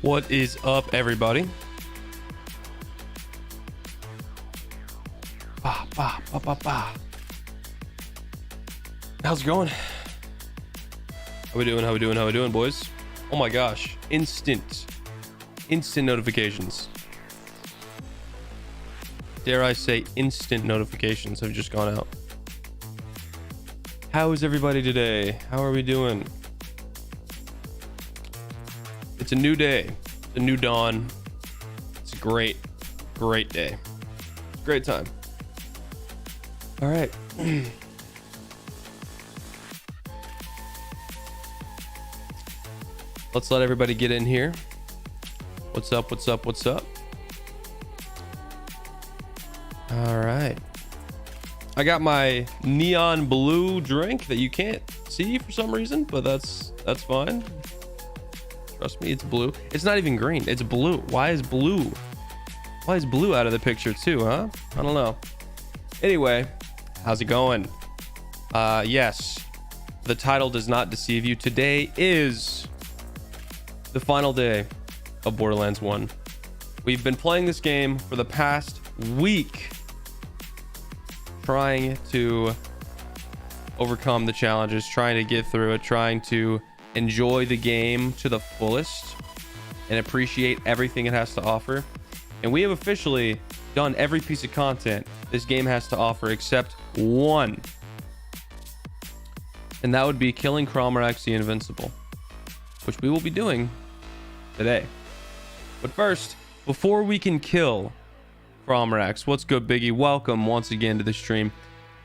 What is up, everybody? Bah, bah, bah, bah, bah. How's it going? How we doing? How we doing? How we doing, boys? Oh my gosh. Instant notifications. Dare I say instant notifications have just gone out. How is everybody today? How are we doing? It's a new day. It's a new dawn. It's a great day. Great time. All right. Let's let everybody get in here. What's up? What's up? What's up? All right. I got my neon blue drink that you can't see for some reason, but that's fine. Trust me, it's blue. It's not even green. It's blue. Why is blue out of the picture too, huh? I don't know. Anyway, how's it going? Yes, the title does not deceive you. Today is the final day of Borderlands 1. We've been playing this game for the past week, trying to overcome the challenges, trying to get through it, trying to enjoy the game to the fullest and appreciate everything it has to offer. And we have officially done every piece of content this game has to offer except one, and that would be killing Crawmerax the Invincible, which we will be doing today. But first, before we can kill Crawmerax, what's good, Biggie? Welcome once again to the stream.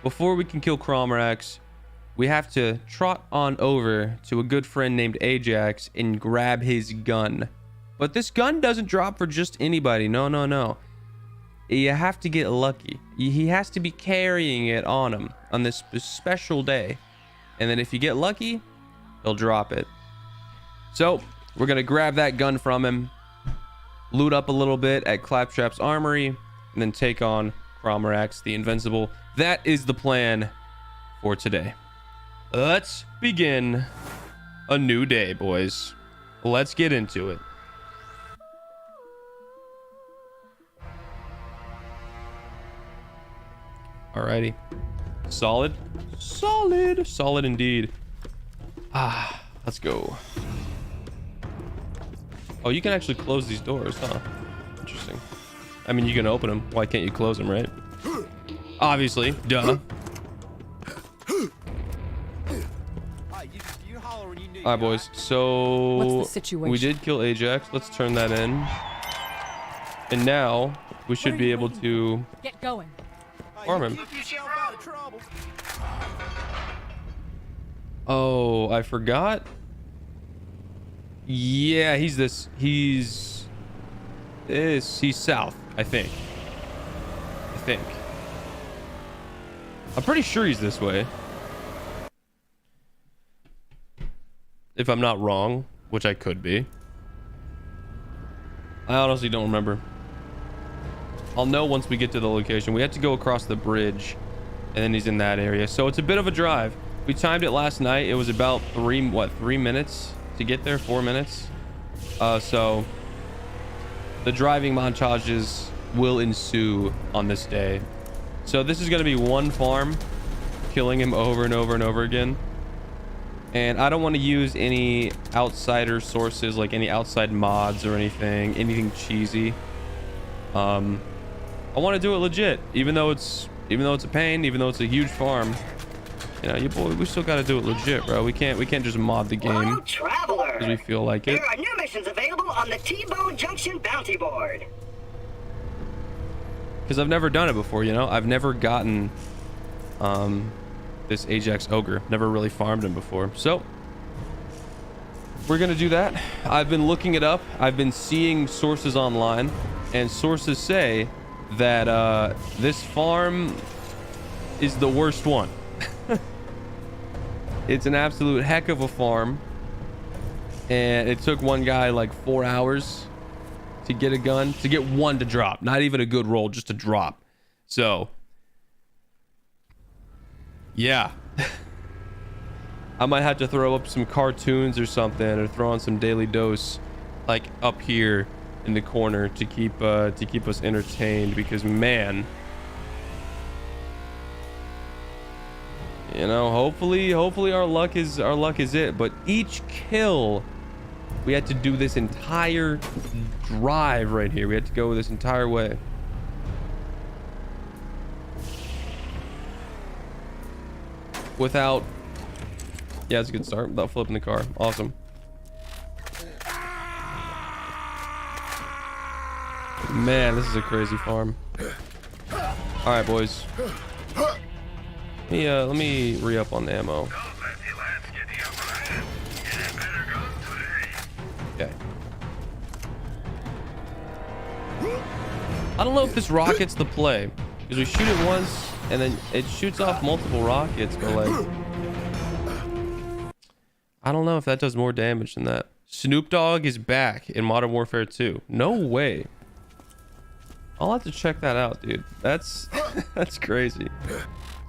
Before we can kill Crawmerax, we have to trot on over to a good friend named Ajax and grab his gun. But this gun doesn't drop for just anybody. No. You have to get lucky. He has to be carrying it on him on this special day. And then if you get lucky, he'll drop it. So we're going to grab that gun from him, loot up a little bit at Claptrap's armory, and then take on Crawmerax the Invincible. That is the plan for today. Let's begin a new day, boys. Let's get into it. Alrighty. Solid indeed. Let's go. Oh, you can actually close these doors, huh? Interesting. I mean, you can open them. Why can't you close them, right? Obviously, duh. All right, boys. So what's the situation? We did kill Ajax. Let's turn that in. And now we should be able to get going. Farm him. Oh, I forgot. Yeah, he's south, I think. I'm pretty sure he's this way. If I'm not wrong, which I could be. I honestly don't remember. I'll know once we get to the location. We have to go across the bridge, and then he's in that area. So it's a bit of a drive. We timed it last night. It was about 3 minutes to get there, 4 minutes. So the driving montages will ensue on this day. So this is going to be one farm, killing him over and over and over again. And I don't want to use any outsider sources, like any outside mods or anything cheesy. I want to do it legit, even though it's a pain, even though it's a huge farm. You know, we still got to do it legit, bro. We can't just mod the game because we feel like it. There are new missions available on the T-Bone Junction bounty board. Because I've never done it before, you know. I've never gotten this Ajax Ogre. Never really farmed him before. So we're gonna do that. I've been looking it up. I've been seeing sources online, and sources say that this farm is the worst one. It's an absolute heck of a farm, and it took one guy like 4 hours to get a gun, to get one to drop. Not even a good roll, just to drop. So yeah. I might have to throw up some cartoons or something, or throw on some Daily Dose like up here in the corner to keep us entertained, because man, you know, hopefully our luck is it. But each kill, we had to do this entire drive right here. We had to go this entire way. Without, yeah, it's a good start. Without flipping the car. Awesome. Man, this is a crazy farm. All right, boys. Let me re-up on the ammo. Okay. I don't know if this rocket's the play, because we shoot it once and then it shoots off multiple rockets, but like, I don't know if that does more damage than that. Snoop Dogg is back in Modern Warfare 2. No way. I'll have to check that out, dude. That's that's crazy.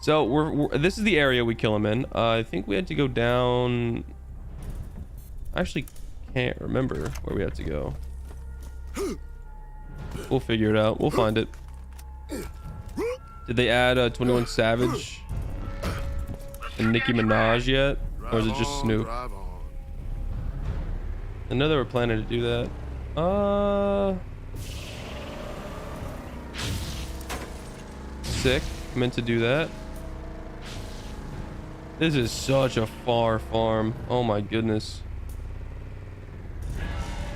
So this is the area we kill him in. I think we had to go down. I actually can't remember where we had to go. We'll figure it out. We'll find it. Did they add 21 Savage and Nicki Minaj yet? Or is it just Snoop? I know they were planning to do that. Sick. Meant to do that. This is such a far farm. Oh my goodness.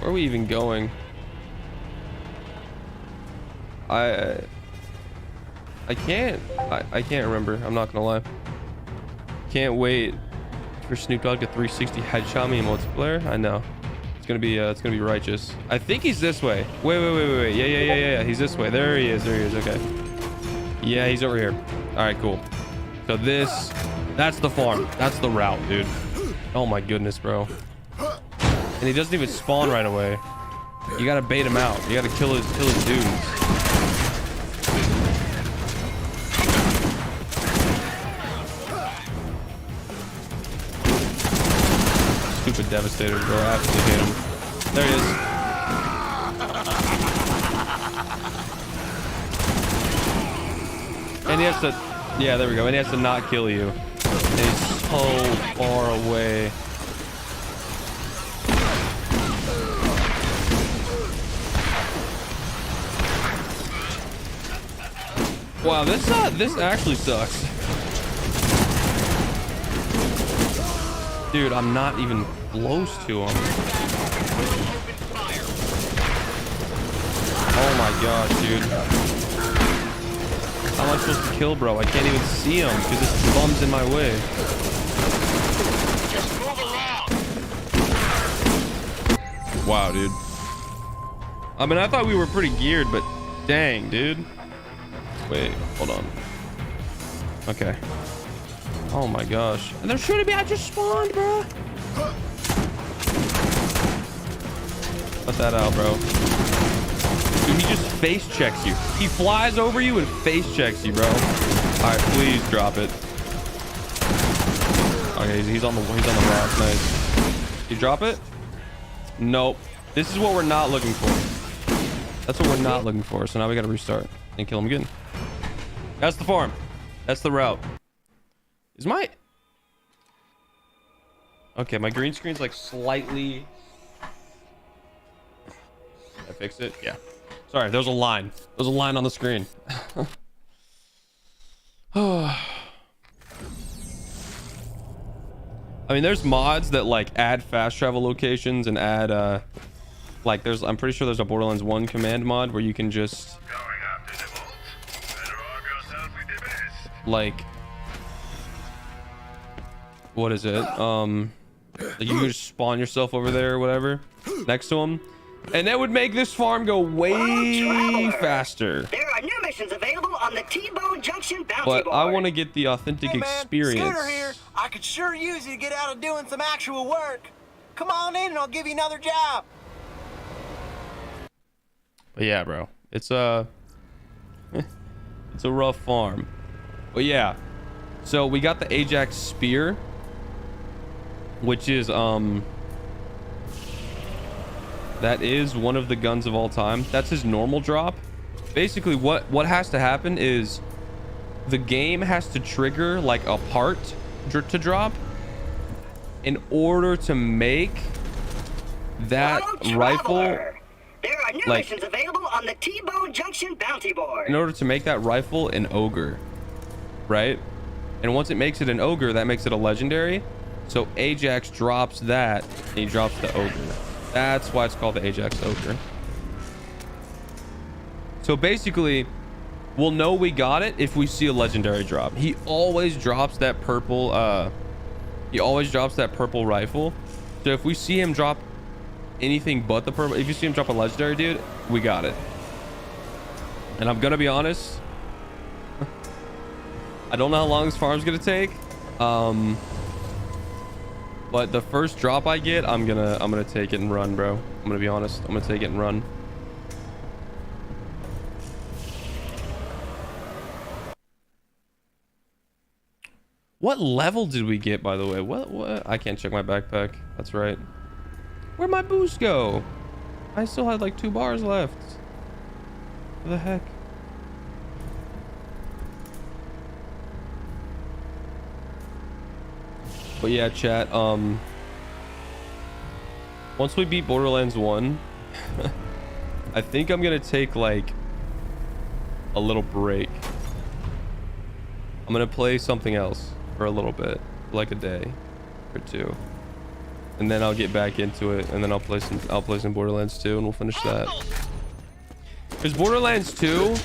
Where are we even going? I can't remember. I'm not gonna lie. Can't wait for Snoop Dogg to 360 headshot me in multiplayer. I know. It's gonna be righteous. I think he's this way. Wait. Yeah. He's this way. There he is. Okay. Yeah, he's over here. All right, cool. So that's the farm. That's the route, dude. Oh my goodness, bro. And he doesn't even spawn right away. You gotta bait him out. You gotta kill his dudes. Stupid Devastator, bro. I absolutely hate him. There he is. And he has to, yeah, there we go. And he has to not kill you. And he's so far away. Wow, this actually sucks. Dude, I'm not even close to him. Oh my gosh, dude. How am I supposed to kill, bro? I can't even see him because this bum's in my way. Just move along. Wow, dude. I mean, I thought we were pretty geared, but dang, dude. Wait, hold on. Okay. Oh my gosh. And they're shooting me. I just spawned, bro. Let that out, bro. Dude, he just face checks you. He flies over you and face checks you, bro. All right, please drop it. Okay, he's on the rock. Nice. You drop it? Nope. This is what we're not looking for. That's what we're not looking for. So now we got to restart and kill him again. That's the farm. That's the route. Is my... Okay, my green screen's like slightly... I fixed it? Yeah. Sorry, there's a line. There's a line on the screen. I mean, there's mods that like add fast travel locations and add like I'm pretty sure there's a Borderlands 1 command mod where you can just like, what is it? Like you can just spawn yourself over there or whatever next to him, and that would make this farm go way faster. There are new missions available on the T-Bone Junction bounty But board. I want to get the authentic experience. Scooter here. I could sure use you to get out of doing some actual work. Come on in and I'll give you another job. But yeah, bro, it's a rough farm. But yeah, so we got the Ajax spear, which is That is one of the guns of all time. That's his normal drop. Basically, what has to happen is the game has to trigger like a part to drop in order to make that rifle. There are new like, missions available on the T-Bone Junction bounty board. in order to make that rifle an ogre, right? And once it makes it an ogre, that makes it a legendary. So Ajax drops that, and he drops the ogre. That's why it's called the Ajax ogre. So basically, we'll know we got it if we see a legendary drop. He always drops that purple. He always drops that purple rifle. So if we see him drop anything but the purple, if you see him drop a legendary, dude, we got it. And I'm gonna be honest, I don't know how long this farm's gonna take. But the first drop I get, I'm gonna take it and run, bro. I'm gonna be honest. I'm gonna take it and run. What level did we get, by the way? What? I can't check my backpack. That's right. Where'd my boost go? I still had like 2 bars left. What the heck? But yeah, chat, once we beat Borderlands 1, I think I'm gonna take like a little break. I'm gonna play something else for a little bit, like a day or 2. And then I'll get back into it, and then I'll play some Borderlands 2, and we'll finish that. Because Borderlands 2,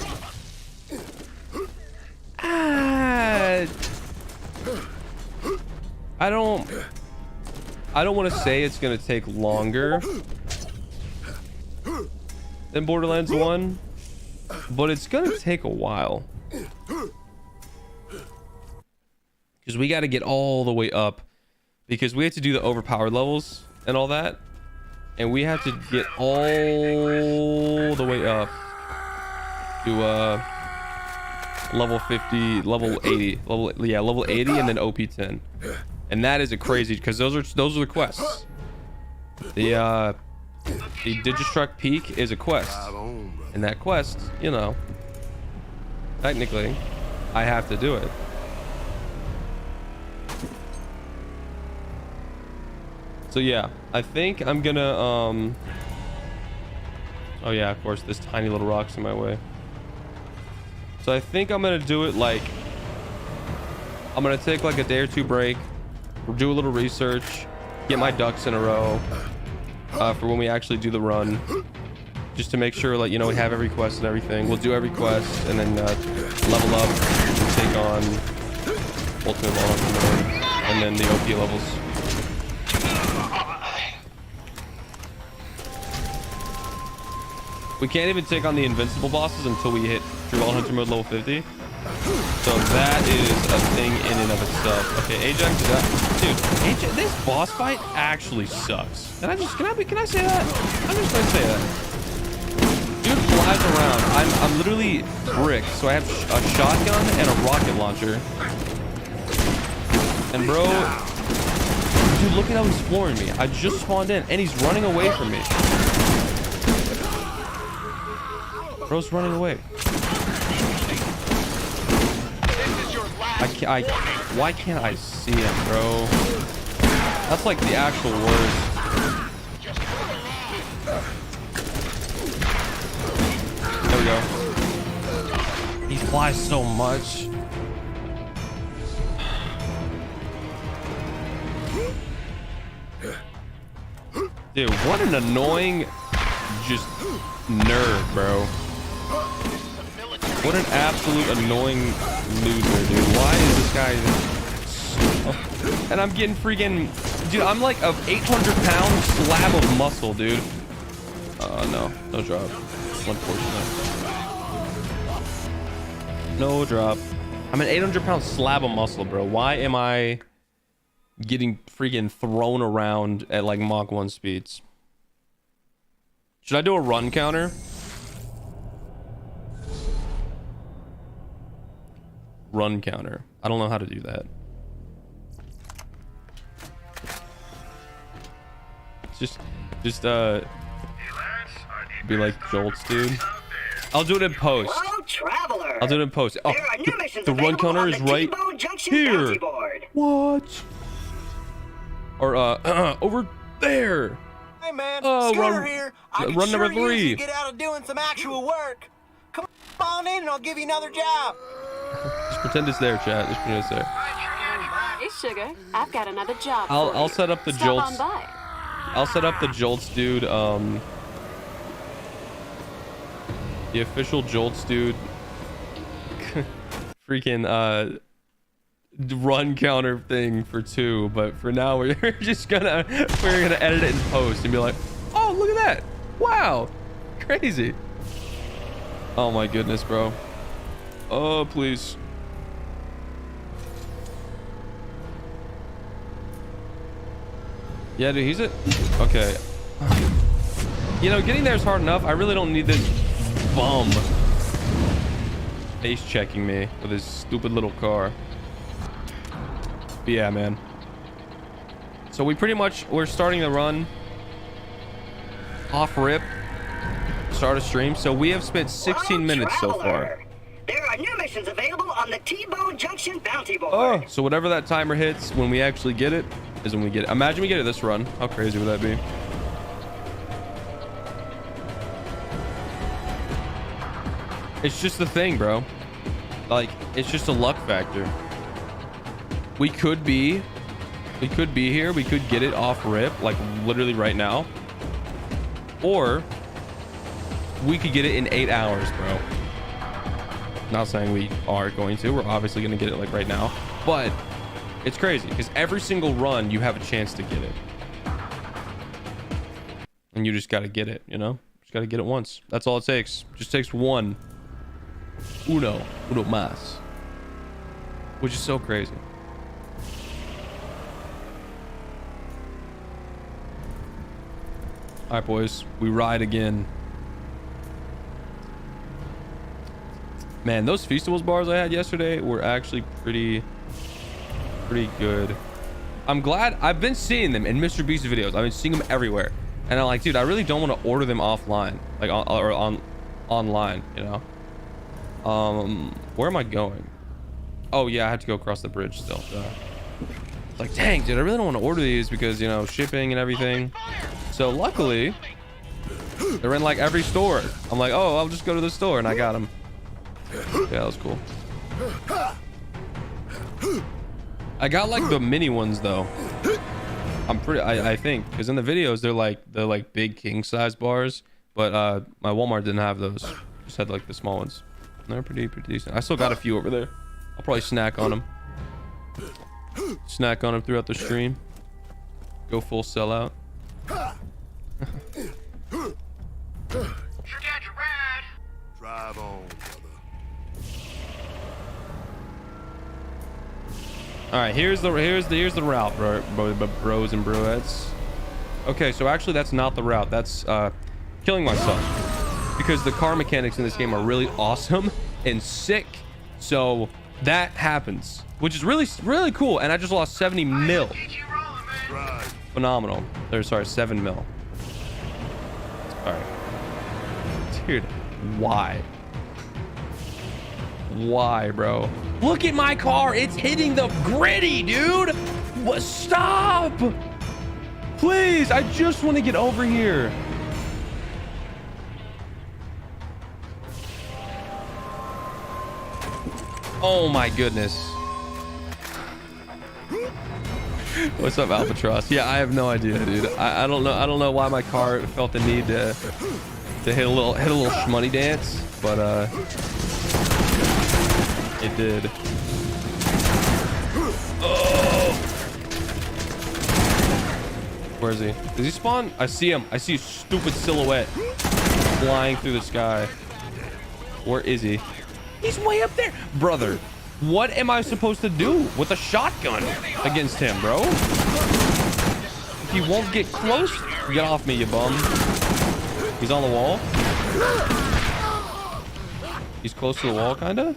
I don't want to say it's gonna take longer than Borderlands 1, but it's gonna take a while. Because we got to get all the way up, because we have to do the overpowered levels and all that, and we have to get all the way up to level 50, level 80, level 80, and then OP 10. And that is a crazy, because those are the quests. The Digistruct Peak is a quest, and that quest, you know, technically I have to do it. So yeah, I think I'm gonna oh yeah, of course, this tiny little rock's in my way. So I think I'm gonna do it like, I'm gonna take like a day or 2 break, do a little research, get my ducks in a row for when we actually do the run, just to make sure, like, you know, we have every quest and everything. We'll do every quest and then level up and take on ultimate level and then the OP levels. We can't even take on the invincible bosses until we hit True Ball Hunter mode level 50. So that is a thing in and of itself. Okay, Ajax is out. Dude, Ajax, this boss fight actually sucks. Can I say that? I'm just gonna say that. Dude flies around. I'm literally bricked, so I have a shotgun and a rocket launcher. And bro, dude, look at how he's flooring me. I just spawned in and he's running away from me. Bro's running away. Why can't I see him, bro? That's like the actual worst. There we go. He flies so much. Dude, what an annoying just nerd, bro. What an absolute annoying loser, dude. Why is this guy so... And I'm getting freaking... Dude, I'm like a 800-pound slab of muscle, dude. No drop. Unfortunate. No drop. I'm an 800-pound slab of muscle, bro. Why am I getting freaking thrown around at like Mach 1 speeds? Should I do a run counter? Run counter. I don't know how to do that. Just Be like Jolts, dude. I'll do it in post. Hello, traveler. I'll do it in post. Oh, There are new missions the run available counter on is the right T-Bone Junction here. bounty board. What? Or over there. Hey man, Oh, Scooter run- here. I could run sure number use 3. you to get out of doing some actual work. Come on in and I'll give you another job. Just pretend it's there, chat. Just pretend it's there. Hey, sugar. I've got another job. I'll set up the Stop Jolts. on by. I'll set up the Jolts, dude. The official Jolts, dude. Freaking run counter thing for 2, but for now we're just gonna edit it in post and be like, oh, look at that! Wow, crazy. Oh my goodness, bro. Oh please. Yeah, dude, he's it. Okay. You know, getting there is hard enough. I really don't need this bum face checking me with his stupid little car. But yeah, man. So we're starting the run off rip. Start a stream. So we have spent 16 minutes so far. There are new missions available on the T-Bone Junction bounty board. Oh, so whatever that timer hits when we actually get it is when we get it. Imagine we get it this run. How crazy would that be? It's just the thing, bro. Like, it's just a luck factor. We could be here. We could get it off rip, like literally right now. Or we could get it in 8 hours, bro. Not saying we are going to. We're obviously going to get it like right now. But it's crazy because every single run you have a chance to get it. And you just got to get it, you know? Just got to get it once. That's all it takes. Just takes one. Uno mas. Which is so crazy. All right, boys. We ride again. Man, those Feastables bars I had yesterday were actually pretty good. I'm glad I've been seeing them in Mr. Beast's videos. I've been seeing them everywhere. And I'm like, dude, I really don't want to order them offline. Like online, you know? Where am I going? Oh yeah, I have to go across the bridge still. It's like, dang, dude, I really don't want to order these because, you know, shipping and everything. So luckily, they're in like every store. I'm like, oh, I'll just go to the store, and I got them. Yeah, that was cool. I got like the mini ones though. I think, because in the videos they're like big king size bars, but my Walmart didn't have those. Just had like the small ones. They're pretty decent. I still got a few over there. I'll probably snack on them. Snack on them throughout the stream. Go full sellout. Drive on, brother. All right, here's the route, bros and broettes. Okay, so actually that's not the route. That's killing myself, because the car mechanics in this game are really awesome and sick. So that happens, which is really cool. And I just lost 70 mil. Phenomenal. There's 7 mil. All right, dude. Why, bro? Look at my car. It's hitting the gritty, dude. What? Stop. Please. I just want to get over here. Oh my goodness. What's up, Albatross? Yeah, I have no idea, dude. I don't know why my car felt the need to hit a little shmoney dance, but it did. Oh! Where is he? Does he spawn? I see him. I see a stupid silhouette flying through the sky. Where is he? He's way up there. Brother, what am I supposed to do with a shotgun against him, bro? If he won't get close, get off me, you bum. He's on the wall. He's close to the wall, kinda.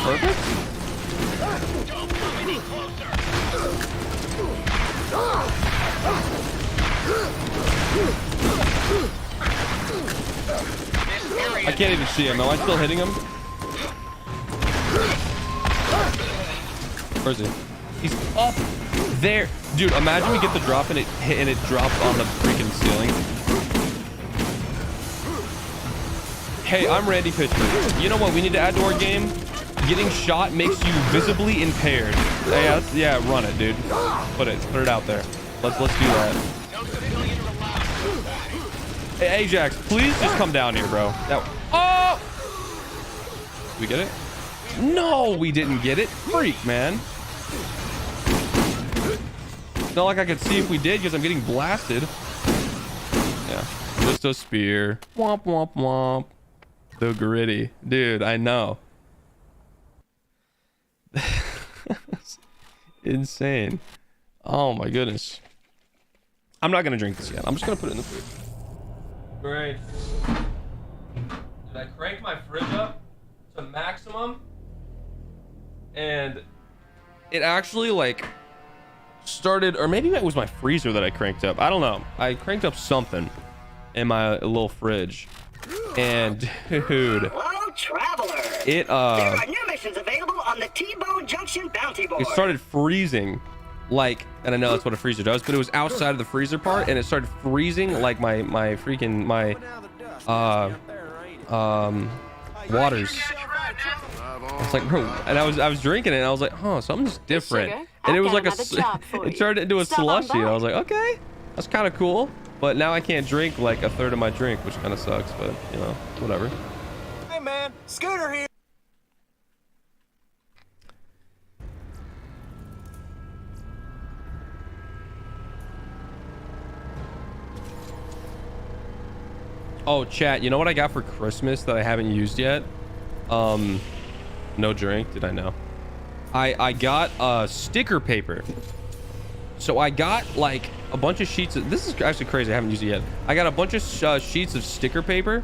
Perfect. can't even see him. Am I still hitting him? Where is he? He's up there. Dude, imagine we get the drop and it drops on the freaking ceiling. Hey, I'm Randy Pitchford. You know what we need to add to our game? Getting shot makes you visibly impaired. Yeah, run it, dude. Put it out there. Let's do that. Hey, Ajax, please just come down here, bro. Oh! Did we get it? No, we didn't get it. Freak, man. It's not like I could see if we did because I'm getting blasted. Yeah, just a spear. Womp, womp, womp. The gritty. Dude, I know. Insane. Oh my goodness. I'm not gonna drink this yet. I'm just gonna put it in the fridge. Great. Did I crank my fridge up to maximum? And it actually like started, or maybe it was my freezer that I cranked up. I don't know. I cranked up something in my little fridge. And dude, Hello, traveler. It there are new missions available on the T-Bone Junction bounty board. It started freezing, like, and I know that's what a freezer does, but it was outside of the freezer part, and it started freezing like my waters. It's like, bro, and I was drinking it, and I was like, huh, something's different, and it was like it turned into a slushy. I was like, okay, that's kind of cool. But now I can't drink like a third of my drink, which kind of sucks, but you know, whatever. Hey man, Scooter here. Oh, chat, you know what I got for Christmas that I haven't used yet? No drink, did I know? I got sticker paper. So I got like a bunch of sheets of, this is actually crazy, I haven't used it yet. I got a bunch of sheets of sticker paper.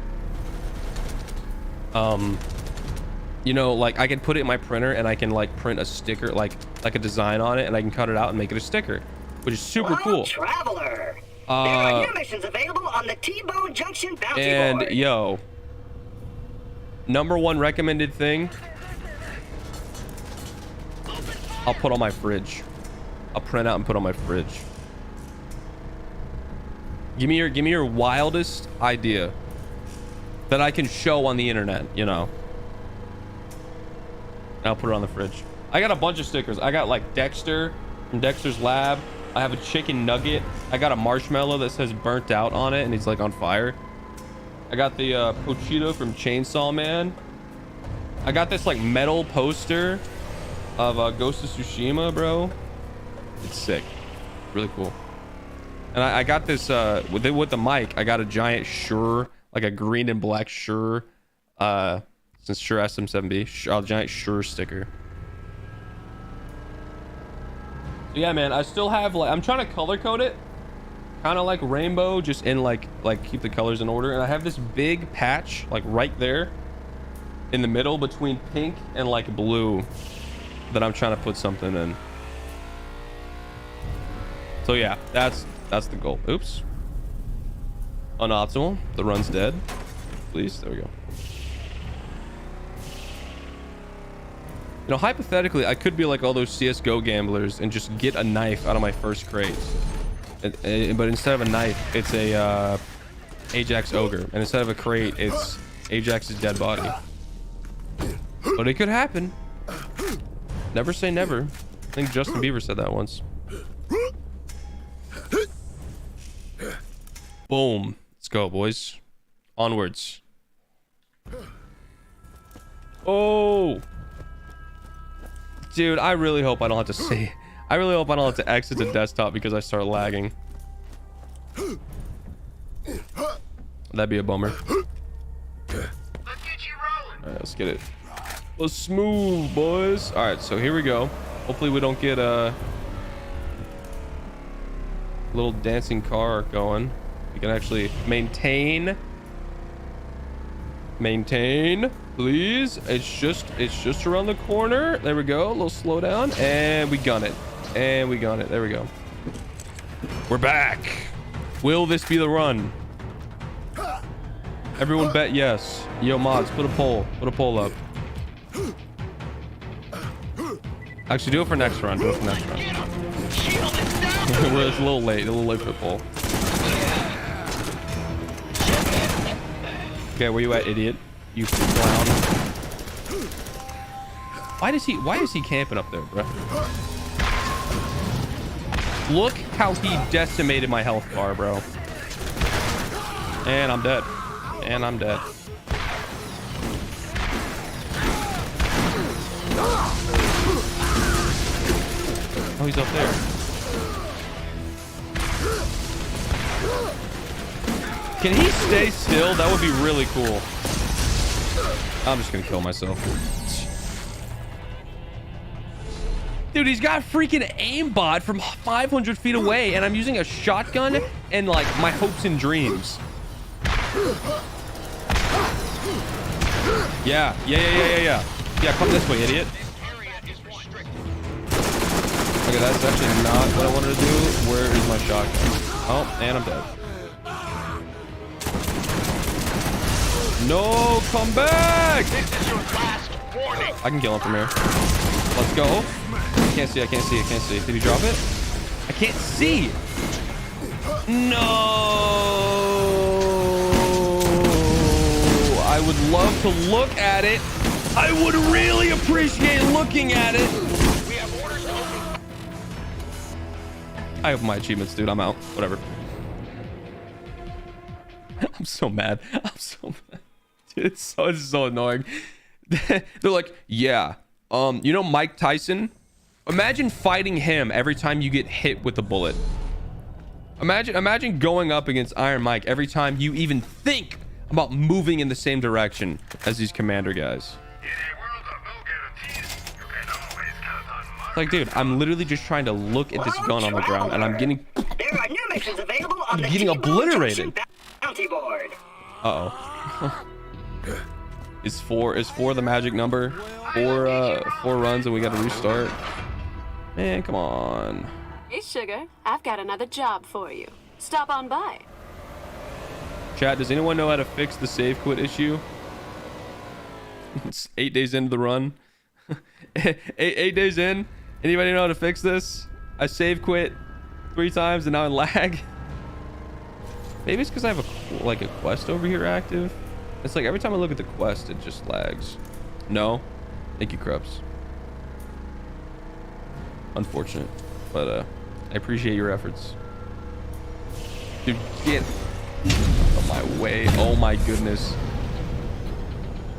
You know, like I can put it in my printer and I can like print a sticker, like a design on it, and I can cut it out and make it a sticker, which is super cool. Traveler. There are new missions available on the T-Bone Junction bounty and board. yo, #1 recommended thing, I'll put on my fridge. I'll print out and put on my fridge. Give me your wildest idea that I can show on the internet, you know. And I'll put it on the fridge. I got a bunch of stickers. I got like Dexter from Dexter's Lab. I have a chicken nugget. I got a marshmallow that says burnt out on it and he's like on fire. I got the Pochito from Chainsaw Man. I got this like metal poster of Ghost of Tsushima, bro. It's sick. Really cool. And I got this with the mic. I got a giant Shure, like a green and black Shure, since Shure SM7B, giant Shure sticker. So yeah, man, I still have like, I'm trying to color code it, kind of like rainbow, just in like keep the colors in order. And I have this big patch like right there in the middle between pink and like blue that I'm trying to put something in. So yeah, that's the goal. Oops. Unoptimal. The run's dead. Please. There we go. You know, hypothetically, I could be like all those CSGO gamblers and just get a knife out of my first crate. But instead of a knife, it's a Ajax Ogre. And instead of a crate, it's Ajax's dead body. But it could happen. Never say never. I think Justin Bieber said that once. Boom. Let's go, boys. Onwards. Oh. Dude, I really hope I don't have to see. I really hope I don't have to exit the desktop because I start lagging. That'd be a bummer. Let's get you rolling. All right, let's get it. Let's smooth, boys. All right, so here we go. Hopefully we don't get a little dancing car going. We can actually maintain, please. It's just around the corner. There we go. A little slow down, and we gun it. There we go. We're back. Will this be the run? Everyone bet yes. Yo, mods, put a poll. Put a poll up. Actually, do it for next round. Do it for next round. It's a little late. A little late for the poll. Okay, where you at, idiot? You clown. Why is he camping up there, bro? Look how he decimated my health bar, bro. And I'm dead. And I'm dead. Oh, he's up there. Can he stay still? That would be really cool. I'm just gonna kill myself. Dude, he's got freaking aimbot from 500 feet away, and I'm using a shotgun and like my hopes and dreams. Yeah, come this way, idiot. Okay, that's actually not what I wanted to do. Where is my shotgun? Oh, and I'm dead. No, come back! This is your last warning. I can kill him from here. Let's go. I can't see. Did he drop it? I can't see. No. I would love to look at it. I would really appreciate looking at it. We have orders open. I have my achievements, dude. I'm out. Whatever. I'm so mad. I'm so mad. Dude, it's so annoying. They're like, yeah. You know Mike Tyson? Imagine fighting him every time you get hit with a bullet. Imagine going up against Iron Mike every time you even think about moving in the same direction as these commander guys. It's like, dude, I'm literally just trying to look at this gun on the ground, and I'm getting... There are new missions available on the getting T-Bone obliterated. Junction bounty board. Uh-oh. Is four the magic number? Four runs and we gotta restart. Man, come on. Hey, sugar. I've got another job for you. Stop on by. Chat, does anyone know how to fix the save quit issue? It's 8 days into the run. 8 days in. Anybody know how to fix this? I save quit 3 times and now I lag. Maybe it's because I have a quest over here active. It's like every time I look at the quest, it just lags. No. Thank you, Krups. Unfortunate, but I appreciate your efforts. Dude, get out of my way. Oh my goodness.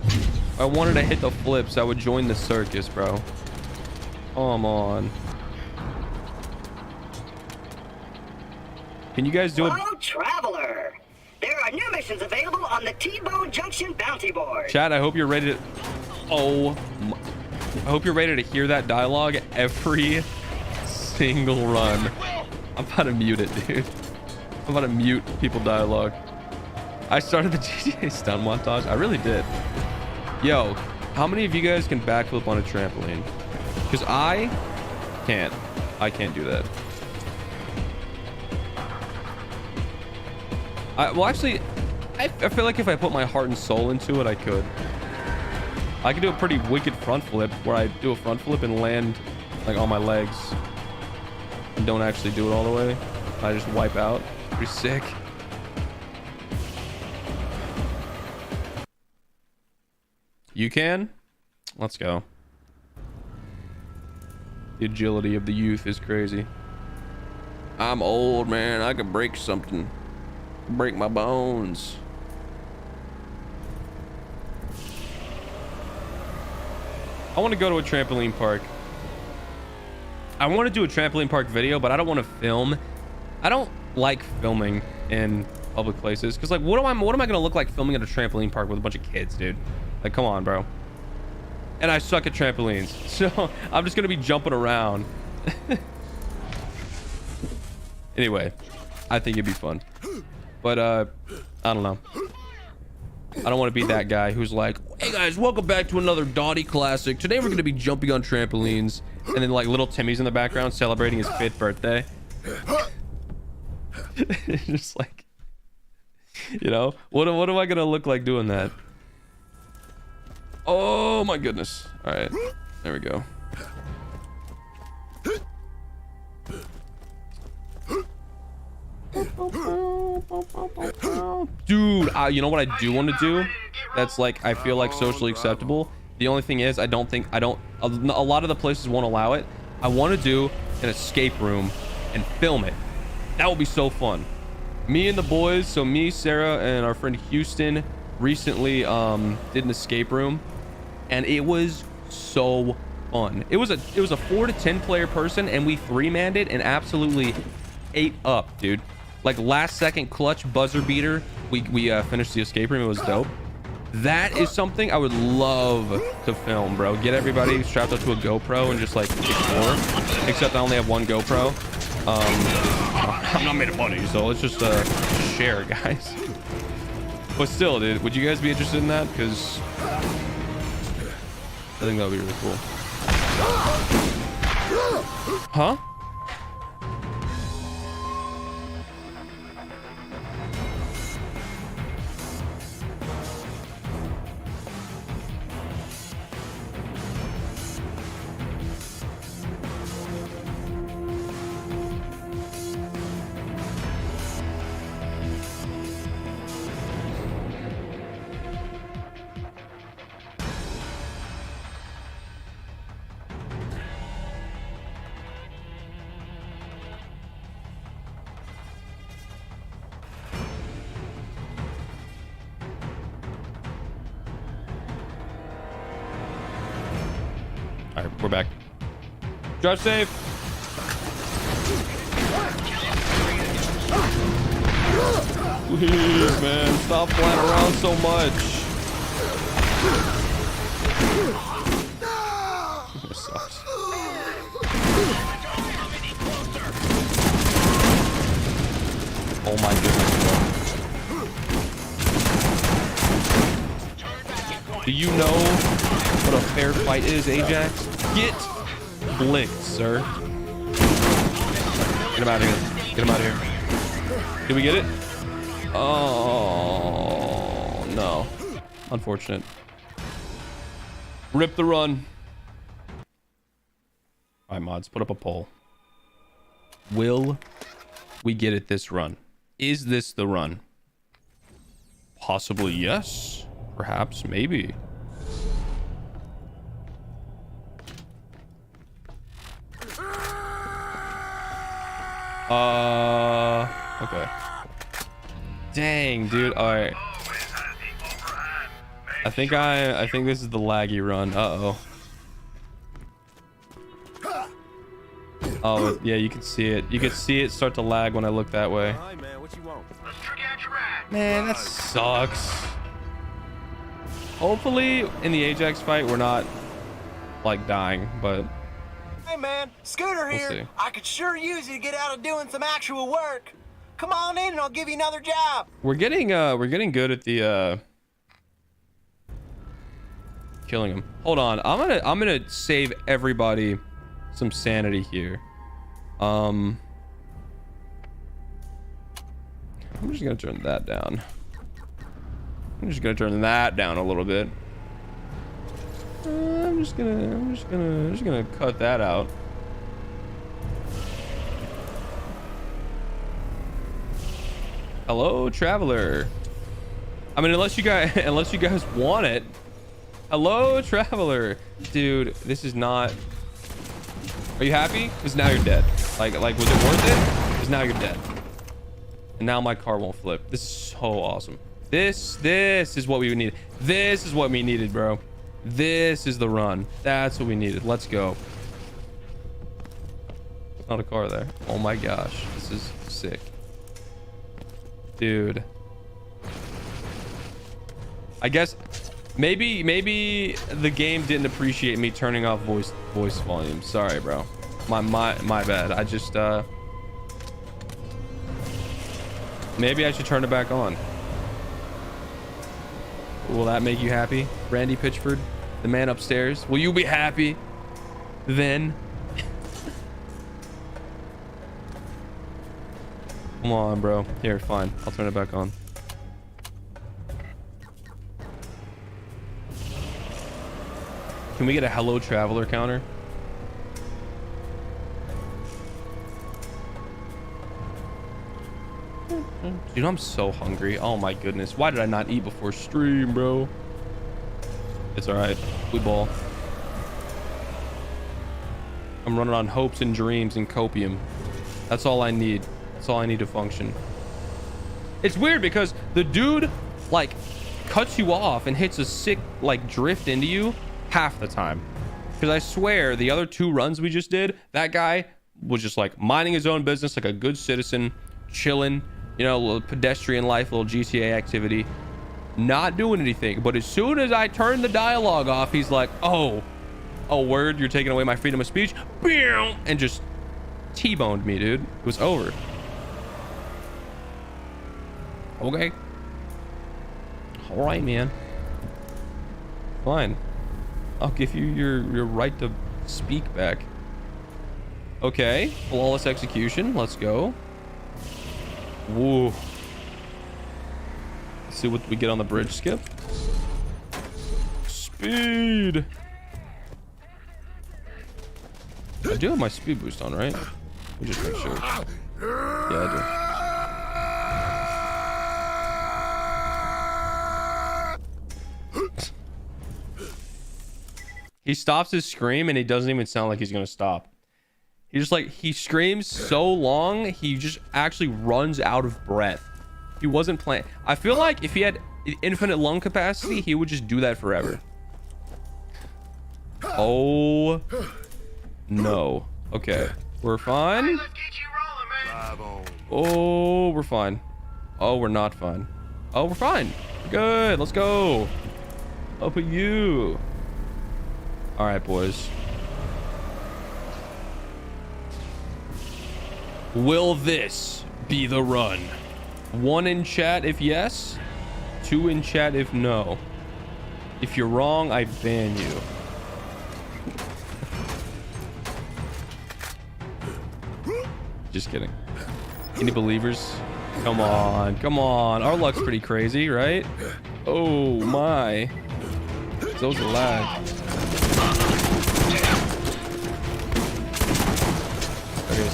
If I wanted to hit the flips, I would join the circus, bro. Come on. Can you guys do it? Hello, traveler. There are new missions available on the T-Bone Junction bounty board. Chat, I hope you're ready to... Oh my... I hope you're ready to hear that dialogue every single run. I'm about to mute it, dude. I'm about to mute people dialogue. I started the GTA stun montage. I really did. Yo, how many of you guys can backflip on a trampoline? Because I can't. I can't do that. Well, actually, I feel like if I put my heart and soul into it, I could. I could do a pretty wicked front flip where I do a front flip and land like on my legs and don't actually do it all the way. I just wipe out. Pretty sick. You can? Let's go. The agility of the youth is crazy. I'm old, man. I could break something. Break my bones. I want to go to a trampoline park. I want to do a trampoline park video, but I don't want to film. I don't like filming in public places because, like, what am I gonna look like filming at a trampoline park with a bunch of kids, dude? Like, come on, bro. And I suck at trampolines, so I'm just gonna be jumping around. Anyway, I think it'd be fun, but I don't know. I don't want to be that guy who's like, hey guys, welcome back to another Dottie Classic. Today we're going to be jumping on trampolines. And then like little Timmy's in the background celebrating his 5th birthday. Just like, You know, what am I gonna look like doing that? Oh my goodness. All right, there we go. Dude, you know what I do want to do that's like I feel like socially acceptable? The only thing is I don't a lot of the places won't allow it. I want to do an escape room and film it. That would be so fun. Me and the boys, so me, Sarah, and our friend Houston recently did an escape room, and it was so fun. It was a 4 to 10 player person, and we 3-manned it and absolutely ate up, dude. Like last second clutch buzzer beater. We finished the escape room. It was dope. That is something I would love to film, bro. Get everybody strapped up to a GoPro and just like explore. Except I only have one GoPro. I'm not made of money, so let's just share, guys. But still, dude, would you guys be interested in that? Because I think that would be really cool. Huh? All right, we're back. Drive safe. Please, man, stop flying around so much. This sucks. Oh my goodness. Do you know what a fair fight is, Ajax? Get blinked, sir. Get him out of here. Get him out of here. Did we get it? Oh, no. Unfortunate. Rip the run. All right, mods, put up a poll. Will we get it this run? Is this the run? Possibly yes. Perhaps, maybe. Okay. Dang, dude. All right. I think this is the laggy run. Uh-oh. Oh, yeah, you can see it. You can see it start to lag when I look that way. Man, that sucks. Hopefully, in the Ajax fight, we're not, like, dying, but... Hey, man, Scooter here. see. I could sure use you to get out of doing some actual work. Come on in and I'll give you another job. We're getting good at the, killing him. Hold on. I'm gonna save everybody some sanity here. I'm just gonna turn that down. I'm just gonna turn that down a little bit. I'm just gonna cut that out. Hello, traveler. I mean, unless you guys want it. Hello, traveler. Dude, this is not... Are you happy? Because now you're dead. Like, was it worth it? Because now you're dead. And now my car won't flip. This is so awesome. This is what we needed. This is what we needed, bro. This is the run. That's what we needed. Let's go. There's not a car there. Oh my gosh. This is sick. Dude. I guess maybe the game didn't appreciate me turning off voice volume. Sorry, bro. My bad. I just maybe I should turn it back on. Will that make you happy, Randy Pitchford, the man upstairs? Will you be happy then? Come on, bro. Here, fine. I'll turn it back on. Can we get a hello traveler counter? Dude, I'm so hungry. Oh my goodness. Why did I not eat before stream, bro? It's all right. We ball. I'm running on hopes and dreams and copium. That's all I need. That's all I need to function. It's weird because the dude like cuts you off and hits a sick like drift into you half the time. Because I swear the other 2 runs we just did, that guy was just like minding his own business like a good citizen, chilling, you know, a little pedestrian life, a little GTA activity, not doing anything. But as soon as I turned the dialogue off, he's like, oh word, you're taking away my freedom of speech, and just T-boned me, dude. It was over. Okay, all right, man, fine, I'll give you your right to speak back. Okay, flawless execution, let's go. Whoa, let's see what we get on the bridge skip. Speed. I do have my speed boost on, right? Let me just make sure. Yeah, I do. He stops his scream and he doesn't even sound like he's gonna stop. He just like, he screams so long, he just actually runs out of breath. He wasn't playing. I feel like if he had infinite lung capacity, he would just do that forever. Oh no. Okay, we're fine. Oh, we're fine. Oh, we're not fine. Oh, we're fine. Good, let's go. Up at you. All right, boys. Will this be the run? 1 in chat if yes, 2 in chat if no. If you're wrong, I ban you. Just kidding. Any believers? Come on, come on. Our luck's pretty crazy, right? Oh my. Those are lag. There it is.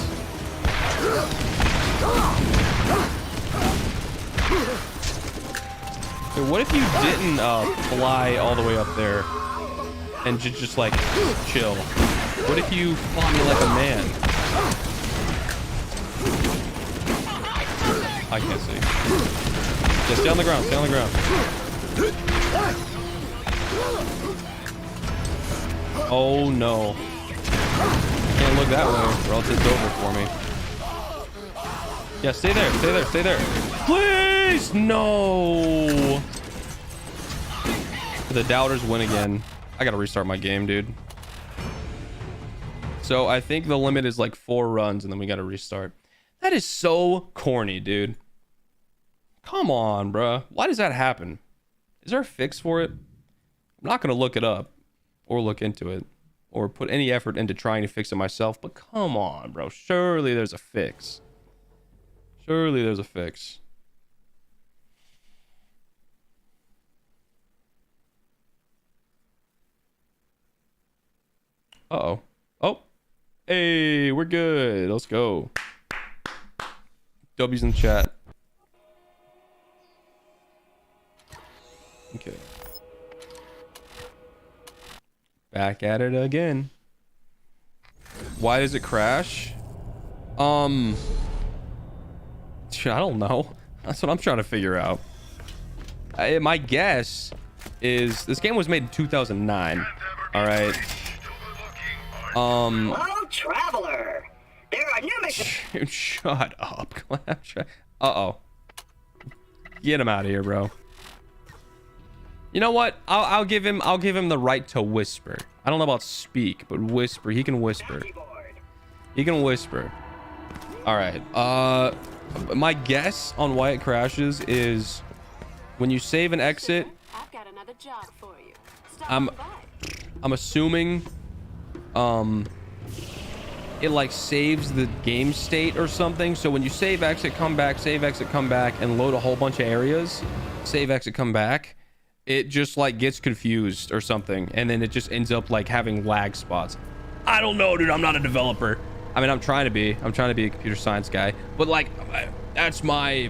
Hey, what if you didn't fly all the way up there and just like chill? What if you fought me like a man? I can't see. Yeah, stay on the ground. Stay on the ground. Oh no. Can't look that way or else it's over for me. Yeah, stay there. Stay there. Stay there. Please! No! The doubters win again. I gotta restart my game, dude. So I think the limit is like 4 runs and then we gotta restart. That is so corny, dude. Come on, bruh. Why does that happen? Is there a fix for it? I'm not gonna look it up or look into it or put any effort into trying to fix it myself, but come on, bro. Surely there's a fix. Surely there's a fix. Uh-oh. Oh. Hey, we're good. Let's go. W's in the chat. Okay. Back at it again. Why does it crash? I don't know. That's what I'm trying to figure out. My guess is this game was made in 2009. All right. Hello, traveler. There are new missions. Dude, shut up, Claptrap. Uh-oh. Get him out of here, bro. You know what? I'll give him the right to whisper. I don't know about speak, but whisper. He can whisper. He can whisper. All right. My guess on why it crashes is when you save and exit. I've got another job for you. I'm assuming it like saves the game state or something. So when you save exit come back, and load a whole bunch of areas, save exit come back, it just like gets confused or something, and then it just ends up like having lag spots. I don't know, dude. I'm not a developer. I mean, I'm trying to be a computer science guy, but like that's my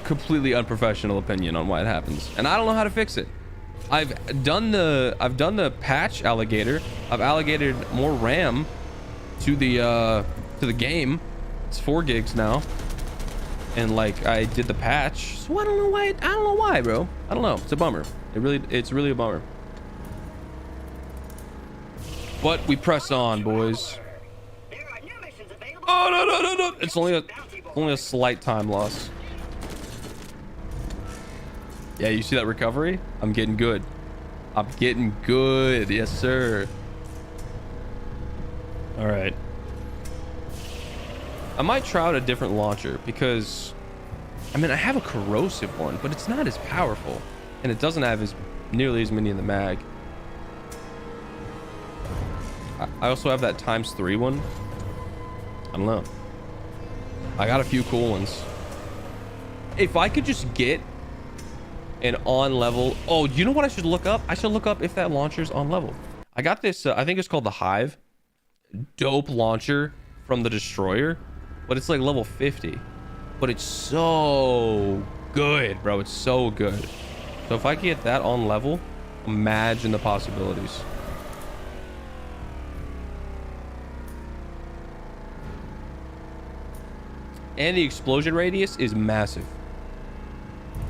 completely unprofessional opinion on why it happens, and I don't know how to fix it. I've done the patch alligator. I've alligated more RAM to the game. It's 4 gigs now, and like I did the patch, so I don't know why. I don't know why, bro. I don't know. It's a bummer. It's really a bummer. But we press on, boys. Oh no! It's only a slight time loss. Yeah, you see that recovery? I'm getting good. I'm getting good. Yes, sir. All right. I might try out a different launcher because, I mean, I have a corrosive one, but it's not as powerful, and it doesn't have nearly as many in the mag. I also have that ×3 one. I don't know. I got a few cool ones. If I could just get an on level. Oh, you know what I should look up? I should look up if that launcher's on level. I got this, I think it's called the Hive. Dope launcher from the Destroyer, but it's like level 50. But it's so good, bro. It's so good. So if I can get that on level, imagine the possibilities. And the explosion radius is massive.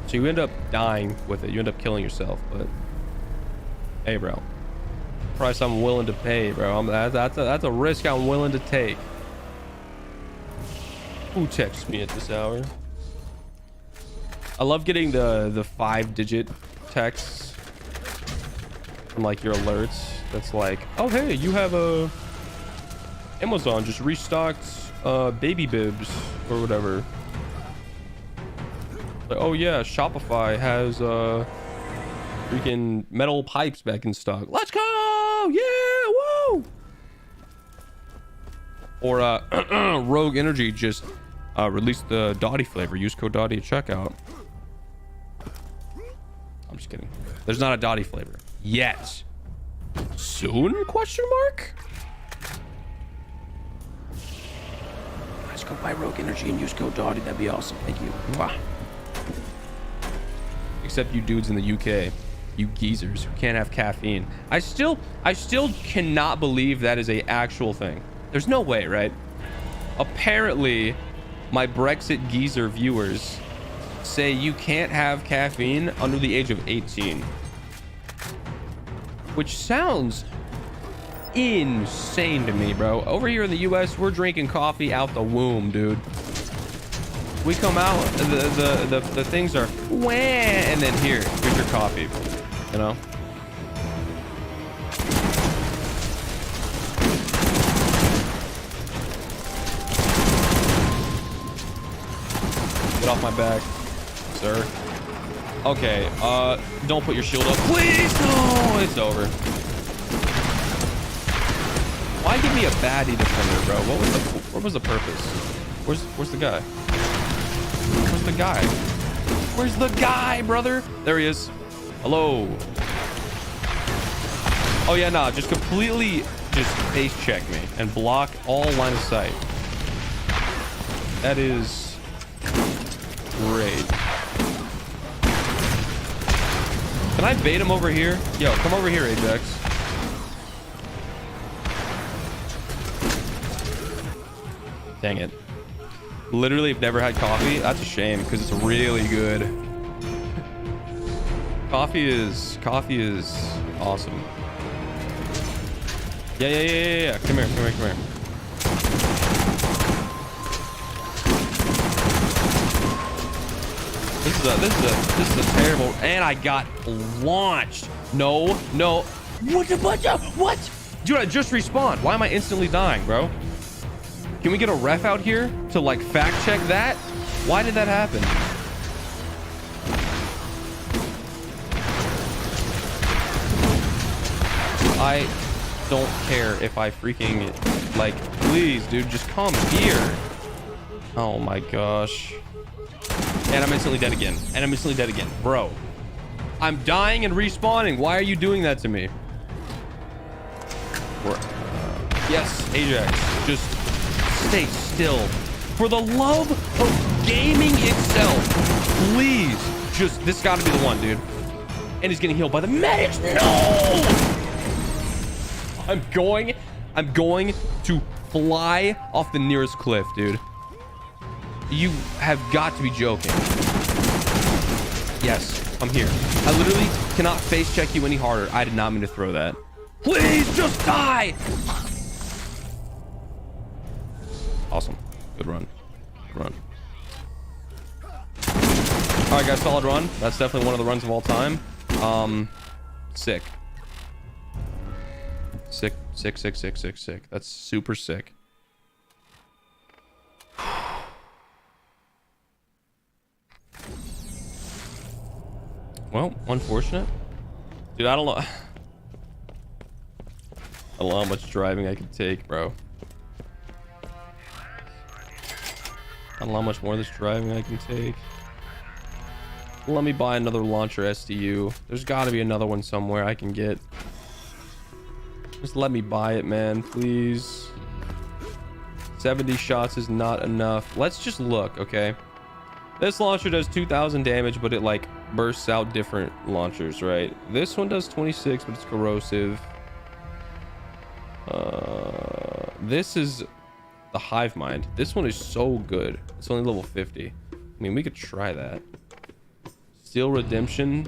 So you end up dying with it. You end up killing yourself, but hey, bro. Price I'm willing to pay, bro. That's a risk I'm willing to take. Who texts me at this hour? I love getting the 5-digit texts from like your alerts. That's like, oh hey, you have a Amazon just restocked baby bibs or whatever. Like, oh yeah, Shopify has freaking metal pipes back in stock. Let's go! Yeah, woo! Or Rogue Energy just released the Dottie flavor. Use code Dottie at checkout. I'm just kidding. There's not a Dottie flavor yet. Soon? Question mark? Let's go buy Rogue Energy and use code Dottie. That'd be awesome. Thank you. Mwah. Except you dudes in the UK, you geezers who can't have caffeine. I still cannot believe that is a actual thing. There's no way, right? Apparently, my Brexit geezer viewers say you can't have caffeine under the age of 18. Which sounds insane to me, bro. Over here in the US, we're drinking coffee out the womb, dude. We come out, the things are wah, and then here's your coffee, you know. Get off my back, sir. Okay, don't put your shield up, please. No, it's over. Why give me a baddie defender, bro? What was the purpose? Where's the guy? Where's the guy? Where's the guy, brother? There he is. Hello. Oh yeah, nah, just completely just face check me and block all line of sight. That is great. Can I bait him over here? Yo, come over here, Ajax. Dang it. Literally have never had coffee. That's a shame because it's really good. Coffee is awesome. Yeah. Come here. This is a terrible, and I got launched. No. What? Dude, I just respawned. Why am I instantly dying, bro? Can we get a ref out here to like fact check that? Why did that happen? I don't care if I freaking like, please, dude, just come here. Oh my gosh. And I'm instantly dead again. Bro. I'm dying and respawning. Why are you doing that to me? Yes, Ajax. Just stay still. For the love of gaming itself, please. Just, this got to be the one, dude. And he's getting healed by the medics. No! I'm going to fly off the nearest cliff, dude. You have got to be joking. Yes, I'm here. I literally cannot face check you any harder. I did not mean to throw that. Please just die. Awesome. Good run. Good run. All right, guys, solid run. That's definitely one of the runs of all time. Sick. Sick. That's super sick. Well, unfortunate. Dude, I don't know. I don't know how much driving I can take, bro. I don't know how much more of this driving I can take. Let me buy another launcher SDU. There's got to be another one somewhere I can get. Just let me buy it, man, please. 70 shots is not enough. Let's just look, okay? This launcher does 2,000 damage, but it like bursts out different launchers, right? This one does 26, but it's corrosive. This is the Hive Mind. This one is so good. It's only level 50. I mean, we could try that. Steel Redemption.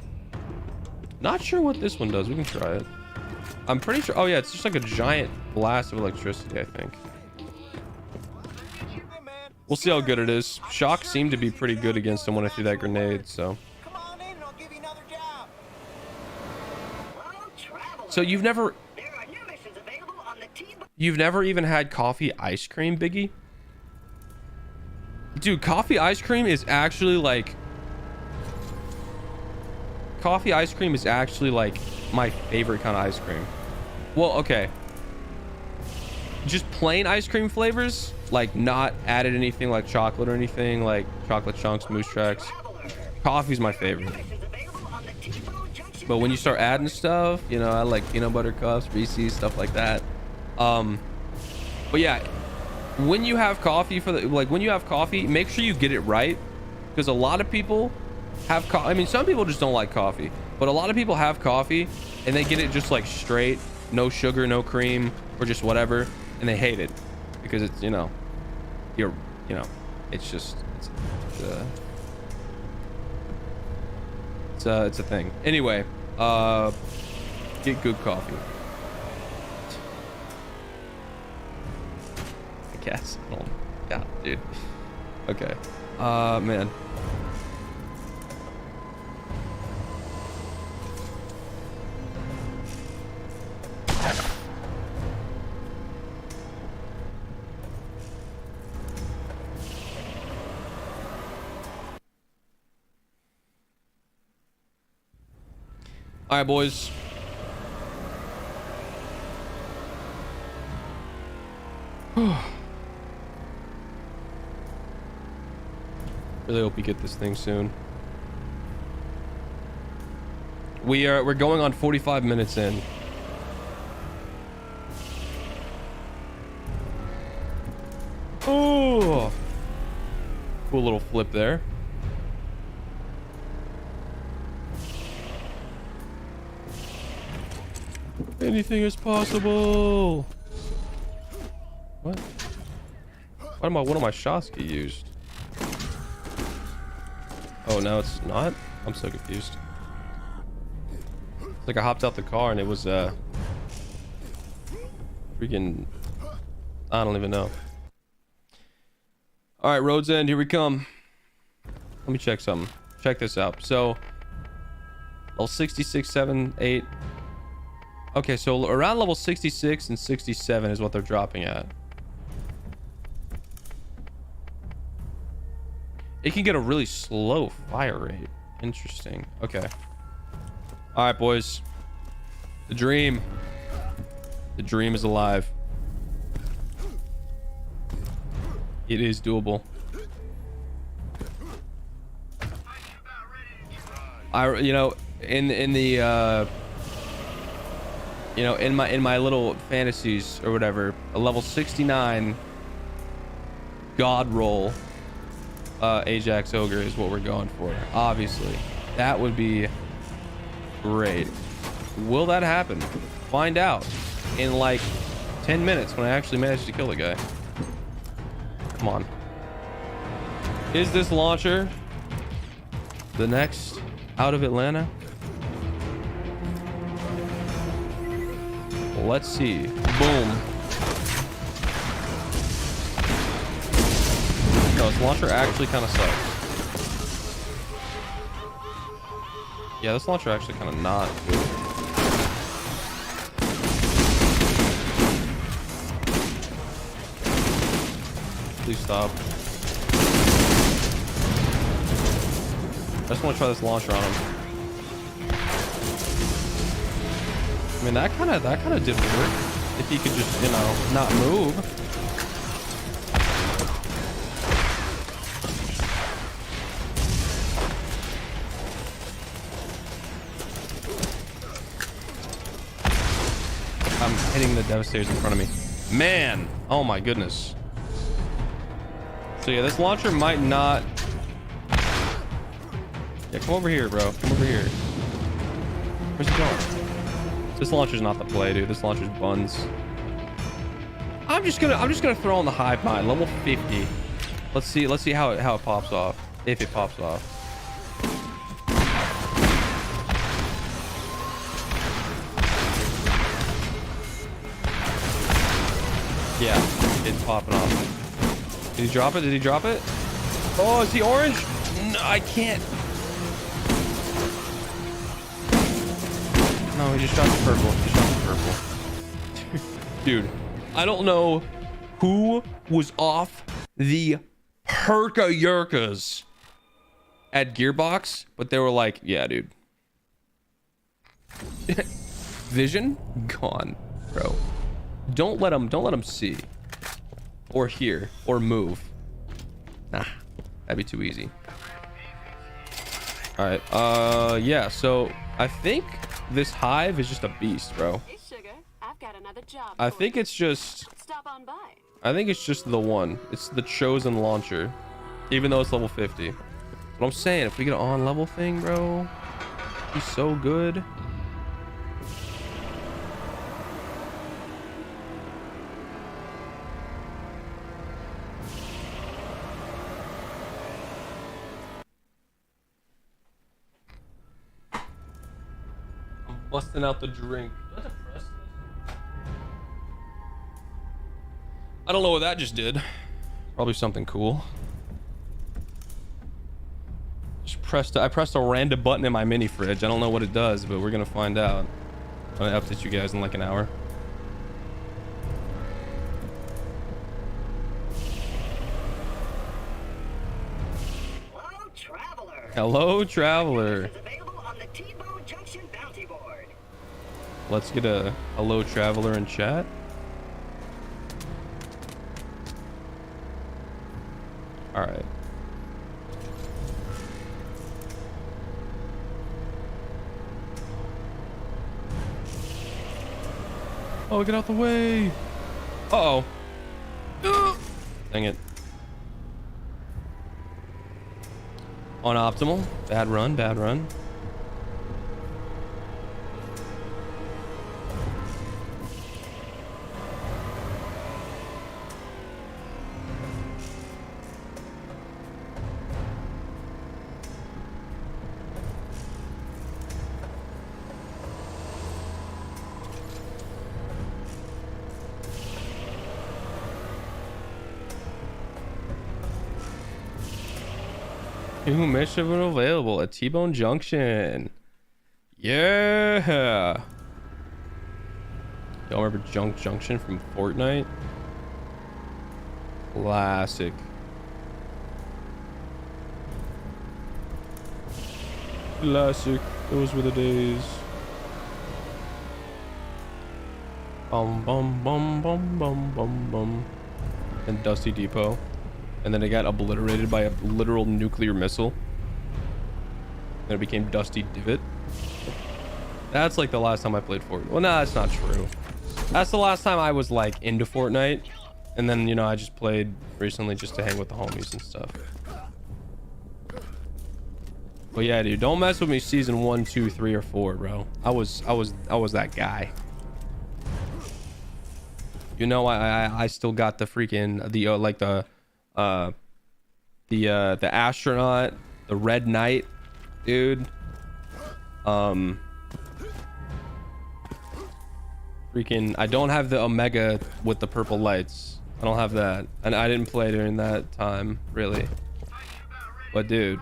Not sure what this one does. We can try it. I'm pretty sure. Oh yeah, it's just like a giant blast of electricity, I think. We'll see how good it is. Shock seemed to be pretty good against him when I threw that grenade, so. Come on in and I'll give you another job. So you've never There are new missions available on the T-Bone. You've never even had coffee ice cream, Biggie? Dude, coffee ice cream is actually like... Coffee ice cream is actually like my favorite kind of ice cream. Well, okay. Just plain ice cream flavors, like not added anything like chocolate or anything, like chocolate chunks, moose tracks. Coffee's my favorite. But when you start adding stuff, you know, I like peanut butter cups, Reese's, stuff like that. But yeah, when you have coffee when you have coffee, make sure you get it right, because a lot of people have I mean, some people just don't like coffee, but a lot of people have coffee and they get it just like straight, no sugar, no cream, or just whatever, and they hate it because it's, you know, it's just it's a thing. Anyway, get good coffee. I guess. Yeah, dude. Okay. Man. All right, boys. Really hope we get this thing soon. We're going on 45 minutes in. Oh, cool little flip there. Anything is possible. What of my shots get used? Oh, now it's not? I'm so confused. It's like I hopped out the car and it was freaking, I don't even know. All right, Road's End, here we come. Let me check something. Check this out. So level 66, 7, 8. Okay, so around level 66 and 67 is what they're dropping at. It can get a really slow fire rate. Interesting. Okay. All right, boys. The dream. The dream is alive. It is doable. You know, in the you know, in my little fantasies or whatever, a level 69 god roll Ajax Ogre is what we're going for. Obviously, that would be great. Will that happen? Find out in like 10 minutes when I actually manage to kill the guy. Come on. Is this launcher the next out of Atlanta? Let's see. Boom. No, this launcher actually kind of sucks. Yeah, this launcher actually kind of not good. Please stop. I just want to try this launcher on him. I mean, that kind of did work. If he could just, you know, not move. I'm hitting the Devastators in front of me. Man, oh my goodness. So yeah, this launcher might not. Yeah, come over here, bro. Come over here. Where's he going? This launcher's not the play, dude. This launcher's buns. I'm just gonna throw on the hive mind, level 50. Let's see how it pops off. If it pops off. Yeah, it's popping off. Did he drop it? Did he drop it? Oh, is he orange? No, I can't. No, he just shot the purple. He shot the purple. Dude, I don't know who was off the herka-yerkas at Gearbox, but they were like, yeah, dude. Vision gone, bro. Don't let him see or hear or move. Nah, that'd be too easy. All right, yeah, so I think this hive is just a beast, bro. Hey, sugar. I've got another job. I think it's just Stop on by. I think it's just the one. It's the chosen launcher, even though it's level 50. But I'm saying, if we get an on level thing, bro, he's so good. Busting out the drink. I don't know what that just did. Probably something cool. I pressed a random button in my mini fridge. I don't know what it does, but we're gonna find out. I'm gonna update you guys in like an hour. Hello, traveler. Hello, traveler. It's available on the T-Bone Junction bounty board. Let's get a hello, traveler in chat. All right. Oh, get out the way. Uh-oh. Dang it. On optimal. Bad run, bad run. New mission available at T-Bone Junction. Yeah. Y'all remember Junk Junction from Fortnite? Classic. Classic. Those were the days. Bum bum bum bum bum bum bum. And Dusty Depot. And then it got obliterated by a literal nuclear missile. Then it became Dusty Divot. That's like the last time I played Fortnite. Well, no, that's not true. That's the last time I was like into Fortnite. And then, you know, I just played recently just to hang with the homies and stuff. But yeah, dude, don't mess with me season 1, 2, 3, or 4, bro. I was that guy. You know, I still got the freaking the astronaut, the Red Knight, dude. Freaking, I don't have the Omega with the purple lights. I don't have that, and I didn't play during that time, really. But dude,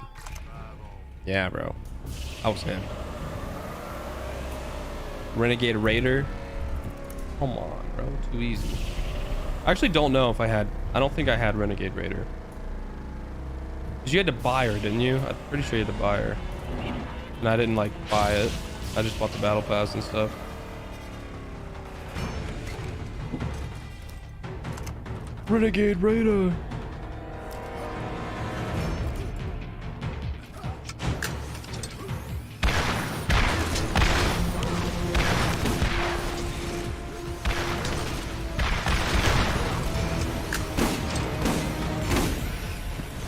yeah, bro, I was him. Renegade Raider. Come on, bro, too easy. I actually don't know if I had. I don't think I had Renegade Raider. Cause you had to buy her, didn't you? I'm pretty sure you had to buy her. And I didn't like buy it. I just bought the battle pass and stuff. Renegade Raider.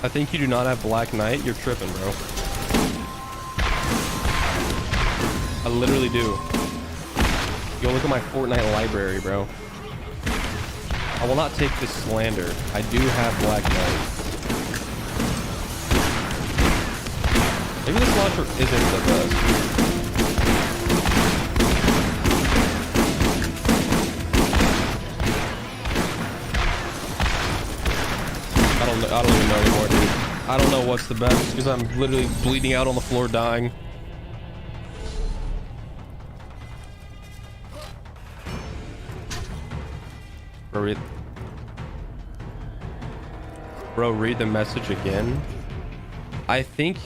I think you do not have Black Knight. You're tripping, bro. I literally do. Go look at my Fortnite library, bro. I will not take this slander. I do have Black Knight. Maybe this launcher isn't the best. I don't even know anymore, dude. I don't know what's the best because I'm literally bleeding out on the floor, dying. Bro, read the message again. I think,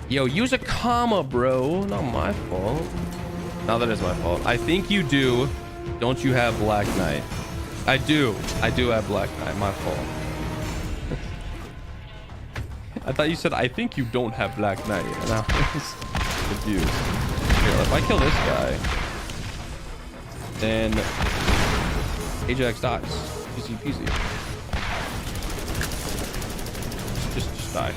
yo, use a comma, bro. Not my fault. No, that is my fault. I think you do. Don't you have Black Knight? I do have Black Knight. My fault. I thought you said, I think you don't have Black Knight. And I was confused. Here, if I kill this guy, then Ajax dies. Easy peasy. Just die.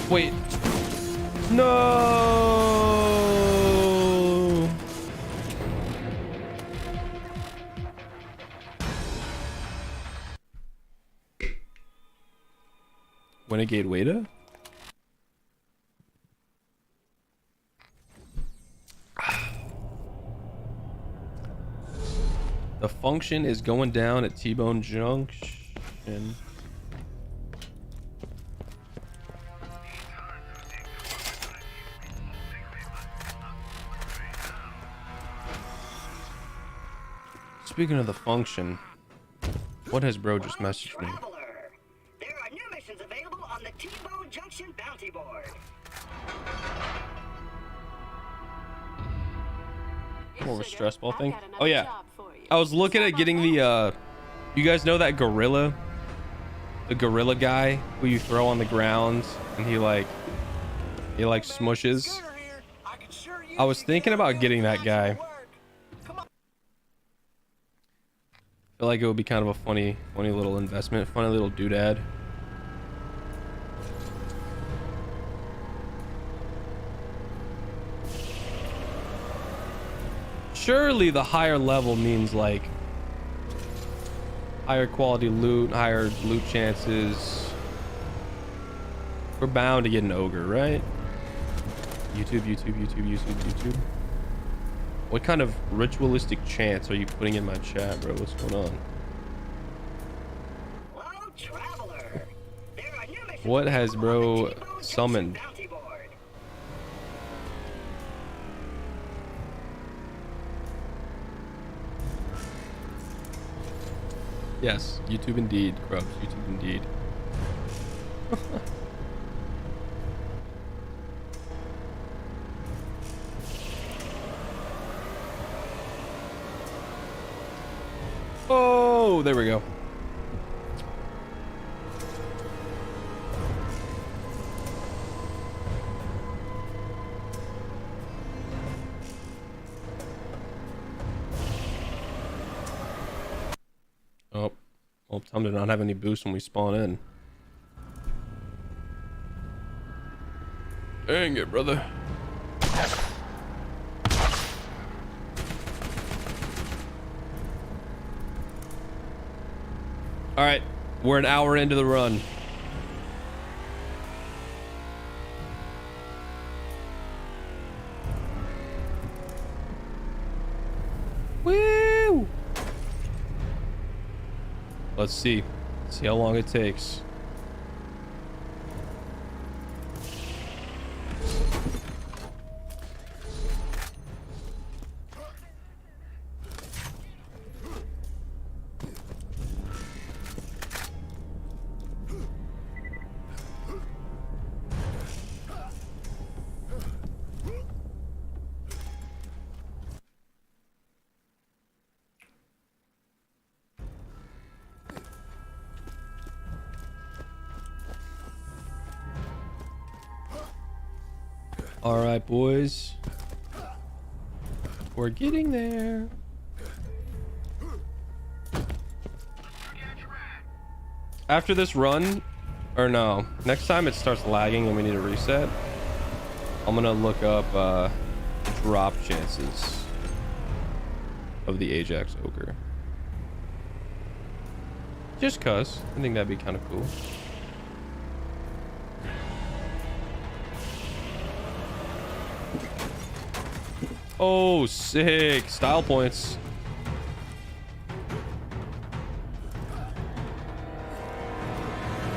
Wait. No. Renegade Wada? The function is going down at T-Bone Junction. Speaking of the function, what has bro just messaged me? There are new missions available on the T-Bone Junction bounty board. More of a stress ball thing. Oh yeah, I was looking at getting the you guys know that gorilla, the gorilla guy who you throw on the ground and he like smushes. I was thinking about getting that guy. I feel like it would be kind of a funny little investment, funny little doodad. Surely the higher level means like higher quality loot, higher loot chances. We're bound to get an ogre, right? YouTube. What kind of ritualistic chants are you putting in my chat, bro? What's going on? Hello, traveler. There are new missions What has bro available on the T-Bone summoned? Junction bounty board. Yes, YouTube indeed, Grubs. YouTube indeed. Oh, there we go. Well, time to not have any boost when we spawn in. Dang it, brother. All right, we're an hour into the run. Woo! Let's see how long it takes. All right, boys. We're getting there. After this run, or no, next time it starts lagging and we need a reset, I'm gonna look up drop chances of the Ajax Ogre. Just cause I think that'd be kind of cool. Oh, sick. Style points.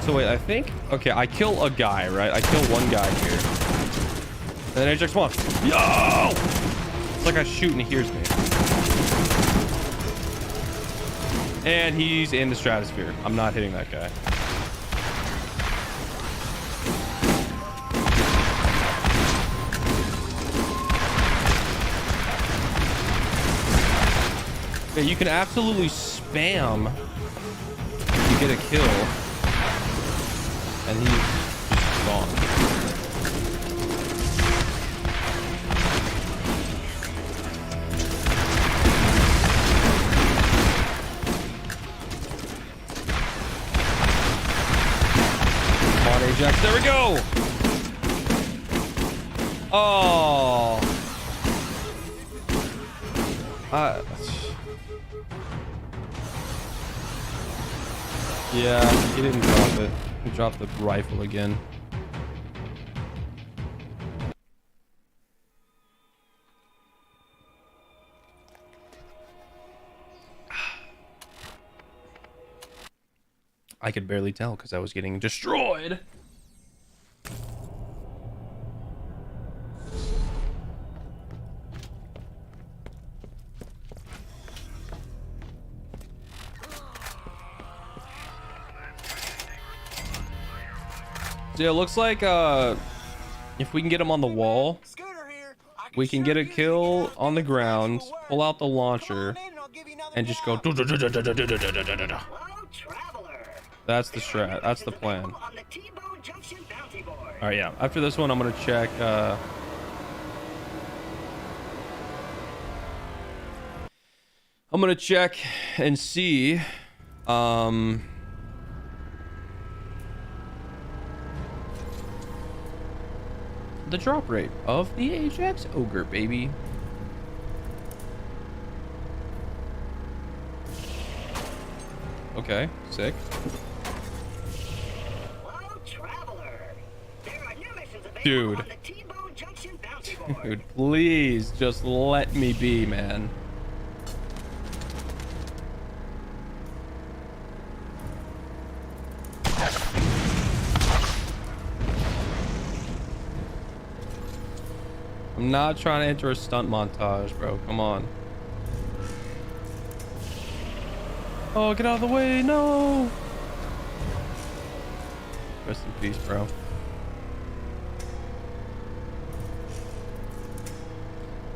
So wait, I think... Okay, I kill a guy, right? I kill one guy here. And then Ajax spawns. Yo! It's like I shoot and he hears me. And he's in the stratosphere. I'm not hitting that guy. Yeah, you can absolutely spam to get a kill, and he's just gone. Come on, Ajax. There we go. Oh. Yeah, he didn't drop it. He dropped the rifle again. I could barely tell because I was getting destroyed. Yeah, it looks like if we can get him on the wall, we can get a kill on the ground, pull out the launcher, and just go. That's the strat. That's the plan. All right, yeah. After this one, I'm gonna check. I'm gonna check and see. The drop rate of the Ajax Ogre, baby. Okay, sick. Dude. Dude, please just let me be, man. I'm not trying to enter a stunt montage, bro. Come on. Oh, get out of the way. No. Rest in peace, bro.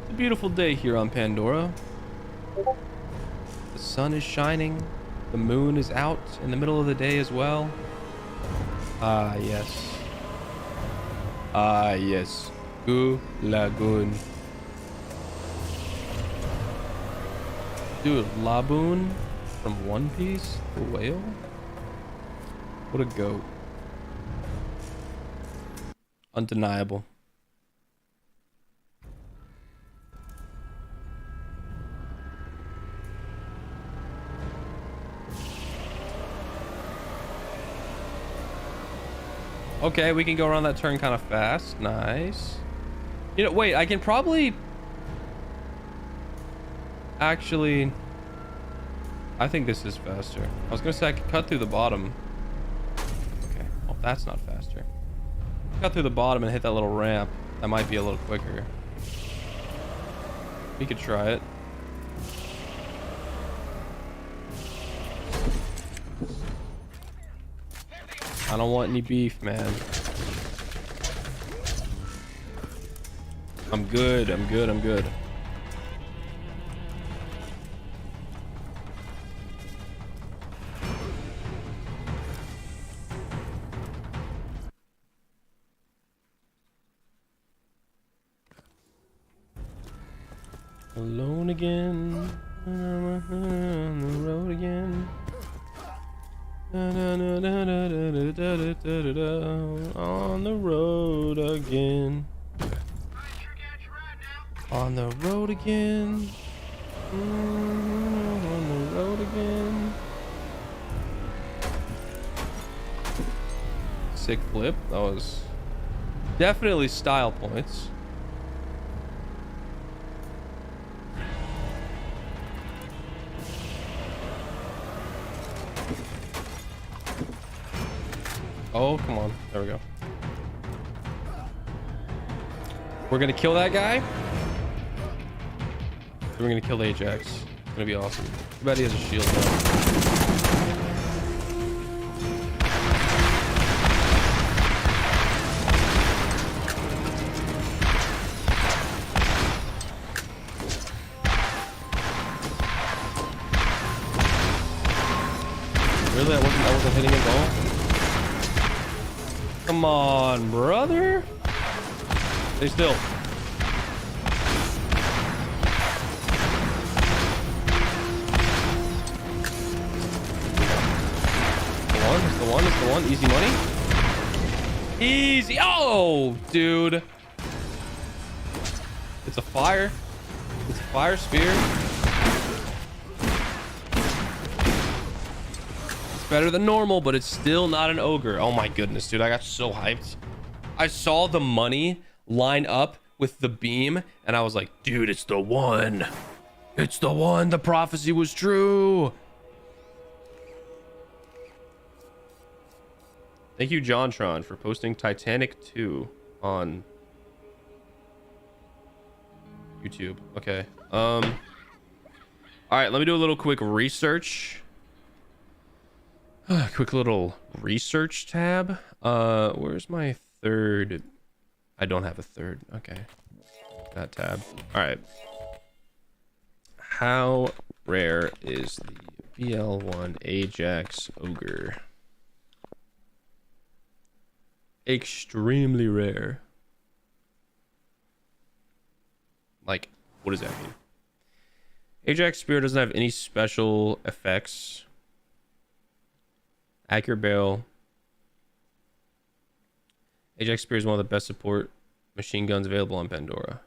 It's a beautiful day here on Pandora. The sun is shining. The moon is out in the middle of the day as well. Ah, yes. Ah, yes. Lagoon. Dude, Laboon from One Piece, the whale. What a goat. Undeniable. Okay, we can go around that turn kind of fast. Nice. You know, wait, I can probably... Actually... I think this is faster. I was gonna say I could cut through the bottom. Okay, well, that's not faster. Cut through the bottom and hit that little ramp. That might be a little quicker. We could try it. I don't want any beef, man. I'm good. I'm good. I'm good. Alone again. On the road again. On the road again. On the road again. On the road again. Sick flip. That was definitely style points. Oh, come on. There we go. We're gonna kill that guy. Then we're gonna kill Ajax. It's gonna be awesome. Too bad he has a shield though. Really? I wasn't hitting him at all? Come on, brother. Stay still. It's the one. Easy money. Easy. Oh, dude. It's a fire. It's a fire spear. Better than normal, but it's still not an ogre. Oh my goodness, dude, I got so hyped. I saw the money line up with the beam and I was like, dude, it's the one. It's the one. The prophecy was true. Thank you, JonTron, for posting Titanic 2 on YouTube. Okay. All right, let me do a little quick research. Quick little research tab. Where's my third? I don't have a third. Okay. That tab. All right. How rare is the BL1 Ajax Ogre? Extremely rare. Like, what does that mean? Ajax Spear doesn't have any special effects. Accurate barrel. Ajax Spear is one of the best support machine guns available on Pandora.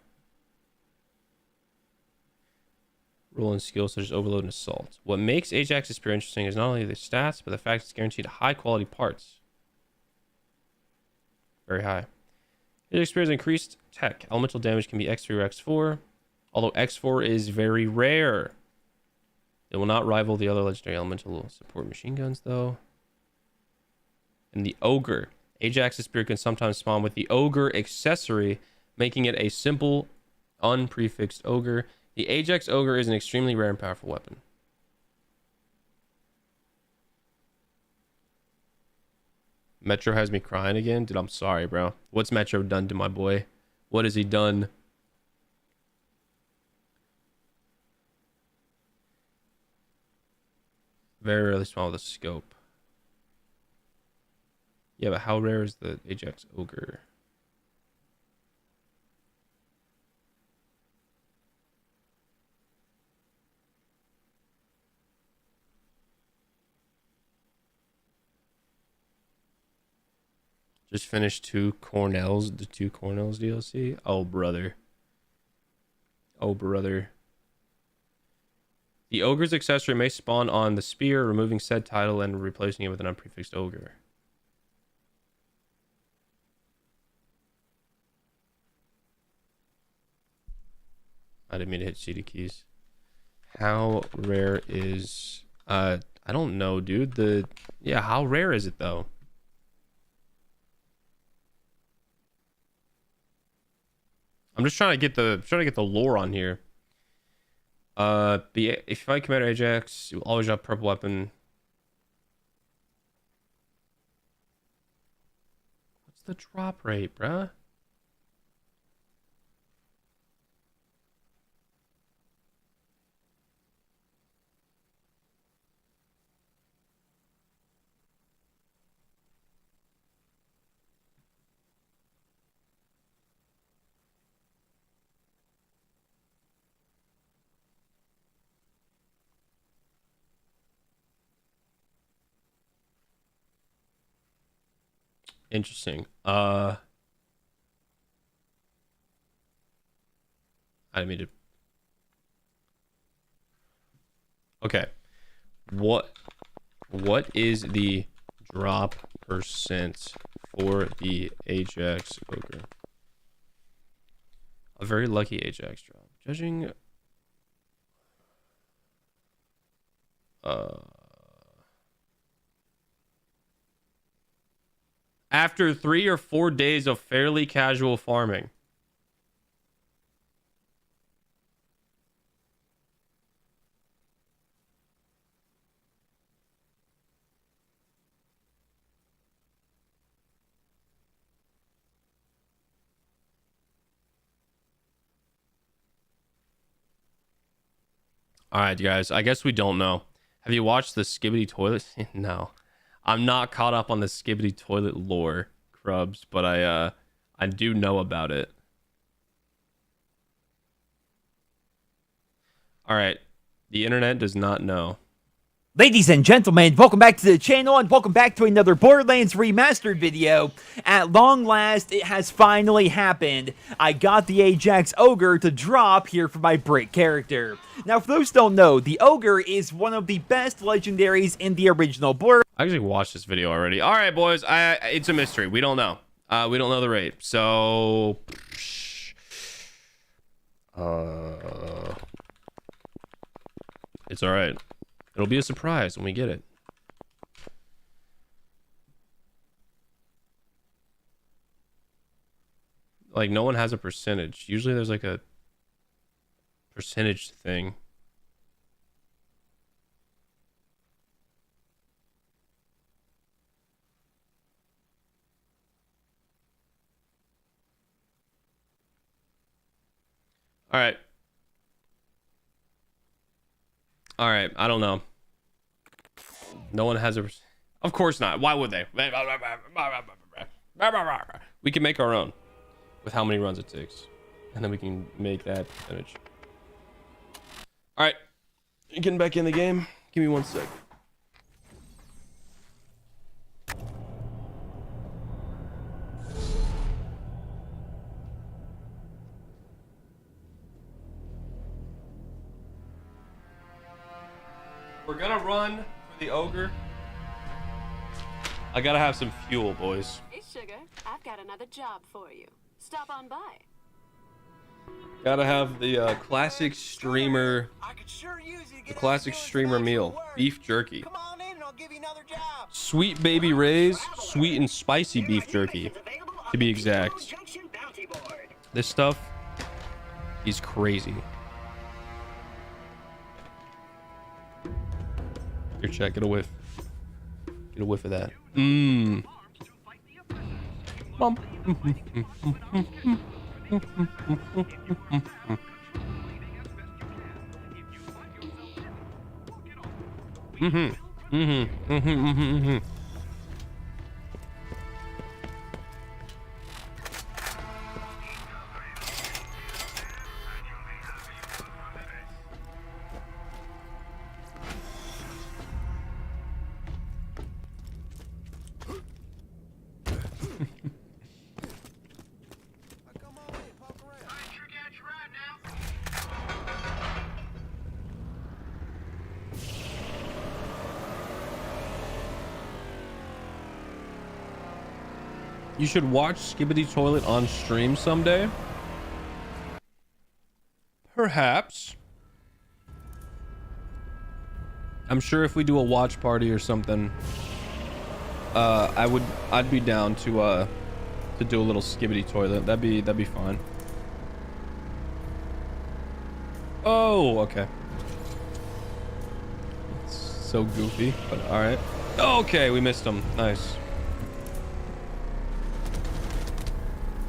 Rolling skills such as Overload and Assault. What makes Ajax's Spear interesting is not only the stats, but the fact it's guaranteed high quality parts. Very high. Ajax Spear's increased tech. Elemental damage can be X3 or X4, although X4 is very rare. It will not rival the other legendary elemental support machine guns, though. And the Ogre. Ajax's Spear can sometimes spawn with the Ogre accessory, making it a simple, unprefixed Ogre. The Ajax Ogre is an extremely rare and powerful weapon. Metro has me crying again. Dude, I'm sorry, bro. What's Metro done to my boy? What has he done? Very rarely spawn with a scope. Yeah, but how rare is the Ajax Ogre? Just finished the two Cornells DLC. Oh, brother. Oh, brother. The ogre's accessory may spawn on the spear, removing said title and replacing it with an unprefixed ogre. I didn't mean to hit CD keys. How rare is... I don't know, dude. Yeah, how rare is it, though? I'm just trying to get the lore on here. If you fight Commander Ajax, you will always have purple weapon. What's the drop rate, bruh? Interesting. I didn't mean to. Okay. What is the drop percent for the Ajax ogre? A very lucky Ajax drop. Judging after 3 or 4 days of fairly casual farming. All right, guys. I guess we don't know. Have you watched the Skibbity Toilet? No. I'm not caught up on the Skibbity Toilet lore, Crubs, but I do know about it. All right. The internet does not know. Ladies and gentlemen, welcome back to the channel and welcome back to another Borderlands Remastered video. At long last, it has finally happened. I got the Ajax Ogre to drop here for my break character. Now, for those who don't know, the Ogre is one of the best legendaries in the original Borderlands. I actually watched this video already. All right, boys. It's a mystery. We don't know. We don't know the rate. So... it's all right. It'll be a surprise when we get it. Like, no one has a percentage. Usually there's like a percentage thing. All right. All right, I don't know. No one has a... Of course not. Why would they? We can make our own with how many runs it takes. And then we can make that percentage. All right. Getting back in the game. Give me 1 sec. We're gonna run for the ogre. I gotta have some fuel, boys. Hey, sugar, I've got another job for you. Stop on by. Gotta have the classic streamer, I could sure use you to the get classic out and doing streamer some meal, actual work. beef jerky. Come on in and I'll give you another job. Sweet Baby Ray's sweet and spicy beef jerky, to be exact. This stuff is crazy. Here, check. Get a whiff. Get a whiff of that. Mmm. Bump. You should watch Skibbity Toilet on stream someday. Perhaps. I'm sure if we do a watch party or something, I'd be down to do a little Skibbity Toilet. That'd be fun. Oh, okay. It's so goofy, but all right. Okay, we missed him. Nice.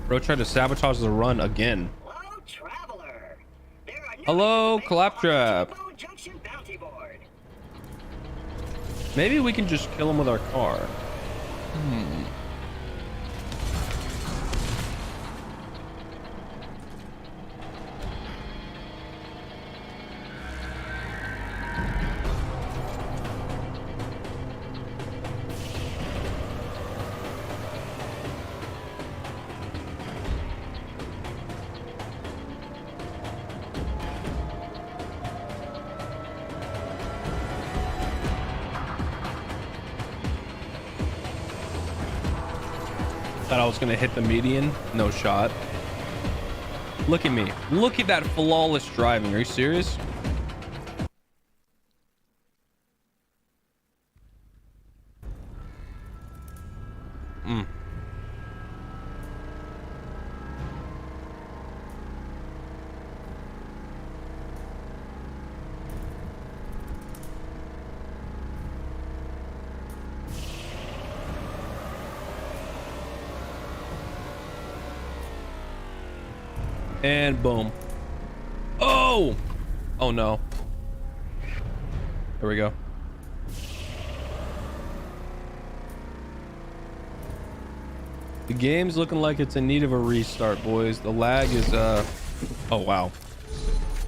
Bro tried to sabotage the run again. Hello, traveler. There are new Hello, missions available on the Claptrap. T-Bone Junction bounty board. Maybe we can just kill him with our car. Thought I was gonna hit the median. No shot. Look at me. Look at that flawless driving. Are you serious? And boom. Oh! Oh no. There we go. The game's looking like it's in need of a restart, boys. The lag is, oh wow.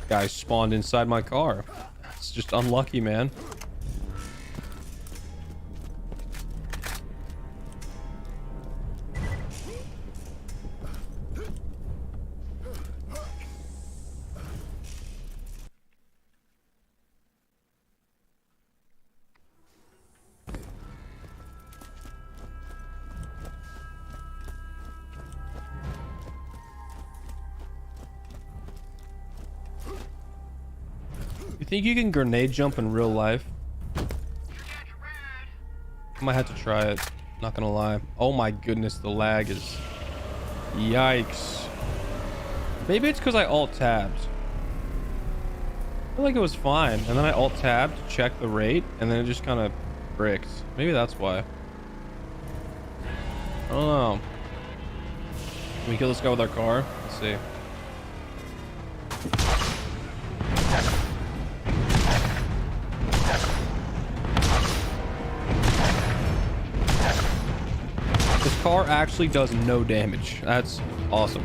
Guy spawned inside my car. It's just unlucky, man. You think you can grenade jump in real life? I might have to try it. Not gonna lie. Oh my goodness, the lag is... Yikes. Maybe it's because I alt-tabbed. I feel like it was fine. And then I alt-tabbed to check the rate, and then it just kind of bricked. Maybe that's why. I don't know. Can we kill this guy with our car? Let's see. This car actually does no damage. That's awesome.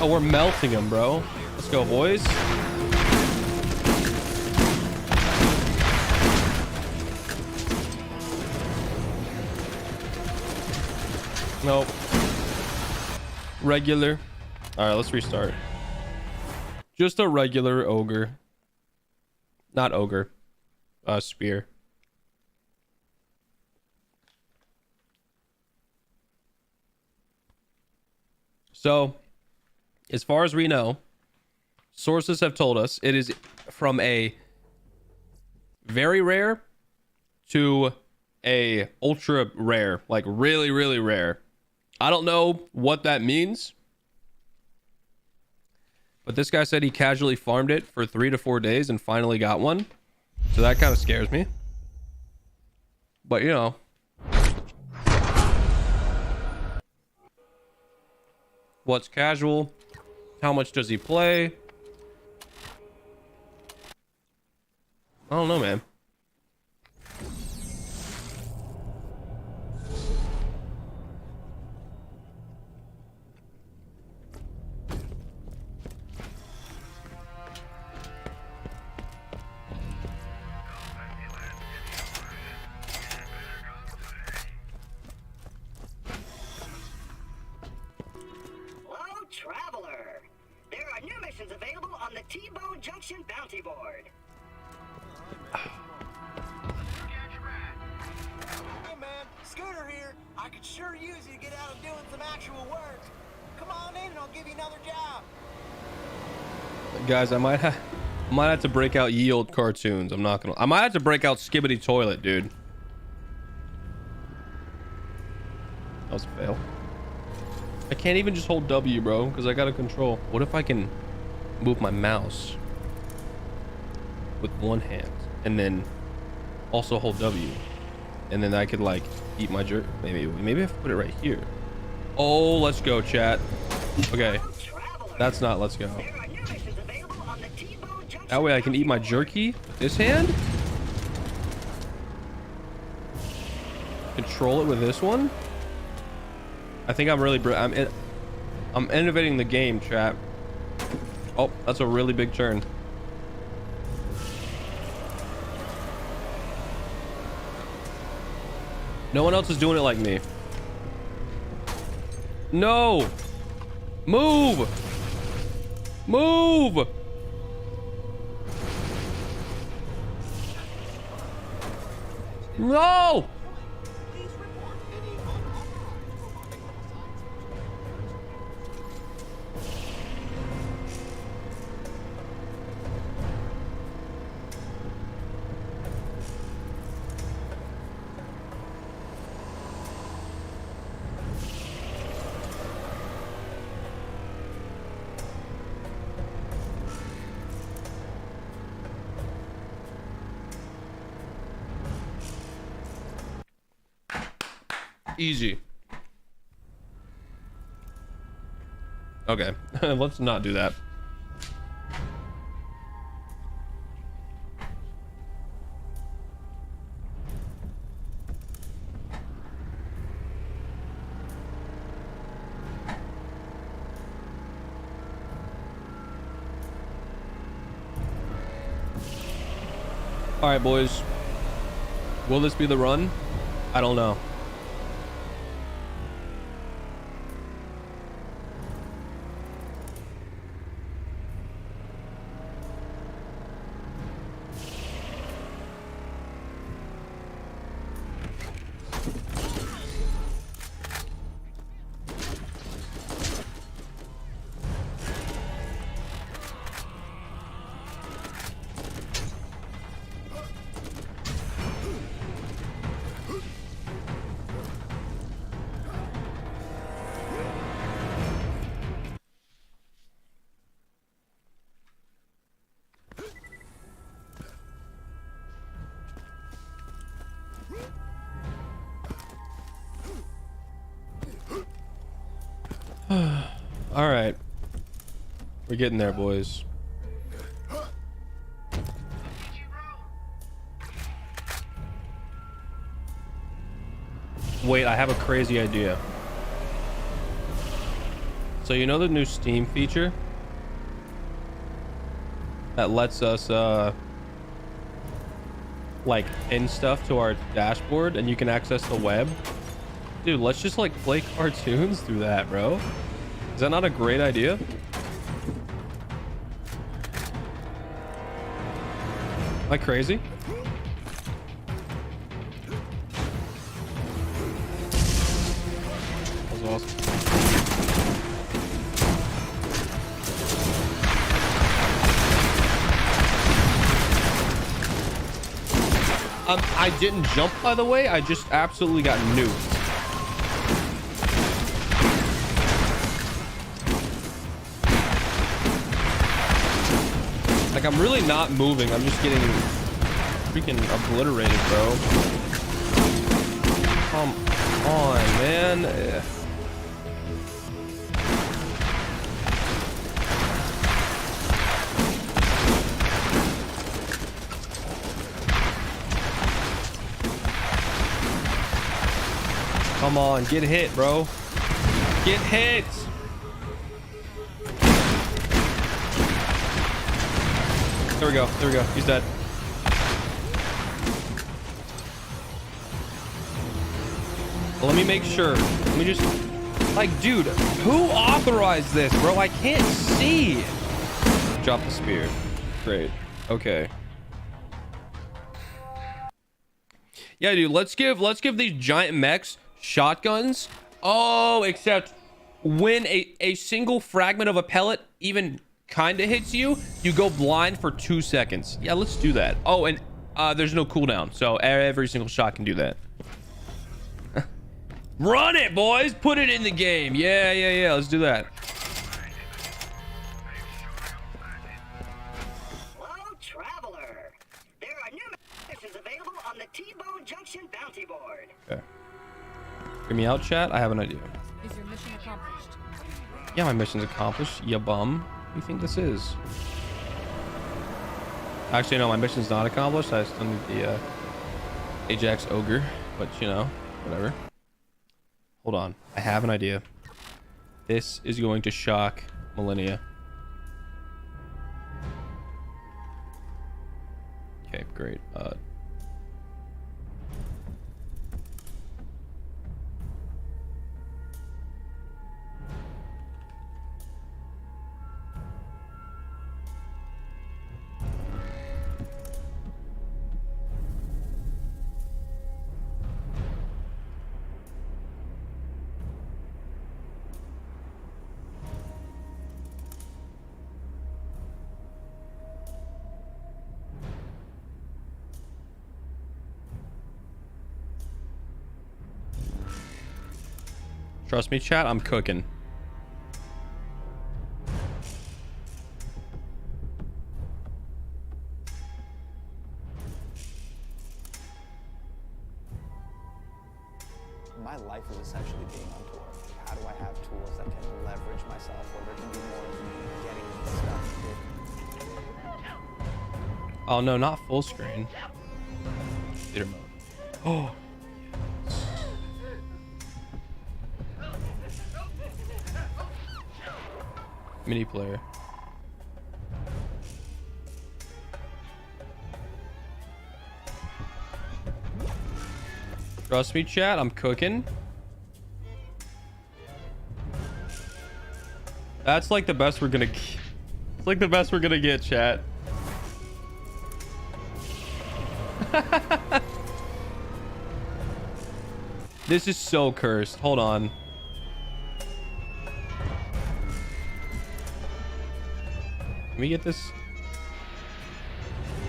Oh, we're melting him, bro. Let's go, boys. Nope. Regular. All right, let's restart. Just a regular ogre. Not ogre. Spear. So, as far as we know, sources have told us it is from a very rare to a ultra rare, like really, really rare. I don't know what that means, but this guy said he casually farmed it for 3 to 4 days and finally got one. So that kind of scares me. But you know. What's casual? How much does he play? I don't know, man. Junction Bounty Board. Hey man, Scooter here. I could sure use you to get out of doing some actual work. Come on in and I'll give you another job. Guys, I might have to break out ye old cartoons. I might have to break out Skibbity Toilet, dude. That was a fail. I can't even just hold W, bro, because I gotta control. What if I can move my mouse with one hand and then also hold W, and then I could like eat my jerk? Maybe I have to put it right here. Oh, let's go, chat. Okay, that's not let's go. That way I can eat my jerky with this hand. Control it with this one. I think I'm really I'm innovating the game, chat. Oh, that's a really big turn. No one else is doing it like me. No! Move! Move! No! Easy. Okay, let's not do that. All right, boys. Will this be the run? I don't know. All right, we're getting there, boys. Wait, I have a crazy idea. So you know the new Steam feature that lets us like pin stuff to our dashboard and you can access the web? Dude, let's just like play cartoons through that, bro. Is that not a great idea? Am I crazy? That was awesome. I didn't jump, by the way. I just absolutely got nuked. Like, I'm really not moving. I'm just getting freaking obliterated, bro. Come on, man. Come on, get hit, bro. Get hit. There we go. There we go. He's dead. Let me make sure. Let me just... Like, dude, who authorized this, bro? I can't see. Drop the spear. Great. Okay. Yeah, dude, let's give these giant mechs shotguns. Oh, except when a single fragment of a pellet even kind of hits you, you go blind for 2 seconds. Yeah, let's do that. Oh, and there's no cooldown, so every single shot can do that. Run it, boys. Put it in the game. Yeah. Let's do that. Hello, traveler. There are new missions available on the T-Bone Junction bounty board. Okay. Hear me out, chat. I have an idea. Is your mission accomplished? Yeah, my mission's accomplished. Ya bum. What do you think this is? Actually, no, my mission's not accomplished. I still need the Ajax Ogre, but you know, whatever. Hold on. I have an idea. This is going to shock Millennia. Okay, great. Trust me, chat, I'm cooking. My life is essentially being on tour. How do I have tools that can leverage myself where there can be more of me getting stuff? Oh no, not full screen. Theater mode. Oh. Mini player. Trust me, chat, I'm cooking. That's like the best we're gonna get. It's like the best we're gonna get, chat. This is so cursed. Hold on. Let me get this.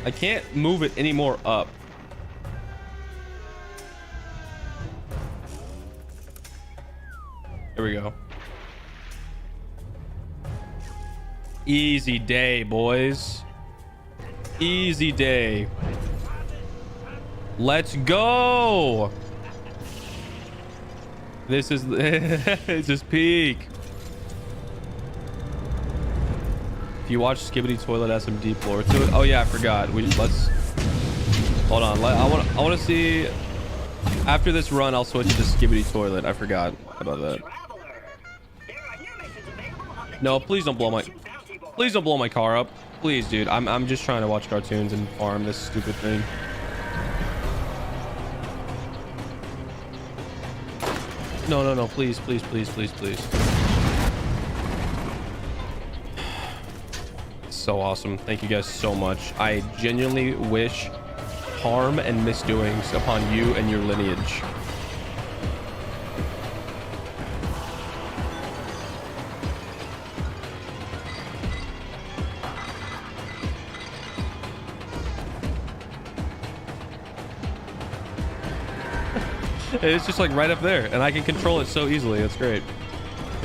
I can't move it any more up. There we go. Easy day, boys. Easy day. Let's go. This is it's just peak. If you watch Skibbity Toilet has some deep lore to it. Oh yeah, I forgot. Let's hold on. I want to see after this run. I'll switch to Skibbity Toilet. I forgot about that. No, please don't blow my car up. Please, dude. I'm just trying to watch cartoons and farm this stupid thing. No. Please. So awesome. Thank you guys so much. I genuinely wish harm and misdoings upon you and your lineage. It's just like right up there and I can control it so easily. That's great.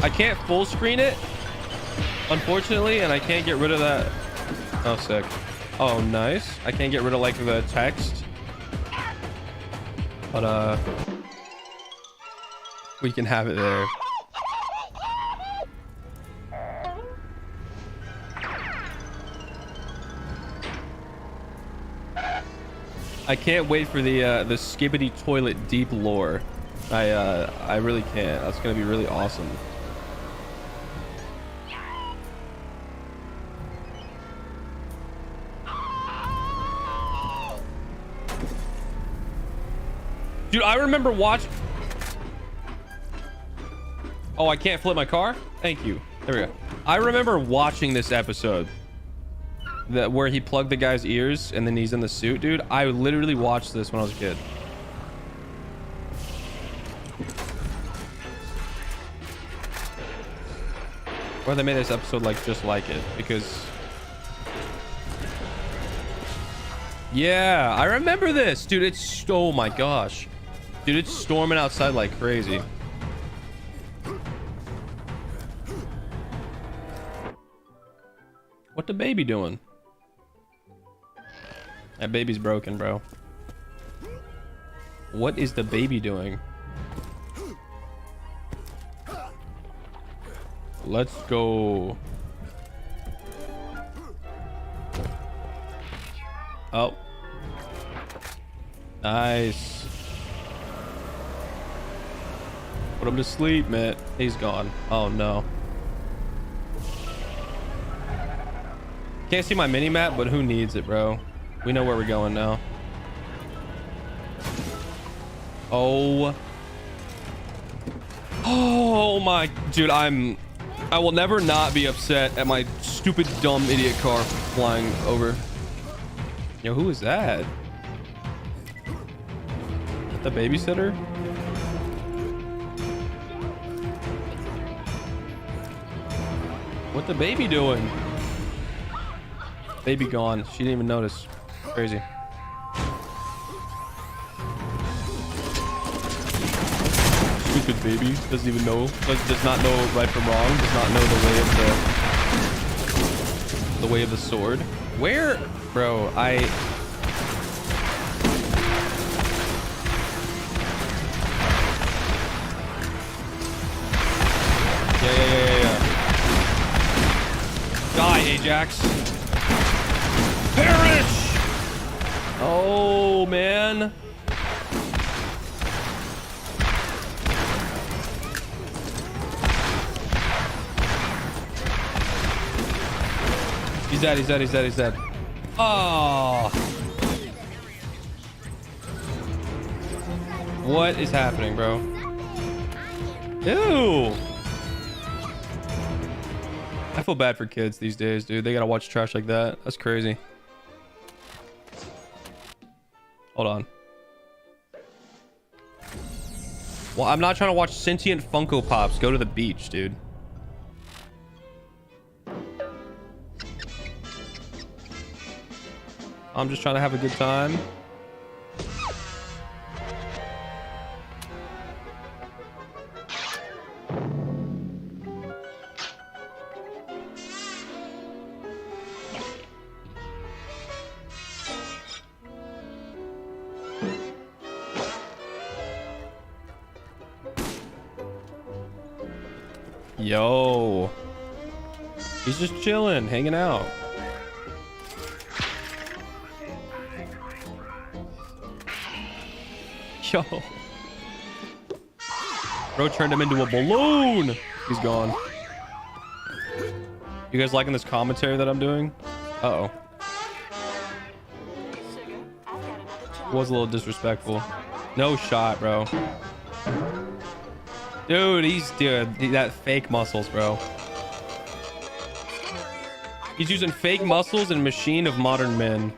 I can't full screen it, unfortunately, and I can't get rid of that. Oh, sick. Oh, nice. I can't get rid of like the text, but we can have it there. I can't wait for the Skibbity Toilet deep lore. I really can't. That's gonna be really awesome. Dude, I remember watching. Oh, I can't flip my car? Thank you. There we go. I remember watching this episode. That where he plugged the guy's ears and then he's in the suit, dude. I literally watched this when I was a kid. Or they made this episode like just like it because yeah, I remember this, dude. It's oh my gosh, dude, it's storming outside like crazy. What the baby doing? That baby's broken, bro. What is the baby doing? Let's go. Oh. Nice. Put him to sleep, man. He's gone. Oh, no. Can't see my mini-map, but who needs it, bro? We know where we're going now. Oh. Oh, my... Dude, I will never not be upset at my stupid, dumb, idiot car flying over. Yo, who is that? Is that the babysitter? What the baby doing? Baby gone. She didn't even notice. Crazy. Stupid baby. Doesn't even know. Does not know right from wrong. Does not know the way of the sword. Where, bro? Yeah. Die, Ajax. Perish! Oh, man. He's dead. Oh. What is happening, bro? Ew. I feel bad for kids these days, dude. They gotta watch trash like that. That's crazy. Hold on. Well, I'm not trying to watch sentient Funko Pops go to the beach, dude. I'm just trying to have a good time. Yo, he's just chilling, hanging out. Yo, bro turned him into a balloon. He's gone. You guys liking this commentary that I'm doing? Uh-oh. Was a little disrespectful. No shot, bro. Dude, that fake muscles, bro. He's using fake muscles and machine of modern men.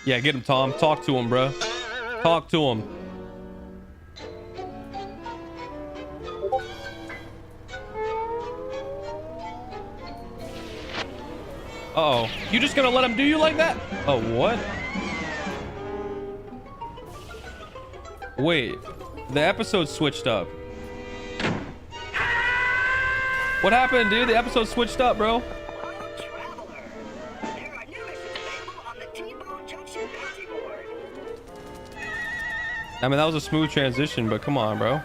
Yeah, get him, Tom. Talk to him, bro. Talk to him. Uh-oh. You just gonna let him do you like that? Oh, what? Wait. The episode switched up. What happened, dude? The episode switched up, bro. Traveler, there are new missions available on the T-Bone Junction bounty board. I mean, that was a smooth transition, but come on, bro.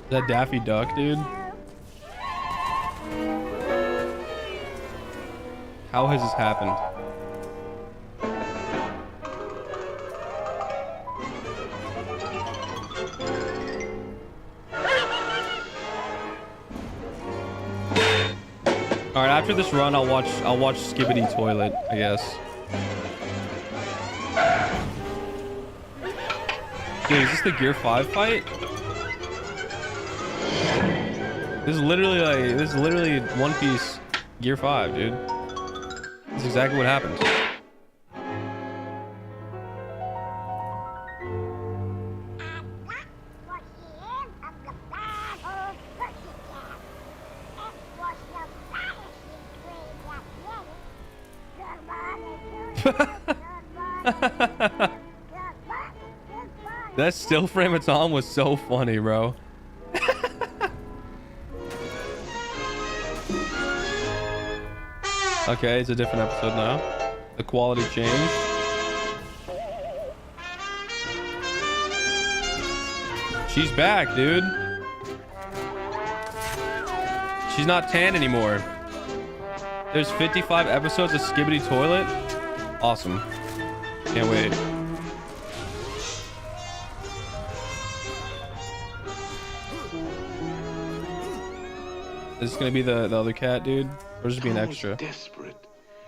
That Daffy Duck, dude. How has this happened? All right, after this run, I'll watch Skibbity Toilet, I guess. Dude, is this the Gear 5 fight? This is literally One Piece Gear 5, dude. That's exactly what happens. That still frame of Tom was so funny, bro. Okay, it's a different episode now. The quality changed. She's back, dude. She's not tan anymore. There's 55 episodes of Skibbity Toilet. Awesome. Can't wait. Is this gonna be the other cat, dude? Or just be an extra? Desperate.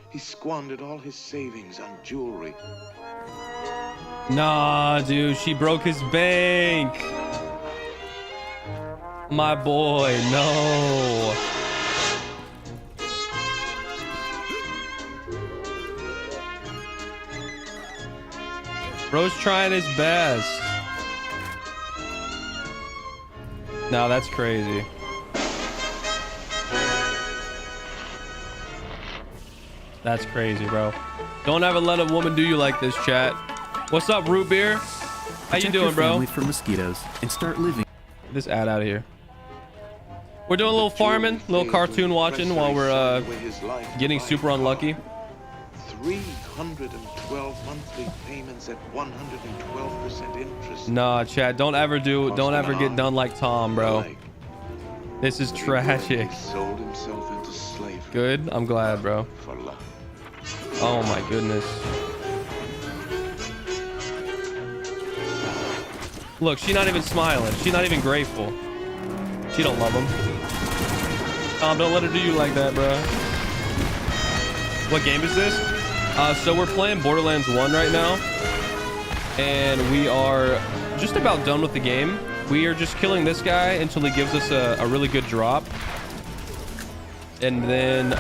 He squandered all his savings on jewelry. Nah, dude, she broke his bank. My boy, no. Bro's trying his best. No, that's crazy. That's crazy, bro. Don't ever let a woman do you like this, chat. What's up, root beer? How you doing, bro? For mosquitoes and start living. Get this ad out of here. We're doing a little farming, a little cartoon watching while we're getting super unlucky. 312 monthly payments at 112% interest. Nah, chat. Don't ever get done like Tom, bro. This is tragic. Sold himself into slavery. Good. I'm glad, bro. For love. Oh my goodness. Look, she's not even smiling. She's not even grateful. She don't love him. Tom, don't let her do you like that, bro. What game is this? So we're playing Borderlands 1 right now. And we are just about done with the game. We are just killing this guy until he gives us a really good drop. And then,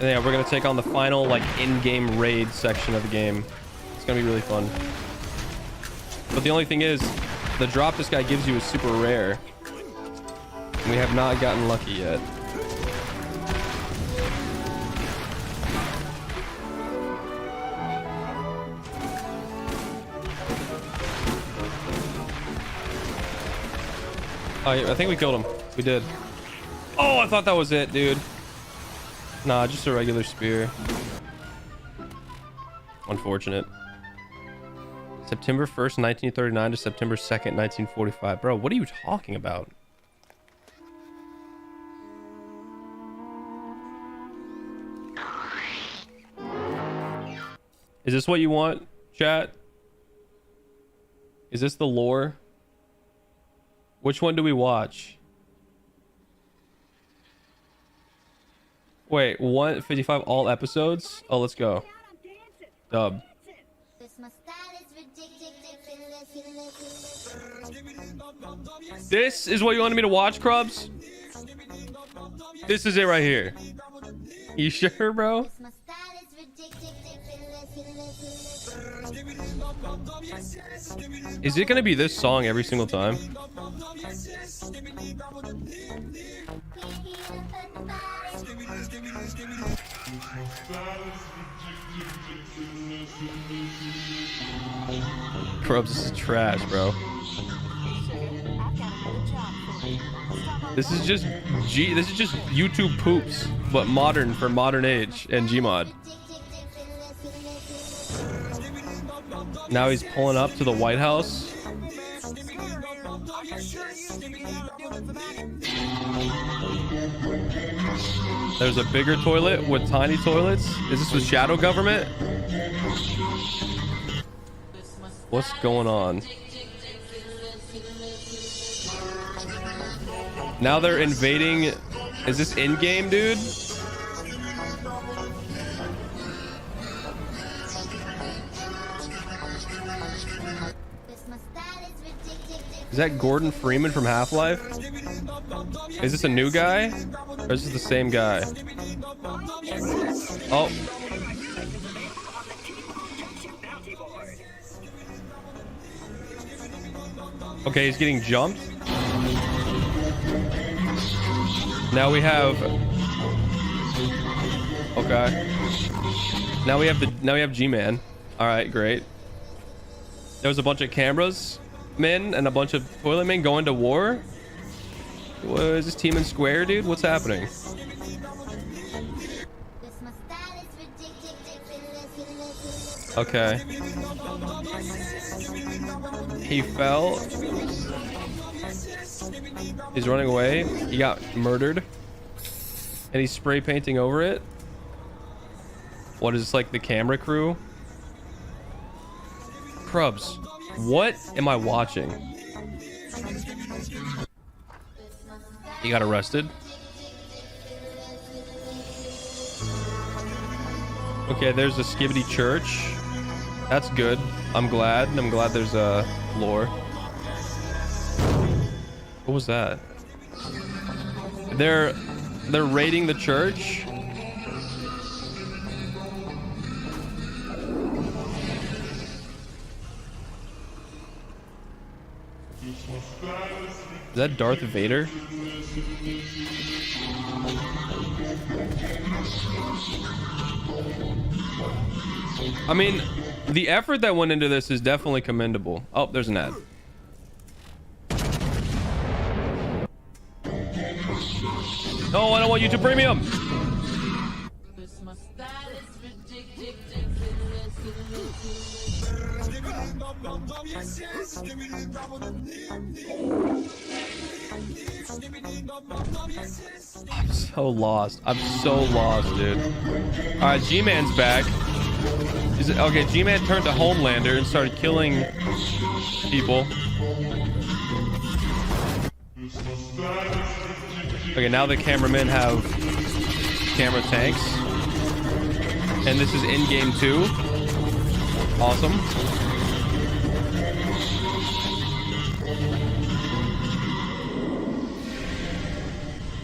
yeah, we're gonna take on the final like in-game raid section of the game. It's gonna be really fun. But the only thing is, the drop this guy gives you is super rare. We have not gotten lucky yet. Oh, I think we killed him. We did. Oh, I thought that was it, dude. Nah, just a regular spear. Unfortunate. September 1st, 1939 to September 2nd, 1945. Bro, what are you talking about? Is this what you want, chat? Is this the lore? Which one do we watch? Wait, 155 all episodes? Oh, let's go. Dub. This is what you wanted me to watch, Krubs? This is it right here. You sure, bro? Is it gonna be this song every single time? Krubs, this is trash, bro. This is just YouTube poops, but modern for modern age and Gmod. Now he's pulling up to the White House. There's a bigger toilet with tiny toilets. Is this the shadow government? What's going on? Now they're invading. Is this in-game, dude? Is that Gordon Freeman from Half-Life? Is this a new guy? Or is this the same guy? Oh. Okay, he's getting jumped. Now we have... Okay. Now we have G-Man. All right, great. There was a bunch of cameras men and a bunch of toilet men going to war. What is this team in square, dude? What's happening? Okay. He fell. He's running away. He got murdered. And he's spray painting over it. What is this, like the camera crew? Crubs, what am I watching? He got arrested. Okay, there's a Skibbity church. That's good. I'm glad there's a lore. What was that? They're raiding the church. Is that Darth Vader? I mean, the effort that went into this is definitely commendable. Oh, there's an ad. No, I don't want YouTube Premium. I'm so lost. I'm so lost, dude. All right, G-Man's back. Is it okay? G-Man turned to Homelander and started killing people. Okay, now the cameramen have camera tanks, and this is in game 2. Awesome.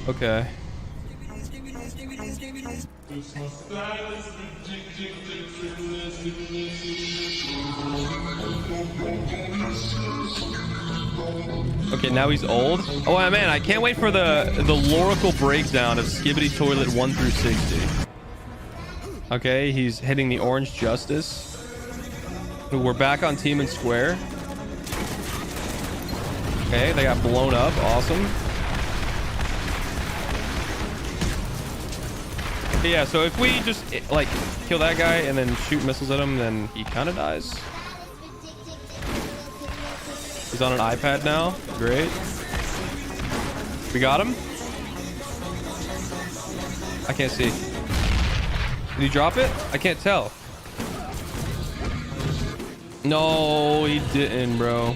Okay. Okay, now he's old. Oh man, I can't wait for the lorical breakdown of Skibbity Toilet 1 through 60. Okay, he's hitting the Orange Justice. We're back on Team and Square. Okay, they got blown up. Awesome. Yeah, so if we just like kill that guy and then shoot missiles at him, then he kind of dies. He's on an iPad now. Great. We got him. I can't see. Did he drop it? I can't tell. No, he didn't, bro.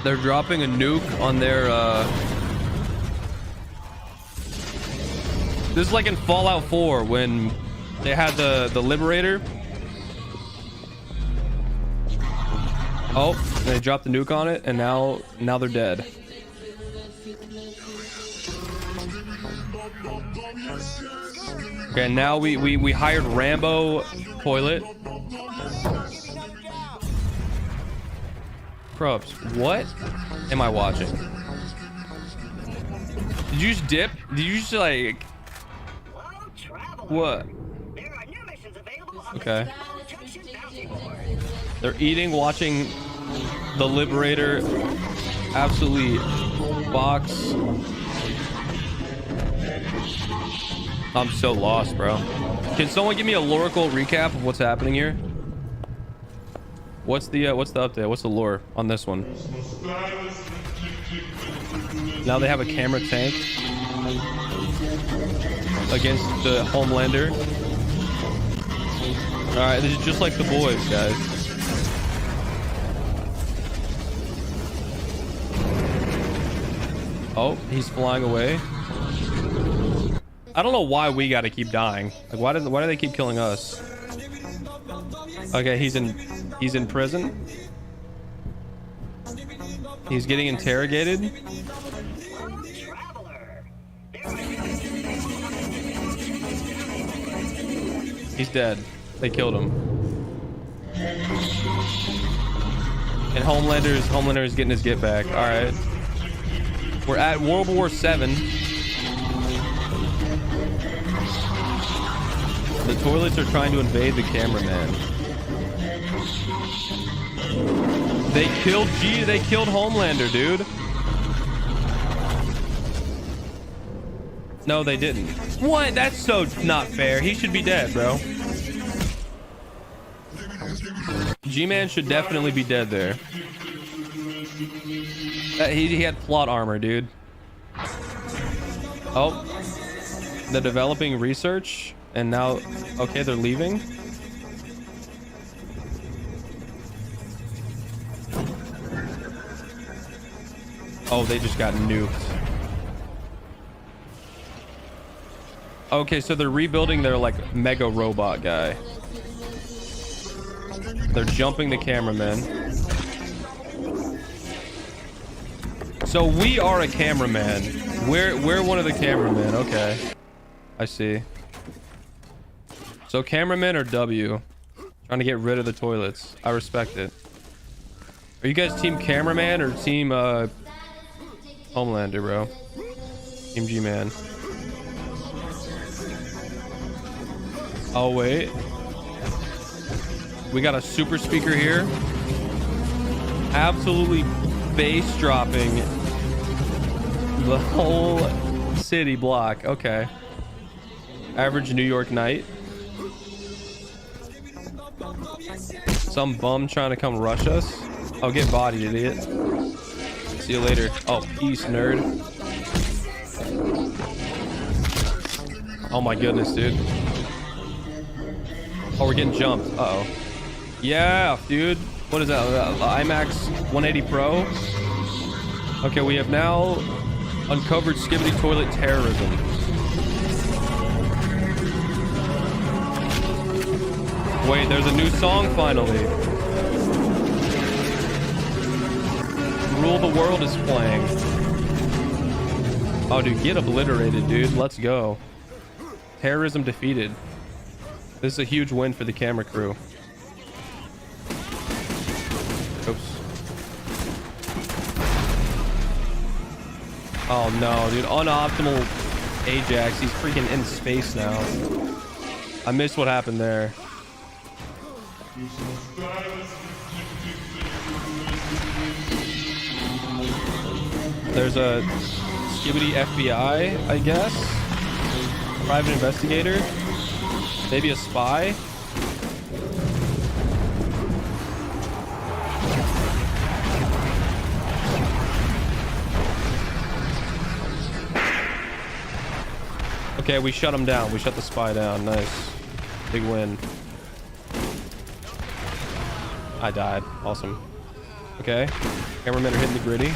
They're dropping a nuke on their this is like in Fallout 4 when they had the Liberator. Oh, they dropped the nuke on it, and now they're dead. Okay, now we hired Rambo Toilet. Probs, what am I watching? Did you just dip? Did you just like... What? Okay. They're eating, watching the Liberator absolutely box. I'm so lost, bro. Can someone give me a lorical recap of what's happening here? What's the update? What's the lore on this one? Now they have a camera tank against the Homelander. All right, this is just like the boys, guys. Oh, he's flying away. I don't know why we gotta keep dying. Like, why do they keep killing us? Okay, he's in prison. He's getting interrogated. He's dead. They killed him. And Homelander is getting his get back. All right. We're at World War VII. The toilets are trying to invade the cameraman. They killed Homelander, dude. No, they didn't. What? That's so not fair. He should be dead, bro. G-Man should definitely be dead there. He had plot armor, dude. Oh. They're developing research. And now, okay, they're leaving. Oh, they just got nuked. Okay, so they're rebuilding their like mega robot guy. They're jumping the cameraman. So we are a cameraman. We're one of the cameramen. Okay, I see. So cameramen are W. Trying to get rid of the toilets. I respect it. Are you guys team cameraman or team Homelander, bro? Team G-Man. Oh, wait. We got a super speaker here. Absolutely bass dropping the whole city block. Okay. Average New York night. Some bum trying to come rush us. Oh, get bodied, idiot. See you later. Oh, peace, nerd. Oh my goodness, dude. Oh, we're getting jumped. Uh-oh. Yeah, dude. What is that? IMAX 180 Pro? Okay, we have now uncovered Skibbity toilet terrorism. Wait, there's a new song finally. Rule the World is playing. Oh, dude, get obliterated, dude. Let's go. Terrorism defeated. This is a huge win for the camera crew. Oops. Oh no, dude. Unoptimal Ajax. He's freaking in space now. I missed what happened there. There's a Skibbity FBI, I guess. Private investigator. Maybe a spy. Okay, we shut him down. We shut the spy down. Nice. Big win. I died. Awesome. Okay. Cameramen are hitting the gritty.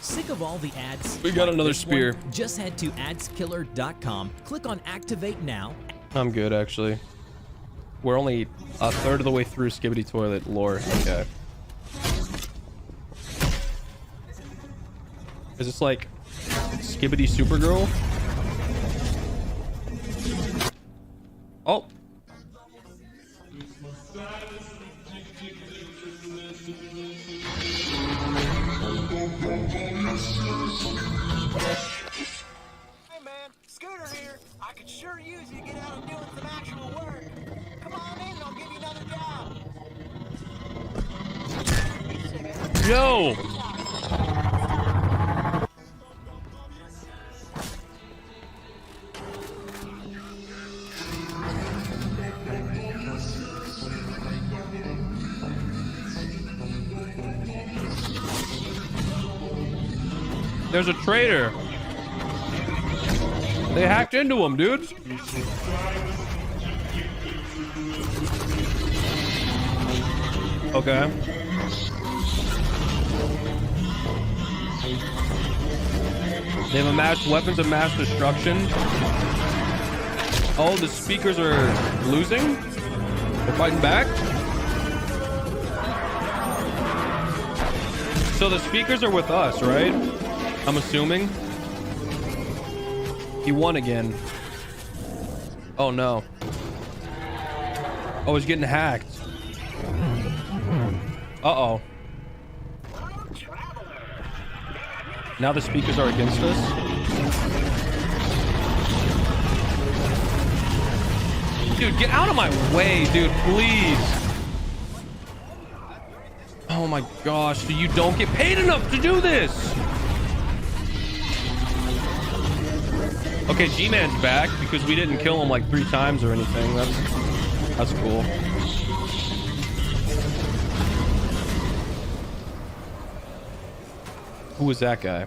Sick of all the ads? We got another spear. Just head to adskiller.com. Click on activate now. I'm good, actually. We're only a third of the way through Skibbity toilet lore. Okay. Is this like Skibbity Supergirl? Oh. Hey man, Scooter here. I could sure use you to get out and doing some actual work. Come on in and I'll give you another job. Yo! There's a traitor. They hacked into him, dude. Okay. They have amassed weapons of mass destruction. Oh, the speakers are losing? They're fighting back? So the speakers are with us, right? I'm assuming. He won again. Oh no. Oh, he's getting hacked. Uh-oh. Now the speakers are against us. Dude, get out of my way, dude, please. Oh my gosh, so you don't get paid enough to do this. Okay, G-Man's back because we didn't kill him like 3 times or anything. That's cool. Who was that guy?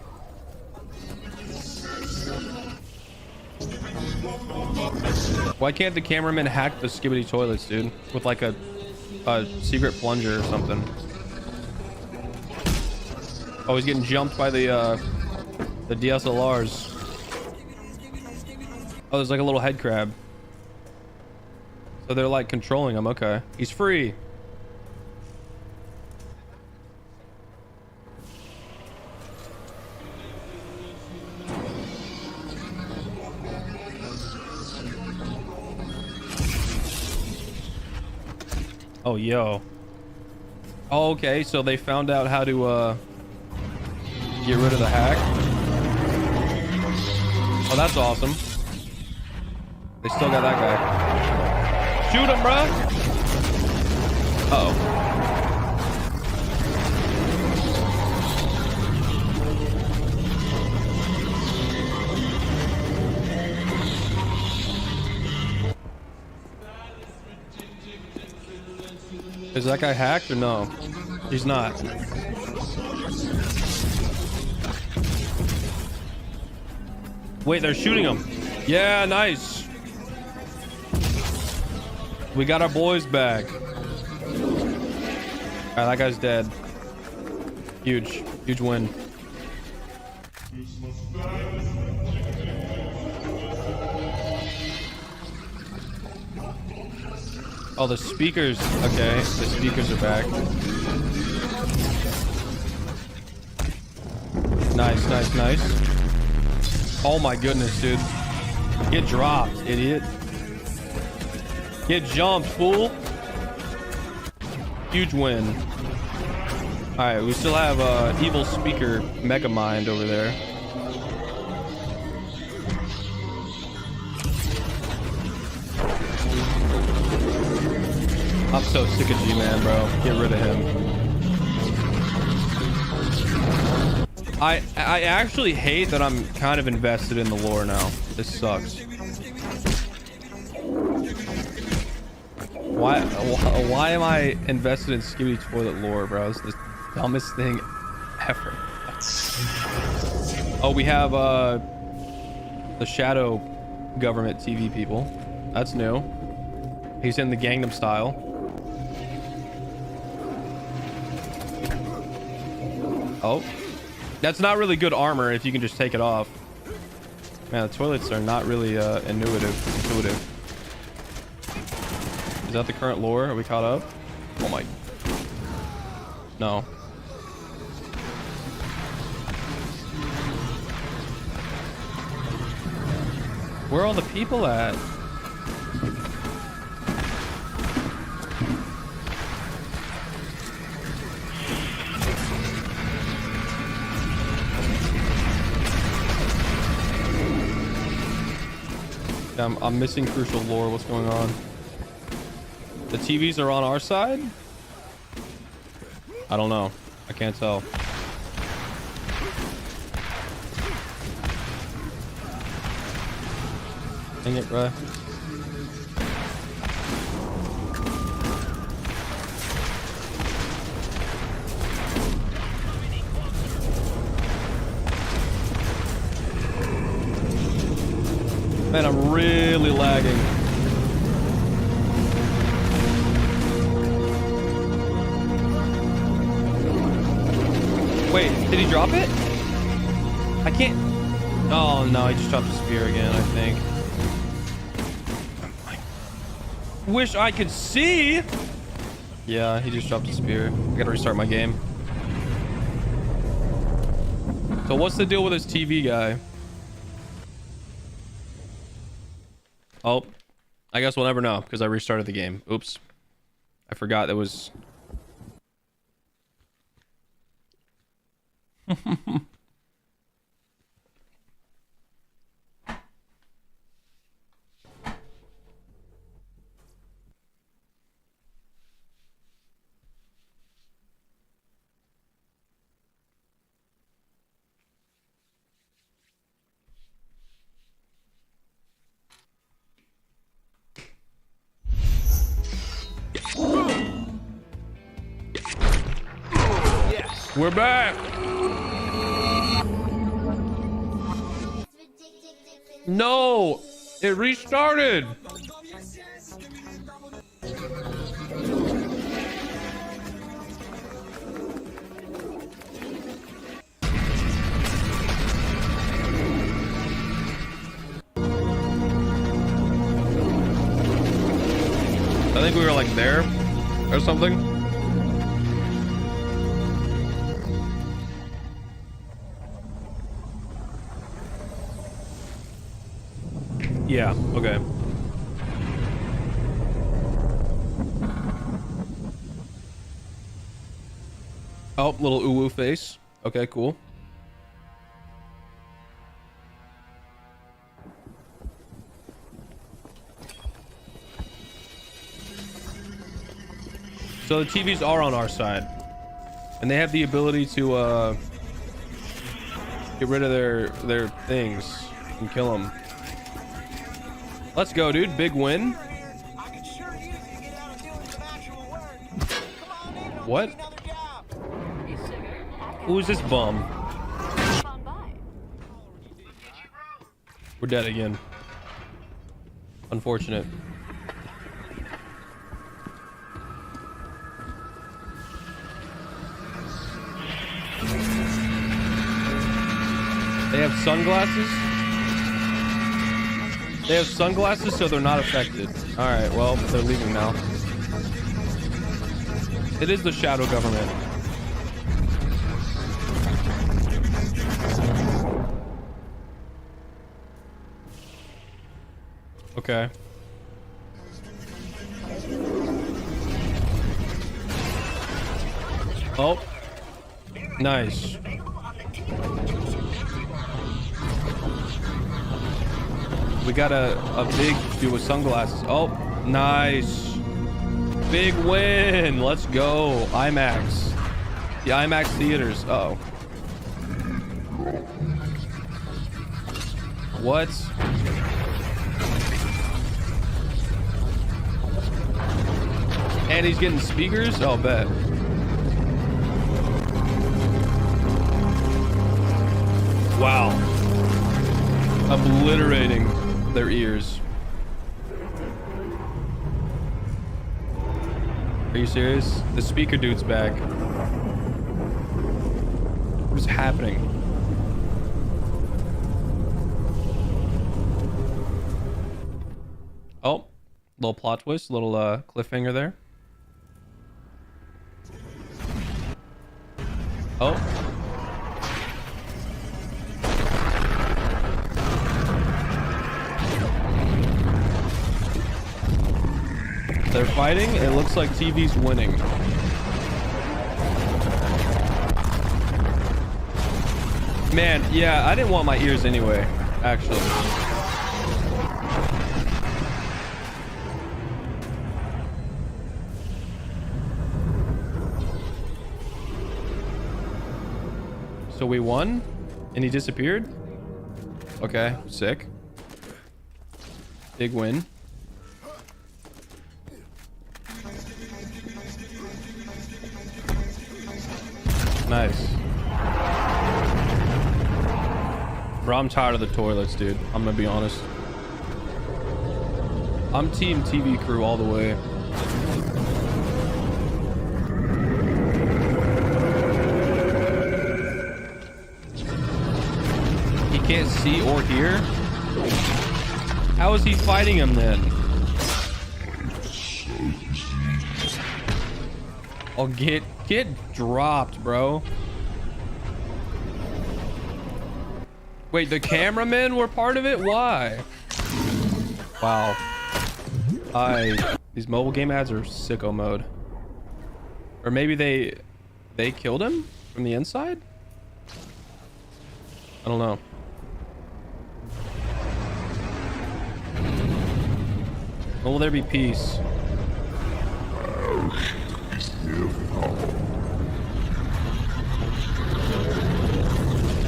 Why can't the cameraman hack the skibbity toilets, dude? With like a secret plunger or something. Oh, he's getting jumped by the DSLRs. Oh, there's like a little head crab. So they're like controlling him. Okay. He's free. Oh, yo. Oh, okay, so they found out how to get rid of the hack. Oh, that's awesome. They still got that guy. Shoot him, bro. Uh-oh. Is that guy hacked or no? He's not. Wait, they're shooting him. Yeah, nice. We got our boys back. Alright, that guy's dead. Huge. Huge win. Oh, the speakers. Okay, the speakers are back. Nice, nice, nice. Oh my goodness, dude. Get dropped, idiot. Get jumped, fool. Huge win. Alright, we still have evil speaker Mega Mind over there. I'm so sick of G-Man, bro. Get rid of him. I actually hate that I'm kind of invested in the lore now. This sucks. Why am I invested in Skibidi Toilet lore, bro? It's the dumbest thing ever. Oh, we have the Shadow Government TV people. That's new. He's in the Gangnam Style. Oh, that's not really good armor if you can just take it off. Man, the toilets are not really intuitive. Is that the current lore? Are we caught up? Oh my. No. Where are all the people at? I'm missing crucial lore. What's going on? The TVs are on our side? I don't know. I can't tell. Dang it, bruh. Man, I'm really lagging. Wait, did he drop it? I can't. Oh no, he just dropped a spear again, I think. Wish I could see. Yeah, he just dropped a spear. I gotta restart my game. So what's the deal with this TV guy? Oh, I guess we'll never know because I restarted the game. Oops. I forgot that was... We're back. No, it restarted. I think we were like there or something. Yeah, okay. Oh, little uwu face. Okay, cool. So the TVs are on our side. And they have the ability to get rid of their things and kill them. Let's go, dude. Big win. What? Who's this bum? We're dead again. Unfortunate. They have sunglasses? They have sunglasses, so they're not affected. All right, well, they're leaving now. It is the shadow government. Okay. Oh. Nice. We got a big dude with sunglasses. Oh, nice. Big win. Let's go. IMAX. The IMAX theaters. Uh-oh. What? And he's getting speakers? Oh, bet. Wow. Obliterating their ears. Are you serious? The speaker dude's back. What is happening? Oh, little plot twist, little cliffhanger there. Oh. They're fighting. It looks like TV's winning. Man, yeah, I didn't want my ears anyway, actually. So we won and he disappeared? Okay, sick. Big win. Nice. Bro, I'm tired of the toilets, dude. I'm gonna be honest. I'm team TV crew all the way. can't see or hear? How is he fighting him then? Oh, get dropped, bro. Wait, the cameramen were part of it? Why? Wow. These mobile game ads are sicko mode. Or maybe they killed him from the inside? I don't know. When will there be peace?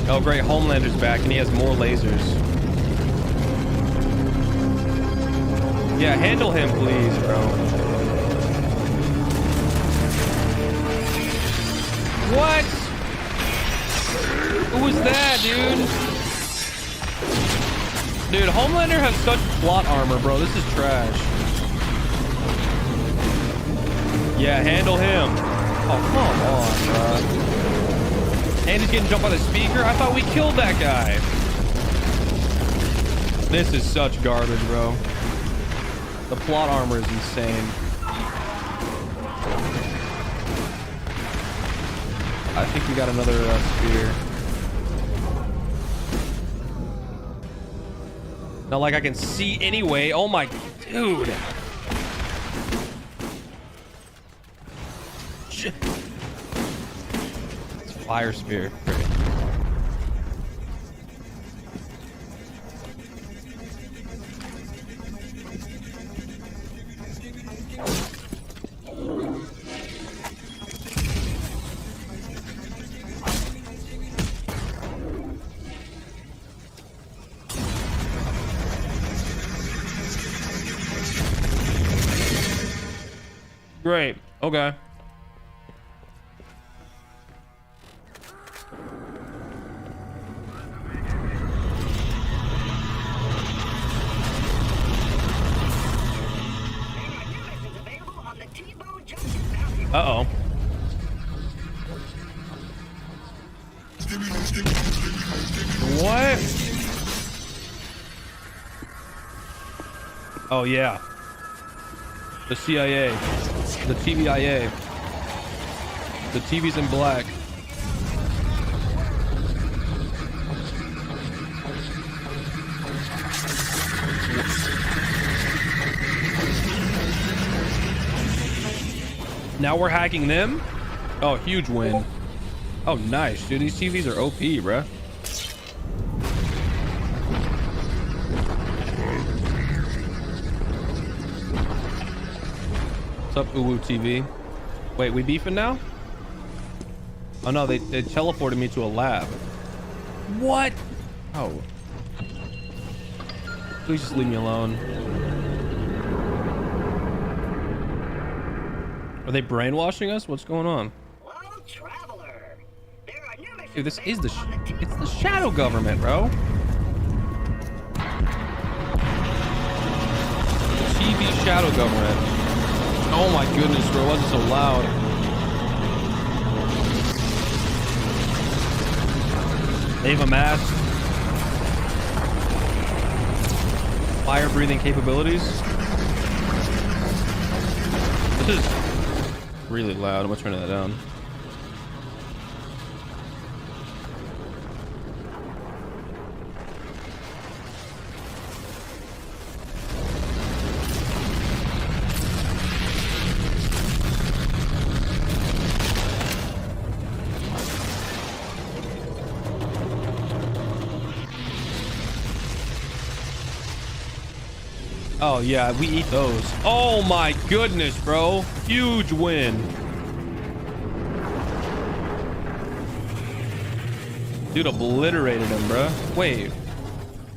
Oh great, Homelander's back and he has more lasers. Yeah, handle him please, bro. What? Who was that, dude? Dude, Homelander has such plot armor, bro. This is trash. Yeah, handle him. Oh, come on, bro. And he's getting jumped by the speaker. I thought we killed that guy. This is such garbage, bro. The plot armor is insane. I think we got another spear. Not like I can see anyway. Oh my, dude. Shit. It's fire spear. Great. Okay. Uh-oh. What? Oh, yeah. The CIA. The TVIA. The TV's in black. Now we're hacking them? Oh, huge win. Oh, nice, dude. These TVs are OP, bruh. What's up, Uwu TV? Wait, we beefing now? Oh no, they teleported me to a lab. What? Oh. Please just leave me alone. Are they brainwashing us? What's going on? Dude, this is it's the shadow government, bro. The TV shadow government. Oh my goodness, bro, why is it so loud? They have a mask. Fire breathing capabilities. This is really loud. I'm gonna turn that down. Oh yeah, we eat those. Oh my goodness, bro. Huge win. Dude obliterated him, bro. Wait,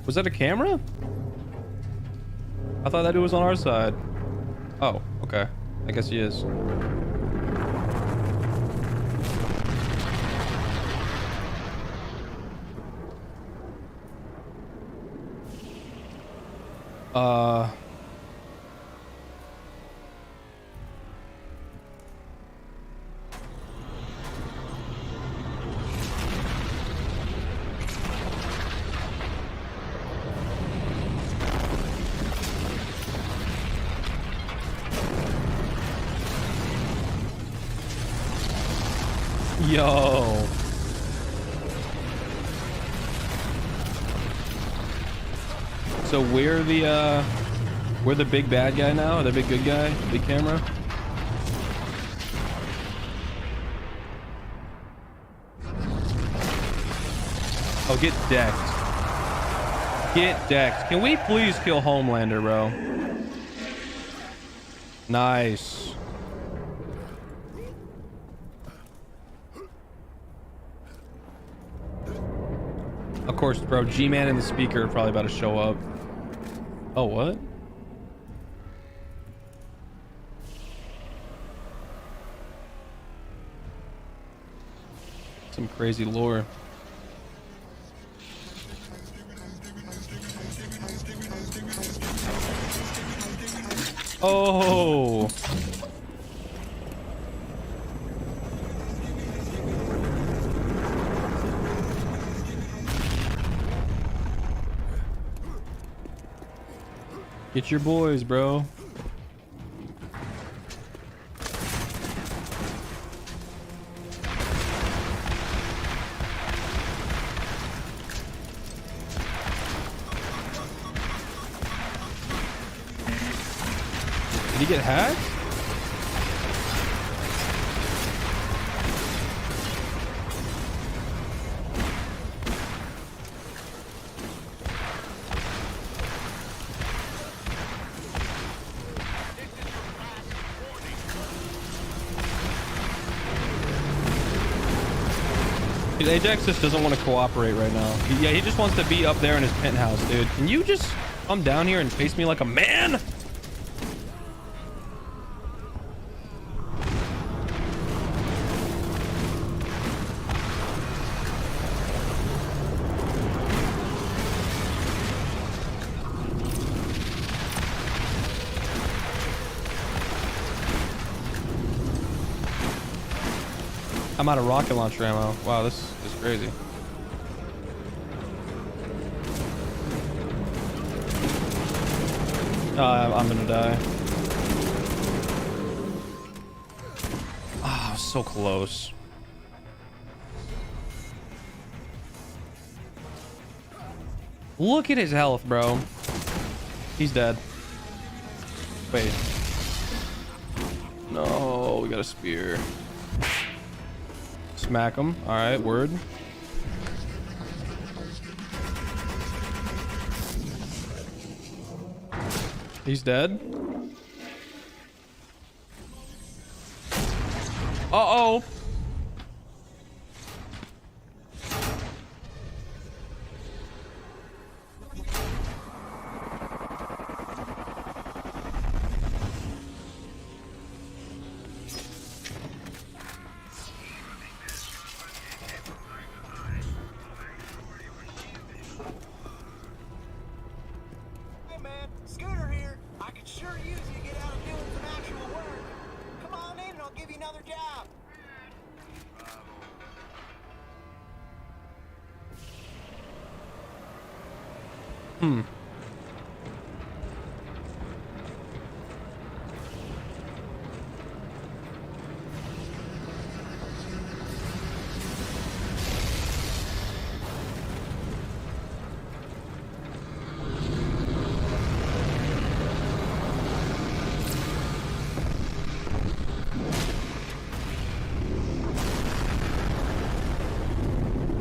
was that a camera? I thought that dude was on our side. Oh, okay. I guess he is. Yo. So we're the big bad guy now, the big good guy, big camera. Oh, get decked. Get decked. Can we please kill Homelander, bro? Nice. Of course, bro. G-Man and the speaker are probably about to show up. Oh, what? Some crazy lore. Oh. Get your boys, bro. Did he get hacked? Dude, Ajax just doesn't want to cooperate right now. Yeah, he just wants to be up there in his penthouse, dude. Can you just come down here and face me like a man? I'm out of rocket launcher ammo. Wow, this is crazy. I'm gonna die. Ah, so close. Look at his health, bro. He's dead. Wait. No, we got a spear. Smack him. All right, word. He's dead. Uh-oh.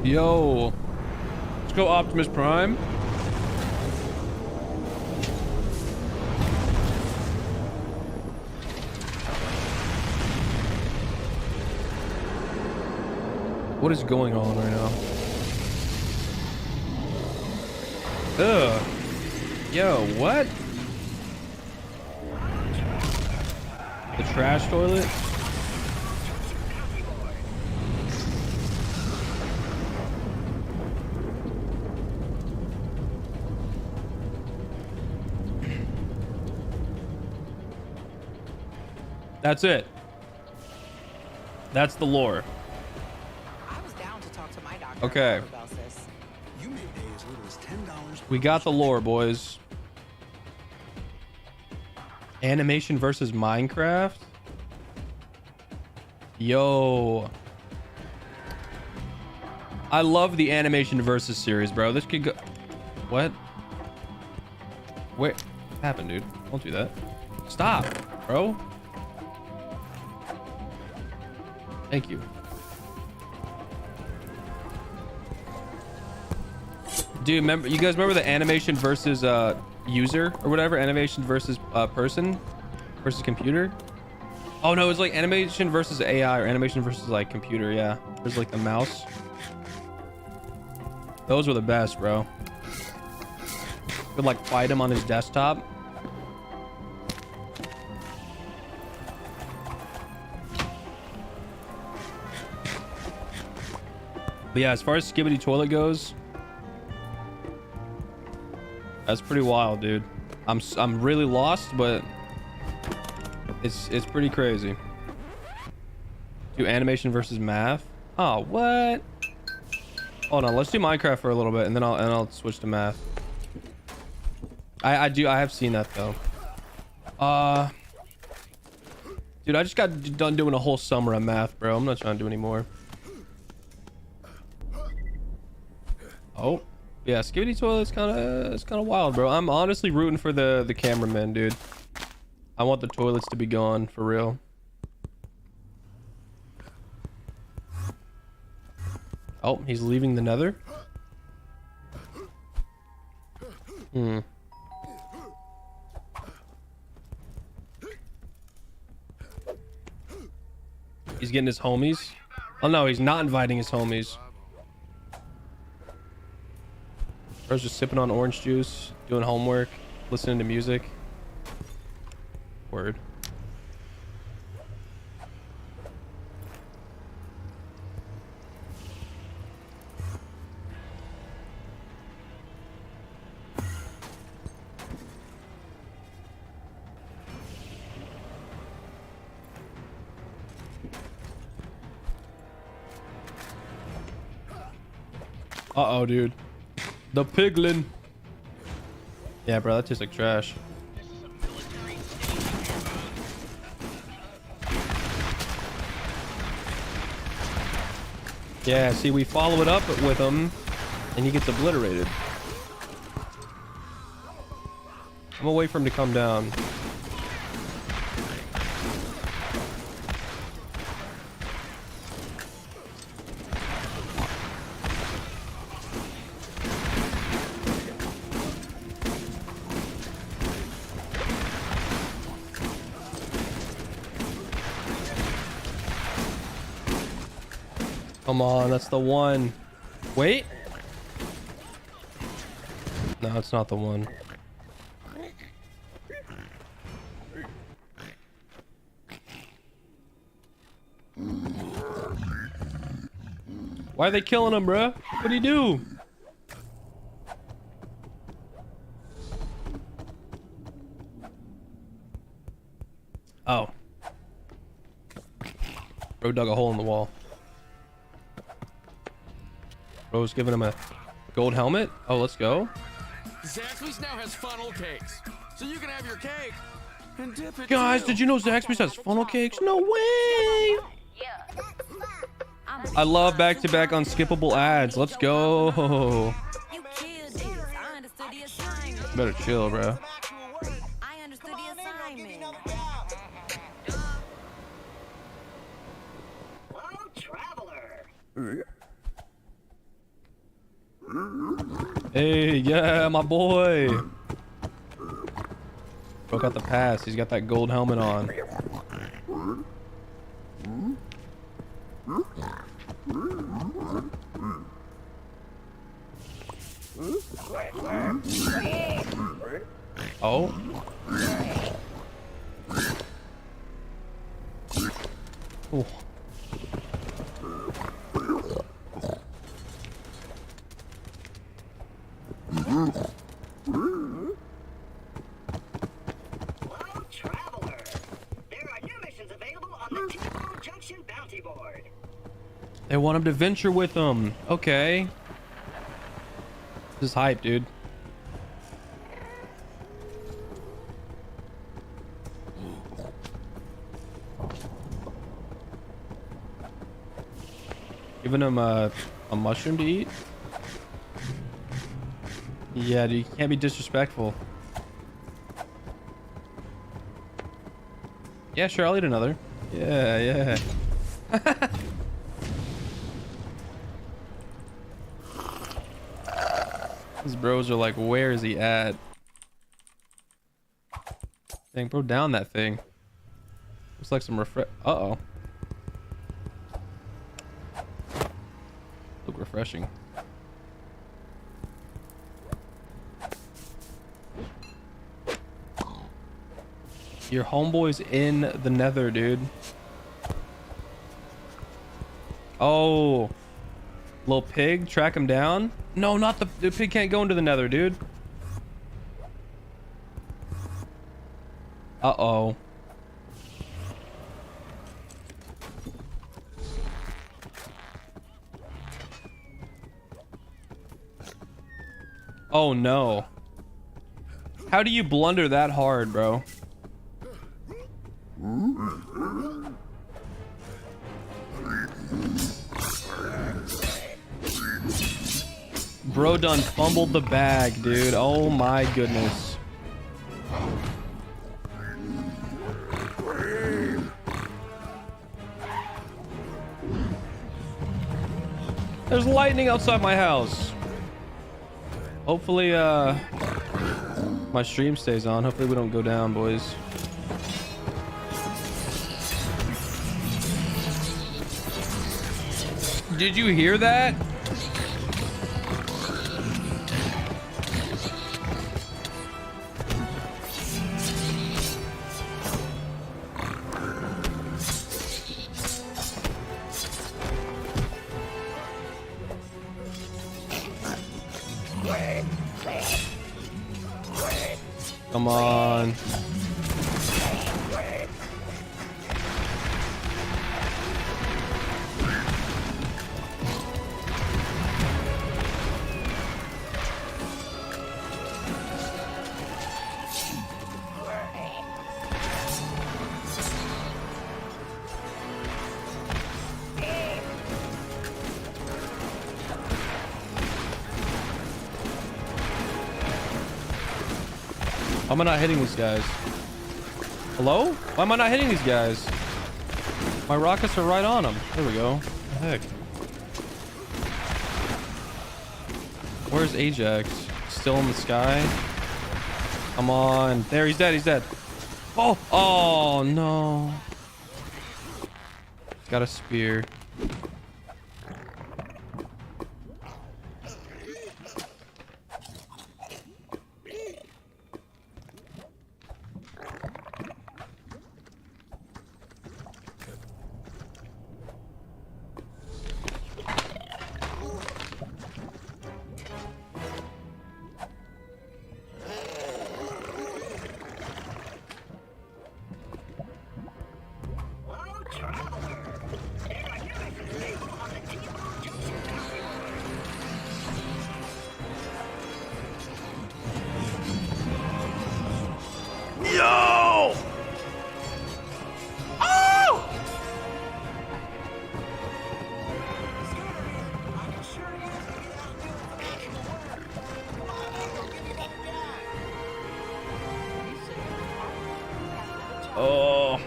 Yo, let's go Optimus Prime. What is going on right now? Ugh. Yo, what? The trash toilet? That's it. That's the lore. I was down to talk to my doctor Okay. about this. You may pay as little as $10. We got the lore, boys. Animation versus Minecraft. Yo. I love the animation versus series, bro. This could go. What? What happened, dude? Don't do that. Stop, bro. Thank you. Dude, remember? You guys remember the animation versus user or whatever? Animation versus person versus computer? Oh no, it's like animation versus AI or animation versus like computer. Yeah, there's like the mouse. Those were the best, bro. Could like fight him on his desktop. But yeah, as far as Skibidi Toilet goes, that's pretty wild, dude. I'm really lost, but it's pretty crazy. Do animation versus math. Oh, what? Hold on, let's do Minecraft for a little bit, and then I'll switch to math. I have seen that though. Dude, I just got done doing a whole summer of math, bro. I'm not trying to do any more. Oh, yeah, Skibidi Toilet's kind of wild, bro. I'm honestly rooting for the cameraman, dude. I want the toilets to be gone for real. Oh, he's leaving the Nether. Hmm. He's getting his homies. Oh no, he's not inviting his homies. Bro's just sipping on orange juice, doing homework, listening to music. Word. Uh-oh, dude. The piglin. Yeah, bro, that tastes like trash. Yeah, see, we follow it up with him, and he gets obliterated. I'm gonna wait for him to come down. Come on, that's the one. Wait. No, it's not the one. Why are they killing him, bro? What'd he do? Oh. Bro dug a hole in the wall. Bro's giving him a gold helmet. Oh, let's go. Zaxby's now has funnel cakes, so you can have your cake and dip it. Guys, did you know Zaxby's has funnel cakes? No way! I love back-to-back unskippable ads. Let's go. Better chill, bro. Hey, yeah, my boy. Bro got the pass. He's got that gold helmet on. Oh. Ooh. Hello, traveler. There are new missions available on the T-Bone Junction Bounty Board. They want him to venture with them. Okay. This is hype, dude. Giving him a a mushroom to eat? Yeah, dude, you can't be disrespectful. Yeah, sure, I'll eat another. Yeah, yeah. These bros are like, where is he at? Dang, bro, down that thing. Looks like some Uh-oh. Look refreshing. Your homeboy's in the nether, dude. Oh. Little pig, track him down. No, not the pig can't go into the nether, dude. Uh-oh. Oh no. How do you blunder that hard, bro? Bro done fumbled the bag, dude. Oh my goodness. There's lightning outside my house. Hopefully, my stream stays on. Hopefully we don't go down, boys. Did you hear that? Come on. Why am I not hitting these guys? Hello? Why am I not hitting these guys? My rockets are right on them. There we go. What the heck? Where's Ajax? Still in the sky? Come on. There, he's dead. He's dead. Oh! Oh, no. Got a spear. Yo! Oh! Oh.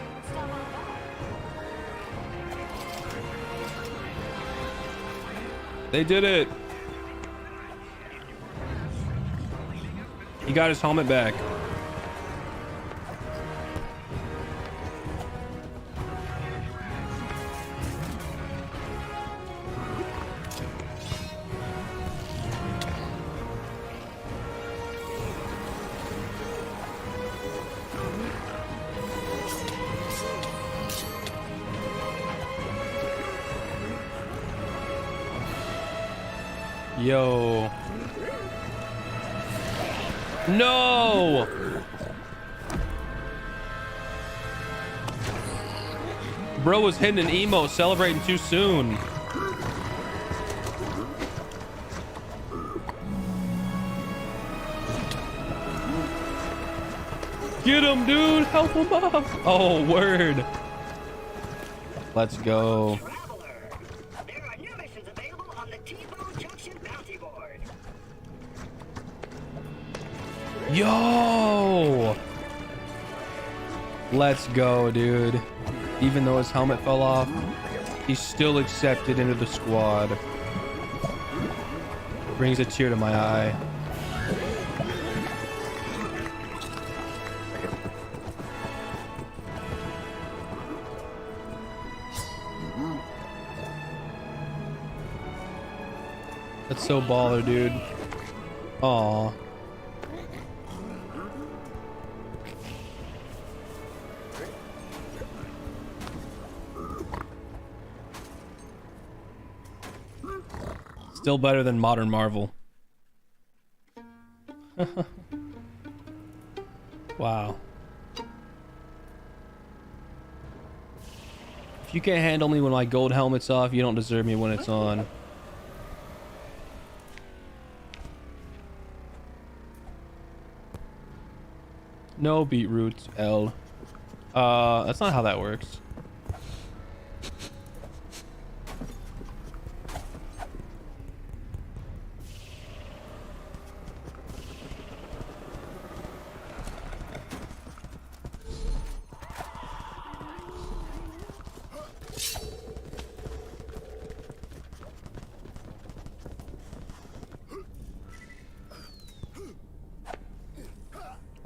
They did it. He got his helmet back. Yo. No. Bro was hitting an emo, celebrating too soon. Get him, dude. Help him up. Oh, word. Let's go. There are new missions available on the Yo! Let's go, dude. Even though his helmet fell off, he's still accepted into the squad. Brings a tear to my eye. That's so baller, dude. Aw. Still better than modern Marvel. Wow. If you can't handle me when my gold helmet's off, you don't deserve me when it's on. No beetroots, L. That's not how that works.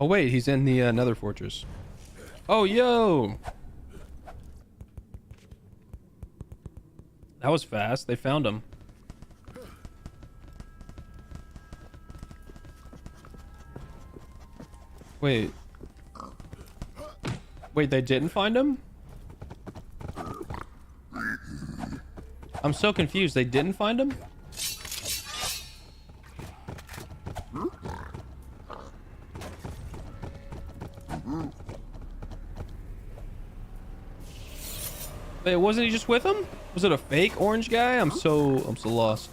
Oh wait, he's in the Nether Fortress. Oh, yo! That was fast. They found him. Wait. Wait, they didn't find him? I'm so confused. They didn't find him? Wait, wasn't he just with him? Was it a fake orange guy? I'm so lost.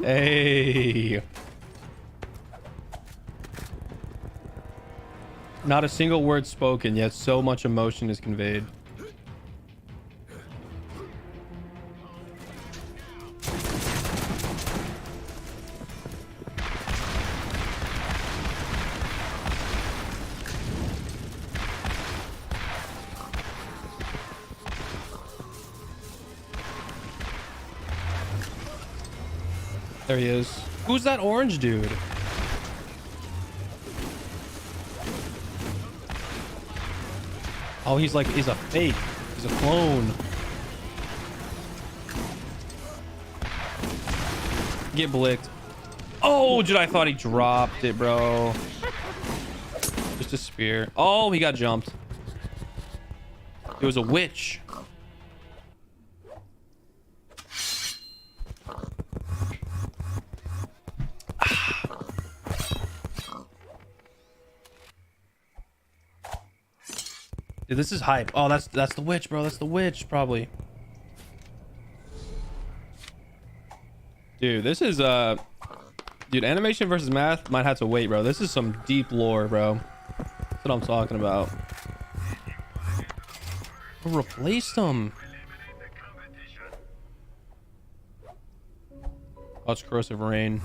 Hey. Not a single word spoken, yet so much emotion is conveyed. There he is. Who's that orange dude? Oh, he's a fake. He's a clone. Get blicked. Oh, dude, I thought he dropped it, bro. Just a spear. Oh, he got jumped. It was a witch. Dude, this is hype. Oh, that's the witch, bro. That's the witch, probably. Dude, this is dude, animation versus math might have to wait, bro. This is some deep lore, bro. That's what I'm talking about. I replaced him. Oh, it's corrosive rain.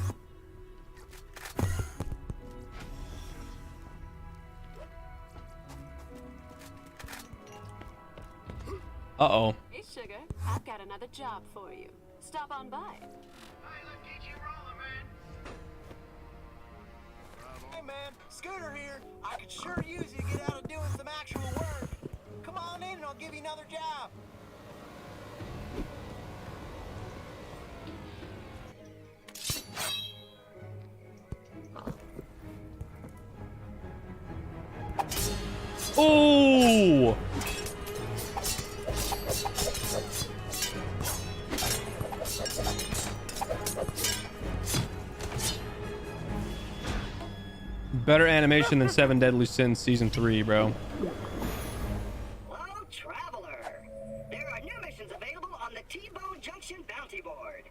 Uh-oh. Hey, sugar. I've got another job for you. Stop on by. Hey man, Scooter here. I could sure use you to get out and doing some actual work. Come on in and I'll give you another job. Oh! Better animation than 7 Deadly Sins Season 3, bro. Hello, traveler. There are new missions available on the T-Bone Junction Bounty Board.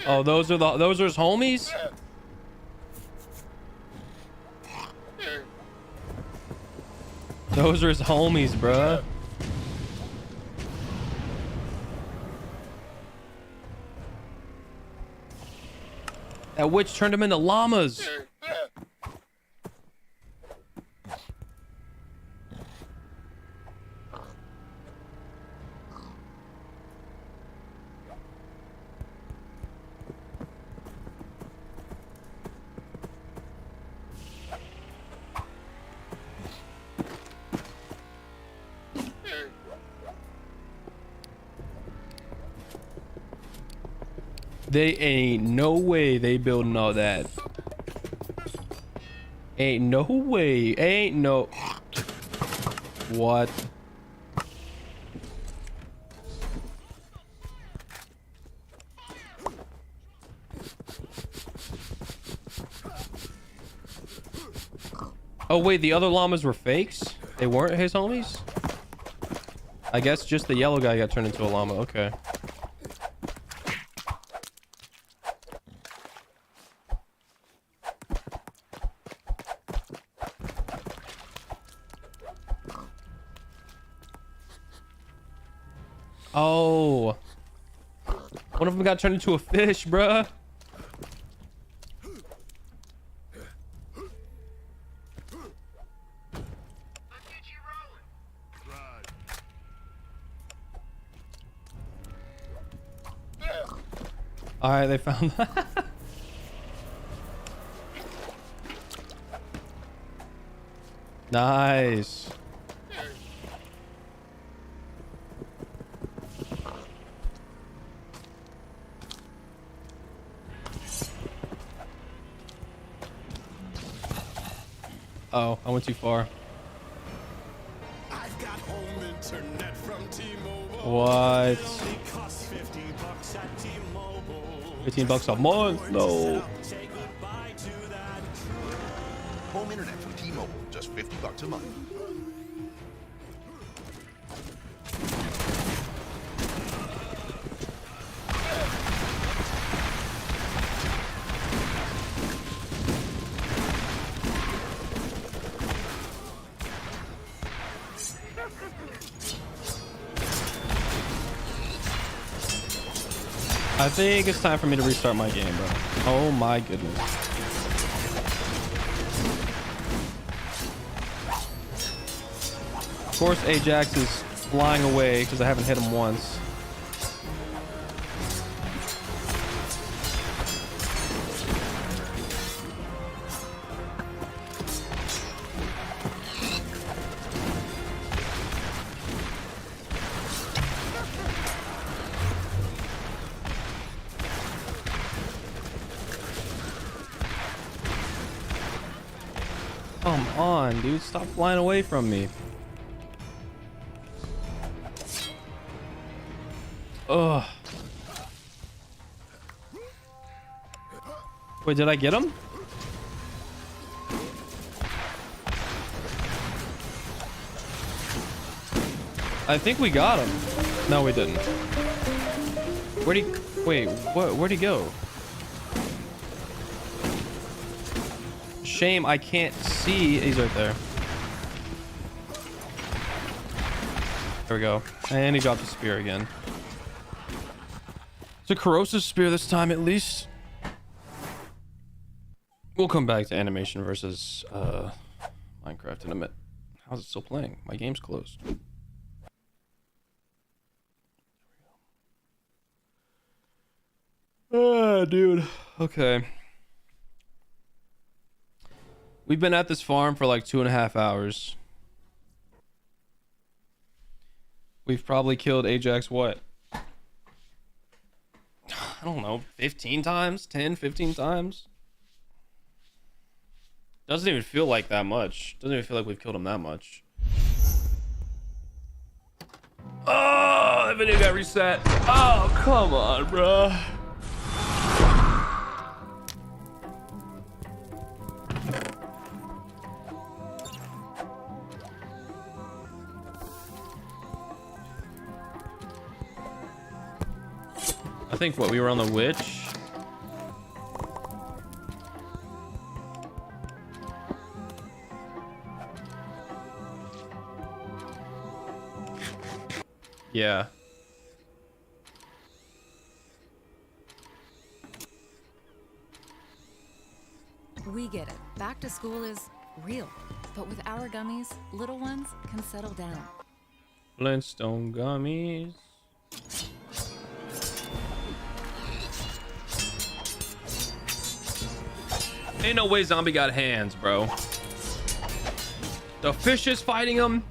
Oh, those are his homies? Those are his homies, bruh. That witch turned him into llamas. They ain't no way they building all that. Ain't no way. Ain't no. What? Oh wait, the other llamas were fakes? They weren't his homies? I guess just the yellow guy got turned into a llama. Okay. Oh, one of them got turned into a fish, bruh. All right, they found that. Nice. Oh, I went too far. I've got home internet from T-Mobile. What? It only costs $50 at T-Mobile. $15 a month? No. Say goodbye to that. Home internet from T-Mobile, just $50 a month. I think it's time for me to restart my game, bro. Oh my goodness. Of course, Ajax is flying away because I haven't hit him once. Come on, dude. Stop flying away from me. Ugh. Wait, did I get him? I think we got him. No, we didn't. Where'd he... Wait, what? Where'd he go? Shame I can't see. He's right there. There we go. And he dropped the spear again. It's a corrosive spear this time, at least. We'll come back to animation versus Minecraft in a minute. How's it still playing? My game's closed. Ah, dude. Okay. We've been at this farm for like 2.5 hours. We've probably killed Ajax, what? I don't know, 15 times? 10, 15 times? Doesn't even feel like that much. Doesn't even feel like we've killed him that much. Oh, that video got reset. Oh, come on, bruh. think what we were on the witch. Yeah. We get it. Back to school is real. But with our gummies, little ones can settle down. Flintstone gummies. Ain't no way zombie got hands, bro. The fish is fighting him.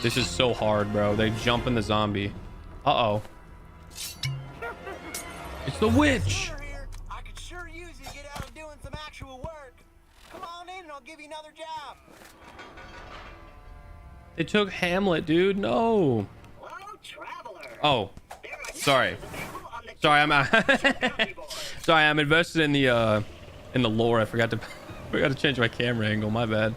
This is so hard, bro. They jump in the zombie. Uh-oh. It's the witch. I could sure use you to get out and doing some actual work. Come on in and I'll give you another job. They took Hamlet, dude. No. Oh, sorry. Sorry, I'm sorry. I'm invested in the lore. I forgot to change my camera angle. My bad.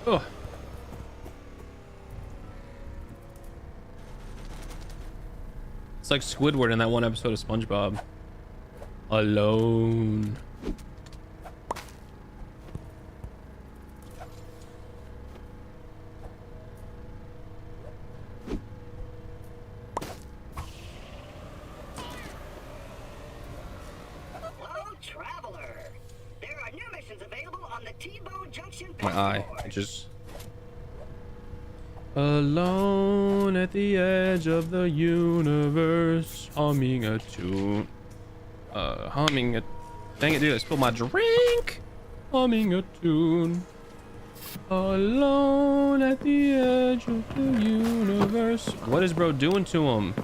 Oh. It's like Squidward in that one episode of SpongeBob. Alone. My eye. I just alone at the edge of the universe, humming a tune. Humming a. Dang it, dude! I spilled my drink. Humming a tune. Alone at the edge of the universe. What is bro doing to him?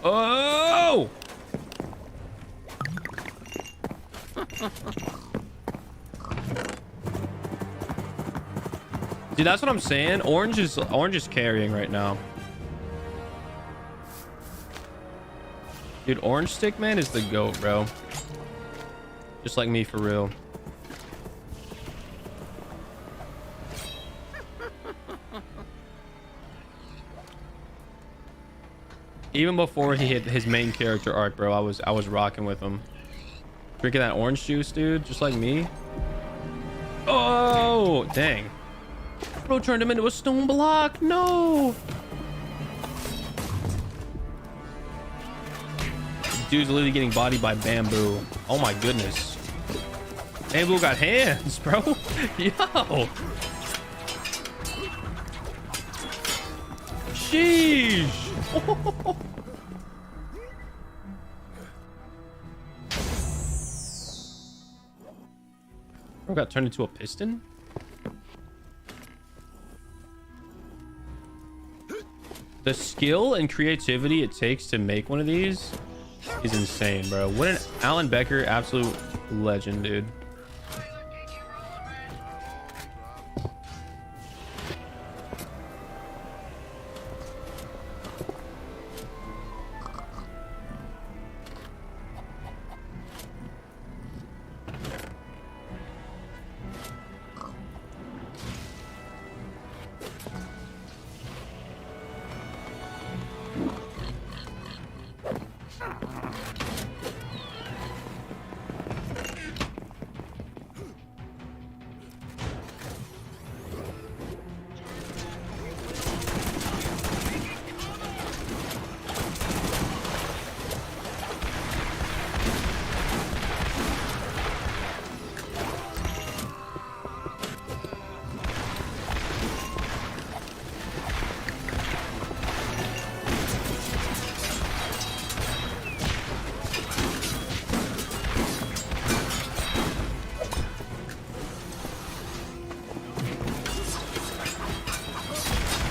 Oh! Dude, that's what I'm saying. Orange is carrying right now. Dude, Orange Stick Man is the GOAT, bro. Just like me, for real. Even before he hit his main character arc, bro, I was rocking with him. Drinking that orange juice, dude, just like me. Oh, dang. Bro turned him into a stone block. No. Dude's literally getting bodied by bamboo. Oh my goodness. Bamboo got hands, bro. Yo. Sheesh. Bro got turned into a piston. The skill and creativity it takes to make one of these is insane, bro. What an Alan Becker, absolute legend, dude.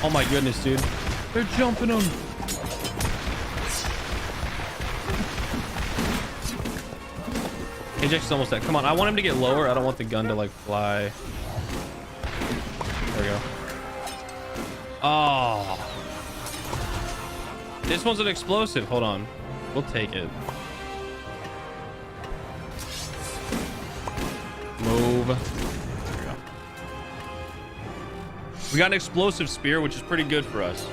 Oh my goodness, dude. They're jumping him. Ajax is almost dead. Come on, I want him to get lower. I don't want the gun to like fly. There we go. Oh. This one's an explosive. Hold on. We'll take it. Move. There we go. We got an explosive spear, which is pretty good for us.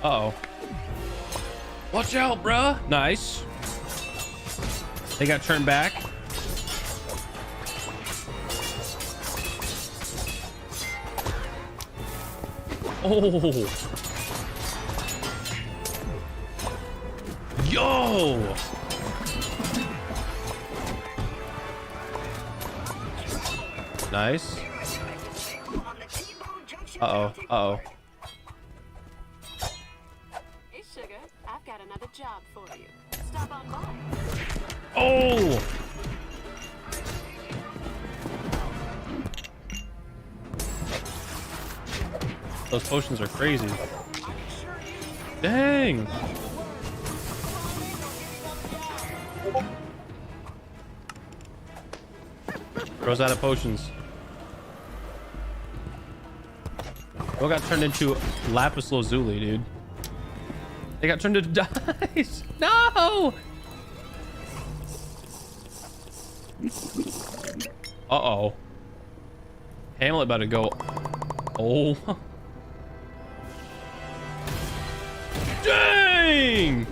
Uh-oh. Watch out, bruh. Nice. They got turned back. Oh. Yo. Nice. Uh-oh. Uh-oh. Hey, sugar. I've got another job for you. Stop on by. Oh. Those potions are crazy. Dang. Bro's out of potions. Bro got turned into lapis lazuli, dude. They got turned into dice. No. Uh-oh. Hamlet about to go. Oh. Dang!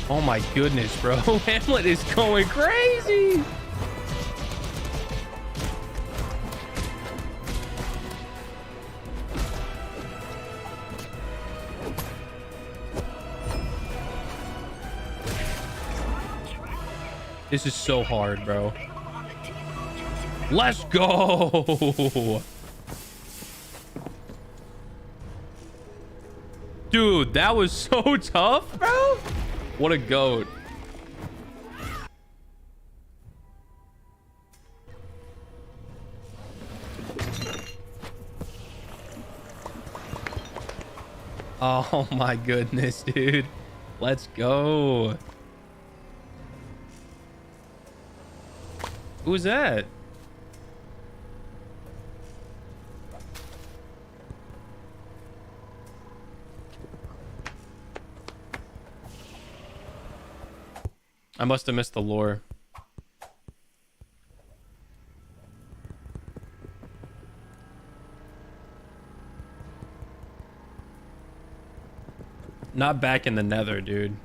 Oh my goodness, bro. Hamlet is going crazy. This is so hard, bro. Let's go. Dude, that was so tough, bro. What a goat. Oh my goodness, dude. Let's go. Who was that? I must have missed the lore. Not back in the nether, dude.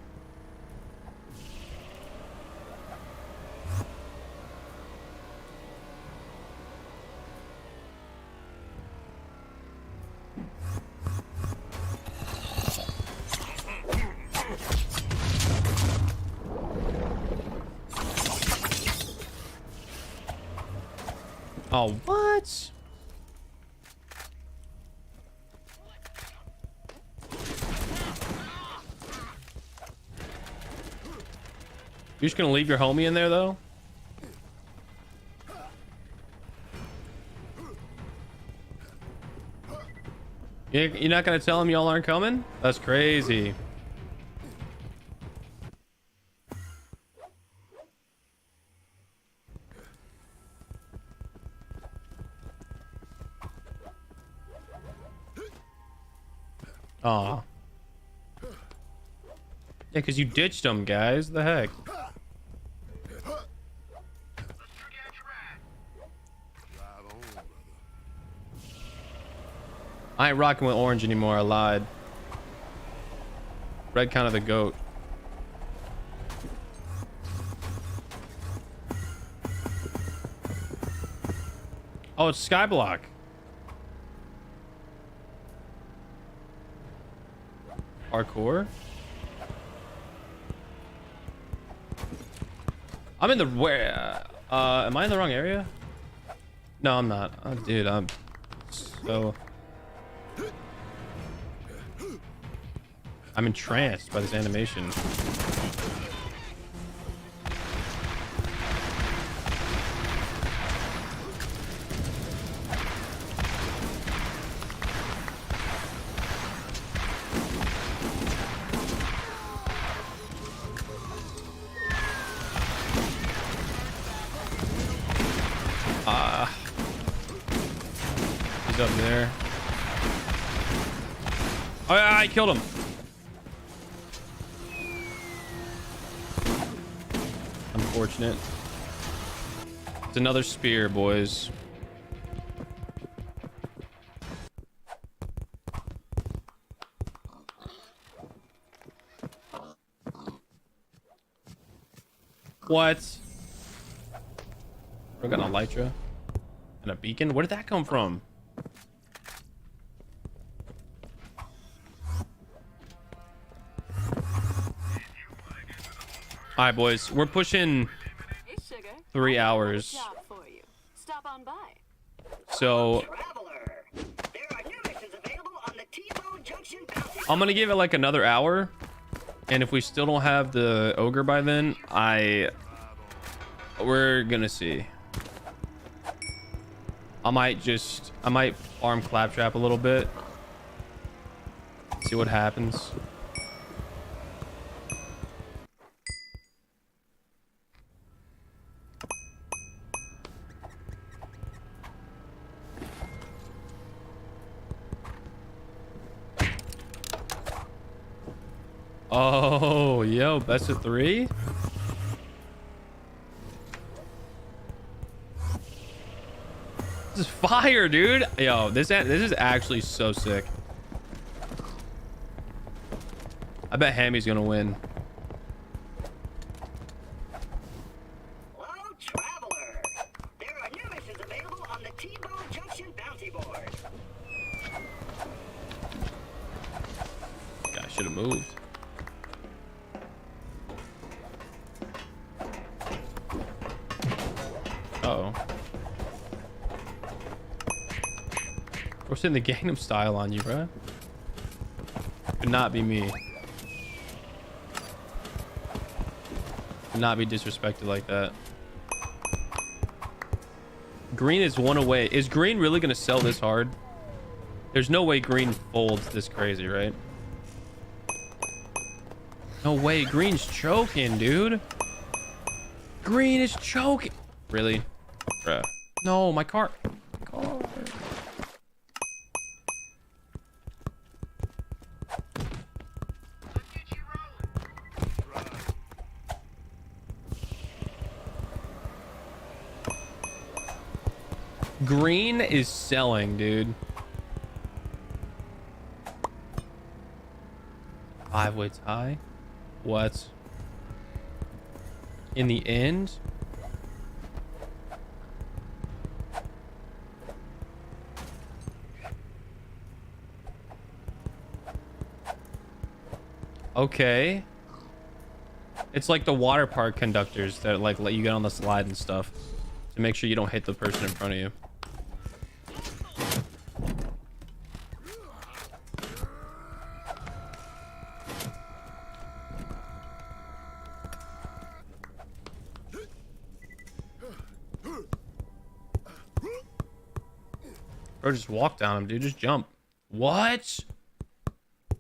Oh, what? You're just gonna leave your homie in there, though? You're not gonna tell him y'all aren't coming? That's crazy. Aw. Yeah, because you ditched him, guys. The heck? I ain't rocking with orange anymore. I lied. Red kind of the goat. Oh, it's Skyblock. Parkour. I'm in the where? Am I in the wrong area? No, I'm not. Oh, dude, I'm so. I'm entranced by this animation. He's up there. Oh, yeah, I killed him. Unfortunate. It's another spear, boys. What? We got an elytra and a beacon. Where did that come from? All right, boys, we're pushing 3 hours. Stop on by. So I'm gonna give it like another hour, and if we still don't have the ogre by then, we're gonna see. I might farm Claptrap a little bit, see what happens. Oh, yo, best of 3. This is fire, dude. Yo, this is actually so sick. I bet Hammy's gonna win. Hello, traveler. There are new missions available on the T-Bone Junction bounty board. Yeah, I should have moved. Uh-oh. We're sitting the Gangnam Style on you, bro. Could not be me. Could not be disrespected like that. Green is one away. Is Green really gonna sell this hard? There's no way Green folds this crazy, right? No way. Green's choking, dude. Green is choking. Really? Bruh. No, my car. Green is selling, dude. 5-way tie? What? In the end? Okay. It's like the water park conductors that like let you get on the slide and stuff to make sure you don't hit the person in front of you. Bro, just walk down him, dude. Just jump. What?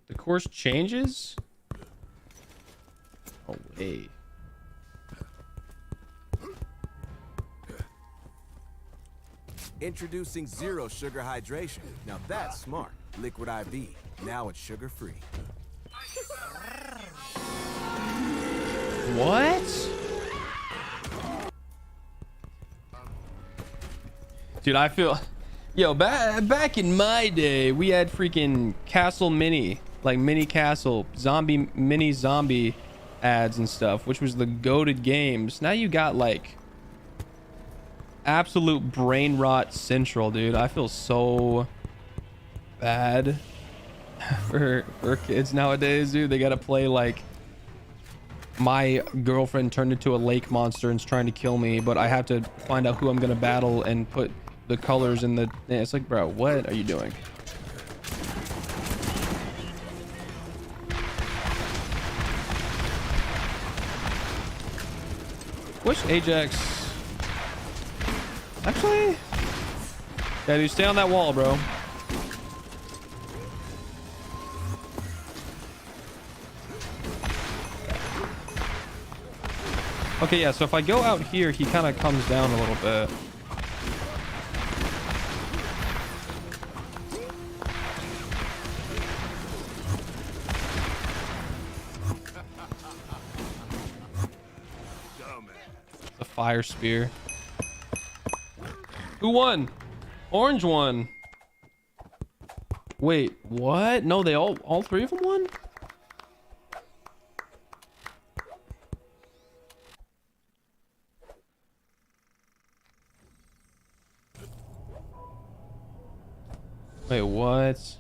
The course changes? Oh, wait. Introducing Zero Sugar Hydration. Now that's smart. Liquid IV. Now it's sugar-free. What? Dude, I feel... Yo, back in my day, we had freaking Castle Mini. Like Mini Castle. Mini zombie ads and stuff, which was the goated games. Now you got like... absolute brain rot central, dude. I feel so bad for kids nowadays, dude. They gotta play like my girlfriend turned into a lake monster and is trying to kill me, but I have to find out who I'm gonna battle and put the colors in the... It's like, bro, what are you doing? Wish Ajax. Actually, yeah, dude, stay on that wall, bro. Okay, yeah, so if I go out here, he kind of comes down a little bit. The fire spear. Who won? Orange won. Wait, what? No, they all three of them won? Wait, what?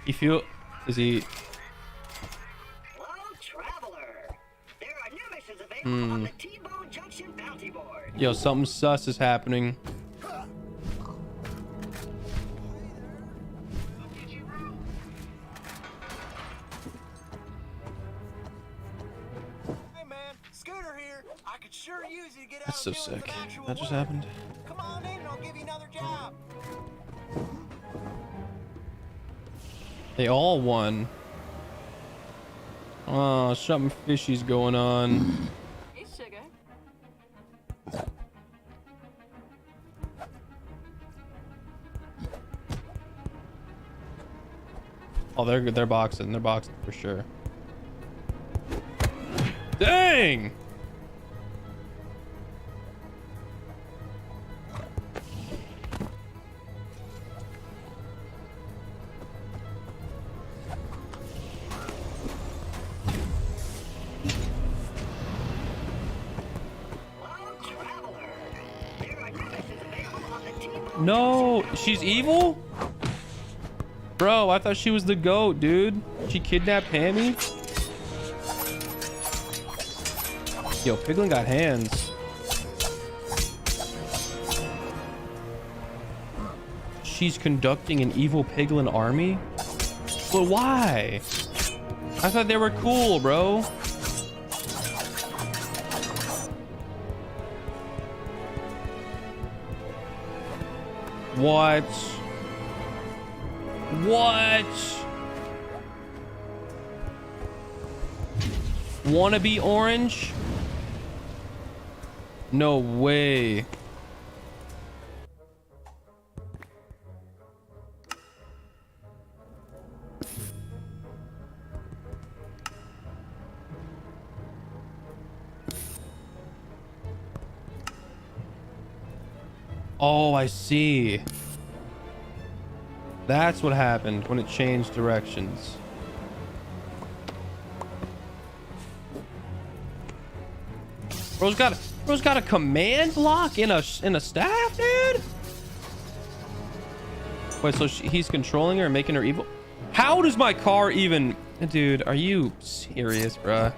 You feel... Is he... Hello, traveler. There are new missions available on the T-Bone Junction bounty board. Yo, something sus is happening. Hey man, Scooter here. I could sure use you to get out That's and so doing sick. some actual That just work. happened. Come on in and I'll give you another job. They all won. Oh, something fishy's going on. Hey, sugar. Oh, they're boxing. They're boxing for sure. Dang! No, she's evil? Bro, I thought she was the goat, dude. She kidnapped Hammy? Yo, Piglin got hands. She's conducting an evil Piglin army? But why? I thought they were cool, bro. What? What? Wanna be orange? No way. Oh, I see. That's what happened when it changed directions. Bro's got a command block in a staff, dude. Wait, so he's controlling her and making her evil? How does my car even... Dude, are you serious, bruh?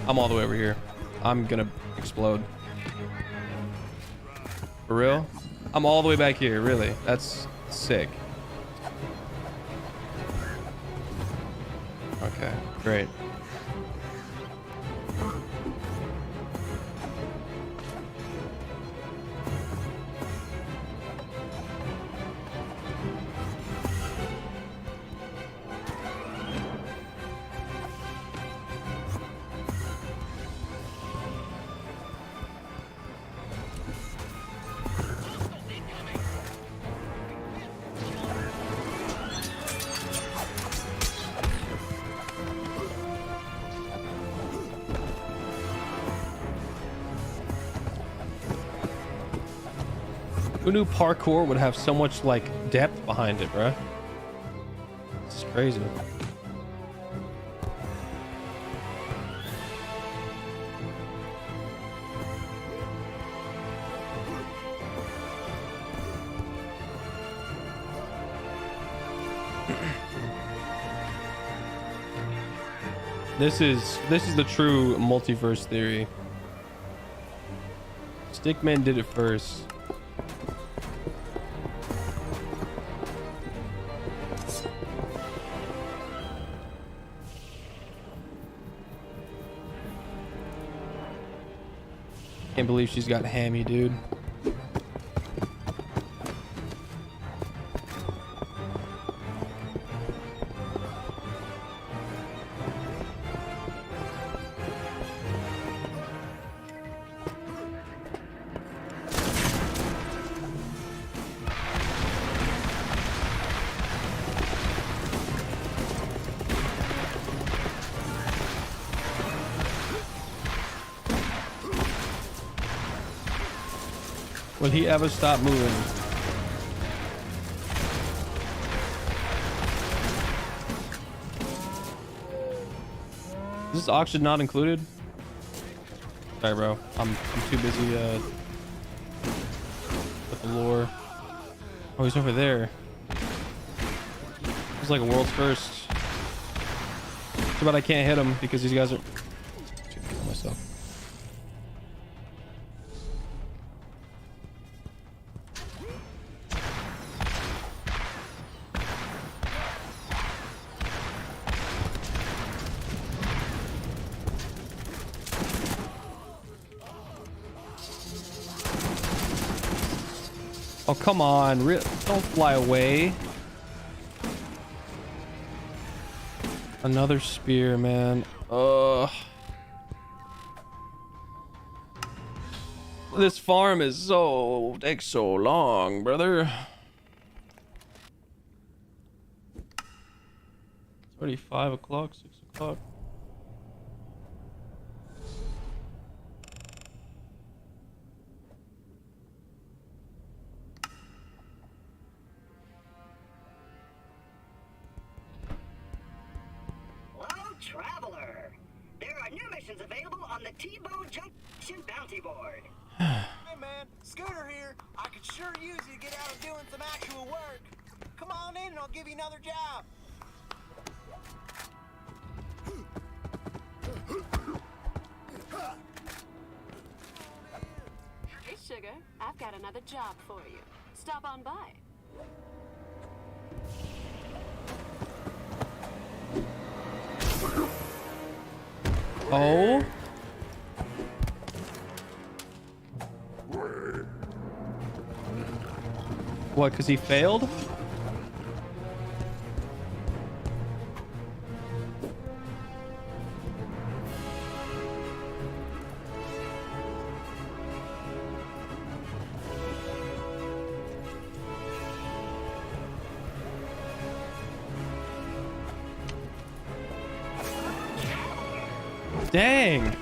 I'm all the way over here. I'm gonna explode. For real? I'm all the way back here, really. That's sick. Okay, great. Who knew parkour would have so much like depth behind it, bruh? This is crazy. This is the true multiverse theory. Stickman did it first. Can't believe she's got hammy, dude. Will he ever stop moving? Is this auction not included? Sorry, bro. I'm too busy with the lore. Oh, he's over there. It's like a world's first. Too bad I can't hit him because these guys are. Myself. Oh, come on. Don't fly away. Another spear, man. Ugh. This farm takes so long, brother. It's already 5 o'clock, 6 o'clock. Traveler, there are new missions available on the T-Bow Junction bounty board. Hey man, Scooter here. I could sure use you to get out and doing some actual work. Come on in and I'll give you another job. Hey sugar, I've got another job for you. Stop on by. Oh. What, because he failed? Dang.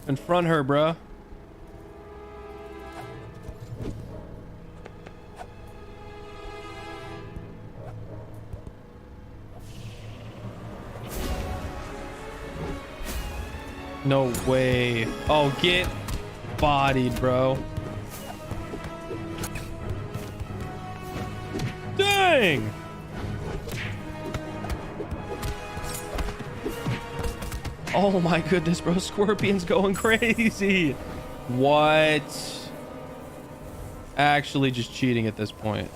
Confront her, bruh. No way. Oh, get bodied, bro. Dang. Oh my goodness, bro. Scorpion's going crazy. What? Actually just cheating at this point.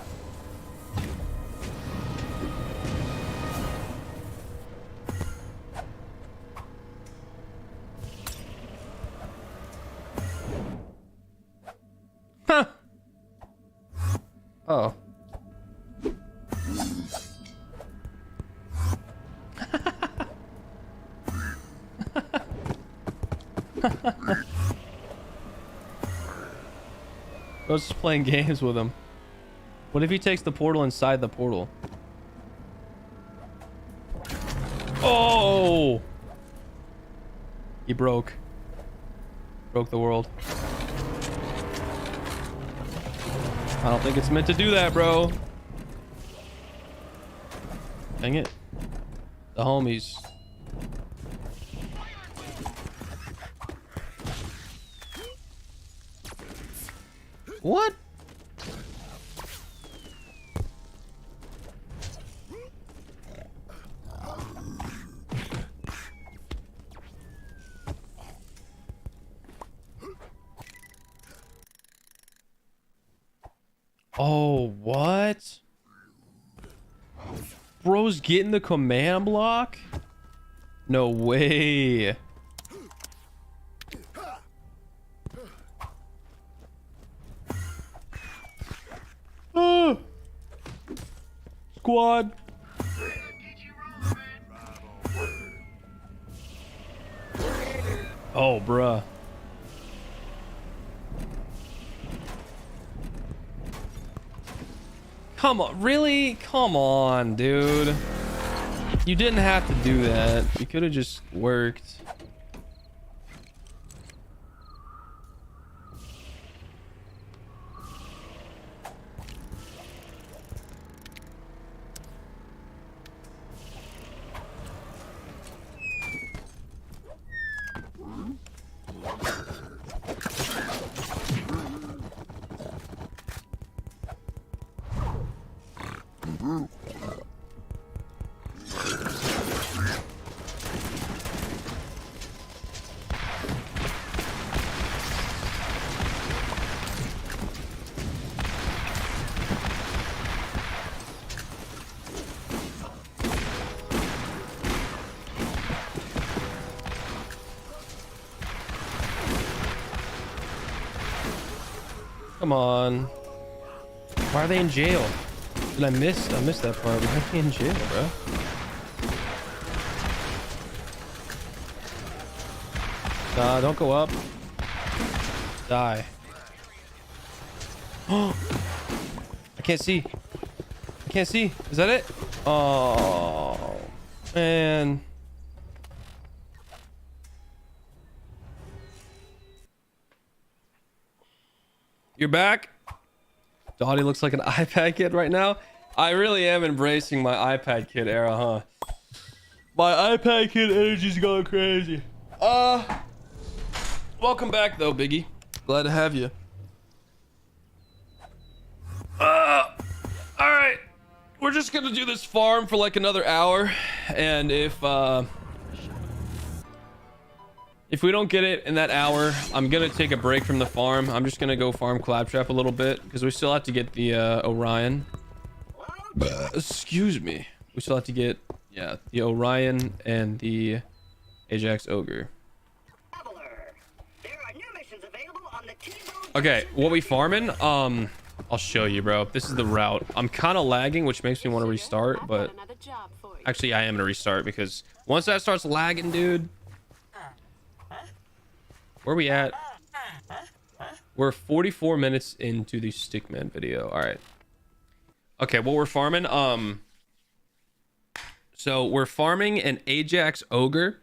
Huh. Oh. I was just playing games with him. What if he takes the portal inside the portal? Oh! He broke the world. I don't think it's meant to do that, bro. Dang it. The homies. What? Oh, what? Bro's getting the command block? No way. Squad. Oh, bruh. Come on, really? Come on, dude. You didn't have to do that. You could have just worked. Come on. Why are they in jail? Did I miss that part? Why are they in jail, bro? Nah, don't go up. Die. Oh, I can't see. I can't see. Is that it? Oh, man. You're back. Dottie looks like an iPad kid right now. I really am embracing my iPad kid era, huh? My iPad kid energy's going crazy. Welcome back though, Biggie. Glad to have you. All right. We're just gonna do this farm for like another hour, and if we don't get it in that hour, I'm gonna take a break from the farm. I'm just gonna go farm Claptrap a little bit because we still have to get the Orion. Excuse me. We still have to get, yeah, the Orion and the Ajax Ogre. Okay, what we farming? I'll show you, bro. This is the route. I'm kind of lagging, which makes me want to restart, but actually I am gonna restart because once that starts lagging, dude. Where are we at? We're 44 minutes into the Stickman video. All right. Okay, what we're farming, so we're farming an Ajax Ogre.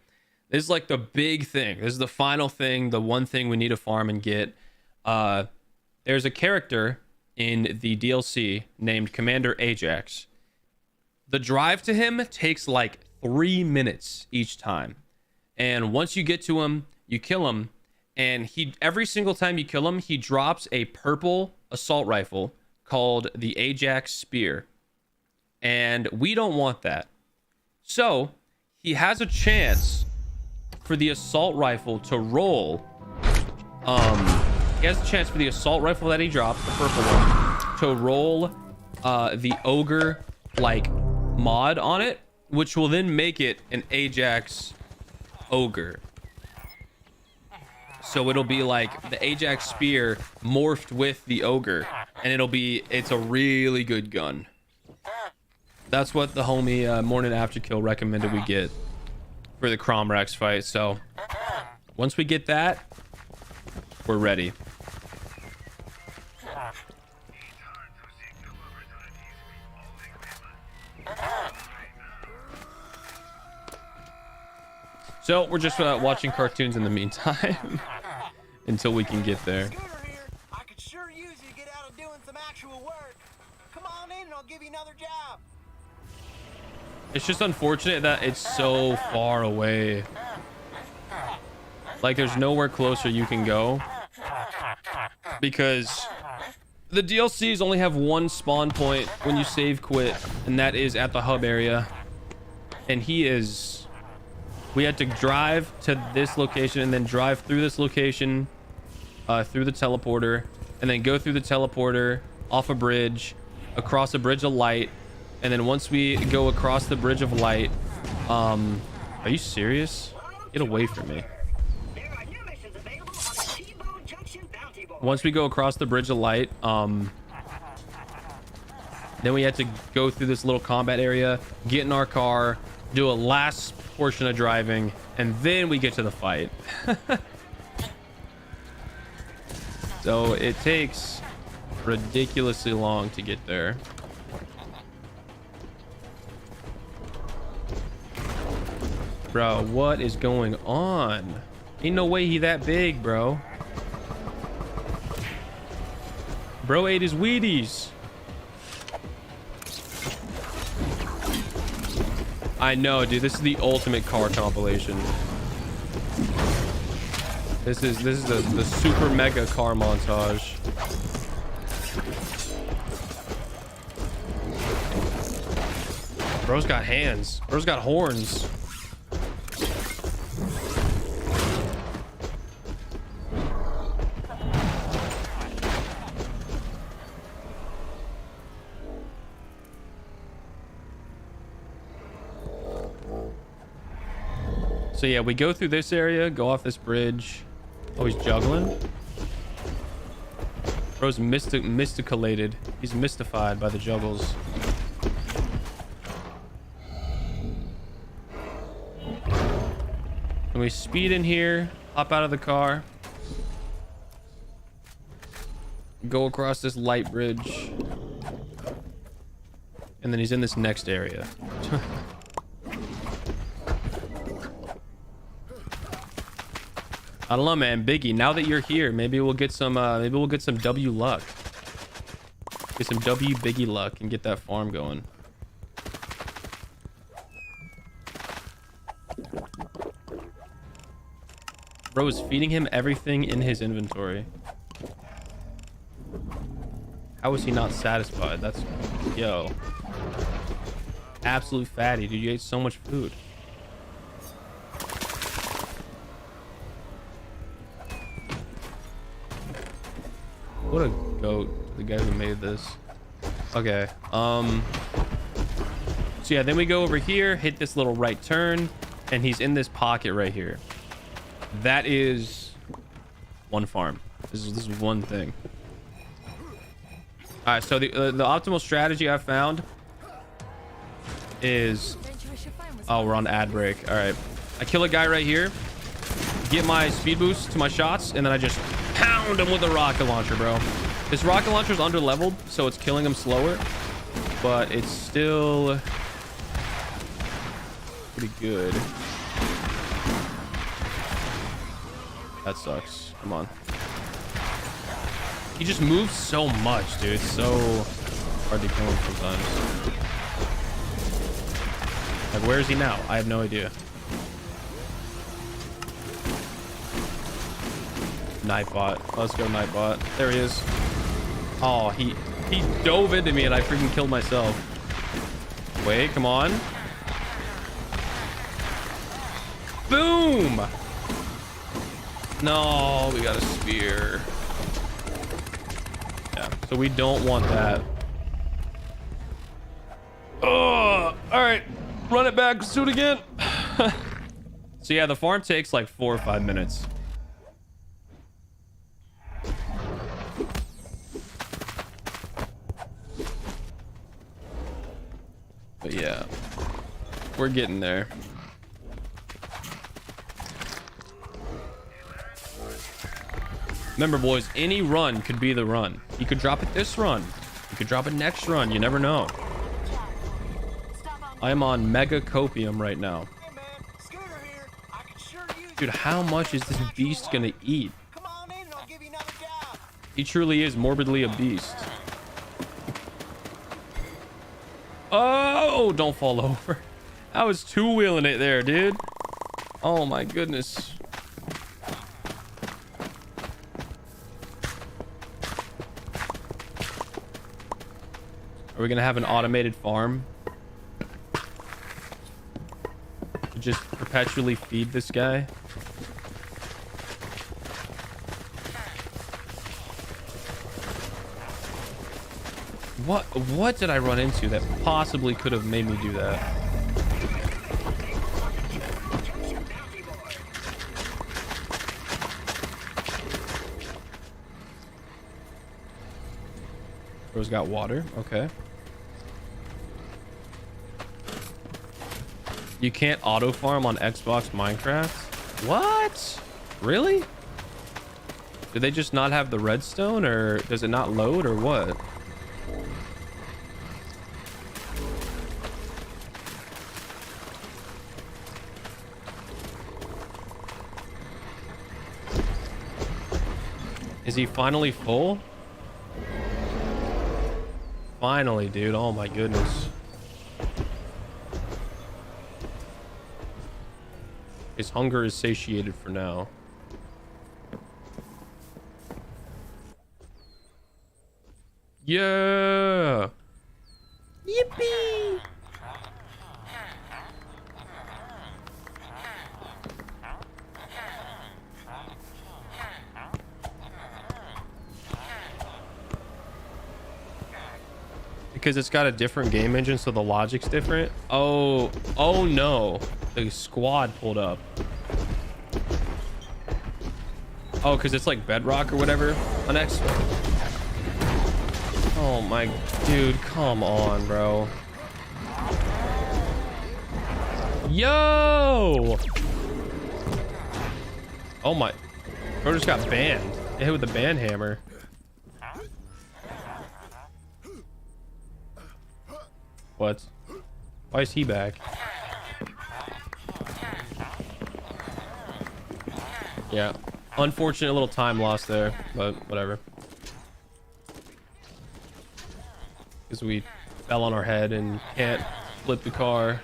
This is like the big thing. This is the final thing, the one thing we need to farm and get. There's a character in the DLC named Commander Ajax. The drive to him takes like 3 minutes each time. And once you get to him, you kill him. And every single time you kill him, he drops a purple assault rifle called the Ajax Spear. And we don't want that. So he has a chance for the assault rifle to roll. He has a chance for the assault rifle that he drops, the purple one, to roll the ogre like mod on it, which will then make it an Ajax Ogre. So it'll be like the Ajax Spear morphed with the ogre, and it's a really good gun. That's what the homie Morning After Kill recommended we get for the Crawmerax fight. So once we get that, we're ready. So we're just watching cartoons in the meantime until we can get there. I could sure use you to get out and doing some actual work. Come on in and I'll give you another job. It's just unfortunate that it's so far away. Like there's nowhere closer you can go because the DLCs only have one spawn point when you save quit, and that is at the hub area. And we had to drive to this location and then drive through this location, through the teleporter, and then go through the teleporter, off a bridge, across a bridge of light, and then once we go across the bridge of light, are you serious? Get away from me. Once we go across the bridge of light, then we had to go through this little combat area, get in our car, do a last portion of driving, and then we get to the fight. So it takes ridiculously long to get there. Bro, what is going on? Ain't no way he that big, bro. Bro ate his Wheaties. I know, dude. This is the ultimate car compilation. This is the super mega car montage. Bro's got hands. Bro's got horns. So yeah, we go through this area, go off this bridge. Oh, he's juggling. Bro's mysticulated. He's mystified by the juggles. And we speed in here, hop out of the car, go across this light bridge, and then he's in this next area. I don't know, man. Biggie, now that you're here, maybe we'll get some W luck. Get some W Biggie luck and get that farm going. Bro is feeding him everything in his inventory. How is he not satisfied? That's, yo. Absolute fatty, dude. You ate so much food. What a goat, the guy who made this. Okay, so yeah, then we go over here, hit this little right turn, and he's in this pocket right here. That is one farm. This is one thing. All right, so the optimal strategy I found is, oh, we're on ad break. All right, I kill a guy right here, get my speed boost to my shots, and then I just pound him with a rocket launcher, bro. This rocket launcher is under leveled, so it's killing him slower, but it's still pretty good. That sucks. Come on. He just moves so much, dude. It's so hard to kill him sometimes. Like, where is he now? I have no idea. Nightbot. Let's go, Nightbot. There he is. Oh, he dove into me and I freaking killed myself. Wait, come on. Boom! No, we got a spear. Yeah, so we don't want that. Oh, all right. Run it back. Let's do it again. So yeah, the farm takes like 4 or 5 minutes. But yeah, we're getting there. Remember, boys, any run could be the run. You could drop it this run. You could drop it next run. You never know. I am on mega copium right now. Dude, how much is this beast gonna eat? He truly is morbidly a beast. Oh, don't fall over. I was two-wheeling it there, dude. Oh my goodness. Are we gonna have an automated farm to just perpetually feed this guy? What did I run into that possibly could have made me do that? Bro's got water. Okay. You can't auto farm on Xbox Minecraft? What? Really? Do they just not have the redstone, or does it not load, or what? Is he finally full? Finally, dude. Oh my goodness. His hunger is satiated for now. Yeah. Yippee. Because it's got a different game engine, so the logic's different. Oh no. The squad pulled up. Oh, because it's like Bedrock or whatever on X. Oh my dude, come on, bro. Yo! Oh my. Bro just got banned. They hit with the ban hammer. What? Why is he back? Yeah. Unfortunate little time loss there, but whatever. Because we fell on our head and can't flip the car.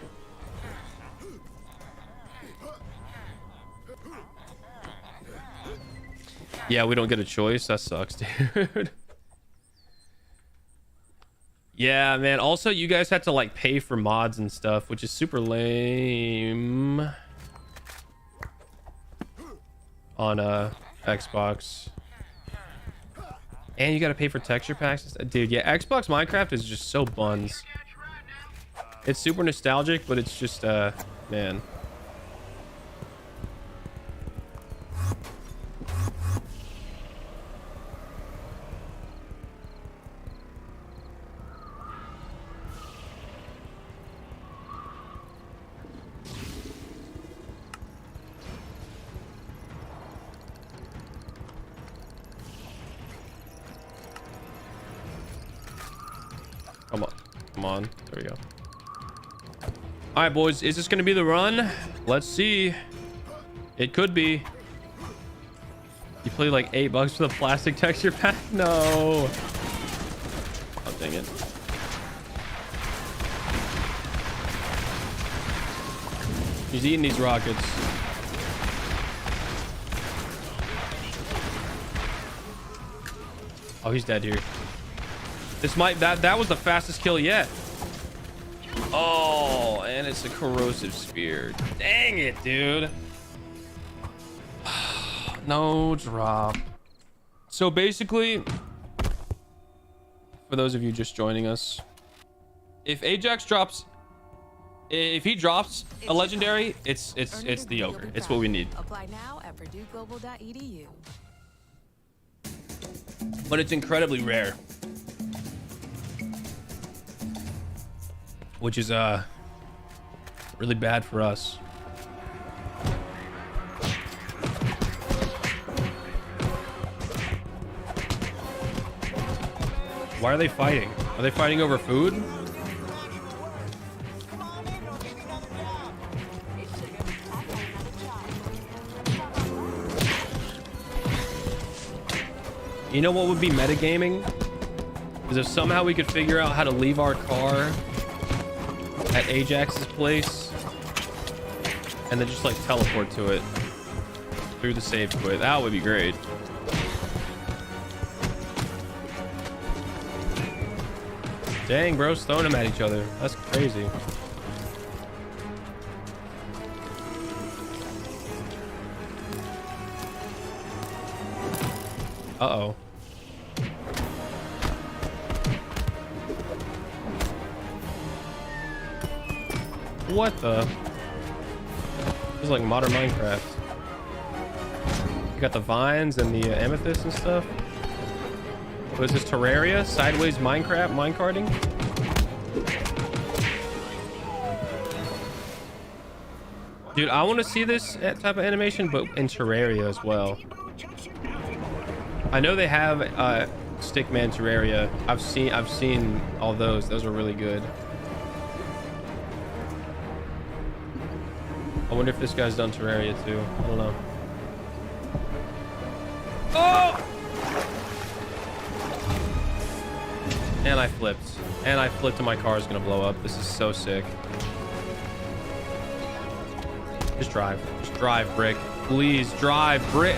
Yeah, we don't get a choice. That sucks, dude. Yeah, man. Also, you guys had to like pay for mods and stuff, which is super lame on Xbox. And you got to pay for texture packs. Dude, yeah, Xbox Minecraft is just so buns. It's super nostalgic, but it's just man. Come on. There we go. All right, boys. Is this going to be the run? Let's see. It could be. You play like $8 for the plastic texture pack? No. Oh, dang it. He's eating these rockets. Oh, he's dead here. This might that was the fastest kill yet. Oh, and it's a corrosive spear. Dang it, dude. No drop. So basically, for those of you just joining us, if Ajax drops, if he drops a legendary, it's the ogre. It's what we need. Apply now at purdueglobal.edu. But it's incredibly rare. Which is really bad for us. Why are they fighting? Are they fighting over food? You know what would be metagaming? Is if somehow we could figure out how to leave our car at Ajax's place and then just like teleport to it through the save quit. That would be great. Dang, bro's throwing them at each other. That's crazy. What the? This is like modern Minecraft. You got the vines and the amethyst and stuff. What is this, Terraria? Sideways Minecraft? Minecarting? Dude, I want to see this type of animation, but in Terraria as well. I know they have Stickman Terraria. I've seen all those. Those are really good. I wonder if this guy's done Terraria too. I don't know. Oh! And I flipped. And I flipped and my car is gonna blow up. This is so sick. Just drive. Just drive, Brick. Please drive, Brick.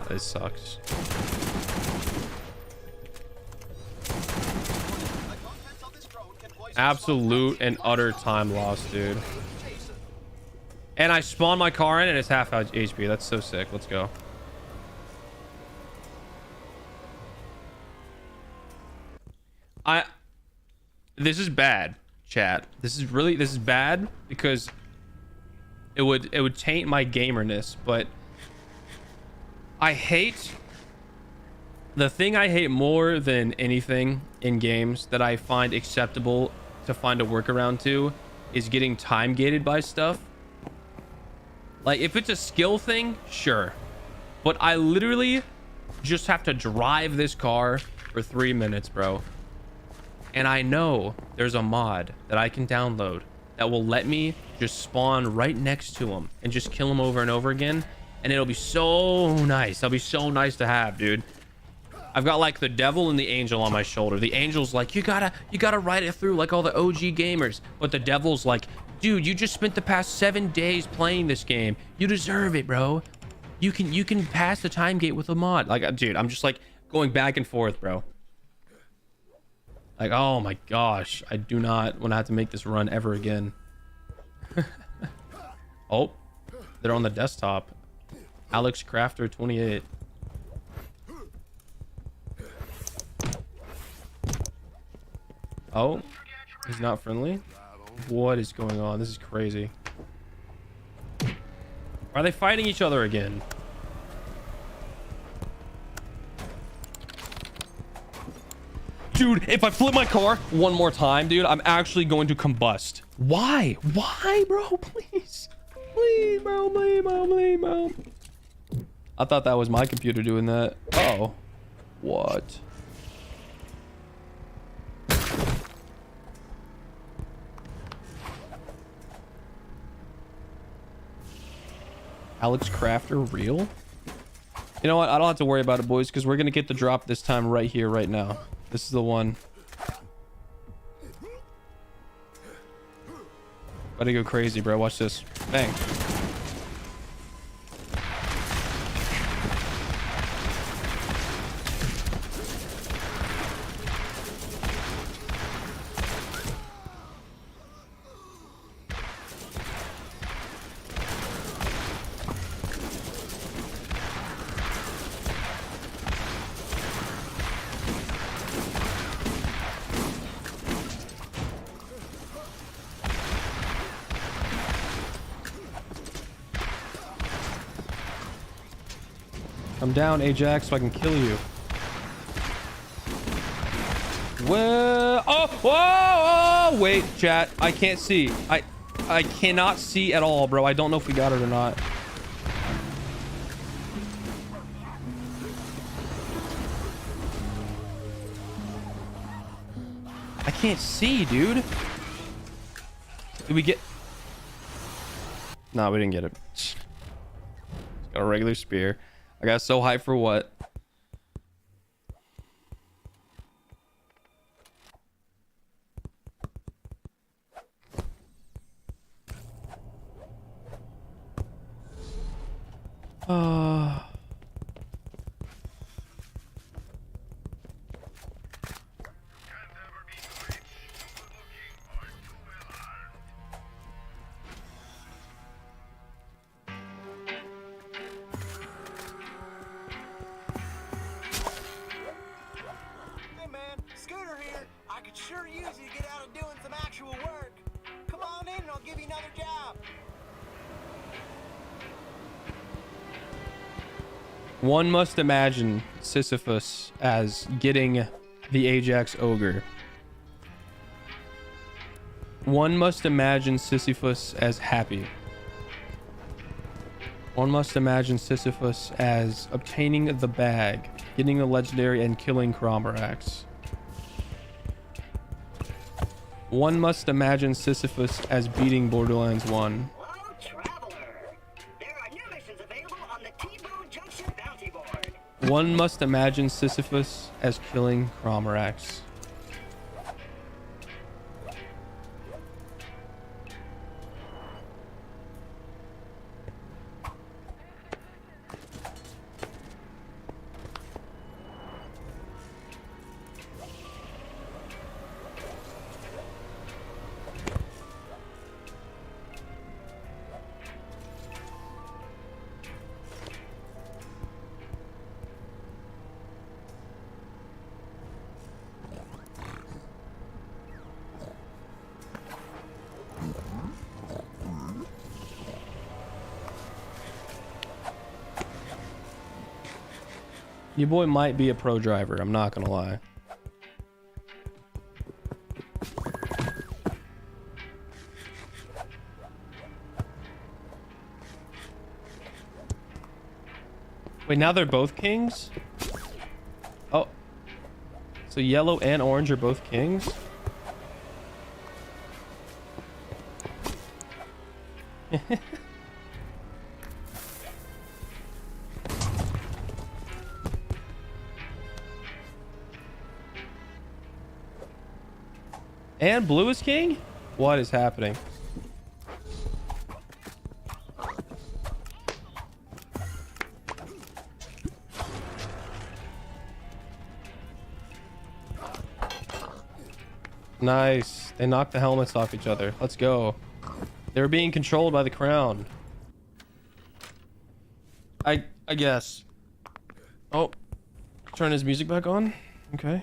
This sucks. Absolute and utter time loss, dude. And I spawned my car in and it's half HP. That's so sick. Let's go. This is bad, chat. This is bad because it would taint my gamerness, but I hate the thing I hate more than anything in games that I find acceptable to find a workaround to is getting time gated by stuff. Like if it's a skill thing, sure, but I literally just have to drive this car for 3 minutes, bro. And I know there's a mod that I can download that will let me just spawn right next to him and just kill him over and over again. And it'll be so nice. That'll be so nice to have, dude. I've got like the devil and the angel on my shoulder. The angel's like, you gotta ride it through like all the OG gamers. But the devil's like, dude, you just spent the past 7 days playing this game. You deserve it, bro. You can pass the time gate with a mod. Like, dude, I'm just like going back and forth, bro. Like, oh my gosh, I do not want to have to make this run ever again. Oh, they're on the desktop. Alex Crafter 28. Oh, he's not friendly. What is going on? This is crazy. Are they fighting each other again? Dude, if I flip my car one more time, dude, I'm actually going to combust. Why? Why, bro? Please. Please, bro. Please, bro. Please, bro. I thought that was my computer doing that. Uh-oh. What? Alex Crafter, real? You know what? I don't have to worry about it, boys, because we're going to get the drop this time right here, right now. This is the one. About to go crazy, bro. Watch this. Bang. Come down, Ajax, so I can kill you. Well, oh, whoa, oh, wait, chat. I can't see. I cannot see at all, bro. I don't know if we got it or not. I can't see, dude. Did we get... No, we didn't get it. Just got a regular spear. I got so hyped for what? One must imagine Sisyphus as getting the Ajax ogre. One must imagine Sisyphus as happy. One must imagine Sisyphus as obtaining the bag, getting the legendary, and killing Crawmerax. One must imagine Sisyphus as beating Borderlands 1. Hello, traveler. There are new missions available on the T-Bone Junction bounty board. One must imagine Sisyphus as killing Crawmerax. Your boy might be a pro driver, I'm not gonna lie. Wait, now they're both kings? Oh. So yellow and orange are both kings? And blue is king? What is happening? Nice. They knocked the helmets off each other. Let's go. They were being controlled by the crown. I guess. Oh. Turn his music back on. Okay.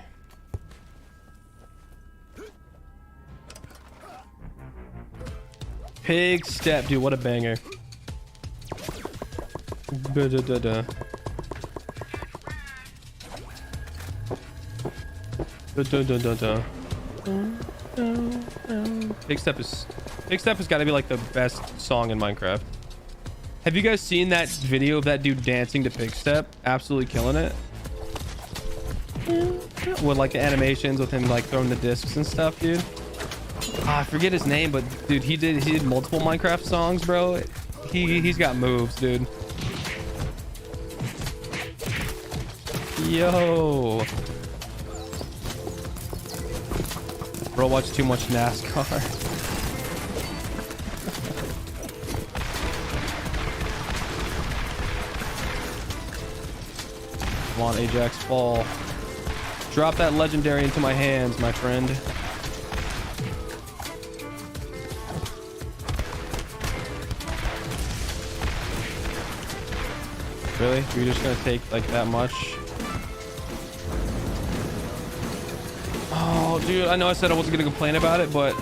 Pig step, dude, what a banger. Da-da-da-da. Da-da-da-da-da. Pig step has got to be like the best song in Minecraft. Have you guys seen that video of that dude dancing to pig step? Absolutely killing it. With like the animations with him like throwing the discs and stuff, dude. I forget his name, but dude, he did multiple Minecraft songs, bro. He's got moves, dude. Yo. Bro, watch too much NASCAR. Come on, Ajax, fall. Drop that legendary into my hands, my friend. Really? You're just gonna take like that much? Oh, dude, I know I said I wasn't gonna complain about it, but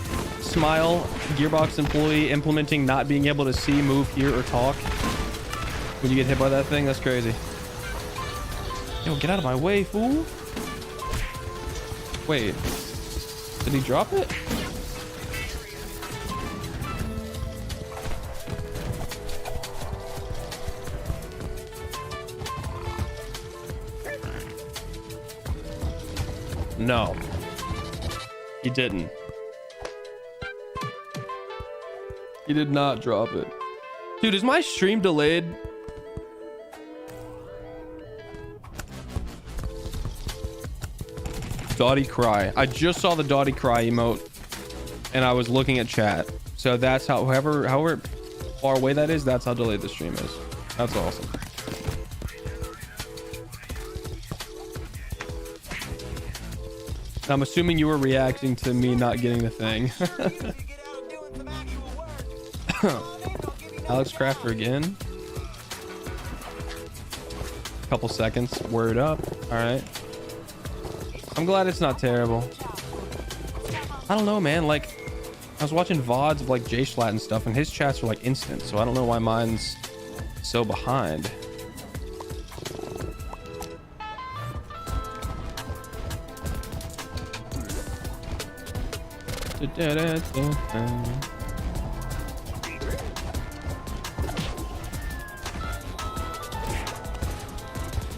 Smile, Gearbox employee implementing not being able to see, move, hear, or talk when you get hit by that thing, that's crazy. Yo, get out of my way, fool. Wait, did he drop it? No, he didn't. He did not drop it. Dude, is my stream delayed? Dotty cry. I just saw the Dotty cry emote and I was looking at chat. So that's how, however far away that is, that's how delayed the stream is. That's awesome. I'm assuming you were reacting to me not getting the thing. Alex Crafter again. Couple seconds. Word up. All right. I'm glad it's not terrible. I don't know, man. Like, I was watching VODs of like Jay Schlatt and stuff, and his chats are like instant. So I don't know why mine's so behind.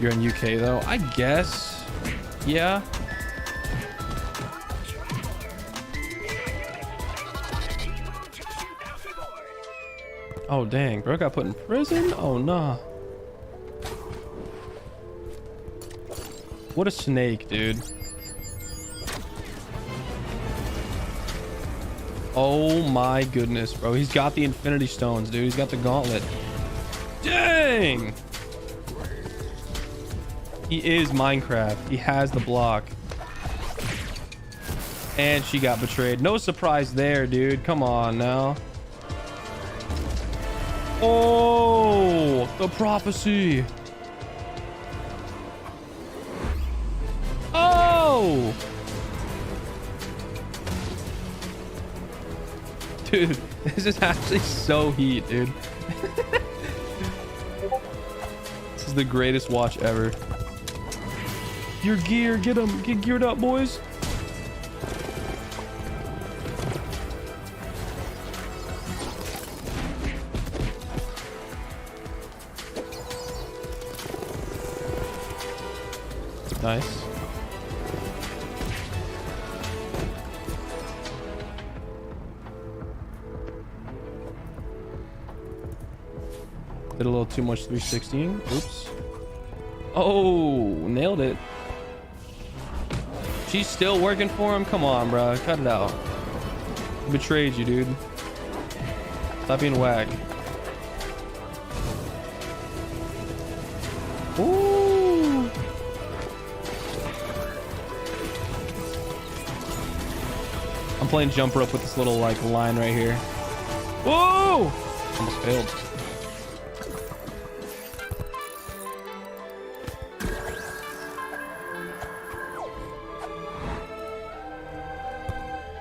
You're in UK though, I guess. Yeah. Oh dang, bro got put in prison? Oh nah. What a snake, dude. Oh my goodness, bro. He's got the Infinity Stones, dude. He's got the gauntlet. Dang! He is Minecraft. He has the block. And she got betrayed. No surprise there, dude. Come on now. Oh, the prophecy. Oh! Dude, this is actually so heat, dude. This is the greatest watch ever. Your gear, get them, get geared up, boys. Nice. Did a little too much 360. Oops. Oh, nailed it. She's still working for him? Come on, bro. Cut it out. He betrayed you, dude. Stop being whack. Ooh. I'm playing jump rope with this little like line right here. Whoa! Almost failed.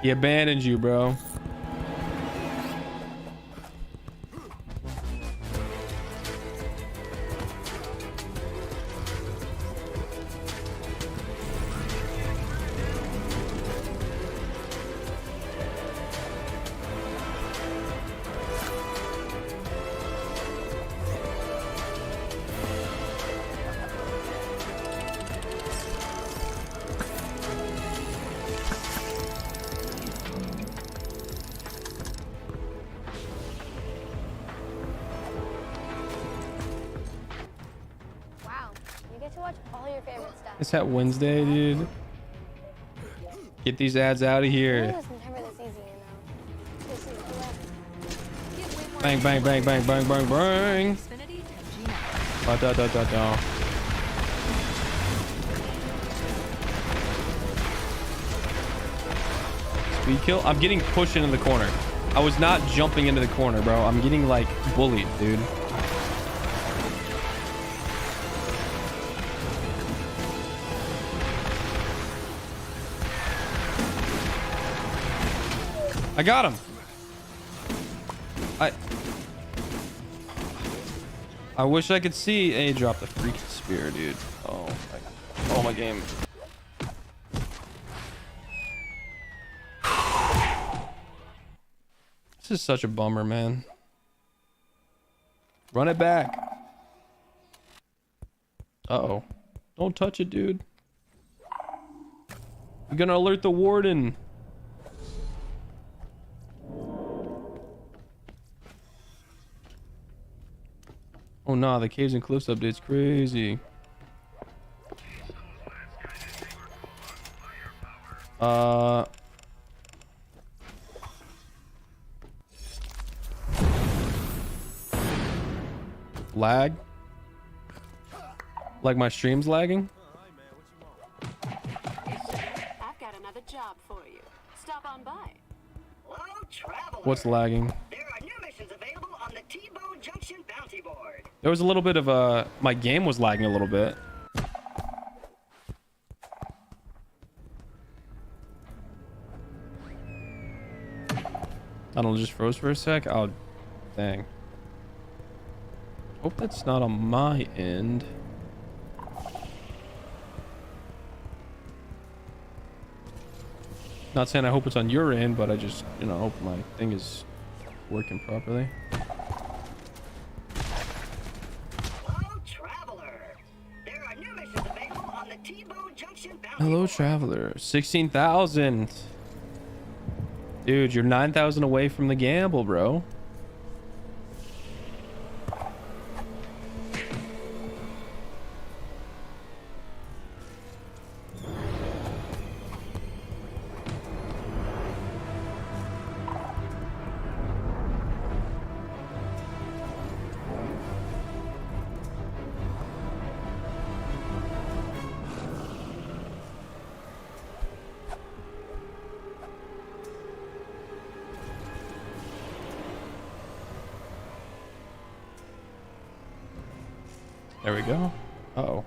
He abandoned you, bro. It's that Wednesday, dude. Get these ads out of here. Bang, bang, bang, bang, bang, bang, bang. Da, da, da, da, da. Speed kill? I'm getting pushed into the corner. I was not jumping into the corner, bro. I'm getting like bullied, dude. I got him. I wish I could see. Hey, drop the freaking spear, dude. Oh my game. This is such a bummer, man. Run it back. Uh-oh. Don't touch it, dude. You're gonna alert the warden. Oh nah, the Caves and Cliffs update's crazy. Lag? Like my stream's lagging? I've got another job for you. Stop on by. What's lagging? There are new missions available on the T-Bone Junction bounty board. There was a little bit of my game was lagging a little bit. I don't know, just froze for a sec. Oh, dang. Hope that's not on my end. Not saying I hope it's on your end, but I just, you know, hope my thing is working properly. Hello, traveler. There are new missions available on the T-Bone Junction bounty Hello, board. traveler. 16,000. Dude, you're 9,000 away from the gamble, bro. There we go. Uh-oh.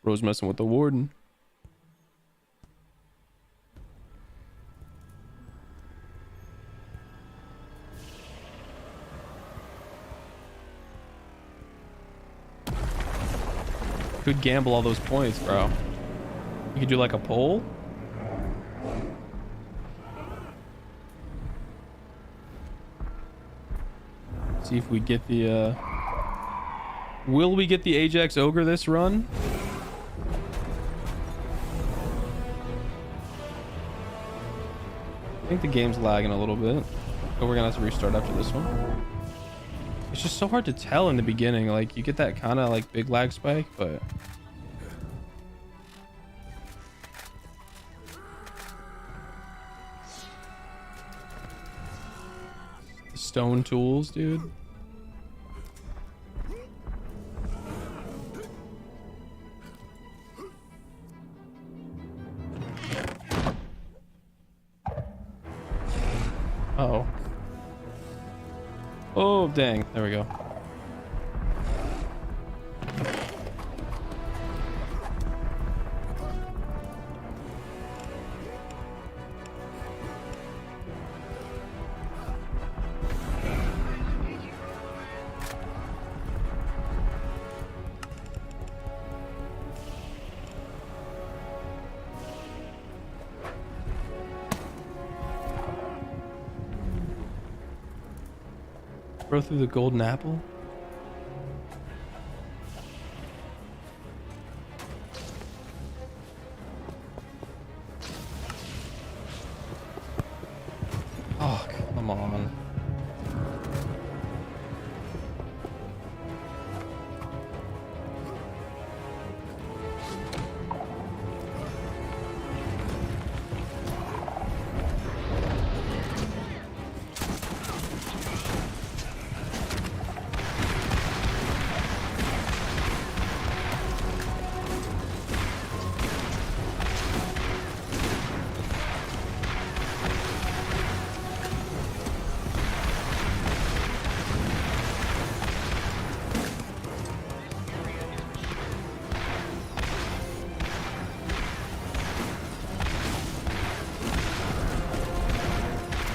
Bro's messing with the warden. Could gamble all those points, bro. You could do like a poll. See if we get the will we get the Ajax Ogre this run? I think the game's lagging a little bit, but we're gonna have to restart after this one. It's just so hard to tell in the beginning. Like, you get that kind of like big lag spike, but stone tools, dude. Uh-oh. Oh, dang. There we go. Bro through the golden apple? Oh, come on.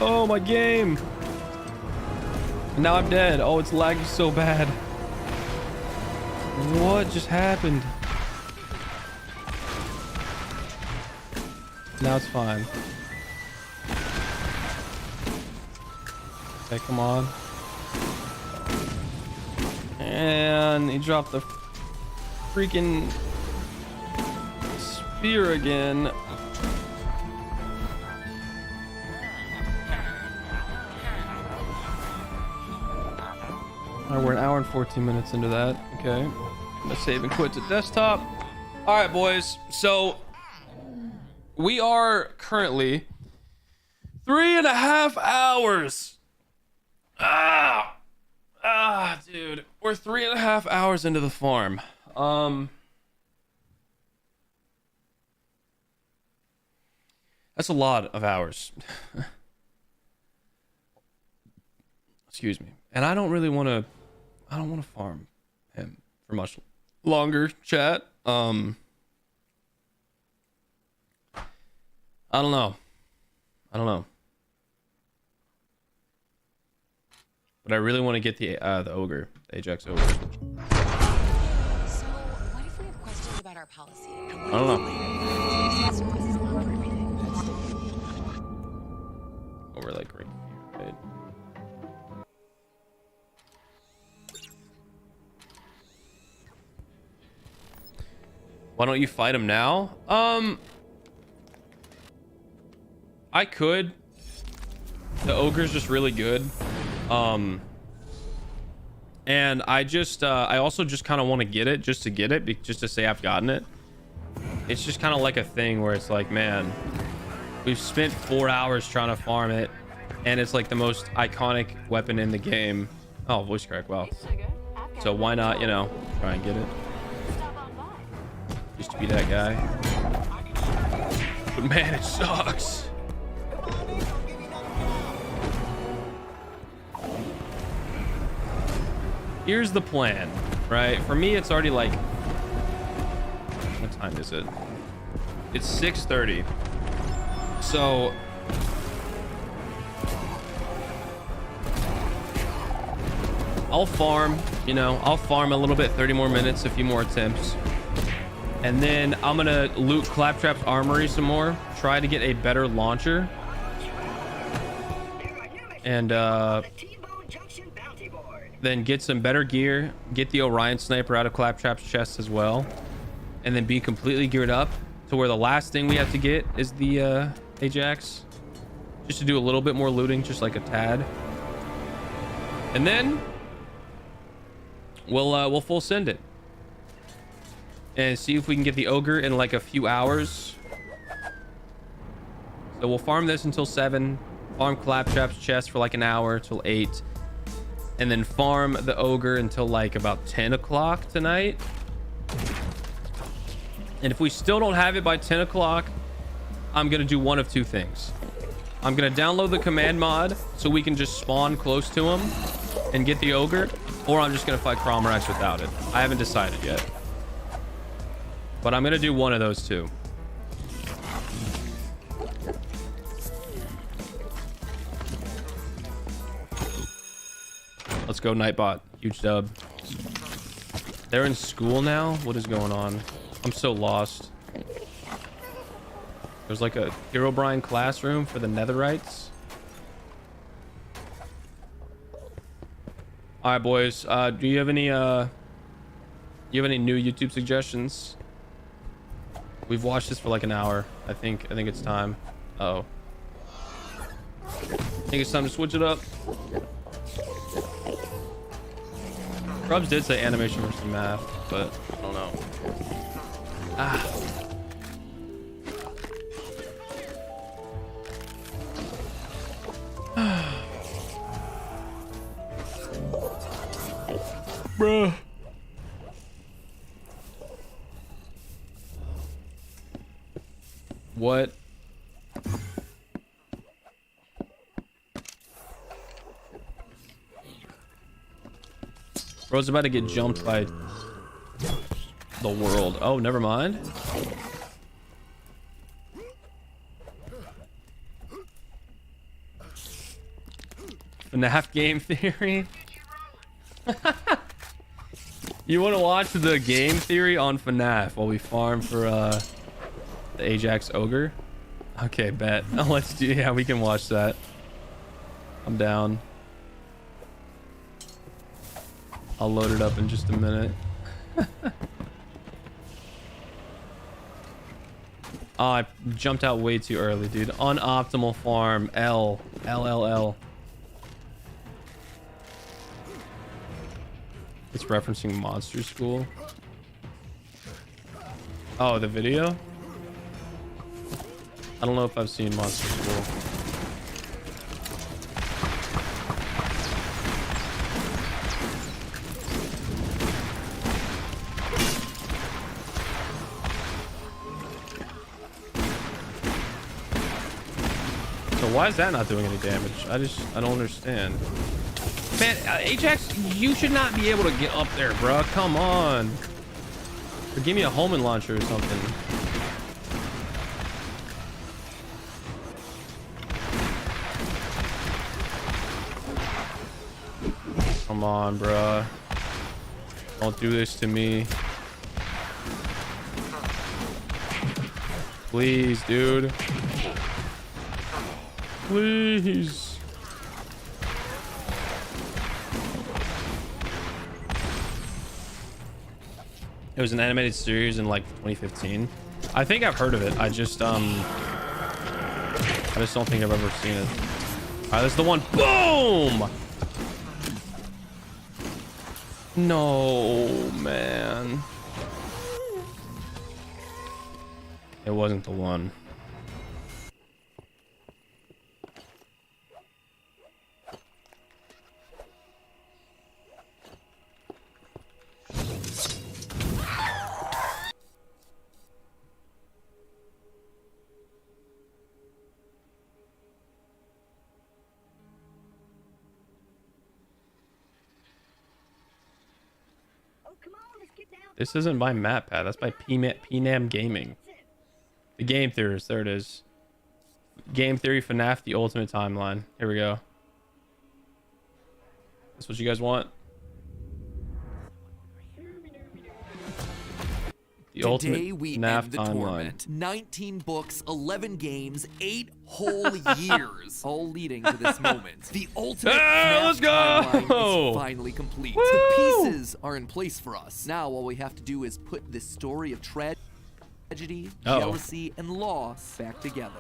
Oh, my game. And now I'm dead. Oh, it's lagging so bad. What just happened? Now it's fine. Okay, come on. And he dropped the freaking spear again. Alright, we're an hour and 14 minutes into that. Okay. I'm gonna save and quit to desktop. Alright, boys. So we are currently 3.5 hours. Dude. We're 3.5 hours into the farm. That's a lot of hours. Excuse me. And I don't really want to farm him for much longer, chat. I don't know. But I really want to get the ogre, the Ajax ogre. So, what if we have questions about our policy? I don't know. we're like right here, right? Why don't you fight him now? I could. The ogre's just really good. And I also just kind of want to get it just to get it, just to say I've gotten it. It's just kind of like a thing where it's like, man, we've spent 4 hours trying to farm it, and it's like the most iconic weapon in the game. Oh, voice crack, wow. So why not, you know, try and get it? Used to be that guy. But man, it sucks. Here's the plan, right? For me, it's already like... What time is it? It's 6:30. So... I'll farm, you know, I'll farm a little bit, 30 more minutes, a few more attempts. And then I'm gonna loot Claptrap's armory some more, try to get a better launcher. And then get some better gear, get the Orion sniper out of Claptrap's chest as well, and then be completely geared up to where the last thing we have to get is the Ajax, just to do a little bit more looting, just like a tad. And then we'll full send it and see if we can get the ogre in like a few hours. So we'll farm this until 7, farm Claptrap's chest for like an hour till 8, and then farm the ogre until like about 10 o'clock tonight. And if we still don't have it by 10 o'clock, I'm gonna do one of two things. I'm gonna download the command mod so we can just spawn close to him and get the ogre, or I'm just gonna fight Crawmerax without it. I haven't decided yet, but I'm gonna do one of those two. Let's go, Nightbot. Huge dub. They're in school now? What is going on? I'm so lost. There's like a Herobrine classroom for the Netherites. All right, boys. Do you have any new YouTube suggestions? We've watched this for like an hour. I think it's time. Uh-oh. I think it's time to switch it up. Probs did say animation versus math, but I don't know. Ah. Bruh. What? Bro's about to get jumped by the world. Oh, never mind. FNAF game theory. You want to watch the game theory on FNAF while we farm for the Ajax Ogre? Okay, bet. Let's do. Yeah, we can watch that. I'm down. I'll load it up in just a minute. Oh, I jumped out way too early, dude. Unoptimal farm. L. It's referencing Monster School. Oh, the video? I don't know if I've seen Monster School. So why is that not doing any damage? I don't understand. Man, Ajax, you should not be able to get up there, bro. Come on. Or give me a homing launcher or something. Come on, bro. Don't do this to me. Please, dude. please. It was an animated series in like 2015. I think I've heard of it. I just don't think I've ever seen it. All right, that's the one. Boom! No, man. It wasn't the one. This isn't by MatPat. That's by PNAM Gaming. The Game Theorist. There it is. Game Theory FNAF The Ultimate Timeline. Here we go. That's what you guys want? The Today Ultimate we FNAF end the Timeline. tournament. 19 books, 11 games, 8 whole years, all leading to this moment. The ultimate FNAF let's go! timeline is finally complete. Woo! The pieces are in place for us. Now all we have to do is put this story of tragedy, jealousy, and loss back together.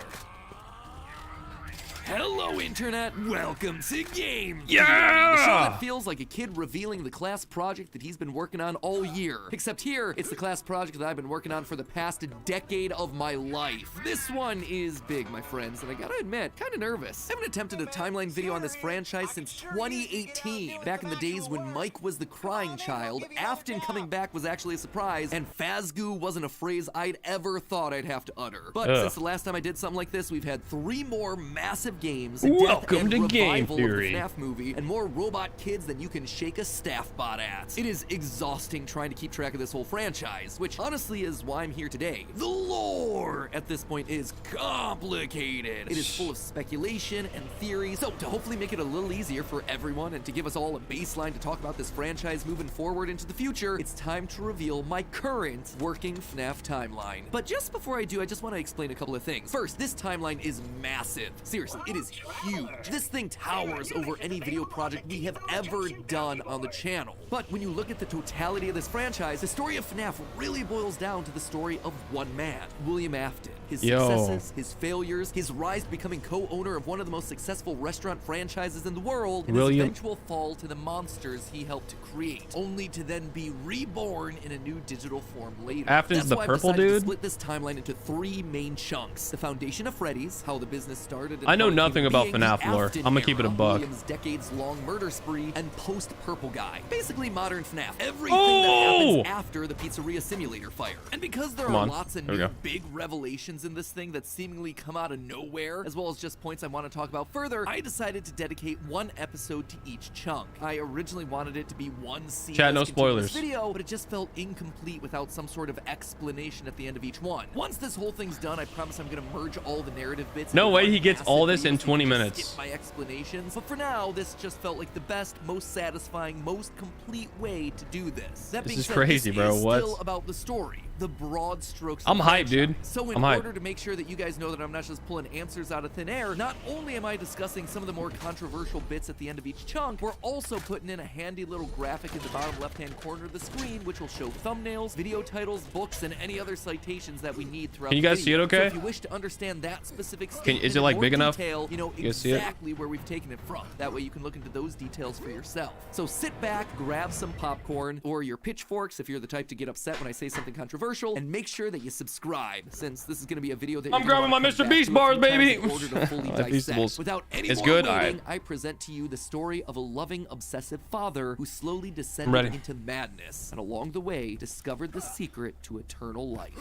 Hello, Internet. Welcome to Game Theory. The show that feels like a kid revealing the class project that he's been working on all year. Except here, it's the class project that I've been working on for the past decade of my life. This one is big, my friends, and I gotta admit, kind of nervous. I haven't attempted a timeline video on this franchise since 2018. Back in the days when Mike was the crying child, Afton coming back was actually a surprise, and Fazgoo wasn't a phrase I'd ever thought I'd have to utter. But since the last time I did something like this, we've had 3 more massive games, Welcome to Game Theory, Theory. FNAF movie, and more robot kids than you can shake a staff bot at. It is exhausting trying to keep track of this whole franchise, which honestly is why I'm here today. The lore at this point is complicated. It is full of speculation and theories, so to hopefully make it a little easier for everyone and to give us all a baseline to talk about this franchise moving forward into the future, it's time to reveal my current working FNAF timeline. But just before I do, I just want to explain a couple of things. First, this timeline is massive. Seriously, it is huge. This thing towers over any video project we have ever done on the channel. But when you look at the totality of this franchise, the story of FNAF really boils down to the story of one man, William Afton. His successes, his failures, his rise to becoming co-owner of one of the most successful restaurant franchises in the world, and his eventual fall to the monsters he helped to create, only to then be reborn in a new digital form later. Afton's the purple I've decided dude? to split this timeline into 3 main chunks. The foundation of Freddy's, how the business started, and I know how it came nothing to about being, FNAF the lore. Afton I'm gonna keep it a era, buck. William's decades-long murder spree, and post-Purple Guy. Basically modern FNAF. Everything that happens after the pizzeria simulator fire. And because there are lots of new big revelations in this thing that seemingly come out of nowhere, as well as just points I want to talk about further, I decided to dedicate 1 episode to each chunk. I originally wanted it to be one scene. Chat, no spoilers. Video, but it just felt incomplete without some sort of explanation at the end of each one. Once this whole thing's done, I promise I'm gonna merge all the narrative bits. No way he gets all this in 20 minutes. Skip my explanations, but for now, this just felt like the best, most satisfying, most complete way to do this. That being This is said, crazy, this bro. is What? still about the story, the broad strokes. I'm of the hyped, dude. franchise. So in I'm hyped. order to make sure that you guys know that I'm not just pulling answers out of thin air, not only am I discussing some of the more controversial bits at the end of each chunk, we're also putting in a handy little graphic in the bottom left-hand corner of the screen, which will show thumbnails, video titles, books, and any other citations that we need throughout. Can you the guys video. see it okay? So if you wish to understand that specific statement is it like in more big enough? detail, you know You guys see it? exactly where we've taken it from. That way you can look into those details for yourself. So sit back, grab some popcorn or your pitchforks if you're the type to get upset when I say something controversial, and make sure that you subscribe, since this is going to be a video that I'm you're gonna grabbing my wanna come Mr. back Beast to a bars, few times baby. in order to fully My dissect. Feastables. Without any It's more good? waiting, Alright. I present to you the story of a loving, obsessive father who slowly ready. descended into madness, and along the way discovered the secret to eternal life.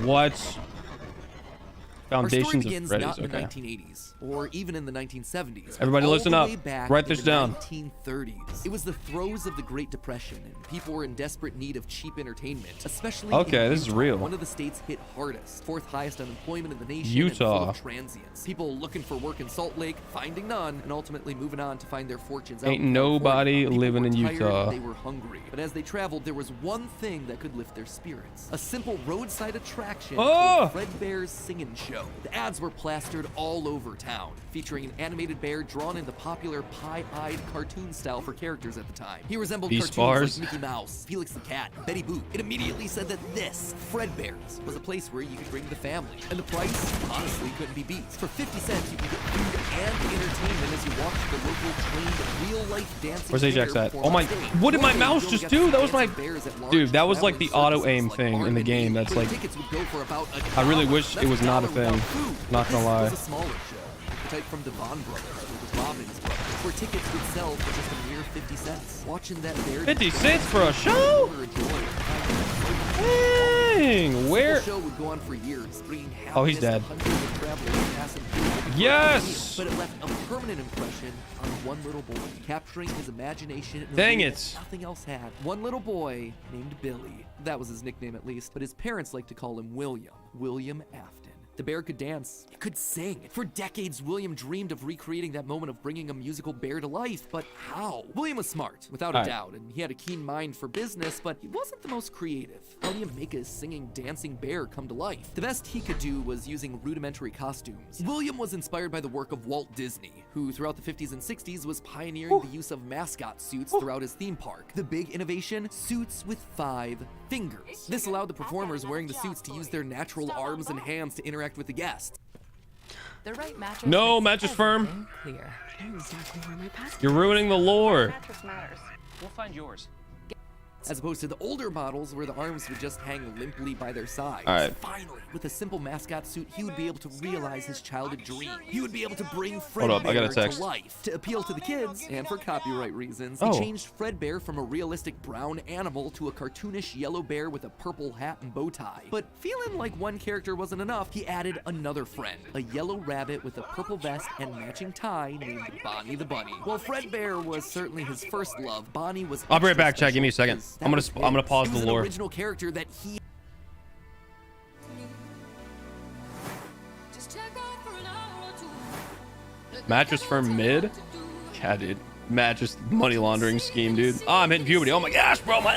What? Our story Foundations of begins Freddy's. not in the Okay. 1980s, or even in the 1970s. but Everybody all listen the up. way back Write in this the down. 1930s. It was the throes of the Great Depression, and people were in desperate need of cheap entertainment, especially Okay, in this is Utah, real. one of the states hit hardest, 4th highest unemployment in the nation, Utah. and full of transients. People looking for work in Salt Lake, finding none, and ultimately moving on to find their fortunes out Ain't in nobody California. People living were in tired, Utah. They were hungry, but as they traveled, there was one thing that could lift their spirits: a simple roadside attraction Oh! called Fredbear's Singin' Show. show. The ads were plastered all over town, featuring an animated bear drawn in the popular pie-eyed cartoon style for characters at the time. He resembled Beast cartoons bars. like Mickey Mouse, Felix the Cat, and Betty Boop. It immediately said that this, Fredbear's, was a place where you could bring the family. And the price, honestly, couldn't be beat. For 50 cents, you could get food and entertainment as you watched the local trained real-life dancing. Where's Ajax at? Oh my, what did my mouse just do? That was my, dude, that was like the auto aim thing in the game. That's like, I really wish it was not a thing. Not gonna lie. It was a smaller show, the type from Devon Brothers or the Robbins Brothers, where tickets would sell for just a mere 50 cents. Watching that bear 50 cents for a show? Dang, where? The show would go on for years, bringing Oh, he's dead. hundreds of travelers passing through. Yes! But it left a permanent impression on one little boy, capturing his imagination in a Dang way it. that nothing else had. One little boy named Billy. That was his nickname at least, but his parents liked to call him William Afton. The bear could dance, it could sing. For decades, William dreamed of recreating that moment of bringing a musical bear to life, but how? William was smart, without a doubt, and he had a keen mind for business, but he wasn't the most creative. How do you make a singing, dancing bear come to life? The best he could do was using rudimentary costumes. William was inspired by the work of Walt Disney, who throughout the 50s and 60s was pioneering the use of mascot suits throughout his theme park. The big innovation? Suits with 5 fingers. This allowed the performers wearing the suits to use their natural arms and hands to interact with the guests. The right mattress. No, mattress firm. Clear. I know exactly where my passport. You're ruining the lore. Mattress matters. We'll find yours. As opposed to the older models where the arms would just hang limply by their sides. All right. Finally, with a simple mascot suit, he would be able to realize his childhood dream. He would be able to bring Hold up, I got a Fredbear text. to life. To appeal to the kids, and for copyright reasons, Oh. he changed Fredbear from a realistic brown animal to a cartoonish yellow bear with a purple hat and bow tie. But feeling like one character wasn't enough, he added another friend, a yellow rabbit with a purple vest and matching tie named Bonnie the Bunny. While Fredbear was certainly his first love, Bonnie was I'll be right extra back, chat. Give me a special second. because I'm gonna pause it the was an lore. original character that he Mattress firm mid? Yeah, dude. Mattress money laundering scheme, dude. Oh, I'm hitting puberty. Oh my gosh, bro. My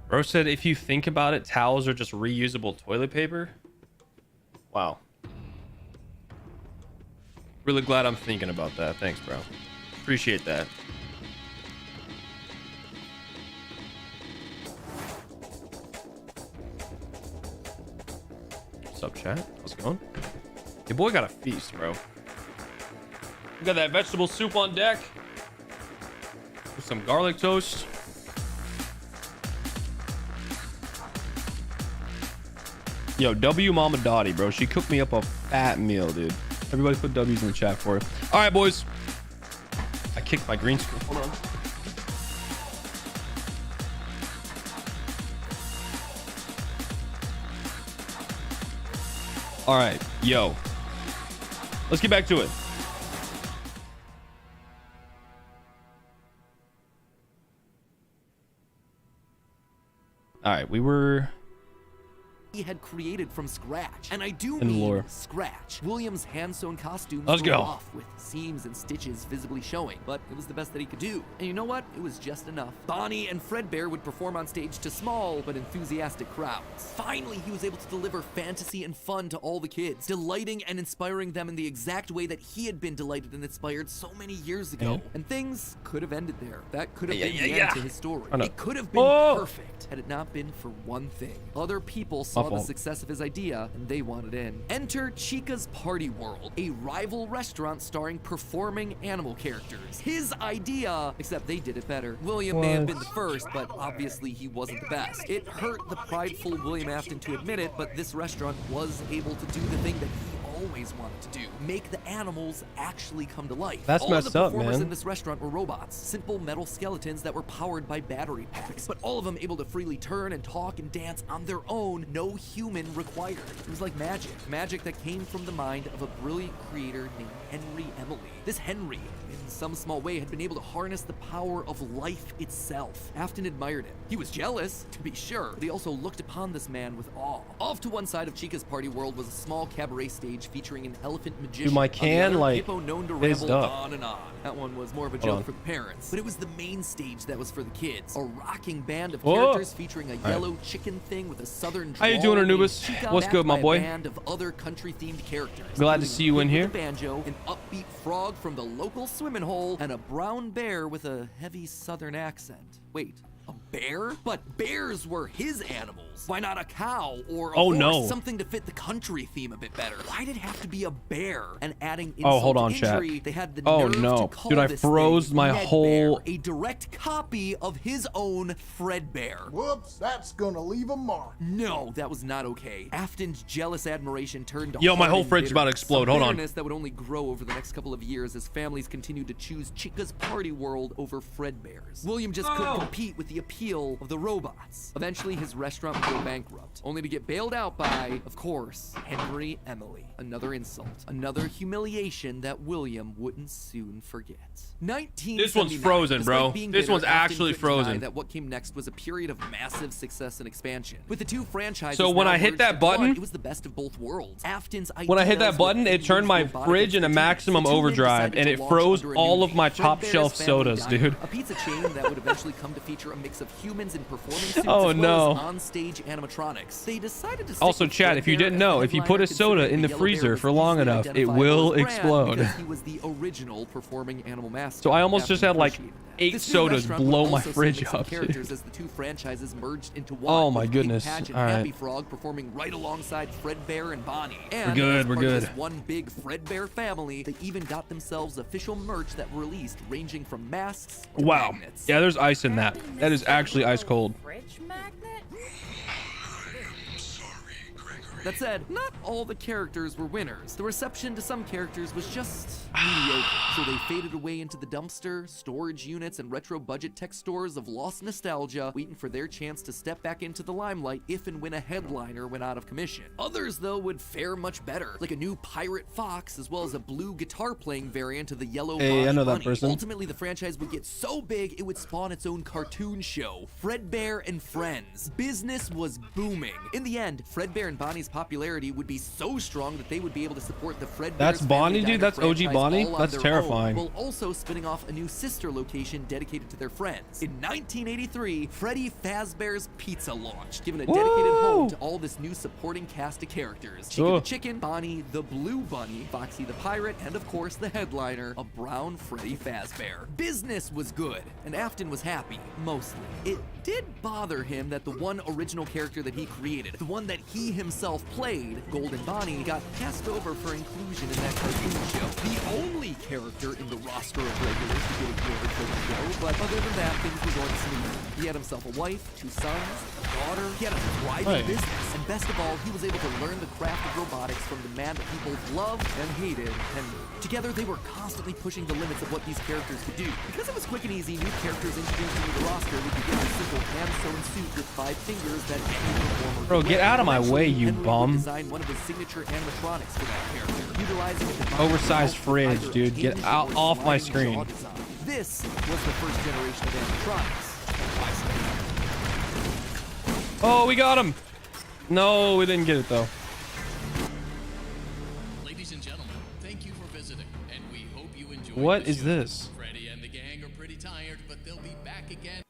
Bro said if you think about it, towels are just reusable toilet paper. Wow. Really glad I'm thinking about that. Thanks, bro. Appreciate that. What's up, chat? How's it going? Your boy got a feast, bro. We got that vegetable soup on deck. some garlic toast. Yo, W Mama Dottie, bro. She cooked me up a fat meal, dude. Everybody put W's in the chat for it. All right, boys. I kicked my green screen. Hold on. All right, yo. Let's get back to it. All right, we were... he had created from scratch, and I do In mean lore. scratch. William's hand-sewn costumes Let's were go. off with seams and stitches visibly showing, but it was the best that he could do. And you know what? It was just enough. Bonnie and Fredbear would perform on stage to small but enthusiastic crowds. Finally, he was able to deliver fantasy and fun to all the kids, delighting and inspiring them in the exact way that he had been delighted and inspired so many years ago. Yeah. And things could have ended there. That could have Yeah, been yeah, the yeah. end to his story. I know. It could have been Oh! perfect had it not been for one thing. Other people My saw the fault. success of his idea and they wanted in. Enter Chica's Party World, a rival restaurant starring performing animal characters. His idea, except they did it better. William may have been the first, but obviously he wasn't the best. It hurt the prideful William Afton to admit it, but this restaurant was able to do the thing that he always wanted to do: make the animals actually come to life. That's all messed of the up, performers man. in this restaurant were robots, simple metal skeletons that were powered by battery packs, but all of them able to freely turn and talk and dance on their own, no human required. It was like magic that came from the mind of a brilliant creator named Henry Emily. This Henry, in some small way, had been able to harness the power of life itself. Afton admired him. He was jealous, to be sure, but he also looked upon this man with awe. Off to one side of Chica's Party World was a small cabaret stage featuring an elephant magician. Dude, my On the can, other, like, hippo known to fizzed ramble up. on and on. That one was more of a Hold joke on. for the parents, but it was the main stage that was for the kids. A rocking band of Whoa. characters featuring a right. yellow chicken thing with a southern How you drawl doing, named Anubis? Chica, What's good, my backed by boy? a band of other country-themed characters. Glad to including see you a in pig here. with a banjo, an upbeat frog from the local swimming hole, and a brown bear with a heavy southern accent. Wait, a bear? But bears were his animals. Why not a cow or a Oh, horse? no. Something to fit the country theme a bit better. Why did it have to be a bear? And adding Oh, insult hold to on, chat. injury, they had the Oh, nerve no. to call Dude, I this froze thing my Ned whole- Bear, a direct copy of his own Fredbear. Whoops, that's gonna leave a mark. No, that was not okay. Afton's jealous admiration turned to Yo, my whole hardened fridge is about to bitterness. explode. Some Hold on. bitterness that would only grow over the next couple of years as families continued to choose Chica's Party World over Fredbear's. William just couldn't compete with the appeal of the robots. Eventually, his restaurant would go bankrupt, only to get bailed out by, of course, Henry Emily. Another insult, another humiliation that William wouldn't soon forget. 1979. This one's frozen, bro. Despite being This bitter, one's Afton actually couldn't deny frozen. that what came next was a period of massive success and expansion. With the two franchises So when now I hit merged that into one, button- it was the best of both worlds. Afton's When I hit that ideas button, with it turned my robotic fridge into expertise. maximum The two men overdrive, decided and to it launch froze under a all new of my name, top Fredbear's shelf Family sodas, Diner, dude. a pizza chain that would eventually come to feature a mix of humans in performing suits Oh, as well no. as on-stage animatronics. They decided to stick Also, with chat, if you Fredbear didn't as know, the if you put headliner, a soda considering in the yellow bear freezer was for long easily enough, it identifiable will as brand explode. because he was the original performing animal mascot. So I almost just Afton had like appreciated that. 8 This new sodas restaurant would blow my also fridge celebrate some up, dude. characters as the two franchises merged into one. Oh my with goodness. Pig Patch and All right. Happy Frog performing right alongside Fredbear and Bonnie. And good, as we're part of good. this one big Fredbear family, they even got themselves official merch that released, ranging from masks to Wow. magnets. Yeah, there's ice in that. That is actually ice cold. Fridge magnet? That said, not all the characters were winners. The reception to some characters was just mediocre, so they faded away into the dumpster, storage units, and retro budget tech stores of lost nostalgia, waiting for their chance to step back into the limelight if and when a headliner went out of commission. Others, though, would fare much better, like a new Pirate Fox, as well as a blue guitar-playing variant of the Yellow Hey, I Bonnie know that Bunny. person. Ultimately, the franchise would get so big, it would spawn its own cartoon show, Fredbear and Friends. Business was booming. In the end, Fredbear and Bonnie's popularity would be so strong that they would be able to support the Fredbear's That's Bonnie, Family dude? Diner That's OG franchise Bonnie? all on That's their terrifying. own, while also spinning off a new sister location dedicated to their friends. In 1983, Freddy Fazbear's Pizza launched, giving a dedicated home to all the this new supporting cast of characters. Chica the Chicken, Bonnie the Blue Bunny, Foxy the Pirate, and of course the headliner, a brown Freddy Fazbear. Business was good, and Afton was happy, mostly. It did bother him that the one original character that he created, the one that he himself played, Golden Bonnie, got passed over for inclusion in that cartoon show. The only character in the roster of regulars to get ignored for the show, but other than that, things were going smoothly. He had himself a wife, 2 sons, a daughter, he had a thriving business, and best of all, he was able to learn the craft of robotics from the man that he both loved and hated, Henry. Together, they were constantly pushing the limits of what these characters could do. Because it was quick and easy, new characters introduced into the roster would begin a simple hand-sewn suit with 5 fingers that any performer Bro, get out of my way, you bum. Design one of his signature animatronics for that character, utilizing a Oversized fridge, dude. Get out off my screen. This was the first generation of animatronics. Oh, we got him. No, we didn't get it though. Ladies and gentlemen, thank you for visiting, and we hope you enjoyed. What is this? Freddy and the gang are pretty tired, but they'll be back again.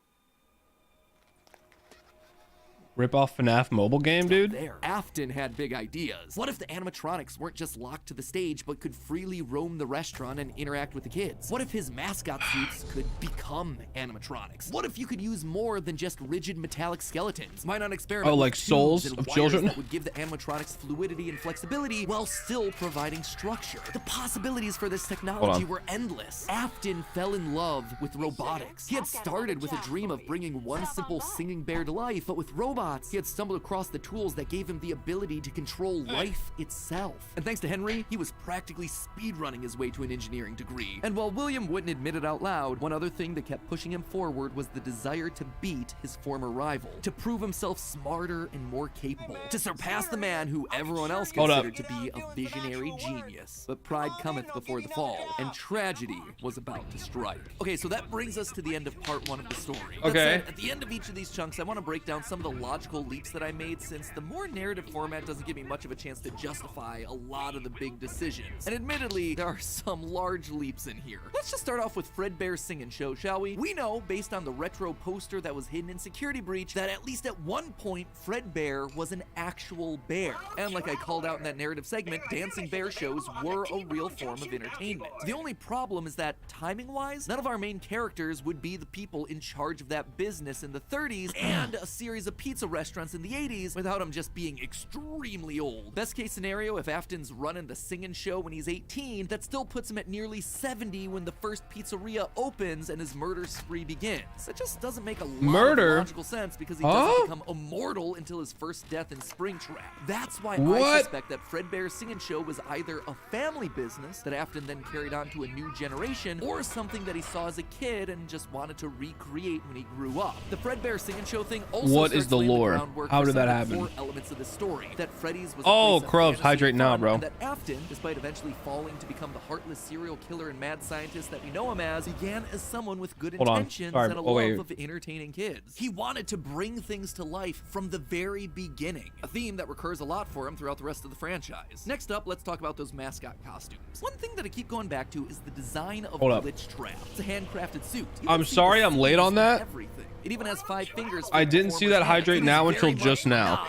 Rip off FNAF mobile game, dude. There. Afton had big ideas. What if the animatronics weren't just locked to the stage, but could freely roam the restaurant and interact with the kids? What if his mascot suits could become animatronics? What if you could use more than just rigid metallic skeletons? Why not experiment like with souls tubes and of wires children? that would give the animatronics fluidity and flexibility while still providing structure? The possibilities for this technology were endless. Afton fell in love with robotics. He had started with a dream of bringing one simple singing bear to life, but with robots, he had stumbled across the tools that gave him the ability to control life itself. And thanks to Henry, he was practically speedrunning his way to an engineering degree. And while William wouldn't admit it out loud, one other thing that kept pushing him forward was the desire to beat his former rival, to prove himself smarter and more capable, to surpass the man who everyone else considered to be a visionary genius. But pride cometh before the fall, and tragedy was about to strike. Okay, so that brings us to the end of part 1 of the story. That said, at the end of each of these chunks, I want to break down some of the logical leaps that I made, since the more narrative format doesn't give me much of a chance to justify a lot of the big decisions. And admittedly, there are some large leaps in here. Let's just start off with Fredbear's Singin' Show, shall we? We know, based on the retro poster that was hidden in Security Breach, that at least at one point, Fredbear was an actual bear. And like I called out in that narrative segment, dancing bear shows were a real form of entertainment. The only problem is that, timing-wise, none of our main characters would be the people in charge of that business in the 30s and a series of pizza restaurants in the 80s without him just being extremely old. Best case scenario, if Afton's running the Singin' Show when he's 18, that still puts him at nearly 70 when the first pizzeria opens and his murder spree begins. That just doesn't make a lot of logical sense, because he doesn't become immortal until his first death in Springtrap. That's why I suspect that Fredbear's Singin' Show was either a family business that Afton then carried on to a new generation, or something that he saw as a kid and just wanted to recreate when he grew up. The Fredbear Singin' Show thing also what is the lore? How did that happen? Elements of the story that Freddy's was Krubs, hydrate now, bro. And that Afton, despite eventually falling to become the heartless serial killer and mad scientist that we know him as, began as someone with good intentions and a love of entertaining kids. He wanted to bring things to life from the very beginning, a theme that recurs a lot for him throughout the rest of the franchise. Next up, let's talk about those mascot costumes. One thing that I keep going back to is the design of Glitch Trap. It's a handcrafted suit. I'm sorry I'm late on that. Everything. It even has 5 fingers. I didn't see that hydrate now until just now.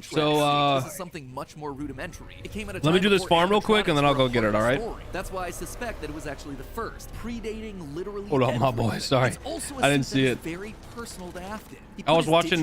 So this is something much more rudimentary. It came at a let me time do this before farm real quick and then I'll go get it, all right? That's why I suspect that it was actually the first, predating literally Hold on, my boy, sorry. I didn't see it. Very personal to Afton. I was watching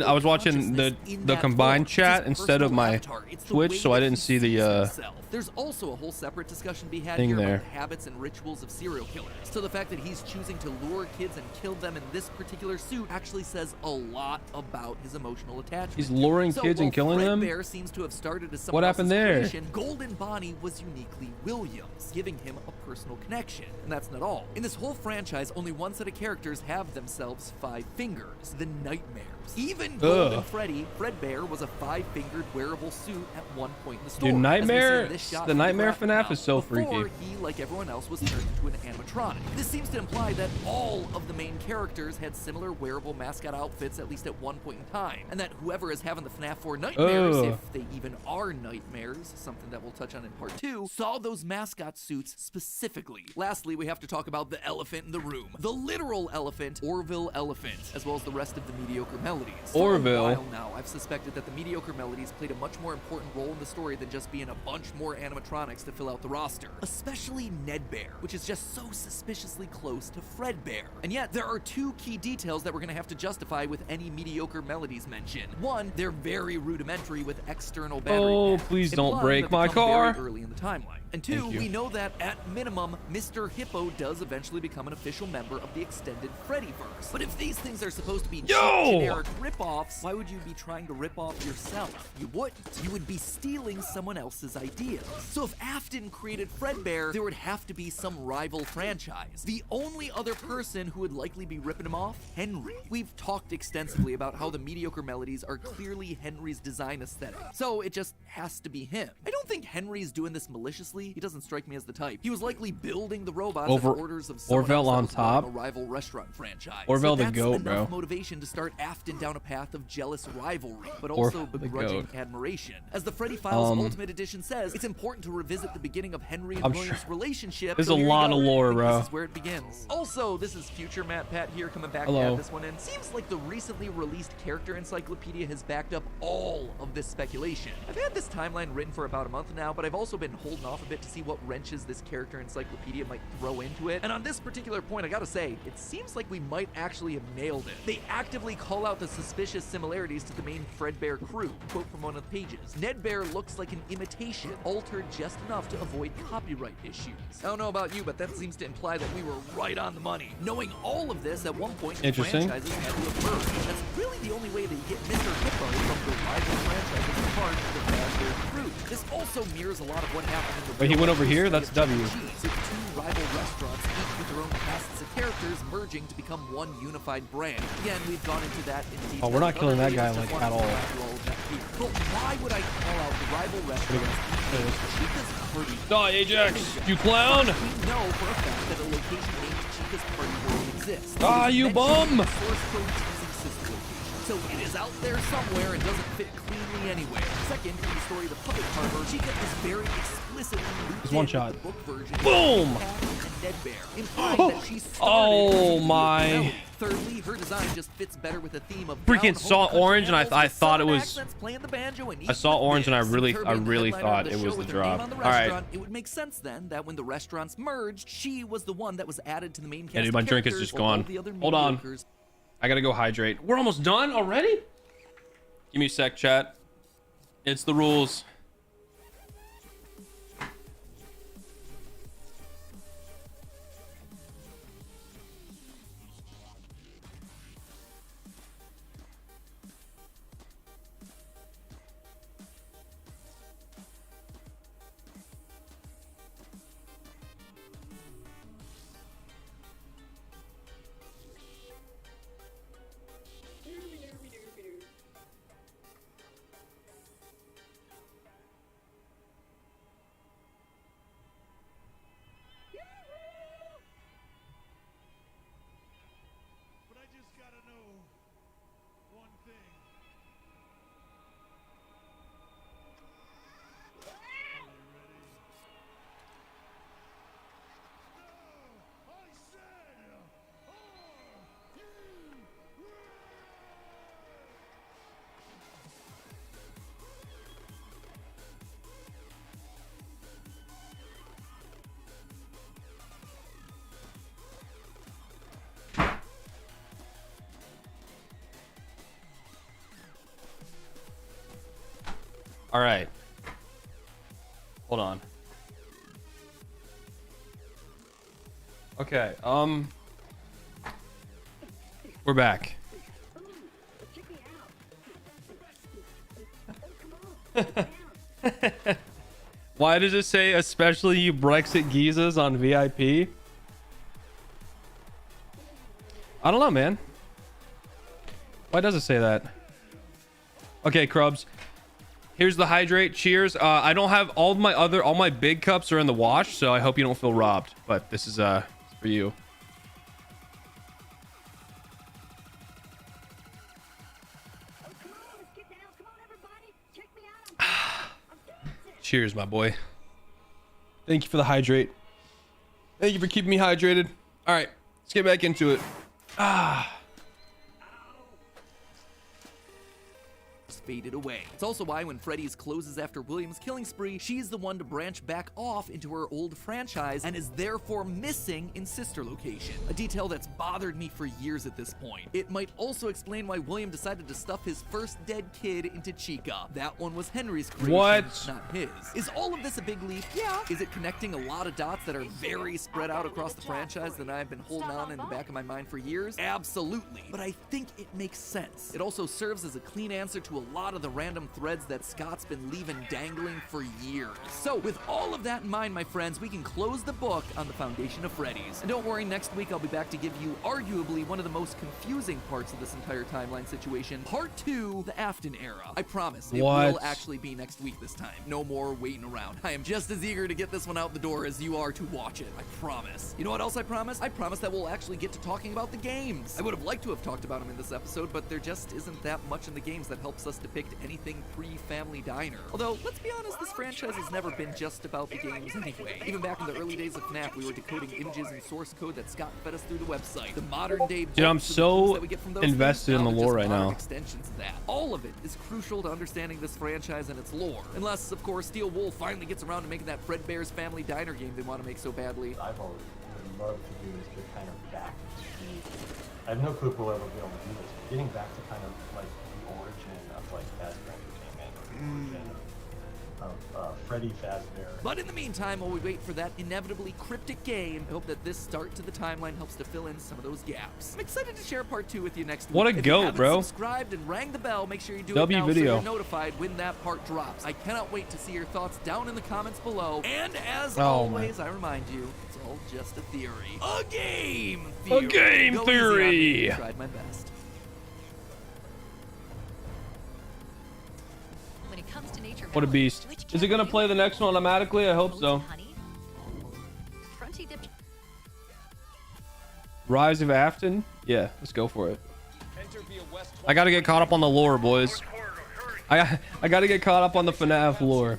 the combined chat instead of my Twitch, so I didn't see the There's also a whole separate discussion to be had thing here there. about the habits and rituals of serial killers. So the fact that he's choosing to lure kids and kill them in this particular suit actually says a lot about his emotional attachment. He's luring kids and killing them? Fredbear seems to have started as What happened there? Creation, Golden Bonnie was uniquely Williams, giving him a personal connection. And that's not all. In this whole franchise, only one set of characters have themselves 5 fingers, the Nightmares. Even Golden Freddy, Fredbear, was a 5-fingered wearable suit at one point in the story. Dude, Nightmare this shot The from Nightmare graphic FNAF novel is so before freaky. he, like everyone else, was turned into an animatronic. This seems to imply that all of the main characters had similar wearable mascot outfits at least at one point in time, and that whoever is having the FNAF 4 nightmares, if they even are nightmares, something that we'll touch on in part 2, saw those mascot suits specifically. Lastly, we have to talk about the elephant in the room. The literal elephant, Orville Elephant, as well as the rest of the mediocre melodies. For a while now, I've suspected that the mediocre melodies played a much more important role in the story than just being a bunch more animatronics to fill out the roster. Especially Ned Bear, which is just so suspiciously close to Fred Bear. And yet, there are two key details that we're gonna have to justify with any mediocre melodies mention. One, they're very rudimentary with external battery packs, please don't implying break that my become car. very early in the timeline. And two, we know that at minimum, Mr. Hippo does eventually become an official member of the extended Freddyverse. But if these things are supposed to be cheap, generic rip-offs, why would you be trying to rip off yourself? You wouldn't. You would be stealing someone else's ideas. So if Afton created Fredbear, there would have to be some rival franchise. The only other person who would likely be ripping him off, Henry. We've talked extensively about how the mediocre melodies are clearly Henry's design aesthetic, so it just has to be him. I don't think Henry's doing this maliciously. He doesn't strike me as the type. He was likely building the robots at the orders of someone Orville on else that was running top. a rival restaurant franchise. Orville so the goat, bro. Motivation to start Afton down a path of jealous rivalry, but also begrudging admiration. As the Freddy Files Ultimate Edition says, it's important to revisit the beginning of Henry and William's relationship. There's a lot of lore, bro. This is where it begins. Also, this is future Matt Pat here coming back Hello. to add this one in. Seems like the recently released character encyclopedia has backed up all of this speculation. I've had this timeline written for about a month now, but I've also been holding off a bit to see what wrenches this character encyclopedia might throw into it. And on this particular point, I gotta say, it seems like we might actually have nailed it. They actively call out the suspicious similarities to the main Fredbear crew. Quote from one of the pages: Ned Bear looks like an imitation, altered just enough to avoid copyright issues. I don't know about you, but that seems to imply that we were right on the money. Knowing all of this, at one point, the franchises had to have merged. That's really the only way to get Mr. Hippo from the rival franchises apart to the Fredbear crew. This also mirrors a lot of what happened in the Wait, he went over here? That's W. with two rival restaurants, each with their own casts of characters, merging to become one unified brand. Again, we've gone into that in detail. Oh, we're not killing that guy like at all. But why would I call out the rival restaurants? Chica's Party. Die, Ajax, you clown! We know for a fact that a location named Chica's Party World exists. Ah, you bum! Source code teasing sister location. So it is out there somewhere and doesn't fit cleanly anywhere. Second, in the story of the Puppet Carver, Chica is very explicitly Just one shot. book version. Boom! Dead Bear, implying that she started Oh my! Thirdly, her design just fits better with the theme of Freaking saw orange, and I thought it was. playing the banjo and I saw orange, and I really thought it was the drop. All right. It would make sense then that when the restaurants merged, she was the one that was added to the main cast. Yeah, dude, my drink is just gone. Hold on. I gotta go hydrate. We're almost done already? Give me a sec, chat. It's the rules. All right. Hold on. Okay. We're back. Why does it say especially you Brexit geezers on VIP? I don't know, man. Why does it say that? Okay, Krubs. Here's the hydrate. Cheers. I don't have all my big cups are in the wash, so I hope you don't feel robbed. But this is for you. Cheers, my boy. Thank you for the hydrate. Thank you for keeping me hydrated. All right, let's get back into it. Faded away. It's also why when Freddy's closes after William's killing spree, she's the one to branch back off into her old franchise and is therefore missing in sister location. A detail that's bothered me for years at this point. It might also explain why William decided to stuff his first dead kid into Chica. That one was Henry's creation, not his. Is all of this a big leap? Yeah. Is it connecting a lot of dots that are very spread out across the franchise that I've been holding on in the back of my mind for years? Absolutely. But I think it makes sense. It also serves as a clean answer to a lot of the random threads that Scott's been leaving dangling for years. So with all of that in mind, my friends, we can close the book on the foundation of Freddy's. And don't worry, next week I'll be back to give you arguably one of the most confusing parts of this entire timeline situation, part 2, the Afton era. I promise it will actually be next week this time. No more waiting around. I am just as eager to get this one out the door as you are to watch it. I promise. You know what else I promise? I promise that we'll actually get to talking about the games. I would have liked to have talked about them in this episode, but there just isn't that much in the games that helps us depict anything pre-Family Diner. Although, let's be honest, this franchise has never been just about the games anyway. Even back in the early days of FNAF, we were decoding images and source code that Scott fed us through the website. The modern day Dude, I'm so invested in the lore right now. Extensions of that. All of it is crucial to understanding this franchise and its lore. Unless, of course, Steel Wool finally gets around to making that Fredbear's Family Diner game they want to make so badly. I've always would love to do is get kind of back to, I have no clue if we'll ever be able to do this, but getting back to kind of like the origin of like Fazbear Entertainment, or the origin of Freddy Fazbear. But in the meantime, while we wait for that inevitably cryptic game, I hope that this start to the timeline helps to fill in some of those gaps. I'm excited to share part 2 with you next week. What a goat, bro. Subscribed and rang the bell, make sure you do W it now video. so you're notified when that part drops. I cannot wait to see your thoughts down in the comments below. And as always, I remind you, it's all just a theory. A game theory. A game Go theory. easy on me. I tried my best. What a beast. Is it going to play the next one automatically? I hope so. Rise of Afton? Yeah, let's go for it. I got to get caught up on the lore, boys. I got to get caught up on the FNAF lore.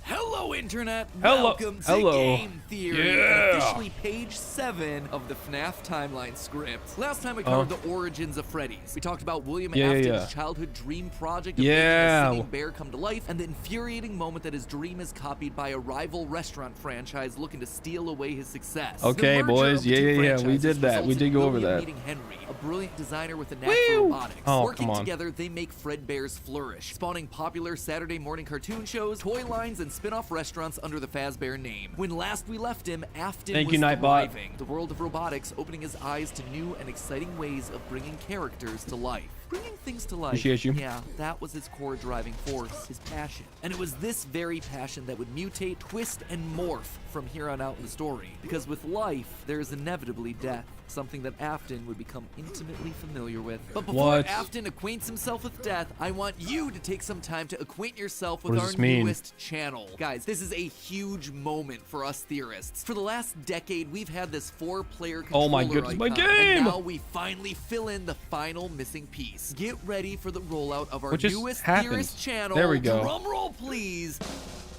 Hello, Internet. Hello. Welcome to Hello. Game Theory. And officially page 7 of the FNAF timeline script. Last time we covered the origins of Freddy's. We talked about William Afton's childhood dream project of making a singing bear come to life, and the infuriating moment that his dream is copied by a rival restaurant franchise looking to steal away his success. Okay, boys. Yeah. We did that. We did go over that. Meeting Henry, a brilliant designer with a knack for robotics. Oh, Working together, they make Fredbear's flourish, spawning popular Saturday morning cartoon shows, toy lines, and spin-off restaurants under the Fazbear name. When last we left him, Afton was thriving. The world of robotics opening his eyes to new and exciting ways of bringing characters to life. Bringing things to life, yeah, that was his core driving force, his passion. And it was this very passion that would mutate, twist, and morph from here on out in the story. Because with life, there is inevitably death, something that Afton would become intimately familiar with. But before Afton acquaints himself with death, I want you to take some time to acquaint yourself with our newest channel. Guys, this is a huge moment for us theorists. For the last decade, we've had this 4-player controller Oh my goodness, my game! And now we finally fill in the final missing piece. Get ready for the rollout of our newest theorist channel. There we go. Drum roll, please.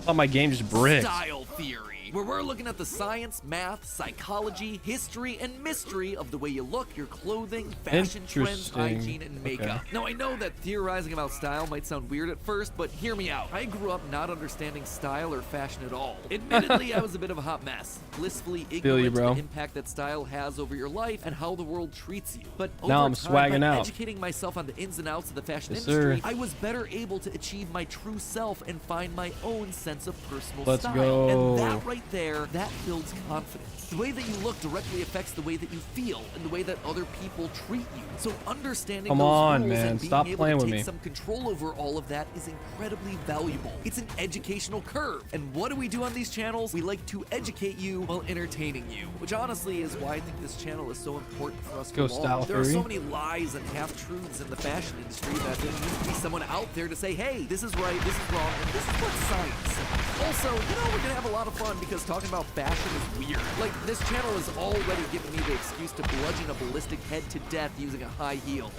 Oh, my game just bricked. Style Theory, where we're looking at the science, math, psychology, history, and mystery of the way you look, your clothing, fashion trends, hygiene, and makeup. Now, I know that theorizing about style might sound weird at first, but hear me out. I grew up not understanding style or fashion at all. Admittedly, I was a bit of a hot mess, blissfully ignorant to the impact that style has over your life and how the world treats you. But over now I'm time, swagging by out. educating myself on the ins and outs of the fashion industry, I was better able to achieve my true self and find my own sense of personal style. Go. And that right right there, that builds confidence. The way that you look directly affects the way that you feel and the way that other people treat you. So understanding Come those on, rules man. and being Stop able playing to with take me. some control over all of that is incredibly valuable. It's an educational curve. And what do we do on these channels? We like to educate you while entertaining you, which honestly is why I think this channel is so important for us to Go style launch. There are theory. so many lies and half-truths in the fashion industry that there needs to be someone out there to say, hey, this is right, this is wrong, and this is what's science. Also, you know, we're gonna have a lot of fun because talking about fashion is weird. Like, this channel has already given me the excuse to bludgeon a ballistic head to death using a high heel.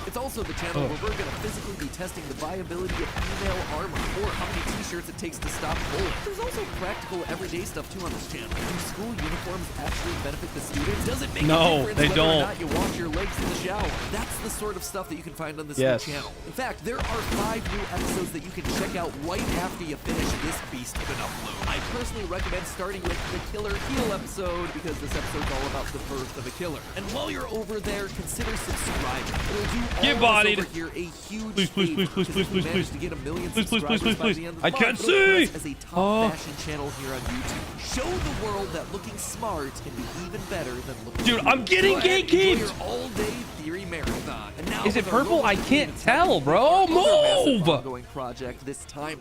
It's also the channel where we're going to physically be testing the viability of female armor or how many t-shirts it takes to stop bullets. There's also practical everyday stuff too on this channel. Do school uniforms actually benefit the students? Does it make a difference they whether don't. or not you wash your legs in the shower? That's the sort of stuff that you can find on this new channel. In fact, there are 5 new episodes that you can check out right after you finish this beast of an upload. I personally recommend starting with the Killer Heel episode because this episode's all about the birth of a killer. And while you're over there, consider subscribing. It'll do Get all of us bodied. over here a huge Please, please, please, please, please, please, please. to get 1 million Please, please, please, subscribers please, by please. the end of I the can't month. It'll put see. us as a top fashion channel here on YouTube. Show the world that looking smart can be even better than looking Dude, cool. I'm getting Go ahead, gatekeeped. enjoy your all-day theory marathon. And now Is it with our purple? I rolling can't team tell, bro. other massive Move. ongoing project, this timeline.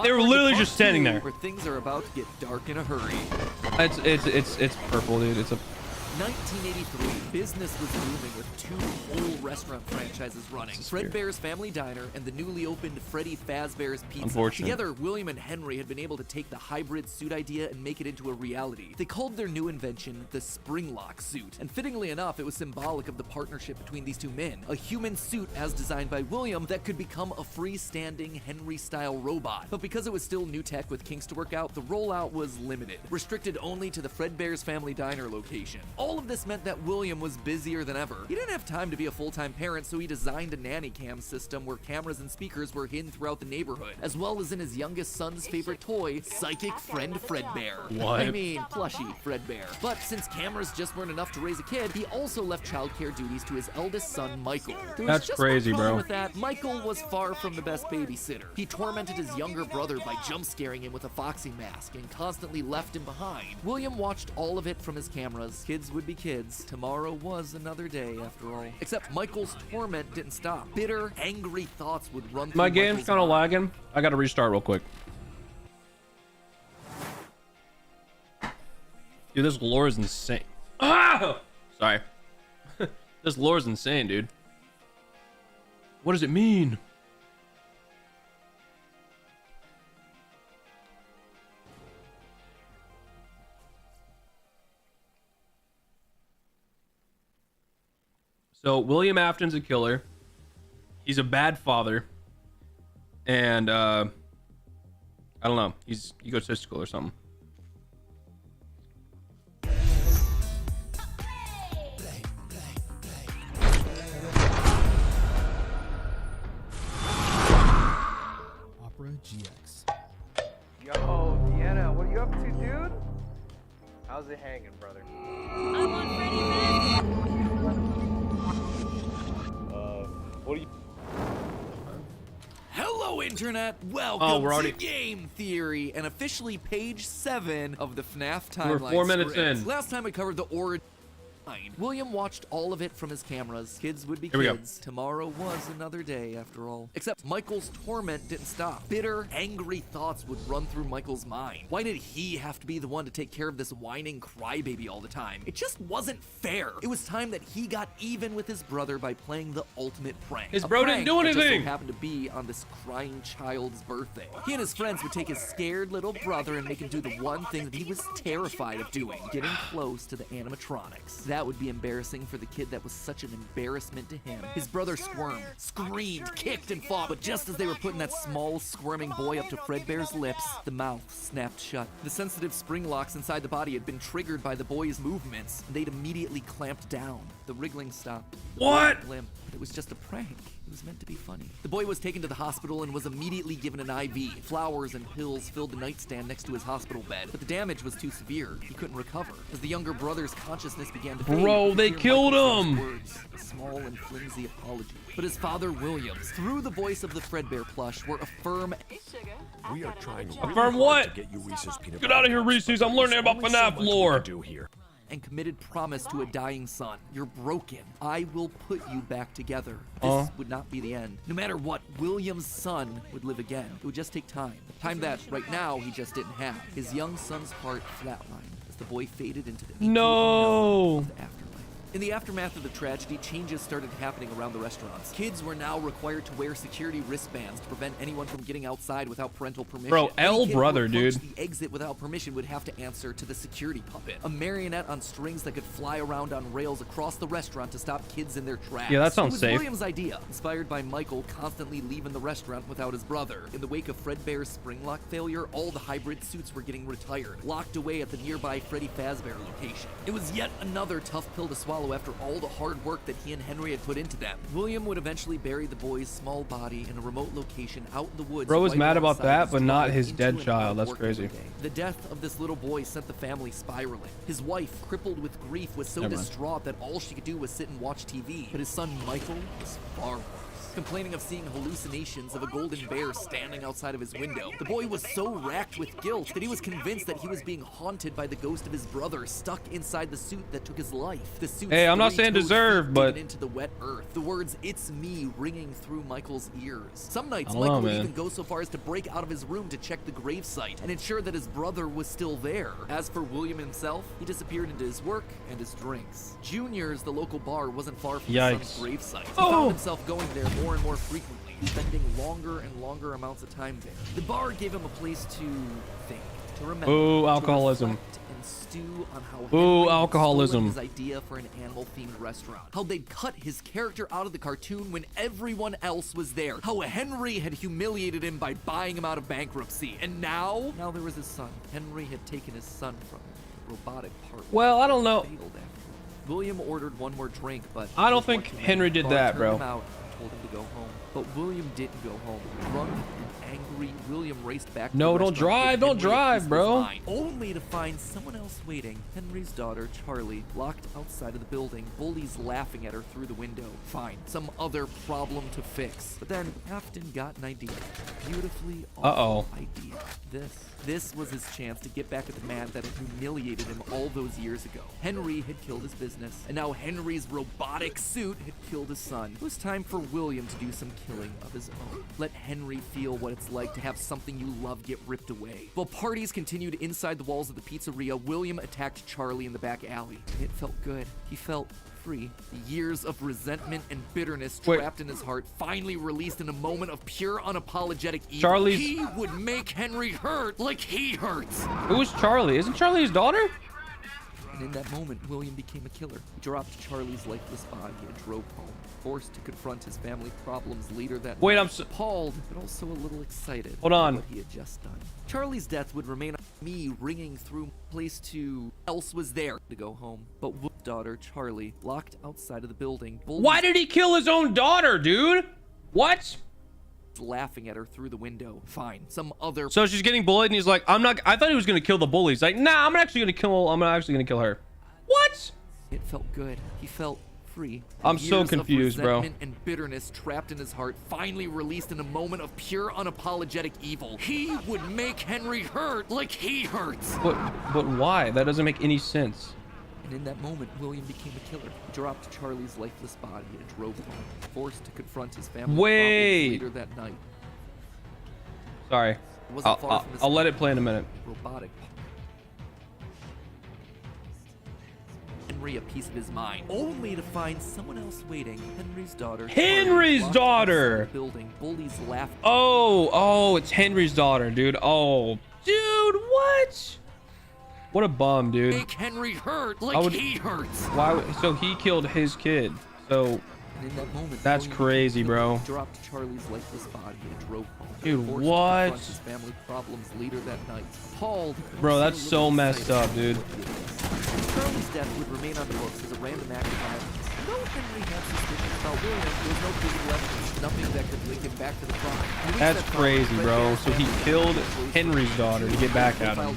They were Onward to literally part just standing 2, there. Where things are about to get dark in a hurry. It's purple, dude. It's a 1983, business was booming with 2 whole restaurant franchises running. Fredbear's Family Diner and the newly opened Freddy Fazbear's Pizza. Unfortunate. Together, William and Henry had been able to take the hybrid suit idea and make it into a reality. They called their new invention the Springlock suit, and fittingly enough, it was symbolic of the partnership between these 2 men. A human suit as designed by William that could become a freestanding Henry-style robot. But because it was still new tech with kinks to work out, the rollout was limited, restricted only to the Fredbear's Family Diner location. All of this meant that William was busier than ever. He didn't have time to be a full-time parent, so he designed a nanny cam system where cameras and speakers were hidden throughout the neighborhood, as well as in his youngest son's favorite toy, Psychic Friend Fredbear. What? I mean, plushy Fredbear. But since cameras just weren't enough to raise a kid, he also left childcare duties to his eldest son, Michael. There was That's just crazy, one problem bro. with that. Michael was far from the best babysitter. He tormented his younger brother by jump-scaring him with a foxy mask and constantly left him behind. William watched all of it from his cameras. Kids would be kids. Tomorrow was another day, after all. Except Michael's torment didn't stop. Bitter, angry thoughts would run through My game's Michael's kind of mind. lagging. I gotta restart real quick. Dude, this lore is insane. Ah! Sorry. This lore is insane, dude. What does it mean? So William Afton's a killer. He's a bad father. And I don't know. He's egotistical or something. Opera GX. Yo, Deanna, what are you up to, dude? How's it hanging, brother? I'm on Freddy What are you? Hello, Internet! Welcome we're already- to Game Theory, and officially page 7 of the FNAF timeline. We're 4 minutes script. in. Last time I covered the origin. William watched all of it from his cameras. Kids would be Here we go. kids. Tomorrow was another day, after all. Except Michael's torment didn't stop. Bitter, angry thoughts would run through Michael's mind. Why did he have to be the one to take care of this whining crybaby all the time? It just wasn't fair. It was time that he got even with his brother by playing the ultimate prank. His A bro prank didn't do that just so anything. happened to be on this crying child's birthday. He and his friends would take his scared little brother and make him do the one thing that he was terrified of doing, getting close to the animatronics. That would be embarrassing for the kid that was such an embarrassment to him. His brother squirmed, screamed, kicked, and fought, but just as they were putting that small, squirming boy up to Fredbear's lips, the mouth snapped shut. The sensitive spring locks inside the body had been triggered by the boy's movements, and th'd immediately clamped down. The wriggling stopped. The What? boy limp, but it was just a prank. was meant to be funny. The boy was taken to the hospital and was immediately given an IV. Flowers and pills filled the nightstand next to his hospital bed, but the damage was too severe. He couldn't recover. As the younger brother's consciousness began to fade, Bro, they killed him! Words, a small and flimsy apology. But his father, Williams, through the voice of the Fredbear plush, were a firm... We are trying to Affirm what? get you Reese's peanut Get out of here, Reese's. I'm learning about FNAF lore. And committed promise to a dying son. You're broken. I will put you back together. This would not be the end. No matter what, William's son would live again. It would just take time. Time that, right now, he just didn't have. His young son's heart flatlined as the boy faded into the no of the afterlife. In the aftermath of the tragedy, changes started happening around the restaurants. Kids were now required to wear security wristbands to prevent anyone from getting outside without parental permission. Bro, L brother, dude. The exit without permission would have to answer to the security puppet, a marionette on strings that could fly around on rails across the restaurant to stop kids in their tracks. Yeah, that sounds it was safe. William's idea, inspired by Michael constantly leaving the restaurant without his brother. In the wake of Fredbear's spring lock failure, all the hybrid suits were getting retired, locked away at the nearby Freddy Fazbear location. It was yet another tough pill to swallow after all the hard work that he and Henry had put into them. William would eventually bury the boy's small body in a remote location out in the woods. Bro was right mad about outside that, his but not drive his into dead and child. out of That's work crazy. every day. The death of this little boy sent the family spiraling. His wife, crippled with grief, was so distraught that all she could do was sit and watch TV. But his son Michael was far worse, complaining of seeing hallucinations of a golden bear standing outside of his window. The boy was so racked with guilt that he was convinced that he was being haunted by the ghost of his brother stuck inside the suit that took his life. The suit's Hey, I'm not saying deserve, but into the wet earth. The words "It's me" ringing through Michael's ears. Some nights, I don't Michael know, would man. even go so far as to break out of his room to check the gravesite and ensure that his brother was still there. As for William himself, he disappeared into his work and his drinks. Junior's, the local bar, wasn't far from his son's gravesite. He found himself going there more and more frequently, spending longer and longer amounts of time there. The bar gave him a place to think, to remember, Ooh, alcoholism. to reflect and stew on how Ooh, Henry had alcoholism. stolen his idea for an animal-themed restaurant. How they'd cut his character out of the cartoon when everyone else was there. How Henry had humiliated him by buying him out of bankruptcy. And now there was his son. Henry had taken his son from him. The robotic part. Well, I don't know. failed after. William ordered one more drink, but I don't think Henry did that, bro. Him out and told him to go home. But William didn't go home. Drunk and angry, William raced back to No, the don't restaurant drive, with don't Henry at drive, peace of bro. his mind, only to find someone else waiting. Henry's daughter, Charlie, locked outside of the building, bullies laughing at her through the window. Fine, some other problem to fix. But then Afton got an idea. Beautifully awful idea. This was his chance to get back at the man that had humiliated him all those years ago. Henry had killed his business, and now Henry's robotic suit had killed his son. It was time for William to do some killing of his own. Let Henry feel what it's like to have something you love get ripped away. While parties continued inside the walls of the pizzeria, William attacked Charlie in the back alley. It felt good. He felt free. The years of resentment and bitterness trapped in his heart finally released in a moment of pure unapologetic evil. He would make Henry hurt like he hurts. Who's Charlie? Isn't Charlie his daughter? And in that moment, William became a killer. He dropped Charlie's lifeless body and drove home, forced to confront his family problems later that Wait, night. I'm so appalled, but also a little excited. Hold on. What he had just done. Charlie's death would remain on me ringing through place to else was there to go home. But Will's daughter, Charlie, locked outside of the building. Why did he kill his own daughter, dude? What? Laughing at her through the window. Fine, some other. So she's getting bullied, and he's like, "I'm not." I thought he was gonna kill the bullies. Like, nah, I'm actually gonna kill her. What? It felt good. He felt free. I'm so Years confused, of bro. resentment and bitterness trapped in his heart finally released in a moment of pure unapologetic evil. He would make Henry hurt like he hurts. But why? That doesn't make any sense. And in that moment, William became a killer. He dropped Charlie's lifeless body and drove home, forced to confront his family Wait. problems later that night. Sorry. It wasn't far from his I'll let it play in a minute. robotic. Henry a piece of his mind, only to find someone else waiting. Henry's daughter. Henry's Charlie, daughter! locked outside the building, bullies laughed. Oh, it's Henry's daughter, dude. Oh, dude, what? What a bum, dude. Make Henry hurt like he hurts. Why? So he killed his kid. So And in that moment, that's William crazy, bro. dropped Charlie's lifeless body and drove home. Dude, Forced to what? confront his family problems later that night. Appalled. Bro, that's so messed up, dude. Charlie's death would remain on the books as a random act of violence. Although Henry had suspicions about William, there was no physical evidence, nothing that could link him back to the crime. That's crazy, bro. So he killed Henry's daughter to get back at him.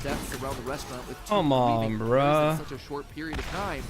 Come on, bruh. Such a short period of time.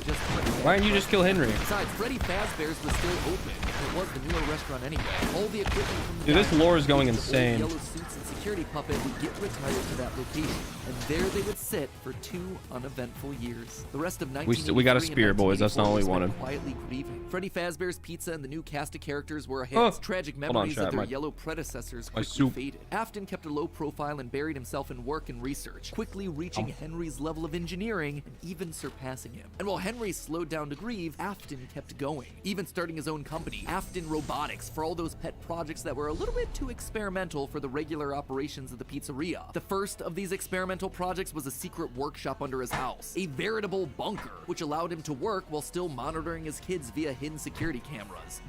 Why didn't you just kill Henry? Besides, Freddy Fazbear's was still open. It was the newer restaurant anyway. All the equipment from the Dude, this lore is going old insane. yellow suits and security puppet would get retired to that location, and there they would sit for 2 uneventful years. The rest of 1983 We got a spear, boys. That's not what we wanted. Quietly grieving. Freddy Fazbear's Pizza and the new cast of characters were a hit. Oh. Tragic Hold on, memories chat, of their my- yellow predecessors my quickly soup. faded. Afton kept a low profile and buried himself in work and research, quickly reaching Henry's level of engineering and even surpassing him. And while Henry slowed down to grieve, Afton kept going, even starting his own company, Afton Robotics, for all those pet projects that were a little bit too experimental for the regular operations of the pizzeria. The first of these experimental projects was a secret workshop under his house, a veritable bunker, which allowed him to work while still monitoring his kids via hidden security cameras.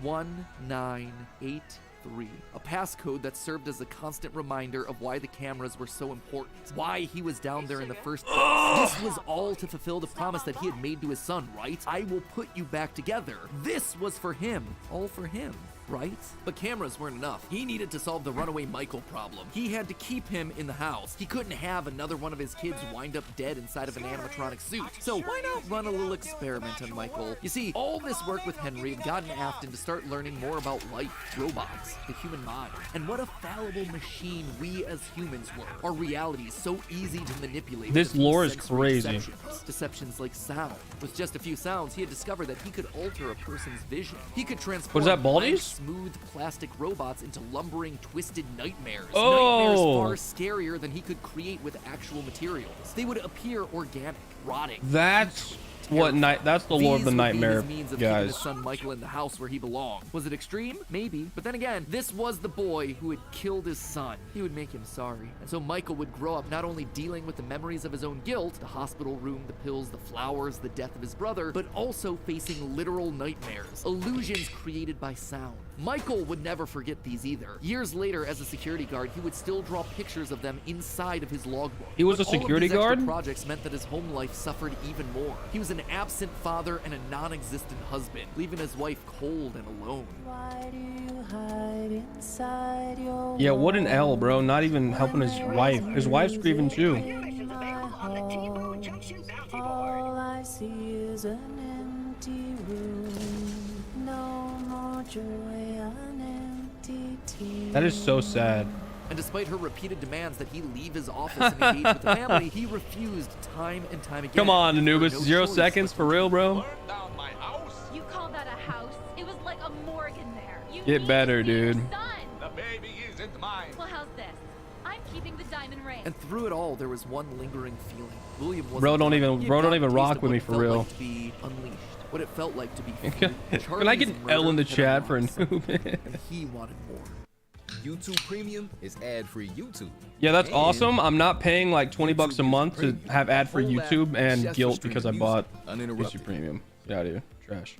1983. A passcode that served as a constant reminder of why the cameras were so important, why he was down there in the first place. This was all to fulfill the promise that he had made to his son, right? I will put you back together. This was for him, all for him. Right? But cameras weren't enough. He needed to solve the runaway Michael problem. He had to keep him in the house. He couldn't have another one of his kids wind up dead inside of an animatronic suit. So why not run a little experiment on Michael? You see, all this work with Henry had gotten Afton to start learning more about life, robots, the human mind, and what a fallible machine we as humans were. Our reality is so easy to manipulate. This with a few lore is sensory crazy. Deceptions like sound. With just a few sounds, he had discovered that he could alter a person's vision. He could transform What is that, Baldies? smooth plastic robots into lumbering, twisted nightmares. Oh. Nightmares far scarier than he could create with actual materials. They would appear organic, rotting. That's what night. That's the lore of the These would be nightmare, his means of keeping his guys. son Michael in the house where he belonged. Was it extreme? Maybe. But then again, this was the boy who had killed his son. He would make him sorry. And so Michael would grow up not only dealing with the memories of his own guilt, the hospital room, the pills, the flowers, the death of his brother, but also facing literal nightmares, illusions created by sound. Michael would never forget these either. Years later, as a security guard, he would still draw pictures of them inside of his logbook. He was But a all of security these extra guard? projects meant that his home life suffered even more. He was an absent father and a non-existent husband, leaving his wife cold and alone. Why do you hide inside your Yeah, what an L, bro. Not even helping his wife. His wife's grieving too. All I see is an empty room. No more joy, an empty tear. That is so sad. And despite her repeated demands that he leave his office and engage with the family, he refused time and time again. Come on, For Anubis. no 0 choice seconds for real, bro. You call that a house? It was like a morgue in there. You Get need better, to see your dude. son. The baby isn't mine. Well, how's this? I'm keeping the diamond ring. And through it all, there was one lingering feeling. William wasn't Bro, don't done. even- He had bro, don't gotten even a taste rock of with what me it for felt real. like to be unleashed. What it felt like to be free. Can I Charlie's get L in the murder chat had for a unlocked noob? something, and he wanted more. YouTube Premium is ad-free YouTube. Yeah, that's And awesome. I'm not paying like 20 bucks a month to have ad-free Whole app YouTube and just for guilt streaming because I music, bought uninterrupted. YouTube Premium. Yeah, dude. Trash.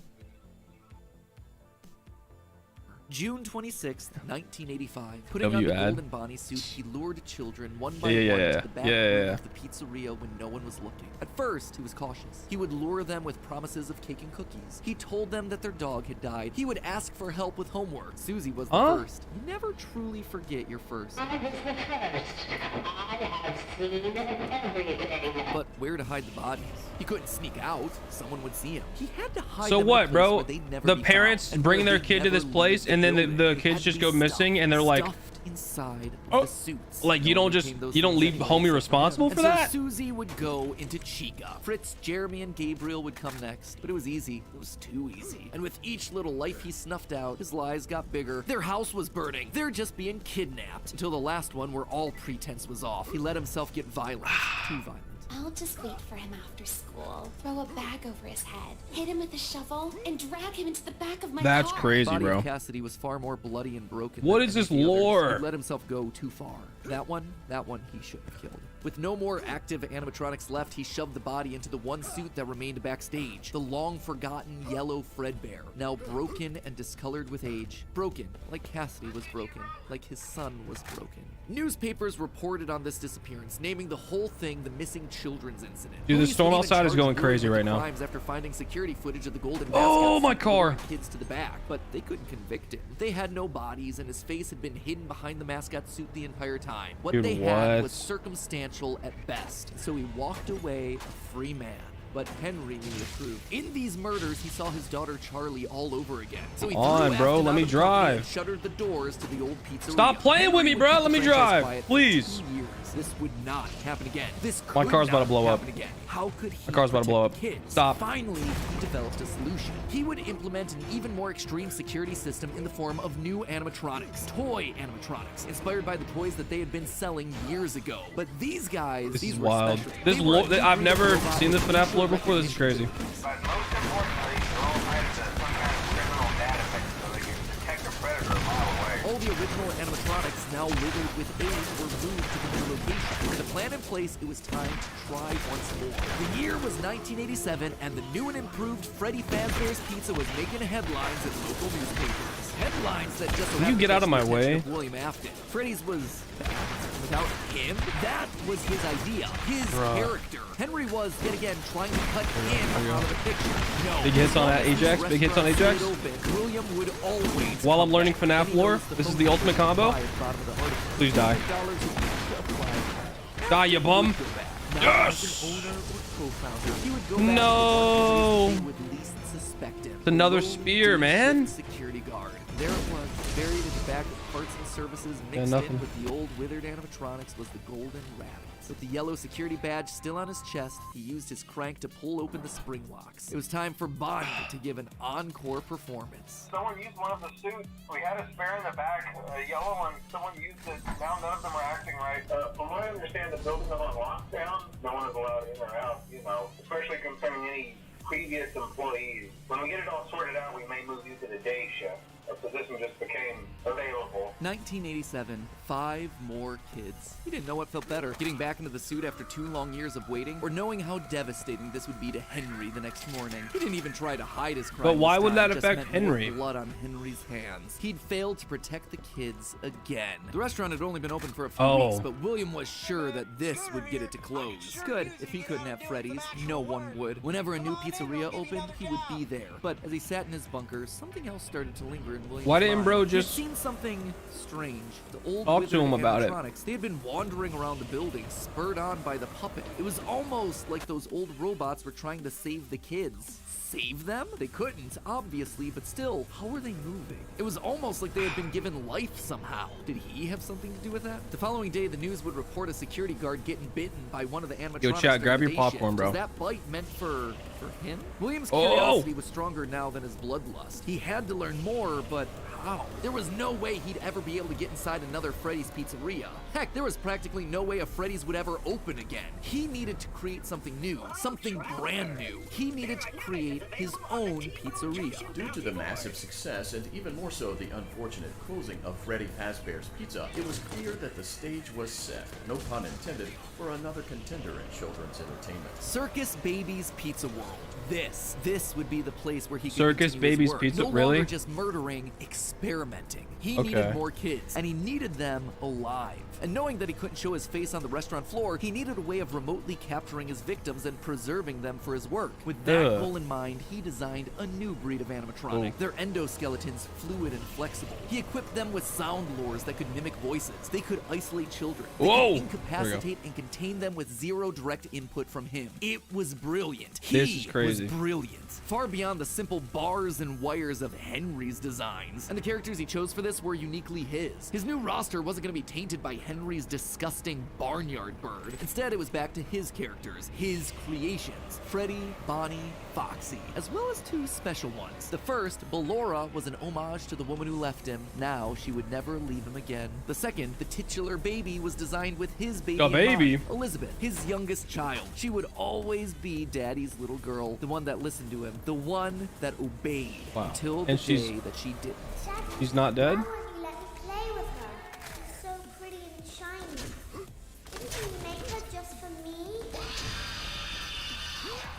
June 26th, 1985. Putting on W the ad. golden Bonnie suit, he lured children one by Yeah, one yeah, to the back yeah, room yeah. of the pizzeria when no one was looking. At first, he was cautious. He would lure them with promises of cake and cookies. He told them that their dog had died. He would ask for help with homework. Susie was the Huh? first. You never truly forget your first. I was the first. I have seen everything. But where to hide the bodies? He couldn't sneak out. Someone would see him. He had to hide So them in a what, place bro? where they'd never The be parents found, and bring where their they'd kid to never this place, leave and then the building. They kids had just to go be missing, and they're like, stuffed inside oh, the suits. like you No one don't just became those you don't things leave anyway, homie except for responsible him. for And that? so Susie would go into Chica. Fritz, Jeremy, and Gabriel would come next, but it was easy. It was too easy. And with each little life he snuffed out, his lies got bigger. Their house was burning. They're just being kidnapped. Until the last one, where all pretense was off. He let himself get violent. Too violent. I'll just wait for him after school. Throw a bag over his head, hit him with a shovel, and drag him into the back of my That's car. crazy, The body bro. of Cassidy was far more bloody and broken. What than is any this of the others. lore? He let himself go too far. That one he shouldn't have killed. With no more active animatronics left, he shoved the body into the one suit that remained backstage. The long-forgotten yellow Fredbear, now broken and discolored with age. Broken, like Cassidy was broken, like his son was broken. Newspapers reported on this disappearance, naming the whole thing the missing children's incident. Dude, the Police storm would even outside is charge going William crazy with right the now. crimes after finding security footage of the golden Oh, mascots my car. luring kids to the back, but they couldn't convict him. They had no bodies, and his face had been hidden behind the mascot suit the entire time. What Dude, they had what? was circumstantial at best, so he walked away a free man. But Henry knew the truth. In these murders, he saw his daughter Charlie all over again. So he On, threw bro, Afton let out me of the company and drive. shuttered the doors to the old pizzeria. Stop playing with me, Henry bro. would Let me keep the franchise drive, quiet for please. 2 years. This would not happen again. This My could car's about to not blow up. happen again. How could he My car's about to blow protect up. the kids? Stop. Finally, he developed a solution. He would implement an even more extreme security system in the form of new animatronics, toy animatronics, inspired by the toys that they had been selling years ago. But these guys, This these is were wild. special. This They were a new I've breed of never robot seen this with FNAF lore facial before. This is crazy. But most importantly, they're all tied to some kind of criminal database so they can detect a predator a mile away. All the original animatronics, now littered with age, were moved to the new location. With a plan in place, it was time to try once more. The year was 1987, and the new and improved Freddy Fazbear's Pizza was making headlines in local newspapers. Headlines that just so Will you happened get to out of my catch the attention way? of William Afton. Freddy's was bad. Without him, that was his idea, his Bruh. character. Henry was, yet again, trying to cut him out of the picture. No. Big hits on as long as Ajax, these big hits on restaurants Ajax. stayed open, William would always While I'm come learning back. FNAF And he lore, knows the this is folks the ultimate who combo. buy at the bottom of the article. Please die. $100 a week to apply. Die, you bum. Now, Yes! as an owner or co-founder, he would go No. back to the they would least suspect him. It's another Low spear, man. security guard. There it was, buried in the back of parts and services, mixed nothing. in with the old withered animatronics, was the golden rabbit. With the yellow security badge still on his chest, he used his crank to pull open the spring locks. It was time for Bonnie to give an encore performance. Someone used one of the suits. We had a spare in the back, a yellow one. Someone used it. Now none of them are acting right. From what I understand, the building is on lockdown. No one is allowed in or out, especially concerning any previous employees. When we get it all sorted out, we may move you to the day shift. A position just became available. 1987, 5 more kids. He didn't know what felt better, getting back into the suit after 2 long years of waiting, or knowing how devastating this would be to Henry the next morning. He didn't even try to hide his crime. But why this would time, that just affect meant more Henry? blood on Henry's hands. He'd failed to protect the kids again. The restaurant had only been open for a few weeks, but William was sure that this would get it to close. Good, if he couldn't have Freddy's, no one would. Whenever a new pizzeria opened, he would be there. But as he sat in his bunker, something else started to linger in William's Why didn't mind. bro He'd just seen something strange. The old talk to withered him about it? animatronics, they had been wandering around the building, spurred on by the puppet. It was almost like those old robots were trying to save the kids. Save them? They couldn't, obviously, but still, how were they moving? It was almost like they had been given life somehow. Did he have something to do with that? The following day, the news would report a security guard getting bitten by one of the animatronics. Yo, chat, during grab the your day popcorn, shift. bro. Was that bite meant for him? William's Oh! curiosity was stronger now than his bloodlust. He had to learn more, but how? There was no way he'd ever be able to get inside another Freddy's Pizzeria. Heck, there was practically no way a Freddy's would ever open again. He needed to create something new, something brand new. He needed to create his own pizzeria. Due to the massive success, and even more so the unfortunate closing of Freddy Fazbear's Pizza, it was clear that the stage was set, no pun intended, for another contender in children's entertainment. Circus Baby's Pizza World. This would be the place where he could Circus continue his Baby's work. Pizza? No Really? longer just murdering, experimenting. He Okay. needed more kids, and he needed them alive. And knowing that he couldn't show his face on the restaurant floor, he needed a way of remotely capturing his victims and preserving them for his work. With that Ugh. goal in mind, he designed a new breed of animatronic. Oh. Their endoskeletons fluid and flexible. He equipped them with sound lures that could mimic voices. They could isolate children. They Whoa! could incapacitate and contain them with zero direct input from him. It was brilliant. This He is crazy. was brilliant. Far beyond the simple bars and wires of Henry's designs. And the characters he chose for this were uniquely his. His new roster wasn't going to be tainted by Henry's disgusting barnyard bird. Instead, it was back to his characters, his creations. Freddy, Bonnie, Foxy, as well as 2 special ones. The first, Ballora, was an homage to the woman who left him. Now she would never leave him again. The second, the titular baby, was designed with his baby A in baby? mind. Elizabeth, his youngest child. She would always be Daddy's little girl, the one that listened to him, the one that obeyed until the And she's- day that she didn't. He's not dead? Why won't you let me play with her? She's so pretty and shiny. Didn't you make her just for me?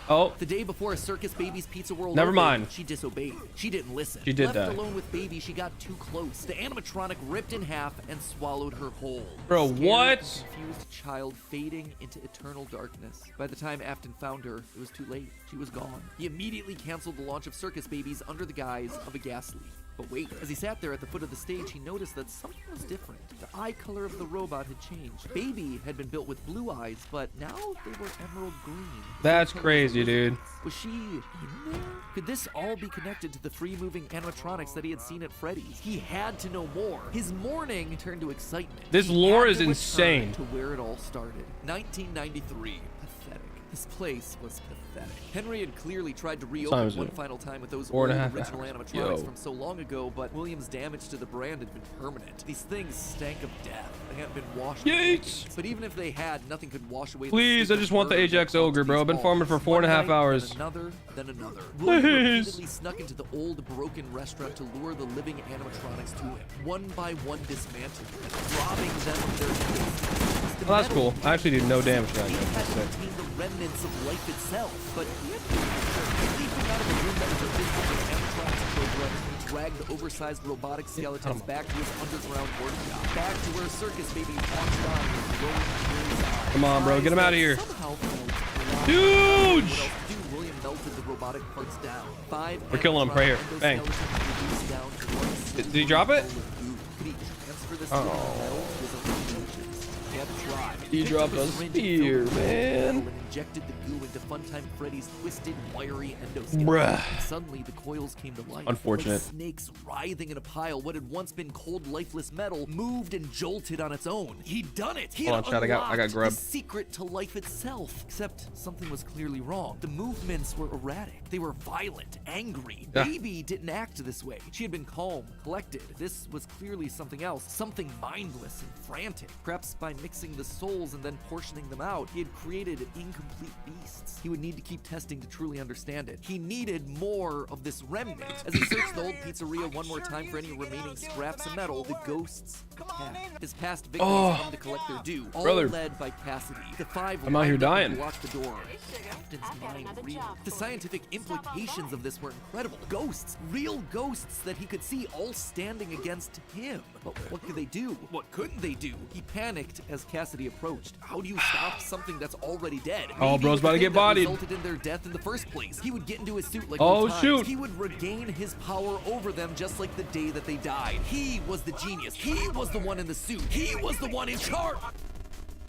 Oh. The day before a Circus Baby's Pizza World Never opened, mind. she disobeyed. She didn't listen. She did Left that. alone with Baby, she got too close. The animatronic ripped in half and swallowed her whole. Bro, Scared what? and confused child fading into eternal darkness. By the time Afton found her, it was too late. She was gone. He immediately canceled the launch of Circus Babies under the guise of a gas leak. But wait, as he sat there at the foot of the stage, he noticed that something was different. The eye color of the robot had changed. Baby had been built with blue eyes, but now they were emerald green. That's crazy, dude. Was she in there? Could this all be connected to the free-moving animatronics that he had seen at Freddy's? He had to know more. His mourning turned to excitement. This He lore had is to return insane. To where it all started. 1993. Pathetic. This place was pathetic. Henry had clearly tried to reopen one final time with those old 4.5 original hours. animatronics Yo. from so long ago, but Williams' damage to the brand had been permanent. These things stank of death. They hadn't been washed. Yates! But even if they had, nothing could wash away. Please, the I just want the burn Ajax that Ogre, caused bro. these I've been walls. farming for 4.5 One night, hours. Then another. Please. William repeatedly snuck into the old broken restaurant to lure the living animatronics to him. One by one dismantled them, robbing them of their goods. Oh, that's cool. I actually did no damage to that. He had That's to sick. contain the remnants of life itself, but he had to leaping out of the room that was a big animatronics program. He dragged the oversized robotic skeletons back to his underground workshop, back to where Circus Baby watched on with glowing tears eyes. Come on, bro. Get him out of here. Somehow felt alive. Huge! What else to do? William melted the robotic parts down. 5 We're killing him right here. animatronic Bang. endoskeletons reduced down to one Did he drop it? single bowl of goo. Could he transfer this Oh. to the metal? Was it he had to try. He picked dropped up a syringe and spear, filled it with man. metal and injected the goo into Funtime Freddy's twisted, wiry endoskeleton. Bruh. Suddenly, the coils came to life. Unfortunate. Like snakes writhing in a pile, what had once been cold, lifeless metal moved and jolted on its own. He'd done it. He Hold had on, chat, I got unlocked grub. the secret to life itself. Except something was clearly wrong. The movements were erratic. They were violent, angry. Yeah. Baby didn't act this way. She had been calm, collected. This was clearly something else, something mindless and frantic. Perhaps by mixing the souls and then portioning them out, he had created incomplete beasts. He would need to keep testing to truly understand it. He needed more of this remnant. As he searched the old pizzeria one more time for any remaining scraps of metal, the ghosts attacked. His past victims come to collect their due, all Brother. led by Cassidy. The 5 I'm out here lined up dying. to watch the door. Afton's mind reeled. The scientific implications of this were incredible. Ghosts, real ghosts that he could see, all standing against him. But what could they do? What couldn't they do? He panicked as Cassidy approached. How do you stop something that's already dead? Oh, Maybe bro's the about to thing get that bodied. resulted in their death in the first place. He would get into his suit like Oh, old times. shoot. He would regain his power over them just like the day that they died. He was the genius. He was the one in the suit. He was the one in charge.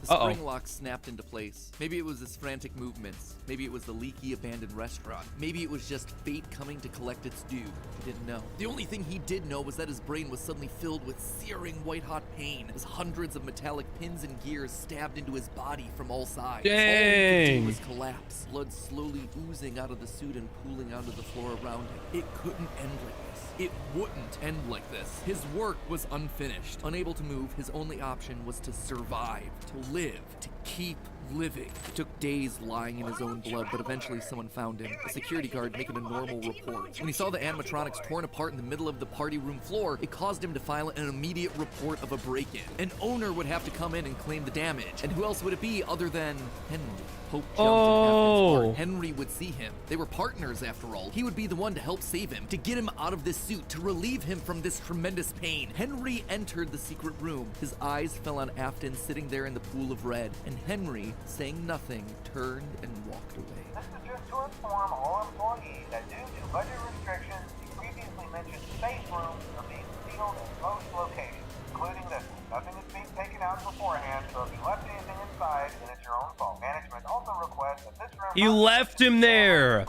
The spring lock snapped into place. Maybe it was his frantic movements. Maybe it was the leaky abandoned restaurant. Maybe it was just fate coming to collect its due. He didn't know. The only thing he did know was that his brain was suddenly filled with searing white-hot pain as hundreds of metallic pins and gears stabbed into his body from all sides. All he could Dang. do was collapse, blood slowly oozing out of the suit and pooling onto the floor around him. It couldn't end like this. It wouldn't end like this. His work was unfinished. Unable to move, his only option was to survive, to live, to keep living. It took days lying in his own blood, but eventually someone found him, a security guard making a normal report. When he saw the animatronics torn apart in the middle of the party room floor, it caused him to file an immediate report of a break-in. An owner would have to come in and claim the damage, and who else would it be other than Henry? Hope jumped in Afton's heart. Henry would see him. They were partners after all. He would be the one to help save him, to get him out of this suit, to relieve him from this tremendous pain. Henry entered the secret room. His eyes fell on Afton sitting there in the pool of red, and Henry, saying nothing, turned and walked away. This is just to inform all employees that due to budget restrictions, the previously mentioned safe rooms are being sealed in most locations, including this one. Nothing is being taken out beforehand, so if you left anything inside, then it's your own fault. Management also requests that this room You left him there.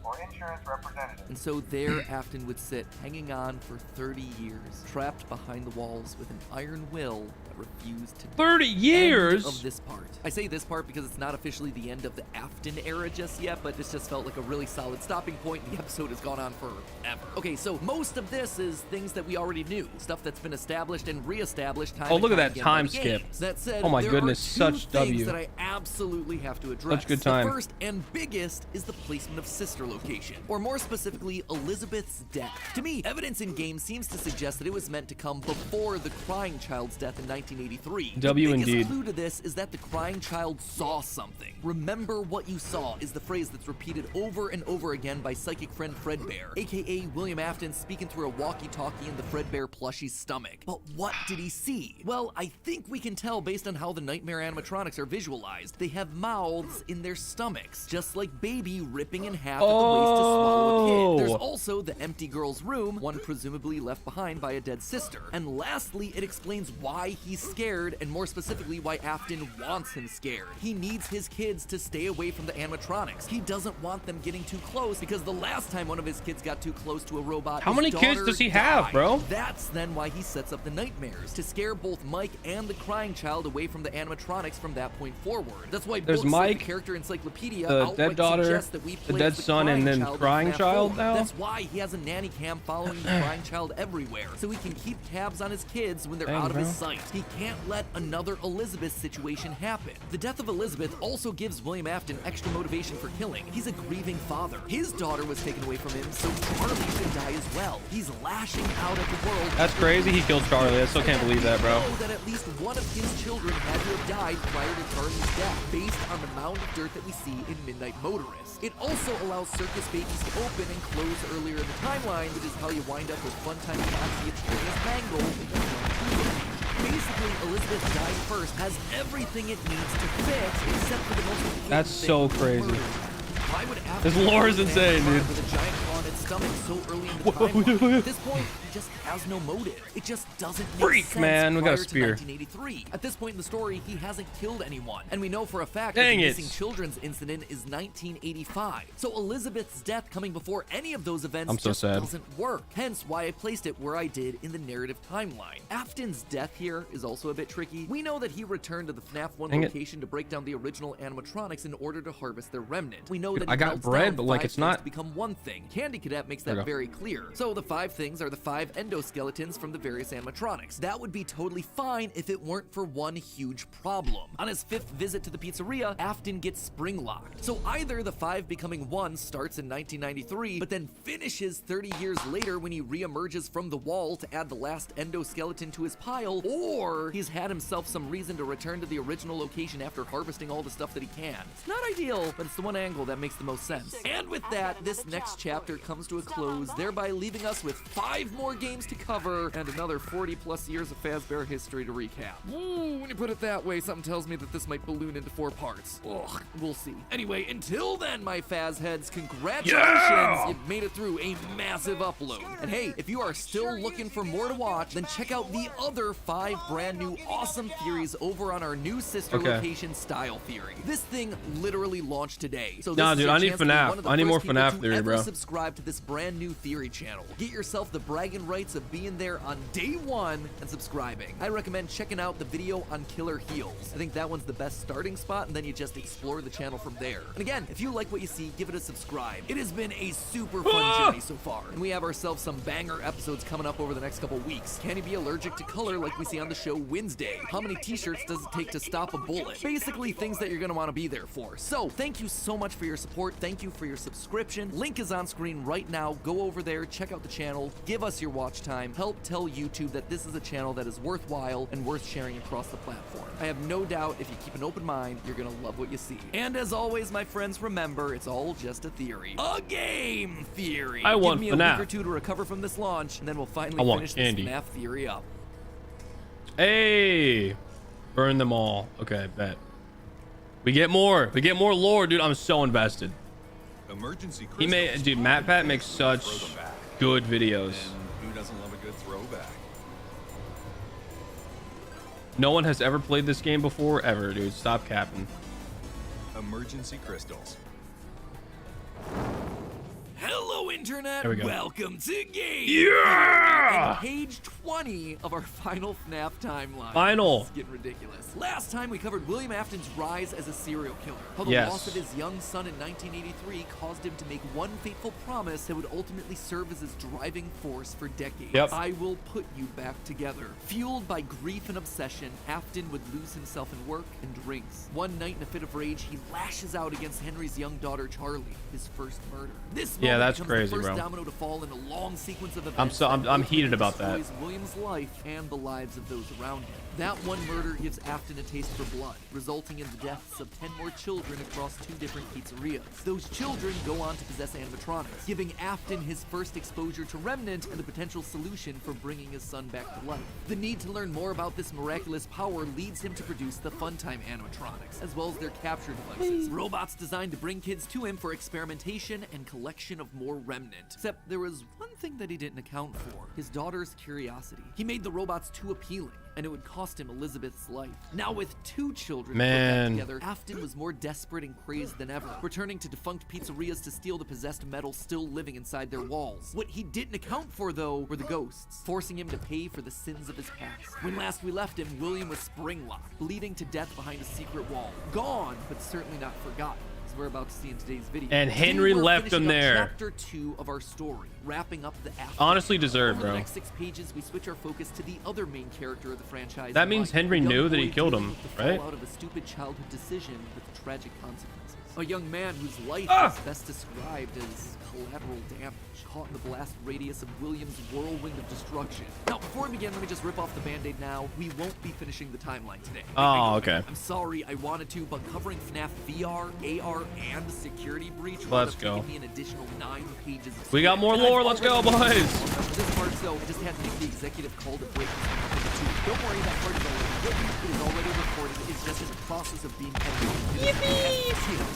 or insurance representative. And so there Afton would sit, hanging on for 30 years, trapped behind the walls with an iron will that refused to 30 years? End of this part. I say this part because it's not officially the end of the Afton era just yet, but this just felt like a really solid stopping point. The episode has gone on forever. Okay, so most of this is things that we already knew, stuff that's been established and reestablished time Oh, and look at time that again time by the skip. games. That said, Oh my there goodness, are two such things W. that I absolutely have to address. Such good time. The first and biggest is the placement of sister location, or more specifically, specifically Elizabeth's death. To me, evidence in game seems to suggest that it was meant to come before the crying child's death in 1983. The biggest clue to this is that the crying child saw something. Remember what you saw is the phrase that's repeated over and over again by psychic friend Fredbear, aka William Afton speaking through a walkie-talkie in the Fredbear plushie's stomach. But what did he see? Well, I think we can tell based on how the nightmare animatronics are visualized. They have mouths in their stomachs, just like Baby ripping in half at the waist to swallow a kid. There's also the empty girl's room, one presumably left behind by a dead sister. And lastly, it explains why he's scared, and more specifically why Afton wants him scared. He needs his kids to stay away from the animatronics. He doesn't want them getting too close, because the last time one of his kids got too close to a robot, how many kids does he have, bro? That's then why he sets up the nightmares, to scare both Mike and the crying child away from the animatronics from that point forward. That's why there's books Mike, like the character encyclopedia, the dead daughter, the dead son, and then crying child now? That's why he has a nanny cam following the crying child everywhere, so he can keep tabs on his kids when they're out of his sight. He can't let another Elizabeth situation happen. The death of Elizabeth also gives William Afton extra motivation for killing. He's a grieving father. His daughter was taken away from him, so Charlie should die as well. He's lashing out at the world. That's crazy. He killed Charlie. I still can't believe that, bro. That at least one of his children had to have died prior to Charlie's death, based on the mound of dirt that we see in Midnight Motorist. It also allows circus babies to open and close earlier in the timeline, which is how you wind up with Funtime Taxi Extraneous Mangle. Basically, Elizabeth dying first has everything it needs to fix, except for the most important That's so crazy. Why would this lore is insane, dude. With a giant claw in its stomach so early in the timeline? At this point, he just has no motive. It just doesn't make sense. Man, we got a prior to spear. 1983. At this point in the story, he hasn't killed anyone, and we know for a fact Dang that the it. missing children's incident is 1985. So Elizabeth's death coming before any of those events just doesn't work. Hence why I placed it where I did in the narrative timeline. Afton's death here is also a bit tricky. We know that he returned to the FNAF 1 location to break down the original animatronics in order to harvest their remnant. We know that I got bread, but like it's not to become one thing. Candy Cadet makes that very clear. So the 5 things are the 5 endoskeletons from the various animatronics. That would be totally fine if it weren't for one huge problem. On his 5th visit to the pizzeria, Afton gets spring locked. So either the 5 becoming 1 starts in 1993, but then finishes 30 years later when he re-emerges from the wall to add the last endoskeleton to his pile, or he's had himself some reason to return to the original location after harvesting all the stuff that he can. It's not ideal, but it's the one angle that makes the most sense. And with that, this next chapter comes to a close, thereby leaving us with 5 more games to cover and another 40 plus years of Fazbear history to recap. Ooh, when you put it that way, something tells me that this might balloon into 4 parts. Ugh, we'll see. Anyway, until then, my Faz heads, congratulations! Yeah! You've made it through a massive upload. And hey, if you are still looking for more to watch, then check out the other 5 brand new awesome theories over on our new sister location, Style Theory. This thing literally launched today. So nah, dude, I need FNAF. I need more FNAF theory, bro. Subscribe to this brand new theory channel. Get yourself the bragging rights of being there on day 1 and subscribing. I recommend checking out the video on Killer Heels. I think that one's the best starting spot, and then you just explore the channel from there. And again, if you like what you see, give it a subscribe. It has been a super fun journey so far, and we have ourselves some banger episodes coming up over the next couple weeks. Can you be allergic to color like we see on the show Wednesday? How many t-shirts does it take to stop a bullet? Basically things that you're gonna want to be there for. So thank you so much for your support. Thank you for your subscription. Link is on screen right now. Go over there, check out the channel, give us your watch time, help tell YouTube that this is a channel that is worthwhile and worth sharing across the platform. I have no doubt if you keep an open mind, you're gonna love what you see. And as always, my friends, remember, it's all just a theory. A game theory! I want Give me FNAF. a week or 2 to recover from this launch, and then we'll finally finish this FNAF theory up. Hey! Burn them all. Okay, bet. We get more. We get more lore, dude. I'm so invested. Emergency He made, dude, MatPat makes such good videos. And who doesn't love a good throwback? No one has ever played this game before, ever, dude. Stop capping. Emergency crystals. Hello, Internet. There we go. Welcome to Game. Yeah! And page 20 of our final FNAF timeline. Final. This is getting ridiculous. Last time we covered William Afton's rise as a serial killer. How the Yes. loss of his young son in 1983 caused him to make one fateful promise that would ultimately serve as his driving force for decades. Yep. I will put you back together. Fueled by grief and obsession, Afton would lose himself in work and drinks. One night in a fit of rage, he lashes out against Henry's young daughter, Charlie, his first murder. This Yeah, moment that's becomes crazy. the crazy, first bro. domino to fall in a long sequence of events. I'm heated about that. Destroys William's life and the lives of those around him. That one murder gives Afton a taste for blood, resulting in the deaths of 10 more children across 2 different pizzerias. Those children go on to possess animatronics, giving Afton his first exposure to Remnant and the potential solution for bringing his son back to life. The need to learn more about this miraculous power leads him to produce the Funtime animatronics, as well as their capture devices. Robots designed to bring kids to him for experimentation and collection of more Remnant. Except there was one thing that he didn't account for: his daughter's curiosity. He made the robots too appealing, and it would cost him Elizabeth's life. Now with 2 children put back together, Afton was more desperate and crazed than ever, returning to defunct pizzerias to steal the possessed metal still living inside their walls. What he didn't account for, though, were the ghosts, forcing him to pay for the sins of his past. When last we left him, William was spring-locked, bleeding to death behind a secret wall. Gone, but certainly not forgotten, as we're about to see in today's video. And Henry left him there. Chapter 2 of our story, wrapping up the Afton. Honestly deserved, Over the bro. next 6 pages, we switch our focus to the other main character of the franchise. That means Henry knew that he killed him, right? Out of a stupid childhood decision with tragic consequences. A young man whose life is best described as collateral damage, caught in the blast radius of William's whirlwind of destruction. Now, before we begin, let me just rip off the band-aid now. We won't be finishing the timeline today. Oh, okay. I'm sorry, I wanted to, but covering FNAF VR, AR, and Security Breach Let's would have go. taken me an additional 9 pages of We got more script. lore. Let's go, boys. This part, so I just had to make the executive call to break this. Don't worry, that part is already written. It is already recorded. It's just in the process of being edited. Yippee!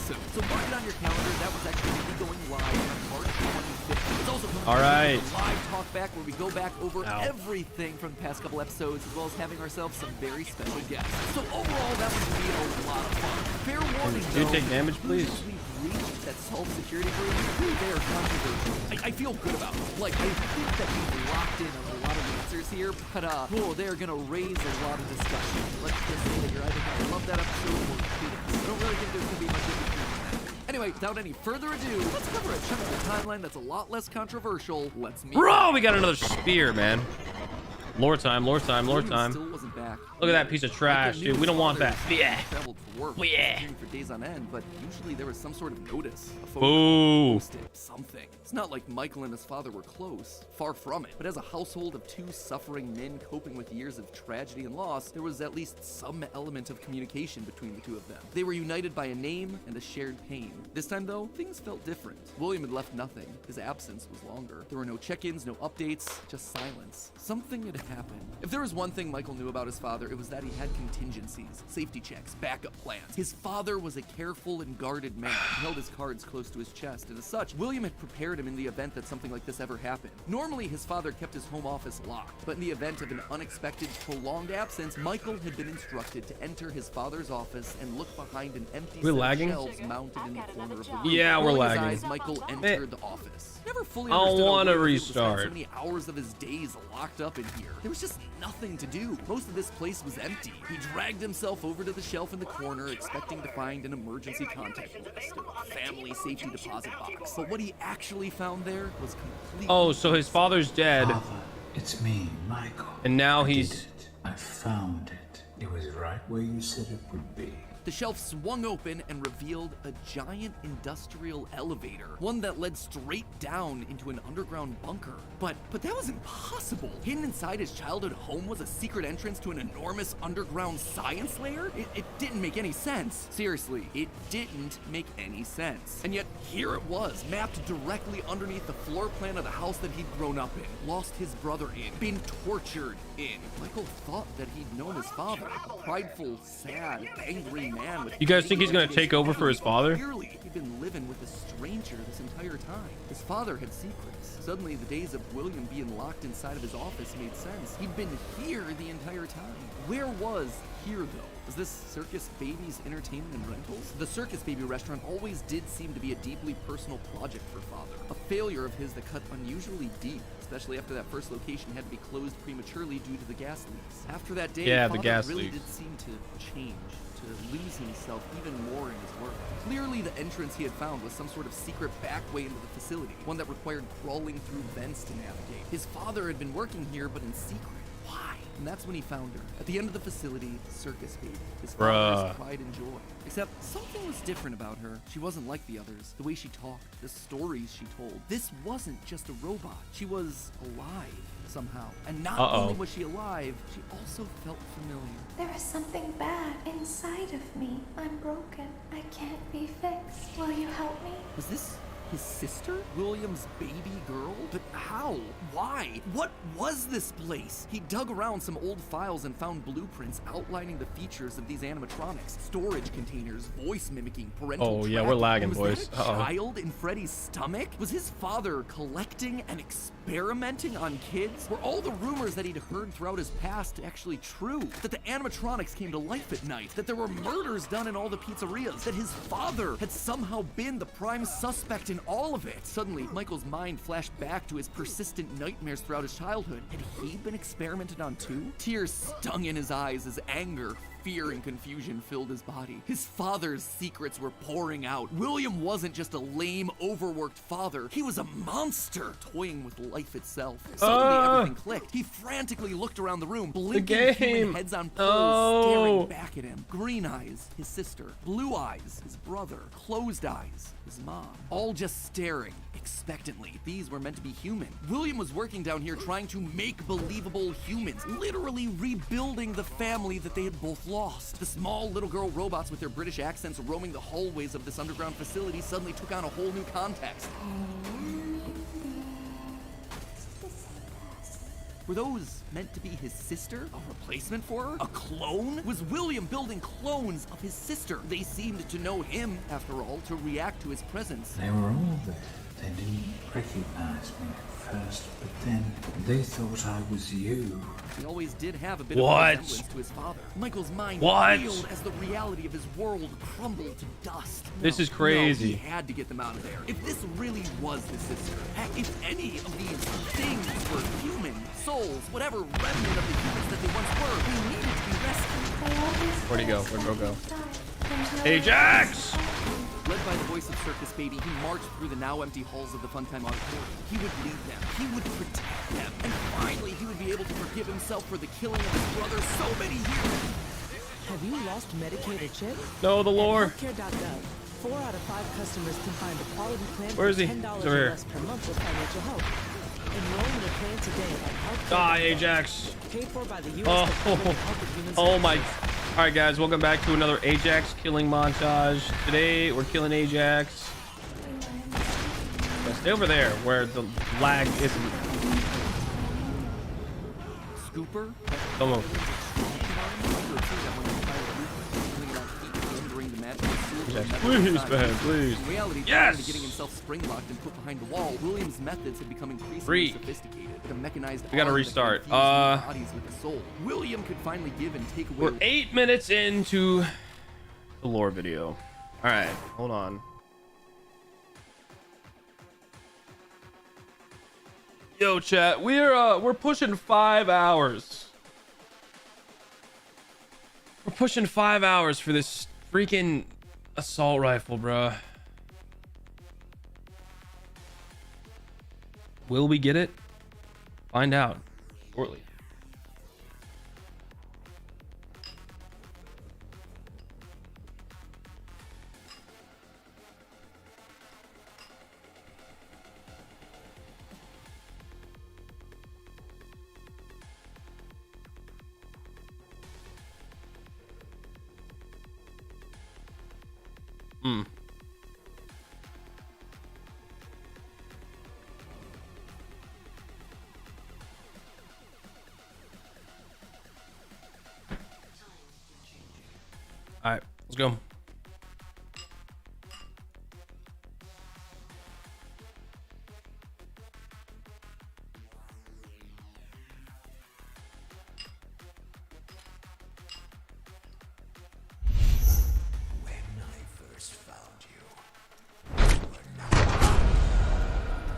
So mark it on your calendar. That was actually going to be going live on March 25th. It's also All right. a live talk back where we go back over everything from the past couple episodes, as well as having ourselves some very special guests. So overall, that was going to be a lot of fun. Fair warning, Do though, take damage, please. we've reached that solved security breach, they are controversial. I feel good about it. Like, I think that we've locked in on a lot of answers here, but they're gonna raise a lot of discussion. Let's just say that you're either gonna love that episode or hate it. I don't really think there's gonna be much in between. Anyway, without any further ado, let's cover a chunk of the timeline that's a lot less controversial. Let's meet. Bro, we got another spear, man. Lore time, lore time, lore William time. still wasn't back. Look at that piece of trash, dude. We don't want that. Yeah. Traveled for work, Yeah. for days on end, but usually there was some sort of notice. A photo Boo. posted, something. It's not like Michael and his father were close, far from it. But as a household of 2 suffering men coping with years of tragedy and loss, there was at least some element of communication between the 2 of them. They were united by a name and a shared pain. This time, though, things felt different. William had left nothing. His absence was longer. There were no check-ins, no updates, just silence. Something had happened. If there was one thing Michael knew about his father, it was that he had contingencies, safety checks, backup plans. His father was a careful and guarded man. He held his cards close to his chest, and as such, William had prepared him in the event that something like this ever happened. Normally, his father kept his home office locked, but in the event of an unexpected, prolonged absence, Michael had been instructed to enter his father's office and look behind an empty We're set lagging? of shelves mounted in the corner of the room. Yeah, we're Rolling his lagging. eyes, Michael entered the office. Never fully I don't understood how wanna William was spent restart. so many hours of his days locked up in here. There was just nothing to do. Most of this place was empty. He dragged himself over to the shelf in the corner, expecting to find an emergency contact list, a family safety deposit box. But what he actually found there was completely... Oh, so his father's dead. Father, it's me, Michael. And now I he's... did it. I found it. It was right where you said it would be. The shelf swung open and revealed a giant industrial elevator, one that led straight down into an underground bunker. But that was impossible. Hidden inside his childhood home was a secret entrance to an enormous underground science lair? It didn't make any sense. Seriously, it didn't make any sense. And yet, here it was, mapped directly underneath the floor plan of the house that he'd grown up in, lost his brother in, been tortured in. Michael thought that he'd known his father, a prideful, sad, angry man with... You guys think he's gonna take over for his father? Clearly, he'd been living with a stranger this entire time. His father had secrets. Suddenly, the days of William being locked inside of his office made sense. He'd been here the entire time. Where was here, though? Was this Circus Baby's Entertainment and Rentals? The Circus Baby restaurant always did seem to be a deeply personal project for father. A failure of his that cut unusually deep, especially after that first location had to be closed prematurely due to the gas leaks. After that day, Yeah, the father gas really leaks. did seem to change, to lose himself even more in his work. Clearly, the entrance he had found was some sort of secret back way into the facility, one that required crawling through vents to navigate. His father had been working here, but in secret. Why? And that's when he found her. At the end of the facility, Circus Baby. His Bruh. father's pride and joy. Except something was different about her. She wasn't like the others. The way she talked, the stories she told. This wasn't just a robot. She was alive somehow. And not only was she alive, she also felt familiar. There is something bad inside of me. I'm broken. I can't be fixed. Will you help me? Was this his sister? William's baby girl? But how? Why? What was this place? He dug around some old files and found blueprints outlining the features of these animatronics. Storage containers, voice mimicking, parental Oh, yeah, we're tracking. lagging, Was boys. that a child in Freddy's stomach? Was his father collecting and experimenting on kids? Were all the rumors that he'd heard throughout his past actually true? That the animatronics came to life at night? That there were murders done in all the pizzerias? That his father had somehow been the prime suspect in all of it? Suddenly, Michael's mind flashed back to his persistent nightmares throughout his childhood. Had he been experimented on too? Tears stung in his eyes as anger, fear, and confusion filled his body. His father's secrets were pouring out. William wasn't just a lame, overworked father. He was a monster, toying with life itself. Suddenly, everything clicked. He frantically looked around the room, blinking human heads on poles, staring back at him. Green eyes, his sister. Blue eyes, his brother. Closed eyes, his mom. All just staring expectantly. These were meant to be human. William was working down here trying to make believable humans, literally rebuilding the family that they had both lost. The small little girl robots with their British accents roaming the hallways of this underground facility suddenly took on a whole new context. Were those meant to be his sister? A replacement for her? A clone? Was William building clones of his sister? They seemed to know him, after all, to react to his presence. They were all there. They didn't recognize me at first, but then they thought I was you. He always did have a bit of a resemblance to his father. Michael's mind reeled as the reality of his world crumbled to dust. This is crazy. He had to get them out of there. If this really was his sister, heck, if any of these things were human, souls, whatever remnant of the humans that they once were, they needed to be rescued. Where'd he go? Where'd Bro go? Ajax! Led by the voice of Circus Baby, he marched through the now empty halls of the Funtime Auditorium. He would lead them. He would protect them. And finally, he would be able to forgive himself for the killing of his brother so many years. Have you lost Medicaid or CHIP? No, the lore. At healthcare.gov, 4 out of 5 customers can find a quality plan Where is he? for $10 Over here. or less per month with financial help. Enroll in a plan today at healthcare.gov. Die, Ajax. Paid for by the U.S. Department of Health and Human Oh my. Services. All right, guys, welcome back to another Ajax killing montage. Today, we're killing Ajax. Yeah, stay over there where the lag isn't. Scooper? Don't move. Please, man, please. In reality, Yes! getting himself spring-locked and put behind the wall, William's methods had become increasingly sophisticated. With a mechanized We gotta arm that restart. could infuse bodies with a soul. William could finally give and take away. We're 8 minutes into the lore video. All right, hold on. Yo, chat, we're pushing 5 hours. We're pushing 5 hours for this freaking assault rifle, bruh. Will we get it? Find out shortly. All right, let's go.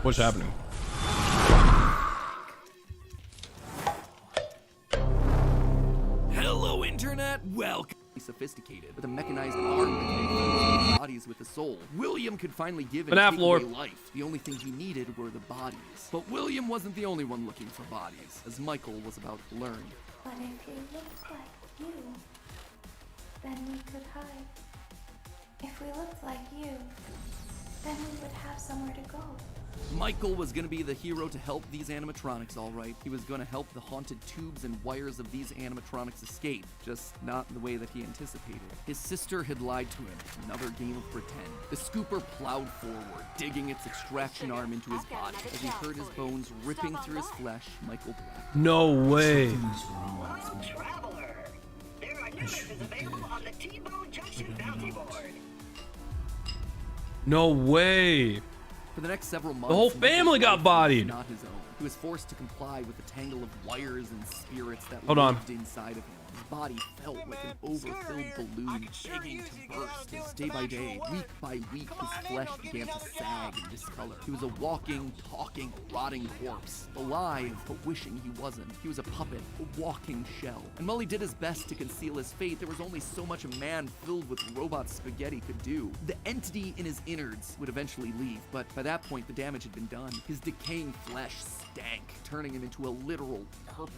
What's happening? Hello, Internet. Welcome. Sophisticated with a mechanized arm that can infuse bodies with a soul. William could finally give and take away life. The only thing he needed were the bodies. But William wasn't the only one looking for bodies, as Michael was about to learn. But if we looked like you, then we could hide. If we looked like you, then we would have somewhere to go. Michael was going to be the hero to help these animatronics, all right. He was going to help the haunted tubes and wires of these animatronics escape, just not in the way that he anticipated. His sister had lied to him. Another game of pretend. The scooper plowed forward, digging its extraction arm into his body. As he heard his bones ripping through his flesh, Michael blacked. No way. Hello, traveler. There are new missions available on the T-Bone Junction bounty board. No way. For the next several months, The whole family got bodied. Not his own. He was forced to comply with the tangle of wires and spirits that Hold on. lived inside of him. His body felt like an overfilled balloon, begging to burst. As day by day, week by week, his flesh began to sag and discolor. He was a walking, talking, rotting corpse. Alive, but wishing he wasn't. He was a puppet, a walking shell. And while he did his best to conceal his fate, there was only so much a man filled with robot spaghetti could do. The entity in his innards would eventually leave, but by that point, the damage had been done. His decaying flesh stank, turning him into a literal purple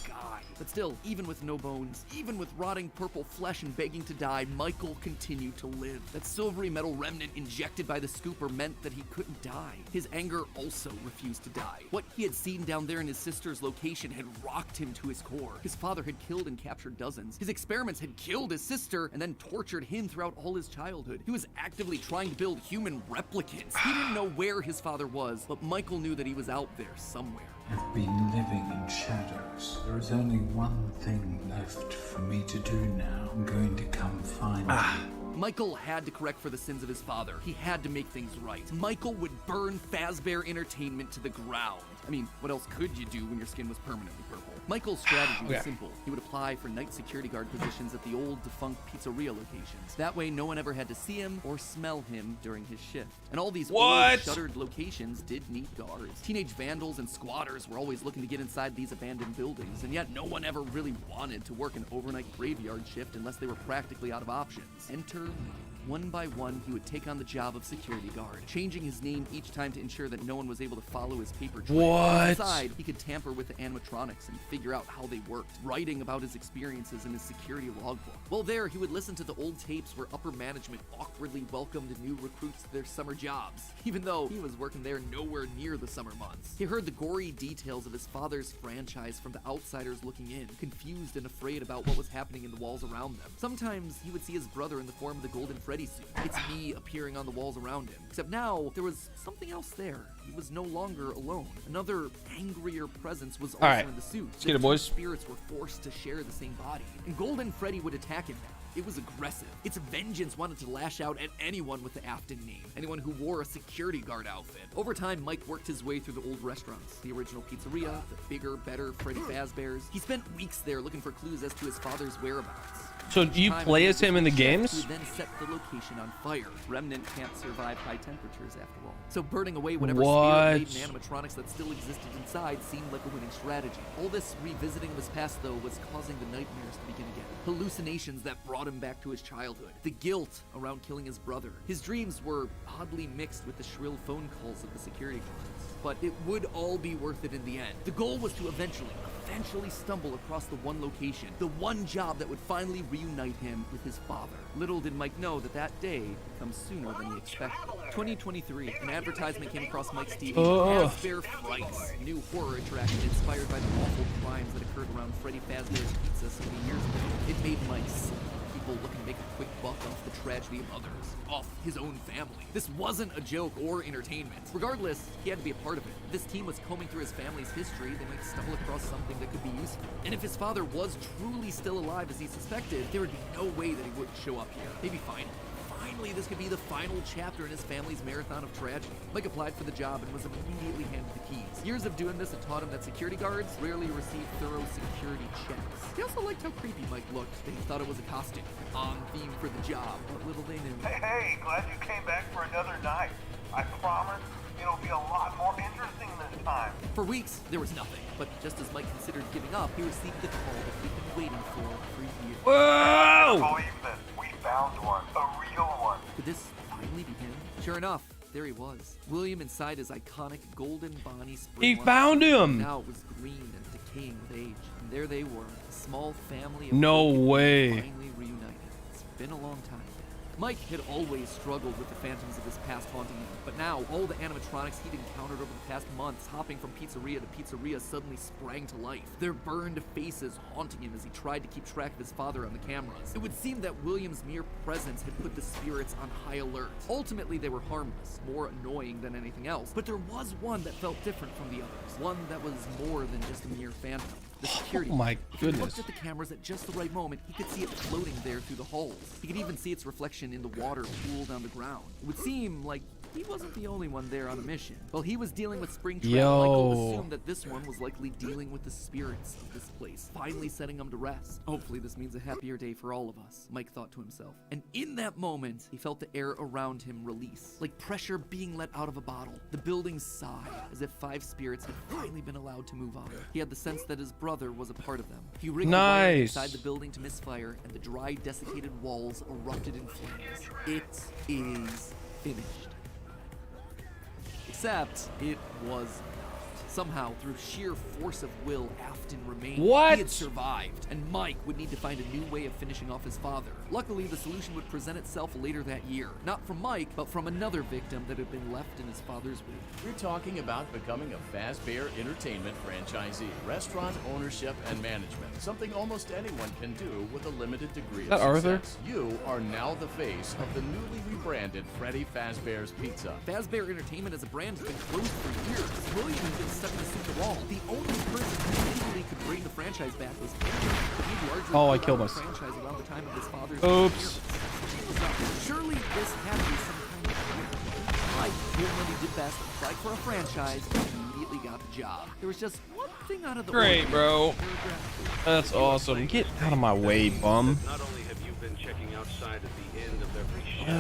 guy. But still, even with no bones, even with rotting purple flesh and begging to die, Michael continued to live. That silvery metal remnant injected by the scooper meant that he couldn't die. His anger also refused to die. What he had seen down there in his sister's location had rocked him to his core. His father had killed and captured dozens. His experiments had killed his sister and then tortured him throughout all his childhood. He was actively trying to build human replicants. He didn't know where his father was, but Michael knew that he was out there somewhere. I've been living in shadows. There is only one thing left for me to do now. I'm going to come find you. Michael had to correct for the sins of his father. He had to make things right. Michael would burn Fazbear Entertainment to the ground. I mean, what else could you do when your skin was permanently purple? Michael's strategy was simple. He would apply for night security guard positions at the old defunct pizzeria locations. That way, no one ever had to see him or smell him during his shift. And all these old shuttered locations did need guards. Teenage vandals and squatters were always looking to get inside these abandoned buildings, and yet no one ever really wanted to work an overnight graveyard shift unless they were practically out of options. Enter Michael. One by one, he would take on the job of security guard, changing his name each time to ensure that no one was able to follow his paper trail. What? Inside, he could tamper with the animatronics and figure out how they worked, writing about his experiences in his security logbook. While there, he would listen to the old tapes where upper management awkwardly welcomed new recruits to their summer jobs, even though he was working there nowhere near the summer months. He heard the gory details of his father's franchise from the outsiders looking in, confused and afraid about what was happening in the walls around them. Sometimes, he would see his brother in the form of the Golden Freddy suit. It's me appearing on the walls around him. Except now, there was something else there. He was no longer alone. Another angrier presence was also in the suit. Let's get it, boys. Spirits were forced to share the same body. And Golden Freddy would attack him now. It was aggressive. Its vengeance wanted to lash out at anyone with the Afton name, anyone who wore a security guard outfit. Over time, Mike worked his way through the old restaurants, the original pizzeria, the bigger, better Freddy Fazbear's. He spent weeks there looking for clues as to his father's whereabouts. So you play as him in the games? He then set the location on fire. Remnant can't survive high temperatures after all. So burning away whatever spirit-laden animatronics that still existed inside seemed like a winning strategy. All this revisiting of his past, though, was causing the nightmares to begin again. Hallucinations that brought him back to his childhood. The guilt around killing his brother. His dreams were oddly mixed with the shrill phone calls of the security guards. But it would all be worth it in the end. The goal was to eventually stumble across the one location, the one job that would finally reunite him with his father. Little did Mike know that that day would come sooner than he expected. 2023, an advertisement came across Mike's TV. Fazbear Frights, a new horror attraction inspired by the awful crimes that occurred around Freddy Fazbear's Pizza so many years ago. It made Mike sick. People looking to make a quick buck off the tragedy of others, off his own family. This wasn't a joke or entertainment. Regardless, he had to be a part of it. If this team was combing through his family's history, they might stumble across something that could be useful. And if his father was truly still alive as he suspected, there would be no way that he wouldn't show up here. Maybe finally, this could be the final chapter in his family's marathon of tragedy. Mike applied for the job and was immediately handed the keys. Years of doing this had taught him that security guards rarely receive thorough security checks. He also liked how creepy Mike looked. They thought it was a costume, on theme for the job, but little they knew. Hey, glad you came back for another night. I promise it'll be a lot more interesting this time. For weeks, there was nothing. But just as Mike considered giving up, he received the call that he'd been waiting for years. Whoa! I can't believe this. We found one. A real one. Could this finally be him? Sure enough, there he was. William inside his iconic golden Bonnie spring. He found him! Now it was green and decaying with age. And there they were, a small family of No broken way. people finally reunited. It's been a long time. Mike had always struggled with the phantoms of his past haunting him, but now all the animatronics he'd encountered over the past months, hopping from pizzeria to pizzeria, suddenly sprang to life, their burned faces haunting him as he tried to keep track of his father on the cameras. It would seem that William's mere presence had put the spirits on high alert. Ultimately, they were harmless, more annoying than anything else, but there was one that felt different from the others, one that was more than just a mere phantom. The security. Oh my If he goodness. looked at the cameras at just the right moment, he could see it floating there through the halls. He could even see its reflection in the water pooled on the ground. It would seem like he wasn't the only one there on a mission. While he was dealing with Springtrap, Michael assumed that this one was likely dealing with the spirits of this place, finally setting them to rest. Hopefully this means a happier day for all of us, Mike thought to himself. And in that moment, he felt the air around him release, like pressure being let out of a bottle. The building sighed, as if 5 spirits had finally been allowed to move on. He had the sense that his brother was a part of them. He rigged the wire inside the building to misfire, and the dry, desiccated walls erupted in flames. It is finished. Except it was not. Somehow, through sheer force of will, Afton remained. What? He had survived, and Mike would need to find a new way of finishing off his father. Luckily, the solution would present itself later that year. Not from Mike, but from another victim that had been left in his father's wake. We're talking about becoming a Fazbear Entertainment franchisee, restaurant ownership and management, something almost anyone can do with a limited degree of Is that Arthur? success. You are now the face of the newly rebranded Freddy Fazbear's Pizza. Fazbear Entertainment as a brand has been closed for years. William had been stuck in a suit the wall. The only person who legally could bring the franchise back was Andrew. He'd largely Oh, I pulled killed out the myself. franchise around the time of his father's Oops. disappearance. Surely this had to be some kind of weird. Mike did what he did best, applied for a franchise, and immediately got the job. There was just one thing out of the Great, bro. That's awesome. Get out of my way, bum. Not only have you been checking outside at the end of every shift,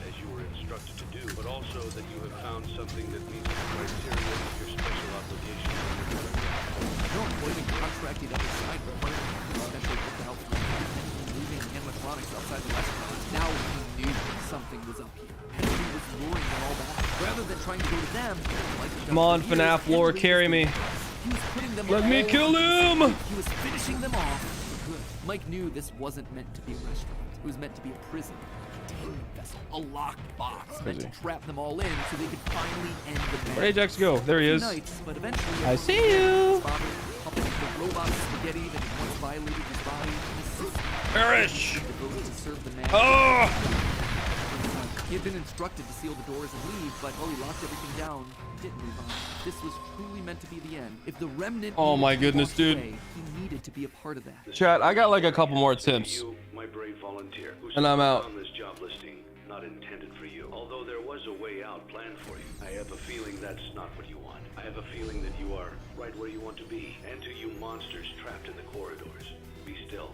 as you were instructed to do, but also that you have found something that meets the criteria of your special obligation. No employment contract he'd ever signed required him to special look out for moving animatronics outside the restaurant. Now he knew something was up here. Henry was luring them all back. Rather than trying to go to them, like Come on, FNAF lore, carry me. he was putting them Let me all kill him! He was finishing them off for good. Mike knew this wasn't meant to be a restaurant. It was meant to be a prison, a containment vessel, a locked box meant to trap them all in so they could finally end the madness. Where'd Ajax go? There he is. Nights, but eventually, I see you. his father, coupled with the robot spaghetti that had once violated his body, his sister, Perish! devoted to serve the man. Oh! He had been instructed to seal the doors and leave, but while he locked everything down, he didn't move on. This was truly meant to be the end. If the remnant Oh my needed to goodness, walk dude. away, he needed to be a part of that. Chat, I got like a couple more tips. You, my brave volunteer, who And I'm out. on this job listing, not intended for you. Although there was a way out planned for you, I have a feeling that's not what you want. I have a feeling that you are right where you want to be. And to you monsters trapped in the corridors, be still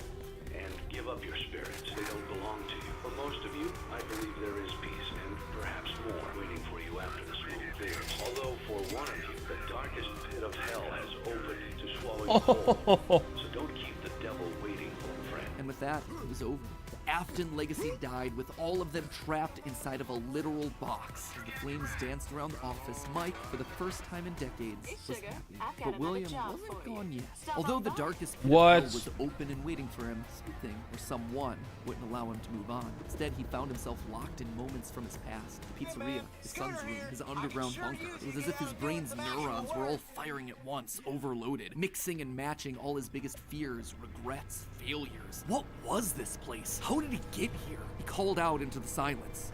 and give up your spirits. They don't belong to you. For most of you, I believe there is peace and perhaps more waiting for you after the smooth veils. Although for one of you, the darkest pit of hell has opened to swallow you whole. So don't keep the devil waiting, old friend. And with that, it was over. The Afton legacy died with all of them trapped inside of a literal box. As the flames danced around the office, Mike, for the first time in decades, was happy. But William wasn't gone yet. Although the darkest pit of hell was open and waiting for him, something or someone wouldn't allow him to move on. Instead, he found himself locked in moments from his past. The pizzeria, his son's room, his underground bunker. It was as if his brain's neurons were all firing at once, overloaded, mixing and matching all his biggest fears, regrets, failures. What was this place? How did he get here? He called out into the silence.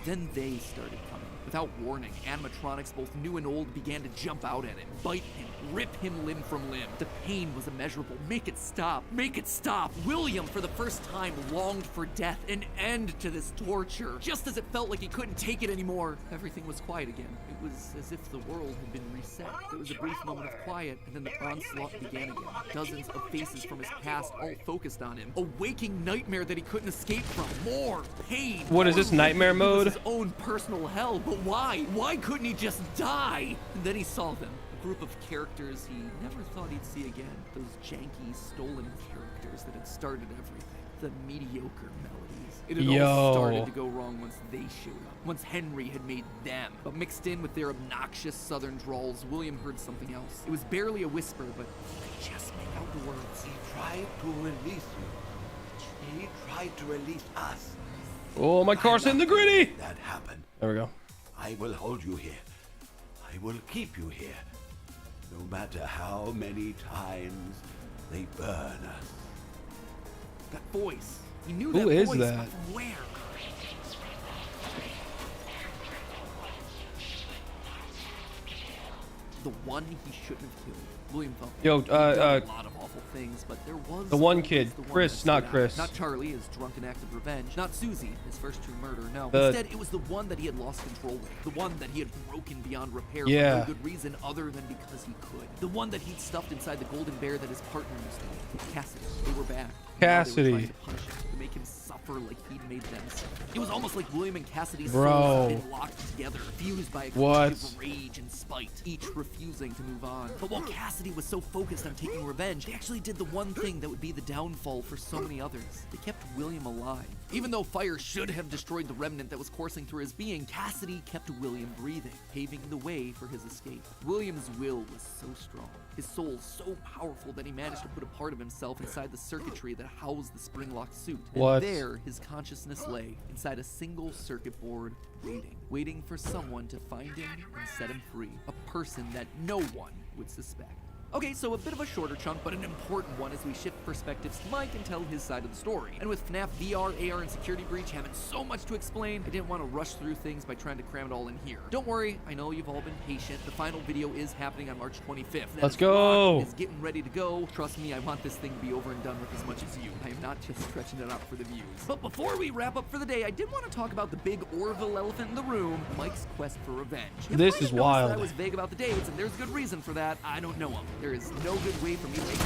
Then they started coming. Without warning, animatronics, both new and old, began to jump out at him, bite him, rip him limb from limb. The pain was immeasurable. Make it stop! Make it stop! William, for the first time, longed for death, an end to this torture. Just as it felt like he couldn't take it anymore, everything was quiet again. It was as if the world had been reset. There was a brief moment of quiet, and then the onslaught began again. Dozens of faces from his past all focused on him. A waking nightmare that he couldn't escape from. More pain. What is this, nightmare mode? His own personal hell, but why? Why couldn't he just die? And then he saw them. group of characters he never thought he'd see again. Those janky, stolen characters that had started everything. The mediocre melodies. It had all started to go wrong once they showed up. Once Henry had made them. But mixed in with their obnoxious southern drawls, William heard something else. It was barely a whisper, but he could just make out the words. He tried to release you. He tried to release us. Oh, my car's in the gritty. That happened. There we go. I will hold you here. I will keep you here. No matter how many times they burn us. That voice. He knew Who that is voice, that? but from where? The one he shouldn't have killed. William thought that. Yo, He'd done a lot of awful things, but there was the one always kid, the one Chris, that stood not out. Chris. Not Charlie, his drunken act of revenge. Not Susie, his first true murder. No. The- Instead, it was the one that he had lost control with. The one that he had broken beyond repair Yeah. for no good reason other than because he could. The one that he'd stuffed inside the golden bear that his partner used to make. Cassidy. They were back. Now they were trying Cassidy. to punish him, to make him suffer like he'd made them suffer. It was almost like William and Cassidy's Bro. souls had been locked together, fused by a What? collective rage and spite, each refusing to move on. But while Cassidy was so focused on taking revenge, they actually did the one thing that would be the downfall for so many others. They kept William alive. Even though fire should have destroyed the remnant that was coursing through his being, Cassidy kept William breathing, paving the way for his escape. William's will was so strong, his soul so powerful that he managed to put a part of himself inside the circuitry that housed the spring-locked suit. What? And there, his consciousness lay, inside a single circuit board, waiting for someone to find him and set him free. A person that no one would suspect. Okay, so a bit of a shorter chunk, but an important one as we shift perspectives to Mike and tell his side of the story. And with FNAF VR, AR, and Security Breach having so much to explain, I didn't want to rush through things by trying to cram it all in here. Don't worry, I know you've all been patient. The final video is happening on March 25th. Let's go. Is getting ready to go. Trust me, I want this thing to be over and done with as much as you. I am not just stretching it out for the views. But before we wrap up for the day, I did want to talk about the big Orville elephant in the room, Mike's quest for revenge. You This might is have noticed wild. that I was vague about the dates, and there's good reason for that. I don't know them. There is no good way for me to make it.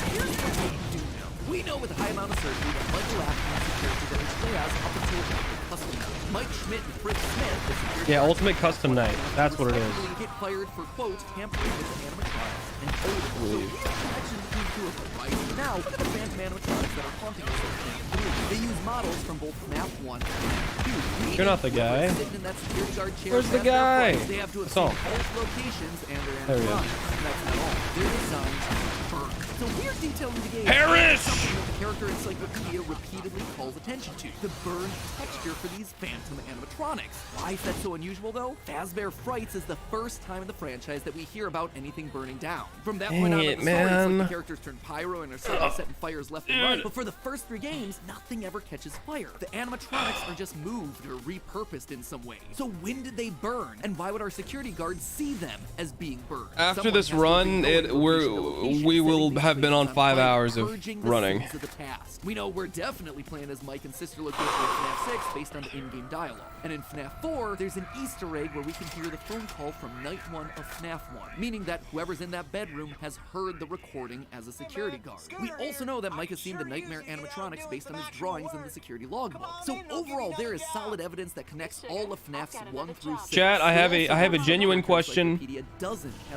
Here's what we do know. We know with a high amount of certainty that Michael Afton is the character that is played as up until custom night. Mike Schmidt and Fritz Smith, the security Yeah, guards, Ultimate Custom Night. That's what it is. respectively get fired for, quote, tampering with the animatronics and odor. So here's a connection between the two of them, right? Now, look at the phantom animatronics that are haunting us in FNAF 3. They use models from both FNAF 1 and FNAF 2. You're not the guy. Sitting in that security guard chair Where's the past their guy? flights, they have to have I saw seen him. both locations and their There he is. animatronics. And that's not all. They're designed to burn. So weird detail in the game. Perish! Something that the character encyclopedia repeatedly calls attention to. The burned texture for these phantom animatronics. Why is that so unusual though? Fazbear Frights is the first time in the franchise that we hear about anything burning down. From that point on Dang in it, the story, it's like man. the characters turn pyro and are suddenly setting fires left and right. But for the first 3 games, nothing ever catches fire. The animatronics are just moved or repurposed in some way. So when did they burn? And why would our security guards see them as being burned? After Someone this has to run, be going location to location, we setting will these have been places on 5 fire, hours of purging the running. sins of the past. We know we're definitely playing as Mike and Sister location in FNAF 6 based on the in-game dialogue. And in FNAF 4, there's an Easter egg where we can hear the phone call from Night 1 of FNAF 1, meaning that whoever's in that bedroom has heard the recording as a security guard. We also know that Mike has seen the nightmare animatronics based on his drawings in the security logbook. So overall, there is solid evidence that connects all of FNAF's 1 through 6. Chat, I have a genuine question,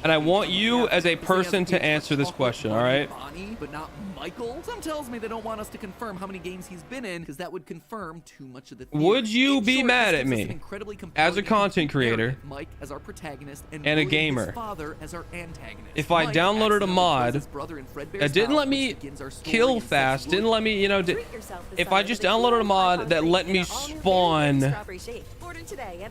and I want you as a person to answer this question, all right? Bonnie, but not Michael. Some tells me they don't want us to confirm how many games he's been in because that would confirm too much of the theory. Would you In be short, mad this at gives us me an incredibly as a compelling content creator narrative, Mike as our protagonist and and a William, gamer? his father, as our antagonist. If I Mike downloaded a accidentally kills mod his brother in Fredbear's that didn't house, let which me begins our story kill in fast, Six didn't let me, you know, if I just downloaded a mod that let me spawn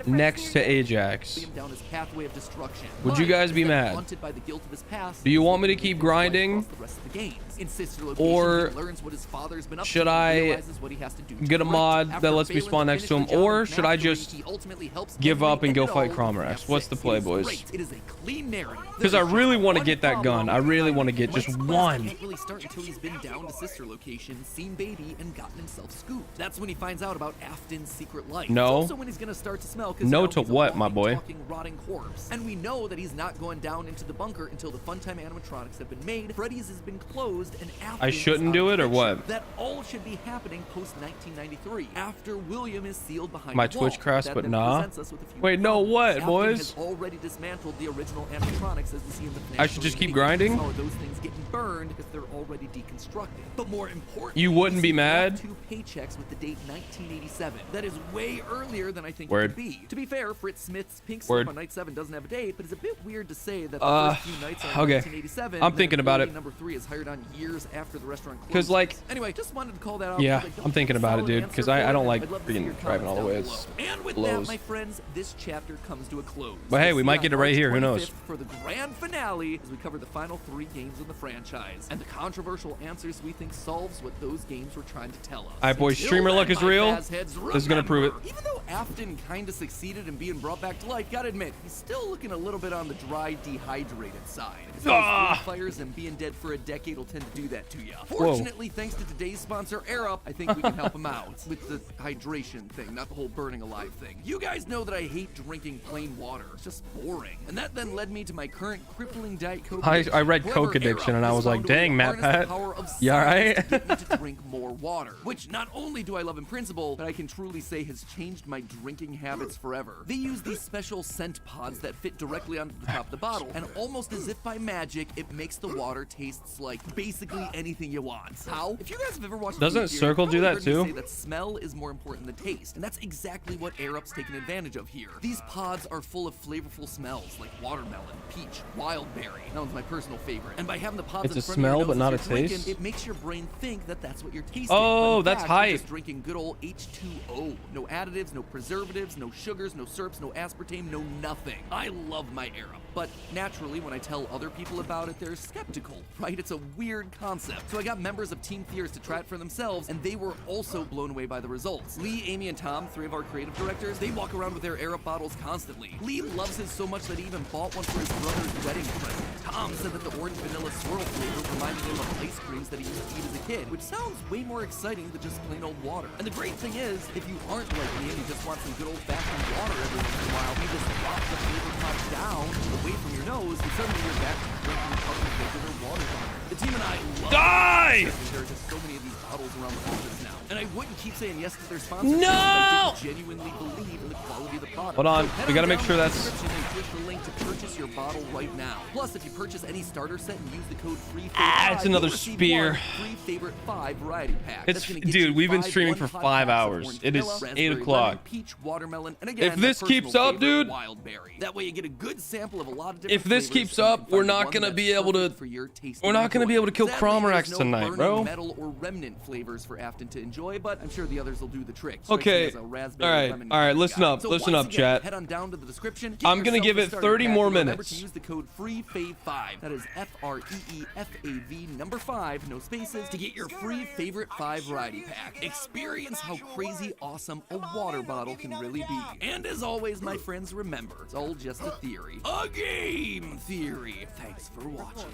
next to Ajax, down his pathway of destruction. would you Mike guys is be then mad? haunted by the guilt of his past. Do you want me to keep grinding? Across the rest of the games. In Sister Location, Or he learns what his father's been up should to and I realizes what he has to do to get a correct it. mod After that lets me failing spawn to next to finish him, the job or in should I FNAF 3, just he ultimately helps give Henry up and go end it fight all Crawmerax? in What's the play, FNAF 6? It is boys? great. It is a clean narrative. Because I really want to get that gun. I really want to get just Mike's quest one. can't really start until he's been down to Sister Location, seen Baby, and gotten himself scooped. That's when he finds out about Afton's secret life. No. It's also when he's gonna start to smell. 'Cause No now to he's a what, my walking, boy? talking, rotting corpse. And we know that he's not going down into the bunker until the Funtime animatronics have been made. Freddy's phase has been closed, and I shouldn't do it or what? That all should be happening post 1993, after William is sealed behind My a wall. Twitch crashed, That but then nah. presents us with a few Wait, no, problems. what, Afton boys? has already dismantled the original animatronics as we see in the I should just keep grinding? How are those things getting burned if they're already deconstructed? But more important, You wouldn't be mad? 2 paychecks with the date 1987. That is way earlier than I think Word. it could be. To be fair, Fritz Smith's Pink Word. Slip on night 7 doesn't have a date, but it's a bit weird to say that the first few nights are in okay. 1987. I'm thinking about it. Number 3 is hired on years after the restaurant closed. 'Cause, like- anyway, just wanted to call that out. Yeah, because I don't I'm thinking have a about it, solid dude, answer 'cause for I it, don't and like I'd love to see freaking your driving all the way. comments It's down below. And with blows. that, my friends, this chapter comes to a close. But hey, We'll we see might on get it right March here, who knows? 25th For the grand finale, as we cover the final 3 games of the franchise and the controversial answers we think solves what those games were trying to tell us. Alright, boys, Until streamer then, luck is my real. Faz heads, This is gonna prove it. remember, even though Afton kind of succeeded in being brought back to life, gotta admit, he's still looking a little bit on the dry, dehydrated side. His fires and being dead for a decade will tend to do that to you. Fortunately, thanks to today's sponsor, Air Up, I think we can help him out with the hydration thing, not the whole burning alive thing. You guys know that I hate drinking plain water. It's just boring. And that then led me to my current crippling Diet Coke addiction. I read However, Coke Air addiction Up and I has was like, found a way dang, to Matt harness the Pat. power of You alright? science to get me to drink more water, which not only do I love in principle, but I can truly say has changed my drinking habits forever. They use these special scent pods that fit directly onto the top of the bottle, and almost as if by magic, it makes the water tastes like basically anything you want. How? If you guys have ever watched Doesn't food here, Circle you've do probably that heard me too? say that smell is more important than taste, and that's exactly what Air Up's taken advantage of here. These pods are full of flavorful smells like watermelon, peach, wild berry. That one's my personal favorite. And by having the pods It's in a front of your smell, nose but as not you're a drinking, taste? it makes your brain think that that's what you're tasting. Oh, But in that's fact, you're hype. just drinking good old H2O. No additives, no preservatives, no sugars, no syrups, no aspartame, no nothing. I love my Air Up. But naturally, when I tell other people about it, they're skeptical, right? It's a weird concept. So I got members of Team Fears to try it for themselves, and they were also blown away by the results. Lee, Amy, and Tom, 3 of our creative directors, they walk around with their Air Up bottles constantly. Lee loves his so much that he even bought one for his brother's wedding present. Tom said that the orange vanilla swirl flavor reminded him of ice creams that he used to eat as a kid, which sounds way more exciting than just plain old water. And the great thing is, if you aren't like me and you just want some good old-fashioned water every once in a while, you just drop the flavor pod down, away from your nose, and suddenly you're back to drinking a cup of regular water. The team and I love Die! it. There are just so many of these bottles around the office now. And I wouldn't keep saying yes to their sponsors. No! I genuinely believe in the quality of the product. Hold on, So we gotta head make down sure to the that's- description and click the link to purchase your bottle right now. Plus, if you purchase any starter set and use the code FREE, It's another you'll receive spear. one free favorite 5 variety pack. It's, That's gonna get dude, you we've been 5 streaming for one-pot 5 packs of hours. orange It is vanilla, 8 raspberry, o'clock. lemon, peach, watermelon, and again, If this my keeps personal up, favorite, dude, wild berry. That way you get a good sample of a lot of different if this flavors, keeps so you up, can we're find not one gonna that's be able to. perfect for your taste We're and not gonna be able to kill Sadly, Crawmerax there's no tonight, burning bro. metal or remnant flavors for Afton to enjoy, but I'm sure the others will do the trick. Okay. Strikes me as a raspberry All right. lemon All right. kind of Listen guy. up. So Listen once up, again, chat. Head on down to the description. Get I'm gonna yourself give a it starter 30 pack, more and remember minutes. to use the code FREEFAVE5. That is FREEFAV number 5, no spaces, to get your free favorite 5 variety pack. Experience how crazy awesome a water bottle can really be. And as always, my friends, remember, it's all just a theory. A game theory. Thanks for watching.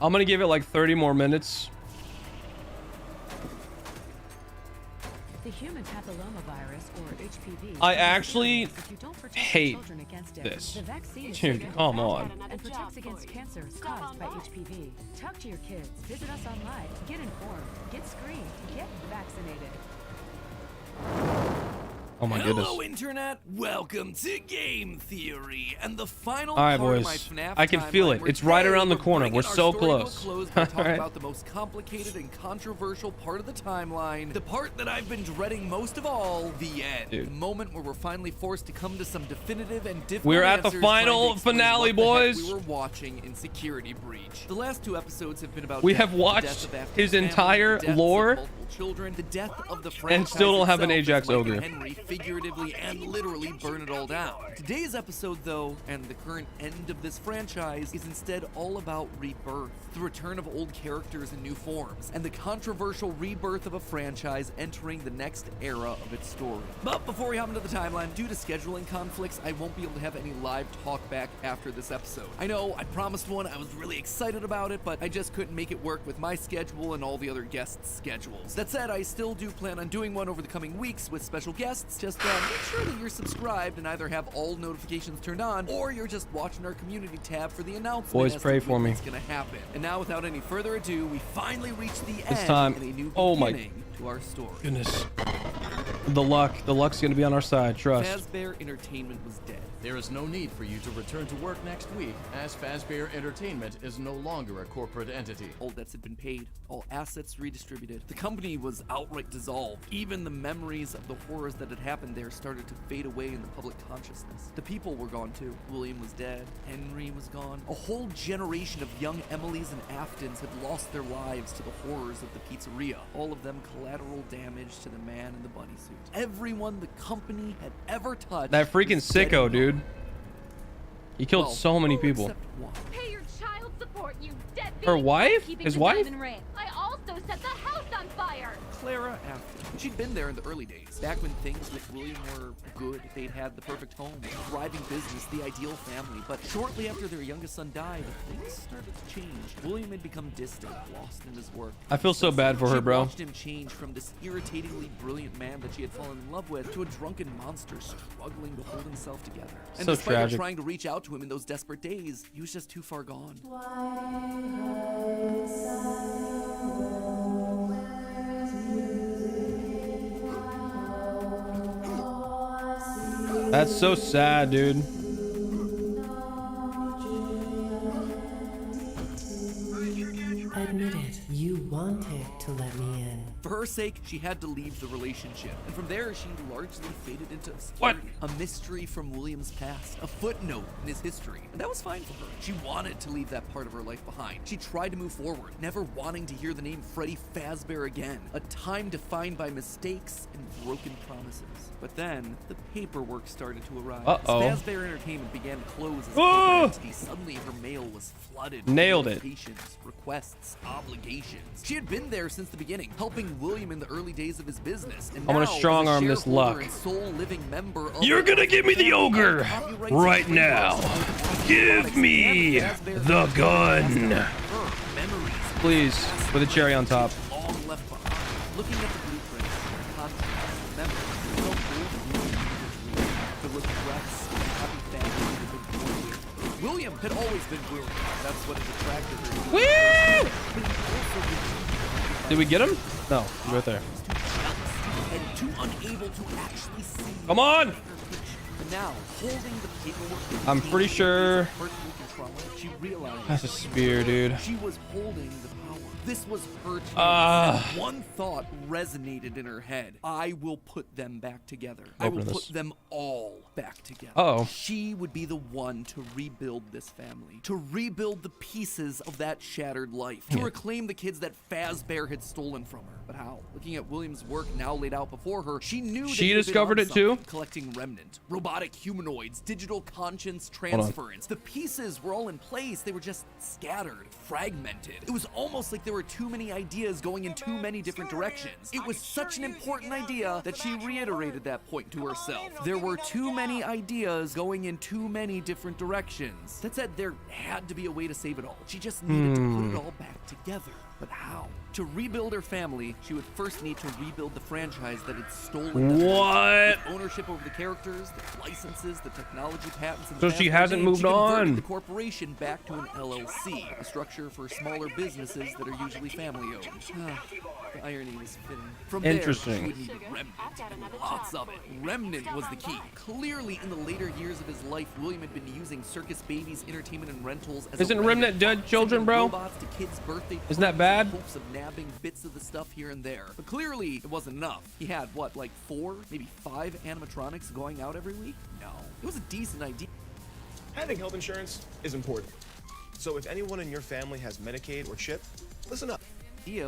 I'm gonna give it like 30 more minutes. The human papillomavirus, or HPV. I actually If you don't protect hate children against it, this. The vaccine is Dude, safe come on. and protects against cancers caused by HPV. Talk to your kids. Visit us online. Get informed. Get screened. Get vaccinated. Oh my goodness. Hello, Internet. Welcome to Game Theory and the final All right, part boys. of my FNAF I can feel timeline, it. where It's right today around the we're corner. bringing We're our so story to a close. close by talking All right. about the most complicated and controversial part of the timeline, the part that I've been dreading most of all, the end. Dude. The moment where we're finally forced to come to some definitive and difficult We're at the answers final trying to explain finale, what the heck boys. we were watching in Security Breach. The last 2 episodes have been about We death, have the death watched of Afton's his family, entire the deaths of lore multiple children, the death of the and franchise still don't have an itself, Ajax as Mike ogre. and Henry figuratively and literally burn it all down. Today's episode, though, and the current end of this franchise, is instead all about rebirth, the return of old characters in new forms, and the controversial rebirth of a franchise entering the next era of its story. But before we hop into the timeline, due to scheduling conflicts, I won't be able to have any live talk back after this episode. I know, I promised one, I was really excited about it, but I just couldn't make it work with my schedule and all the other guests' schedules. That said, I still do plan on doing one over the coming weeks with special guests, please. Just make sure that you're subscribed and either have all notifications turned on, or you're just watching our community tab for the announcement. Boys, pray for me. What's gonna happen. And now, without any further ado, we finally reach the It's end time. and a new Oh my beginning to our story. goodness. The luck's gonna be on our side. Trust. Fazbear Entertainment was dead. There is no need for you to return to work next week, as Fazbear Entertainment is no longer a corporate entity. All debts had been paid, all assets redistributed. The company was outright dissolved. Even the memories of the horrors that had happened there started to fade away in the public consciousness. The people were gone too. William was dead. Henry was gone. A whole generation of young Emilys and Aftons had lost their lives to the horrors of the pizzeria. All of them collateral damage to the man in the bunny suit. Everyone the company had ever touched. That freaking was dead sicko, and dude. gone. He killed so many people. Except one. Pay your child support, you deadbeat. Her wife? Keeping His the wife? diamond ring. I also set the house on fire. Clara Afton. She'd been there in the early days, back when things with William were good. They'd had the perfect home, a thriving business, the ideal family. But shortly after their youngest son died, things started to change. William had become distant, lost in his work. I feel so bad for her, She'd bro. watched him change from this irritatingly brilliant man that she had fallen in love with to a drunken monster struggling to hold himself together. And So despite her tragic. trying to reach out to him in those desperate days, he was just too far gone. That's so sad, dude. Admit it, you wanted to let me in. For her sake, she had to leave the relationship. And from there, she largely faded into obscurity. A mystery from William's past, a footnote in his history. And that was fine for her. She wanted to leave that part of her life behind. She tried to move forward, never wanting to hear the name Freddy Fazbear again. A time defined by mistakes and broken promises. But then, the paperwork started to arrive. Uh-oh. As Fazbear Entertainment began to close as a Oh! corporate entity, suddenly her mail was flooded. Nailed with it. Notifications, requests, obligations. She had been there since the beginning, helping William in the early days of his business. And I'm gonna now, strong as a arm this shareholder luck. and sole living member of You're the gonna give me the family, ogre copyrights right and now. trademarks, Give me the gun. her memories, Please, with a cherry on top. long left behind. Looking at the blueprints, contacts, memories, so cool. Filled with regrets, and happy families that had been born with. William had always been William. That's what had attracted her. Woo! But he also was Did we get him? No, he's right there. and too unable to actually see. Come on! And now, holding the paperwork, I'm pretty sure personal control, she realized that's a spear, dude. she was holding the power. This was her chance. Ah. One thought resonated in her head. I will put them back together. I Open will this. put them all back together. Uh-oh. She would be the one to rebuild this family, to rebuild the pieces of that shattered life, to reclaim the kids that Fazbear had stolen from her. But how? Looking at William's work now laid out before her, she knew that She he had been discovered on it too? something. Collecting remnant, robotic humanoids, digital conscience on. transference. The pieces were all in place. They were just scattered, fragmented. It was almost like there were too many ideas going in too many different directions. It was such an important idea that she reiterated that point to herself. There were too many ideas going in too many different directions. That said, there had to be a way to save it all. She just needed to put it all back together. But how? To rebuild her family, she would first need to rebuild the franchise that had stolen the What? with ownership over the characters, the licenses, the technology patents, and So the she Fazbear hasn't name. moved She converted on. the corporation back to an LLC, a structure for smaller businesses that are usually family-owned. The irony was fitting. From Interesting. there, she would need remnant. Lots of it. Remnant was the key. Clearly, in the later years of his life, William had been using Circus Babies Entertainment and Rentals as Isn't a Remnant dead children, sending bro? robots to kids' birthday Isn't that parties in bad? hopes of nabbing bits of the stuff here and there. But clearly, it wasn't enough. He had, what, like 4, maybe 5 animatronics going out every week? No. It was a decent idea. Having health insurance is important. So if anyone in your family has Medicaid or CHIP, listen up.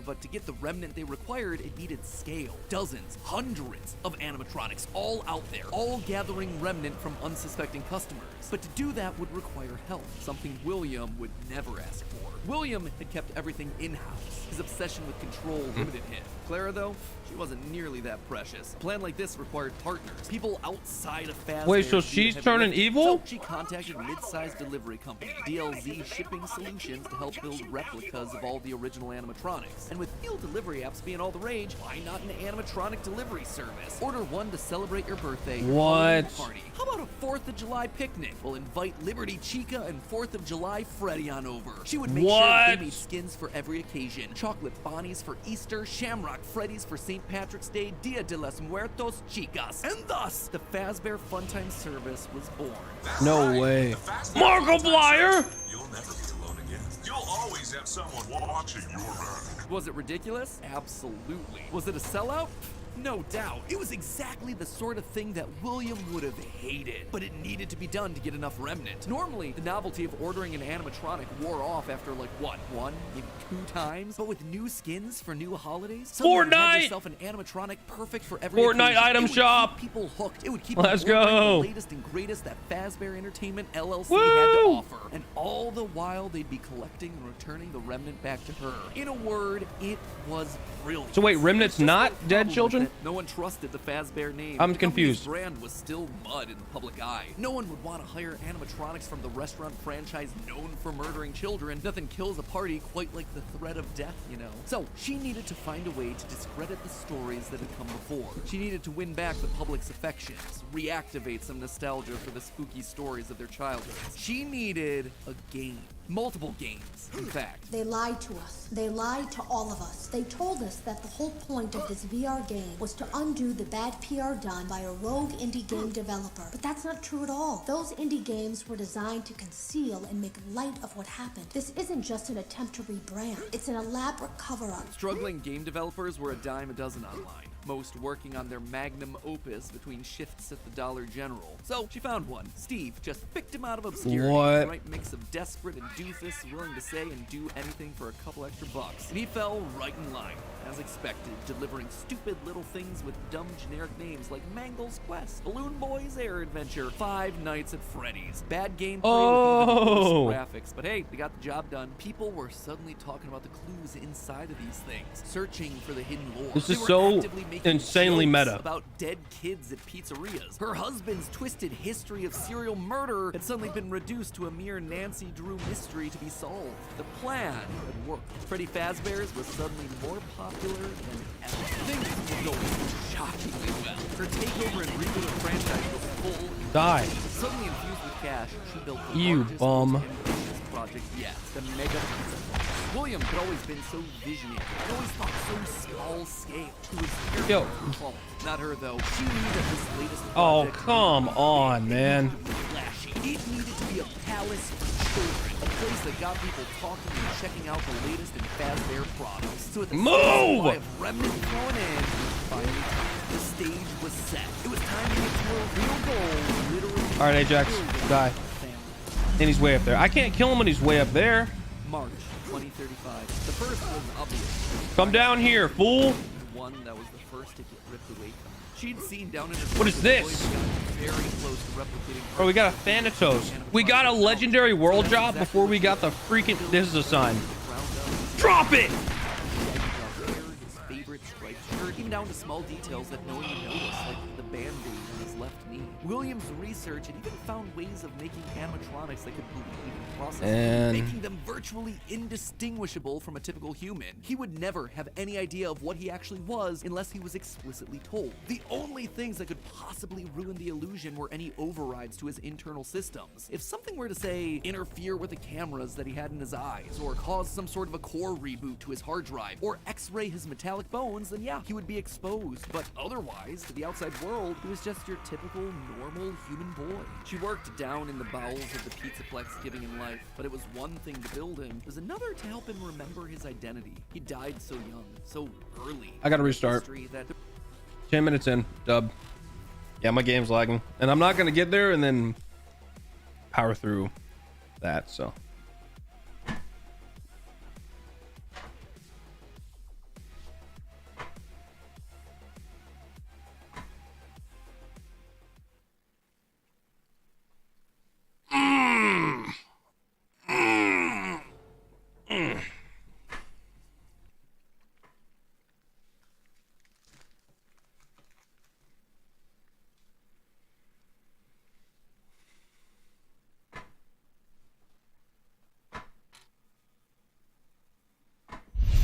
But to get the remnant they required, it needed scale. Dozens, hundreds of animatronics all out there, all gathering remnant from unsuspecting customers. But to do that would require help, something William would never ask for. William had kept everything in-house. His obsession with control limited him. Clara, though, she wasn't nearly that precious. A plan like this required partners, people outside of Fazbear. Wait, so to do the she's heavy turning lifting. evil? So she contacted a mid-sized delivery company, DLZ Shipping Solutions, to help build replicas of all the original animatronics. animatronics. And with field delivery apps being all the rage, why not an animatronic delivery service? Order one to celebrate your birthday. What? Party. How about a 4th of July picnic? We'll invite Liberty Chica and 4th of July Freddy on over. She would make sure they made skins for every occasion. Chocolate Bonnies for Easter, Shamrock Freddy's for St. Patrick's Day, Dia de los Muertos Chicas. And thus, the Fazbear Funtime service was born. No way. Markiplier! You'll never be alone again. You'll always have someone watching your back. Was it ridiculous? Absolutely. Was it a sellout? No doubt. It was exactly the sort of thing that William would have hated, but it needed to be done to get enough remnant. Normally, the novelty of ordering an animatronic wore off after like, what, 1, maybe 2 times? But with new skins for new holidays, suddenly you had yourself an animatronic perfect for every Fortnite occasion. item shop. People hooked. It would keep Let's them ordering go. the latest and greatest that Fazbear Entertainment LLC had to offer. And all the while, they'd be collecting and returning the remnant back to her. In a word, it was brilliant. So wait, Remnant's not dead children? No one trusted the Fazbear name. I'm The confused. company's brand was still mud in the public eye. No one would want to hire animatronics from the restaurant franchise known for murdering children. Nothing kills a party quite like the threat of death, you know. So she needed to find a way to discredit the stories that had come before. She needed to win back the public's affections, reactivate some nostalgia for the spooky stories of their childhoods. She needed a game. Multiple games, in fact. They lied to us. They lied to all of us. They told us that the whole point of this VR game was to undo the bad PR done by a rogue indie game developer. But that's not true at all. Those indie games were designed to conceal and make light of what happened. This isn't just an attempt to rebrand. It's an elaborate cover-up. Struggling game developers were a dime a dozen online. Most working on their magnum opus between shifts at the Dollar General. So she found one. Steve just picked him out of obscurity. What? The right mix of desperate and doofus willing to say and do anything for a couple extra bucks. And he fell right in line, as expected, delivering stupid little things with dumb generic names like Mangle's Quest, Balloon Boy's Air Adventure, Five Nights at Freddy's. Bad gameplay with even worse graphics, but hey, they got the job done. People were suddenly talking about the clues inside of these things, searching for the hidden lore. This They is were so actively making insanely jokes meta. about dead kids at pizzerias. Her husband's twisted history of serial murder had suddenly been reduced to a mere Nancy Drew mystery to be solved. The plan had worked. Freddy Fazbear's was suddenly more popular than ever. Things were going shockingly well. Her takeover and reboot of the franchise was full. Die. Suddenly infused with cash, she built the You largest, bum. most ambitious project yet, the Mega Pizza. William had always been so visionary. He always thought so small scale. He was fearful Yo. of her fault. Not her though. She knew that this latest Oh, project come on, man. flashy. It needed to be a palace for children, a place that got people talking and checking out the latest in Fazbear products. So at the Move! supply of remnant thrown in, finally the stage was set. It was time to get to a real goal. Literally. All right, Ajax, die. And he's way up there. I can't kill him when he's way up there. March 2035. The first was obvious. Come down here, fool. One that was the first to get ripped away from her. She'd seen down in his What is this? very close to replicating Bro, we got a Thanatos. We got a legendary world job before we got the freaking... This is a sign. Drop it! his favorite striped shirt, even down to small details that no one would notice, like the band-aid on his left knee. Williams' research had even found ways of making animatronics that could bleed and process, And- making them virtually indistinguishable from a typical human. He would never have any idea of what he actually was unless he was explicitly told. The only things that could possibly ruin the illusion were any overrides to his internal systems. If something were to, say, interfere with the cameras that he had in his eyes, or cause some sort of a core reboot to his hard drive, or x-ray his metallic bones, then yeah, he would be exposed. But otherwise, to the outside world, he was just your typical, normal human boy. She worked down in the bowels of the Pizzaplex, giving him life, but it was one thing to build him. It was another to help him remember his identity. He died so young, so early. I gotta restart. That 10 minutes in, dub. Yeah, my game's lagging. And I'm not gonna get there and then power through that, so.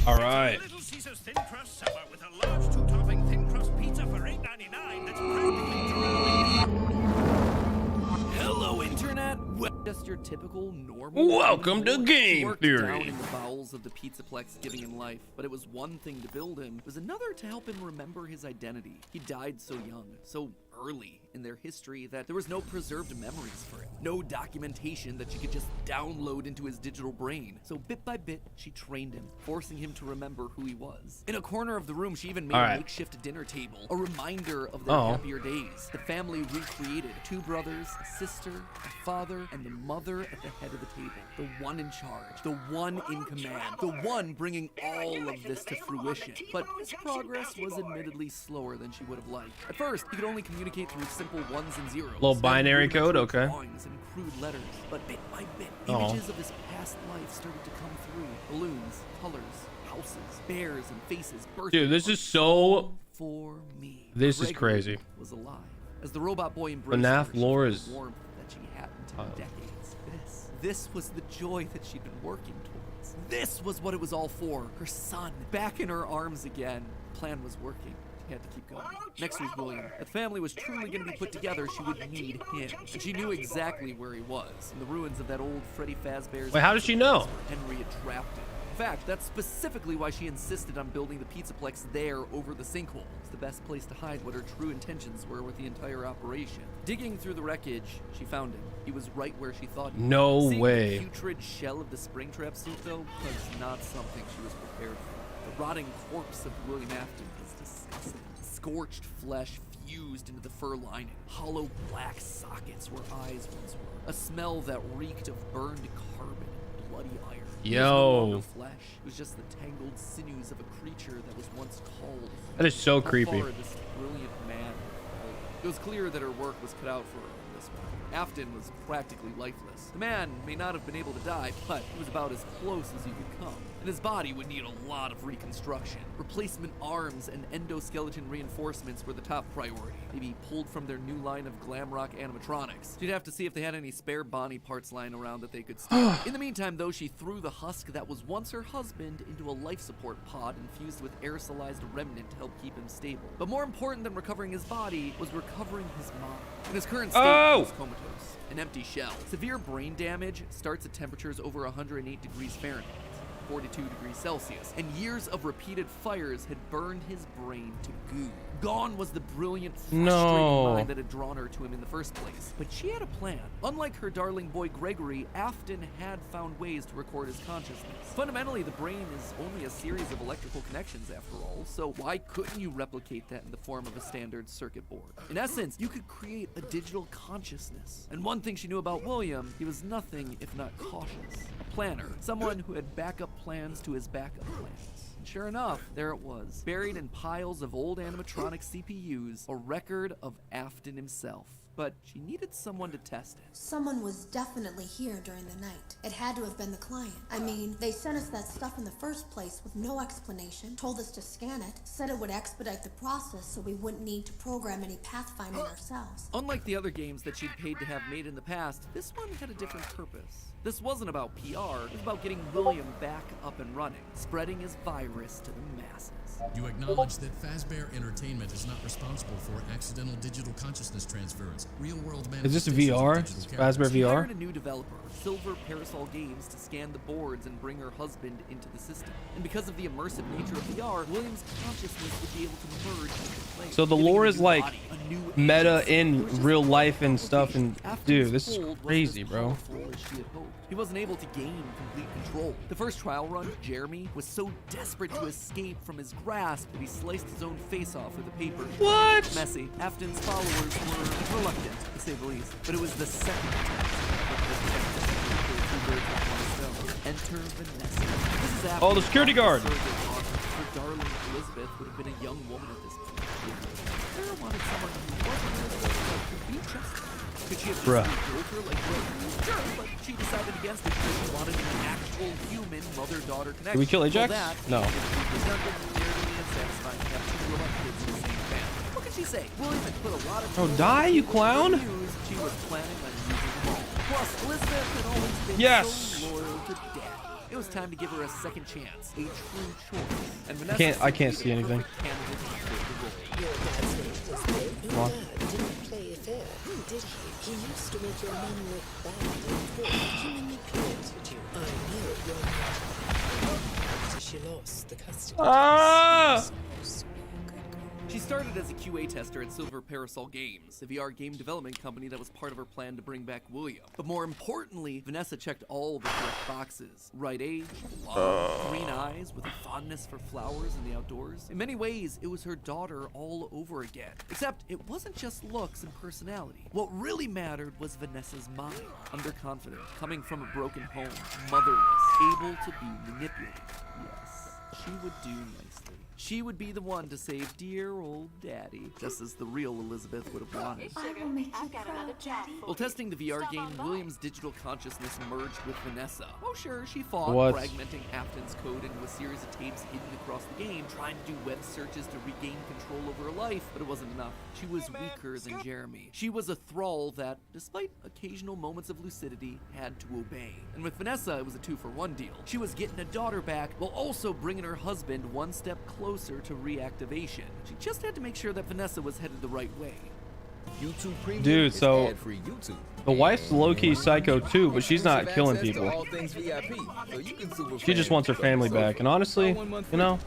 All right. Little Caesar's thin crust supper with a large two-topping thin crust pizza for $8.99 that's practically Hello, Internet! Well, just your typical normal. Welcome to Game worked Theory. Down in the bowels of the Pizzaplex, giving him life, but it was one thing to build him, it was another to help him remember his identity. He died so young, so early in their history that there was no preserved memories for him, no documentation that she could just download into his digital brain. So bit by bit, she trained him, forcing him to remember who he was. In a corner of the room, she even made a makeshift dinner table, a reminder of their happier days. The family recreated 2 brothers, a sister, a father, and the mother at the head of the table. The one in charge, the one in command, the one bringing all of this to fruition. But his progress was admittedly slower than she would have liked. At first, he could only communicate through simple ones and zeros. Little binary code, okay. Drawings and crude letters. But bit by bit, images of his past life started to come through. Balloons, colors, houses, bears, and faces. Dude, this is so. For me. This is crazy. Was alive. As the robot boy embraced FNAF her, lore is. warmth that she hadn't in decades. This was the joy that she'd been working towards. This was what it was all for. Her son, back in her arms again. Plan was working. She had to keep going. Next was William. If the family was truly going to be put together, she would need him. And she knew exactly where he was. In the ruins of that old Freddy Fazbear's... Wait, how does she know? Henry had trapped him. In fact, that's specifically why she insisted on building the Pizzaplex there over the sinkhole. It's the best place to hide what her true intentions were with the entire operation. Digging through the wreckage, she found him. He was right where she thought he was. No Seeing way. The putrid shell of the Springtrap suit, though, was not something she was prepared for. The rotting corpse of William Afton was disgusting. Scorched flesh fused into the fur lining. Hollow black sockets where eyes once were. A smell that reeked of burned carbon and bloody iron. Yo. It was no longer flesh. It was just the tangled sinews of a creature that was once called. That is so How creepy. far this brilliant man had fallen. It was clear that her work was cut out for her in this one. Afton was practically lifeless. The man may not have been able to die, but he was about as close as you could come. And his body would need a lot of reconstruction. Replacement arms and endoskeleton reinforcements were the top priority. They'd be pulled from their new line of Glamrock animatronics. She'd have to see if they had any spare Bonnie parts lying around that they could steal. In the meantime, though, she threw the husk that was once her husband into a life support pod infused with aerosolized remnant to help keep him stable. But more important than recovering his body was recovering his mind. In his current state, he was comatose, an empty shell. Severe brain damage starts at temperatures over 108 degrees Fahrenheit. 42 degrees Celsius, and years of repeated fires had burned his brain to goo. Gone was the brilliant, frustrating mind that had drawn her to him in the first place. But she had a plan. Unlike her darling boy Gregory, Afton had found ways to record his consciousness. Fundamentally, the brain is only a series of electrical connections after all, so why couldn't you replicate that in the form of a standard circuit board? In essence, you could create a digital consciousness. And one thing she knew about William, he was nothing if not cautious. A planner, someone who had backup plans to his backup plans. And sure enough, there it was, buried in piles of old animatronic CPUs, a record of Afton himself. But she needed someone to test it. Someone was definitely here during the night. It had to have been the client. I mean, they sent us that stuff in the first place with no explanation, told us to scan it, said it would expedite the process so we wouldn't need to program any pathfinding ourselves. Unlike the other games that she'd paid to have made in the past, this one had a different purpose. This wasn't about PR, it was about getting William back up and running, spreading his virus to the masses. You acknowledge that Fazbear Entertainment is not responsible for accidental digital consciousness transference. Real-world Is this VR? Fazbear She VR? hired a new developer, Silver Parasol Games, to scan the boards and bring her husband into the system. And because of the immersive nature of VR, William's consciousness would be able to merge into the play. So the lore is like meta in real life and stuff, and dude, this is crazy, bro. He wasn't able to gain complete control. The first trial run, Jeremy, was so desperate to escape from his grasp that he sliced his own face off with a paper. What? Messy. Afton's followers were reluctant, to say the least. But it was the second attempt Enter Vanessa. This is after Oh, the security guard. Her darling Elizabeth would have been a young woman at this point. Sarah wanted someone who wasn't Elizabeth, but could be trusted. Could she have Bruh. built her like Gregory? Sure, but she decided against it because she wanted an actual human mother-daughter connection. Did we kill Ajax? That, No. What could she say? William had put a lot of Oh, die, you clown! She was planning on using them all. Plus, Elizabeth had always been Yes. so loyal to Dad. It was time to give her a second chance, a true choice. And Vanessa I can't see anything. Your dad's name was Bill. Come on. Your dad didn't play it fair, did he? He used to make your mom look bad and poor. He manipulated you. I know you're not. After she lost the custody. Ah! She started as a QA tester at Silver Parasol Games, the VR game development company that was part of her plan to bring back William. But more importantly, Vanessa checked all the correct boxes. Right age, love, green eyes, with a fondness for flowers and the outdoors. In many ways, it was her daughter all over again. Except it wasn't just looks and personality. What really mattered was Vanessa's mind. Underconfident, coming from a broken home, motherless, able to be manipulated. Yes, she would do nicely. She would be the one to save dear old daddy, just as the real Elizabeth would have wanted. I will make you proud, Daddy. While testing the VR game, William's digital consciousness merged with Vanessa. Oh sure, she fought, What? fragmenting Afton's code into a series of tapes hidden across the game, trying to do web searches to regain control over her life, but it wasn't enough. She was weaker than Jeremy. She was a thrall that, despite occasional moments of lucidity, had to obey. And with Vanessa, it was a 2-for-1 deal. She was getting a daughter back, while also bringing her husband one step closer to reactivation. She just had to make sure that Vanessa was headed the right way. YouTube Premium Dude, is so ad-free YouTube. the wife's low-key psycho too, but she's not Exclusive killing access to people. all things VIP, so you can super She just fan wants her yourself. family So, back. And honestly, try 1 month you free. know,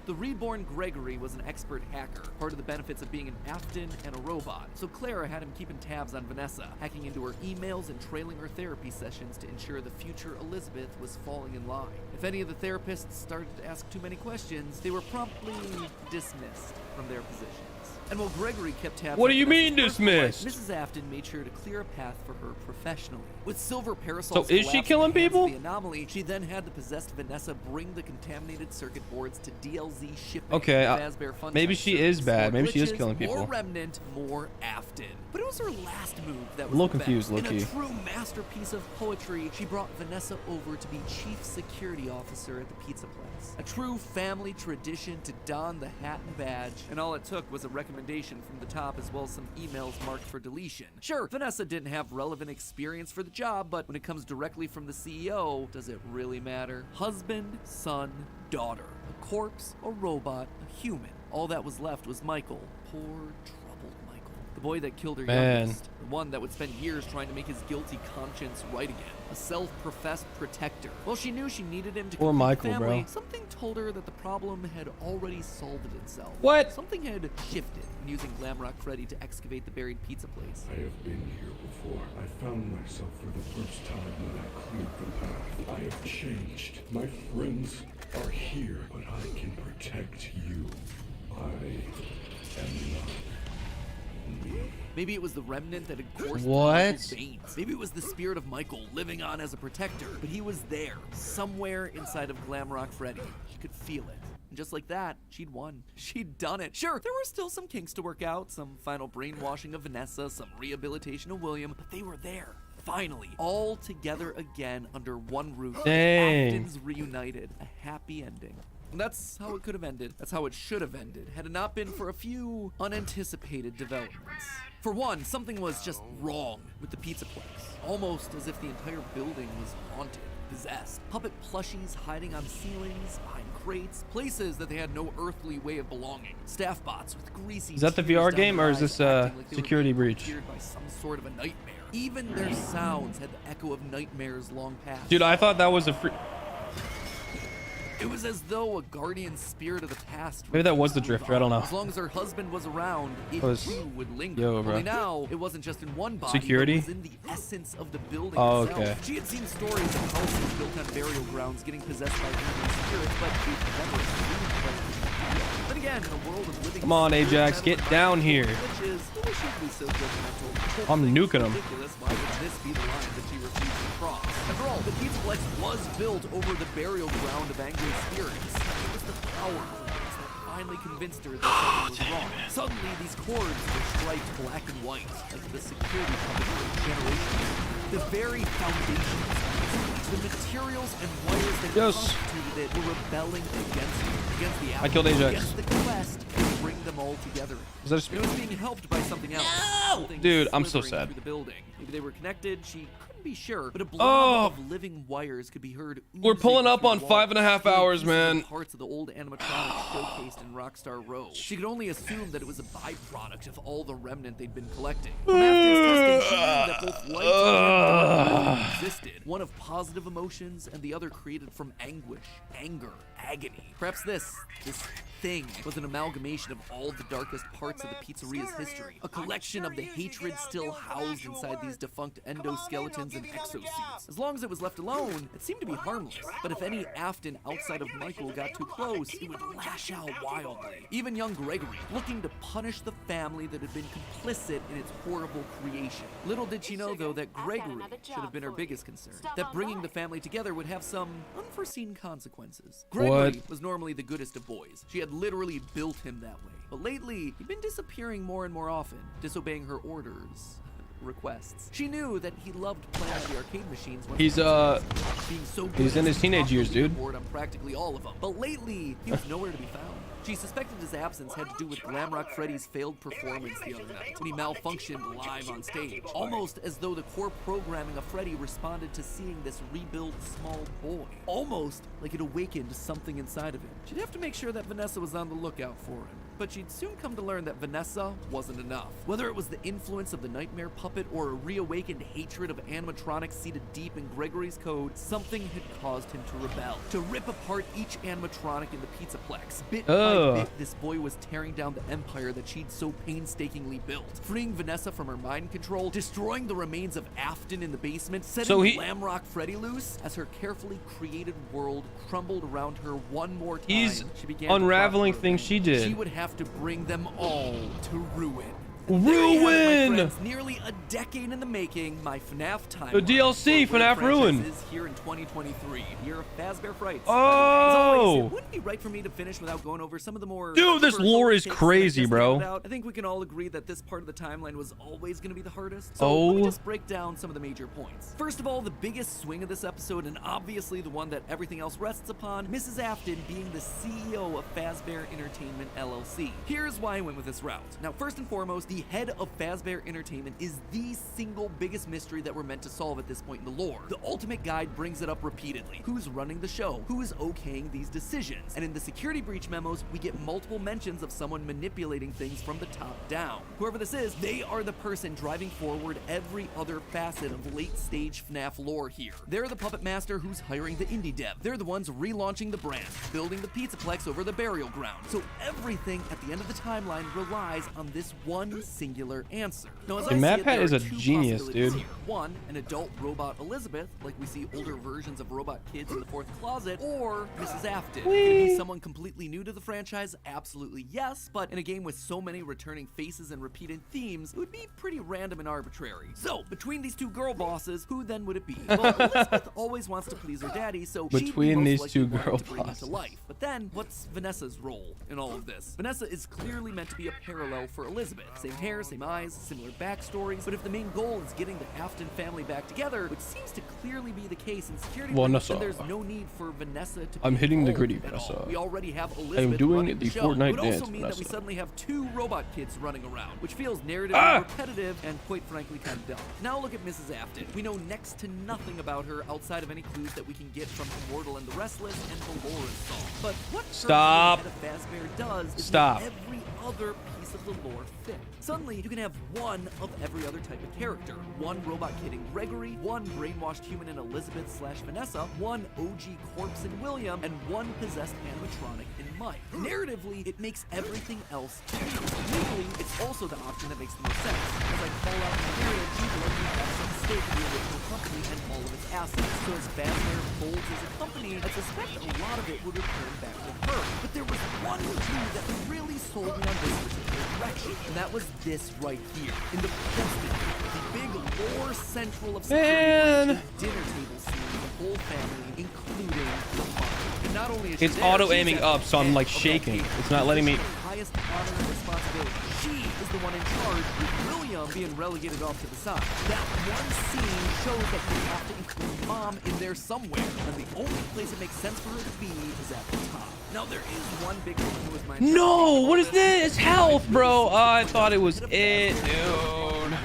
The reborn Gregory was an expert hacker, part of the benefits of being an Afton and a robot. So Clara had him keeping tabs on Vanessa, hacking into her emails and trailing her therapy sessions to ensure the future Elizabeth was falling in line. If any of the therapists started to ask too many questions, they were promptly dismissed from their positions. And while Gregory kept tabs What on do you Vanessa's mean personal life, dismissed? Mrs. Afton made sure to clear a path for her professionally. With Silver Parasol's So is she collapse killing at the hands of people? The anomaly, she then had the possessed Vanessa bring the contaminated circuit boards to DLZ shipping. Okay, the Fazbear Fun maybe Tech she is service. bad. More Maybe she is glitches, killing people. More Remnant, more Afton. But it was her last move that was A little the confused, best. In low-key. a true masterpiece of poetry, she brought Vanessa over to be chief security officer at the pizza place. A true family tradition to don the hat and badge, and all it took was a recommendation from the top as well as some emails marked for deletion. Sure, Vanessa didn't have relevant experience for the job, but when it comes directly from the CEO, does it really matter? Husband, son, daughter. A corpse, a robot, a human. All that was left was Michael. Poor, troubled Michael. The boy that killed her Man. youngest. The one that would spend years trying to make his guilty conscience right again. A self-professed protector. Well, she knew she needed him to Poor complete the Michael, family. bro. Something told her that the problem had already solved itself. What? Something had shifted in using Glamrock Freddy to excavate the buried pizza place. I have been here before. I found myself for the first time when I cleared the path. I have changed. My friends are here, but I can protect you. I am not me. Maybe it was the remnant that had coursed through What? Michael's veins. Maybe it was the spirit of Michael living on as a protector. But he was there, somewhere inside of Glamrock Freddy. She could feel it. And just like that, she'd won. She'd done it. Sure, there were still some kinks to work out, some final brainwashing of Vanessa, some rehabilitation of William, but they were there. Finally, all together again under one roof. Dang. The Aftons reunited. A happy ending. And that's how it could have ended. That's how it should have ended, had it not been for a few unanticipated developments. For one, something was just wrong with the pizza place. Almost as if the entire building was haunted, possessed. Puppet plushies hiding on ceilings, behind crates, places that they had no earthly way of belonging. Staff bots with greasy Is that the tears VR down game, their or is eyes, this acting like they were security being breach? feared by some sort of a nightmare. Even their sounds had the echo of nightmares long past. dude, I thought that was a free. It was as though a guardian spirit of the past. Maybe that was the drifter. I don't know. As long as her husband was around, it Was- too would linger. Yo, bro. Only now, it wasn't just in one body, Security? but it was in the essence of the building Oh, itself. okay. She had seen stories of houses built on burial grounds getting possessed by evil spirits, but she'd never seen one. Then again, in a world of living Come on, spirits, Ajax, metal get down here. glitches, who would she be so judgmental? I'm nuking 'em. Ridiculous. Why would this be the line that she refused to cross? After all, the Pizzaplex was built over the burial ground of angry spirits. It was the power that finally convinced her that something was wrong. Suddenly, these cords were striped black and white, like the security company of generations. The very foundations, the materials and wires that constituted it were rebelling against the I killed Ajax. against the quest to bring them all together. Is that a It was being helped by something else. Something Dude, I'm so slithering sad. through the building. Maybe they were connected. She couldn't couldn't be sure, but a blob of living wires could be heard. We're pulling up on 5.5 hours, man. Parts of the old animatronics showcased in Rockstar Row. She could only assume that it was a byproduct of all the remnant they'd been collecting. From Afton's testing, she knew that both light and dark existed. One of positive emotions and the other created from anguish, anger, agony. Perhaps this thing was an amalgamation of all the darkest parts of the pizzeria's history. A collection of the hatred still housed inside these defunct endoskeletons and exosuits. As long as it was left alone, it seemed to be harmless. But if any Afton outside of Michael got too close, it would lash out wildly. Even young Gregory, looking to punish the family that had been complicit in its horrible creation. Little did she know, though, that Gregory should have been her biggest concern. That bringing the family together would have some unforeseen consequences. Gregory was normally the goodest of boys. She had literally built him that way. But lately, he'd been disappearing more and more often, disobeying her orders, requests. She knew that he loved playing on the arcade machines. He's he's in his teenage years, dude. On practically all of them. But lately, he was nowhere to be found. She suspected his absence had to do with Glamrock Freddy's failed performance the other night, when he malfunctioned live on stage. Almost as though the core programming of Freddy responded to seeing this rebuilt small boy. Almost like it awakened something inside of him. She'd have to make sure that Vanessa was on the lookout for him. But she'd soon come to learn that Vanessa wasn't enough. Whether it was the influence of the nightmare puppet or a reawakened hatred of animatronics seated deep in Gregory's code, something had caused him to rebel. To rip apart each animatronic in the Pizzaplex. Bit by bit, this boy was tearing down the empire that she'd so painstakingly built. Freeing Vanessa from her mind control, destroying the remains of Afton in the basement, setting Glamrock Freddy loose as her carefully created world crumbled around her one more time. He's she began unraveling things she did. She would have to bring them all to ruin. Ruin! Friends, nearly a decade in the making, my FNAF timeline. The DLC, FNAF Ruin. Is here in 2023, year of Fazbear Frights. Oh! As always, it wouldn't be right for me to finish without going over some of the more... Dude, this lore is crazy, bro. I think we can all agree that this part of the timeline was always going to be the hardest. So let me just break down some of the major points. First of all, the biggest swing of this episode, and obviously the one that everything else rests upon, Mrs. Afton being the CEO of Fazbear Entertainment LLC. Here's why I went with this route. Now, first and foremost, the head of Fazbear Entertainment is the single biggest mystery that we're meant to solve at this point in the lore. The Ultimate Guide brings it up repeatedly. Who's running the show? Who is okaying these decisions? And in the security breach memos, we get multiple mentions of someone manipulating things from the top down. Whoever this is, they are the person driving forward every other facet of late-stage FNAF lore here. They're the puppet master who's hiring the indie dev. They're the ones relaunching the brand, building the Pizzaplex over the burial ground. So everything at the end of the timeline relies on this one singular answer. Now, as I see it, there are two possibilities here. One, an adult robot Elizabeth, like we see older versions of robot kids in the fourth closet, or Mrs. Afton. Could it be someone completely new to the franchise? Absolutely yes, but in a game with so many returning faces and repeated themes, it would be pretty random and arbitrary. So, between these two girl bosses, who then would it be? Well, Elizabeth always wants to please her daddy, so between these two girl bosses. But then, what's Vanessa's role in all of this? Vanessa is clearly meant to be a parallel for Elizabeth. Same hair, same eyes, similar backstories, but if the main goal is getting the Afton family back together, which seems to clearly be the case in security, then there's no need for Vanessa to I'm hitting the gritty, Vanessa. We already have Elizabeth I am doing running the show. Fortnite It would dance, also mean Vanessa. that we suddenly have two robot kids running around, which feels narratively repetitive and quite frankly kind of dumb. Now look at Mrs. Afton. We know next to nothing about her outside of any clues that we can get from Immortal and the Restless and Valora's song. But what Fazbear does is make every other piece of the lore fit. Suddenly, you can have one of every other type of character. One robot kid in Gregory, one brainwashed human in Elizabeth/Vanessa, one OG corpse in William, and one possessed animatronic in Mike. Narratively, it makes everything else fit. Legally, it's also the option that makes the most sense. As I call out in the narrative, she likely has some stake in the original company and all of its assets. So as Fazbear folds as a company, I suspect a lot of it would return back to her. But there was one clue that really sold me on this particular direction, and that was this right here, in the post-it, the big lore central of security, dinner table scene, the whole family, including the mom. And not only is it's auto-aiming up, so I'm like shaking. It's not letting me... highest honor and responsibility. She is the one in charge, with William being relegated off to the side. That one scene shows that we have to include Mom in there somewhere, and the only place it makes sense for her to be is at the top. Now there is one big one who is my... No! What is this? Health, bro! I thought it was it, dude.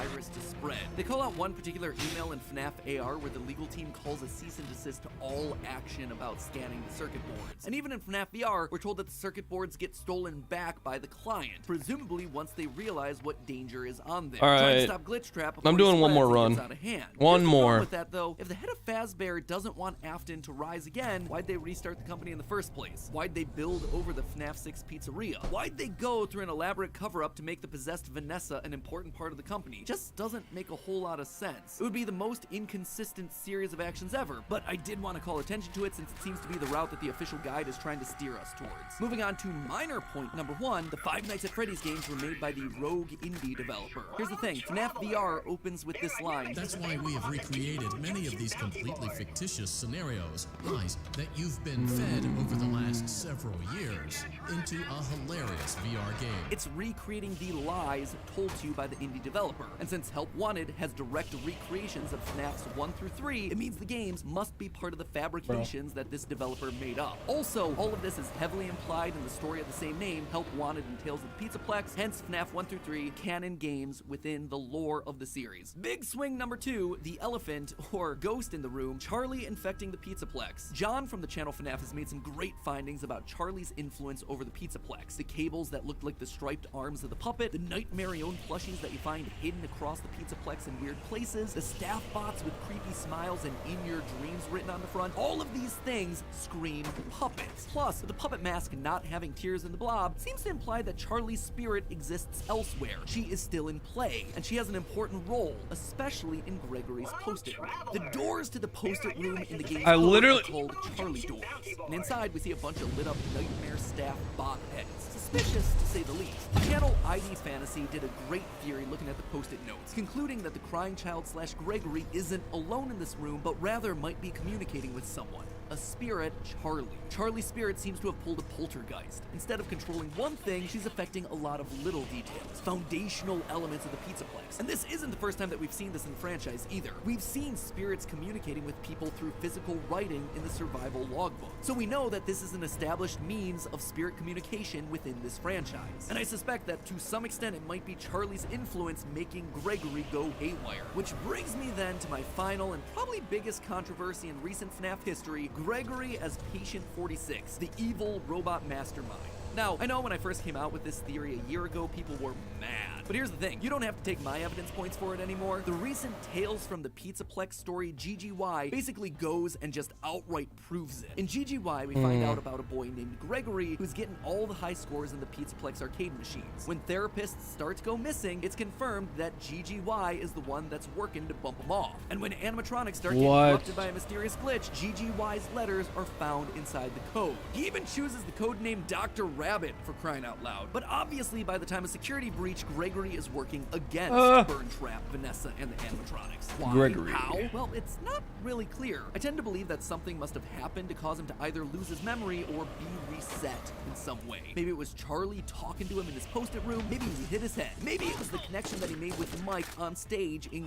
Virus to spread. They call out one particular email in FNAF AR where the legal team calls a cease and desist to all action about scanning the circuit boards. And even in FNAF VR, we're told that the circuit boards get stolen back by the client, presumably once they realize what danger is on there. All right. Trying to stop Glitch Trap before I'm he doing one more spreads and run. gets out of hand. One Here's the more. problem with that though, if the head of Fazbear doesn't want Afton to rise again, why'd they restart the company in the first place? Why'd they build over the FNAF 6 pizzeria? Why'd they go through an elaborate cover-up to make the possessed Vanessa an important part of the company? Just doesn't make a whole lot of sense. It would be the most inconsistent series of actions ever, but I did want to call attention to it since it seems to be the route that the official guide is trying to steer us towards. Moving on to minor point number 1, the Five Nights at Freddy's games were made by the Rogue indie developer. Here's the thing, FNAF VR opens with this line. That's why we have recreated many of these completely fictitious scenarios, lies that you've been fed over the last several years, into a hilarious VR game. It's recreating the lies told to you by the indie developer. And since Help Wanted has direct recreations of FNAFs 1 through 3, it means the games must be part of the fabrications that this developer made up. Also, all of this is heavily implied in the story of the same name, Help Wanted and Tales of the Pizzaplex, hence FNAF 1 through 3, canon games within the lore of the series. Big swing number 2, the elephant, or ghost in the room, Charlie infecting the Pizzaplex. John from the channel FNAF has made some great findings about Charlie's influence over the Pizzaplex. The cables that looked like the striped arms of the puppet, the Nightmare-owned plushies that you find hidden across the Pizzaplex in weird places, the staff bots with creepy smiles and in your dreams written on the front. All of these things scream puppets. Plus, the puppet mask not having tears in the blob seems to imply that Charlie's spirit exists elsewhere. She is still in play, and she has an important role, especially in Gregory's post-it room. The doors to the post-it room in the game are called Charlie doors, and inside we see a bunch of lit up nightmare staff bot heads. Suspicious to say the least. Channel ID Fantasy did a great theory looking at the post-it notes, concluding that the crying child / Gregory isn't alone in this room, but rather might be communicating with someone. A spirit, Charlie. Charlie's spirit seems to have pulled a poltergeist. Instead of controlling one thing, she's affecting a lot of little details, foundational elements of the Pizzaplex. And this isn't the first time that we've seen this in the franchise either. We've seen spirits communicating with people through physical writing in the survival logbook. So we know that this is an established means of spirit communication within this franchise. And I suspect that to some extent it might be Charlie's influence making Gregory go haywire. Which brings me then to my final and probably biggest controversy in recent FNAF history, Gregory as Patient 46, the evil robot mastermind. Now, I know when I first came out with this theory a year ago, people were mad. But here's the thing, you don't have to take my evidence points for it anymore. The recent Tales from the Pizzaplex story, GGY, basically goes and just outright proves it. In GGY, we find out about a boy named Gregory who's getting all the high scores in the Pizzaplex arcade machines. When therapists start to go missing, it's confirmed that GGY is the one that's working to bump them off. And when animatronics start getting corrupted by a mysterious glitch, GGY's letters are found inside the code. He even chooses the code name Dr. Rabbit, for crying out loud. But obviously, by the time of security breach, Gregory is working against Burn Trap, Vanessa, and the animatronics. Why? Gregory. How? Well, it's not really clear. I tend to believe that something must have happened to cause him to either lose his memory or be reset in some way. Maybe it was Charlie talking to him in his post-it room. Maybe he hit his head. Maybe it was the connection that he made with Mike on stage in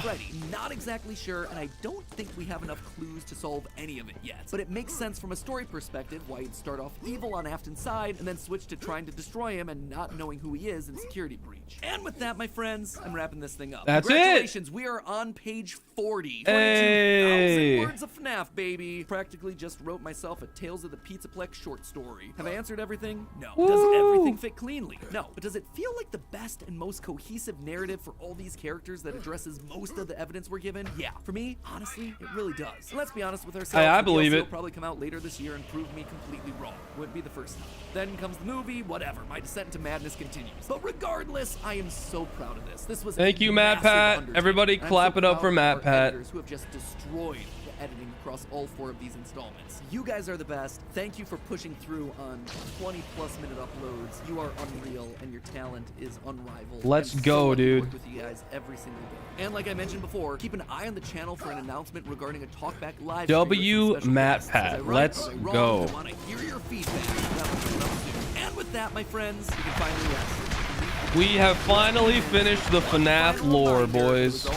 Freddy. Not exactly sure, and I don't think we have enough clues to solve any of it yet. But it makes sense from a story perspective why he'd start off evil on Afton's side and then switch to trying to destroy him and not knowing who he is in security breach. And with that, my friends, I'm wrapping this thing up. That's it. Congratulations, we are on page 40. 42,000 words of FNAF, baby. Practically just wrote myself a Tales of the Pizzaplex short story. Have I answered everything? No. Does everything fit cleanly? No. But does it feel like the best and most cohesive narrative for all these characters that addresses most of the evidence we're given? Yeah. For me, honestly, it really does. And let's be honest with ourselves. I believe it. it. Will probably come out later this year and prove me completely wrong. Wouldn't be the first time. Then comes the movie, whatever. My descent into madness continues. But regardless, I am so proud of this. This was Thank you, Matt Pat. Everybody clap it up for Matt Pat. Who have just destroyed the editing across all 4 of these installments. You guys are the best. Thank you for pushing through on 20+ minute uploads. You are unreal, and your talent is unrivaled. Let's I'm go, so lucky to dude. work with you guys every single day. And like I mentioned before, keep an eye on the channel for an announcement regarding a Talkback live. W Matt Pat. Let's go. I want to hear your feedback. That'll coming up soon. And with that, my friends, we can finally rest. We have finally finished the FNAF lore, boys.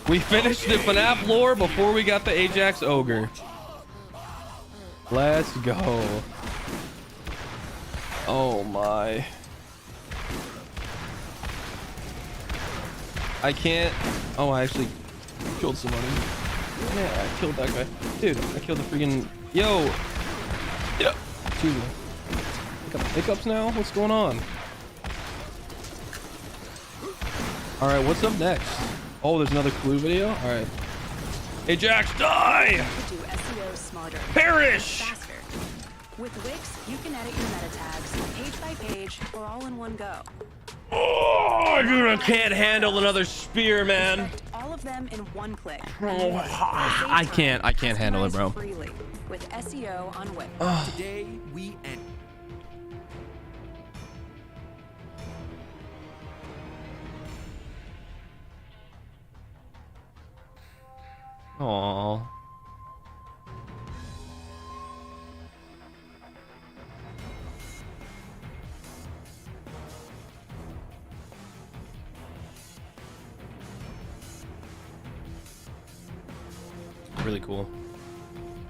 We finished the FNAF lore before we got the Ajax Ogre. Let's go. Oh my. I can't. Oh, I actually killed somebody. Yeah, I killed that guy. Dude, I killed the freaking. Yo. Yeah. Excuse me. I got hiccups now? What's going on? Alright, what's up next? Oh, there's another clue video? Alright. Hey, Jax, die! Do SEO smarter. Perish! Faster. With Wix, you can edit your meta tags page by page or all in one go. Oh, dude, I can't handle another spear, man. Inspect all of them in one click. Oh, I can't handle it, bro. Freely with SEO on Wix. Today we end. Aww. Really cool.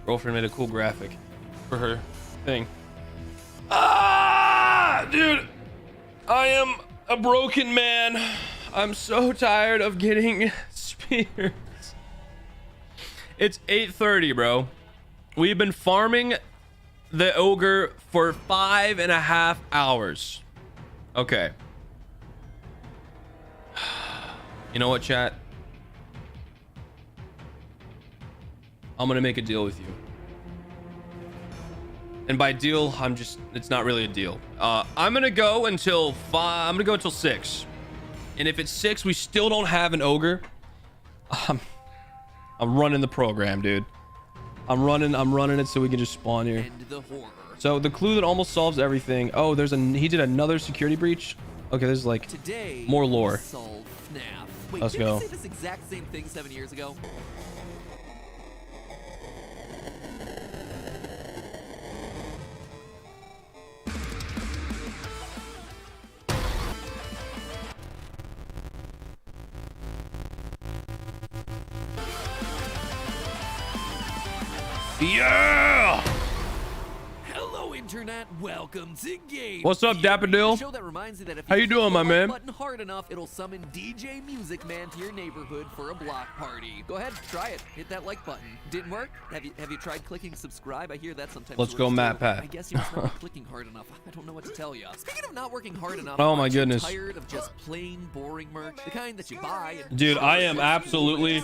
Girlfriend made a cool graphic for her thing. Ah, dude, I am a broken man. I'm so tired of getting spears. It's 8:30, bro. We've been farming the ogre for 5.5 hours. Okay. You know what, chat? I'm gonna make a deal with you. And by deal, it's not really a deal. I'm gonna go until 5. I'm gonna go until 6. And if it's 6, we still don't have an ogre. I'm running the program, dude. I'm running it so we can just spawn here. So the clue that almost solves everything. Oh, he did another security breach. Okay, there's like more lore. Wait, Let's didn't go. we say this exact same thing 7 years ago? Yeah! Hello, Internet. Welcome to Game. What's up, Dapperdil? Show that reminds you that if How you doing, my man? Button hard enough, it'll summon DJ Music Man to your neighborhood for a block party. Go ahead, try it. Hit that like button. Didn't work? Have you tried clicking subscribe? I hear that sometimes. Let's go, works, Matt too. Pat. I guess you're just not clicking hard enough. I don't know what to tell you. Speaking of not working hard enough, Oh my aren't you goodness. tired of just plain boring merch, the kind that you buy. And Dude, I am absolutely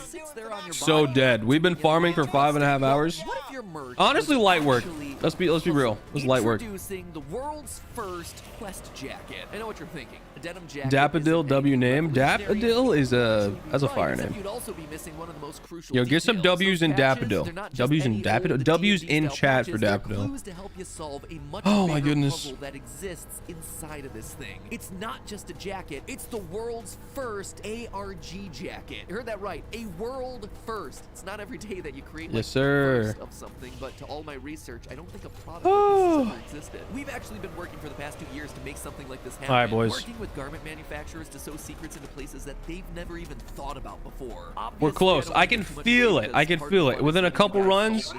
so dead. We've been farming for 5.5 hours. What if your merch Honestly, light work. Let's be real. It was light work. Introducing the world's first quest jacket. I know what you're thinking. A denim jacket. Dapperdil W name. Dapperdil is that's a fire name. You'd also be missing one of the most crucial Yo, get some details. W's in Those patches, Dapperdil. they're not just W's in any Dapperdil. old W's D&D in style chat for patches. They're Dapperdil. clues to help you solve a much Oh my bigger goodness. puzzle that exists inside of this thing. It's not just a jacket. It's the world's first ARG jacket. You heard that right. A world first. It's not every day that you create Yes, sir. first of something, but to all my research, I don't think a product like this has ever existed. We've actually been working for the past 2 years to make something like this happen. All right, boys. Working with garment manufacturers to sew secrets into places that they've never even thought about before. We're close. I can feel it. I can feel it. Within a couple runs,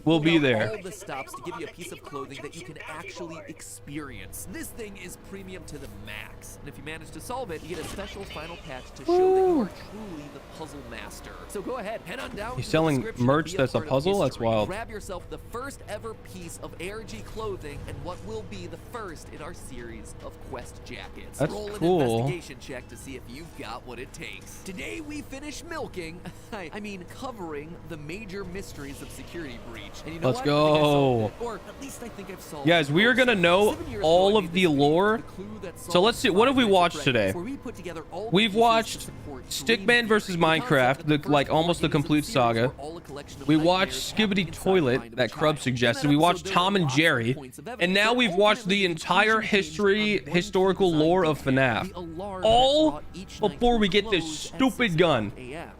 we'll be there. All the stops to give you a piece of clothing that you can actually experience. This thing is premium to the max, and if you manage to solve it, you get a special final patch to show that you are truly the puzzle master. So go ahead, head on down. He's to the selling description merch and be that's a part of puzzle? That's history. wild. Grab yourself the first ever piece of ARG clothing and what will be the first in our series of quest jackets. That's Roll an cool. investigation check to see if you've got what it takes. Today we finish milking, I mean covering the major mysteries of Security Breach. And you know Let's what? I think I solved go. it. Or at least I think I've solved Guys, it. we are gonna know 7 years all ago, I of made the this video, lore. The clue that So solves let's see. What have we five watched minutes today? of where we put together all the We've pieces to watched support Stickman versus Minecraft, like almost the complete saga. We watched Skibbity Toilet that Krub suggested. We watched Tom and Jerry, and now we've watched the entire historical lore of FNAF. All before we get this stupid gun.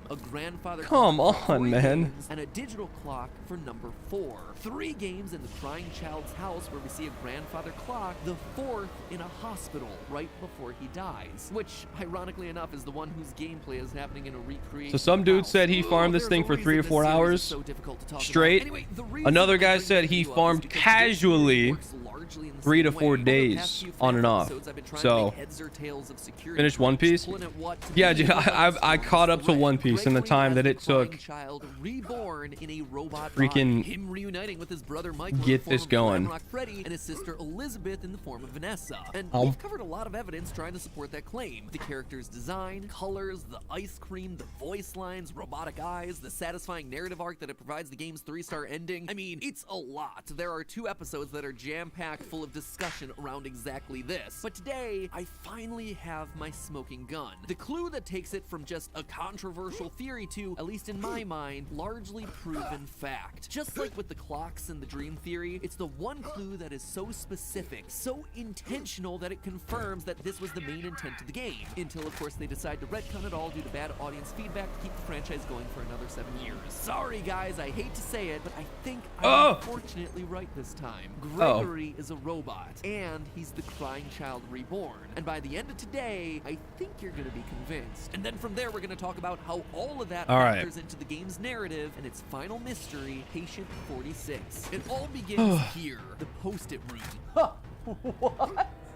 A grandfather Come clock for on, 3 man. games, and a digital clock for number 4. 3 games in the crying child's house where we see a grandfather clock, the 4th in a hospital right before he dies, which ironically enough is the one whose gameplay is happening in a recreation. So some dude said he farmed this thing for 3 or 4 hours straight. Another guy said he farmed casually largely in the 3 to same 4 way. Over the days past few on and FNAF off. episodes, I've been trying to So make heads or tails of security finish One breaches, Piece. pulling at what to Yeah, me dude, was I caught up to threat. One Piece in the Gregory time that as it the took. crying child reborn in a robot Freaking body. Him reuniting with his brother Michael get in the form this of going. Crawmerax Freddy and his sister Elizabeth in the form of Vanessa. And we've covered a lot of evidence trying to support that claim. The character's design, colors, the ice cream, the voice lines, robotic eyes, the satisfying narrative arc that it provides the game's 3-star ending. I mean, it's a lot. There are 2 episodes that are jam-packed full of discussion around exactly this. But today, I finally have my smoking gun. The clue that takes it from just a controversial theory to, at least in my mind, largely proven fact. Just like with the clocks and the dream theory, it's the one clue that is so specific, so intentional that it confirms that this was the main intent of the game. Until, of course, they decide to retcon it all due to bad audience feedback to keep the franchise going for another 7 years. Sorry, guys, I hate to say it, but I think I'm unfortunately right this time. Gregory is a robot, and he's the crying child reborn. And by the end of today, I think you're gonna be convinced. And then from there, we're gonna talk about how all of that factors into the game's narrative and its final mystery, Patient 46. It all begins here, the Post-it room. What?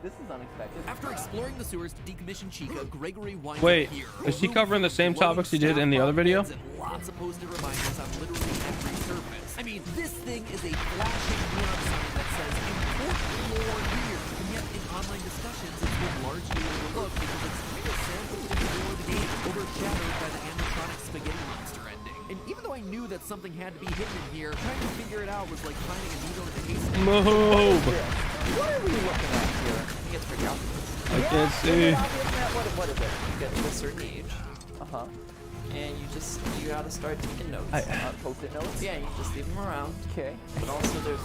This is unexpected. After exploring the sewers to decommission Chica, Gregory winds Wait, up here. is he covering the same topics he did in the other video? And lots of Post-it reminders on literally every surface. I mean, this thing is a flashing neon sign that says important lore here. And yet, in online discussions, it's been largely overlooked because it's kind of sampled in the lore of the game, overshadowed by the animatronic spaghetti monster ending. And even though I knew that something had to be hidden in here, trying to figure it out was like finding a needle in a haystack. Move! What are we looking at here? I think it's pretty obvious. I can't see. What is it? You get to a certain age. And you gotta start taking notes. Post-it notes. Yeah, you just leave them around. Okay. But also there's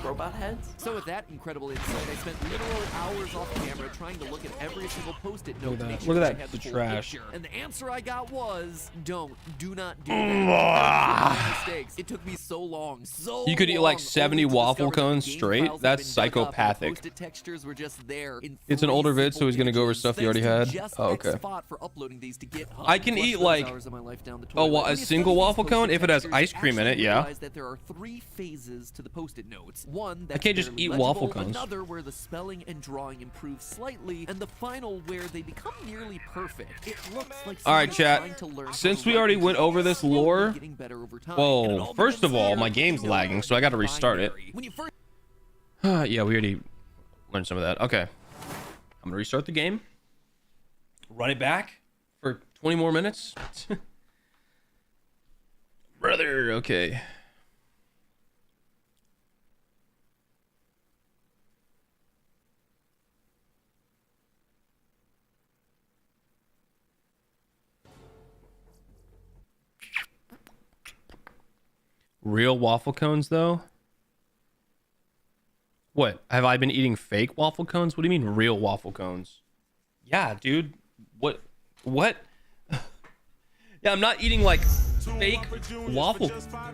robot heads. So with that incredible insight, I spent literal hours off camera trying to look at every single Post-it note to make sure Look I at had that, the the full trash. picture. And the answer I got was, do not do that. Mistakes. It took me so long, You could eat like 70 waffle discover that cones the game straight? files had That's been dug up and the psychopathic. Post-it textures were just there in It's an 3 older vid, so simple he's gonna go over images. stuff he already Thanks to had. just Oh, okay. Xspot for uploading these to GitHub. I can Flush eat those like hours of my life down the a toilet. When you single study these waffle cone Post-it if it has textures, ice cream in actually it, yeah. realize that there are 3 phases to the Post-it notes. One that's can't just barely eat legible, waffle cones. Another where the spelling and drawing improve slightly, and the final where they become nearly perfect. It looks like All right, someone's chat. trying to learn how Since to we write already and went over this slowly lore, getting better over time. And it whoa, all first of begins all, here. my game's You know, lagging, so I gotta restart it. when you first Yeah, we already learned some of that. Okay. I'm gonna restart the game. Run it back for 20 more minutes. Brother, okay. Real waffle cones, though? What? Have I been eating fake waffle cones? What do you mean real waffle cones? Yeah, dude. What? What? Yeah, I'm not eating like fake waffle.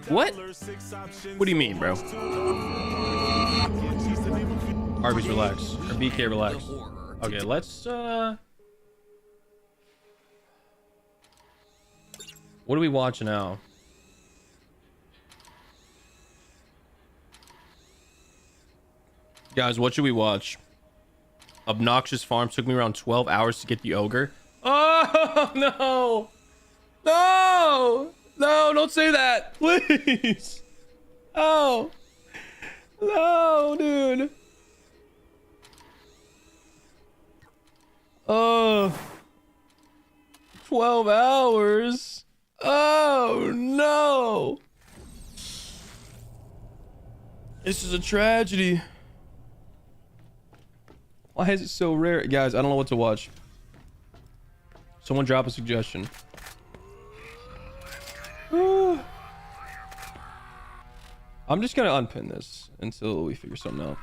What? What do you mean, bro? Arby's relax. Or BK relax. Okay, let's what do we watch now? Guys, what should we watch? Obnoxious Farms took me around 12 hours to get the ogre. Oh, no. No. No, don't say that. Please. Oh. No, dude. Oh. 12 hours. Oh, no. This is a tragedy. Why is it so rare? Guys, I don't know what to watch. Someone drop a suggestion. I'm just gonna unpin this until we figure something out.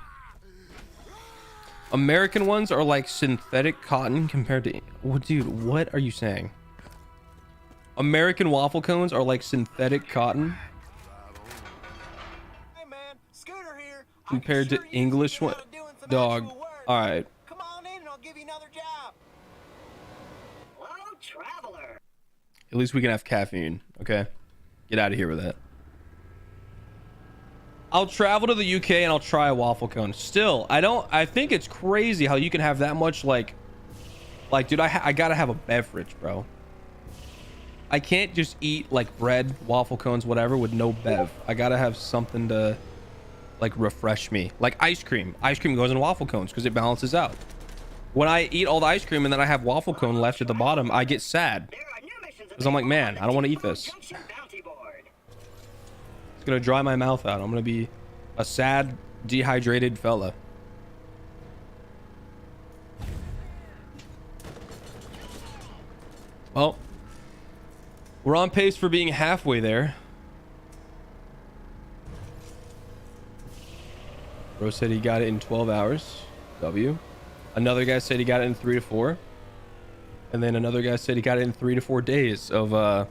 American ones are like synthetic cotton compared to... Well, dude, what are you saying? American waffle cones are like synthetic cotton compared to English one. Dog. All right. Come on in and I'll give you another job. Hello, traveler. At least we can have caffeine. Okay. Get out of here with that. I'll travel to the UK and I'll try a waffle cone. Still, I think it's crazy how you can have that much like dude, I gotta have a beverage, bro. I can't just eat like bread, waffle cones, whatever with no bev. I gotta have something to like refresh me. Like ice cream. Ice cream goes in waffle cones because it balances out. When I eat all the ice cream and then I have waffle cone left at the bottom, I get sad. Because I'm like, man, I don't want to eat this. It's gonna dry my mouth out. I'm gonna be a sad, dehydrated fella. Well, we're on pace for being halfway there. Bro said he got it in 12 hours. W. Another guy said he got it in 3 to 4. And then another guy said he got it in 3 to 4 days of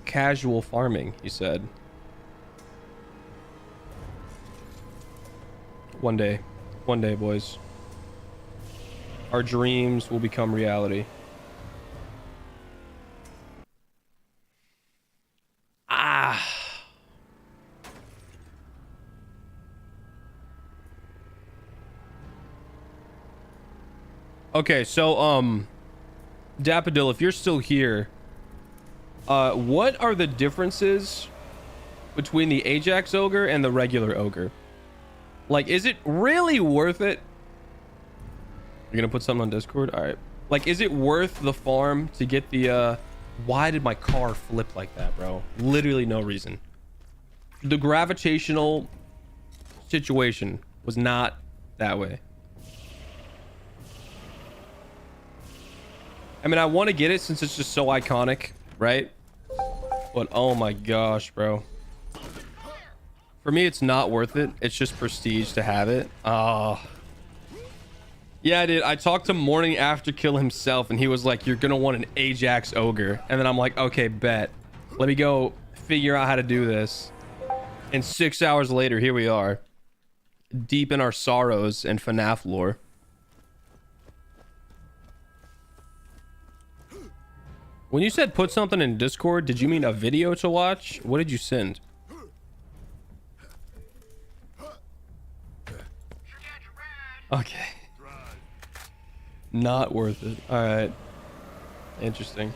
casual farming, he said. One day, boys. Our dreams will become reality. Okay, so Dapadil, if you're still here, what are the differences between the Ajax ogre and the regular ogre? Like, is it really worth it? You're gonna put something on Discord? All right. Like, is it worth the farm to get the why did my car flip like that, bro? Literally no reason. The gravitational situation was not that way. I mean, I want to get it since it's just so iconic, right? But oh my gosh, bro. For me, it's not worth it. It's just prestige to have it. Yeah, dude. I talked to Morning After Kill himself, and he was like, you're going to want an Ajax ogre. And then I'm like, okay, bet. Let me go figure out how to do this. And 6 hours later, here we are. Deep in our sorrows and FNAF lore. When you said put something in Discord, did you mean a video to watch? What did you send? Okay. Not worth it. All right. Interesting.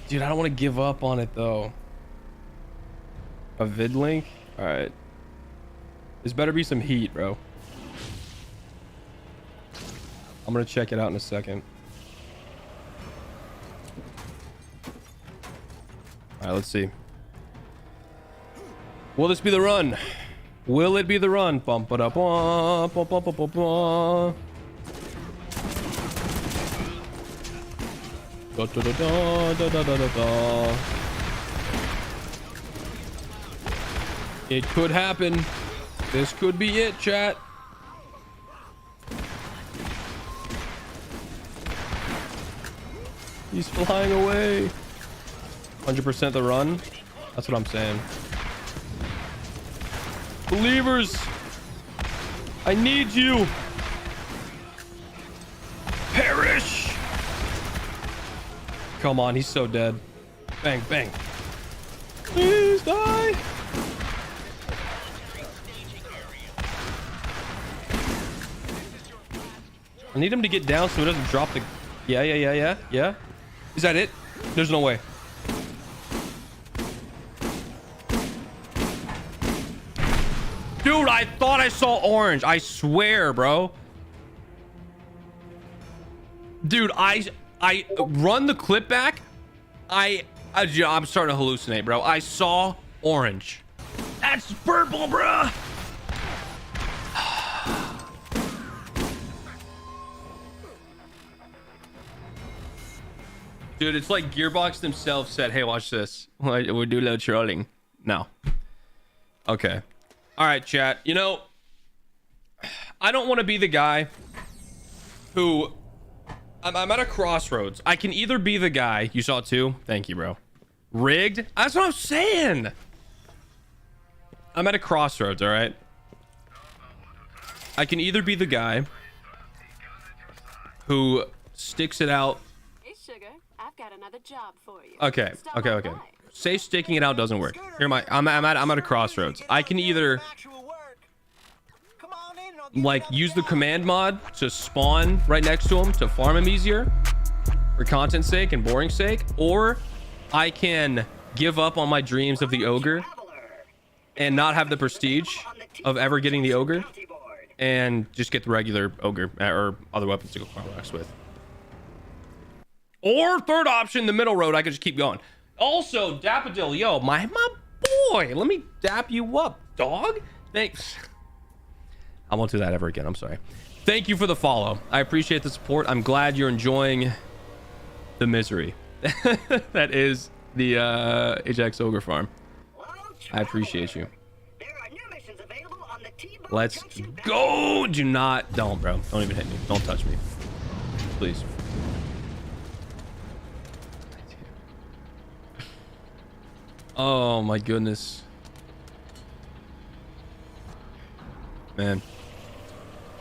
Dude, I don't want to give up on it though. A vid link? All right. There's better be some heat, bro. I'm going to check it out in a second. All right, let's see. Will this be the run? Will it be the run? Bump it up. Bump, bump, bump, bump, bump. Da, da, da, da, da, da, da, da. It could happen. This could be it, chat. He's flying away. 100% the run. That's what I'm saying. Believers, I need you. Perish. Come on, he's so dead. Bang, bang. Please die. I need him to get down so he doesn't drop the... Yeah. Is that it? There's no way. Dude, I thought I saw orange. I swear, bro. Dude, I run the clip back. I'm starting to hallucinate, bro. I saw orange. That's purple, bro. Dude, it's like Gearbox themselves said, hey, watch this. We'll do a little trolling. No. Okay. All right, chat. You know, I don't want to be the guy who... I'm at a crossroads. I can either be the guy... You saw it too? Thank you, bro. Rigged? That's what I'm saying. I'm at a crossroads, all right? I can either be the guy who sticks it out... Hey, sugar. I've got another job for you. Okay. say sticking it out doesn't work. Here, I'm at a crossroads. I can either like use the command mod to spawn right next to him to farm him easier for content's sake and boring sake, or I can give up on my dreams of the ogre and not have the prestige of ever getting the ogre and just get the regular ogre or other weapons to go Crawmerax with. Or third option, the middle road, I could just keep going. Also, Daffodil, yo, my boy, let me dap you up, dog. Thanks. I won't do that ever again. I'm sorry. Thank you for the follow. I appreciate the support. I'm glad you're enjoying the misery that is the Ajax Ogre farm. I appreciate you. Let's go. Don't, bro. Don't even hit me. Don't touch me. Please. Oh my goodness. Man.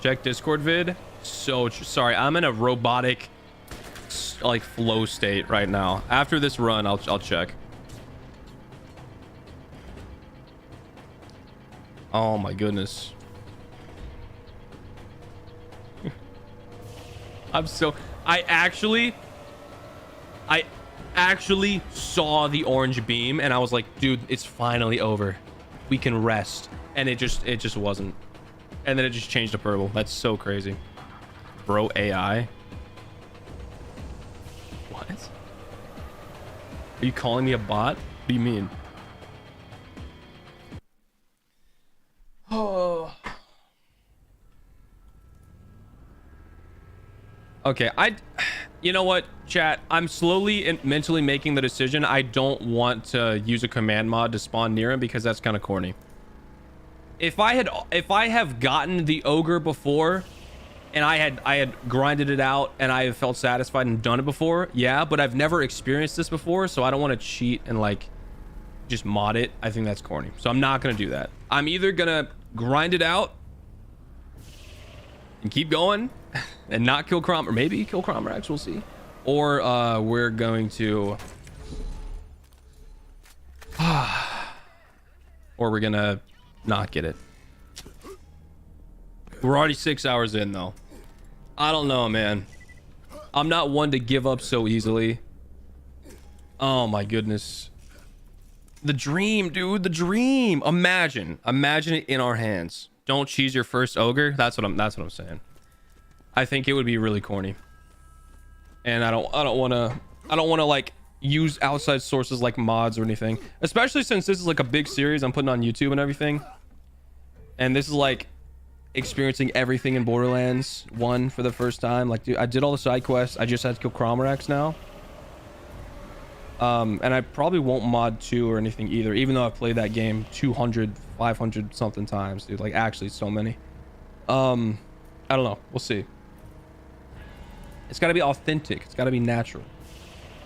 Check Discord vid. So sorry, I'm in a robotic like flow state right now. After this run, I'll check. Oh my goodness. I actually saw the orange beam and I was like, dude, it's finally over. We can rest. And it just wasn't. And then it just changed to purple. That's so crazy. Bro, AI. What? Are you calling me a bot? What do you mean? Oh. Okay, you know what, chat? I'm slowly and mentally making the decision. I don't want to use a command mod to spawn near him because that's kind of corny. If I have gotten the ogre before and I had grinded it out and I have felt satisfied and done it before, yeah, but I've never experienced this before, so I don't want to cheat and like just mod it. I think that's corny, so I'm not gonna do that. I'm either gonna grind it out and keep going and not kill or maybe kill Crawmerax, we'll see, or we're going to or we're gonna not get it. We're already 6 hours in though. I don't know, man. I'm not one to give up so easily. Oh my goodness. The dream, dude, the dream. Imagine it in our hands. Don't cheese your first ogre. That's what I'm saying. I think it would be really corny. And I don't want to like use outside sources like mods or anything, especially since this is like a big series I'm putting on YouTube and everything. And this is like experiencing everything in Borderlands 1 for the first time. Like, dude, I did all the side quests. I just had to kill Crawmerax now. And I probably won't mod 2 or anything either, even though I've played that game 200, 500 something times, dude. Like, actually so many. I don't know. We'll see. It's got to be authentic. It's got to be natural.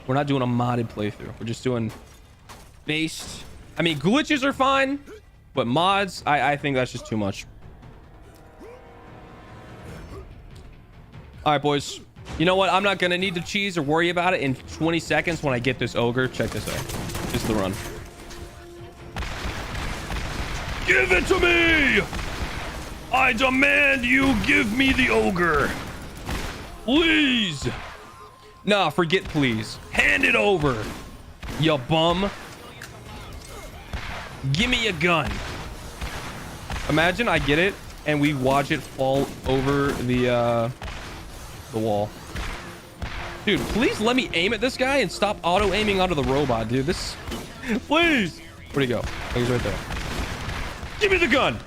We're not doing a modded playthrough. We're just doing based. I mean, glitches are fine, but mods, I think that's just too much. All right, boys. You know what? I'm not going to need to cheese or worry about it in 20 seconds when I get this ogre. Check this out. This is the run. Give it to me! I demand you give me the ogre. Please. Nah, forget please. Hand it over, you bum. Give me a gun. Imagine I get it and we watch it fall over the wall. Dude, please let me aim at this guy and stop auto aiming onto the robot, dude. This, please. Where'd he go? Oh, he's right there. Give me the gun.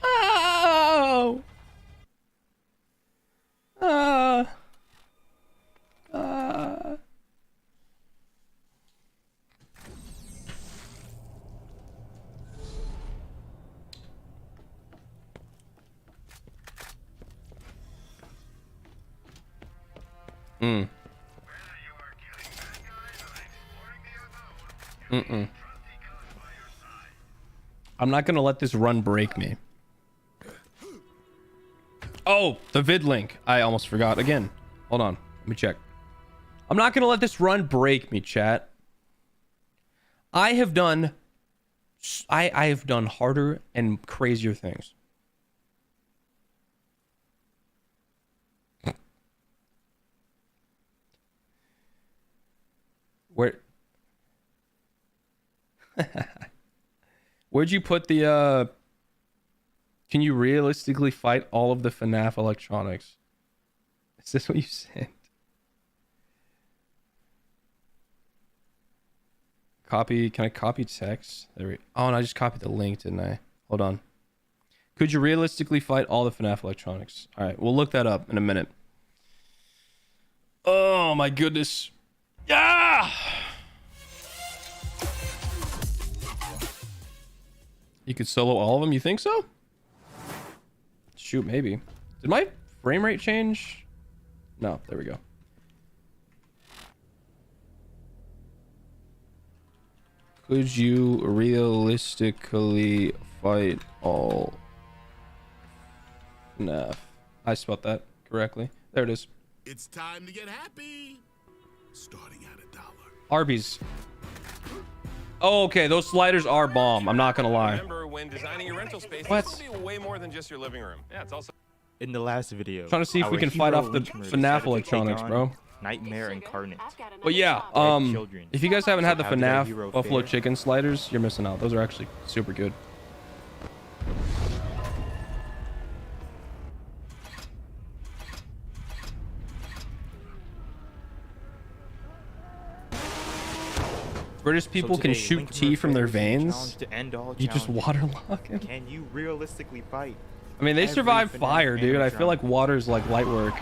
Oh. I'm not gonna let this run break me. Oh, Oh, the vid link. I almost forgot again. Hold on. Let me check. I'm not going to let this run break me, chat. I have done harder and crazier things. Where'd you put the can you realistically fight all of the FNAF electronics? Is this what you said? Copy. Can I copy text? There we. Oh, and I just copied the link, didn't I? Hold on. Could you realistically fight all the FNAF electronics? All right, we'll look that up in a minute. Oh my goodness. Yeah. You could solo all of them. You think so? Shoot, maybe. Did my frame rate change? No, there we go. Could you realistically fight all FNAF? I spelled that correctly. There it is. It's time to get happy. Starting at $1. Arby's. Oh, okay. Those sliders are bomb. I'm not gonna lie. Remember, when designing your rental space, What? it's gonna be way more than just your living room. Yeah, it's also. In the last video, Trying to see if we can fight off the FNAF electronics, bro. Nightmare Incarnate. But yeah, if you guys haven't had the FNAF Buffalo Chicken sliders, you're missing out. Those are actually super good. British people can shoot tea from their veins. You just waterlock him. Can you realistically fight? I mean, they survive fire, dude. I feel like water's like light work.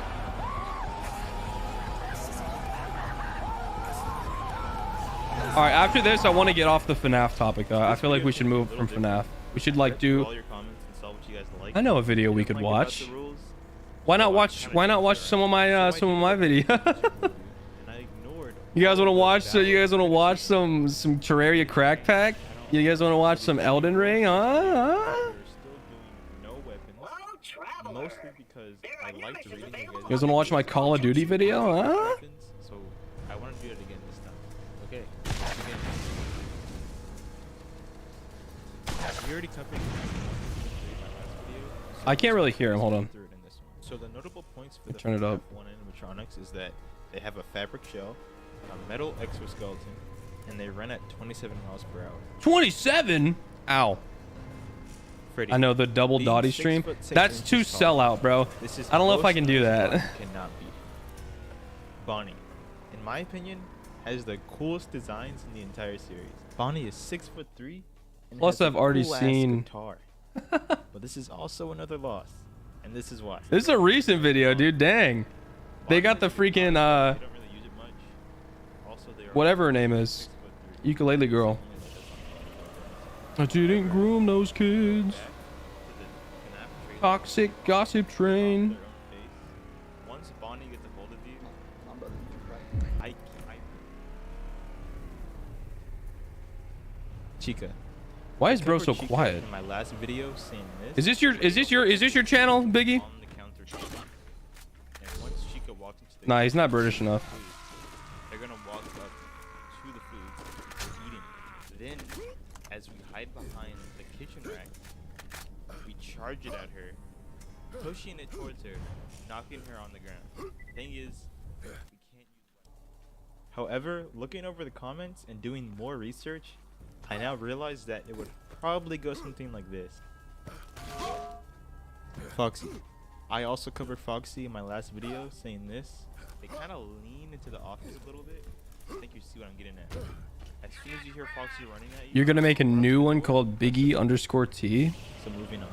All right, after this, I want to get off the FNAF topic, though. I feel like we should move from FNAF. We should like do. I know a video we could watch. Why not watch? Why not watch some of my videos? You guys want to watch? So you guys want to watch some Terraria Crack Pack? You guys want to watch some Elden Ring? Huh? Mostly because I liked reading. You guys want to watch my Call of Duty video? Huh? So I want to do it again this time. Okay. We already covered my last video. I can't really hear him. Hold on. So the notable points for the turn it up. F1 animatronics is that they have a fabric shell, a metal exoskeleton, and they run at 27 miles per hour. 27? Ow. Freddy, I know the double Dottie stream. That's too sellout, bro. I don't know if I can do that. Cannot beat. Bonnie, in my opinion, has the coolest designs in the entire series. Bonnie is 6'3". And Plus, has a I've already cool-ass seen. guitar. But this is also another loss, and this is why. This is a recent video, dude. Dang. They got the freaking whatever her name is, ukulele girl. I didn't groom those kids. Toxic gossip train. Once Bonnie gets a hold of you, Chica. Why is bro so quiet? In my last video, saying this. Is this your channel, Biggie? And once Chica walks into the Nah, he's not British enough. They're gonna walk up to the food, eating. Then, as we hide behind the kitchen rack, we charge it at her, pushing it towards her, knocking her on the ground. Thing is, we can't use weapons. However, looking over the comments and doing more research, I now realize that it would probably go something like this. Foxy. I also covered Foxy in my last video, saying this. They kind of lean into the office a little bit. I think you see what I'm getting at. As soon as you hear Foxy running at you, You're gonna make a new one called Biggie_T. So moving on.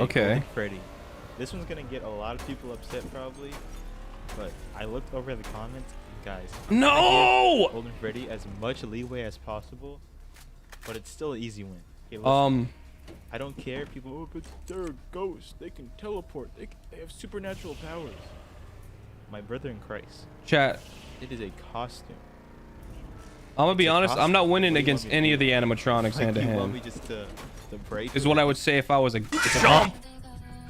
Okay. Golden Freddy. This one's gonna get a lot of people upset probably, but I looked over the comments, guys. I'm No! gonna give Golden Freddy as much leeway as possible, but it's still an easy win. Okay, listen. I don't care. People, oh, but they're a ghost. They can teleport. They have supernatural powers. My brother in Christ. Chat. It is a costume. I'm gonna be honest. I'm not winning against any of the animatronics hand to You want hand. me just to break? Is what I would say if I was a jump.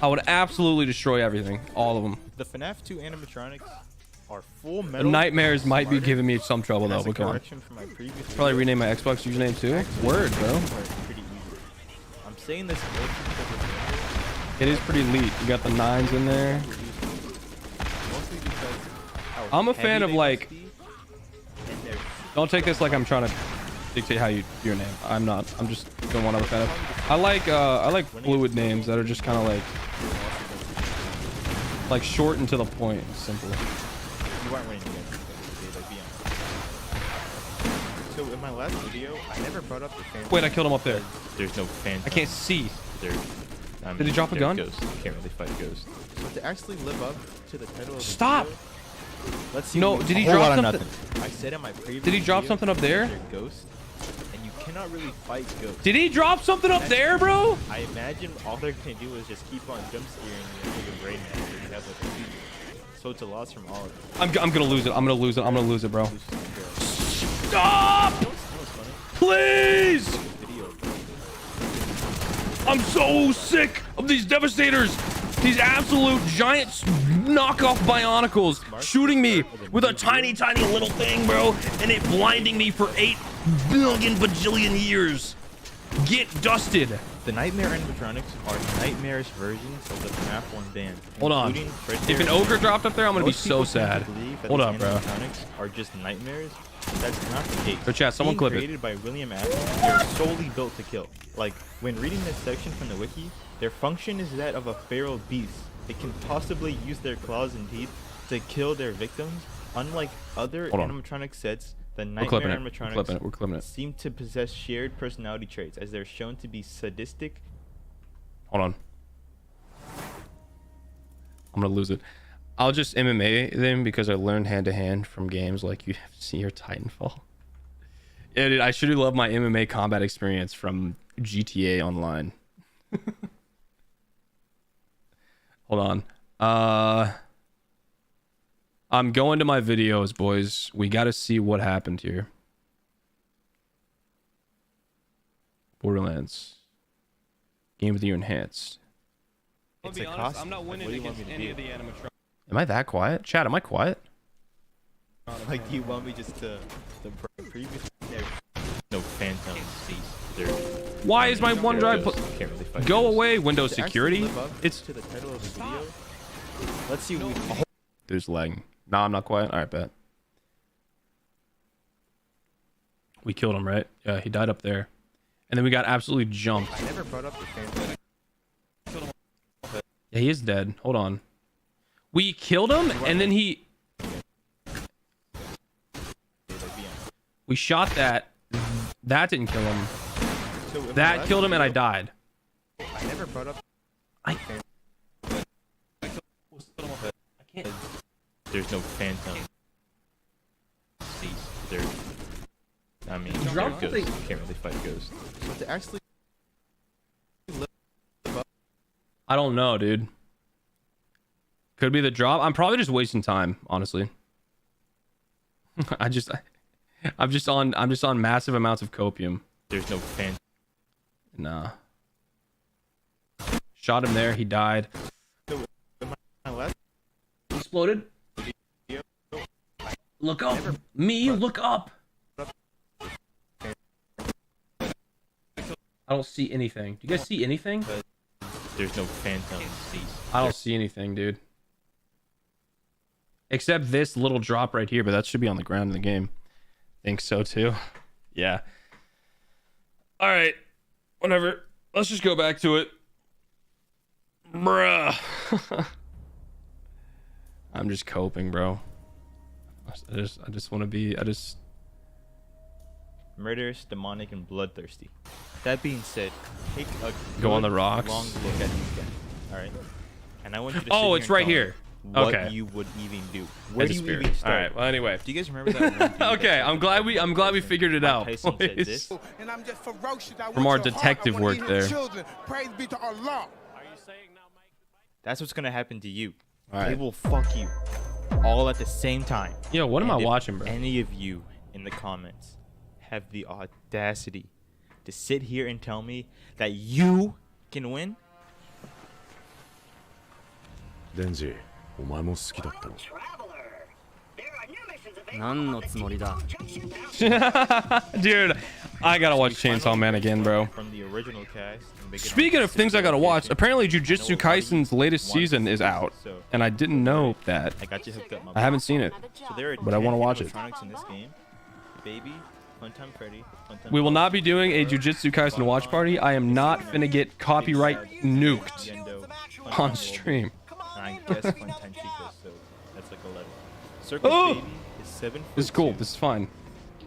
I would absolutely destroy everything, all of them. The FNAF 2 animatronics are full The metal. nightmares might be smarter, giving me some trouble and though. as a But come on. correction for my previous Probably video, rename my Xbox username too. Word, bro. are pretty easy. I'm saying this mostly because It is pretty elite. You got the 9s in there. mostly because how I'm a heavy fan of they like. must be, and they're Don't take this like I'm trying to dictate how you do your name. I'm not. I'm just doing what I'm a fan of. I like fluid names that are just kind of like short and to the point, simple. You weren't winning against me, like, be honest. So in my last video, I never brought up the fan. Wait, I killed him up there. There's no fan. I can't see. Did he drop a gun? Ghosts. You can't really fight ghosts. So to actually live up to the title of the Stop. video, let's see. No, what did he a whole drop lot of something? nothing. I said in my previous. Did he drop video something up there? they're ghosts, and you cannot really fight ghosts. Did he drop something up there, bro? I imagine all they're gonna do is just keep on jump steering you until your brain matter. You have like a fever. So it's a loss from all of them. I'm gonna lose it. I'm gonna lose it. I'm gonna lose it, bro. Stop! Please! I'm so sick of these devastators. These absolute giant knockoff bionicles shooting me with a tiny, tiny little thing, bro, and it blinding me for 8 billion bajillion years. Get dusted. The Nightmare animatronics are nightmarish versions of the FNAF 1 band. Hold on. including Fred If an Durst. ogre dropped up there, I'm gonna be Most so people tend to sad. believe that Hold these up, bro. animatronics are just nightmares. But that's not the case. So chat, someone Being clip it. created by William Adams, they're solely built to kill. Like, when reading this section from the wiki, their function is that of a feral beast. They can possibly use their claws and teeth to kill their victims. Unlike other Hold on. animatronic sets, the We're clipping Nightmare it. We're animatronics clipping it. We're clipping it. seem to possess shared personality traits, as they're shown to be sadistic. Hold on. I'm gonna lose it. I'll just MMA them because I learned hand to hand from games like UFC or Titanfall. Yeah, dude, I should have loved my MMA combat experience from GTA Online. Hold on. I'm going to my videos, boys. We got to see what happened here. Borderlands. Game of the Year Enhanced. It's a cost. I'm not winning What do you against want me to any do? of the animatronics. Am I that quiet? Chat, am I quiet? Like, do you want me just to the previous? There's no phantom seats. Why is my OneDrive go away? Windows To actually security? live up It's to the title of the video. Let's see. What we there's lagging. Nah, I'm not quiet. All right, bet. We killed him, right? Yeah, he died up there, and then we got absolutely jumped. I never brought up the phantom. Yeah, he is dead. Hold on. We killed him, and then we shot that. That didn't kill him. So in my That last killed him, and I video, died. I never brought up. I can't. There's no phantom seats. I mean, Drop they're something. ghosts. You can't really fight ghosts. But to actually I don't know, dude. Could be the drop. I'm probably just wasting time, honestly. I'm just on massive amounts of copium. There's no phantom. Nah. Shot him there. He died. My last Exploded. Look up. Me, look up. I don't see anything. Do you guys see anything? There's no phantom seats. I don't see anything, dude. Except this little drop right here, but that should be on the ground in the game. Think so too. Yeah. All right. Whatever. Let's just go back to it. Bruh. I'm just coping, bro. I just want to be. Murderous, demonic, and bloodthirsty. That being said, take a Go on the good, rocks. long look at these guys. All right, and I want you to. Oh, sit it's here and right tell me here. What Okay. you would even do? Where do you Spirit. even start? All right. Well, anyway. Do you guys remember that? one dude Okay. that I'm glad we figured it out. Tyson said boys. this? From our detective work there. Praise be to Allah. That's what's gonna happen to you. All They right. will fuck you all at the same time. Yo, what am And I if watching, bro? Any of you in the comments have the audacity to sit here and tell me that you can win? デンジ、お前も好きだったの？何のつもりだ? Dude, I gotta watch Chainsaw Man again, bro. From the original cast. Speaking of things I gotta watch, apparently Jujutsu Kaisen's latest season is out, and I didn't know that. I got you hooked up, my I haven't seen it, So there are but I want to watch it. animatronics in this game. Baby, Funtime Freddy, Funtime We will not be doing a Jujutsu Kaisen watch party. I am not finna get copyright nuked on stream. And I guess Funtime Chica, so that's like 11. Circus Baby is 7 foot This is cool. 2. This is fine.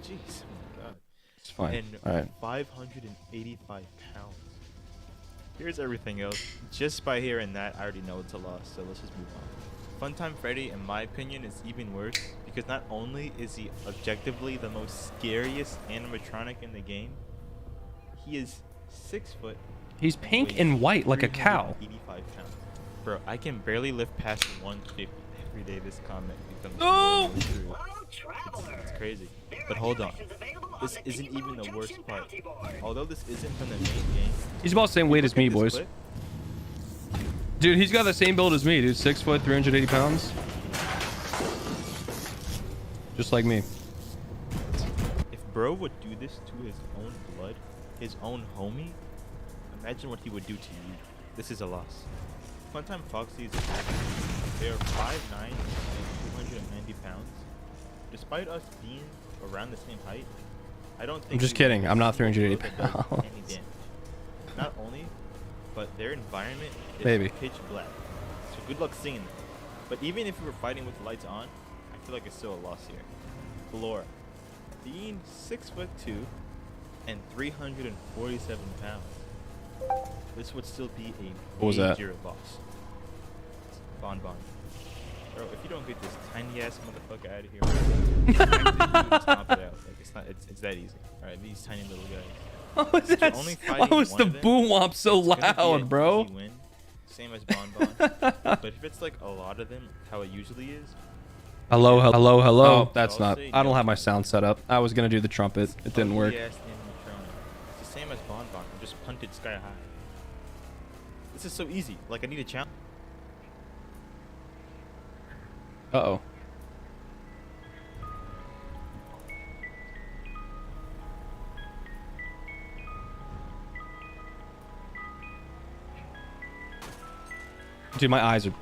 Jeez, oh my god. It's fine. And All right. 585 pounds. Here's everything else. Just by hearing that, I already know it's a loss, so let's just move on. Funtime Freddy, in my opinion, is even worse because not only is he objectively the most scariest animatronic in the game, he is 6 foot. He's pink and white like a cow. 85 pounds. Bro, I can barely lift past 150 every day. This comment becomes really true. It's crazy. But hold on. This isn't even the worst part. Although this isn't from the main game. He's about the same weight as me, boys. Clip. Dude, he's got the same build as me, dude. 6 foot, 380 pounds. Just like me. If bro would do this to his own blood, his own homie, imagine what he would do to you. This is a loss. Funtime Foxy is a They are 5'9" and 290 pounds. Despite us being around the same height, I don't think I'm just kidding. I'm not 380 pounds. Any damage. Not only, but their environment is Baby. pitch black. So good luck seeing them. But even if we were fighting with the lights on, I feel like it's still a loss here. Galora, being 6'2" and 347 pounds, this would still be a What was that? major loss. Bon Bon. Bro, if you don't get this tiny ass motherfucker out of here, stomp it out. Like, it's that easy. Alright, these tiny little guys. Why was the boom womp so loud, bro? Win, same as Bon Bon. But if it's like a lot of them, how it usually is. Hello, hello, hello. Oh, that's I'll not. say I don't no. have my sound set up. I was gonna do the trumpet. It didn't work. It's the same as Bon Bon. Just punted sky high. This is so easy. Like I need a challenge. Uh-oh. Dude, my eyes are...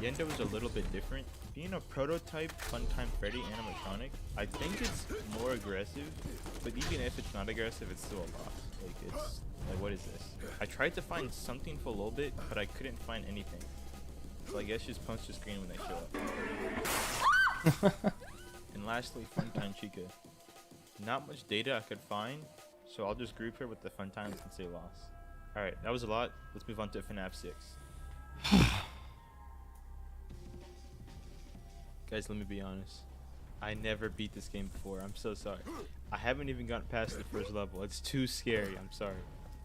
Yendo is a little bit different. Being a prototype Funtime Freddy animatronic, I think it's more aggressive, but even if it's not aggressive, it's still a loss. Like, it's... Like, what is this? I tried to find something for a little bit, but I couldn't find anything. So I guess just punch the screen when they show up. And lastly, Funtime Chica. Not much data I could find, so I'll just group her with the Funtimes and say loss. Alright, that was a lot. Let's move on to FNAF 6. Guys, let me be honest. I never beat this game before. I'm so sorry. I haven't even gotten past the first level. It's too scary. I'm sorry.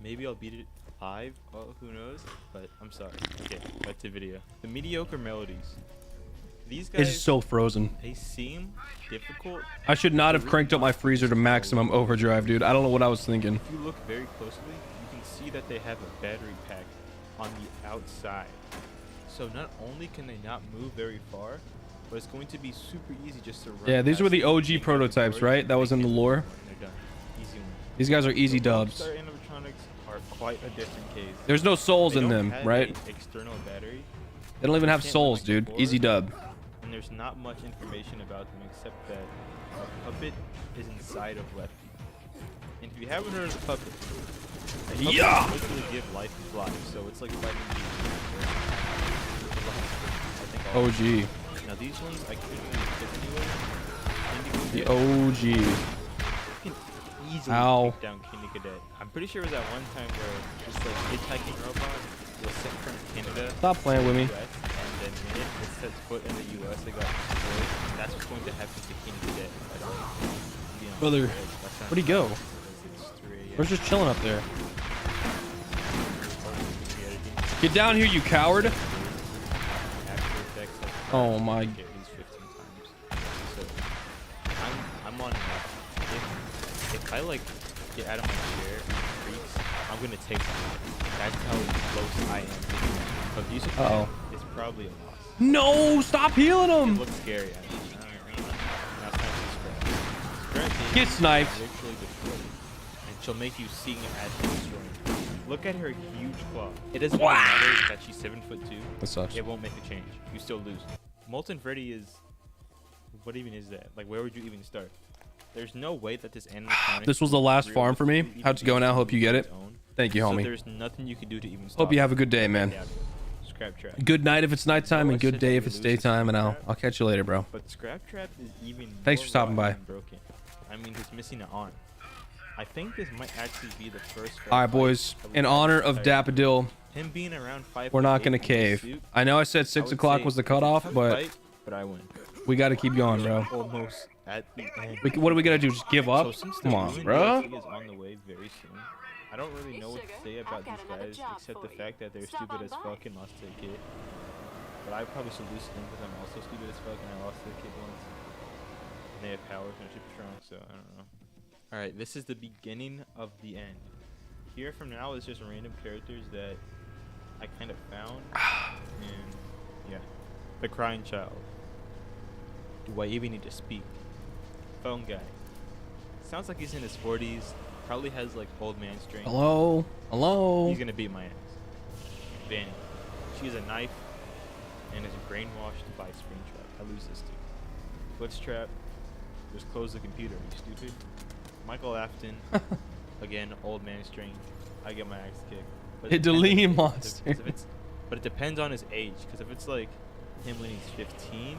Maybe I'll beat it live. Oh, who knows? But I'm sorry. Okay, back to video. The mediocre melodies. These guys, It's so frozen. they seem difficult. I should not have cranked up my freezer to maximum overdrive, dude. I don't know what I was thinking. If you look very closely, you can see that they have a battery pack on the outside. So not only can they not move very far, but it's going to be super easy just to run. Yeah, these were past the them, OG take out the prototypes, doors, right? That was in the lore. and they're done. Easy win. These guys are easy The dubs. Rockstar animatronics are quite a different case. There's no souls They in don't them, have right? a external battery. They don't even have Can't run souls, like dude. before, Easy dub. And there's not much information about them except that a puppet is inside of Lefty. And if you haven't heard of the puppet, Yeah! literally give life and fly. So it's like fighting OG. Now these ones I couldn't really fit anywhere. The OG. You can easily Ow. take down Candy Cadet. I'm pretty sure it was at one time where this like hitchhiking robot was sent from Canada. Stop playing with me. to the US, and then the minute it sets foot in the US, it got destroyed. That's what's going to happen to Candy Cadet. Brother, where'd he go? We're just chilling up there. Get down here, you coward! Oh my. So I'm on if I like get out of my chair and breathe gonna take something. That's how close I am. But these Uh-oh. It's probably a loss. No, stop healing It him. looks scary. Get sniped. Literally destroyed. And she'll make you see at destroying. Look at her huge claw. It doesn't even matter that she's 7'2". That sucks. It won't make a change. You still lose. Molten Freddy is... What even is that? Like, where would you even start? There's no way that this animatronic... This was the last farm for me. How's it going now? Hope you get it. Thank you, So homie. there's nothing you can do to even stop Hope you have a good day, man. Scrap Trap. Good night if it's nighttime, and good day if it's daytime, and I'll catch you later, bro. But Scrap Trap is even Thanks for more stopping by. rotten and broken. I mean, he's missing an arm. I think this might actually be the first. All right, boys. In honor of Dapadil, him being around 5'8" we're not gonna in this cave. suit, I know I said 6 o'clock say was the it's a cutoff, tough but fight, I win. we got to keep going, bro. Almost at the end. What are we gonna do? Just give up? So since the Come on, Ruin bro. DLC is on the way very soon, I don't really know what to say about these guys except the fact that they're stupid as fuck and lost to a kid. But I probably should lose to them because I'm also stupid as fuck and I lost to a kid once. And they have powers and are super strong, so I don't know. Alright, this is the beginning of the end. Here from now is just random characters that I kind of found. And yeah. The Crying Child. Do I even need to speak? Phone guy. Sounds like he's in his 40s. Probably has like old man strength. Hello? Hello? He's gonna beat my ass. Vanny. She has a knife and is brainwashed by Springtrap. I lose this too. Glitchtrap. Just close the computer. Are you stupid? Michael Afton. Again, old man strength. I get my axe kicked. But It deleted monster. But it depends on his age. Because if it's like him when he's 15,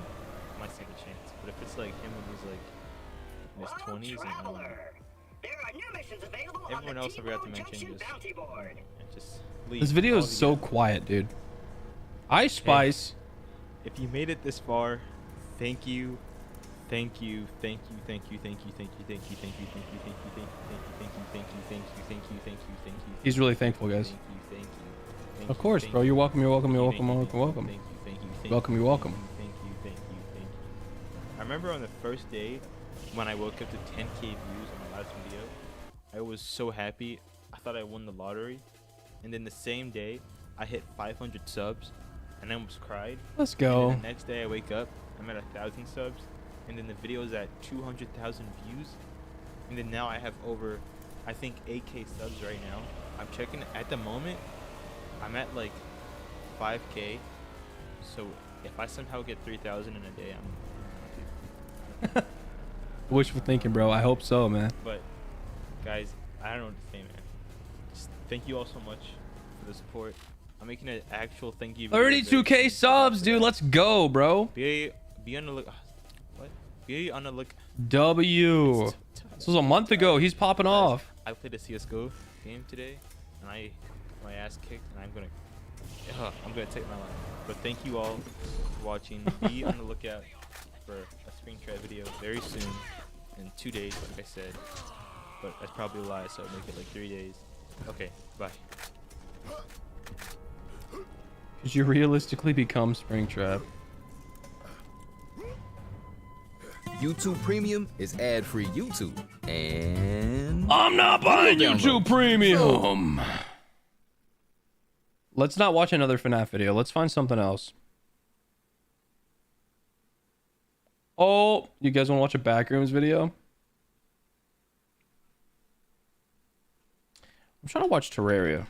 I might stand a chance. But if it's like him when he's like in his 20s, and I don't know. Everyone else I forgot to mention just leave. This video is All so together. quiet, dude. Ice Spice. If you made it this far, thank you. Thank you, thank you, thank you, thank you, thank you, thank you, thank you, thank you, thank you, thank you, thank you, thank you, thank you, thank you, thank you, thank you. He's really thankful, guys. Thank you, thank you. Of course, bro. You're welcome. You're welcome. You're welcome. Welcome. Welcome. Thank you, thank you, Welcome. You're welcome. Thank you, thank you, thank you. I remember on the first day when I woke up to 10K views on my last video, I was so happy. I thought I won the lottery. And then the same day, I hit 500 subs and I almost cried. Let's go. And then the next day I wake up, I'm at 1,000 subs. And then the video is at 200,000 views. And then now I have over, I think, 8K subs right now. I'm checking at the moment. I'm at like 5K. So if I somehow get 3,000 in a day, I'm happy. Wishful thinking, bro. I hope so, man. But guys, I don't know what to say, man. Just thank you all so much for the support. I'm making an actual thank you video. 32K subs, dude. Let's go, bro. Be on the look. What? Be on the look. W. This was a month ago. He's popping off. I played a CS:GO game today, and I got my ass kicked, and I'm gonna take my life. But thank you all for watching. Be on the lookout for a Springtrap video very soon, in 2 days, like I said. But that's probably a lie, so I'll make it like 3 days. Okay, bye. Could you realistically become Springtrap? YouTube Premium is ad-free YouTube, and I'm not buying YouTube Premium. Let's not watch another FNAF video. Let's find something else. Oh, you guys want to watch a Backrooms video? I'm trying to watch Terraria.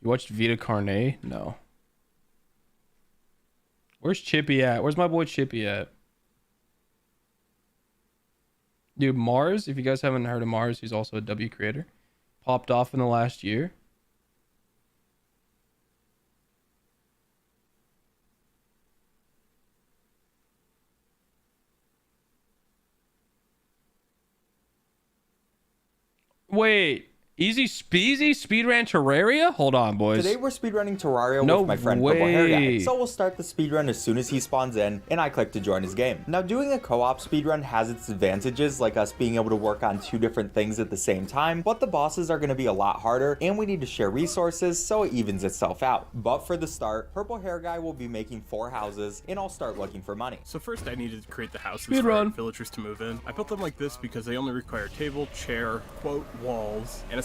You watched Vita Carne? No. Where's Chippy at? Where's my boy Chippy at? Dude, Mars, if you guys haven't heard of Mars, he's also a W creator. Popped off in the last year. Wait, Easy Speezy speedran Terraria? Hold on, boys. Today we're speedrunning Terraria No with my friend way. Purple Hair Guy. So we'll start the speedrun as soon as he spawns in and I click to join his game. Now doing a co-op speedrun has its advantages, like us being able to work on 2 different things at the same time, but the bosses are going to be a lot harder and we need to share resources so it evens itself out. But for the start, Purple Hair Guy will be making 4 houses and I'll start looking for money. So first I needed to create the houses Speedrun. for villagers to move in. I built them like this because they only require a table, chair, quote, walls, and a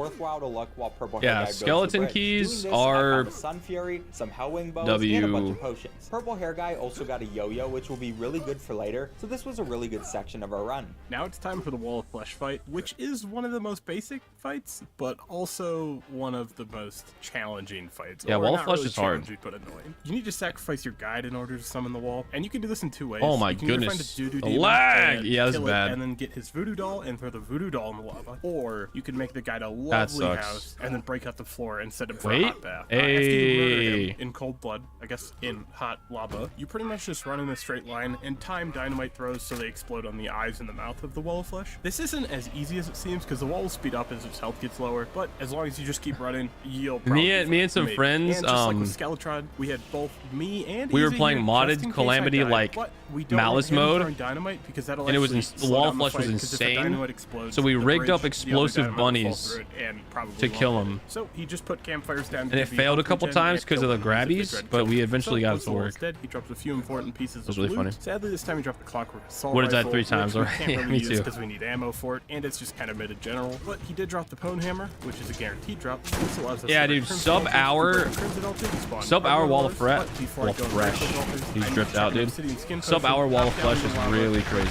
worthwhile to look while purple Yeah, hair guy skeleton keys are a Sun Fury, some Hellwing bows, W. and a bunch of potions. Purple hair guy also got a yo-yo, which will be really good for later, so this was a really good section of our run. Now it's time for the Wall of Flesh fight, which is one of the most basic fights, but also one of the most challenging fights. Yeah, Or Wall of not Flesh really is hard. challenging, but annoying. You need to sacrifice your guide in order to summon the wall, and you can do this in two ways. Oh my You can either goodness. find a doo-doo The demon lag! and Yeah, that's kill it, bad. And then get his voodoo doll and throw the voodoo doll in the lava, or you can make the guide a That lovely sucks. house and then break out the floor and set him for Wait. a hot bath. After you murder Hey. him in cold blood, I guess in hot lava, you pretty much just run in a straight line and time dynamite throws so they explode on the eyes and the mouth of the Wall of Flesh. This isn't as easy as it seems because the wall will speed up as its health gets lower, but as long as you just keep running, you'll probably Me and some maybe. friends, And just like with Skeletron, we had both me and we were Easy playing here modded just in case Calamity, I died, like, but we don't Malice want him mode, throwing dynamite because that'll and it was actually the slow Wall down of the Flesh was fight, 'cause if the insane. dynamite explodes, So we the rigged up bridge, the other explosive dynamite will fall bunnies through it and probably to kill won't. him. So he just put campfires down, And to it be failed a help couple regen times and 'cause of kill the him with grabbies, dread but kill. we eventually So got it once to the wall work. is dead, he drops a few important pieces was of really loot. funny. Sadly, this time he dropped the clockwork assault What is that, rifle, 3 times which we already? can't Yeah, really me use too. because we need ammo for it, and it's just kind of mid-general. But he did drop the Pwn Hammer, which is a guaranteed drop. This allows us Yeah, to dude, return sub-hour Wall of Fresh. He's dripped out, dude. Sub-hour Wall of Flesh is really crazy.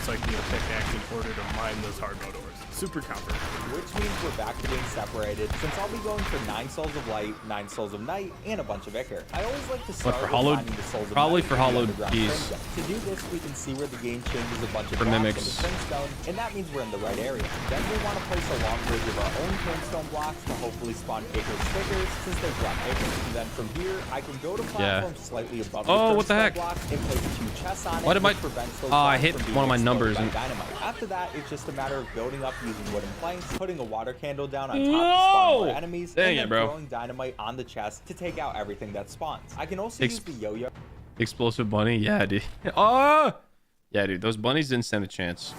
So I can get a pickaxe in order to mine those hard mode ores. Super comfort. Which means we're back to being separated, since I'll be going for 9 Souls of Light, 9 Souls of Night, and a bunch of Ichor. I always like to start for with hollowed- finding the Souls of probably Night for in the hollowed underground keys. frame zone. To do this, we can see where the game changes a bunch of For blocks mimics. into Brimstone, and that means we're in the right area. Then we want to place a long bridge of our own Brimstone blocks to hopefully spawn Ichor stickers, since they drop Ichor. And then from here, I can go to platforms slightly above the Oh, what the Brimstone heck? blocks and place 2 chests on Why it, did my- which prevents those Oh, I blocks hit from being one of my exploded numbers by and- dynamite. After that, it's just a matter of building up using wooden planks, putting a water candle down on top to No! spawn more enemies, Dang and it, then bro. throwing dynamite on the chest to take out everything that spawns. I can also use the yo-yo. Explosive bunny, yeah, dude. Oh, yeah, dude. Those bunnies didn't stand a chance.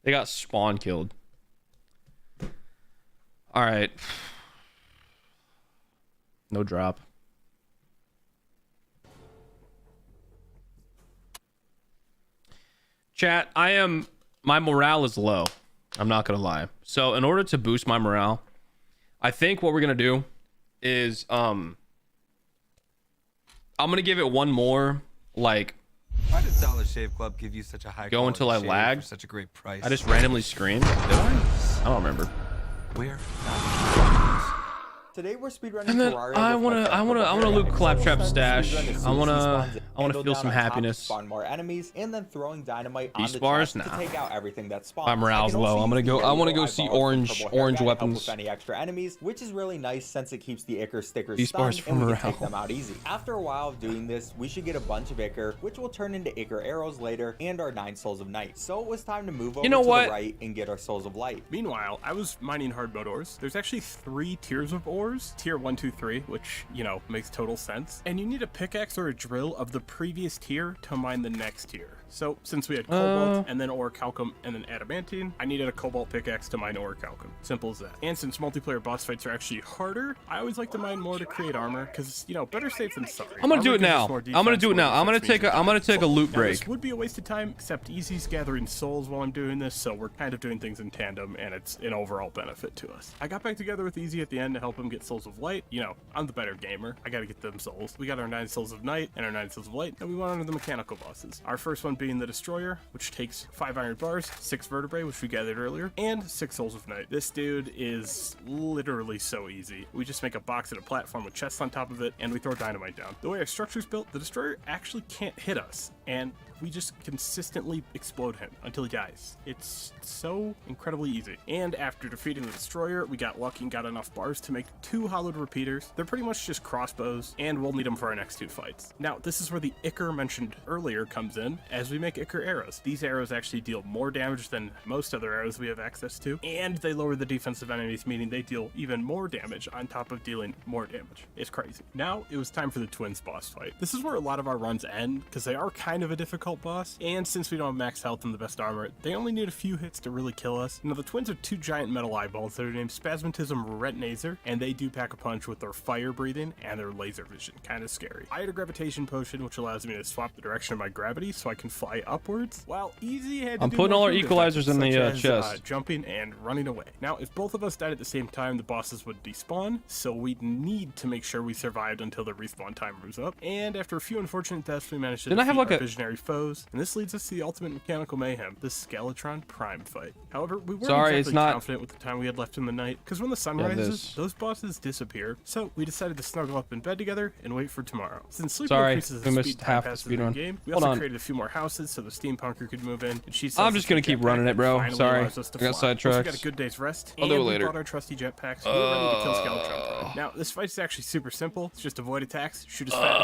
They got spawn killed. All right. No drop. Chat, my morale is low. I'm not gonna lie. So in order to boost my morale, I think what we're gonna do is I'm gonna give it one more, like, Why does Dollar Shave Club give you such a high go until I quality shave lag. for such a great price? I just randomly screamed. I don't remember. Where? Today we're speedrunning And then Terraria I with wanna my friend Purple loot Hair. Claptrap So we'll start stash. the speedrun as I soon as he wanna spawns the feel candle some down on top to happiness. Spawn more enemies, and then throwing dynamite on Beast the bars? chest to Nah. take out everything that spawns. My morale's I can also low. I'm gonna use the go- I wanna yo-yo go see borrowed from orange- Purple Hair orange Guy to help weapons. with any extra enemies, which is really nice since it keeps the Ichor stickers Beast bars stunned, for and we can morale. take them out easy. After a while of doing this, we should get a bunch of Ichor, which will turn into Ichor arrows later, and our 9 Souls of Night. So it was time to move over know to what? the right and get our Souls of Light. Meanwhile, I was mining hard mode ores. There's actually 3 tiers of ores. Tier 1, 2, 3, which, you know, makes total sense. And you need a pickaxe or a drill of the previous tier to mine the next tier. So, since we had cobalt, and then orichalcum, and then adamantine, I needed a cobalt pickaxe to mine orichalcum. Simple as that. And since multiplayer boss fights are actually harder, I always like to mine more to create armor, because, you know, better safe than sorry. I'm gonna do Armor it gives us now. more I'm gonna defense, do it more now. I'm gonna defense means take a loot now, break. this would be a waste of time, except Easy's gathering souls while I'm doing this, so we're kind of doing things in tandem, and it's an overall benefit to us. I got back together with Easy at the end to help him get Souls of Light. You know, I'm the better gamer. I gotta get them souls. We got our 9 Souls of Night and our 9 Souls of Light, and we went on to the mechanical bosses. Our first one being the Destroyer, which takes 5 iron bars, 6 vertebrae, which we gathered earlier, and 6 Souls of Night. This dude is literally so easy. We just make a box and a platform with chests on top of it, and we throw dynamite down. The way our structure's built, the Destroyer actually can't hit us, and we just consistently explode him until he dies. It's so incredibly easy. And after defeating the Destroyer, we got lucky and got enough bars to make 2 hollowed repeaters. They're pretty much just crossbows, and we'll need them for our next 2 fights. Now, this is where the Ichor mentioned earlier comes in, as we make Ichor arrows. These arrows actually deal more damage than most other arrows we have access to, and they lower the defense of enemies, meaning they deal even more damage on top of dealing more damage. It's crazy. Now, it was time for the Twins boss fight. This is where a lot of our runs end, because they are kind of a difficult difficult boss, and since we don't have max health and the best armor, they only need a few hits to really kill us. Now the twins are two giant metal eyeballs that are named Spasmatism Retinazer, and they do pack a punch with their fire breathing and their laser vision. Kind of scary. I had a gravitation potion which allows me to swap the direction of my gravity so I can fly upwards, while Easy had to I'm do putting more all our food equalizers in the effects, such as, chest. jumping and running away. Now if both of us died at the same time, the bosses would despawn, so we'd need to make sure we survived until the respawn time moves up. And after a few unfortunate deaths, we managed to Didn't I have defeat like our a visionary foes, and this leads us to the ultimate mechanical mayhem, the Skeletron Prime fight. However, we weren't Sorry, exactly it's not- confident with the time we had left in the night, because when the sun Yeah, rises, this. those bosses disappear. So we decided to snuggle up in bed together and wait for tomorrow. Since sleep Sorry, increases we the missed speed time half the passes speed in the run. game, we Hold also on. created a few more houses so the steampunker could move in. And she I'm just gonna keep running it, bro. Sorry. I I got sidetracked. got a good day's rest. I'll do it and later. We bought our trusty jetpacks. So we're ready to kill Skeletron Prime. Now this fight is actually super simple. It's just avoid attacks, shoot his fat hand.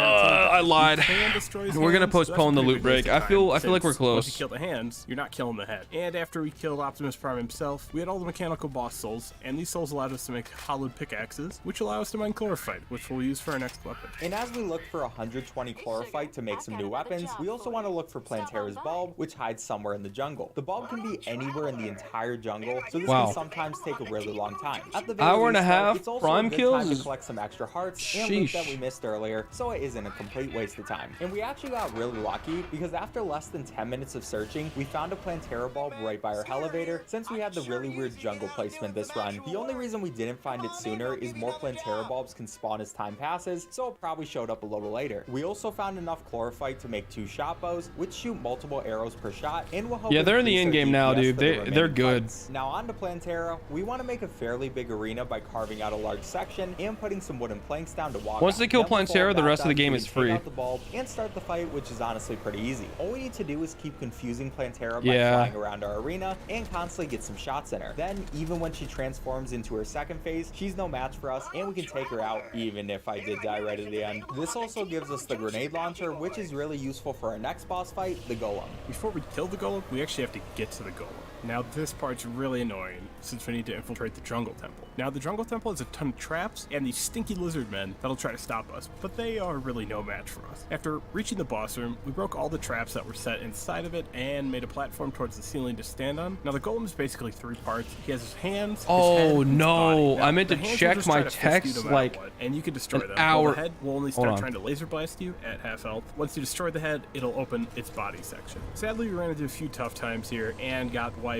I lied. You can destroy his We're gonna hands, so that's postpone the pretty loot big waste break. of I feel time, like we're since close. Once you kill the hands, you're not killing the head. And after we killed Optimus Prime himself, we had all the mechanical boss souls, and these souls allowed us to make hollowed pickaxes, which allow us to mine chlorophyte, which we'll use for our next weapon. And as we look for 120 chlorophyte to make some new weapons, we also want to look for Plantera's bulb, which hides somewhere in the jungle. The bulb can be anywhere in the entire jungle, so this can sometimes take a really long time. At the very Hour and a least, though, half it's also prime a good kills time to is- collect some extra hearts and loot that we missed earlier, so it isn't a complete waste of time. And we actually got really lucky because after less than 10 minutes of searching, we found a Plantera bulb right by our elevator. Since we had the really weird jungle placement this run, the only reason we didn't find it sooner is more Plantera bulbs can spawn as time passes, so it probably showed up a little later. We also found enough chlorophyte to make 2 shot bows, which shoot multiple arrows per shot, and will help. Yeah, they're in the increase our in-game now, DPS dude. for the They're remaining good. fights. Now on to Plantera, we want to make a fairly big arena by carving out a large section and putting some wooden planks down to walk. Once they kill Then we'll Plantera, fall the back rest of the down game to is take free. out the bulb and start the fight, which is honestly pretty easy. All we need to do is keep confusing Plantera by Yeah. flying around our arena and constantly get some shots in her. Then, even when she transforms into her second phase, she's no match for us, and we can take her out even if I did die right at the end. This also gives us the grenade launcher, which is really useful for our next boss fight, the Golem. Before we kill the golem, we actually have to get to the golem. Now this part's really annoying since we need to infiltrate the jungle temple. Now the jungle temple has a ton of traps and these stinky lizard men that'll try to stop us, but they are really no match for us. After reaching the boss room, we broke all the traps that were set inside of it and made a platform towards the ceiling to stand on. Now the golem is basically 3 parts. He has his hands, his head, Oh and his no! body. Now, I meant the to hands will check just my try to fist you text no matter like what, and you can destroy an them. hour. While the head will only Hold start on. trying to laser blast you at half health. Once you destroy the head, it'll open its body section. Sadly, we ran into a few tough times here and got wiped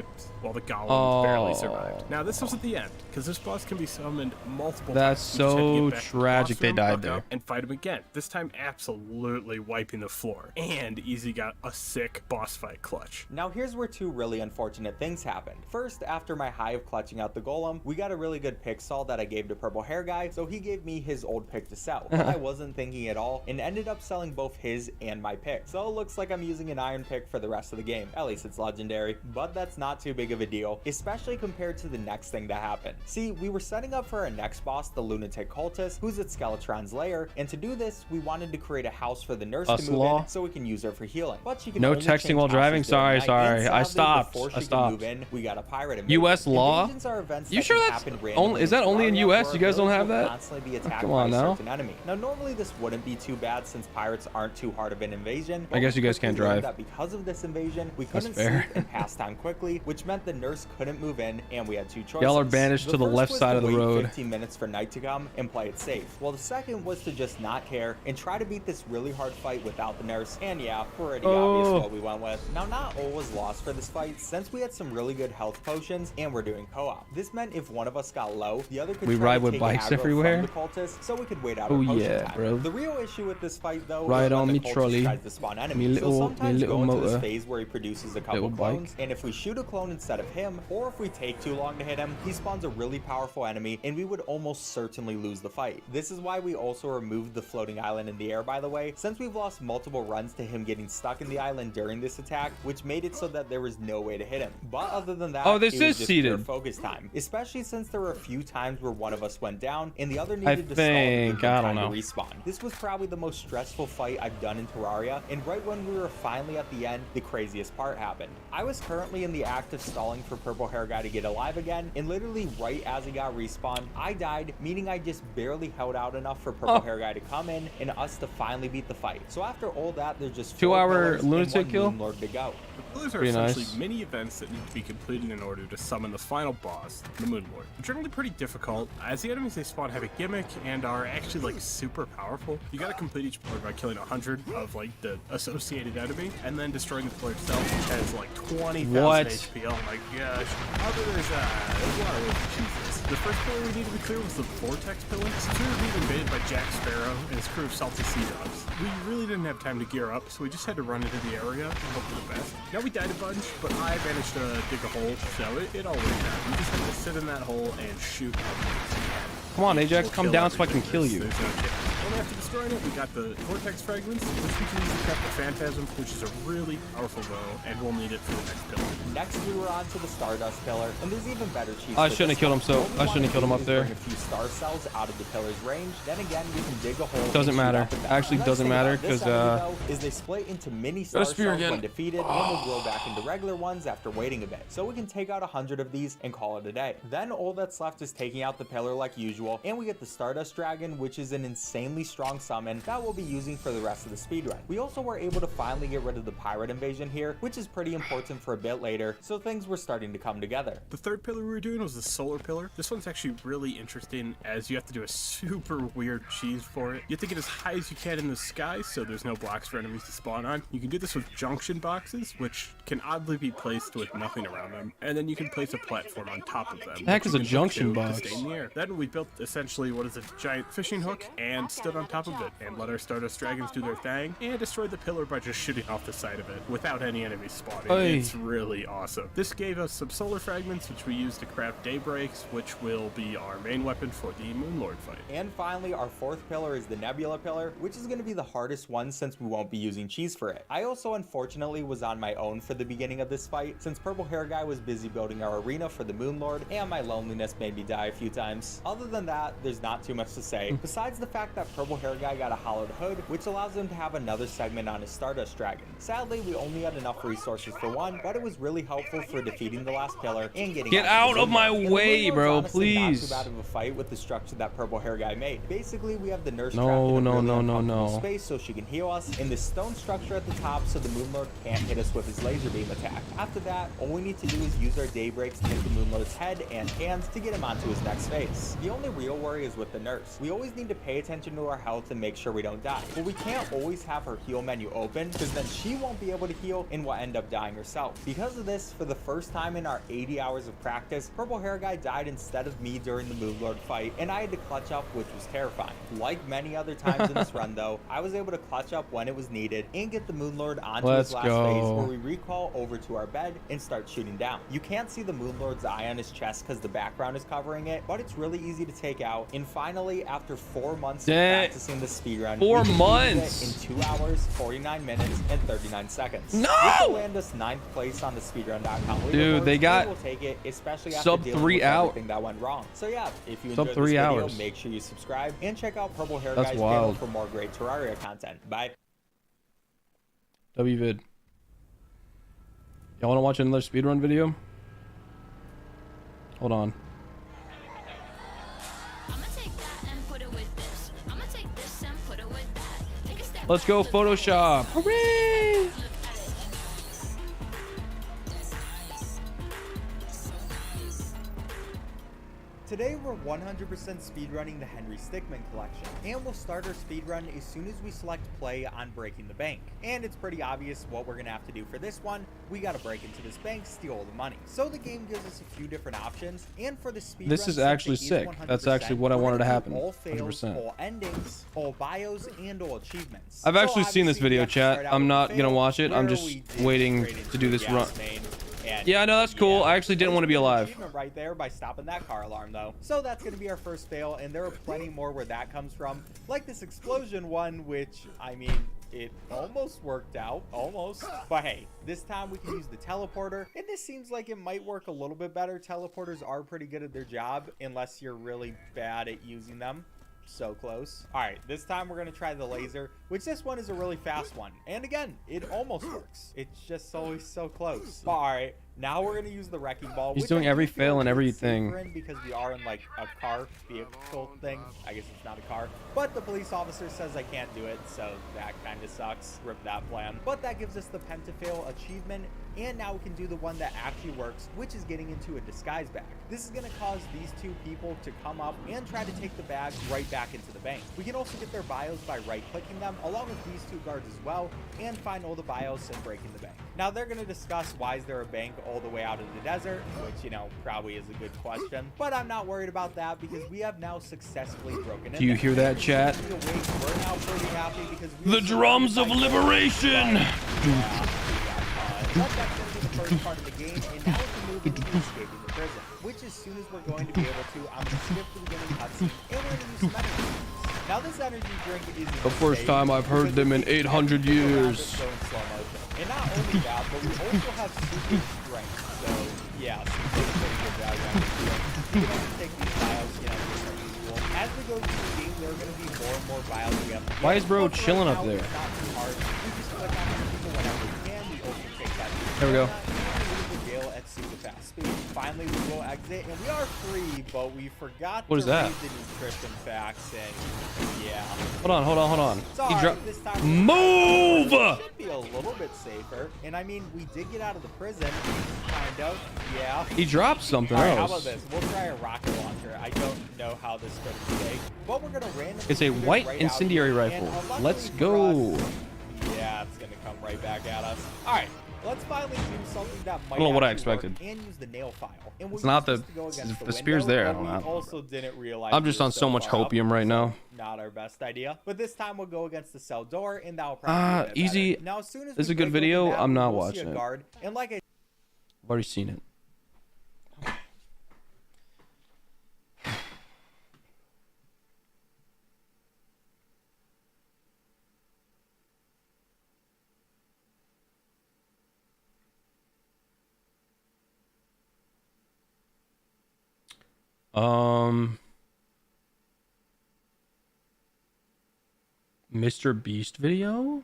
while the golem barely survived. Now this wasn't the end, because this boss can be summoned multiple That's times. We just had to so get back to the tragic boss they room, died hook there. up, and fight him again. This time absolutely wiping the floor. And Easy got a sick boss fight clutch. Now here's where 2 really unfortunate things happened. First, after my high of clutching out the golem, we got a really good pick saw that I gave to Purple Hair Guy, so he gave me his old pick to sell. But I wasn't thinking at all and ended up selling both his and my pick. So it looks like I'm using an iron pick for the rest of the game. At least it's legendary. But that's not too big of a deal, especially compared to the next thing that happened. See, we were setting up for our next boss, the Lunatic Cultist, who's at Skeletron's lair, and to do this, we wanted to create a house for the nurse to move in so we can use her for healing. But she can No only texting change while houses driving. during Sorry, night, and sorry. I sadly, stopped. before she I could stopped. move in, we got a pirate invasion. U.S. law? Invasions are events You that sure can that's happen only? Is that only in randomly U.S.? where You guys don't villains have will that? constantly be attacked Come on by a now. certain enemy. Now, normally this wouldn't be too bad since pirates aren't too hard of an invasion. I guess you guys can't we learned drive. That because of this invasion, we That's couldn't fair. sleep and pass time quickly, which meant the nurse couldn't move in, and we had 2 choices. Y'all are banished to the first left was side to of the wait road. 15 minutes for night to come and play it safe. Well, the second was to just not care and try to beat this really hard fight without the nurse. And yeah, pretty obvious what we went with. Now, not all was lost for this fight, since we had some really good health potions and we're doing co-op. This meant if one of us got low, the other could We try ride to with take bikes aggro everywhere? from the cultist, so we could wait out Oh our potion yeah, time. bro. The real issue with this fight, though, Ride is when on the me cultist trolley. tries to spawn Me enemies. little- So me sometimes little go into motor. this phase where he produces a couple Little bike. clones, and if we shoot a clone instead of him, or if we take too long to hit him, he spawns a really powerful enemy, and we would almost certainly lose the fight. This is why we also removed the floating island in the air, by the way, since we've lost multiple runs to him getting stuck in the island during this attack, which made it so that there was no way to hit him. But other than that, Oh, this it was is just seated. pure focus time, especially since there were a few times where one of us went down and the other I needed to think- stall I time don't to respawn. This was probably the most stressful fight I've done in Terraria, and right when we were finally at the end, the craziest part happened. I was currently in the act of stalling for purple hair guy to get alive again, and literally right as he got respawned, I died, meaning I just barely held out enough for purple hair guy to come in and us to finally beat the fight. So after all that, there's just 2-hour lunatic kill. Lord to go. The pillars are Pretty essentially nice. mini events that need to be completed in order to summon the final boss, the Moon Lord. They're generally pretty difficult, as the enemies they spawn have a gimmick and are actually like super powerful. You gotta complete each pillar by killing 100 of like the associated enemy, and then destroying the pillar itself, which has like 20,000 HP. Oh my gosh. There's a lot of ways to choose this. The first pillar we needed to be clear was the Vortex pillar. Since we were being invaded by Jack Sparrow and his crew of salty sea dogs, we really didn't have time to gear up, so we just had to run into the area and hope for the best. Now we died a bunch, but I managed to dig a hole, so it all worked out. We just had to sit in that hole and shoot. Come on, Ajax, come down so I can kill you. Only after destroying it, we got the Vortex Fragments, which we can use to cap the Phantasm, which is a really powerful bow, and we'll need it for the next pillar. Next, we were on to the Stardust pillar, and there's even better cheese. I shouldn't have killed him, so I shouldn't have killed him up there. Bring a few star cells out of the pillar's range. Then again, we can dig a hole. Doesn't matter. Actually, doesn't matter because is they split into mini star cells when defeated, and will grow back into regular ones after waiting a bit. So we can take out 100 of these and call it a day. Then all that's left is taking out the pillar like usual, and we get the Stardust Dragon, which is an insanely strong summon that we'll be using for the rest of the speedrun. We also were able to finally get rid of the pirate invasion here, which is pretty important for a bit later, so things were starting to come together. The third pillar we were doing was the solar pillar. This one's actually really interesting, as you have to do a super weird cheese for it. You have to get as high as you can in the sky so there's no blocks for enemies to spawn on. You can do this with junction boxes, which can oddly be placed with nothing around them, and then you can place a platform on top of them. The heck is a junction box? To stay in the air. Then we built essentially what is a giant fishing hook and stood on top of it and let our Stardust Dragons do their thing and destroyed the pillar by just shooting off the side of it without any enemies spawning. Hey. It's really awesome. This gave us some solar fragments, which we used to craft daybreaks, which will be our main weapon for the Moon Lord fight. And finally, our fourth pillar is the Nebula pillar, which is going to be the hardest one since we won't be using cheese for it. I also unfortunately was on my own for the beginning of this fight since Purple Hair Guy was busy building our arena for the Moon Lord, and my loneliness made me die a few times. Other than that, there's not too much to say, besides the fact that Purple Hair Guy got a hollowed hood, which allows him to have another segment on his Stardust Dragon. Sadly, we only had enough resources for one, but it was really helpful for defeating the last pillar and getting out of my way, bro, please. Not too bad of a fight with the structure that Purple Hair Guy made. Basically, we have the nurse space so she can heal us, and this stone structure at the top so the Moon Lord can't hit us with his laser beam attack. After that, all we need to do is use our daybreaks to hit the Moon Lord's head and hands to get him onto his next phase. The only real worry is with the nurse. We always need to pay attention to our health and make sure we don't die, but we can't always have her heal menu open because then she won't be able to heal and will end up dying herself. Because of this, for the first time in our 80 hours of practice, Purple Hair Guy died instead of me during the Moon Lord fight, and I had to clutch up, which was terrifying. Like many other times in this run though, I was able to clutch up when it was needed and get the Moon Lord onto his last phase, where we recall over to our bed and start shooting down. You can't see the Moon Lord's eye on his chest because the background is covering it, but it's really easy to take out. And finally, after 4 months of practicing the speedrun, 4 months in 2 hours, 49 minutes, and 39 seconds. No! This will land us 9th place on the speedrun.com. Dude, they got we'll take it, especially after sub dealing 3 with out. everything that went wrong. So yeah, if you Sub enjoyed 3 this video, hours. make sure you subscribe and check out Purple Hair That's Guy's wild. channel for more great Terraria content. Bye. WVid. Y'all want to watch another speedrun video? Hold on. Let's go Photoshop. Hooray! Today we're 100% speedrunning the Henry Stickmin collection, and we'll start our speedrun as soon as we select play on Breaking the Bank. And it's pretty obvious what we're gonna have to do for this one. We gotta break into this bank, steal all the money. So the game gives us a few different options, and for the speedrun, This is actually sick. That's actually what I wanted to happen. All fails, 100%. all endings, all bios, and all achievements. I've actually seen this obviously, we video, have to chat. start out I'm with not fail, gonna watch it. I'm where just we dig waiting straight into to do the this gas run. main. And Yeah, no, that's cool. I actually didn't want to be alive. Achievement right there by stopping that car alarm though. So that's going to be our first fail, and there are plenty more where that comes from, like this explosion one, which I mean, it almost worked out, almost. But hey, this time we can use the teleporter, and this seems like it might work a little bit better. Teleporters are pretty good at their job unless you're really bad at using them. So close. All right, this time we're gonna try the laser, which this one is a really fast one, and again, it almost works. It's just always so close. But all right, Now we're gonna use the wrecking ball. He's which doing I every do feel fail and is everything. safer in because we are in like a car vehicle thing. I guess it's not a car, but the police officer says I can't do it, so that kind of sucks. Rip that plan. But that gives us the pentafail achievement, and now we can do the one that actually works, which is getting into a disguise bag. This is gonna cause these two people to come up and try to take the bag right back into the bank. We can also get their bios by right-clicking them, along with these two guards as well, and find all the bios and break in the bank. Now they're gonna discuss why is there a bank all the way out in the desert, which, you know, probably is a good question, but I'm not worried about that because we have now successfully broken in. Do you hear that, chat? We're now pretty happy because The drums of liberation! That's actually the first part of the game, and now we can move into escaping the prison, which as soon as we're going to be able to, I'm going to skip the beginning cutscene, and we're going to use some energy. Now this energy drink is The first time I've heard them in 800 years. And not only that, but we also have super strength, so yeah, some pretty good value on this drink. We can also take these vials, you know, just like usual. As we go through the game, there are going to be more and more vials we have to get. Why is bro But right chilling now, up there? it's not too hard. We just click on the people whenever we can. We also take that. There we go. Jail at super fast speed. Finally, we will exit, and we are free, but we forgot What is to that? read the nutrition facts, and yeah. Hold on. It's He alright, dropped. this time Move! it should be a little bit safer, and I mean, we did get out of the prison, kind of, yeah. He dropped something Alright, how about else. this? We'll try a rocket launcher. I don't know how this is going to take, but we're going to randomly It's a shoot it white right out incendiary here, rifle. and luckily Let's for go. us, yeah, it's going to come right back at us. Alright. Let's finally do something that might I don't know what I actually work expected. and use the nail file. And we'll It's not use the- this to go against the spear's window, there, I but don't we know. also didn't realize I'm we just were on so much far up, hopium right now. not our best idea. But this time we'll go against the cell door, and that'll probably be a bit Easy. better. Now, as soon as This is we a good break open video. that, I'm not we'll see watching a it. guard, and like I I've already seen it. Mr. Beast video?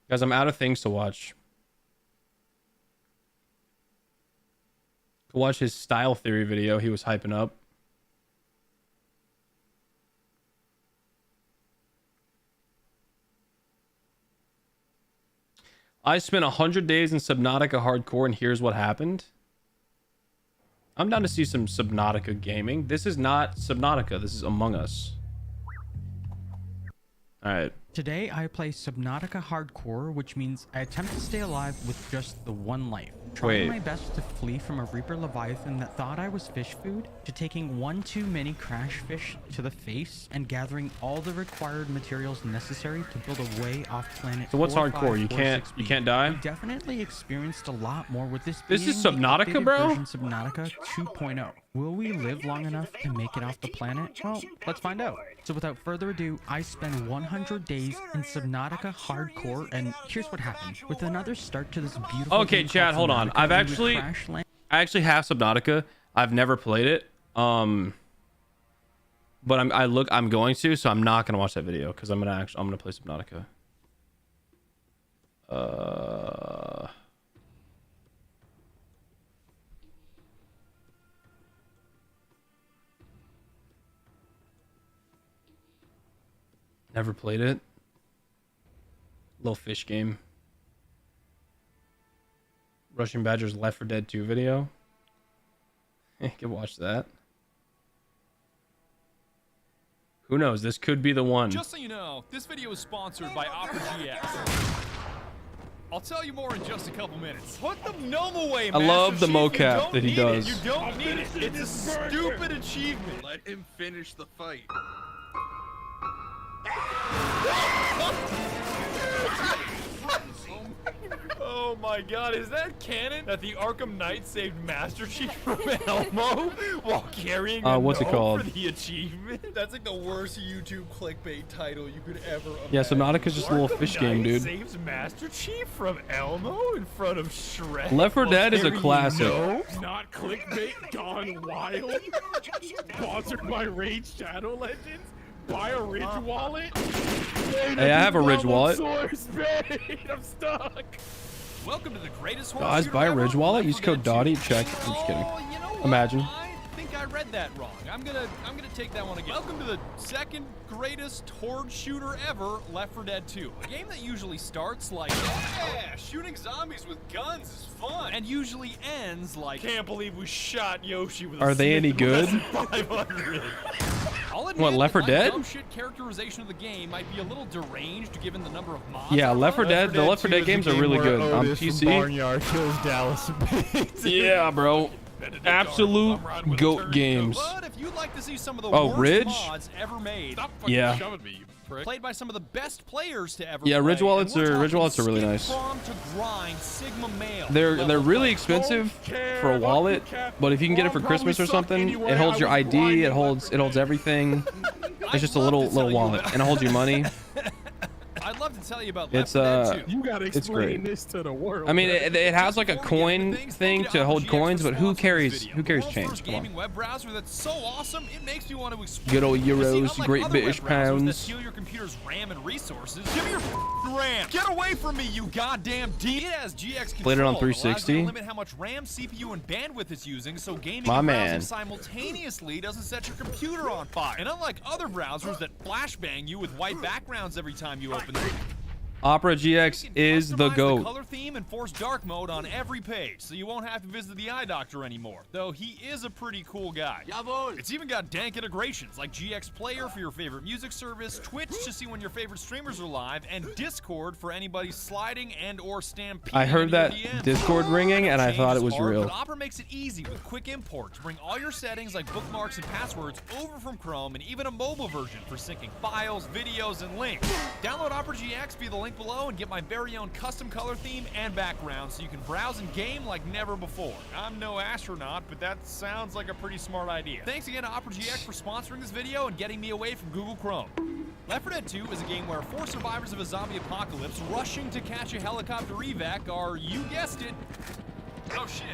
Guys, I'm out of things to watch. Go watch his style theory video he was hyping up. I spent 100 days in Subnautica hardcore and here's what happened. I'm down to see some Subnautica gaming. This is not Subnautica. This is Among Us. All right. Today I play Subnautica Hardcore, which means I attempt to stay alive with just the one life. Trying my best to flee from a Reaper Leviathan that thought I was fish food, to taking one too many crash fish to the face, and gathering all the required materials necessary to build a way off planet. So what's hardcore? You can't die? We definitely experienced a lot more with this. This is being the Subnautica, updated bro? version Subnautica 2.0. Will we live long enough to make it off the planet? Well, let's find out. So without further ado, I spend 100 days in Subnautica Hardcore, and here's what happened. With another start to this beautiful Okay, game chat, called hold on. Subnautica, I actually have Subnautica. I've never played it. But I'm going to, so I'm not gonna watch that video because I'm gonna play Subnautica. Never played it. Little fish game. Russian Badger's Left 4 Dead 2 video. You can watch that. Who knows? This could be the one. Just so you know, this video is sponsored by Opera GX. I'll tell you more in just a couple minutes. Put the gnome away, I love the mocap that he does. You don't need it. It's a stupid achievement. Let him finish the fight. Oh my god, is that canon? That the Arkham Knight saved Master Chief from Elmo while carrying a what's it gnome called? for the achievement? That's like the worst YouTube clickbait title you could ever imagine. Yeah, Subnautica's just a little fish game, dude. Saves Master Chief from Elmo in front of Shrek. Left 4 while Dead is a carrying classic. gnomes? Not clickbait gone wild. Sponsored by Raid Shadow Legends. Buy a Ridge wallet. Hey, I have a Ridge wallet. Source, babe. I'm stuck. Welcome to the greatest horror Guys, shooter buy a ever, Ridge wallet. Left Use 4 code Dead 2. Dottie. Check. I'm just kidding. Oh, you know what? Imagine. I think I read that wrong. I'm gonna take that one again. Welcome to the second greatest horde shooter ever, Left 4 Dead 2. A game that usually starts like, yeah, shooting zombies with guns is fun, and usually ends like, can't believe we shot Yoshi with a Are they any good? 500. I'll admit What, Left 4 my Dead? dumb shit characterization of the game might be a little deranged given the number of mods. Yeah, that Left 4 run. Dead. The Left 4 Dead games are really good on PC. Barnyard kills Dallas. Yeah, bro. Absolute goat games. But if you'd like to see some of the Oh, worst Ridge? mods ever made, stop fucking Yeah. shoving me, you prick. Played by some of the best players to ever Yeah, play. Ridge wallets And we're are talking really skip nice. prom to grind, Sigma male. They're level really play. expensive for a wallet, but if you can get it for Christmas or something, it holds your ID, it holds everything. It's just a little wallet, and it holds your money. I'd love to tell you about It's Left 4 Dead 2. You gotta it's explain great. this to the world. I mean, it has like a coin thing to hold coins, but who carries change? Come on. Gaming web browser that's so awesome it makes me want to explore. Good old You see, euros, unlike Great other British web browsers that pounds. steal your computer's RAM and resources. Give me your RAM. Get away from me, you goddamn D. It has GX control. Played it on Allows you 360. to limit how much RAM, CPU, and bandwidth it's using, so gaming My and browsing man. simultaneously doesn't set your computer on fire. And unlike other browsers that flashbang you with white backgrounds every time you open them. Opera GX is the The GOAT. color theme and force dark mode on every page, so you won't have to visit the eye doctor anymore. Though he is a pretty cool guy. It's even got dank integrations like GX Player for your favorite music service, Twitch to see when your favorite streamers are live, and Discord for anybody sliding and/or stampeding. I heard that into your DMs. Discord ringing, and I thought it was Change is hard, real. But Opera makes it easy with quick import to bring all your settings like bookmarks and passwords over from Chrome, and even a mobile version for syncing files, videos, and links. Download Opera GX via the link below and get my very own custom color theme and background so you can browse and game like never before. I'm no astronaut, but that sounds like a pretty smart idea. Thanks again to Opera GX for sponsoring this video and getting me away from Google Chrome. Left 4 Dead 2 is a game where 4 survivors of a zombie apocalypse rushing to catch a helicopter evac are, you guessed it, oh shit,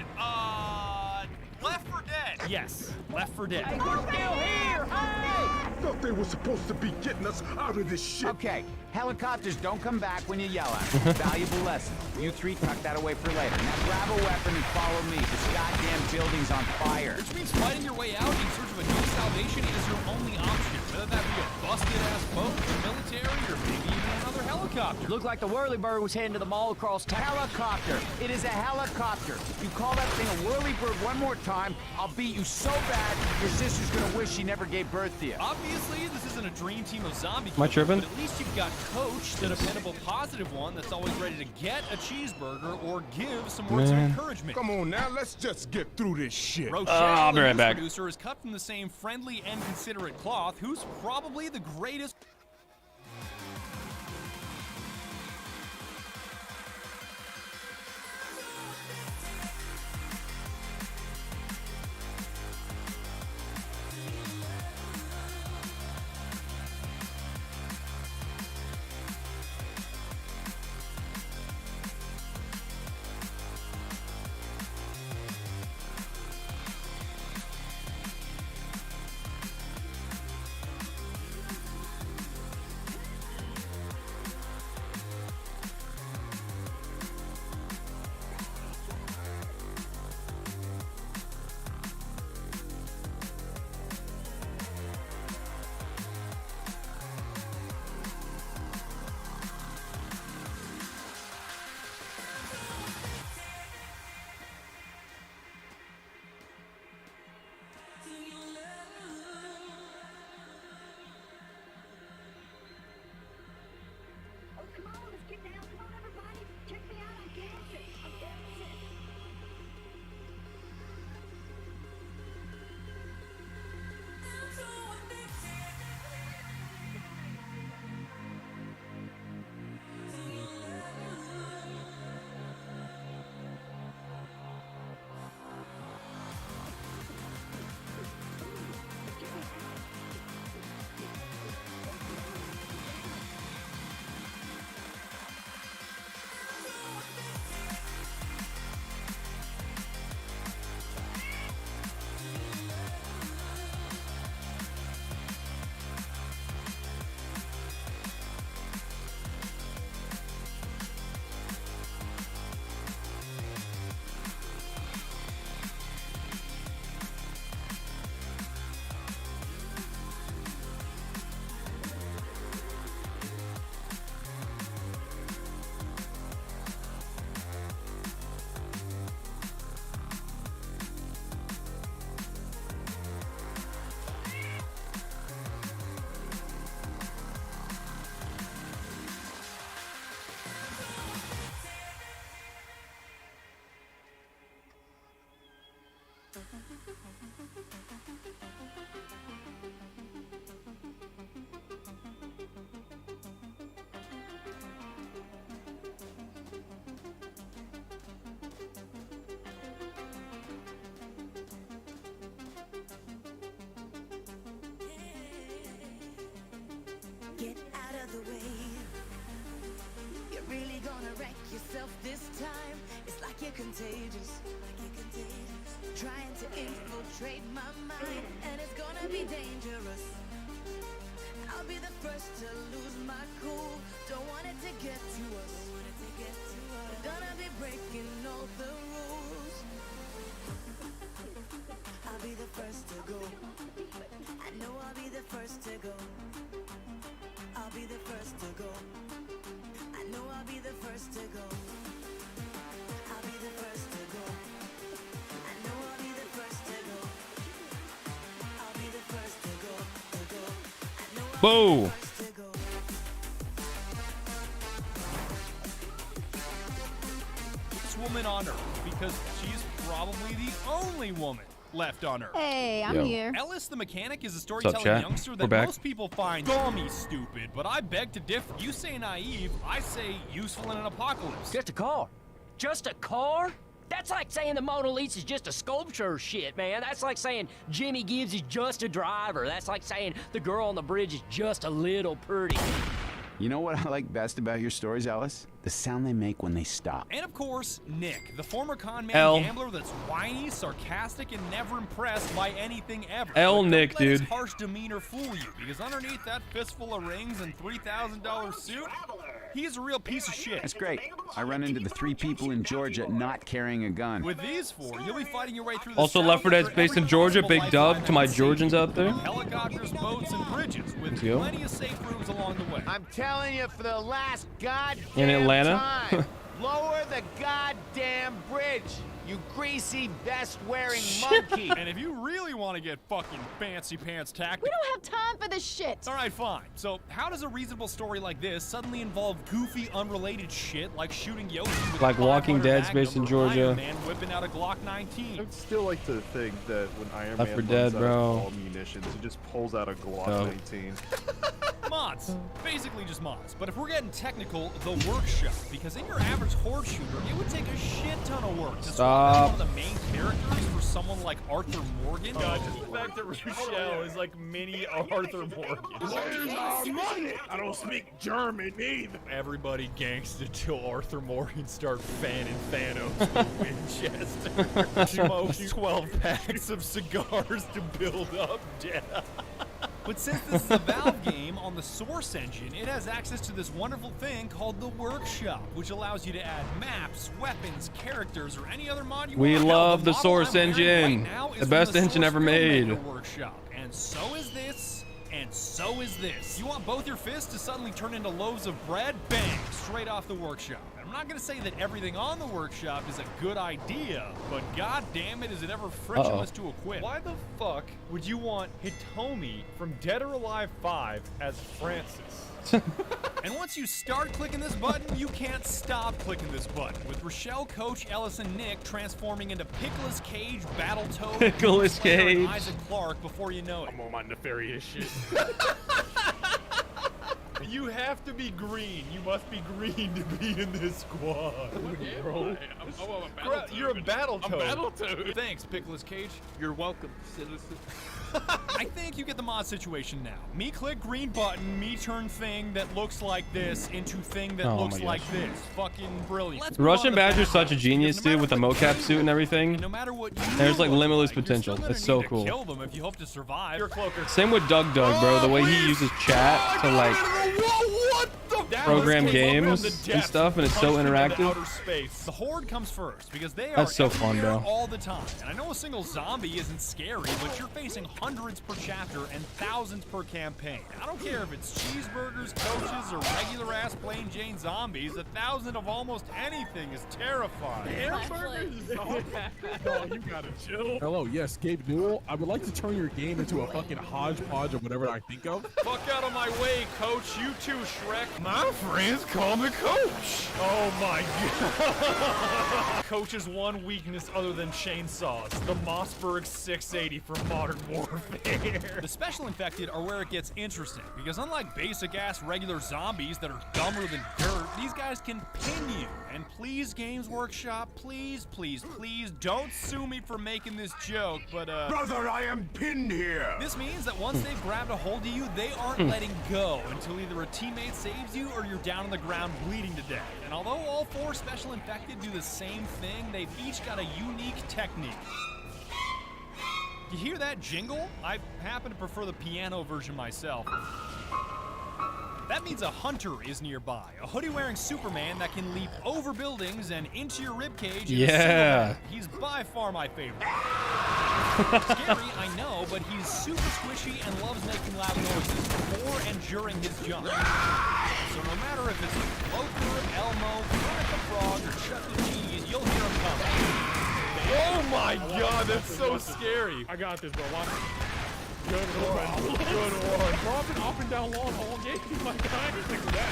Left 4 Dead. Yes, Left 4 Dead. Hey, we're still here! Hey! Thought they were supposed to be getting us out of this shit. Okay, helicopters don't come back when you yell at them. Valuable lesson. You three tuck that away for later. Now grab a weapon and follow me. This goddamn building's on fire. Which means fighting your way out in search of a new salvation is your only option. Whether that be a busted-ass boat, the military, or maybe even another helicopter. Looked like the Whirlybird was heading to the mall across town. Helicopter. It is a helicopter. You call that thing a Whirlybird one more time, I'll beat you so bad, your sister's gonna wish she never gave birth to you. Obviously, this isn't a dream team of zombie Am I killers, tripping? but at least you've got Coach, the dependable positive one that's always ready to get a cheeseburger or give some words of Man. encouragement. Come on now, let's just get through this shit. Rochelle, I'll be the right news back. producer, is cut from the same friendly and considerate cloth, who's probably the greatest contagious. Trying to infiltrate my mind, and it's gonna be dangerous. I'll be the first to lose my cool. Don't want it to get to us. We're gonna be breaking all the rules. I'll be the first to go. I know I'll be the first to go. I'll be the first to go. I know I'll be the first to go. I'll be the first to go. I know I'll be the first to go. I'll be the first to go. I know I'll Boo. be the first to go. This woman on Earth, because she's probably the only woman left on Earth. Hey, I'm here. Ellis the Mechanic is a up, storytelling chat? youngster We're that back. most people find dummy stupid, but I beg to differ. You say naive, I say useful in an apocalypse. Just a car. Just a car? That's like saying the Mona Lisa's just a sculpture or shit, man. That's like saying Jimmy Gibbs is just a driver. That's like saying the girl on the bridge is just a little pretty. You know what I like best about your stories, Ellis? The sound they make when they stop. And of course, Nick, the former con man L. gambler that's whiny, sarcastic, and never impressed by anything ever. L. But Nick, don't let his dude. harsh demeanor fool you, because underneath that fistful of rings and $3,000 suit, he's a real piece of shit. That's great. I run into the 3 people in Georgia not carrying a gun. With these 4, you'll be fighting your way through the Also, South Left 4 Dead's for based in every Georgia. possible Big life dub I've to my ever seen. Georgians out there. Helicopters, boats, and bridges with Thank you. plenty of safe rooms along the way. I'm telling you for the last goddamn In Atlanta? time. Lower the goddamn bridge, you greasy vest-wearing monkey. And if you really want to get fucking fancy pants We tactical, don't have time for this shit. all right, fine. So how does a reasonable story like this suddenly involve goofy, unrelated shit like shooting Yoshi with Like a Walking 500 Dead's Magnum based in or Georgia. Iron Man whipping out a Glock 19? I'd still like to think that when Iron Left Man 4 runs Dead, out bro. of all munitions, he just pulls out a Glock Dope. 19. Mods. Basically just mods. But if we're getting technical, the workshop. Because in your average horde shooter, it would take a shit ton of work to swap out one of the main characters for someone like Arthur Morgan. God, just the fact that Rochelle is like mini Arthur Morgan. Where's our money? I don't speak German either. Everybody gangsted till Arthur Morgan start fanning Thanos with Winchester. Smokes 12 packs of cigars to build up death. But since this is a Valve game on the Source engine, it has access to this wonderful thing called the Workshop, which allows you to add maps, weapons, characters, or any other mod you We want. love the model Source I'm wearing engine. right now is The from best the engine Source ever made. Filmmaker Workshop, and so is this. And so is this. You want both your fists to suddenly turn into loaves of bread? Bang! Straight off the workshop. And I'm not going to say that everything on the workshop is a good idea, but god damn it, is it ever frictionless to equip. Why the fuck would you want Hitomi from Dead or Alive 5 as Francis? And once you start clicking this button, you can't stop clicking this button. With Rochelle, Coach, Ellis, and Nick transforming into Pickles Cage, Battletoad, Pickles Slayer, and Cage. Isaac Clarke before you know it. I'm on my nefarious shit. You have to be green. You must be green to be in this squad. Bro. You're a Battletoad. I'm Battletoad. Thanks, Pickles Cage. You're welcome, citizen. I think you get the mod situation now. Me click green button, me turn thing that looks like this into thing that Oh looks my like gosh. this. Fucking brilliant. Let's The move on Russian to Badger's background, such a genius, because no dude, with the matter mocap what suit and everything. no matter what you There's like look limitless like, you're potential. still It's gonna so need to cool. kill them if you hope to survive. Your cloaker. Same with Doug, bro. The way he uses chat to like program games and stuff, and it's so interactive. The Horde comes first because they are That's so fun, everywhere bro. all the time. And I know a single zombie isn't scary, but you're facing hundreds per chapter and thousands per campaign. I don't care if it's cheeseburgers, coaches, or regular ass plain Jane zombies. 1,000 of almost anything is terrifying. Oh, you gotta chill. Hello, yes, Gabe Newell. I would like to turn your game into a fucking hodgepodge of whatever I think of. Fuck out of my way, Coach. You too, Shrek. My friends call me Coach. Oh my god. Coach's one weakness other than chainsaws. The Mossberg 680 from Modern Warfare. The special infected are where it gets interesting, because unlike basic ass regular zombies that are dumber than dirt, these guys can pin you And please, Games Workshop, please, please, please don't sue me for making this joke, but Brother, I am pinned here. this means that once they've grabbed a hold of you, they aren't letting go until either a teammate saves you or you're down on the ground bleeding to death. And although all 4 special infected do the same thing, they've each got a unique technique. You hear that jingle? I happen to prefer the piano version myself. That means a hunter is nearby, a hoodie-wearing Superman that can leap over buildings and into your ribcage. Yeah. He's by far my favorite. Scary, I know, but he's super squishy and loves making loud noises before and during his jump. So no matter if it's Loker, Elmo, Kermit the Frog, or Chuck E. Cheese, you'll hear him coming. Oh my god, that's so scary. I got this, bro. Watch it. Good one. Good one. Bro, I've been up and down long all game. My god, look at that.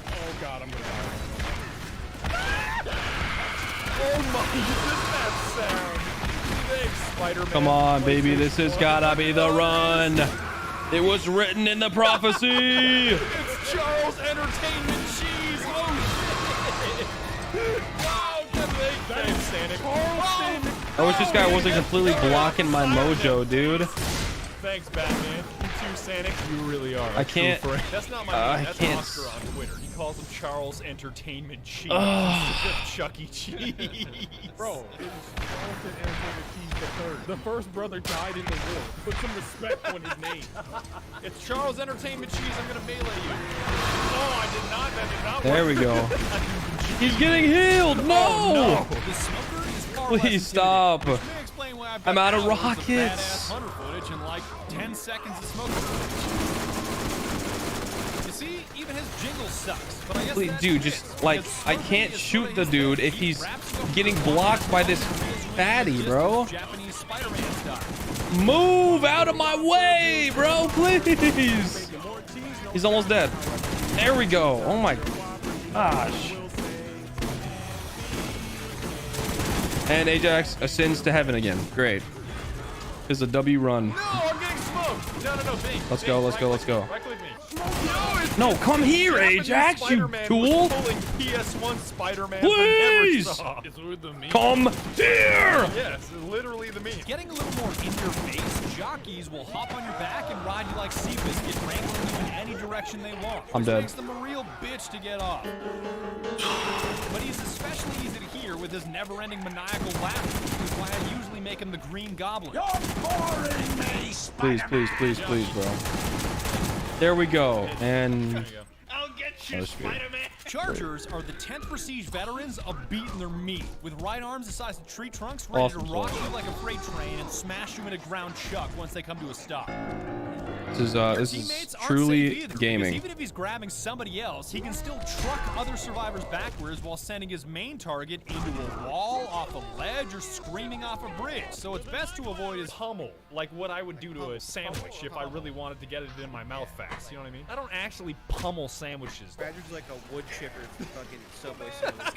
Oh god, I'm gonna die. Oh my, just that sound. Thanks, Spider-Man. Come on, baby. This has gotta be the run. It was written in the prophecy. It's Charles Entertainment Cheese. Oh shit. Wow, thanks, Santa. I wish this guy wasn't completely blocking my mojo, dude. Thanks, Batman. You too, Sonic. You really are. I can't. That's not my name. That's Oscar on Twitter. He calls him Charles Entertainment Cheese. Chuck E. Cheese. Bro, it is Charles Entertainment Cheese the third. The first brother died in the war. Put some respect on his name. It's Charles Entertainment Cheese. I'm gonna melee you. Oh, I did not. That did not work. There we go. He's getting healed. No. Oh, no. The smoker is far Please stop. I'm out of rockets. Badass hunter footage in like 10 seconds of smoke footage. You see, even his jingle sucks. But I guess Please, dude, just like I can't shoot the dude if he's getting blocked by this fatty, bro. Japanese Spider-Man style. Move out of my way, bro, please. He's almost dead. There we go. Oh my gosh. And Ajax ascends to heaven again. Great. It's a W run. No, I'm getting smoked. No, Bing. Let's go, let's go, let's go. Right click me. No, come here, Ajax, you tool. PS1 Spider-Man. Please. It's the meme. Come here. Yes, literally the meme. Getting a little more in your face, jockeys will hop on your back and ride you like Seabiscuit, wrangling you in any direction they want. I'm dead. Makes them a real bitch to get off. But he's especially easy to hear with his never-ending maniacal laughter, which is why I usually make him the Green Goblin. You're boring me, Please, please, please, please, bro. There we go. And I'll get you, Spider-Man. Chargers are the 10th Prestige veterans of beating their meat, with right arms the size of tree trunks ready Awesome to rock you like a freight train and smash you into ground chuck once they come to a stop. this is truly gaming. Even if he's grabbing somebody else, he can still truck other survivors backwards while sending his main target into a wall, off a ledge, or screaming off a bridge. So it's best to avoid his Hummel, like what I would do to a sandwich if I really wanted to get it in my mouth fast. You know what I mean? I don't actually pummel sandwiches. Badger's like a wood chipper for fucking Subway sandwich.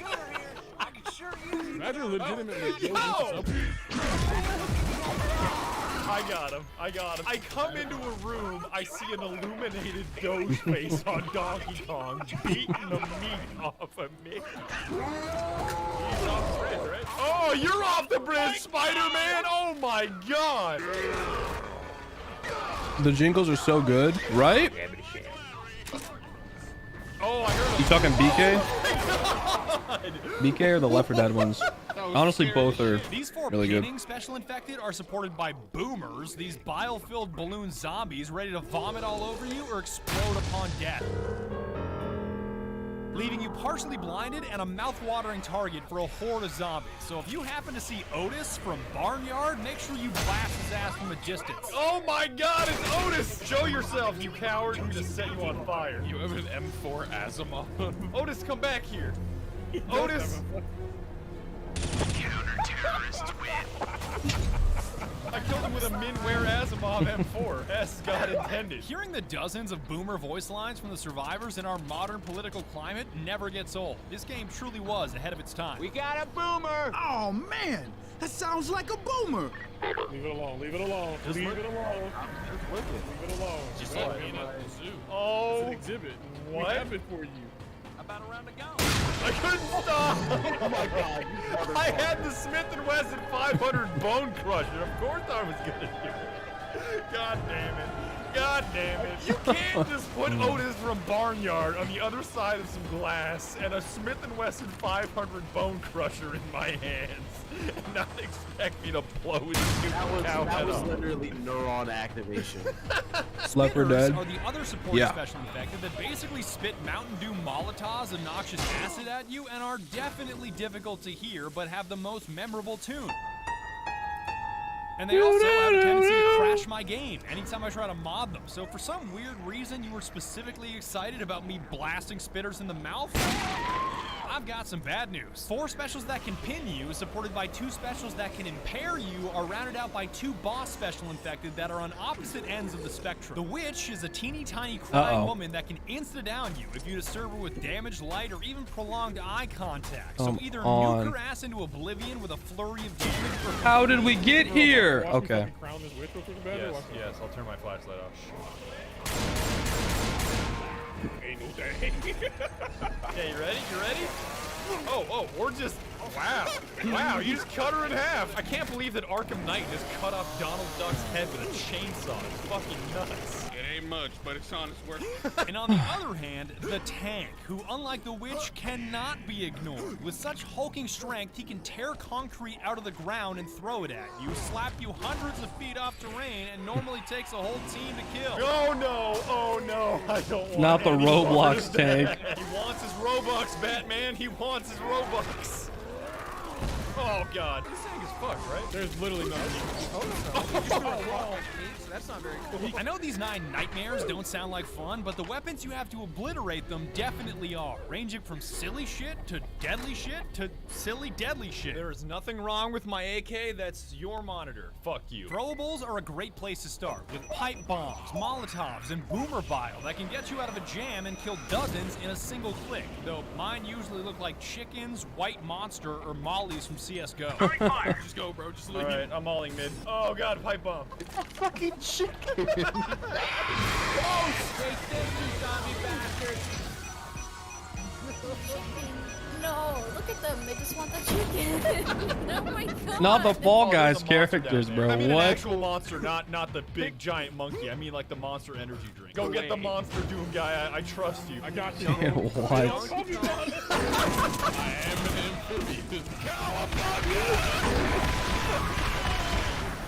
I can sure use Badger legitimately goes into Subway. I got him. I come into a room, I see an illuminated Doge face on Donkey Kong beating the meat off of me. He's off the bridge, right? Oh, you're off the bridge, Spider-Man! Oh my god! The jingles are so good, right? Oh, I heard him. You talking BK? God. BK or the Left 4 Dead ones? Honestly, both are These 4 really good. pinning special infected are supported by boomers, these bile-filled balloon zombies ready to vomit all over you or explode upon death, leaving you partially blinded and a mouth-watering target for a horde of zombies. So if you happen to see Otis from Barnyard, make sure you blast his ass from a distance. Oh my god, it's Otis! Show yourself, you coward. I'm gonna set you on fire. You have an M4 Asimov. Otis, come back here. Otis! Counter-terrorists win. I killed him with a Minware Asimov M4. S God intended. Hearing the dozens of boomer voice lines from the survivors in our modern political climate never gets old. This game truly was ahead of its time. We got a boomer! Oh man, that sounds like a boomer. Leave it alone, leave it alone. Leave it alone. Leave it alone. Just like being at the zoo. Oh, It's an exhibit. What We have it for you. A about a round to go? I couldn't stop. Oh my god. I had the Smith & Wesson 500 Bone Crusher. Of course I was gonna do it. God damn it. God damn it. You can't just put Otis from Barnyard on the other side of some glass and a Smith & Wesson 500 Bone Crusher in my hands and not expect me to blow his stupid cow head That was off. literally neuron activation. Leopard dead. Are the other supporting Yeah. special infected that basically spit Mountain Dew Molotovs and noxious acid at you and are definitely difficult to hear but have the most memorable tune. And they also have a tendency to crash my game anytime I try to mod them. So for some weird reason, you were specifically excited about me blasting spitters in the mouth? I've got some bad news. 4 specials that can pin you, supported by 2 specials that can impair you, are rounded out by 2 boss special infected that are on opposite ends of the spectrum. The Witch is a teeny tiny crying woman that can insta-down you if you disturb her with damaged light or even prolonged eye contact. So either nuke her ass into oblivion with a flurry of damage or... How did we get here? Okay. Yes, I'll turn my flashlight off. Ain't no day. Okay, you ready? You ready? Oh, or just, wow. Wow, you just cut her in half. I can't believe that Arkham Knight just cut off Donald Duck's head with a chainsaw. It's fucking nuts. It ain't much, but it's honest work. And on the other hand, the Tank, who unlike the Witch, cannot be ignored. With such hulking strength, he can tear concrete out of the ground and throw it at you, slap you hundreds of feet off terrain, and normally takes a whole team to kill. Oh no, I don't want Not the any Roblox more of Tank. that. He wants his Robux, Batman. He wants his Robux. Oh god. This thing is fucked, right? There's literally nothing. Oh, so that's not very cool. I know these 9 nightmares don't sound like fun, but the weapons you have to obliterate them definitely are, ranging from silly shit to deadly shit to silly deadly shit. There is nothing wrong with my AK. That's your monitor. Fuck you. Throwables are a great place to start, with pipe bombs, Molotovs, and boomer bile that can get you out of a jam and kill dozens in a single click, though mine usually look like chickens, white monster, or mollies from CSGO. Fire. Just go, bro. Just leave. All right, I'm mauling mid. Oh god, pipe bomb. It's a fucking chicken. Oh, stay still, you zombie bastard. No, look at them. They just want the chicken. Oh my god. Not the Fall Guys There's a monster characters, down there. bro. I mean What? an actual monster, not the big giant monkey. I mean like the Monster Energy drink. Go get the Monster Doom guy. I trust you. I got you. What? I am an amphibious cowabunga.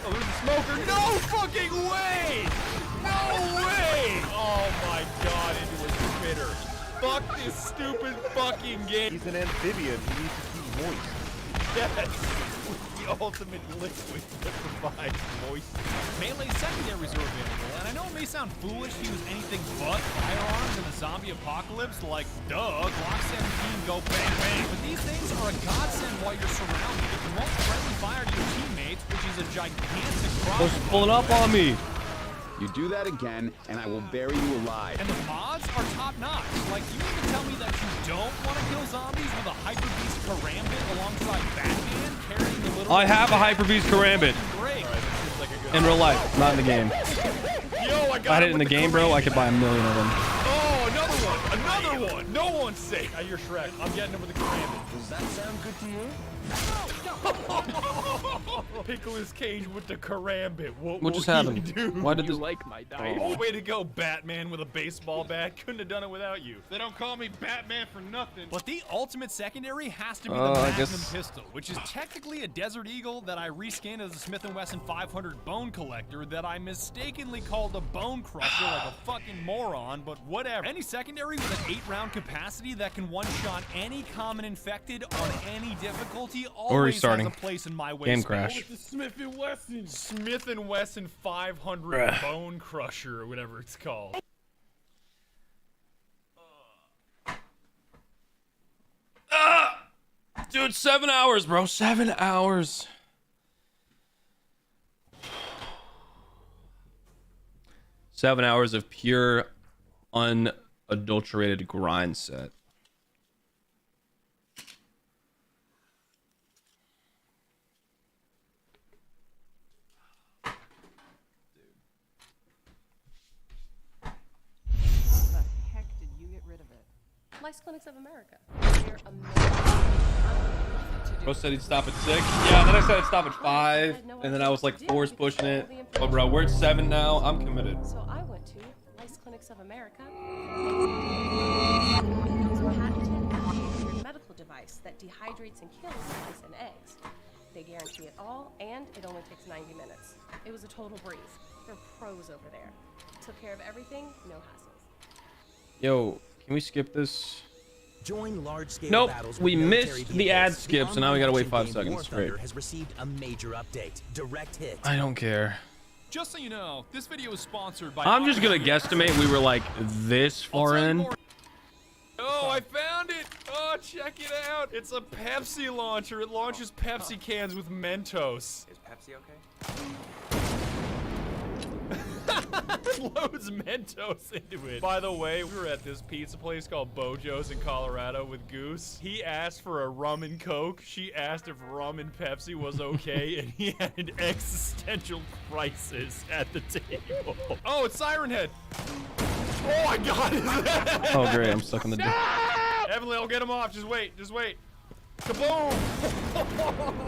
Oh, there's a smoker. No fucking way! No way! Oh my god, into a spitter. Fuck this stupid fucking game. He's an amphibian. He needs to keep moist. Yes! The ultimate liquid that provides moisture. Melee secondaries are available, and I know it may sound foolish to use anything but firearms in a zombie apocalypse, like, duh, Glock 17 go bang bang, but these things are a godsend while you're surrounded. It won't friendly fire to your teammates, which is a gigantic problem. What's pulling up on me? You do that again, and I will bury you alive. And the mods are top-notch. Like, you mean to tell me that you don't want to kill zombies with a Hyper Beast Karambit alongside Batman carrying the little... I have a Hyper Beast Karambit. Great. In real life, not in the game. Yo, If I had it in the game, bro, I could buy 1 million of them. Oh, another one! Another one! No one's safe! You're Shrek. I'm getting him with the Karambit. Does that sound good to you? Nicolas Cage with the Karambit. What just happened? Why did You this? like my diet. Oh, way to go, Batman with a baseball bat. Couldn't have done it without you. They don't call me Batman for nothing. But the ultimate secondary has to be the I Magnum guess- pistol, which is technically a Desert Eagle that I reskinned as a Smith & Wesson 500 Bone Collector that I mistakenly called a Bone Crusher like a fucking moron, but whatever. Any secondary with an 8-round capacity that can one-shot any common infected on any difficulty always restarting. has a place in my Game waistband. crash. The Smith & Wesson. Smith & Wesson 500 Bone Crusher or whatever it's called. Dude, 7 hours, bro. 7 hours. Seven hours of pure, unadulterated grind set. Lice Clinics of America. They're amazing. Bro said he'd stop at 6. Yeah, then I said I'd stop at 5, and then I was like force pushing it. Oh, bro, we're at 7 now. I'm committed. So I went to Lice Clinics of America. It's a patented FDA-cleared medical device that dehydrates and kills lice and eggs. They guarantee it all, and it only takes 90 minutes. It was a total breeze. They're pros over there. Took care of everything, no hassles. Yo, can we skip this? Join large-scale Nope, battles we with missed military the ad vehicles. skip, so now we gotta wait 5 Online seconds War straight. Thunder has received a major update. Direct hit. I don't care. Just so you know, this video is sponsored by... I'm just gonna guesstimate we were like this far in. Oh, I found it! Oh, check it out! It's a Pepsi launcher. It launches Pepsi cans with Mentos. Is Pepsi okay? It loads Mentos into it. By the way, we were at this pizza place called Bojo's in Colorado with Goose. He asked for a rum and Coke. She asked if rum and Pepsi was okay, and he had an existential crisis at the table. Oh, it's Siren Head. Oh my God, is that? Oh great, I'm stuck in the door. Emily, I'll get him off. Just wait, just wait. Kaboom!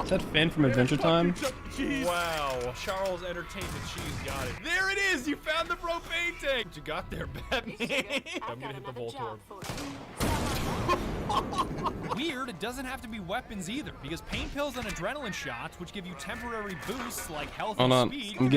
Is that Finn from Adventure Time? Wow, Charles Entertainment Cheese got it. There it is! You found the propane tank! What you got there, Batman? I'm gonna hit the Voltorb. Weird, it doesn't have to be weapons either, because pain pills and adrenaline shots, which give you temporary boosts like health Hold and on, speed, I'm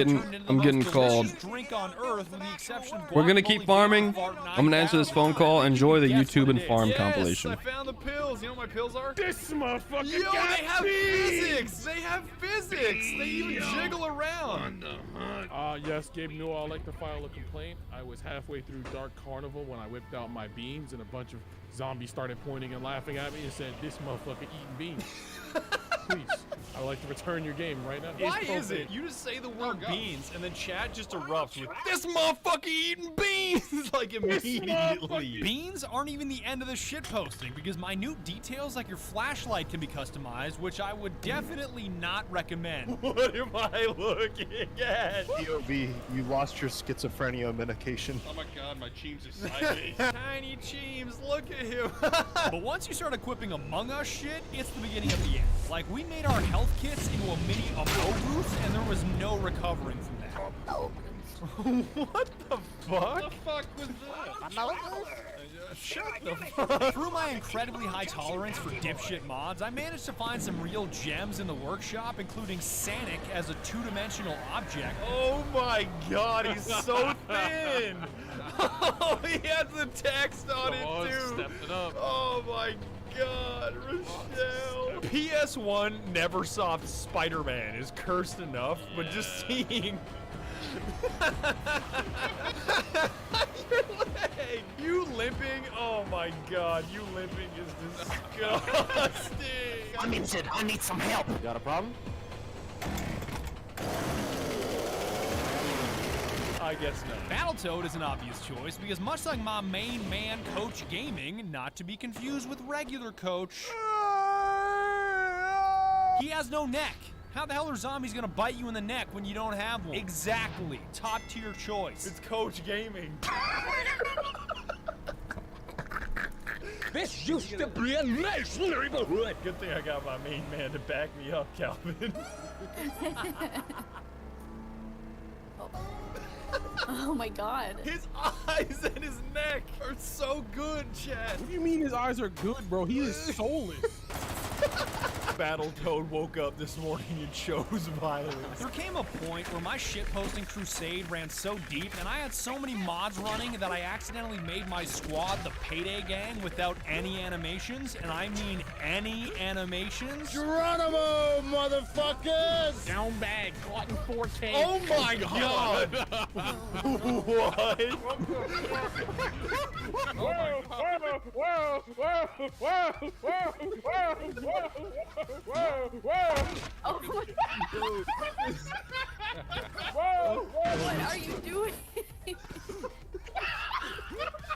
getting called. drink on Earth, with the exception of We're gonna keep farming. I'm gonna answer this phone call. Enjoy the YouTube and farm compilation. I found the pills. You know what my pills are? This motherfucker Yo, got they have beans. physics! They have physics! They even jiggle around! Yes, Gabe knew I'd like to file a complaint. I was halfway through Dark Carnival when I whipped out my beans and a bunch of zombies started pointing and laughing at me and said, "This motherfucker eating beans." Please, I'd like to return your game right now. Why is it? You just say the word beans and then chat just erupts with this motherfucker eating beans like immediately. Beans aren't even the end of the shit posting, because minute details like your flashlight can be customized, which I would definitely not recommend. What am I looking at? POV, you lost your schizophrenia medication. Oh my God, my Cheems is sliding. Tiny Cheems, look at him. But once you start equipping Among Us shit, it's the beginning of the end. Like, we made our health kits into a mini booth, and there was no recovering from that. What the fuck? The fuck was that? Shut the fuck. Through my incredibly high tolerance for dipshit mods, I managed to find some real gems in the workshop, including Sanic as a two-dimensional object. Oh my God, he's so thin. Oh, he has the text on it too. Stepping up. Oh my God, Rochelle. PS1 Neversoft Spider-Man is cursed enough, but just seeing your leg, you limping. Oh my God, you limping is disgusting. I'm injured. I need some help. You got a problem? I guess not. Battletoad is an obvious choice because, much like my main man, Coach Gaming, not to be confused with regular Coach, he has no neck. How the hell are zombies gonna bite you in the neck when you don't have one? Exactly. Top tier choice. It's Coach Gaming. This used to be a nice neighborhood. Good thing I got my main man to back me up, Calvin. Oh my God. His eyes and his neck are so good, Chad. What do you mean his eyes are good, bro? He is soulless. Battletoad woke up this morning and chose violence. There came a point where my shitposting crusade ran so deep and I had so many mods running that I accidentally made my squad the Payday Gang without any animations, and I mean any animations. Geronimo, motherfuckers! Down bag, caught in 4K. Oh my God! What? Whoa, whoa, whoa, whoa, whoa, whoa, whoa, whoa, whoa. Oh my Dude. Whoa, what are you doing?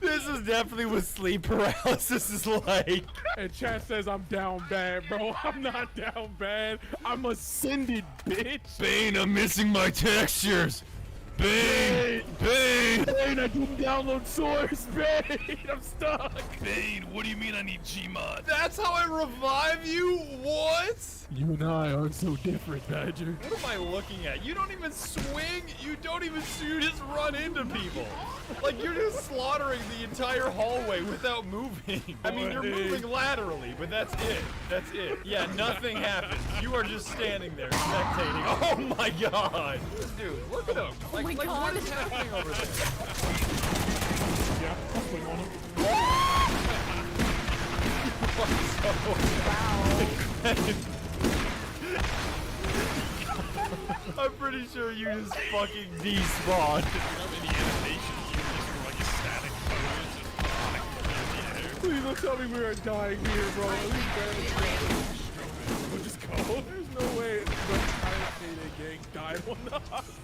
This is definitely what sleep paralysis is like. And chat says I'm down bad, bro. I'm not down bad. I'm ascended, bitch. Bane, I'm missing my textures. Bane! Bane, I didn't download Source! Bane, I'm stuck! Bane, what do you mean I need Gmod? That's how I revive you? What? You and I aren't so different, Badger. What am I looking at? You don't even swing. You don't even. You just run into people. Like you're just slaughtering the entire hallway without moving. I mean, you're moving laterally, but that's it. That's it. Yeah, nothing happens. You are just standing there spectating. Oh my god, dude, look at him. Like, what is happening over there? Yeah, I'll swing on him. Wow. I'm pretty sure you just fucking despawned. Please don't tell me we are dying here, bro. We'll just go. There's no way the entire Payday gang died on the hospital.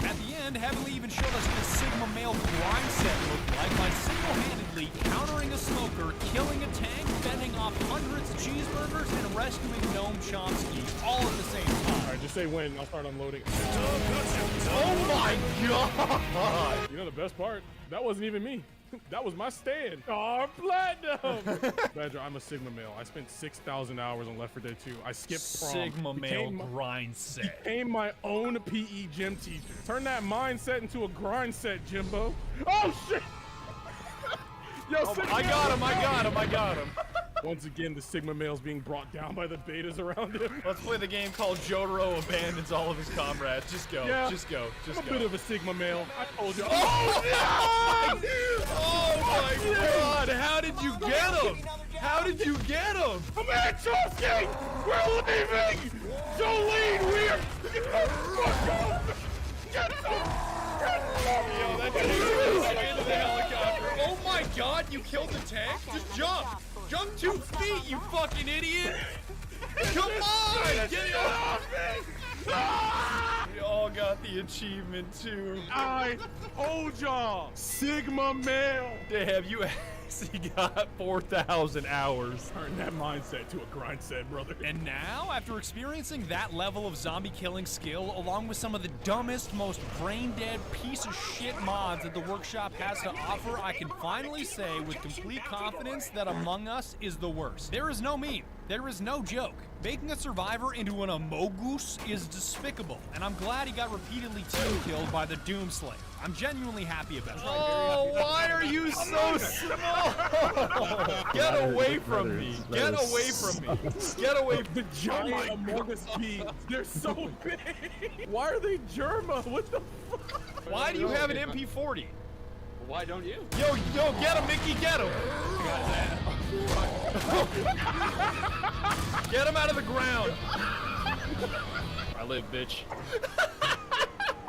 At the end, Heavenly even showed us what a Sigma male grind set looked like by single-handedly countering a smoker, killing a tank, fending off hundreds of cheeseburgers, and rescuing Gnome Chomsky all at the same time. Alright, just say when, I'll start unloading. Oh my god! You know the best part? That wasn't even me. That was my stand. Oh, platinum! Badger, I'm a Sigma male. I spent 6,000 hours on Left 4 Dead 2. I skipped prom. Sigma male grind set. Became my own PE gym teacher. Turn that mindset into a grind set, Jimbo. Oh, shit! Yo, I got him. Once again, the Sigma male's being brought down by the betas around him. Let's play the game called Jotaro abandons all of his comrades. Just go. Yeah, just go. Just I'm go. a bit of a Sigma male. I told you. Oh, no! Oh my god! How did you get him? How did you get him? Man, Chomsky! We're leaving! Jolene, we're... Get Yo, that dude into the helicopter. Oh my god, you killed the tank? Just jump! Jump 2 feet, you fucking idiot! Come on! Get it off me! We all got the achievement too. I told y'all! Sigma male! Damn, you actually got 4,000 hours. Turn that mindset to a grind set, brother. And now, after experiencing that level of zombie killing skill, along with some of the dumbest, most brain-dead piece of shit mods that the workshop has to offer, I can finally say with complete confidence that Among Us is the worst. There is no meme. There is no joke. Making a survivor into an Amogus is despicable, and I'm glad he got repeatedly team killed by the Doomslayer. I'm genuinely happy about it. Oh, why are you so small? Get away from me. Get away from me. Get away from the giant Among Us beings. They're so big. Why are they Germa? What the fuck? Why do you have an MP40? Why don't you? Yo, get him, Mickey, get him! Get him out of the ground! I live, bitch.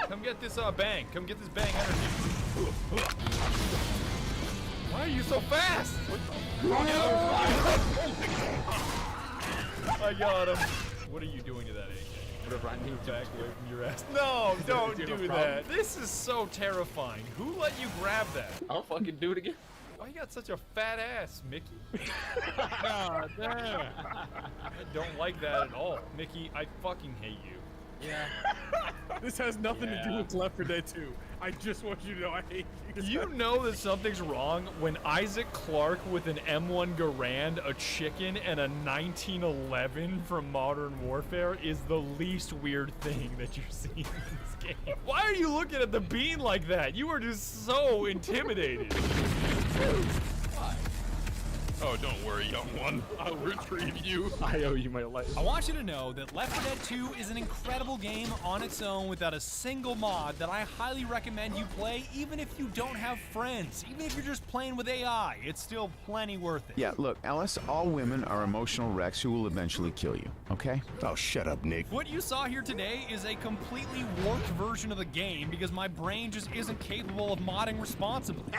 Come get this bang. Come get this bang energy. Why are you so fast? I got him. What are you doing to that AK? Whatever I need back away from your ass. No, don't do that. This is so terrifying. Who let you grab that? I'll fucking do it again. Why you got such a fat ass, Mickey? God damn. I don't like that at all. Mickey, I fucking hate you. Yeah. This has nothing to do with Left 4 Dead 2. I just want you to know I hate you. You know that something's wrong when Isaac Clarke with an M1 Garand, a chicken, and a 1911 from Modern Warfare is the least weird thing that you're seeing in this game. Why are you looking at the bean like that? You are just so intimidated. Oh, don't worry, young one. I'll retrieve you. I owe you my life. I want you to know that Left 4 Dead 2 is an incredible game on its own without a single mod that I highly recommend you play, even if you don't have friends. Even if you're just playing with AI, it's still plenty worth it. Yeah, look, Alice, all women are emotional wrecks who will eventually kill you, okay? Oh, shut up, Nick. What you saw here today is a completely warped version of the game because my brain just isn't capable of modding responsibly.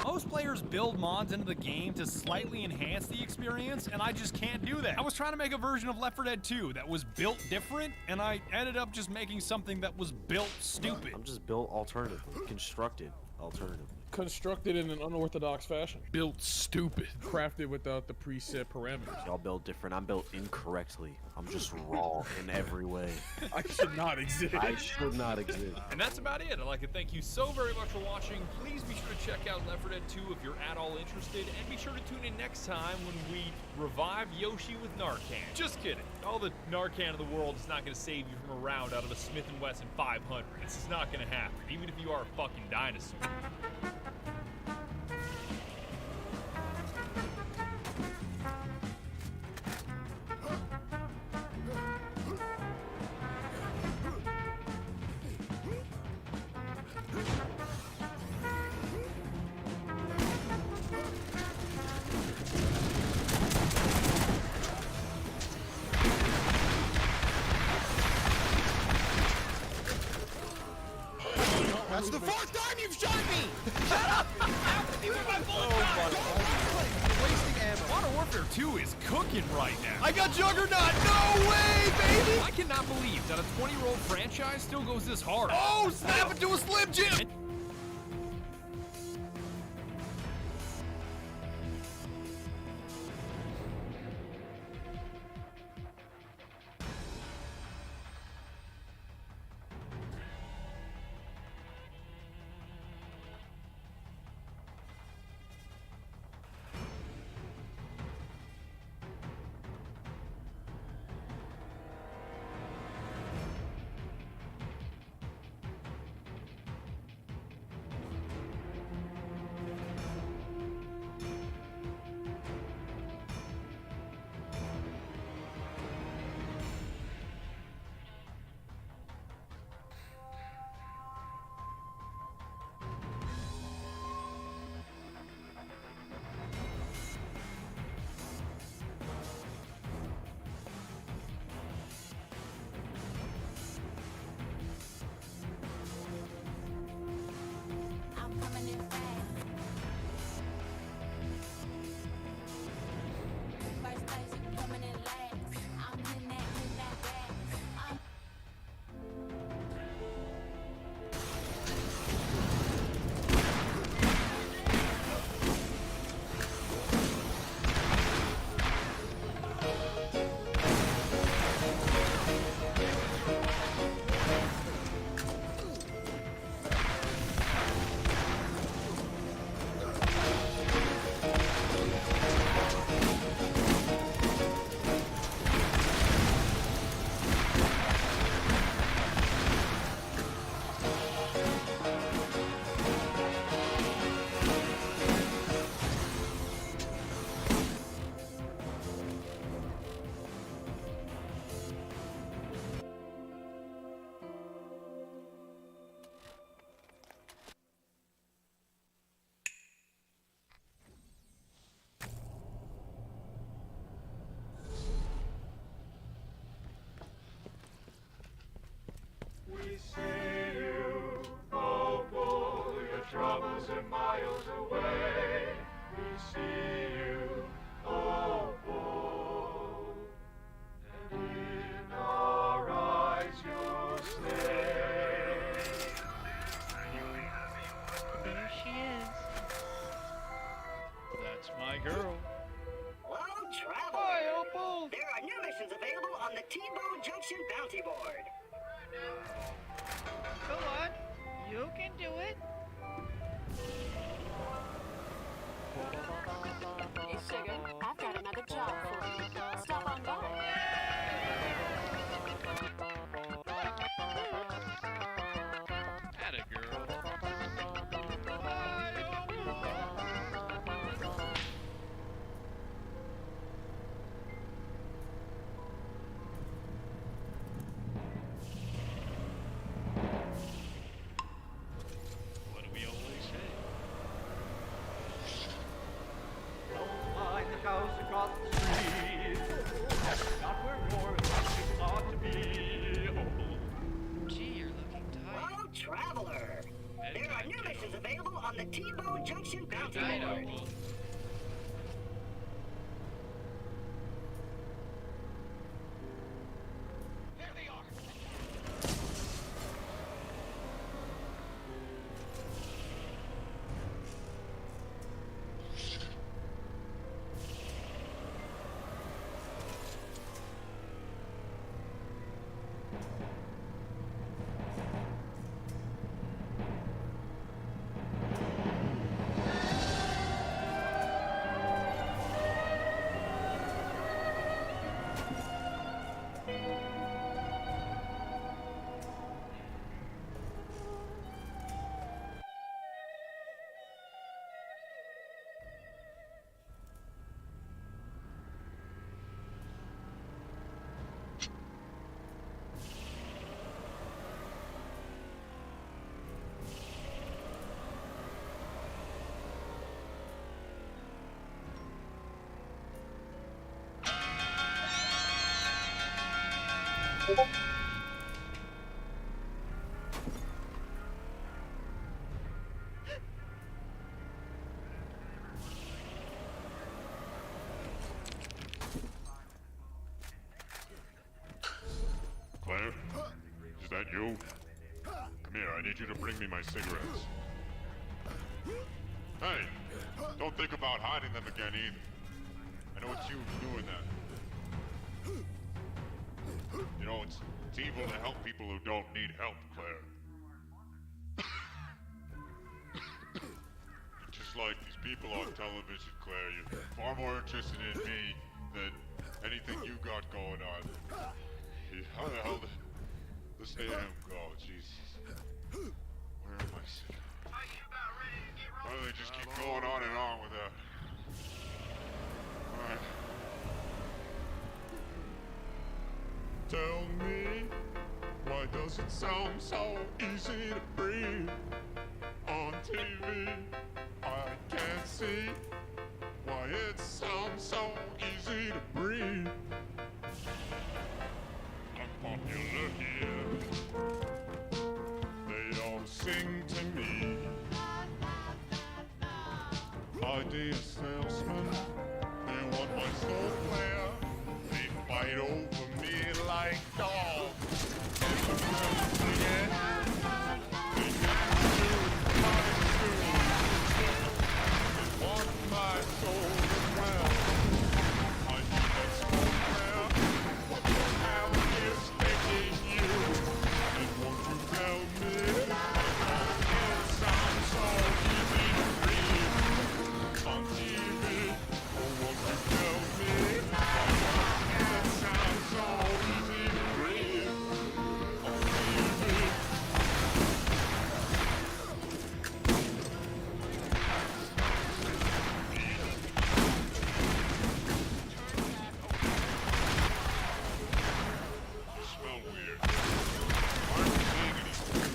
Most players build mods into the game to slightly enhance the experience, and I just can't do that. I was trying to make a version of Left 4 Dead 2 that was built different, and I ended up just making something that was built stupid. I'm just built alternatively, constructed alternatively. Constructed in an unorthodox fashion. Built stupid. Crafted without the preset parameters. Y'all built different. I'm built incorrectly. I'm just raw in every way. I should not exist. I should not exist. And that's about it. I'd like to thank you so very much for watching. Please be sure to check out Left 4 Dead 2 if you're at all interested, and be sure to tune in next time when we revive Yoshi with Narcan. Just kidding. All the Narcan in the world is not going to save you from a round out of a Smith & Wesson 500. This is not going to happen, even if you are a fucking dinosaur. That's the fourth time you've shot me! Shut up! How can you my bullet wasting ammo. Modern Warfare 2 is cooking right now. I got Juggernaut! No way, baby! I cannot believe that a 20-year-old franchise still goes this hard. Oh, snap it to a Slim Jim! We see you, oh, pull your troubles are miles away. We see you, oh, pull, and in our eyes you'll stay. There she is. That's my girl. Hello, traveler. Hi, Opal. There are new missions available on the T-Bone Junction Bounty Board. Go on. You can do it. Hey, sugar, I've got another job for you. Stop on by. Atta girl. Claire? Is that you? Come here, I need you to bring me my cigarettes. Hey! Don't think about hiding them again either. I know it's you doing that. You know, it's evil to help people who don't need help, Claire. Just like these people on television, Claire, you're far more interested in me than anything you got going on. How the hell does AM go? Jesus. Where am I sitting? Why do they just keep going on and on with that? Alright. Tell me, why does it sound so easy to breathe? On TV, I can't see why it sounds so easy to breathe. I'm popular here. They all sing to me. Idea salesman, they want my soul player. They fight over me like dogs. And the president, they can't do my soul. They want my soul as well. I need that soul player. What the hell is taking you? And won't you tell me? It sounds so easy to breathe on TV. Oh, won't you tell me? It sounds so easy to breathe on TV. You smell weird. Why aren't you saying anything?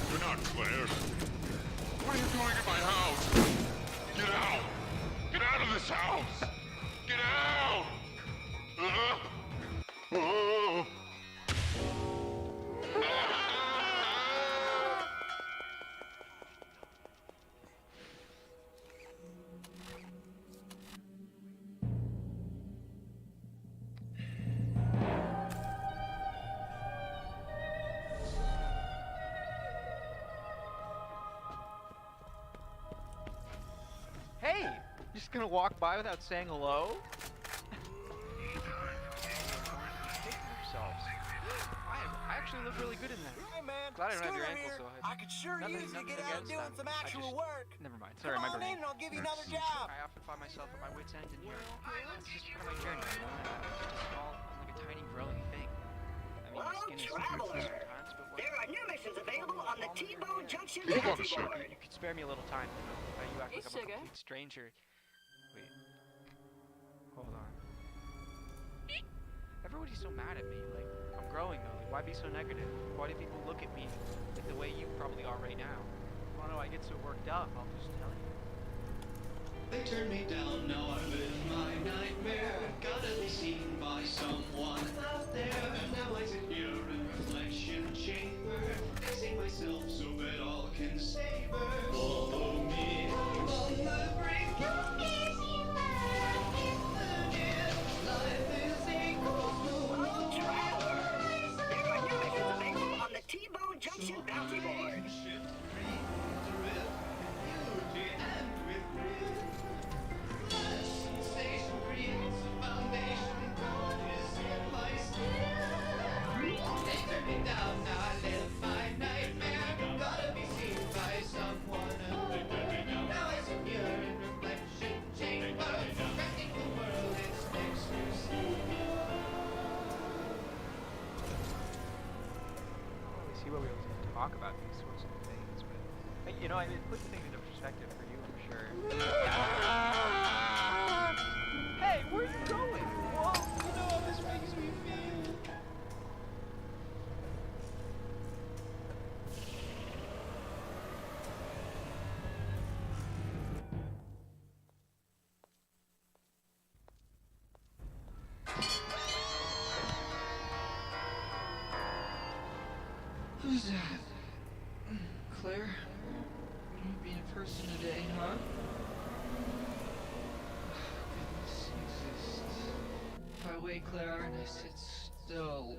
You're not Claire. What are you doing in my house? Get out! Get out of this house! Get out! Oh. Hey! You're just gonna walk by without saying hello? Take care of yourselves. I actually look really good in that. Hey man, Glad I don't have your Scooter ankle here. so heavy. I could sure use you to get out doing some actual work. Never mind. Sorry, Come my on brain. in and I'll give you another job. I often find myself at my wit's end in here. It's just part of my journey. You know? I'm just a small, I'm like a tiny growing thing. I mean, my skin is Traveler, sometimes, but what? there are new missions available on the T-Bone Junction Hold on a bounty second. board. You could spare me a little time. You act Hey, like I'm a sugar. complete stranger. Wait. Hold on. Everybody's so mad at me. Like, I'm growing though. Like, why be so negative? Why do people look at me like the way you probably are right now? Oh no, I get so worked up. I'll just tell you. They turned me down, now I live my nightmare. Gotta be seen by someone out there. Now I sit here in reflection chamber, fixing myself so that all can savor. Follow me on the brink. Life is a Traveler, there are new missions available on the T-Bone Junction bounty board. See what we always talk about these sorts of things, but you know, I mean, it puts things into perspective for you for sure. Hey, where are you going? Whoa, you know how this makes me feel. was that? Claire? Will you be in person today, huh? Goodness exists. If I wake Claire and I sit still,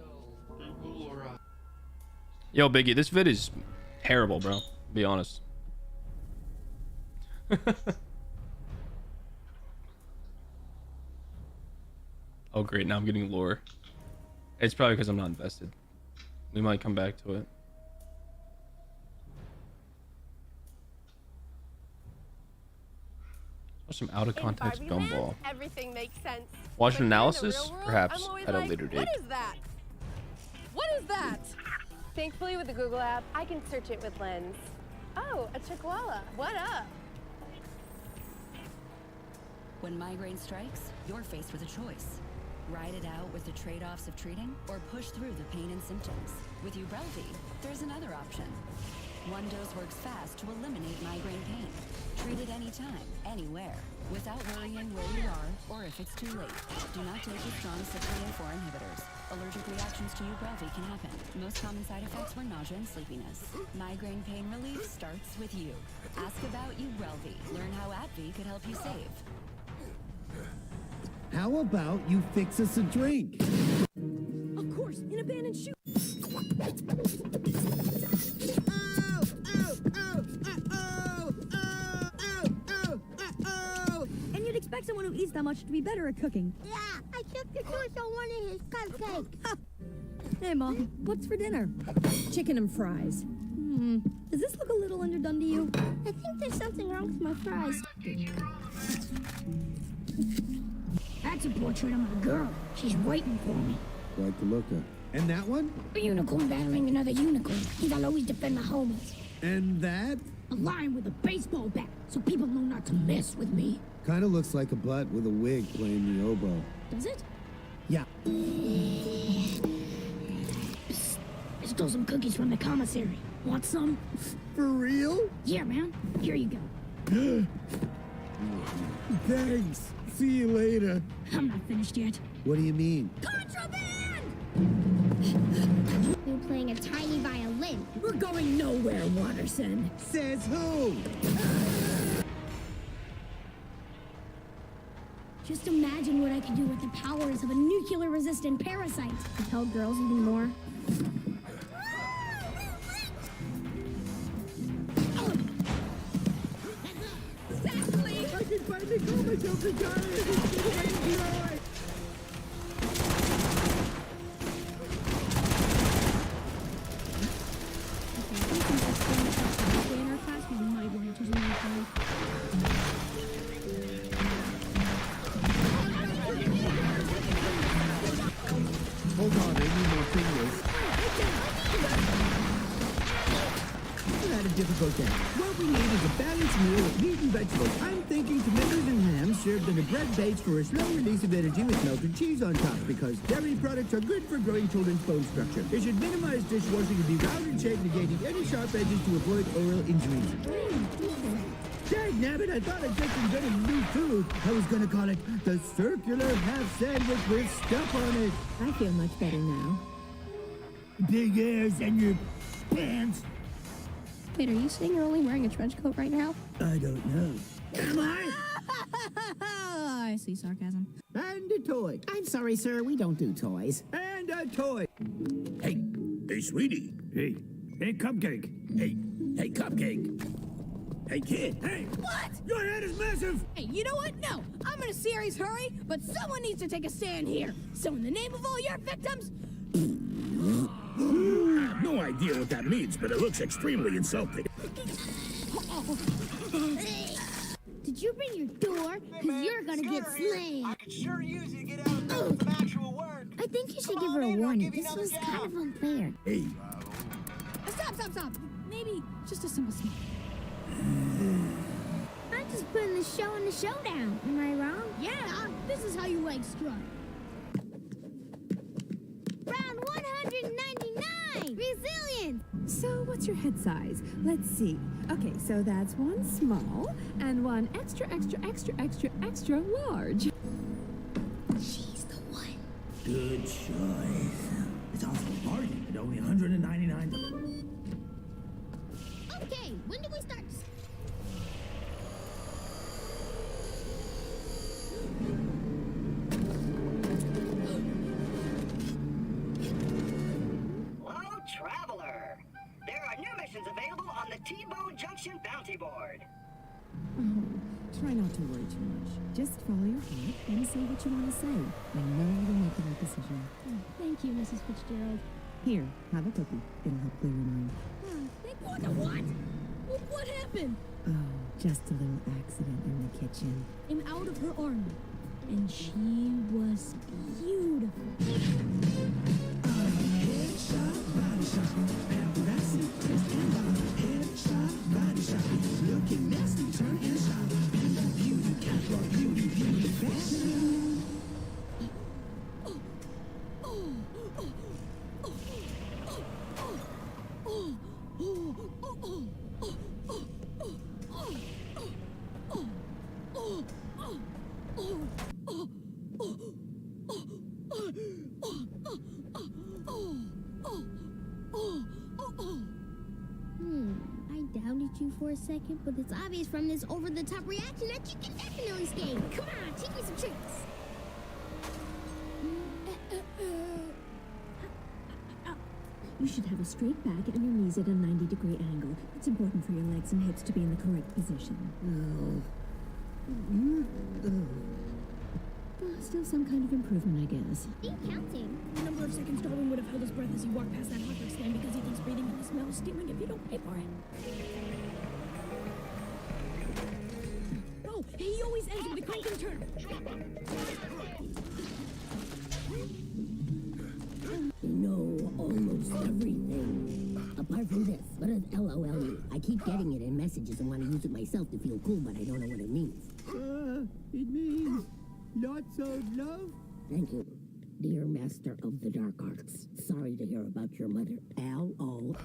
it will arrive. Yo, Biggie, this vid is terrible, bro. Be honest. Oh, great. Now I'm getting lore. It's probably because I'm not invested. We might come back to it. Watch some out of context gumball. Everything makes sense. Watch But an here in the analysis, real world, perhaps I'm always at a like, later date. What is that? What is that? Thankfully, with the Google app, I can search it with Lens. Oh, a chihuahua. What up? When migraine strikes, you're faced with a choice. Ride it out with the trade-offs of treating, or push through the pain and symptoms. With Ubrelvy, there's another option. One dose works fast to eliminate migraine pain. Treat it anytime, anywhere, without worrying where you are or if it's too late. Do not take with strong CYP4 inhibitors. Allergic reactions to Ubrelvy can happen. Most common side effects were nausea and sleepiness. Migraine pain relief starts with you. Ask about Ubrelvy. Learn how AbbVie could help you save. How about you fix us a drink? Of course, in abandoned shoe. And you'd expect someone who eats that much to be better at cooking. Yeah, I took the choice on one of his cupcakes. Hey, Mom, what's for dinner? Chicken and fries. Does this look a little underdone to you? I think there's something wrong with my fries. That's a portrait of my girl. She's waiting for me. Like the looker. And that one? A unicorn battling another unicorn. I'll always defend my homies. And that? A lion with a baseball bat, so people know not to mess with me. Kind of looks like a butt with a wig playing the oboe. Does it? Yeah. Psst. I stole some cookies from the commissary. Want some? For real? Yeah, man. Here you go. Thanks. See you later. I'm not finished yet. What do you mean? Contraband! You're playing a tiny violin. We're going nowhere, Watterson. Says who? Just imagine what I could do with the powers of a nuclear-resistant parasite. To tell girls even more. Exactly! I can finally call myself a giant! Hold on, I need more fingers. Not a difficult day. What we need is a balanced meal with meat and vegetables. I'm thinking tomatoes and ham served in a bread base for a slow release of energy with melted cheese on top, because dairy products are good for growing children's bone structure. They should minimize dishwashing and be round in shape, negating any sharp edges to avoid oral injuries. Dagnabbit, I thought I'd just invented new food. I was gonna call it the circular half sandwich with stuff on it. I feel much better now. Big airs and your pants. Wait, are you saying you're only wearing a trench coat right now? I don't know. Am I? I see sarcasm. And a toy. I'm sorry, sir, we don't do toys. And a toy. Hey, sweetie. Hey, Cupcake. Hey, Cupcake. Hey, kid. Hey. What? Your head is massive. Hey, you know what? No, I'm in a serious hurry, but someone needs to take a stand here. So in the name of all your victims... No idea what that means, but it looks extremely insulting. Did you bring your door? Because you're gonna get slayed. I could sure use you to get out and do some actual work. I think you should give her a warning. This was kind of unfair. Hey. Stop. Maybe just a simple smile. I'm just putting the show in the showdown. Am I wrong? Yeah, this is how you like strut. Round 199! Resilience! So what's your head size? Let's see. Okay, so that's one small and one extra large. She's the one. Good choice. It's also a bargain at only $199. Hey, when do we start? Hello, traveler. There are new missions available on the T-Bone Junction bounty board. Oh, try not to worry too much. Just follow your heart and say what you want to say. I know you'll make the right decision. Oh, thank you, Mrs. Fitzgerald. Here, have a cookie. It'll help clear your mind. What? What happened? Oh, just a little accident in the kitchen. I'm out of her armor, and she was beautiful. Looking nasty, turn inside. Beauty, catwalk, beauty, beauty, fashion. I doubted you for a second, but it's obvious from this over-the-top reaction that you can definitely skate. Come on, teach me some tricks. You should have a straight back and your knees at a 90-degree angle. It's important for your legs and hips to be in the correct position. Still some kind of improvement, I guess. Be counting. The number of seconds Darwin would have held his breath as he walked past that hot dog stand because he thinks breathing in the smell is stealing if you don't pay for it. Oh, he always ends with a crank and turn. know almost everything. Apart from this, what does LOL mean? I keep getting it in messages and want to use it myself to feel cool, but I don't know what it means. It means lots of love. Thank you, dear master of the dark arts. Sorry to hear about your mother. LOL.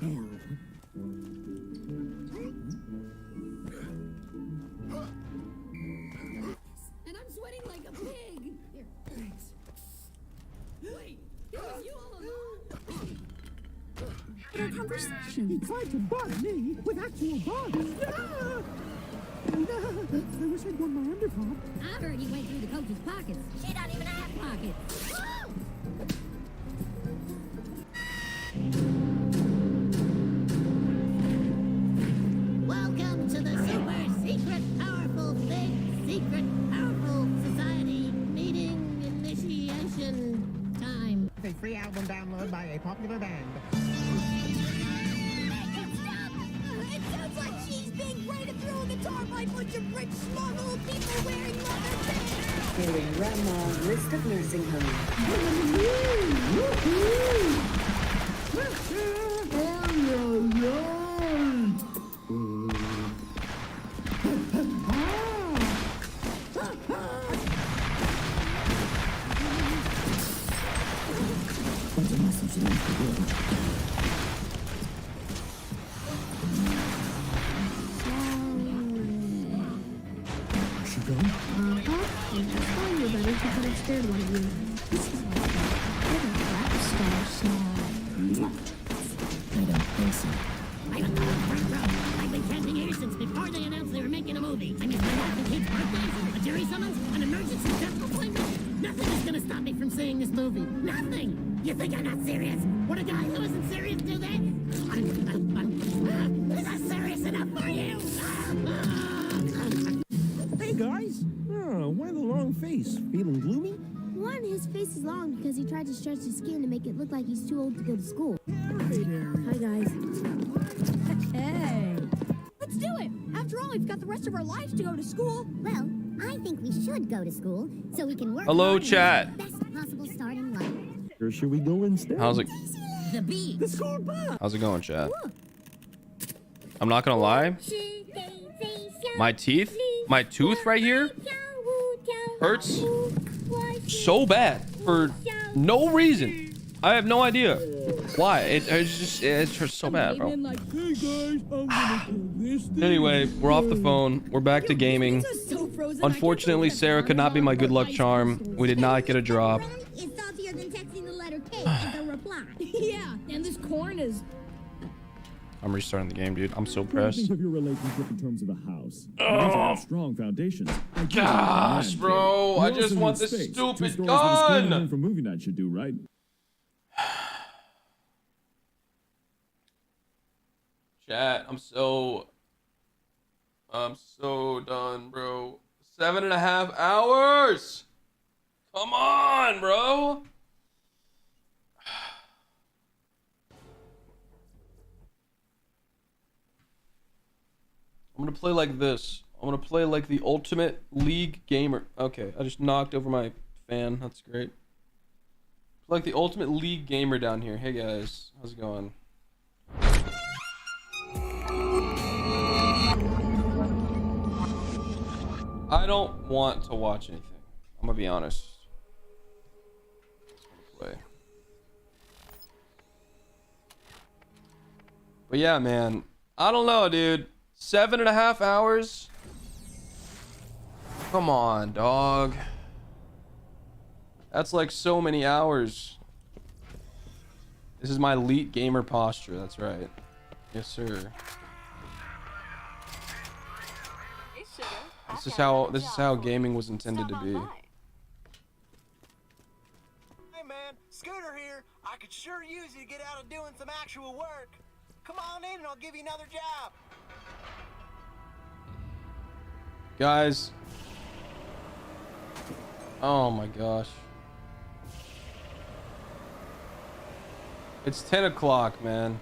And I'm sweating like a pig. Here, thanks. Wait, it was you all along? In our conversation, he tried to bug me with actual bugs. I wish I'd worn my underpants. I heard you went through the coach's pockets. She don't even have pockets. Welcome to the super secret, powerful, big, secret, powerful society meeting initiation time. A free album download by a popular band. It sounds like she's being raided through a guitar by a bunch of rich, smart little people wearing leather pants. Hearing Grandma list of nursing homes. To stretch his skin to make it look like he's too old to go to school. Hi, guys. Hey! Let's do it! After all, we've got the rest of our lives to go to school. Well, I think we should go to school so we can work Hello, hard chat. and get the best possible start in life. Or should we go instead? How's it? The bee. The school bus. How's it going, chat? I'm not gonna lie. My teeth, my tooth right here hurts so bad for no reason. I have no idea why. It hurts so bad, bro. Anyway, we're off the phone. We're back to gaming. Unfortunately, Sarah could not be my good luck charm. We did not get a drop. It's saltier than texting the letter K as a reply. Yeah, and this corn is I'm restarting the game, dude. I'm so Don't pressed. think of your relationship in terms of a house. You Oh. need to have strong foundations. Gosh, bro. You I just also want need this space. stupid 2 stories with a screen gun. room for movie night should do, right? Chat, I'm so done, bro. 7.5 hours. Come on, bro. I'm gonna play like this. I'm gonna play like the Ultimate League Gamer. Okay, I just knocked over my fan. That's great. Like the Ultimate League Gamer down here. Hey guys, how's it going? I don't want to watch anything. I'm gonna be honest. Just gonna play. But yeah, man. I don't know, dude. 7.5 hours? Come on, dog. That's like so many hours. This is my elite gamer posture. That's right. Yes, sir. This is how gaming was intended to be. Hey man, Scooter here. I could sure use you to get out of doing some actual work. Come on in and I'll give you another job. Guys. Oh my gosh. It's 10 o'clock, man.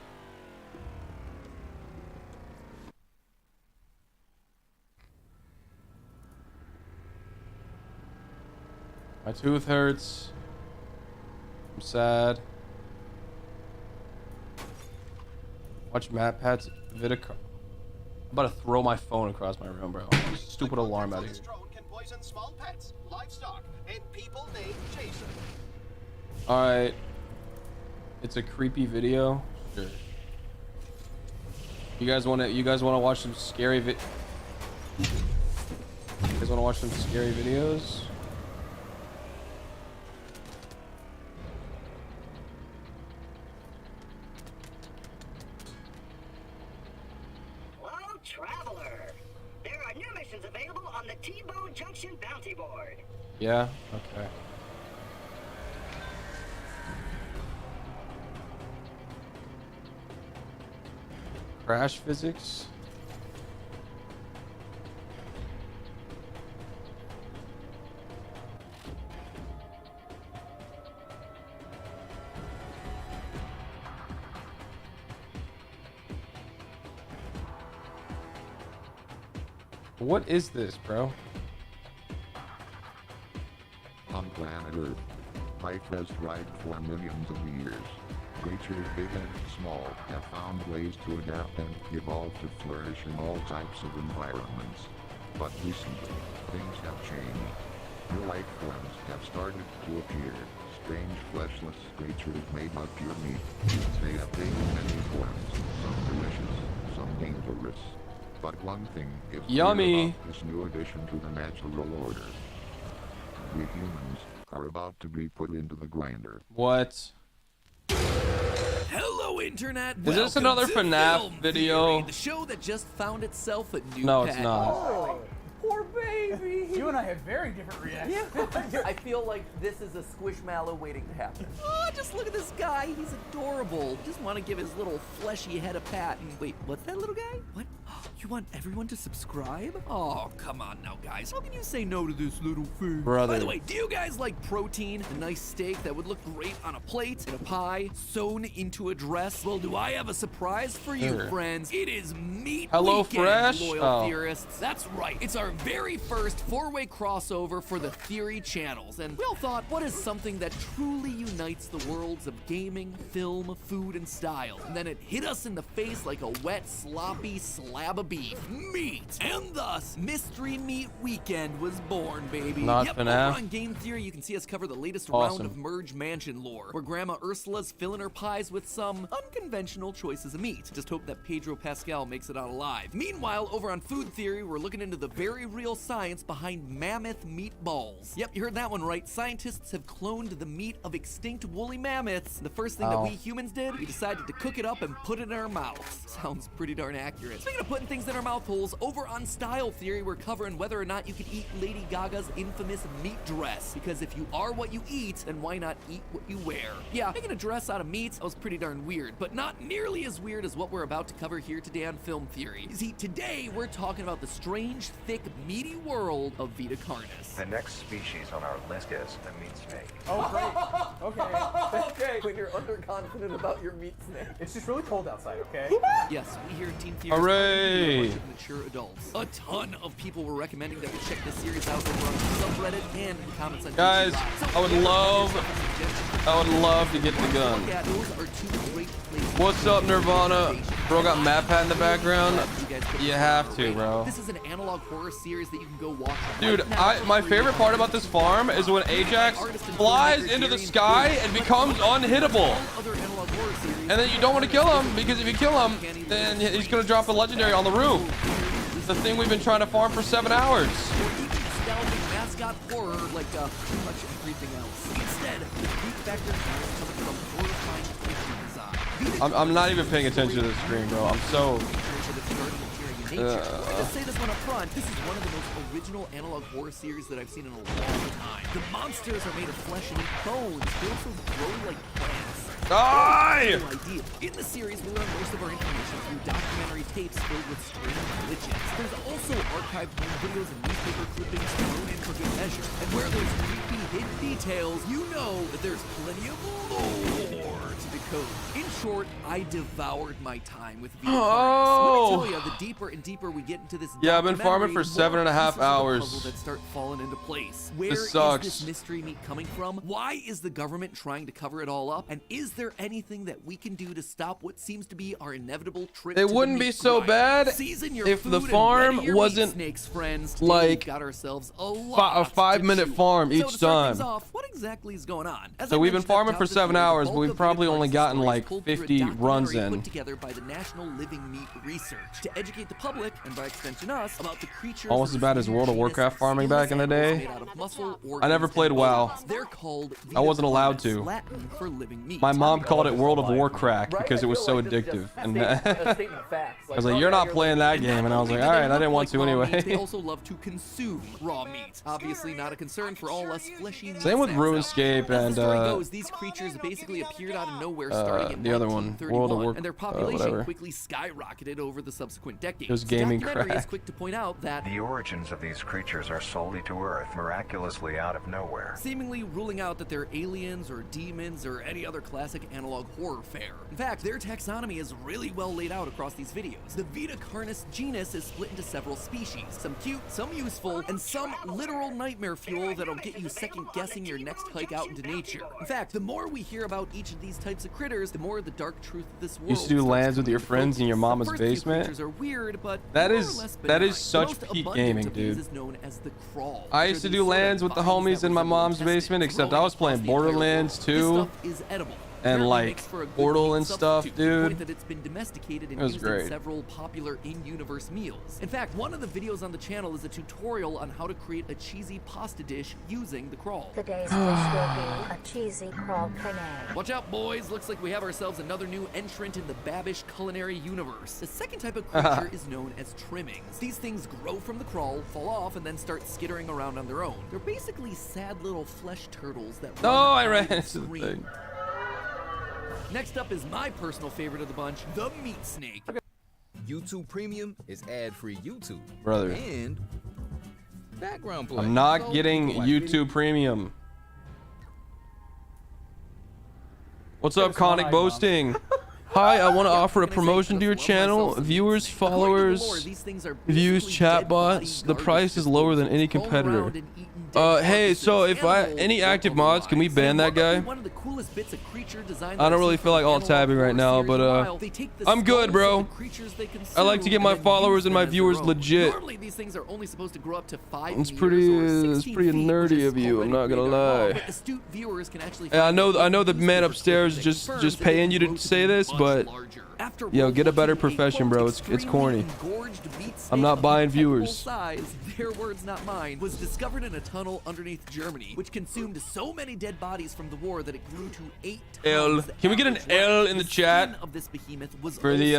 My tooth hurts. I'm sad. Watch Matt Pat's Vidic. I'm about to throw my phone across my room, bro. Stupid alarm out of here. Can poison small pets, livestock, and people named Jason. Alright. It's a creepy video. Sure. You guys wanna watch some scary you guys wanna watch some scary videos? Hello, traveler. There are new missions available on the T-Bone Junction bounty board. Yeah? Okay. Crash physics? What is this, bro? On planet Earth, life has thrived for millions of years. Creatures big and small have found ways to adapt and evolve to flourish in all types of environments. But recently, things have changed. New life forms have started to appear. Strange fleshless creatures made of pure meat. They have taken many forms, some delicious, some dangerous. But one thing is yummy about this new addition to the natural order. We humans are about to be put into the grinder. What? Hello, Internet. Is this another FNAF video? The show that just found itself a new No, it's pet. not. Oh, Poor baby. You and I have very different reactions. I feel like this is a squishmallow waiting to happen. Oh, just look at this guy. He's adorable. Just want to give his little fleshy head a pat. And wait, what's that little guy? What? You want everyone to subscribe? Oh, come on now, guys. How can you say no to this little thing? Brother. By the way, do you guys like protein? A nice steak that would look great on a plate, in a pie, sewn into a dress? Well, do I have a surprise for you, Sure. friends? It is Meat Hello Weekend, Fresh? loyal Oh. theorists. That's right. It's our very first four-way crossover for the Theory channels. And we all thought, what is something that truly unites the worlds of gaming, film, food, and style? And then it hit us in the face like a wet, sloppy slab of beef. beef, meat, and thus Mystery Meat Weekend was born, baby. Not yep, FNAF. over on Game Theory, you can see us cover the latest Awesome. round of Merge Mansion lore, where Grandma Ursula's filling her pies with some unconventional choices of meat. Just hope that Pedro Pascal makes it out alive. Meanwhile, over on Food Theory, we're looking into the very real science behind mammoth meatballs. Yep, you heard that one right. Scientists have cloned the meat of extinct woolly mammoths. The first thing that we humans did, we decided to cook it up and put it in our mouths. Sounds pretty darn accurate. Speaking of putting things in our mouth holes, over on Style Theory, we're covering whether or not you could eat Lady Gaga's infamous meat dress. Because if you are what you eat, then why not eat what you wear? Yeah, making a dress out of meats was pretty darn weird, but not nearly as weird as what we're about to cover here today on Film Theory. You see, today we're talking about the strange, thick, meaty world of Vita Carnis. The next species on our list is the meat snake. Oh, great. Okay. Okay. When you're underconfident about your meat snake. It's just really cold outside, okay? Yes, we here at Team Theory Hooray! mature adults. A ton of people were recommending that we check this series out over on the subreddit and in the comments on Guys, YouTube. I would love to get the gun. Yeah, those are two great places. What's up, Nirvana? Bro got Map Hat in the background. You have to, bro. This is an analog horror series that you can go watch. Dude, my favorite part about this farm is when Ajax flies into the sky and becomes unhittable. And then you don't want to kill him, because if you kill him, then he's going to drop a legendary on the roof. It's the thing we've been trying to farm for 7 hours. Mascot horror like pretty much everything else. Instead, the peak factor is coming from horrifying creature design. I'm not even paying attention to the screen, bro. I'm so... Let's say this one up front. This is one of the most original analog horror series that I've seen in a long time. The monsters are made of flesh and eat bones. They also grow like plants. Die! In the series, we learn most of our information through documentary tapes filled with strange glitches. There's also archived home videos and newspaper clippings thrown in for good measure. And where there's creepy hidden details, you know that there's plenty of lore to decode. In short, I devoured my time with Vita Carnis. Let me tell you, the deeper and deeper we get into this Yeah, I've been farming for 7.5 hours. That start falling into place. Where This is sucks. this mystery meat coming from? Why is the government trying to cover it all up? And is there anything that we can do to stop what seems to be our inevitable trip? It to wouldn't the be meat so grind? bad Season your if food the and farm ready your meat wasn't snakes, friends. Today like we've got ourselves a lot a 5-minute farm so each to start things time. off, what exactly is going on? As So I we've been mentioned at the farming top for of the 7 video, the hours, but bulk we've of probably Vita only Carnis gotten stories like pulled through a 50 runs documentary in. Put together by the National Living Meat Research to educate the public, and by extension us, about the creatures. Almost as bad as World of Warcraft farming back in the day. I never played WoW. They're called I wasn't allowed to. Latin for living meat. My mom called it World of Warcraft because it was so addictive. And I was like, "You're not playing that game," and I was like, "All right, I didn't want to They anyway." also love to consume raw meat. Obviously not a concern for all us fleshy meat Same with snacks out. RuneScape As the and story goes, these creatures basically appeared out of nowhere starting in the other one, 1931, World of War, and their population whatever. quickly skyrocketed over the subsequent decades. It was gaming The documentary is crack. quick to point out that The origins of these creatures are solely to Earth, miraculously out of nowhere. seemingly ruling out that they're aliens or demons or any other classic analog horror fare. In fact, their taxonomy is really well laid out across these videos. The Vita Carnis genus is split into several species, some cute, some useful, and some literal nightmare fuel that'll get you second-guessing your next hike out into nature. In fact, the more we hear about each of these types of critters, the more the dark truth of this world Used to do starts lands to with your become friends in your focused. mama's The first few basement. creatures are weird, but That more or is- less that is benign. such The most peak abundant gaming, of these dude. is known as the crawl, I which used are to these do sort of lands with the vines homies that in my resemble mom's tested, basement, except I growing was playing across the entire Borderlands wall. 2 This stuff is edible. and Apparently like makes for a good Portal meat and stuff, substitute, to the point dude. that it's been domesticated and It was used great. in several popular in-universe meals. In fact, one of the videos on the channel is a tutorial on how to create a cheesy pasta dish using the crawl. Today's dish will be a cheesy crawl penne. Watch out, boys. Looks like we have ourselves another new entrant in the Babish culinary universe. The second type of creature is known as trimmings. These things grow from the crawl, fall off, and then start skittering around on their own. They're basically sad little flesh turtles that No, run I ran and into the scream. thing. Next up is my personal favorite of the bunch, the meat snake. YouTube Premium is ad-free YouTube. Brother. And background play. I'm not So getting you can watch YouTube Premium. What's up, That's why, Conic Boasting? Hi, I want to offer a promotion to your channel. Viewers, followers, views, chatbots. The price is lower than any competitor. Hey, so if any active mods, can we ban that guy? One of the coolest bits of creature design I don't really feel like alt tabbing right now, but I'm good, bro. I like to get my followers and my viewers legit. Normally these things are only supposed to grow up to 5 It's pretty nerdy of you. I'm not gonna lie. Astute viewers can actually Yeah, I know the man upstairs just paying you to say this, but yo, get a better profession, bro. It's corny. I'm not buying viewers. Their words, not mine, was discovered in a tunnel underneath Germany, which consumed so many dead bodies from the war that it grew to 8 L. tons. Can we get an L in the chat Of this behemoth was for the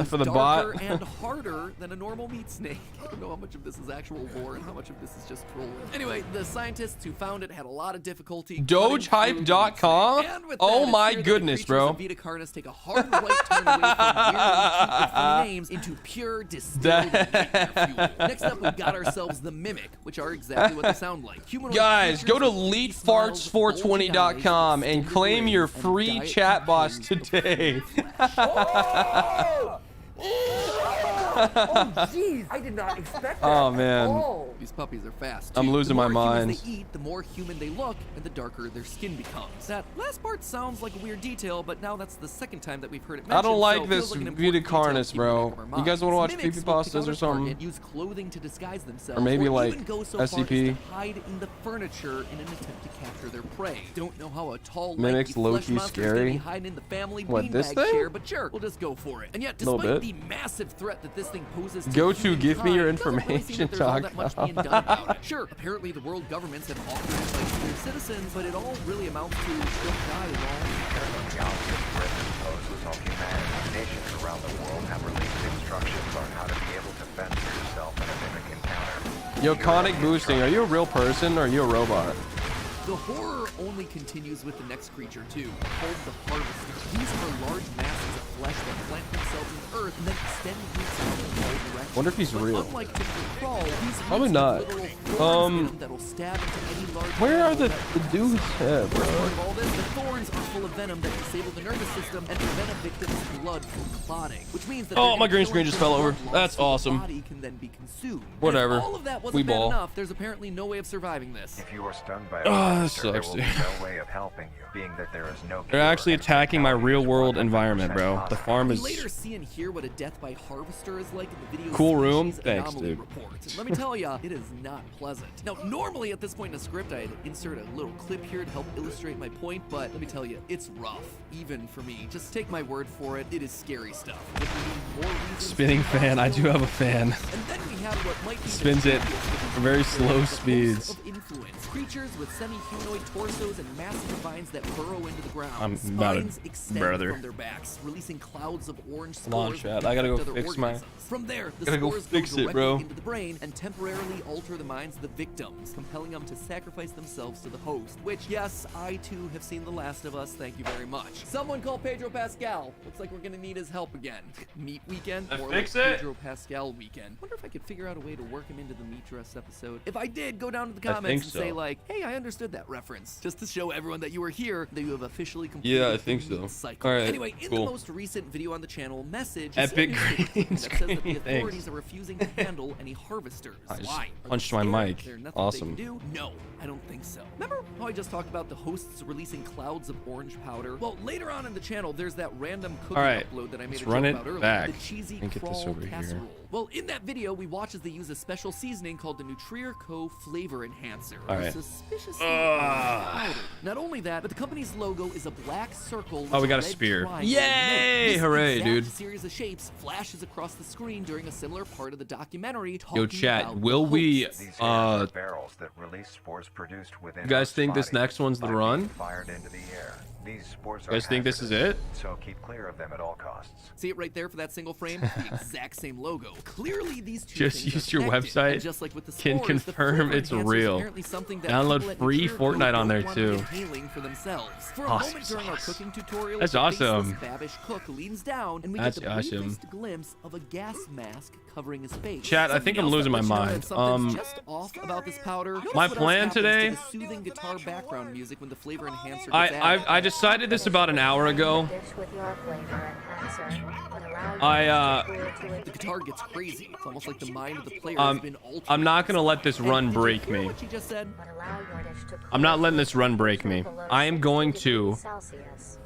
for the bot? And harder than a normal meat snake. I don't know how much of this is actual lore and how much of this is just trolling. Anyway, the scientists who found it had a lot of difficulty. Dogehype.com? Oh my goodness, bro. Vita Carnus take a hard right turn away from weirdly funny names into pure distilled fuel. Next up, we got ourselves the Mimic, which are exactly what they sound like. Guys, go to leetfarts420.com and claim your free chat boss today. Oh, jeez. I did not expect that. Oh, man. These puppies are fast. I'm losing my mind. The more humans they eat, the more human they look, and the darker their skin becomes. That last part sounds like a weird detail, but now that's the second time that we've heard it mentioned. I don't like this Vita Carnus, bro. You guys want to watch creepypastas or something? Use clothing to disguise themselves, or maybe like even go so SCP. far as to hide in the furniture in an attempt to capture their prey. Don't know how a tall, Mimic's low-key scary. Hiding in the family what, this thing? chair, but sure, we'll just go for it. And yet, despite the massive threat that this thing poses to go to give me your information talk. Sure, apparently the world governments have offered advice to their citizens, but it all really amounts to don't die alone. Galaxy threat poses on humanity. Nations around the world have released instructions on how to be able to fend for yourself in a mimic encounter. Yo, Conic Boosting, are you a real person or are you a robot? The horror only continues with the next creature too, called the Harvester. These are large masses of flesh that plant themselves in the earth and then extend roots out in all directions. Wonder if he's real. Unlike typical crawl, these probably not. that'll stab into any large where are the dude's head, bro? Part of all this, the thorns are full of venom that disable the nervous system and prevent a victim's blood from clotting, which means that my green screen just fell over. That's awesome. Body can then be consumed. Whatever. All of that wasn't bad enough. There's apparently no way of surviving this. If you are stunned by a that sucks, dude. no way of helping you, being that there is no They're actually attacking my real-world environment, bro. The farm is. We later see and hear what a death by harvester is like in the video. Cool room. Thanks, dude. Reports. Let me tell you, it is not pleasant. Now, normally at this point in a script, I'd insert a little clip here to help illustrate my point, but let me tell you, it's rough, even for me. Just take my word for it. It is scary stuff. If you need more reasons, spinning fan. I do have a fan. And then we have what might be spins it for very slow speeds. Of influence. Creatures with semi-humanoid torsos and massive vines that burrow into the ground. I'm about Spines extend from their backs, releasing clouds of orange spores. I gotta go fix my. From there, the gotta go spores fix go it, bro. into the brain and temporarily alter the minds of the victims, compelling them to sacrifice themselves to the host. Which, yes, I too have seen The Last of Us. Thank you very much. Someone call Pedro Pascal. Looks like we're gonna need his help again. Meat weekend or like Pedro Pascal weekend. Wonder if I could figure out a way to work him into the meat dress episode. If I did, go down to the comments and say like, hey, I understood that reference, just to show everyone that you were here, that you have officially completed I think so. Cycle. All right, anyway, in cool. the most recent video on the channel, message Epic green that says that the screen. authorities are refusing to handle any harvesters. I just Why? punched my mic. Awesome. They can do? No, I don't think so. Remember how I just talked about the hosts releasing clouds of orange powder? Well, later on in the channel, there's that random cooking upload that I made a joke about earlier. The cheesy crawl casserole. Well, in that video, we watch as they use a special seasoning called the Nutrier Co. Flavor Enhancer. Suspiciously powder. Not only that, but the company's logo is a black circle. Oh, we got a spear. Yay! This hooray, dude. Series of shapes flashes across the screen during a similar part of the documentary. Yo, chat, will we barrels that release spores produced within you guys think this next one's the run? Fired into the air. These spores you guys think this is it? So keep clear of them at all costs. See it right there for that single frame? The exact same logo. Clearly these two just use your website. Just like with the can spores, confirm it's real. Download free Fortnite on there too. For themselves. For a moment during our cooking tutorial, that's awesome. Babish cook leans down and we that's get the awesome. Glimpse of a gas mask covering his face. Chat, I think I'm losing my mind. Just off about this powder. My plan today. To the soothing guitar background music when the flavor enhancer I decided this about an hour ago. The guitar gets crazy. It's almost like the mind of the player has been altered. I'm not gonna let this run break me. What she just said? I'm not letting this run break me. I am going to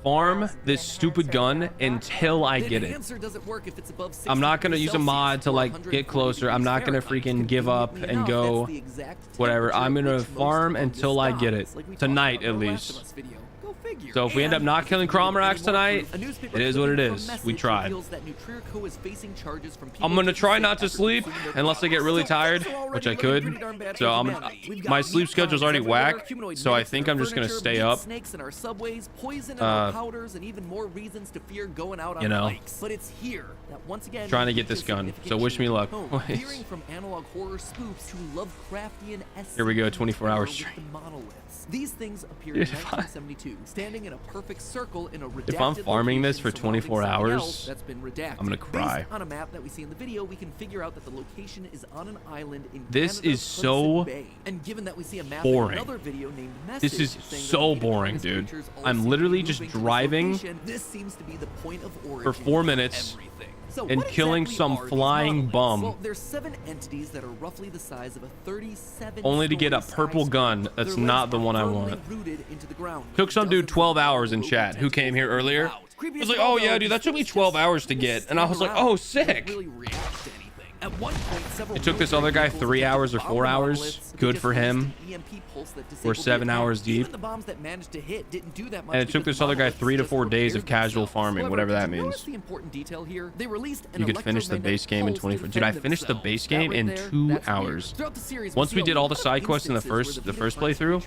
farm this stupid gun until I get it. I'm not gonna use a mod to like get closer. I'm not gonna freaking give up and go whatever. I'm gonna farm until I get it tonight at least. So if we end up not killing Crawmerax tonight, it is what it is. We tried. I'm gonna try not to sleep unless I get really tired, which I could. So my sleep schedule's already whack, so I think I'm just gonna stay up. You know, trying to get this gun. So wish me luck. Here we go, 24-hour stream. These things appeared in 1972, standing in a perfect circle in a redacted If I'm farming this for 24 hours, that's been redacted. I'm gonna cry. Based on a map that we see in the video, we can figure out that the location is on an island in This Canada's is so Hudson Bay. And given that we see a map boring. in another video named Message, This is saying so that the boring, Native dude. creatures all I'm seem to literally be just moving to this driving location. This seems to be the point of origin for 4 minutes So and what killing exactly some are these flying monoliths? bum Well, there's 7 entities that are roughly the size of a 37 only to get a purple gun that's not the one I want. Took some dude 12 hours in chat who came here earlier. I was like, oh yeah, dude, that took me 12 hours to get. And I was like, oh, sick. At one point, It took this other guy 3 hours or 4 hours. Good for him. We're 7 hours deep. And it took this other guy 3 to 4 days of casual farming, whatever that means. You could finish the base game in 24. Dude, I finished the base game in 2 hours. Once we did all the side quests in the first playthrough,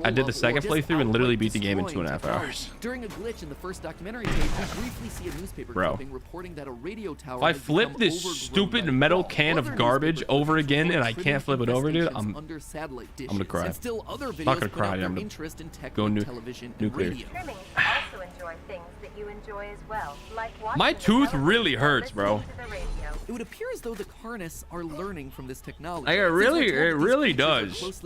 I did the second playthrough and literally beat the game in 2.5 hours. During a glitch in the first documentary tape, we briefly see a newspaper clipping reporting that a radio tower If I flip this stupid metal can of garbage over again and I can't flip it over, dude, I'm gonna cry. Not gonna cry, I'm gonna go nuclear. My tooth really hurts, bro. It would appear as though the Carnus are learning from this technology. Like, it really does.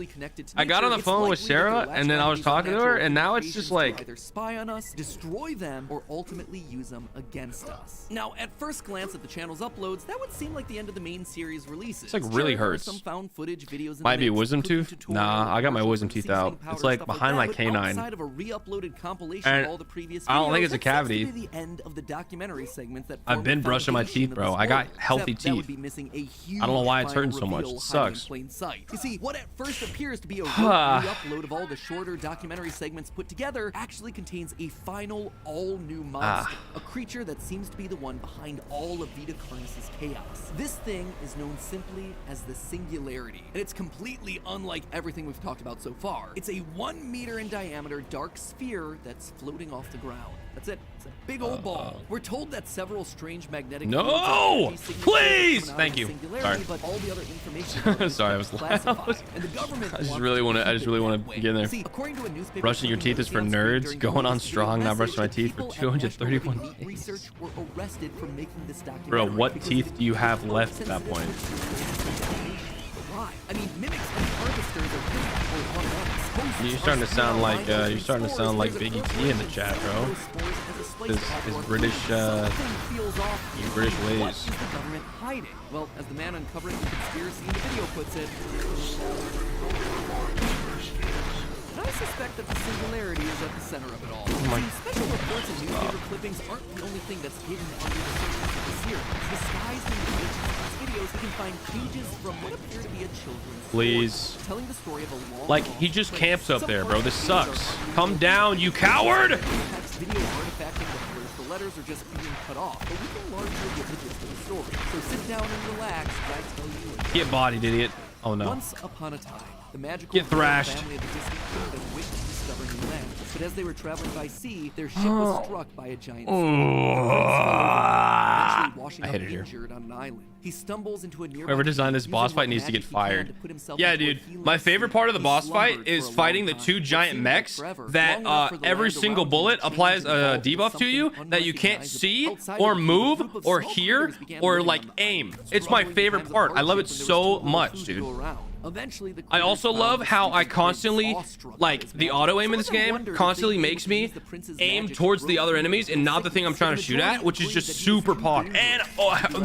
I got on the phone with Sarah and then I was talking to her and now it's just like, either spy on us, destroy them, or ultimately use them against us. Now, at first glance at the channel's uploads, that would seem like the end of the main series releases. it's like really hurts. Some found footage, videos, Might be a wisdom tooth? Nah, I got my wisdom teeth out. It's like behind my canine. Outside of a re-uploaded compilation And of all the previous I don't think videos, it's a that seems cavity. to be the end of the documentary segments that I've form been the brushing my foundation teeth, of bro. this I got world, healthy except that would teeth. be missing a huge I don't know why it's hurting so final much. reveal It hiding sucks. in plain sight. You see, what at first appears to be a re-upload of all the shorter documentary segments put together actually contains a final, all-new monster, a creature that seems to be the one behind all of Vita Carnus's chaos. This thing is known simply as the Singularity, and it's completely unlike everything we've talked about so far. It's a 1 meter in diameter dark sphere that's floating off the ground. That's it. It's a big old ball. We're told that several strange magnetic No! Please! Thank you. Sorry. But all the other information Sorry, I was loud. and the government I just really want to get in there. See, according to a newspaper, Brushing your teeth is for nerds. Going on strong, not brushing my teeth for 231 days. Research were arrested for making this documentary. Bro, what teeth do you have left at that point? I mean, mimics and harvesters are You're starting to sound like Biggie T in the chat, bro. His British ways. What is the government hiding? Well, as the man uncovering the conspiracy in the video puts it, I suspect that the Singularity is at the center of it all. See, special reports and newspaper clippings aren't the only thing that's hidden under the surface of the series. Disguised in the images of these videos, we can find pages from what appear to be a children's Please. book, telling the story of a long Like, he just camps up there, bro. This sucks. Come down, you coward! video artifacting the letters are just being cut off, but we can largely get the gist of the story. So sit down and relax as I tell you. Get bodied, idiot. Oh no. Once upon a time, the magical Get thrashed. family of the distant kingdom wished to discover new land. But as they were traveling by sea, their ship was struck by a giant I hate it here. on an island. He stumbles into a nearby Whoever designed this boss fight needs to get fired. Yeah, dude. My favorite part of the boss fight is fighting the 2 giant mechs that every single bullet applies a debuff to you that you can't see or move or hear or like aim. It's my favorite part. I love it so much, dude. Eventually, the I also critters love found how the I sneaky constantly, prince awestruck by like, his the magic. auto aim in Some this of them game wondered if constantly they could makes me use the prince's aim magic towards to the other grow enemies and not the thing I'm trying to shoot at, which is just super pog. And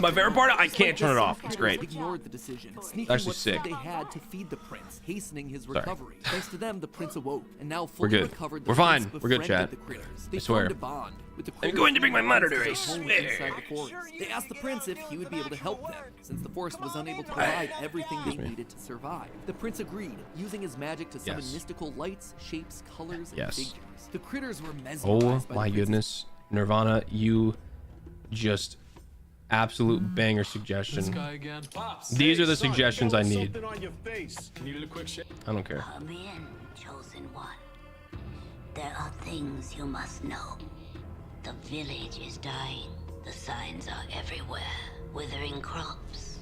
my favorite part, I can't turn it off. It's great. Ignored the decision, sneaking Actually what sick. food they had to feed the prince, hastening his Sorry. recovery. Thanks to them, the prince awoke and now We're fully good. recovered. The We're fine. prince We're good, befriended chat. the critters. I They swear. formed a bond with the I'm critters going to bring my and monitor, I home swear. inside the forest. They asked the prince if he would be able to help them, since the forest was unable to provide everything they needed to survive. The prince agreed, using his magic to summon Yes. mystical lights, shapes, colors, and Yes. figures. The critters were Oh mesmerized by my the goodness. Nirvana, you just absolute banger suggestion. These are the suggestions I need. I don't care. Come in, chosen one. There are things you must know. The village is dying. The signs are everywhere. Withering crops.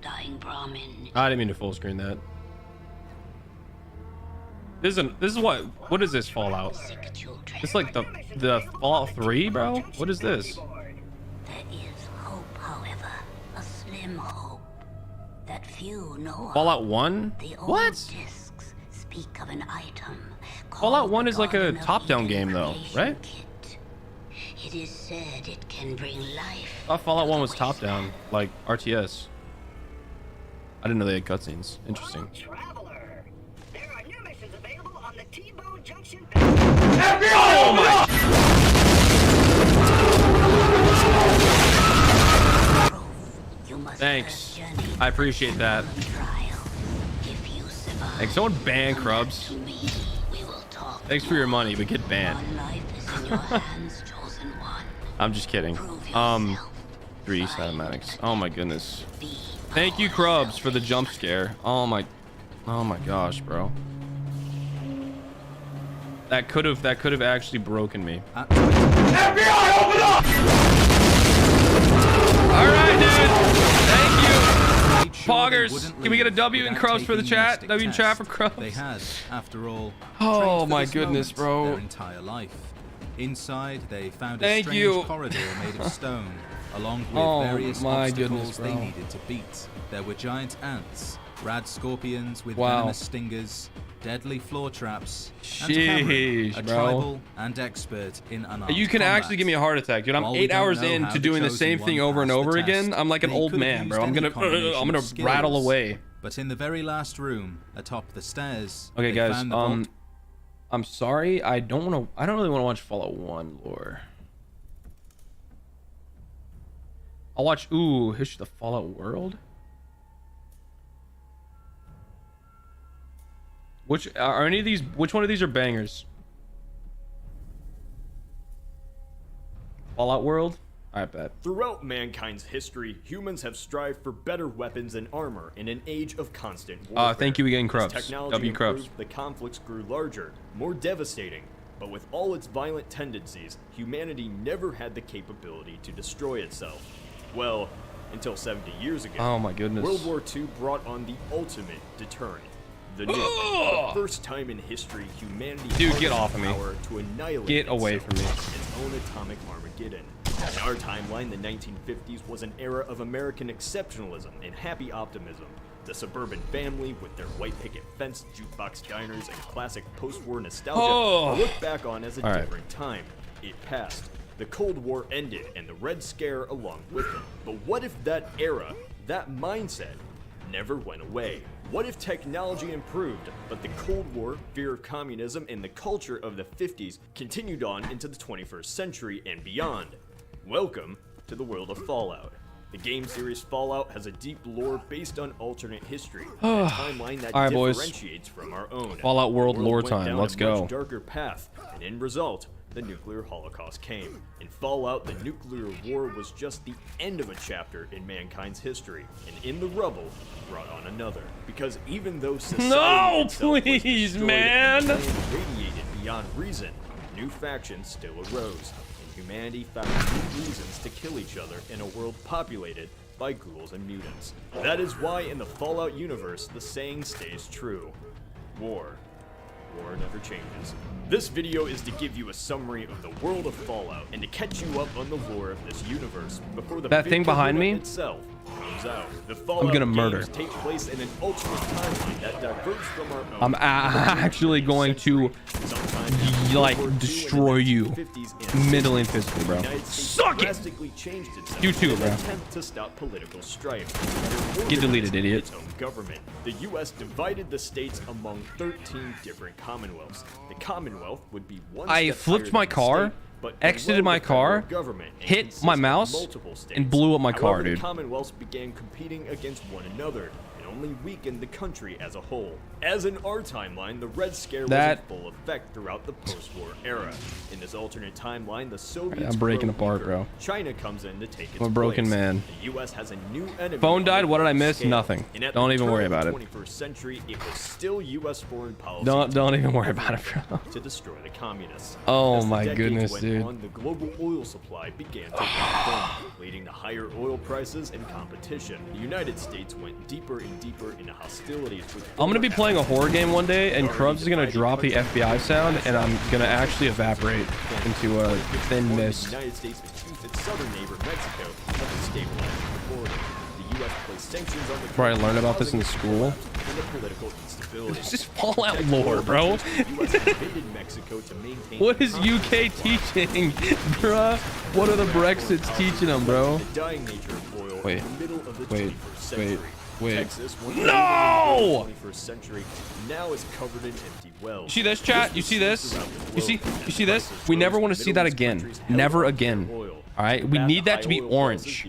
Dying Brahmin. I didn't mean to full screen that. This is what is this Fallout? It's like the Fallout 3, bro? What is this? There is hope, however. A slim hope. That few know of. Fallout 1? The old What? discs speak of an item. Fallout 1 is like a top-down game though, right? It is said it can bring life. I thought Fallout 1 was top-down, like RTS. I didn't know they had cutscenes. Interesting. Traveler, there are new missions available on the T-Bone Junction. Oh my! Thanks. I appreciate that. Thanks. Someone ban Krubs. Thanks for your money, but get banned. I'm just kidding. 3 cinematics. Oh my goodness. Thank you, Krubs, for the jump scare. Oh my gosh, bro. That could have actually broken me. FBI, open up! All right, dude. Thank you. Poggers, can we get a W in Krubs for the chat? W in chat for Krubs. They had, after all, Oh trained for my this goodness, moment bro. Their entire life. Inside, they found a Thank strange you. corridor made of stone, along with Oh various my obstacles goodness, they bro. needed to beat. There were giant ants, rad scorpions with Wow. venomous stingers, deadly floor traps, and Sheesh, Cameron, a bro. tribal and expert in unarmed You can combat. actually give me a heart attack, dude. I'm While we 8 don't hours know in how to the doing the chosen same thing one over and passed over the again. test, I'm like an they old could have man, bro. used I'm any gonna combination of rattle skills. away. But in the very last room, atop the stairs, Okay, they guys. found the vault. I'm sorry. I don't really want to watch Fallout 1 lore. I'll watch. Ooh, History of the Fallout World. Which are any of these? Which one of these are bangers? Fallout World. I bet. Throughout mankind's history, humans have strived for better weapons and armor in an age of constant warfare. Thank you again, As Krubs. technology W Krubs. improved, the conflicts grew larger, more devastating. But with all its violent tendencies, humanity never had the capability to destroy itself. Well, until 70 years ago. Oh my goodness. World War II brought on the ultimate deterrent. The nuke. For the first time in history, humanity Dude, get harnessed off of me. power to annihilate Get away itself, from me. its own atomic Armageddon. In our timeline, the 1950s was an era of American exceptionalism and happy optimism. The suburban family, with their white picket fence, jukebox diners, and classic post-war nostalgia, are looked back on as a All right. different time. It passed. The Cold War ended, and the Red Scare along with it. But what if that era, that mindset, never went away? What if technology improved, but the Cold War, fear of communism, and the culture of the 50s continued on into the 21st century and beyond? Welcome to the world of Fallout. The game series Fallout has a deep lore based on alternate history, and a timeline that All right, boys. differentiates from our own. Fallout World The lore went time. down Let's a go. much darker path, and in result, the nuclear holocaust came. In Fallout, the nuclear war was just the end of a chapter in mankind's history, and in the rubble, brought on another. Because even though society No, itself was please, destroyed man. and the land radiated beyond reason, new factions still arose, and humanity found new reasons to kill each other in a world populated by ghouls and mutants. That is why in the Fallout universe, the saying stays true. War never changes. This video is to give you a summary of the world of Fallout and to catch you up on the lore of this universe before the That big thing behind kahuna me? itself comes turns out. The Fallout I'm gonna murder. games take place in an alternate timeline that diverges from our own. I'm actually going to like destroy you mentally and physically, bro. Suck it. You too, bro. To stop political strife. Get deleted, idiot. Its own government. The U.S. divided the states among 13 different commonwealths. The Commonwealth would be one. I flipped my car, exited my car, hit my mouse, and blew up my car, dude. The commonwealths began competing against one another and only weakened the country as a whole. As in our timeline, the Red Scare was in full effect throughout the post-war era. In this alternate timeline, the Soviets I'm breaking grow apart, weaker. bro. China comes in to take its I'm a broken place. man. The U.S. has a new enemy. Phone died. What did I miss? Scale. Nothing. And at Don't the even turn worry of about the it. 21st century, it was still U.S. foreign policy. Don't even worry about it, bro. To destroy the communists. Oh As the my decades goodness, went dude. on, the global oil supply began to thin, leading to higher oil prices and competition. The United States went deeper and deeper into hostilities with. I'm gonna be playing a horror game one day, and Krubs is gonna drop the FBI sound, and I'm gonna actually evaporate into a thin mist. The United States accused its southern neighbor Mexico of destabilizing the border. The U.S. placed sanctions on the Bro, I learned about this in school. and the political instability. It's just Fallout lore, bro. The U.S. invaded Mexico to maintain. What is UK teaching, bruh? What are the Brexits teaching them, bro? The dying nature of oil Wait, in the middle of the wait, 21st century. wait. Texas, one No! of the 21st century, now is covered in empty wells. You see this, chat? You see this? You see this? We never want to see that again. Never again. All right, we need that to be orange.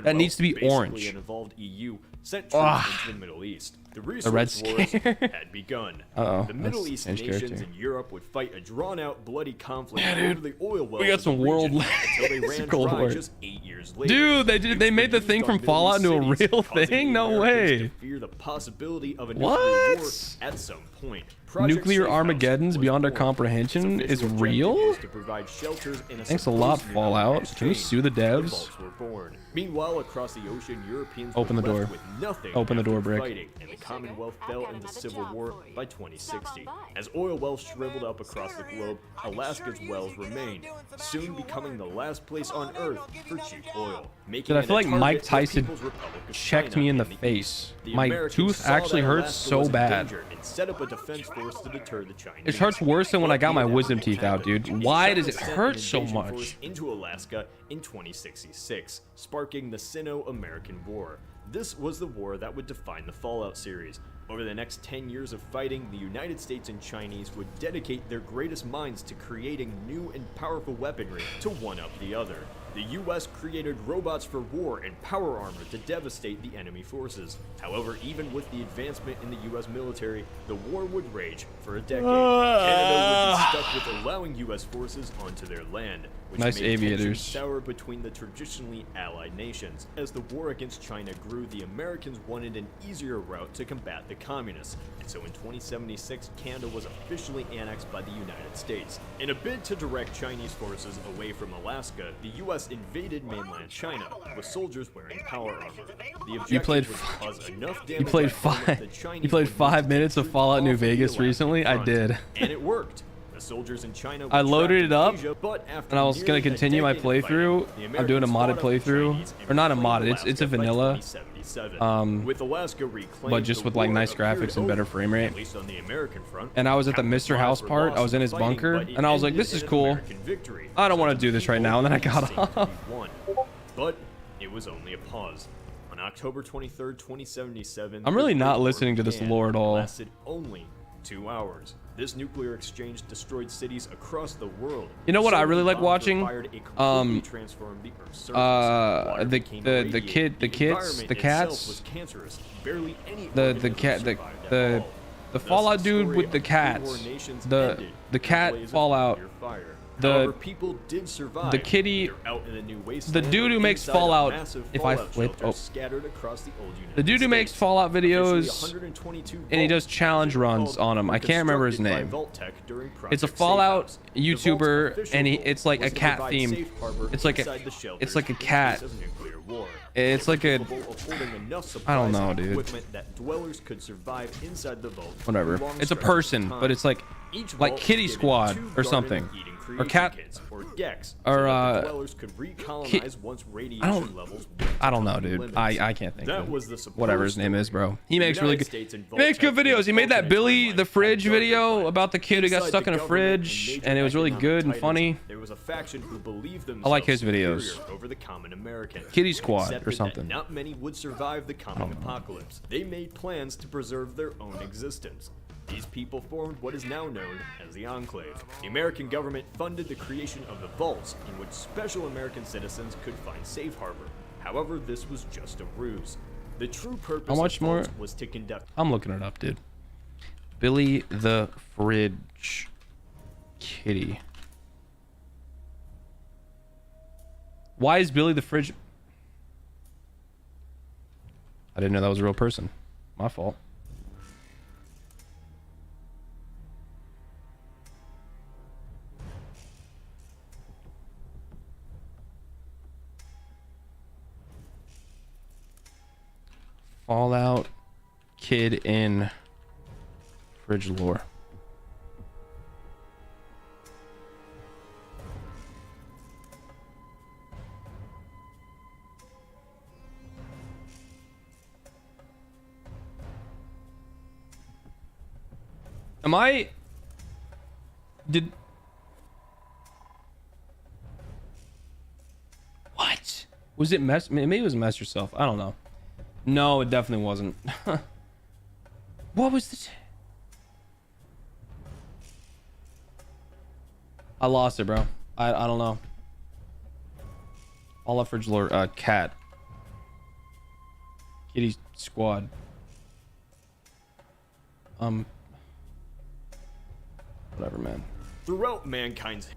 That needs to be orange. An involved EU sent troops into the Middle East. The Red resource wars Scare. had begun. Uh-oh, The Middle that's East strange nations character. and Europe would fight a drawn-out, bloody conflict Yeah, over dude. the oil wells. We got of some the world region until they it's a ran Cold dry War. just 8 years later. Dude, they made the thing from Fallout into a real thing? No way. Fear the possibility of a What? nuclear war at some point. Project Nuclear Safe House Armageddons was beyond our born. comprehension Its is official real? objective was to provide shelters in a Thanks a lot, supposed Fallout. nuclear Can we exchange. sue the devs? vaults were born. Meanwhile, across the ocean, Europeans Open were the door. left with nothing Open the door, after Brick. fighting, and the Commonwealth fell into civil war by 2060. As oil wells shriveled up across the globe, Alaska's wells remained, soon becoming the last place on Earth for cheap oil. Dude, I feel like Mike Tyson checked me in the face. My tooth actually hurts so bad. And set up a defense force to deter the Chinese. It hurts worse than when I got my wisdom teeth out, Canada, dude. Why does it China sent hurt an so invasion much? force into Alaska in 2066, sparking the Sino-American War. This was the war that would define the Fallout series. Over the next 10 years of fighting, the United States and Chinese would dedicate their greatest minds to creating new and powerful weaponry to one-up the other. The US created robots for war and power armor to devastate the enemy forces. However, even with the advancement in the US military, the war would rage for a decade. Canada would be stuck with allowing US forces onto their land, which Nice made tensions aviators. sour between the traditionally allied nations. As the war against China grew, the Americans wanted an easier route to combat the communists, and so in 2076, Canada was officially annexed by the United States. In a bid to direct Chinese forces away from Alaska, the US invaded mainland China, with soldiers wearing power armor. The You played objective was to cause enough You damage played at home that the five. Chinese You played would 5 need minutes of to Fallout New off the Vegas Alaskan recently. I front. did. And it worked. The soldiers in China were I loaded trapped it in up, Asia, but after and I was gonna nearly a continue my decade of playthrough. fighting, the I'm doing a Americans modded fought off the playthrough, Chinese and or not a reclaimed modded. It's a Alaska by vanilla. 2077. With Alaska reclaimed, But just the with like war nice appeared graphics and better over, frame rate. at least on the American front. And I was at the Countless Mr. House lives were part. lost I was in his fighting, bunker, but it and I was like, ended "This is in an cool. American victory. I don't want to do this right now." And then I got off. But it was only a pause. On October 23rd, 2077, I'm really the not Great War listening to this began lore at and all. Lasted only 2 hours. This nuclear exchange destroyed cities across the world. You know what I really like Bombs were watching? fired, it completely transformed the Earth's surface. Water became the irradiated. kids, The environment the itself cats, was cancerous. Barely any the organism cat, survived at the all. Thus, Fallout dude story with the of cats, pre-war nations the ended in a cat blaze of Fallout, nuclear fire. the However, people did survive. the kitty, They're out in the new the wasteland dude who or makes inside a Fallout. massive If I fallout flip, shelter oh, scattered across the old United the dude who makes States. Fallout Officially, videos, 122 and he does vaults, challenge called, runs on them. I can't remember his constructed by name. Vault-Tec during It's a Project Safe Fallout House. The vault's YouTuber, official and goal it's like a was to cat provide theme. safe harbor It's like inside the a shelters cat. in case of nuclear war. It's like a. Capable of holding enough I don't supplies know, and dude. equipment that dwellers could survive inside the vault for Whatever. long It's a stretches of person, time. but it's like Each like vault Kitty was given Squad 2 or garden something. eating creation cat kits, or GECs, or so that the dwellers could recolonize once radiation levels I don't know, dude. I can't think. That of was the whatever his name is, bro. He makes The really United good. States and He makes good Vault-Tec videos. He made that alternate Billy timeline the Fridge had darker video plans. about the kid who got Inside stuck the in a government and fridge, major and it was really economic good and titans, funny. There was a faction who believed I like his themselves videos. superior over the common American. Kitty Squad Accepted or that something. Not many would survive the coming apocalypse. They made plans to preserve their own existence. These people formed what is now known as the Enclave. The American government funded the creation of the vaults in which special American citizens could find safe harbor. However, this was just a ruse. The true purpose How much of more? vaults was to conduct. I'm looking it up, dude. Billy the Fridge Kitty. Why is Billy the Fridge? I didn't know that was a real person. My fault. Fallout kid in fridge lore. Am I... Did... What? Was it mess? Maybe it was mess yourself. I don't know. No, it definitely wasn't. What was this? I lost it, bro. I don't know. All up fridge lore. Cat. Kitty Squad. Whatever, man. Throughout mankind's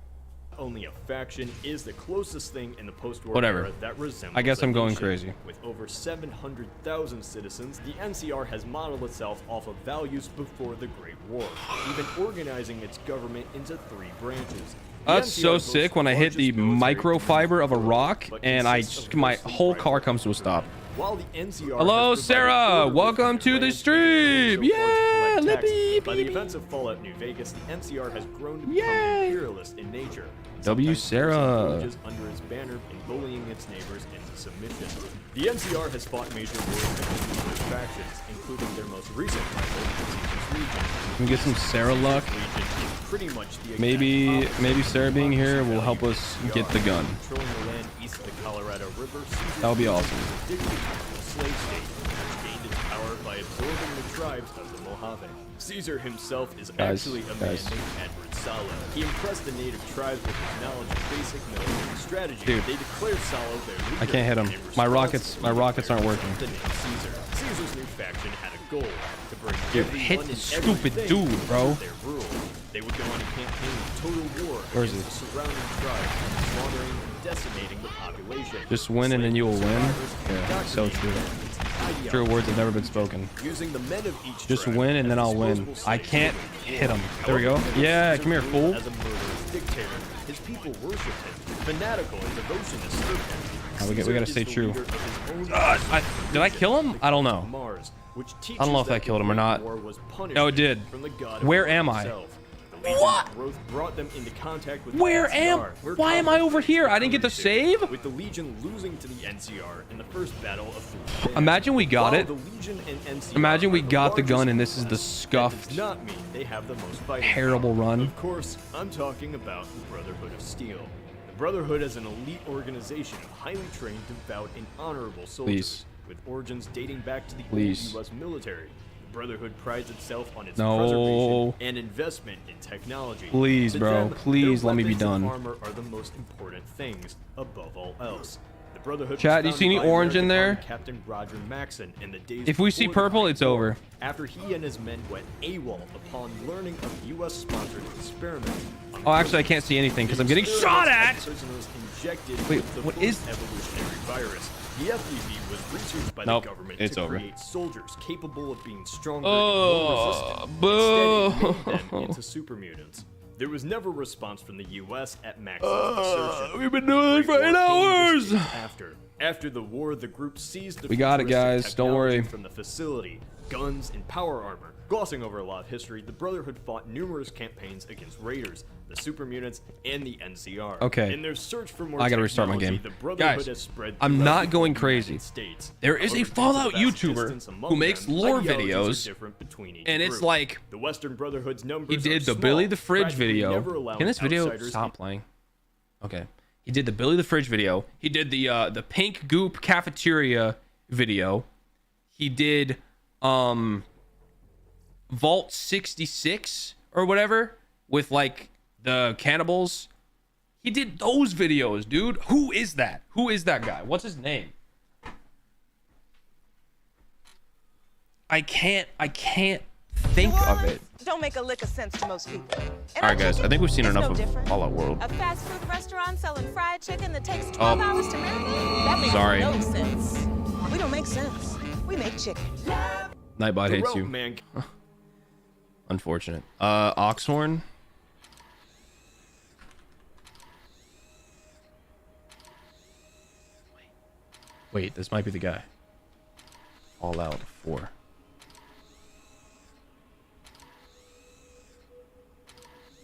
only a faction is the closest thing in the post-war Whatever. era that resembles I guess a I'm going nation. crazy. With over 700,000 citizens, the NCR has modeled itself off of values before the Great War, even organizing its government into 3 branches. The That's NCR so boasts sick when I hit the microfiber of a rock and my whole car comes to a stop. While the NCR Hello, has provided Sarah. order Welcome within to the land stream. and so far to Yeah, collect taxes. Lippy, By the events of Fallout New Vegas, the NCR has grown to become imperialist in nature. W. sometimes Sarah. forcing villages under its banner and bullying its neighbors into submission. The NCR has fought major wars against numerous factions, including their most recent rival, the Caesar's Legion. Can we get some Sarah luck? Legion is pretty much the exact Maybe opposite Sarah being here will value help us NCR. get the gun. Controlling the land east of the Colorado River, Caesar's That would be Legion awesome. was addicted to a slave state, which gained its power by absorbing the tribes of the Mojave. Caesar himself is actually a man named Edward Salo. He impressed the native tribes with his knowledge of basic military strategy. Dude. They declared Salo their leader. I can't hit him. and in My response, rockets aren't he working. declared the name Caesar. Caesar's new faction had a goal to bring Dude, everyone hit and the stupid everything dude, bro. under their rule. They would go on a campaign of total war Where is against it? the surrounding tribes, slaughtering and decimating the population. Just win and then you will win. Yeah, so true. True words have never been spoken. Using the men of each Just tribe win and as then I'll win. disposable I slaves. can't hit him. There we go. Yeah, come here, fool. As a murderous dictator, his people worshipped him, fanatical in devotion to serve him. Oh, we gotta stay true. I Did I kill him? I don't know. Mars, which teaches I don't know if that I killed him or the not. war was Oh, it did. from the god of Where war am I? himself. The Legion's growth brought them into contact with the Where NCR, am? Why am I over here? I didn't get the save? with the Legion losing to the NCR in the first battle of Three Days. Imagine we got While it. the Legion and NCR Imagine we are got the gun largest and this is the that scuffed, does not mean they have the most fighting terrible power. run. Of course, I'm talking about the Brotherhood of Steel. The Brotherhood is an elite organization of highly trained, devout, and honorable soldiers, Please. with origins dating back to the Please. old U.S. military. The Brotherhood prides itself on its No. preservation and investment in technology. Please, To bro. them, Please their let me be weapons and done. armor are the most important things, above all else. The Brotherhood Chat, was do you see any founded by orange in American there? Captain Roger Maxson in the days If we see before the purple, Great it's War, over. After he and his men went AWOL upon learning of U.S.-sponsored experiment. on Oh, actually, I can't see anything because I'm getting shot at. prisoners injected Wait, with the what full is- evolutionary virus. The FEV was researched by Nope, the government it's to over. create soldiers capable of being stronger Oh, and boo. more resistant. Instead, it made them into super mutants. There was never a response from the U.S. at Max's assertion. We've been doing this for 8 hours. After the war, the group seized the We got it, futuristic guys. Don't worry. technology from the facility, guns, and power armor. Glossing over a lot of history, the Brotherhood fought numerous campaigns against raiders, the super mutants, and the NCR. Okay. In their search for more I gotta restart my game. the Brotherhood Guys, has spread I'm throughout not the going United crazy. States. There is a However, due to Fallout the vast YouTuber distance among who makes them, lore ideologies are videos, different between each and it's group. like the Western Brotherhood's numbers he did are the small, Billy the Fridge practically video. never allowing Can this video outsiders stop playing? Okay. He did the Billy the Fridge video. He did the pink goop cafeteria video. He did Vault 66 or whatever with like the cannibals. He did those videos, dude. Who is that? Who is that guy? What's his name? I can't think of it. Don't make a lick of sense to most people. All right, guys. I think we've seen It's enough no of different. Fallout World. A fast food restaurant selling fried chicken that takes 12 hours to marinate? That makes Sorry. no sense. We don't make sense. We make chicken. Nightbot The hates rope you. man. Unfortunate. Oxhorn. Wait, this might be the guy. Fallout 4.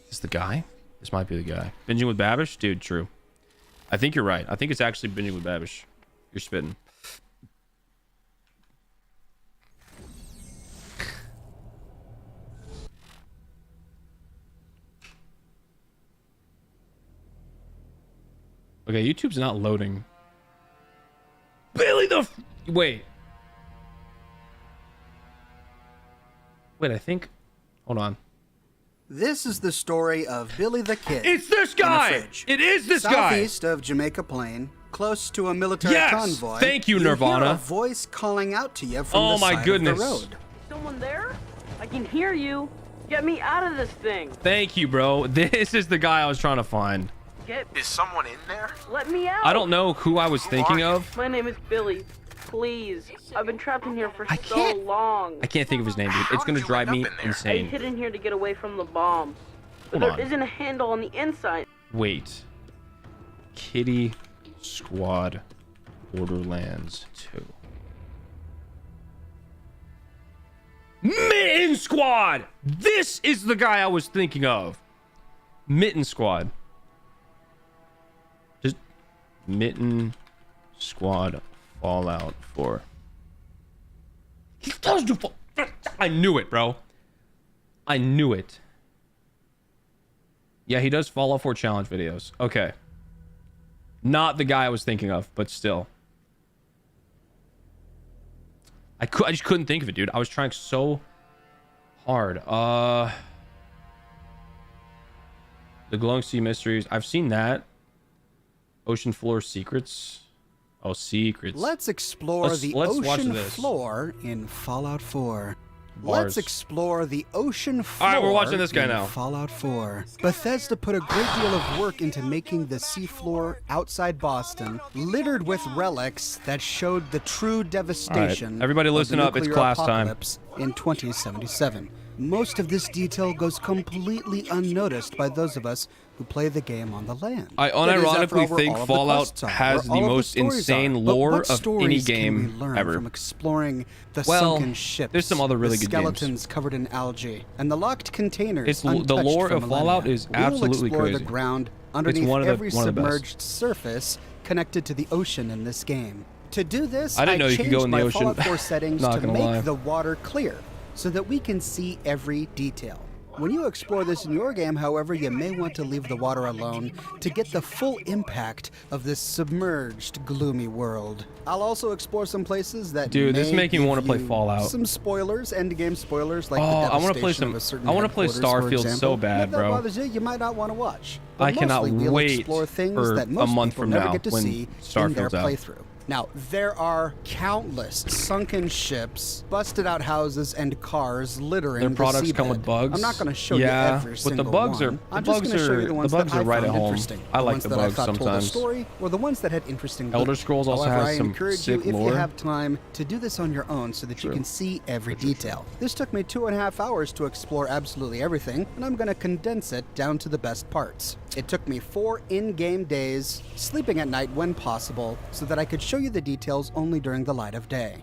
Is this the guy? This might be the guy. Binging with Babish? Dude, true. I think you're right. I think it's actually Binging with Babish. You're spitting. Okay, YouTube's not loading. Billy the... Wait. Wait, I think... Hold on. This is the story of Billy the Kid. It's this in a guy! fridge. It is this guy! Southeast of Jamaica Plain, close to a military Yes! convoy. Thank you, hear Nirvana. a voice calling out to you from Oh the my side goodness. of the road. Someone there? I can hear you. Get me out of this thing. Thank you, bro. This is the guy I was trying to find. Is someone in there? Let me out. I don't know who I was thinking of. My name is Billy. Please. I've been trapped in here for so long. I can't think of his name, dude. It's gonna drive me I insane. hid in here to get away from the bomb. But Hold on. there isn't a handle on the inside. Wait. Kitty Squad Borderlands 2. Mitten Squad! This is the guy I was thinking of. Mitten Squad. Just Mitten Squad Fallout 4. He does do I knew it, bro. I knew it. Yeah, he does Fallout 4 challenge videos. Okay. Not the guy I was thinking of, but still. I just couldn't think of it, dude. I was trying so hard. The Glowing Sea Mysteries. I've seen that. Ocean Floor Secrets. Oh, Secrets. Let's explore Let's the watch ocean this. floor in Fallout 4. Bars. Let's explore the ocean floor. All right, we're watching this guy in now. Fallout 4. Bethesda put a great deal of work into making the seafloor outside Boston littered with relics that showed the true devastation. everybody of the listen up, it's nuclear class time. apocalypse in 2077. Most of this detail goes completely unnoticed by those of us who play the game on the land. I That is, after all, unironically where think all of the Fallout quests are, has where the all of most stories insane are. But lore what of any stories can game we learn ever. from exploring the Well, sunken ships, there's some other really the good games. skeletons covered in algae, and the locked containers. It's the untouched lore for of Fallout millennia. is absolutely We'll explore crazy. the ground It's underneath one of the- every one of the best. submerged surface connected to the ocean in this game. To do this, I didn't know you could changed go in the my ocean. Fallout 4 settings Not to gonna make lie. the water clear, so that we can see every detail. When you explore this in your game, however, you may want to leave the water alone to get the full impact of this submerged, gloomy world. I'll also explore some places that Dude, this is may making me give want to play you Fallout. Some spoilers, end-game spoilers, like the I want to play devastation some. of a certain I want to play headquarters, for Starfield so example. bad, If that bro. bothers you, you might not want to watch. But I cannot mostly we'll wait explore things for that most a month people from never now get to when see in their Starfield's out. playthrough. Now, there are countless sunken ships, busted out houses, and cars littering Their the products come seabed. with bugs. I'm not going to show Yeah, you every but single the bugs one. are- I'm the just bugs going to show are- you the the ones bugs that are I right found at home. interesting. I like ones the that bugs I thought told a sometimes. story, or the ones that had interesting Elder loot. Scrolls also However, has I some encourage sick you, if lore. you have time, to do this on your own so that you can see every detail. This took me 2.5 hours to explore absolutely everything, and I'm going to condense it down to the best parts. It took me 4 in-game days, sleeping at night when possible, so that I could show you the details only during the light of day.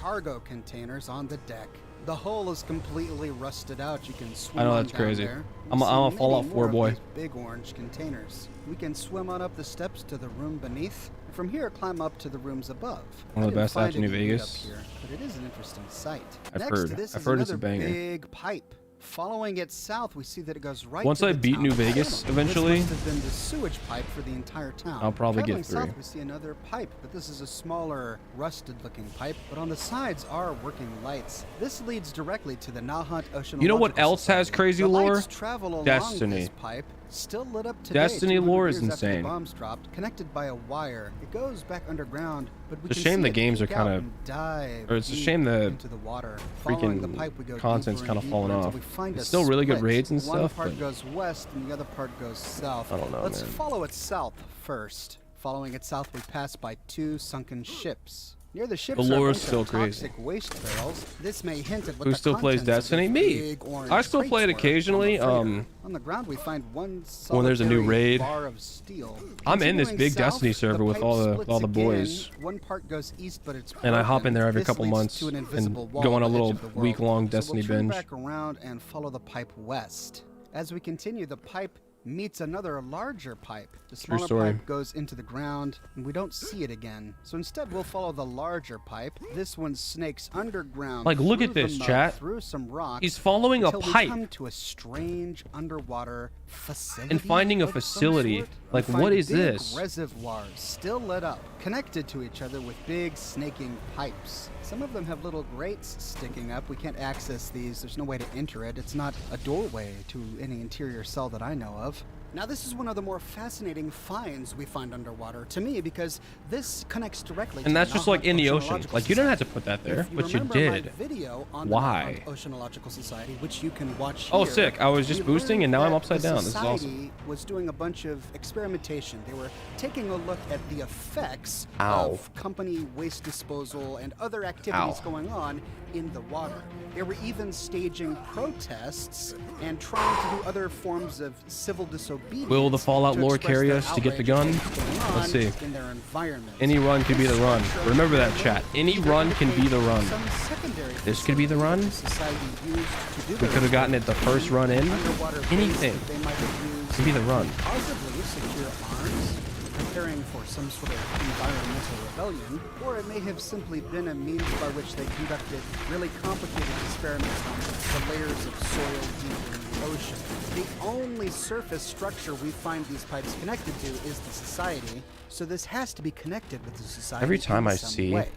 cargo containers on the deck. The hull is completely rusted out. You can swim I know on that's down crazy. there. I'm We'll a see Fallout many 4 more of boy. these big orange containers. We can swim on up the steps to the room beneath. From here, climb up to the rooms above. One of the I didn't best find apps in New any loot Vegas. Up here, but it is an interesting sight. I've Next heard. to this I've is heard it's a another banger. big pipe. Following it south, we see that it goes right Once to I the beat town New of Vegas, Salem. eventually, This must have been the sewage pipe for the entire town. I'll probably Traveling get through. south, we see another pipe, but this is a smaller, rusted-looking pipe. But on the sides are working lights. This leads directly to the Nahant Oceanological You know what else has Society. crazy The lore? lights travel along Destiny. this pipe, still lit up today. Destiny 200 lore is years after the insane. bombs dropped, connected by a wire. It goes back underground, but we It's a can shame see the it games are peek out kind and dive of, or it's a deep shame the into the water. Following the pipe, we go content's deeper kind and of falling deeper until off. we find It's a still really good split. raids and One stuff, part but goes west and the other part goes south. I don't know, Let's man. follow it south first. Following it south, we pass by 2 sunken ships. Near the ships The are a lore bunch is still of crazy. toxic waste barrels. This may hint at what Who the still plays contents of Destiny? those Me. big orange I still crates play it were occasionally. on the ground, we find one when there's a new solitary raid. bar of steel. I'm in this Continuing big south, Destiny server with pipe all the splits boys. again. One part goes east, but it's And I hop in broken. there every This couple leads months to an and invisible wall go on a at the edge little of the world. week-long So Destiny we'll turn binge. back around and follow the pipe west. As we continue, the pipe meets another larger pipe. The True smaller story. pipe goes into the ground, and we don't see it again. So instead, we'll follow the larger pipe. This one snakes underground. Like, look at through the this, mud, chat. Through some rocks. He's following a until we pipe. come to a strange underwater facility. And finding a of some facility. sort. Like, We find what is big this? reservoirs still lit up, connected to each other with big snaking pipes. Some of them have little grates sticking up. We can't access these. There's no way to enter it. It's not a doorway to any interior cell that I know of. Now, this is one of the more fascinating finds we find underwater to me because this connects directly to And that's the just like Nahant in the ocean. Oceanological Like, you don't have Society. to put that there, If you but you remember did. my video on Why? the Nahant Oceanological Society, which you can watch Oh, here, sick. I was just we boosting and learned now I'm that upside the down. This is awesome. society was doing a bunch of experimentation. They were taking a look at the effects Ow. of company waste disposal and other activities Ow. going on in the water. They were even staging protests and trying to do other forms of civil disobedience. Will the Fallout to lore express carry their us to get the outrage gun? at what's going Let's on see. in their environment. Any run could be the run. Remember that, chat. Any run can be the run. Some secondary This could be the run. society used to do We their could have gotten it the first run in. underwater base Anything. that they might have used Could be the run. to possibly secure arms, preparing for some sort of environmental rebellion, or it may have simply been a means by which they conducted really complicated experiments on the layers of soil deep in the ocean. The only surface structure we find these pipes connected to is the society, so this has to be connected with the society. Every time in I some see- way.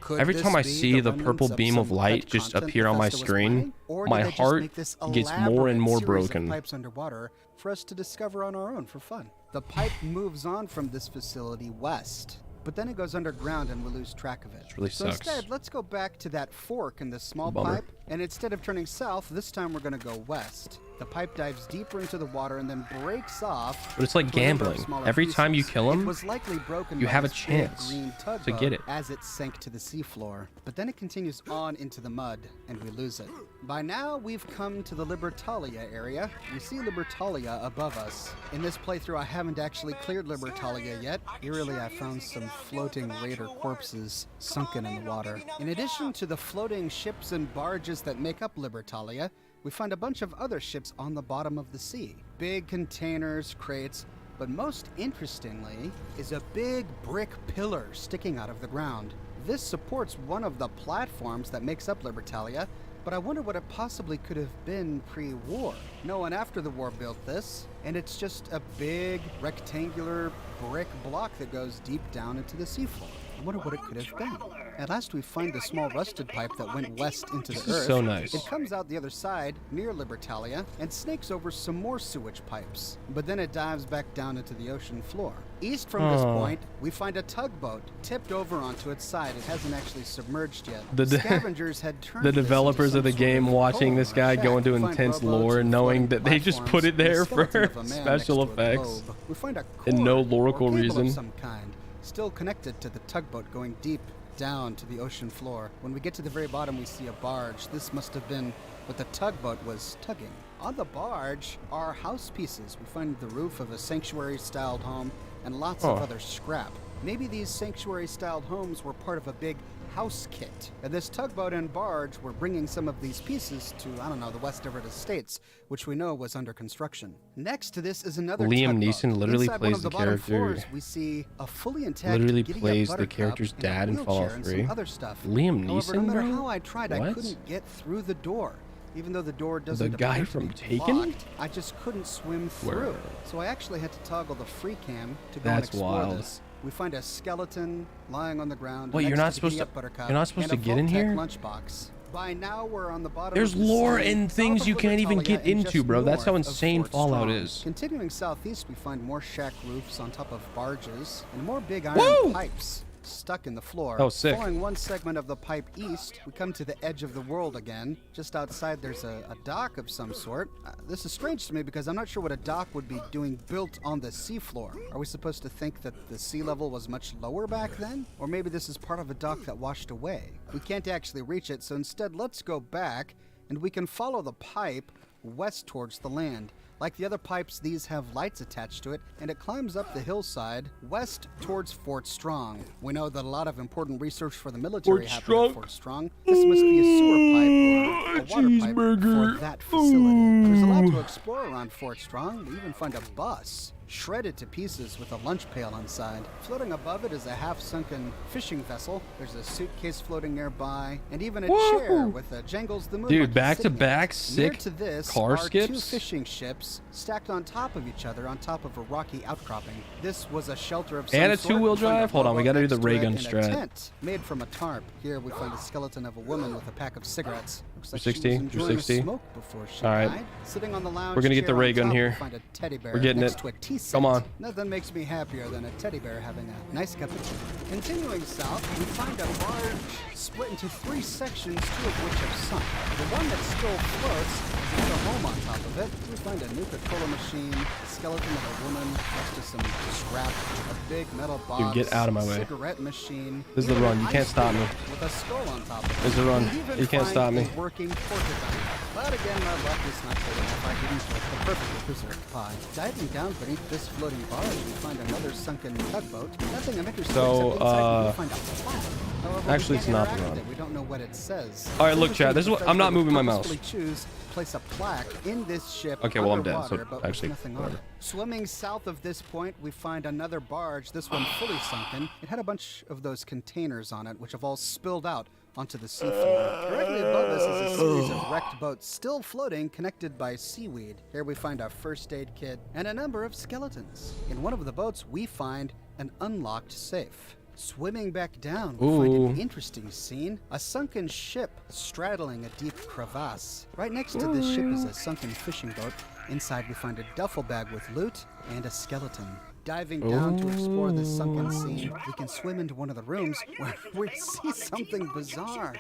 Could Every this time I be see the remnants purple of beam of some light cut just content appear on my Bethesda was screen, planning? Or did my they just heart make this gets more and elaborate more series of broken. pipes underwater for us to discover on our own for fun? The pipe moves on from this facility west, but then it goes underground and we lose track of it. really so sucks. instead, let's go back to that fork in this small Bummer. pipe, and instead of turning south, this time we're going to go west. The pipe dives deeper into the water and then breaks off. But it's like to a number of gambling. smaller Every time you pieces. kill It him, was likely broken you by have a this big chance green to tugboat get it. as it sank to the seafloor. But then it continues on into the mud, and we lose it. By now, we've come to the Libertalia area. We see Libertalia above us. In this playthrough, I haven't actually cleared Libertalia yet. Eerily, I found some floating raider corpses sunken in the water. In addition to the floating ships and barges that make up Libertalia, we find a bunch of other ships on the bottom of the sea. Big containers, crates, but most interestingly is a big brick pillar sticking out of the ground. This supports one of the platforms that makes up Libertalia, but I wonder what it possibly could have been pre-war. No one after the war built this, and it's just a big rectangular brick block that goes deep down into the seafloor. I wonder what it could have been. At last we find the small rusted pipe that went west into the This is earth. so nice. It comes out the other side, near Libertalia, and snakes over some more sewage pipes. But then it dives back down into the ocean floor. East from this Oh. point, we find a tugboat tipped over onto its side. It hasn't actually submerged yet. The de- Scavengers had turned The this into developers some of the sort game watching coal this or guy shack. go into We find intense rowboats lore, and knowing floating that they just put it platforms and there the for skeleton of a man next special to a effects globe. We find a and no cord or lorical cable reason. of some kind, still connected to the tugboat going deep down to the ocean floor. When we get to the very bottom, we see a barge. This must have been what the tugboat was tugging. On the barge are house pieces. We find the roof of a sanctuary-styled home and lots of Oh. other scrap. Maybe these sanctuary-styled homes were part of a big house kit. And this tugboat and barge were bringing some of these pieces to, I don't know, the West Everett Estates, which we know was under construction. Next to this is another Liam tugboat. Neeson literally Inside one plays of the the bottom character- floors, we see a fully intact literally Giddy-Up plays the Buttercup character's and a dad in wheelchair Fallout and 3. some other stuff. Liam However, no Neeson, matter bro? how I tried, I What? couldn't get through the door. Even though the door doesn't The guy appear to from be Taken? locked, I just couldn't swim through. Where? So I actually had to toggle the free cam to go That's and explore wild. this. We find a skeleton lying on the ground. Wait, next you're not to the supposed to- peanut butter cup you're not supposed and to get in a here? Vault-Tec lunchbox. By now we're on the bottom. There's of the lore sea, and south things of you can't even Libertalia get and into, just bro. That's how north of insane Fort Fallout Strong. is. Continuing southeast, we find more shack roofs on top of barges and more big iron Woo! pipes stuck in the floor. Oh, sick. Following one segment of the pipe east, we come to the edge of the world again. Just outside, there's a dock of some sort. This is strange to me because I'm not sure what a dock would be doing built on the seafloor. Are we supposed to think that the sea level was much lower back then? Or maybe this is part of a dock that washed away. We can't actually reach it, so instead let's go back and we can follow the pipe west towards the land. Like the other pipes, these have lights attached to it, and it climbs up the hillside west towards Fort Strong. We know that a lot of important research for the military happened at Fort Strong. This must be a sewer pipe or a water pipe for that facility. There's a lot to explore around Fort Strong. We even find a bus shredded to pieces with a lunch pail inside. Floating above it is a half-sunken fishing vessel. There's a suitcase floating nearby, and even a chair with a Jangles the Moon. Dude, back-to-back sick Near to this car are two skips. fishing ships stacked on top of each other on top of a rocky outcropping. This was a shelter of some And a sort. two-wheel We find a drive? Hold on, we rowboat gotta do the next to ray it gun and a strat. tent made from a tarp. Here we find a skeleton of a woman with a pack of cigarettes. Looks like 60, she was enjoying 60. a smoke before she All right. died. Sitting on the lounge We're gonna get the chair ray on gun top, here. we find a teddy bear We're getting next it. to a tea set. Come on. Nothing makes me happier than a teddy bear having a nice cup of tea. Continuing south, we find a barge split into 3 sections, 2 of which have sunk. The one that still floats has a home on top of it. We find a Nuka-Cola machine, a skeleton of a woman next to some scrap, a big metal box, get out of my way. cigarette machine. This is the even run. an You can't ice stop me. cream with a skull on top of it. This is the run. We even You can't find stop me. a working porcupine. But again, my luck is not good enough. I didn't get the perfectly preserved pie. Diving down beneath this floating barge, we find another sunken tugboat. Nothing of interest So, except inside we find a plaque. However, we actually, can't it's not interact the with run. it. We don't know what it says. All right, look, This chat, this is what- I'm not would moving my mouse. purposefully choose to place a plaque in this ship. Okay, well, I'm dead, underwater, so but with actually, nothing on whatever. it. Swimming south of this point, we find another barge. This one fully sunken. It had a bunch of those containers on it, which have all spilled out onto the seafloor. Directly above us is a series of wrecked boats still floating, connected by seaweed. Here we find a first aid kit and a number of skeletons. In one of the boats, we find an unlocked safe. Swimming back down, we find an interesting scene. A sunken ship straddling a deep crevasse. Right next to this ship is a sunken fishing boat. Inside, we find a duffel bag with loot and a skeleton. Diving down to explore this sunken scene, we can swim into one of the rooms where we see something bizarre.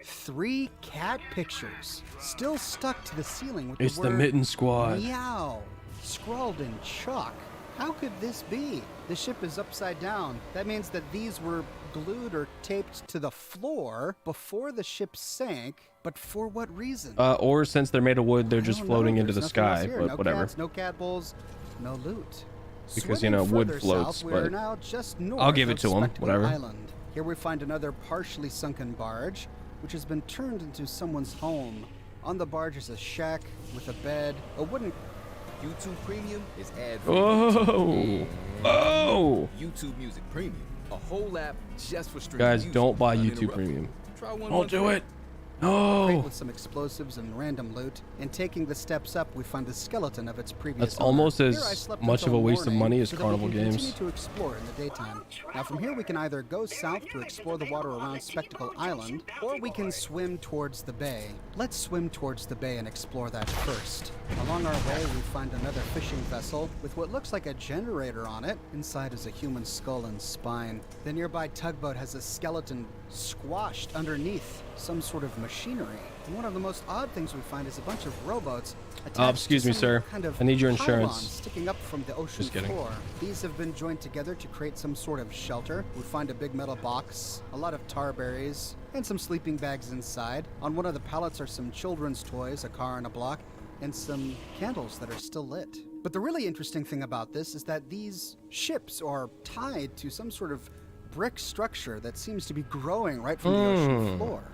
3 cat pictures still stuck to the ceiling with It's the the word Mitten Squad. meow scrawled in chalk. How could this be? The ship is upside down. That means that these were glued or taped to the floor before the ship sank. But for what reason? Or since they're made of wood, they're I just don't floating know. into the There's nothing else sky, here. but no whatever. Cats, no cat bulls, no loot. Because, Swimming wood further floats, south, we're but now just north I'll give it of to 'em, Spectacle whatever. Island. Here we find another partially sunken barge, which has been turned into someone's home. On the barge is a shack with a bed, a wooden... YouTube Premium is ad-free. Oh! Oh! YouTube Music Premium, a whole app just for streaming Guys, music don't buy YouTube uninterrupted. Premium. Try one Don't month do free. it. crate No. with some explosives and random loot. And taking the steps up, we find the skeleton of its previous That's owner. almost Here as I slept much of until a waste of morning money as so that Carnival we can games. continue to explore in the daytime. Now from here we can either go south to explore the water around Spectacle Island, or we can swim towards the bay. Let's swim towards the bay and explore that first. Along our way, we find another fishing vessel with what looks like a generator on it. Inside is a human skull and spine. The nearby tugboat has a skeleton squashed underneath some sort of machinery. And one of the most odd things we find is a bunch of rowboats attached excuse to me, some sir. kind of I need your pylon insurance. sticking up from the ocean Just kidding. floor. These have been joined together to create some sort of shelter. We find a big metal box, a lot of tar berries, and some sleeping bags inside. On one of the pallets are some children's toys, a car and a block, and some candles that are still lit. But the really interesting thing about this is that these ships are tied to some sort of brick structure that seems to be growing right from the ocean floor.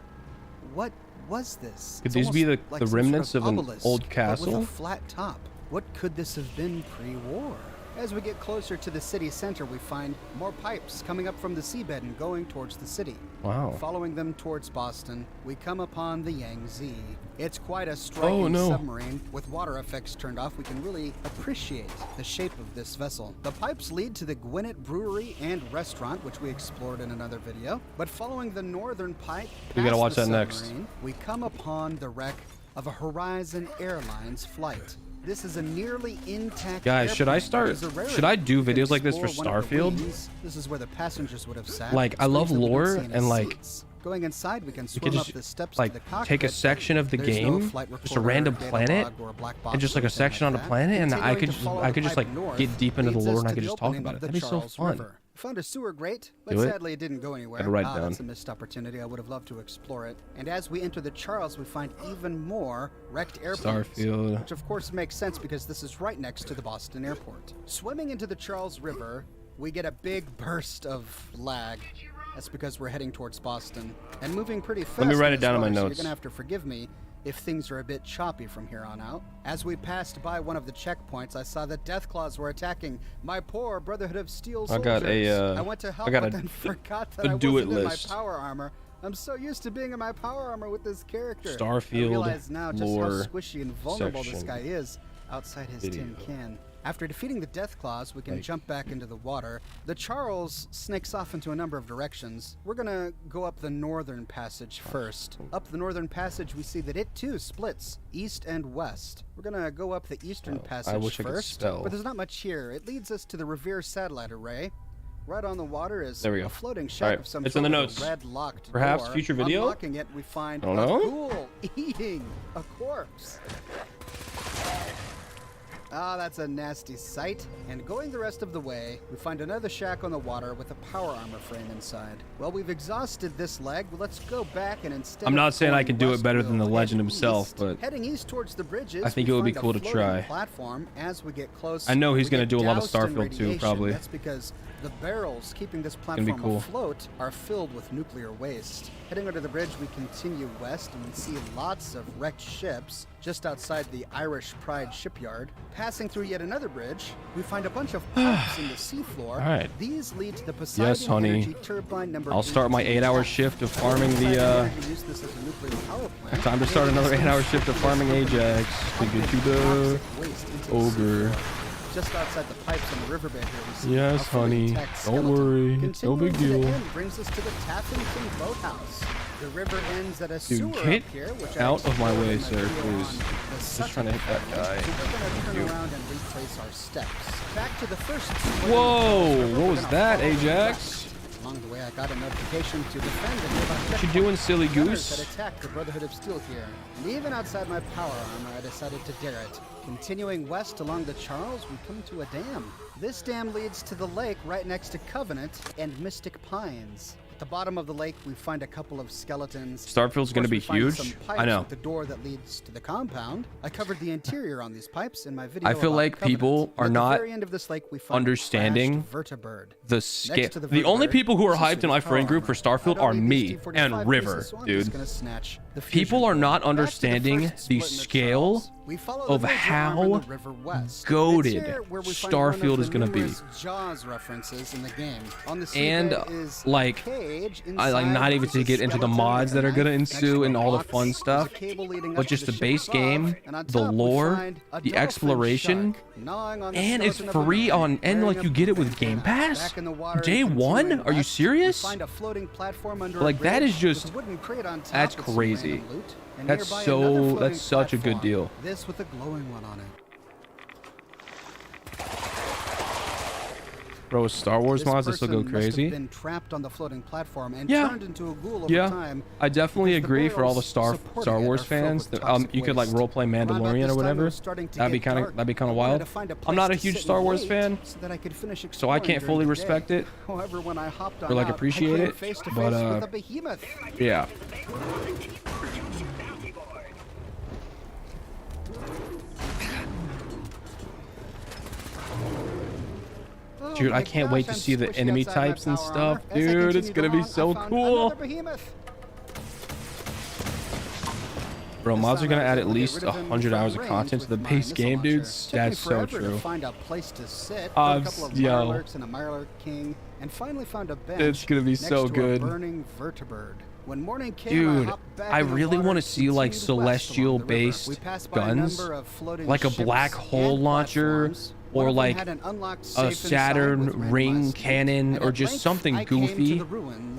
What was this? Could It's these be almost the some remnants sort of an obelisk, old but castle? with a flat top. What could this have been pre-war? As we get closer to the city center, we find more pipes coming up from the seabed and going towards the city. Wow. Following them towards Boston, we come upon the Yangtze. It's quite a striking submarine. With water effects turned off, we can really appreciate the shape of this vessel. The pipes lead to the Gwinnett Brewery and Restaurant, which we explored in another video. But following the northern pipe, we gotta watch that submarine, next. We come upon the wreck of a Horizon Airlines flight. This is a nearly intact Guys, should I start? Should I do videos like this for Starfield? This is where the passengers would have sat. Like, I love lore and like. Going inside, we can swim up the steps like to the cockpit. take a section of the game, just a random planet, and just like a section on a planet, and I could just like get deep into the lore and I could just talk about it. That'd be so fun. We found a sewer grate, but Do it? sadly it didn't go anywhere. Gotta write it down. That's a missed opportunity. I would have loved to explore it. And as we enter the Charles, we find even more wrecked airplanes. Starfield. Which of course makes sense because this is right next to the Boston airport. Swimming into the Charles River, we get a big burst of lag. That's because we're heading towards Boston and moving pretty fast. Let me write it down in my so notes. You're gonna have to forgive me if things are a bit choppy from here on out. As we passed by one of the checkpoints, I saw that Deathclaws were attacking my poor Brotherhood of Steel soldiers. I went to help, got but then forgot that I wasn't in my power armor. I'm so used to being in my power armor with this character. Starfield I realize now just how lore squishy and vulnerable this section guy is outside his tin can. After defeating the Deathclaws, we can jump back into the water. The Charles snakes off into a number of directions. We're gonna go up the northern passage first. Up the northern passage, we see that it too splits east and west. We're gonna go up the eastern passage I wish I could first, spell. but there's not much here. It leads us to the Revere Satellite Array. Right on the water is There we go. a floating shack Alright, of some it's in the sort notes. with a red locked Perhaps door. future video? Unlocking it, we find I don't a know. ghoul eating a corpse. Ah, that's a nasty sight. And going the rest of the way, we find another shack on the water with a power armor frame inside. Well, we've exhausted this leg. Let's go back and instead. I'm not saying I going can do it west, better than the we'll legend head himself, east. but Heading east towards the bridges, I think we it would be find a cool to floating try. Platform. As we get close, I know he's we gonna get do a lot of doused in Starfield too, radiation. probably. That's because the barrels keeping this be platform cool. afloat are filled with nuclear waste. Heading under the bridge, we continue west and we see lots of wrecked ships just outside the Irish Pride shipyard. Passing through yet another bridge, we find a bunch of pipes in the seafloor. All right. These lead to the Poseidon Yes, honey. Energy turbine number I'll start my 18. 8-hour shift of farming the. Poseidon Energy used this as a nuclear power plant. Time to start another 8-hour shift of farming Ajax to get you the ogre. Just outside the pipes on the riverbed here, we see Yes, a fully honey. intact Don't skeleton. worry. No Continuing big to the deal. end brings us to the Taffington Boathouse. The river ends at a sewer Dude, up get here, which out I of my way, explored in sir, video please. on the Just trying to hit that guy. So we're gonna turn Thank you. around and retrace our steps. Back to the first. Whoa! What was that, Ajax? Along the way, I got a notification to defend the nearby What you doing, silly Gunners goose? had attacked the Brotherhood of Steel here. And even outside my power armor, I decided to dare it. Continuing west along the Charles, we come to a dam. This dam leads to the lake right next to Covenant and Mystic Pines. At the bottom of the lake, we find a couple of skeletons. Starfield's gonna be Of course, we find huge. some pipes I know. With the door that leads to the compound. I covered the interior on these pipes in my video. I feel about like Covenant. people are At the not very end of this lake, we find a understanding crashed vertibird. the Next scale. to The only vertibird, people who are this is hyped in my power friend group for armor. Starfield I are don't need me these T45 and River, pieces, so I'm dude. just gonna snatch the People fusion are not bolt. Back to the understanding first the split in the scale Charles. We follow the of major arm in how the river west. goated It's here where we find one of Starfield the is gonna be. numerous Jaws references in the game. On the And seabed is a like, cage I like inside not even which to is a get into the skeleton mods with that a are gonna knife. Next ensue to and a all the box, fun there's a stuff, cable leading but up to just the ship base above, game, and on the top we lore, find a the dolphin exploration, shark gnawing on the and it's skeleton of a free man on and wearing like a you get it with bandana. Game Pass. Back in the water Day and one? continuing Are you west, serious? we find a floating platform under Like a that bridge is just with a wooden crate on top that's with some crazy. random loot, and That's nearby so another floating that's such a good platform, deal. This with a glowing one on it. Bro, with Star Wars This mods, this will go person must have crazy. been trapped on the floating platform and Yeah. turned into a ghoul over Yeah, time. I definitely because the agree for all the barrels Star supporting it Wars are filled fans. with That, toxic you could like waste. roleplay Around about Mandalorian this or time, it whatever. was starting to That'd be get kind of dark. that'd be kind I of wanted wild. to find a I'm not a place to huge sit Star and Wars wait fan, so that I could finish so I exploring can't during fully the respect day. it However, when I hopped on or like out, appreciate I came it, face to but face with a behemoth. yeah. Dude, I can't wait to see the enemy types and stuff. Dude, it's gonna be so cool. Bro, mods are gonna add at least 100 hours of content to the base game, dudes. That's so true. To find a place to sit, a couple of Mirelurks and a Mirelurk King, and finally found a bench. It's gonna be so good. A burning vertibird. When morning came, dude, I really want to see like celestial based guns, like a black hole launcher, or like a Saturn ring cannon, or just something goofy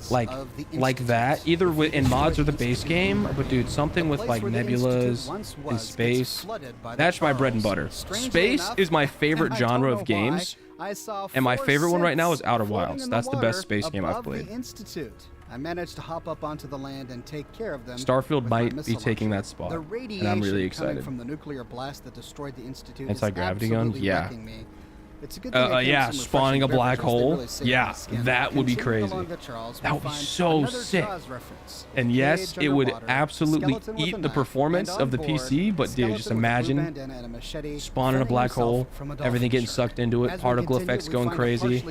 like that, either in mods or the base game. But dude, something with like nebulas in space, that's my bread and butter. Space is my favorite genre of games, and my favorite one right now is Outer Wilds. That's the best space game I've played. I managed to hop up onto the land and take care of them. Starfield might be taking that spot, the and I'm really excited. From the nuclear blast that destroyed the Institute anti-gravity gun, yeah. It's a good thing yeah, spawning a black hole. Yeah, that would be crazy. That would be so sick. And yes, it would absolutely eat the performance of the PC, but dude, just imagine spawning a black hole, everything getting sucked into it, particle effects going crazy.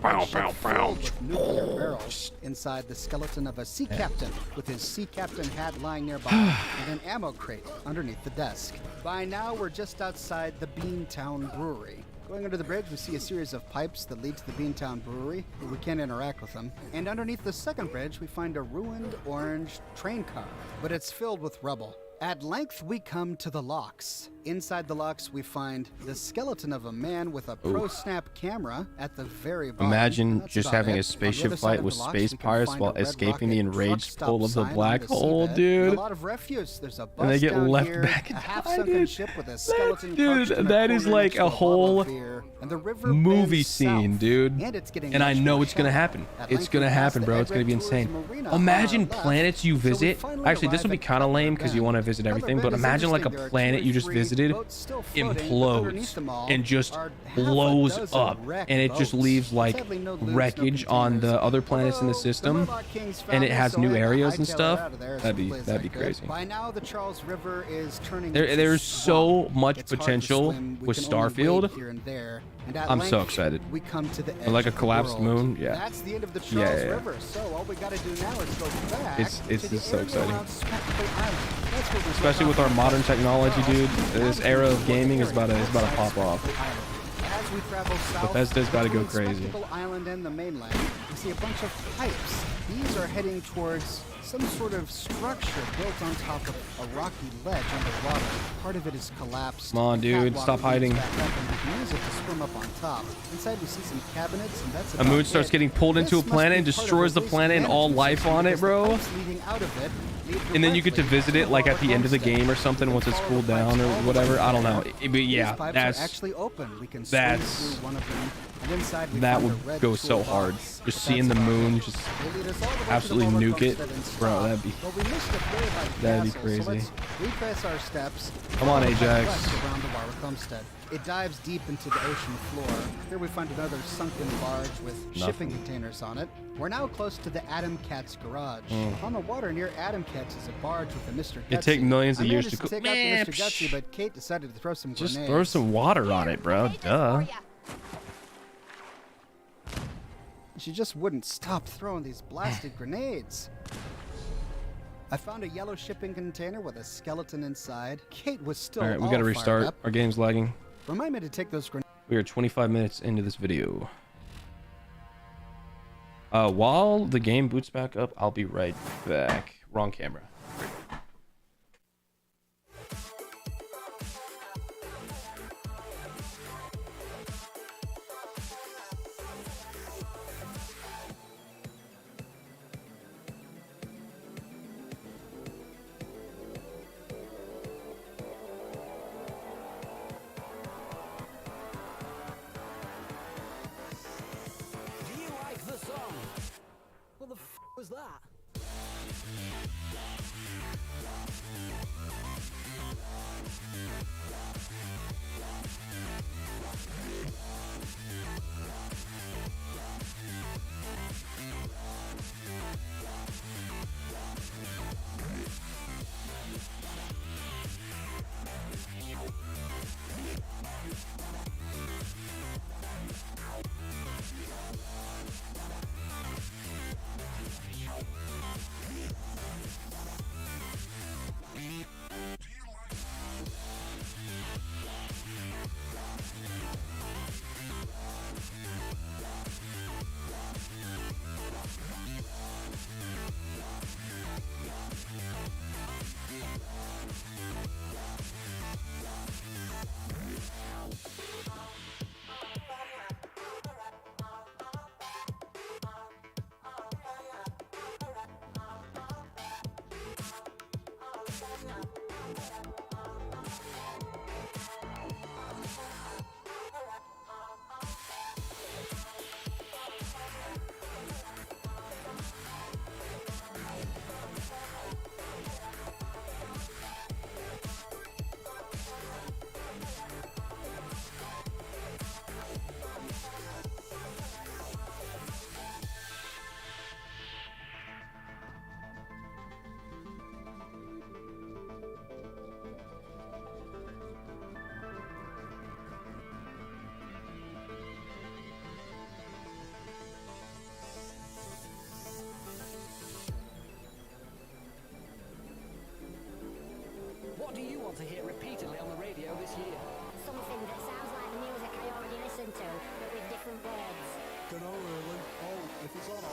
Bow, bow, bow. Inside the skeleton of a sea captain with his sea captain hat lying nearby and an ammo crate underneath the desk. By now, we're just outside the Beantown Brewery. Going under the bridge, we see a series of pipes that lead to the Beantown Brewery, but we can't interact with them. And underneath the second bridge, we find a ruined orange train car, but it's filled with rubble. At length, we come to the locks. Inside the locks, we find the skeleton of a man with a pro-snap camera at the very bottom. Imagine just having a spaceship fight with space pirates while escaping the enraged pull of the black hole, dude. A lot of refuse. There's a bus and they get down left here, back a in half-sunken ship with a skeleton dude, that is like a whole movie scene, dude. And I know it's gonna happen. It's gonna happen, bro. It's gonna be insane. Imagine planets you visit. Actually, this would be kind of lame because you want to visit everything, but imagine like a planet you just visited implodes and just blows up, and it just leaves like wreckage on the other planets in the system, and it has new areas and stuff. That'd be crazy. By now, the Charles River is turning. There's so much potential with Starfield. I'm so excited. We come to the edge like a collapsed moon. Yeah. That's the end of the Charles River. So all we gotta do now is go back. It's just so exciting. Especially with our modern technology, dude. This era of gaming is about to pop off. As we travel south, Bethesda's about to go crazy. Island and the mainland, we see a bunch of pipes. These are heading towards some sort of structure built on top of a rocky ledge underwater. Part of it is collapsed. Come on, dude, stop hiding. Use it to swim up on top. Inside we see some cabinets, and that's a moon starts getting pulled into a planet and destroys the planet and all life on it, bro. And then you get to visit it like at the end of the game or something once it's cooled down or whatever. I don't know. But yeah, that would go so hard. Just seeing the moon just absolutely nuke it, bro. That'd be crazy. Retrace our steps. Come on, Ajax. Around the Warwick homestead. It dives deep into the ocean floor. Here we find another sunken barge with shipping containers on it. We're now close to the Adam Cat's garage. On the water near Adam Cat's is a barge with a Mr. Gutsy. It'd take millions of years to cook. Take out the Mr. Gutsy, but Kate decided to throw some grenades. Just throw some water on it, bro. Duh. She just wouldn't stop throwing these blasted grenades. I found a yellow shipping container with a skeleton inside. Kate was still all right, we gotta restart. Our game's lagging. Remind me to take those grenades. We are 25 minutes into this video. While the game boots back up, I'll be right back. Wrong camera. Was that?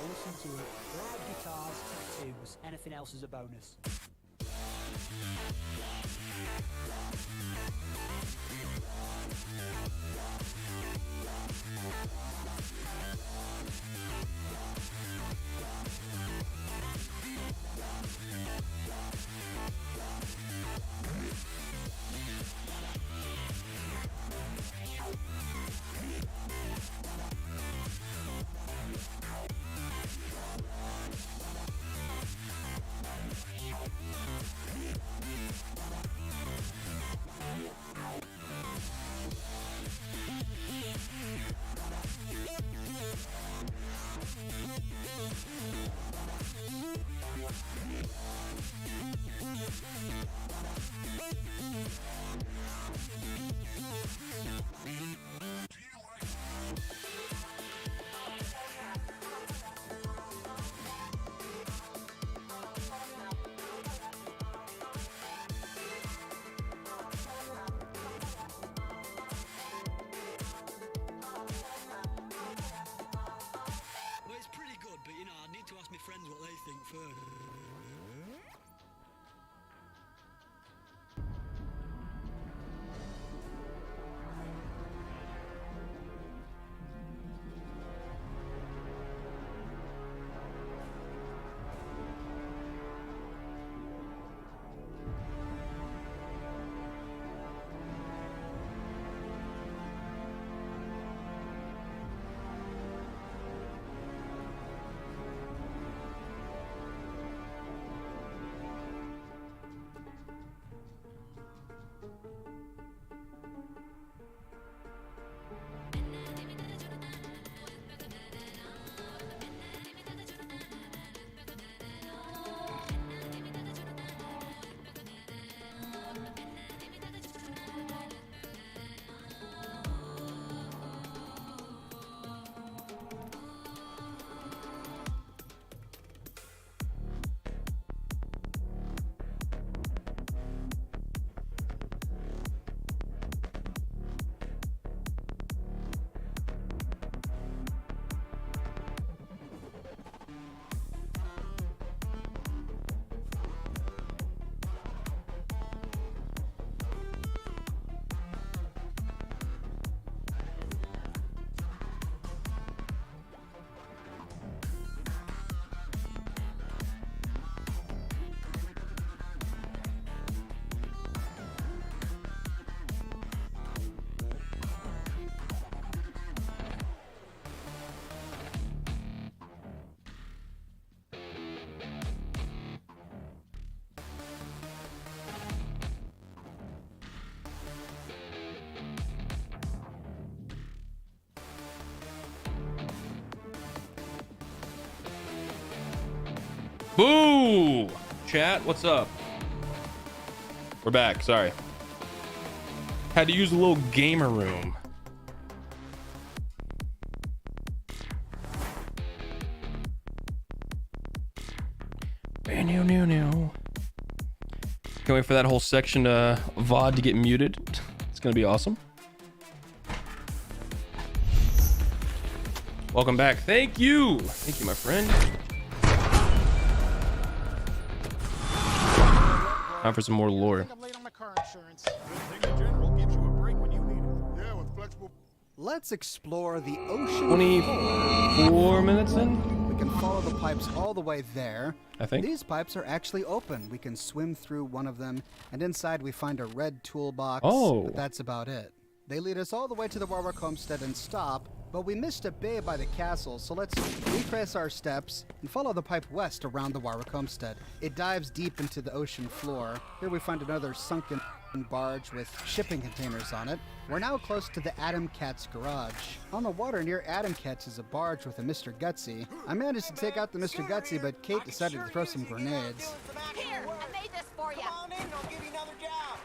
listen to it. Loud guitars, tattoos, anything else is a bonus. Boo! Chat, what's up? We're back. Sorry. Had to use a little gamer room. Can't wait for that whole section VOD to get muted. It's gonna be awesome. Welcome back. Thank you. Thank you, my friend. Time for some more lore. Let's explore the ocean. 24 minutes in? We can follow the pipes all the way there. I think. These pipes are actually open. We can swim through one of them, and inside we find a red toolbox. Oh. But that's about it. They lead us all the way to the Warwick homestead and stop, but we missed a bay by the castle, so let's retrace our steps and follow the pipe west around the Warwick homestead. It dives deep into the ocean floor. Here we find another sunken barge with shipping containers on it. We're now close to the Adam Cat's garage. On the water near Adam Cat's is a barge with a Mr. Gutsy. I managed to take out the Mr. Gutsy, but Kate decided to throw some grenades. Here, I made this for you. Come on in, I'll give you another job.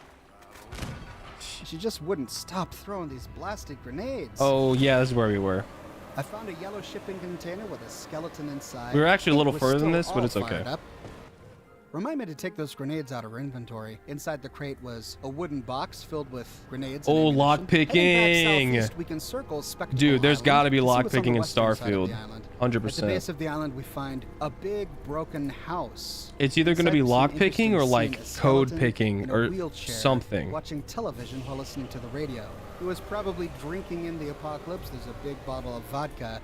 She just wouldn't stop throwing these blasted grenades. Oh, yeah, this is where we were. I found a yellow shipping container with a skeleton inside. We were actually a little It was further than still this, but all it's okay. fired up. Remind me to take those grenades out of our inventory. Inside the crate was a wooden box filled with grenades. Oh, lock lockpicking. We can circle Spectacle Dude, there's Island got to be and see what's on the lockpicking in western side of Starfield. the island. At the 100%. base of the island, we find a big broken house. It's either going to be Inside, we see an lock picking or interesting like scene, a code skeleton picking in a or wheelchair something. watching television while listening to the radio. He was probably drinking in the apocalypse. There's a big bottle of vodka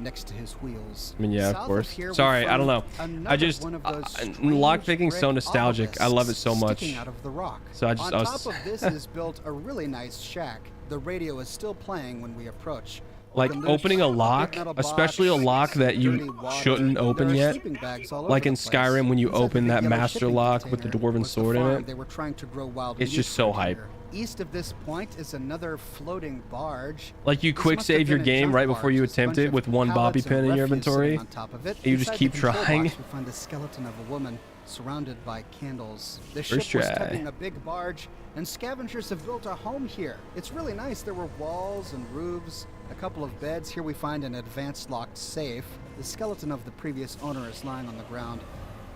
next to his wheels. I mean, yeah, South of course. here, we Sorry, I don't know. find I another just one of those strange lock picking's so red nostalgic. I love it so obelisks much. sticking out of the rock. So I On top of this is built a really nice shack. The radio is still playing when we approach. Like opening a lock, especially a lock that you shouldn't open yet. Like in Skyrim when you open that master lock with the dwarven sword in it. They were trying to grow wild It's just so hype. East of this point is another floating barge. Like you This quick must have save your been a game junk right before you barge. There's a attempt bunch it of with one bobby pallets pin and in your refuse inventory. sitting on top of it. And you just Inside keep the control trying. box, we find the skeleton of a woman surrounded by candles. The First ship was try. tugging a big barge, and scavengers have built a home here. It's really nice. There were walls and roofs, a couple of beds. Here we find an advanced locked safe. The skeleton of the previous owner is lying on the ground.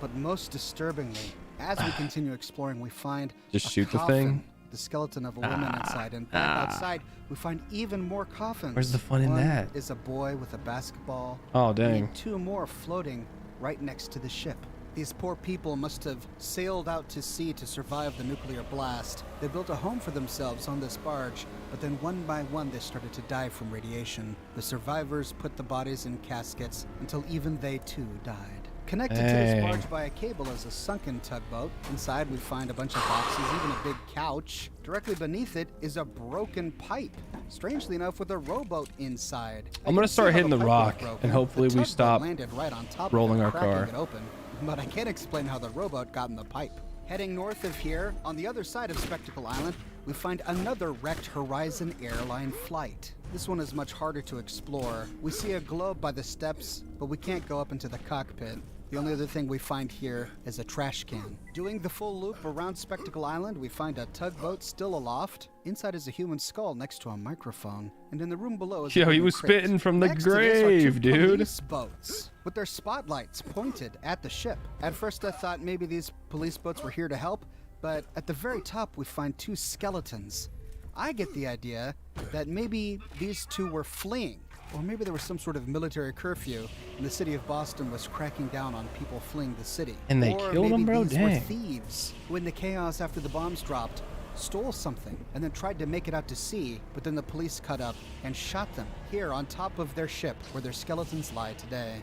But most disturbingly, as we continue exploring, we find Just a shoot the coffin, thing? the skeleton of a woman inside, and back outside we find even more coffins. Where's the fun in One that? is a boy with a basketball. Oh, and dang. two more floating right next to the ship. These poor people must have sailed out to sea to survive the nuclear blast. They built a home for themselves on this barge, but then one by one they started to die from radiation. The survivors put the bodies in caskets until even they too died. Connected to this Dang. barge by a cable is a sunken tugboat. Inside we find a bunch of boxes, even a big couch. Directly beneath it is a broken pipe. Strangely enough, with a rowboat inside. I'm gonna start hitting the rock, and hopefully we tugboat stop landed right on top rolling of it, our cracking car. it open. But I can't explain how the rowboat got in the pipe. Heading north of here, on the other side of Spectacle Island, we find another wrecked Horizon airline flight. This one is much harder to explore. We see a globe by the steps, but we can't go up into the cockpit. The only other thing we find here is a trash can. Doing the full loop around Spectacle Island, we find a tugboat still aloft. Inside is a human skull next to a microphone. And in the room below is a Yo, he wooden was crate. spitting from the Next to this are grave, two dude. police boats with their spotlights pointed at the ship. At first I thought maybe these police boats were here to help, but at the very top we find two skeletons. I get the idea that maybe these two were fleeing, or maybe there was some sort of military curfew and the city of Boston was cracking down on people fleeing the city. And they Or killed them, maybe bro? these were Dang. thieves who in the chaos after the bombs dropped stole something and then tried to make it out to sea, but then the police cut up and shot them here on top of their ship where their skeletons lie today.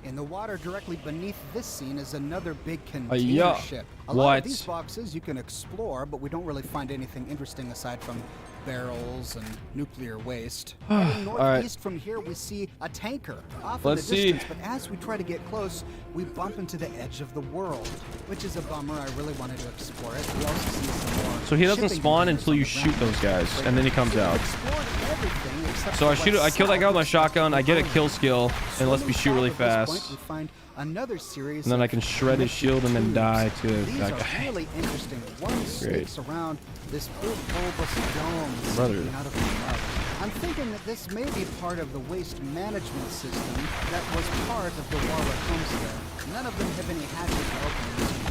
In the water directly beneath this scene is another big container yeah. ship. A lot of What? these boxes you can explore, but we don't really find anything interesting aside from barrels and nuclear waste. Heading All right. northeast from here, we see a tanker off Let's in the see. distance, but as we try to get close, we bump into the edge of the world, which is a bummer. I really wanted to explore it. We also see some more So he doesn't shipping spawn containers until on you the shoot ground. those guys, and then he comes out. Explored everything except So I for shoot. I what's kill that guy with my south. shotgun. I get a kill skill, and it lets me shoot really At this point, fast. we find another series And then I of can shred his shield and then tubes. die to These that are guy. really interesting. One snakes around this big bulbous dome Brother. sticking out of the mud. I'm thinking that this may be part of the waste management system that was part of the Warwick homestead. None of them have any hatches or openings.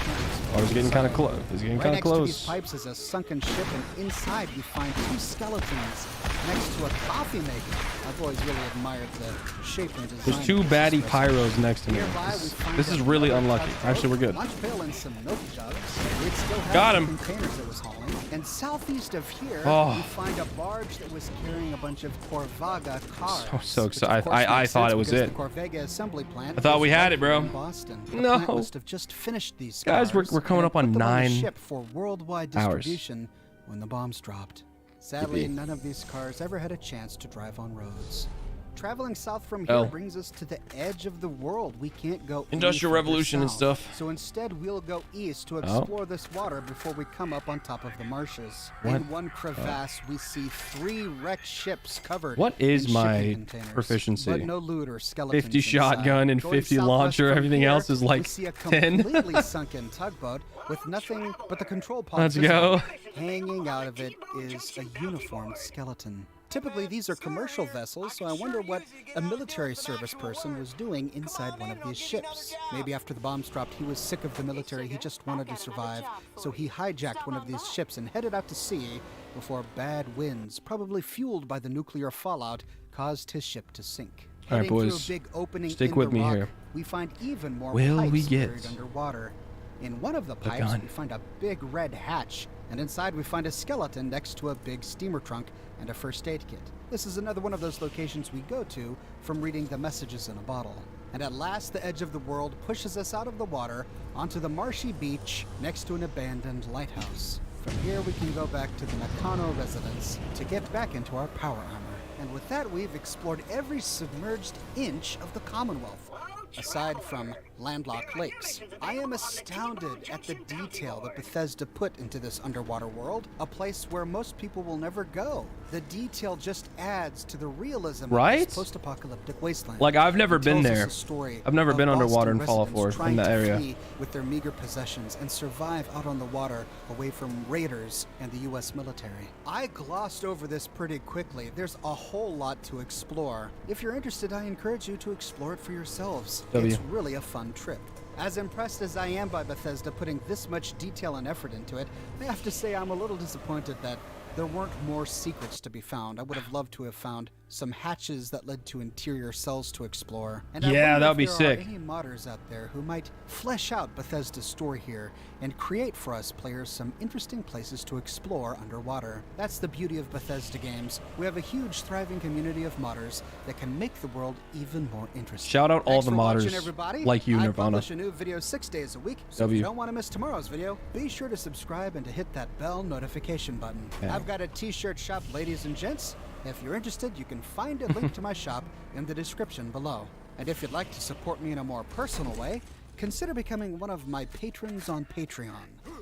Oh, he's getting kind of close. He's getting Right kind of next to these close. pipes is a sunken ship, and inside we find two skeletons next to a coffee maker. I've always really admired the shape and design. There's two of this baddie espresso. pyros next to me. Nearby, we find This is really another unlucky. tugboat, Actually, we're good. lunch pail and some milk jugs. It still has Got the him. containers it was hauling. And southeast of here, Oh. we find a barge that was carrying a bunch of Corvaga cars. So which, of excited. course, I makes thought sense it was because it. The Corvaga assembly plant I thought was we had right it, bro. here in Boston. The No. plant must have just finished these Guys, cars we're coming and up on put them the 9 ship for worldwide hours. distribution when the bombs dropped. Sadly, Yippee. none of these cars ever had a chance to drive on roads. Traveling south from here Oh. brings us to the edge of the world. We can't go any Industrial further Revolution and south. stuff. So instead, we'll go east to Oh. explore this water before we come up on top of the marshes. What? In one crevasse, we see 3 wrecked ships covered. What is in my shipping containers, proficiency? But no loot or skeletons 50 inside. shotgun and Going 50 southwest launcher. from Everything here, else is like we see a 10. completely sunken tugboat with nothing but the control pod. Let's visible. go. Hanging out of it is a uniformed skeleton. Typically, these are commercial vessels, so I wonder what a military service person was doing inside one of these ships. Maybe after the bombs dropped, he was sick of the military, he just wanted to survive, so he hijacked one of these ships and headed out to sea before bad winds, probably fueled by the nuclear fallout, caused his ship to sink. All right, Heading through boys. a big opening Stick in with the me rock, here. we find even more Will pipes we buried get underwater. In one of the the pipes, gun? we find a big red hatch, and inside we find a skeleton next to a big steamer trunk and a first aid kit. This is another one of those locations we go to from reading the messages in a bottle. And at last, the edge of the world pushes us out of the water onto the marshy beach next to an abandoned lighthouse. From here, we can go back to the Nakano residence to get back into our power armor. And with that, we've explored every submerged inch of the Commonwealth, aside from landlocked lakes. I am astounded at the detail that Bethesda put into this underwater world, a place where most people will never go. The detail just adds to the realism Right? of this post-apocalyptic wasteland. Like, I've never It been tells us there. a story I've never of been underwater Boston in Fallout 4 residents in that trying to area. flee with their meager possessions and survive out on the water away from raiders and the U.S. military. I glossed over this pretty quickly. There's a whole lot to explore. If you're interested, I encourage you to explore it for yourselves. W. It's really a fun trip. As impressed as I am by Bethesda putting this much detail and effort into it, I have to say I'm a little disappointed that there weren't more secrets to be found. I would have loved to have found some hatches that led to interior cells to explore. And I Yeah, wonder that would if be there sick. Are any modders out there who might flesh out Bethesda's story here and create for us players some interesting places to explore underwater. That's the beauty of Bethesda games. We have a huge, thriving community of modders that can make the world even more interesting. Shout out all Thanks the for watching, modders everybody. like you, I Nirvana. publish a new video 6 days a week, so if W. you don't want to miss tomorrow's video, be sure to subscribe and to hit that bell notification button. Okay. I've got a t-shirt shop, ladies and gents. If you're interested, you can find a link to my shop in the description below. And if you'd like to support me in a more personal way, consider becoming one of my patrons on Patreon.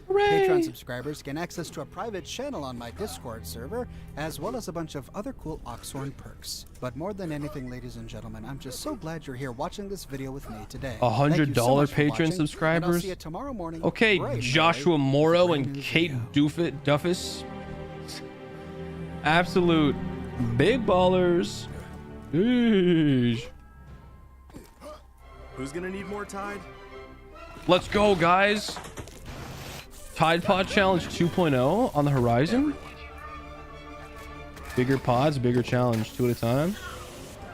Hooray! Patreon subscribers gain access to a private channel on my Discord server, as well as a bunch of other cool Oxhorn perks. But more than anything, ladies and gentlemen, I'm just so glad you're here watching this video with me today. $100 Thank you so much for Patreon watching, and I'll subscribers? see you tomorrow morning. Okay, bright and Joshua early Morrow for a brand and new Kate video. Duffus. Absolute big ballers. Eesh. Who's gonna need more Tide? Let's go, guys. Tide Pod Challenge 2.0 on the horizon. Bigger pods, bigger challenge, 2 at a time.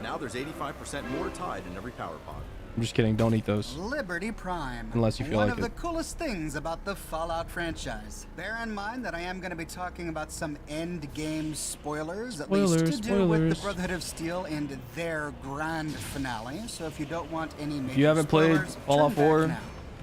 Now there's 85% more Tide in every power pod. I'm just kidding. Don't eat those. Liberty Prime. Unless you feel One like of it. the coolest things about the Fallout franchise. Bear in mind that I am going to be talking about some end game spoilers, at least to do with the Brotherhood of Steel and their grand finale. So if you don't want any major If you haven't played spoilers, Fallout turn back 4, now.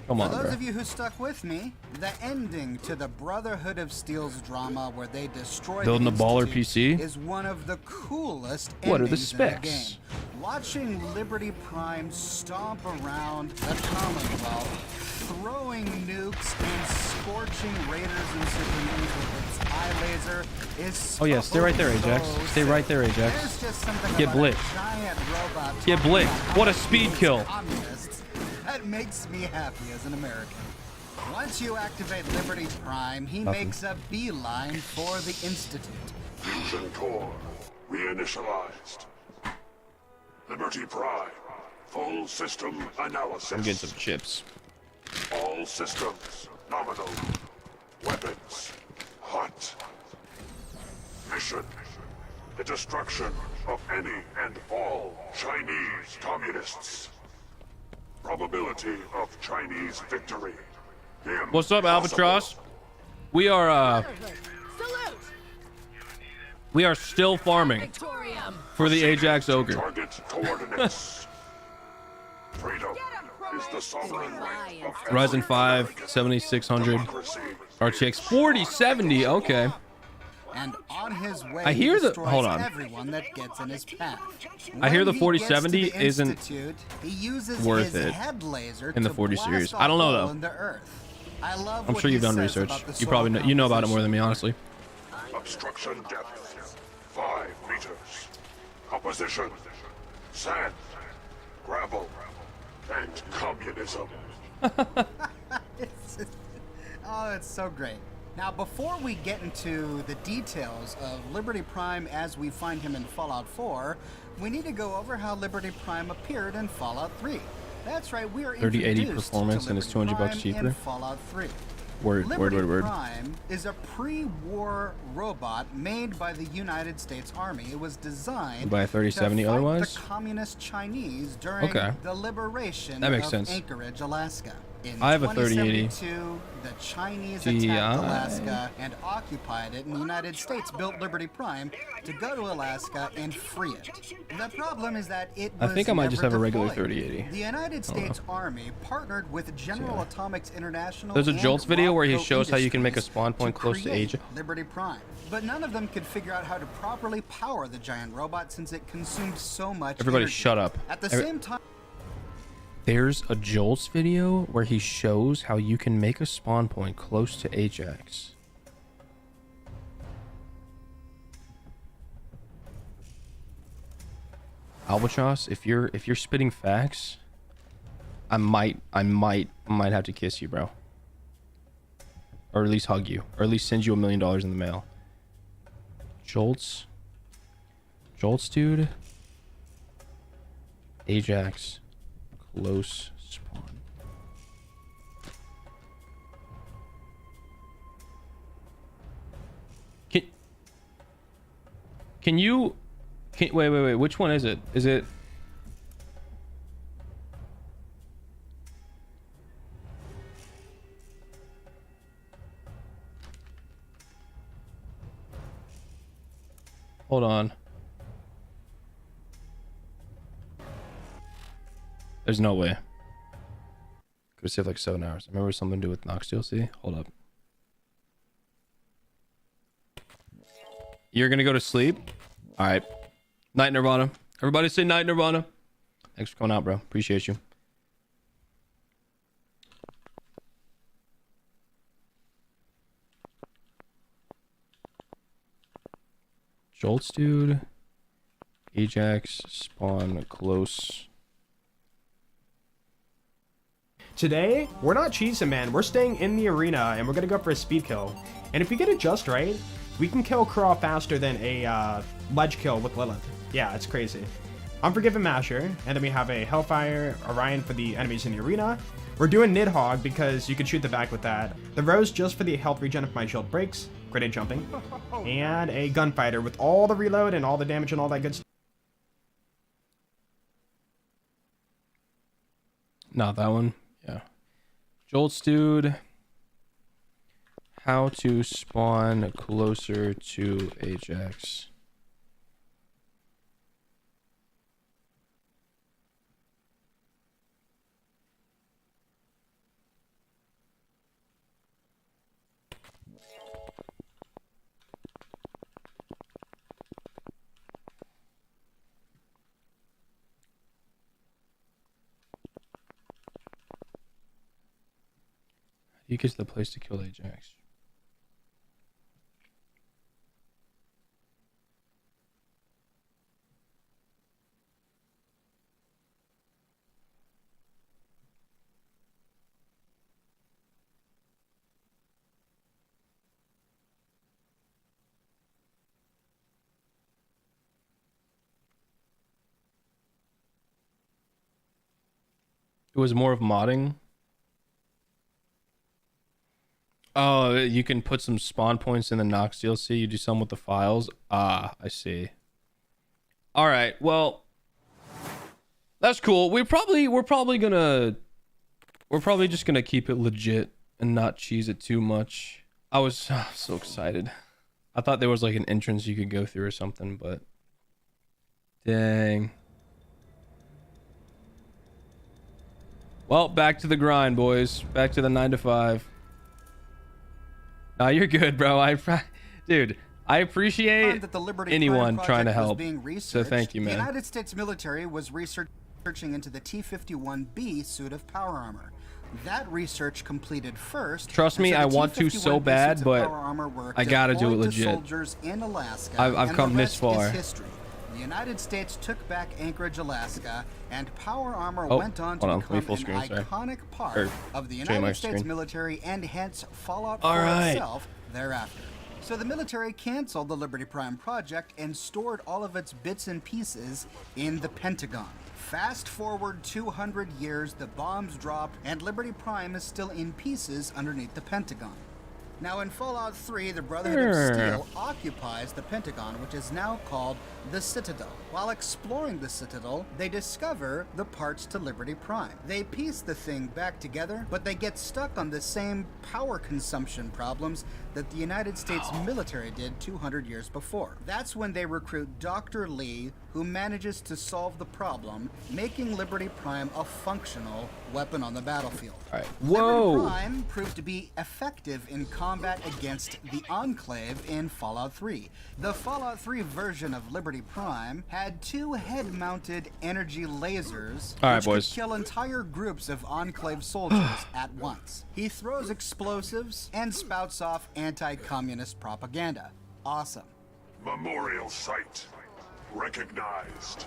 come on, For those bro. of you who stuck with me, the ending to the Brotherhood of Steel's drama where they destroy Building the a baller Institute PC? is one of the coolest What are the endings in the specs? game. Watching Liberty Prime stomp around the Commonwealth, throwing nukes and scorching raiders and civilians with its eye laser is Oh yeah, stay right there, Ajax. so Stay right there, There's Ajax. just something Get about a blicked. giant robot Get talking blicked. about What a how speed to kill. communists. That makes me happy as an American. Once you activate Liberty Prime, he Nothing. makes a beeline for the Institute. Fusion core reinitialized. Liberty Prime. Full system analysis. I'm getting some chips. All systems nominal. Weapons hot. Mission: the destruction of any and all Chinese communists. Probability of Chinese victory. What's up, Albatross? We are still farming for the Ajax Ogre. Target coordinates. Freedom is the sovereign right of Ryzen 5 7600 RTX 4070. Okay. And on his way, I hear he the- destroys hold on. everyone that gets in his path. I hear the When he 4070 gets to the isn't Institute, he uses worth his it head laser in the to 40 blast series. a I don't know hole though. in the earth. I love I'm what sure you've he done says research. about the You probably soil know about it more composition. than me, honestly. Obstruction depth 5 meters. Composition: sand, gravel, and communism. Oh, it's so great. Now, before we get into the details of Liberty Prime as we find him in Fallout 4, we need to go over how Liberty Prime appeared in Fallout 3. That's right, we are 3080 introduced performance to and it's Liberty $200 Prime cheaper. in Fallout 3. Word. Prime is a pre-war robot made by the United States Army. It was designed by a 3070 to fight otherwise? the communist Chinese during the liberation That makes of sense. Anchorage, Alaska. In I have a 3080 2072, the Chinese Ti. attacked Alaska and occupied it, and the United States built Liberty Prime to go to Alaska and free it. The problem is that it was I think I might just have a regular deployed. 3080. The United States Army partnered with General Atomics International. There's a and Jolts video where he Rocco shows how you can make a Industries spawn point close to create Asia. Liberty Prime. But none of them could figure out how to properly power the giant robot since it consumed so much Everybody energy. shut up. At the same time, There's a Jolts video where he shows how you can make a spawn point close to Ajax. Albatross, if you're spitting facts, I might have to kiss you, bro. Or at least hug you. Or at least send you $1 million in the mail. Jolts, dude. Ajax. Close spawn. Can you wait, which one is it? Is it Hold on. There's no way. Could have saved like 7 hours. I remember something to do with Nox DLC. Hold up. You're gonna go to sleep? Alright. Night Nirvana. Everybody say night Nirvana. Thanks for coming out, bro. Appreciate you. Jolts, dude. Ajax spawn close. Today, we're not cheesing, man. We're staying in the arena, and we're gonna go for a speed kill. And if we get it just right, we can kill Craw faster than a ledge kill with Lilith. Yeah, it's crazy. Unforgiven Masher, and then we have a Hellfire Orion for the enemies in the arena. We're doing Nidhogg because you can shoot the back with that. The Rose just for the health regen if my shield breaks. Grenade jumping. And a Gunfighter with all the reload and all the damage and all that good stuff. Not that one. Yeah. Jolts, dude. How to spawn closer to Ajax. You get to the place to kill Ajax. It was more of modding. Oh, you can put some spawn points in the Nox DLC. You do some with the files. Ah, I see. All right. Well, that's cool. We're probably just gonna keep it legit and not cheese it too much. I was so excited. I thought there was like an entrance you could go through or something, but dang. Well, back to the grind, boys. Back to the 9 to 5. Nah, you're good, bro. Dude, I appreciate anyone trying to help. So thank you, man. The United States military was researching into the T-51B suit of power armor. That research completed first. Trust me, I want to so bad, but I gotta do it legit. Soldiers in Alaska, I've come this far. The United States took back Anchorage, Alaska, and power armor went on to become an iconic part of the United States military and hence Fallout 4 itself thereafter. So the military canceled the Liberty Prime project and stored all of its bits and pieces in the Pentagon. Fast forward 200 years, the bombs dropped, and Liberty Prime is still in pieces underneath the Pentagon. Now in Fallout 3, the Brotherhood of Steel occupies the Pentagon, which is now called the Citadel. While exploring the Citadel, they discover the parts to Liberty Prime. They piece the thing back together, but they get stuck on the same power consumption problems that the United States military did 200 years before. That's when they recruit Dr. Lee, who manages to solve the problem, making Liberty Prime a functional weapon on the battlefield. All right. Whoa! Liberty Prime proved to be effective in combat against the Enclave in Fallout 3. The Fallout 3 version of Liberty Prime had 2 head-mounted energy lasers which could kill entire groups of Enclave soldiers at once. He throws explosives and spouts off anti-communist propaganda. Awesome. Memorial site recognized.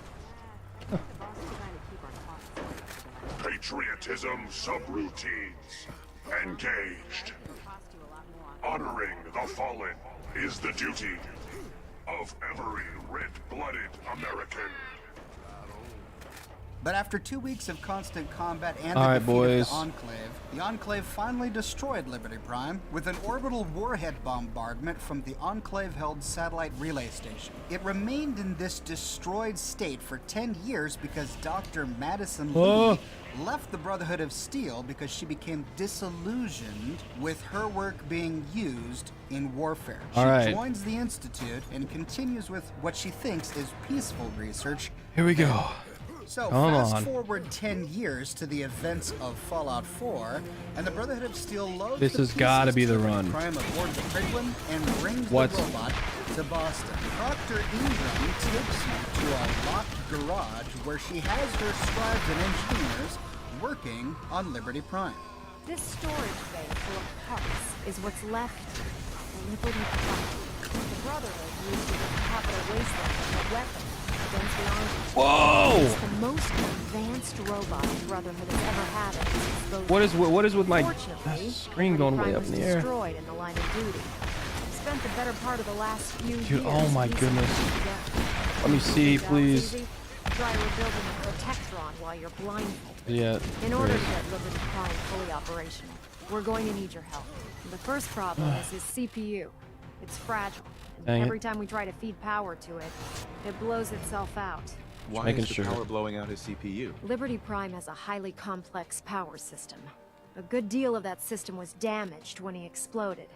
Patriotism subroutines engaged. Honoring the fallen is the duty of every red-blooded American. But after 2 weeks of constant combat and the defeat of the Enclave finally destroyed Liberty Prime with an orbital warhead bombardment from the Enclave-held satellite relay station. It remained in this destroyed state for 10 years because Dr. Madison Lee left the Brotherhood of Steel because she became disillusioned with her work being used in warfare. She joins the Institute and continues with what she thinks is peaceful research. Here we go. So, fast forward 10 years to the events of Fallout 4, and the Brotherhood of Steel loads This has got to be the run. Prime aboard the Krillin and brings the robot to Boston. Dr. Ingram takes you to a locked garage where she has her scribes and engineers working on Liberty Prime. This storage bay full of parts is what's left of Liberty Prime. The Brotherhood used it as a capital wasteland as a weapon against the Enclave. Whoa! It's the most advanced robot the Brotherhood has ever had at its disposal. What is with my Fortunately, screen going way up in the air? Destroyed in the line of duty. Spent the better part of the last few years. Dude, oh my goodness. Let me see, please. Try rebuilding a protectron while you're blindfolded. Yeah. In order to get Liberty Prime fully operational, we're going to need your help. The first problem is his CPU. It's fragile. Dang Every time we try to feed power to it, it blows itself out. Why is the power blowing out his CPU? Liberty Prime has a highly complex power system. A good deal of that system was damaged when he exploded.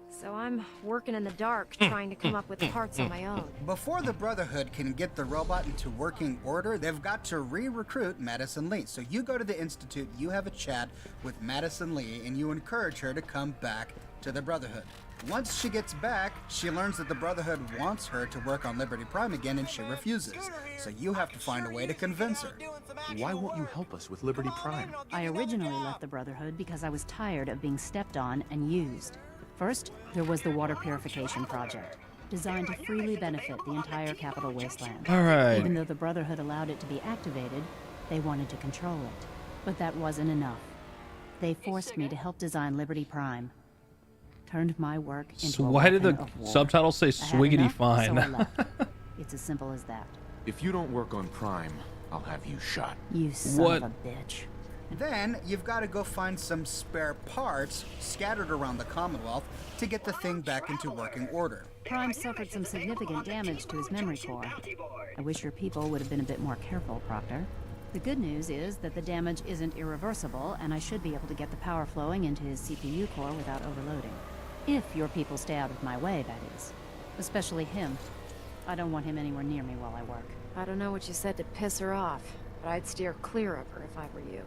So I'm working in the dark, trying to come up with parts on my own. Before the Brotherhood can get the robot into working order, they've got to re-recruit Madison Lee. So you go to the Institute, you have a chat with Madison Lee, and you encourage her to come back to the Brotherhood. Once she gets back, she learns that the Brotherhood wants her to work on Liberty Prime again, and she refuses. So you have to find a way to convince her. Why won't you help us with Liberty Prime? I originally left the Brotherhood because I was tired of being stepped on and used. First, there was the water purification project, designed to freely benefit the entire capital wasteland. All right. Even though the Brotherhood allowed it to be activated, they wanted to control it. But that wasn't enough. They forced me to help design Liberty Prime. Turned my work into So a why did the weapon of war. subtitles say I had swiggity enough, fine? So I left. It's as simple as that. If you don't work on Prime, I'll have you shot. You son of a bitch. Then you've got to go find some spare parts scattered around the Commonwealth to get the thing back into working order. Prime suffered some significant damage to his memory core. I wish your people would have been a bit more careful, Proctor. The good news is that the damage isn't irreversible, and I should be able to get the power flowing into his CPU core without overloading. If your people stay out of my way, that is. Especially him. I don't want him anywhere near me while I work. I don't know what you said to piss her off, but I'd steer clear of her if I were you.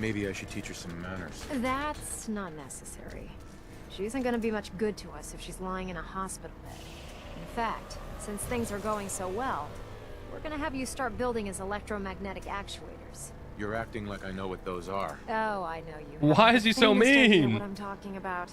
Maybe I should teach her some manners. That's not necessary. She isn't going to be much good to us if she's lying in a hospital bed. In fact, since things are going so well, we're going to have you start building his electromagnetic actuators. You're acting like I know what those are. Oh, I know you. Why is he so mean? What I'm talking about.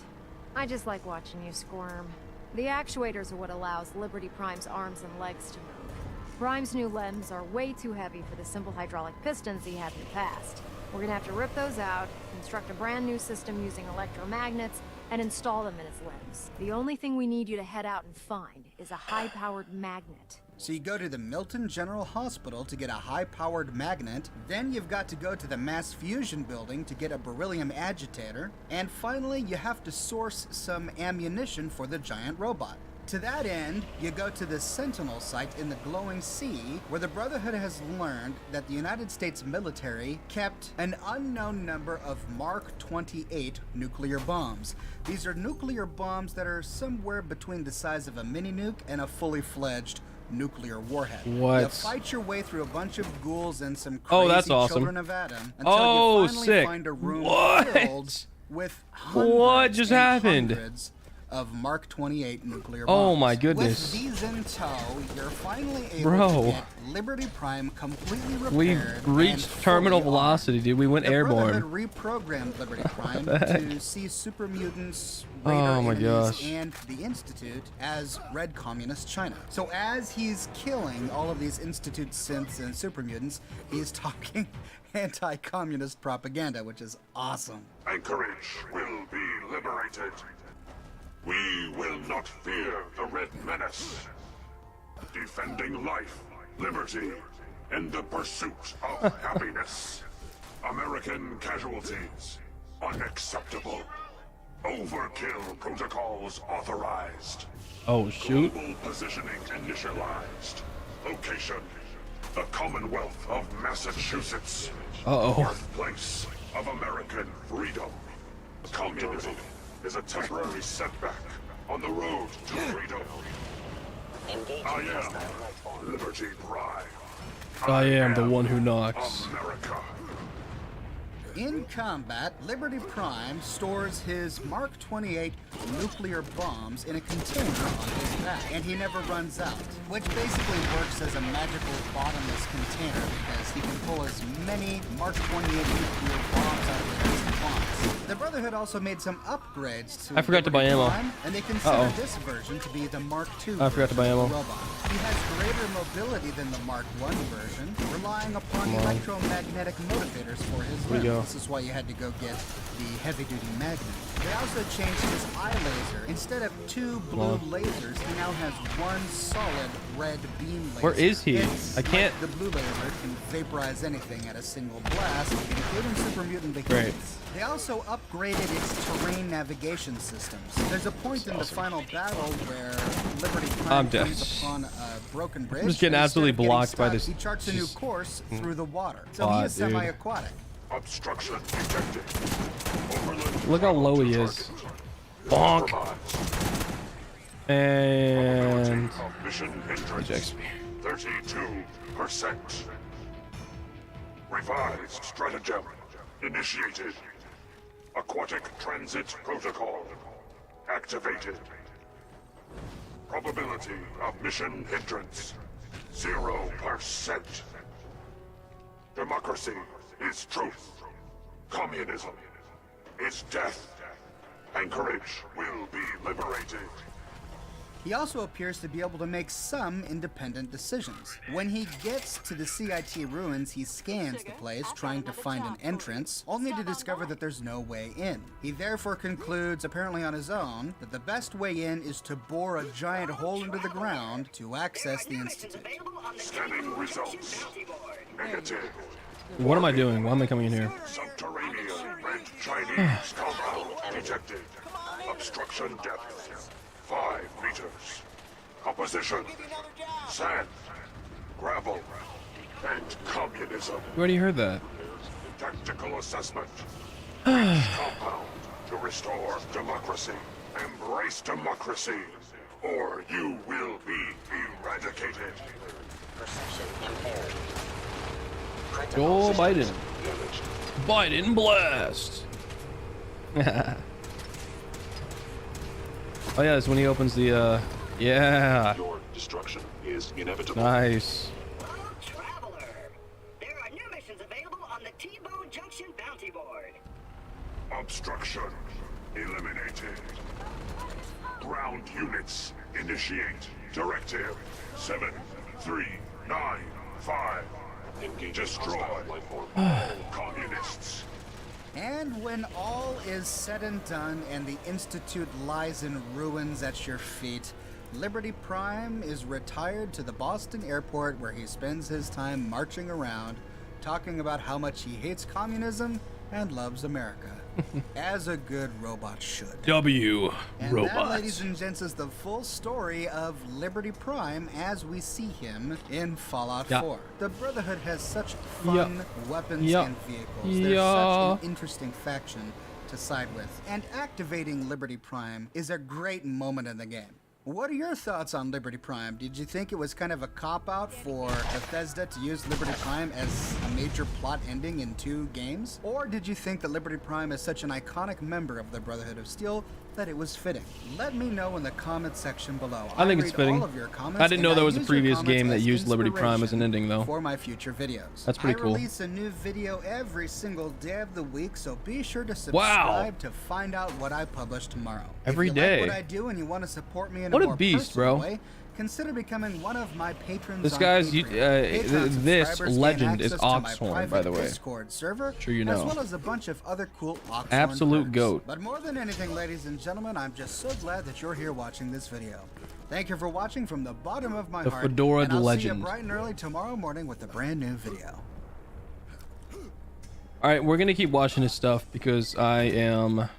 I just like watching you squirm. The actuators are what allows Liberty Prime's arms and legs to move. Prime's new limbs are way too heavy for the simple hydraulic pistons he had in the past. We're gonna have to rip those out, construct a brand new system using electromagnets, and install them in its limbs. The only thing we need you to head out and find is a high-powered magnet. So you go to the Milton General Hospital to get a high-powered magnet, then you've got to go to the Mass Fusion building to get a beryllium agitator, and finally you have to source some ammunition for the giant robot. To that end, you go to the Sentinel site in the glowing sea, where the Brotherhood has learned that the United States military kept an unknown number of Mark 28 nuclear bombs. These are nuclear bombs that are somewhere between the size of a mini-nuke and a fully fledged nuclear warhead. What? You fight your way through a bunch of ghouls and some crazy that's awesome. children of Adam until you finally sick. find a room What? filled with What just happened? hundreds of Mark 28 nuclear bombs. Oh my goodness. With these in tow, you're finally able to get Liberty Prime completely repaired. We reached and terminal fully velocity, dude. We went the airborne. Brotherhood reprogrammed Liberty Prime the heck? to see super mutants, Oh raider my enemies, gosh. and the Institute as Red Communist China. So as he's killing all of these Institute synths and super mutants, he's talking anti-communist propaganda, which is awesome. Anchorage will be liberated. We will not fear the Red Menace. Defending life, liberty, and the pursuit of happiness. American casualties, unacceptable. Overkill protocols authorized. Oh, shoot. Global positioning initialized. Location, the Commonwealth of Massachusetts. Uh-oh. Birthplace of American freedom. Communism is a temporary setback on the road to freedom. I am Liberty Prime. I am the one who knocks. America. In combat, Liberty Prime stores his Mark 28 nuclear bombs in a container on his back, and he never runs out, which basically works as a magical bottomless container because he can pull as many Mark 28 nuclear bombs out of it as he wants. The Brotherhood also made some upgrades to I forgot to buy Liberty ammo. Prime, and they consider this version to be the Mark II I forgot to buy ammo. robot. He has greater mobility than the Mark I version, relying upon Come on. electromagnetic motivators for his Here we go. limbs. This is why you had to go get the heavy-duty magnet. They also changed his eye laser. Instead of two blue lasers, he now has one solid red beam laser. Where is he? It's I can't- like the blue laser can vaporize anything at a single blast, including super mutant Great. behemoths. They also upgraded its terrain navigation systems. There's a point in the final battle where Liberty Prime I'm dead. comes upon a broken bridge. I'm just getting and instead absolutely of getting blocked by stuck, this- He charts a new just- course through the water. So he Odd, is dude. semi-aquatic. Obstruction detected. Overland Look how low he is. Bonk. And of mission hindrance. ejects me. 32%. Revised stratagem initiated. Aquatic transit protocol activated. Probability of mission hindrance 0%. Democracy is truth. Communism is death. Anchorage will be liberated. He also appears to be able to make some independent decisions. When he gets to the CIT ruins, he scans the place, trying to find an entrance, only to discover that there's no way in. He therefore concludes, apparently on his own, that the best way in is to bore a giant hole into the ground to access the Institute. Scanning results. Negative. What am I doing? Why am I coming in here? Subterranean red Chinese compound detected. Obstruction depth 5 meters. Composition sand, gravel, and communism. You already heard that. Tactical assessment. Compound to restore democracy. Embrace democracy, or you will be eradicated. Perception impaired. Go Biden. Biden blast. Oh yeah, that's when he opens the yeah. Your destruction is inevitable. Nice. Traveler, there are new missions available on the T-Bone Junction Bounty Board. Obstruction eliminated. Ground units initiate directive 7395. Destroy all communists. And when all is said and done and the Institute lies in ruins at your feet, Liberty Prime is retired to the Boston airport where he spends his time marching around, talking about how much he hates communism and loves America. As a good robot should. W. And robots. that, ladies and gents, is the full story of Liberty Prime as we see him in Fallout 4. The Brotherhood has such fun weapons and vehicles. They're such an interesting faction to side with. And activating Liberty Prime is a great moment in the game. What are your thoughts on Liberty Prime? Did you think it was kind of a cop-out for Bethesda to use Liberty Prime as a major plot ending in 2 games? Or did you think that Liberty Prime is such an iconic member of the Brotherhood of Steel that it was fitting? Let me know in the comment section below. I think it's fitting. All of your comments, I didn't know there was a use your previous comments game that as used Liberty Prime as an ending, though. for my future videos. That's pretty cool. I release a new video every single day of the week, so be sure to subscribe to find out what I publish tomorrow. Every if you day. like what I do and you want to support me in What a a more beast, personal bro. way, consider becoming one of my patrons. This on guy's Patreon. Patreon this subscribers gain legend is access to my Oxhorn, by private the way. Discord server, Sure you as know. well as a bunch of other cool Oxhorn Absolute perks. goat. But more than anything, ladies and gentlemen, I'm just so glad that you're here watching this video. Thank you for watching from the bottom of my The heart. Fedora and I'll legend. see you bright and early tomorrow morning with a brand new video. All right, we're gonna keep watching his stuff because I am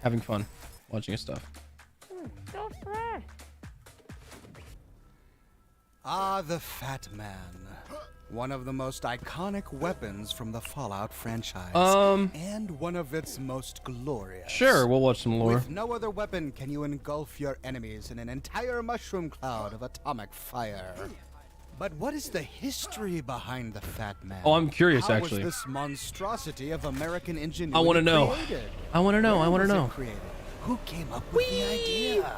having fun watching his stuff. So fresh. Ah, the Fat Man. One of the most iconic weapons from the Fallout franchise. And one of its most glorious. Sure, we'll watch some lore. With no other weapon can you engulf your enemies in an entire mushroom cloud of atomic fire. But what is the history behind the Fat Man? Oh, I'm curious, How actually. was this monstrosity of American ingenuity I want to know. created? I want to know. Where I want to was it know. created? Who came up with the idea?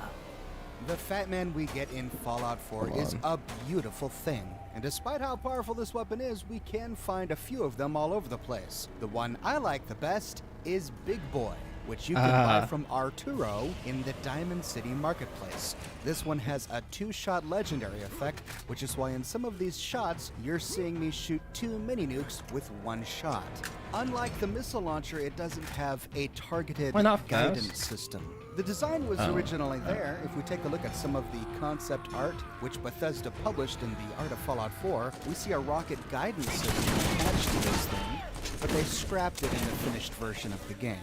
The Fat Man we get in Fallout 4 Hold is on. a beautiful thing. And despite how powerful this weapon is, we can find a few of them all over the place. The one I like the best is Big Boy, which you can buy from Arturo in the Diamond City Marketplace. This one has a 2-shot legendary effect, which is why in some of these shots, you're seeing me shoot 2 mini nukes with 1 shot. Unlike the missile launcher, it doesn't have a targeted Why not guidance fast? system. The design was originally there. If we take a look at some of the concept art, which Bethesda published in the Art of Fallout 4, we see a rocket guidance system attached to this thing, but they scrapped it in the finished version of the game.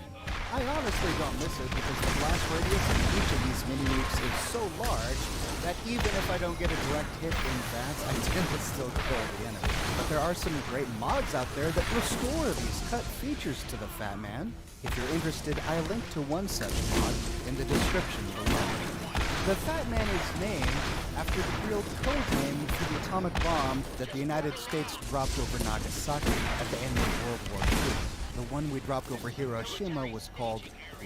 I honestly don't miss it because the blast radius of each of these mini-nukes is so large that even if I don't get a direct hit in that, I tend to still kill the enemy. But there are some great mods out there that restore these cut features to the Fat Man. If you're interested, I link to one such mod in the description below. The Fat Man is named after the real code name for the atomic bomb that the United States dropped over Nagasaki at the end of World War II. The one we dropped over Hiroshima was called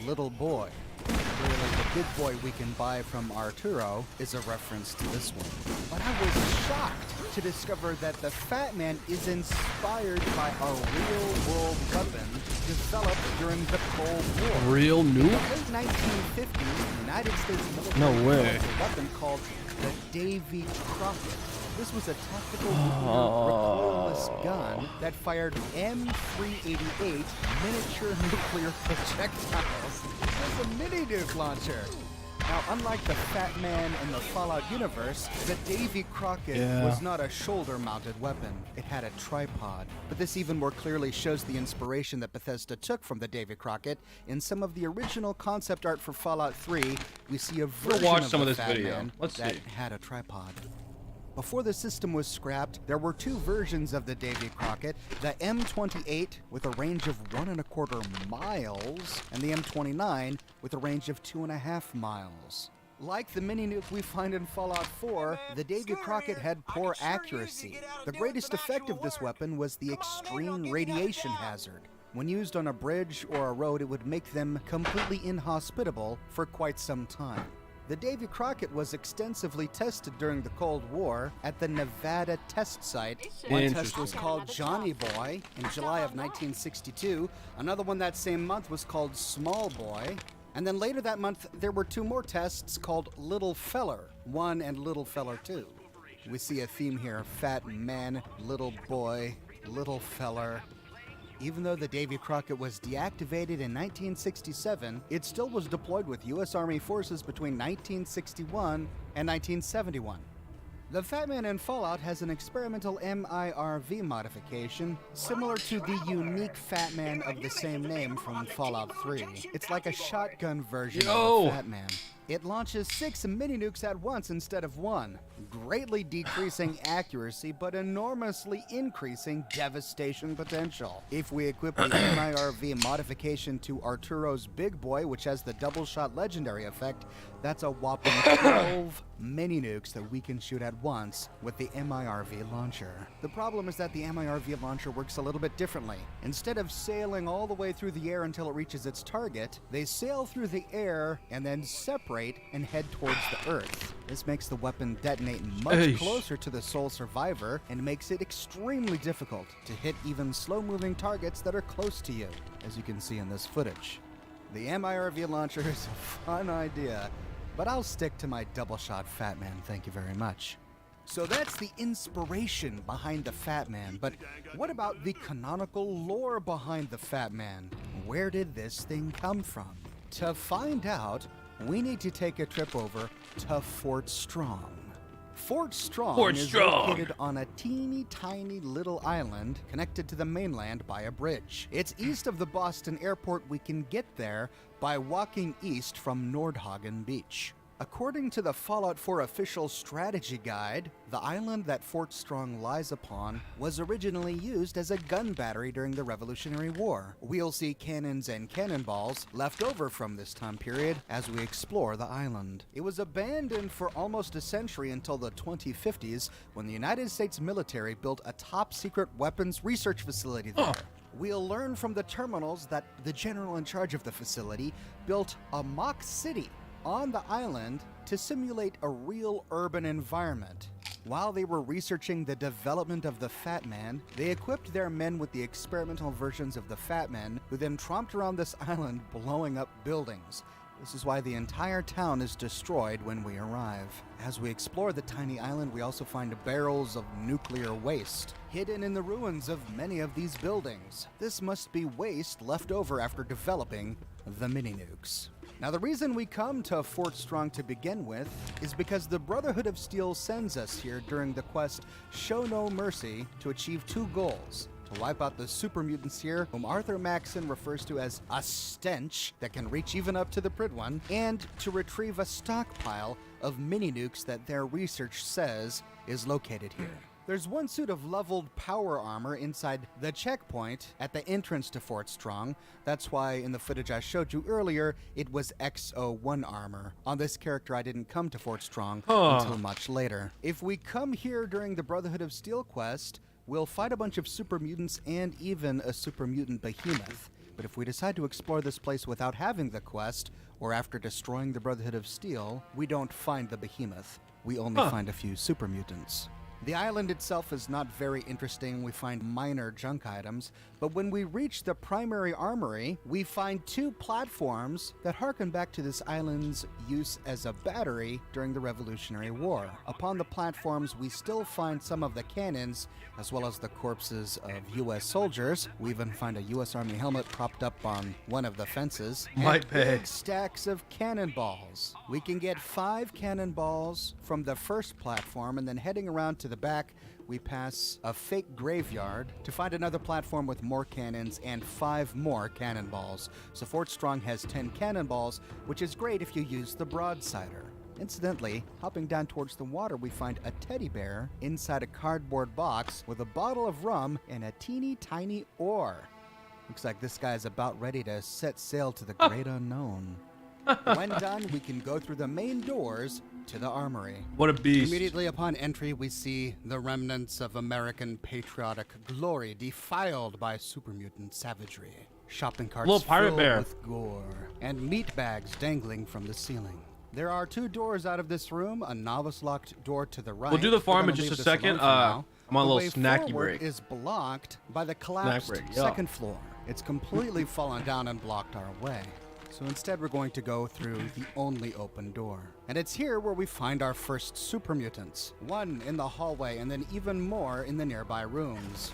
Little Boy. Clearly, the big boy we can buy from Arturo is a reference to this one. But I was shocked to discover that the Fat Man is inspired by a real-world weapon developed during the Cold War. Real In the nuke? late 1950s, the United States military No way. developed a weapon called the Davy Crockett. This was a tactical recoilless gun that fired M388 miniature nuclear projectiles. It was a mini-nuke launcher. Now, unlike the Fat Man in the Fallout universe, the Davy Crockett was not a shoulder-mounted weapon. It had a tripod. But this even more clearly shows the inspiration that Bethesda took from the Davy Crockett. In some of the original concept art for Fallout 3, we see a version watch of some the of this Fat video. Man Let's that see. had a tripod. Before the system was scrapped, there were 2 versions of the Davy Crockett, the M28 with a range of 1.25 miles, and the M29 with a range of 2.5 miles. Like the mini-nuke we find in Fallout 4, the Davy Crockett had poor accuracy. The greatest effect of this weapon was the extreme radiation hazard. When used on a bridge or a road, it would make them completely inhospitable for quite some time. The Davy Crockett was extensively tested during the Cold War at the Nevada test site. One test was called Johnny Boy in July of 1962. Another one that same month was called Small Boy. And then later that month, there were 2 more tests called Little Feller 1 and Little Feller 2. We see a theme here: Fat Man, Little Boy, Little Feller. Even though the Davy Crockett was deactivated in 1967, it still was deployed with U.S. Army forces between 1961 and 1971. The Fat Man in Fallout has an experimental MIRV modification similar to the unique Fat Man of the same name from Fallout 3. It's like a shotgun version of the Fat Man. It launches 6 mini-nukes at once instead of 1, greatly decreasing accuracy but enormously increasing devastation potential. If we equip the MIRV modification to Arturo's Big Boy, which has the double shot legendary effect, that's a whopping 12 mini-nukes that we can shoot at once with the MIRV launcher. The problem is that the MIRV launcher works a little bit differently. Instead of sailing all the way through the air until it reaches its target, they sail through the air and then separate and head towards the Earth. This makes the weapon detonate much closer to the sole survivor and makes it extremely difficult to hit even slow-moving targets that are close to you, as you can see in this footage. The MIRV launcher is a fun idea, but I'll stick to my double-shot Fat Man, thank you very much. So that's the inspiration behind the Fat Man, but what about the canonical lore behind the Fat Man? Where did this thing come from? To find out, we need to take a trip over to Fort Strong. Fort Strong is located on a teeny tiny little island connected to the mainland by a bridge. It's east of the Boston airport. We can get there by walking east from Nordhagen Beach. According to the Fallout 4 official strategy guide, the island that Fort Strong lies upon was originally used as a gun battery during the Revolutionary War. We'll see cannons and cannonballs left over from this time period as we explore the island. It was abandoned for almost a century until the 2050s when the United States military built a top-secret weapons research facility there. We'll learn from the terminals that the general in charge of the facility built a mock city on the island to simulate a real urban environment. While they were researching the development of the Fat Man, they equipped their men with the experimental versions of the Fat Man, who then tromped around this island blowing up buildings. This is why the entire town is destroyed when we arrive. As we explore the tiny island, we also find barrels of nuclear waste hidden in the ruins of many of these buildings. This must be waste left over after developing the mini-nukes. Now, the reason we come to Fort Strong to begin with is because the Brotherhood of Steel sends us here during the quest Show No Mercy to achieve 2 goals. To wipe out the super mutants here, whom Arthur Maxson refers to as a stench that can reach even up to the Pridwan, and to retrieve a stockpile of mini-nukes that their research says is located here. There's 1 suit of leveled power armor inside the checkpoint at the entrance to Fort Strong. That's why in the footage I showed you earlier, it was XO1 armor. On this character, I didn't come to Fort Strong until much later. If we come here during the Brotherhood of Steel quest, we'll fight a bunch of super mutants and even a super mutant behemoth. But if we decide to explore this place without having the quest, or after destroying the Brotherhood of Steel, we don't find the behemoth. We only find a few super mutants. The island itself is not very interesting. We find minor junk items, but when we reach the primary armory, we find 2 platforms that harken back to this island's use as a battery during the Revolutionary War. Upon the platforms, we still find some of the cannons, as well as the corpses of U.S. soldiers. We even find a U.S. Army helmet propped up on one of the fences. And big stacks of cannonballs. We can get 5 cannonballs from the first platform, and then heading around to the back, we pass a fake graveyard to find another platform with more cannons and 5 more cannonballs. So Fort Strong has 10 cannonballs, which is great if you use the broadsider. Incidentally, hopping down towards the water, we find a teddy bear inside a cardboard box with a bottle of rum and a teeny tiny oar. Looks like this guy is about ready to set sail to the great unknown. When done, we can go through the main doors to the armory. What a beast. Immediately upon entry, we see the remnants of American patriotic glory defiled by super mutant savagery. Shopping carts Little pirate filled bear with gore, and meat bags dangling from the ceiling. There are 2 doors out of this room, a novice-locked door to the right. We'll do the farm in just a second. I'm on a little snacky break. Is blocked by the collapsed second floor. It's completely fallen down and blocked our way. So instead, we're going to go through the only open door. And it's here where we find our first super mutants. 1 in the hallway, and then even more in the nearby rooms.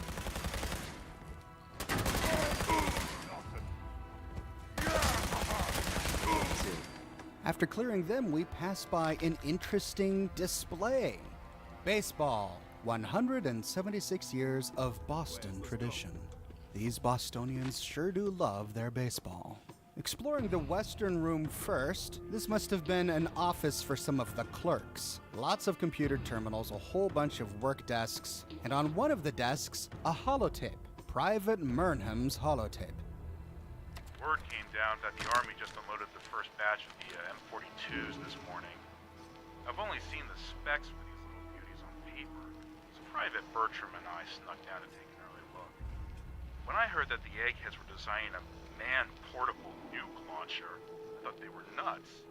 After clearing them, we pass by an interesting display. Baseball, 176 years of Boston tradition. These Bostonians sure do love their baseball. Exploring the western room first, this must have been an office for some of the clerks. Lots of computer terminals, a whole bunch of work desks, and on one of the desks, a holotape. Private Murnham's holotape. Word came down that the Army just unloaded the first batch of the M42s this morning. I've only seen the specs for these little beauties on paper, so Private Bertram and I snuck down to take an early look. When I heard that the eggheads were designing a man-portable nuke launcher, I thought they were nuts.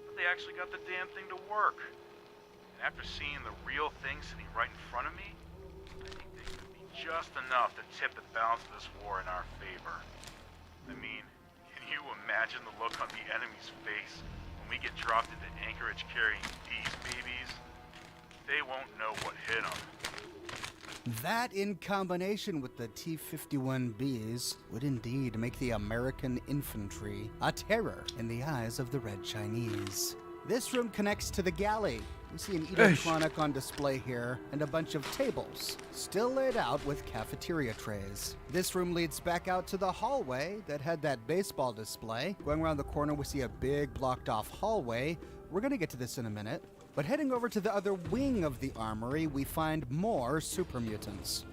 But they actually got the damn thing to work. And after seeing the real thing sitting right in front of me, I think they could be just enough to tip the balance of this war in our favor. I mean, can you imagine the look on the enemy's face when we get dropped into Anchorage carrying these babies? They won't know what hit them. That, in combination with the T-51Bs, would indeed make the American infantry a terror in the eyes of the Red Chinese. This room connects to the galley. We see an electronic on display here and a bunch of tables, still laid out with cafeteria trays. This room leads back out to the hallway that had that baseball display. Going around the corner, we see a big blocked-off hallway. We're going to get to this in a minute. But heading over to the other wing of the armory, we find more super mutants.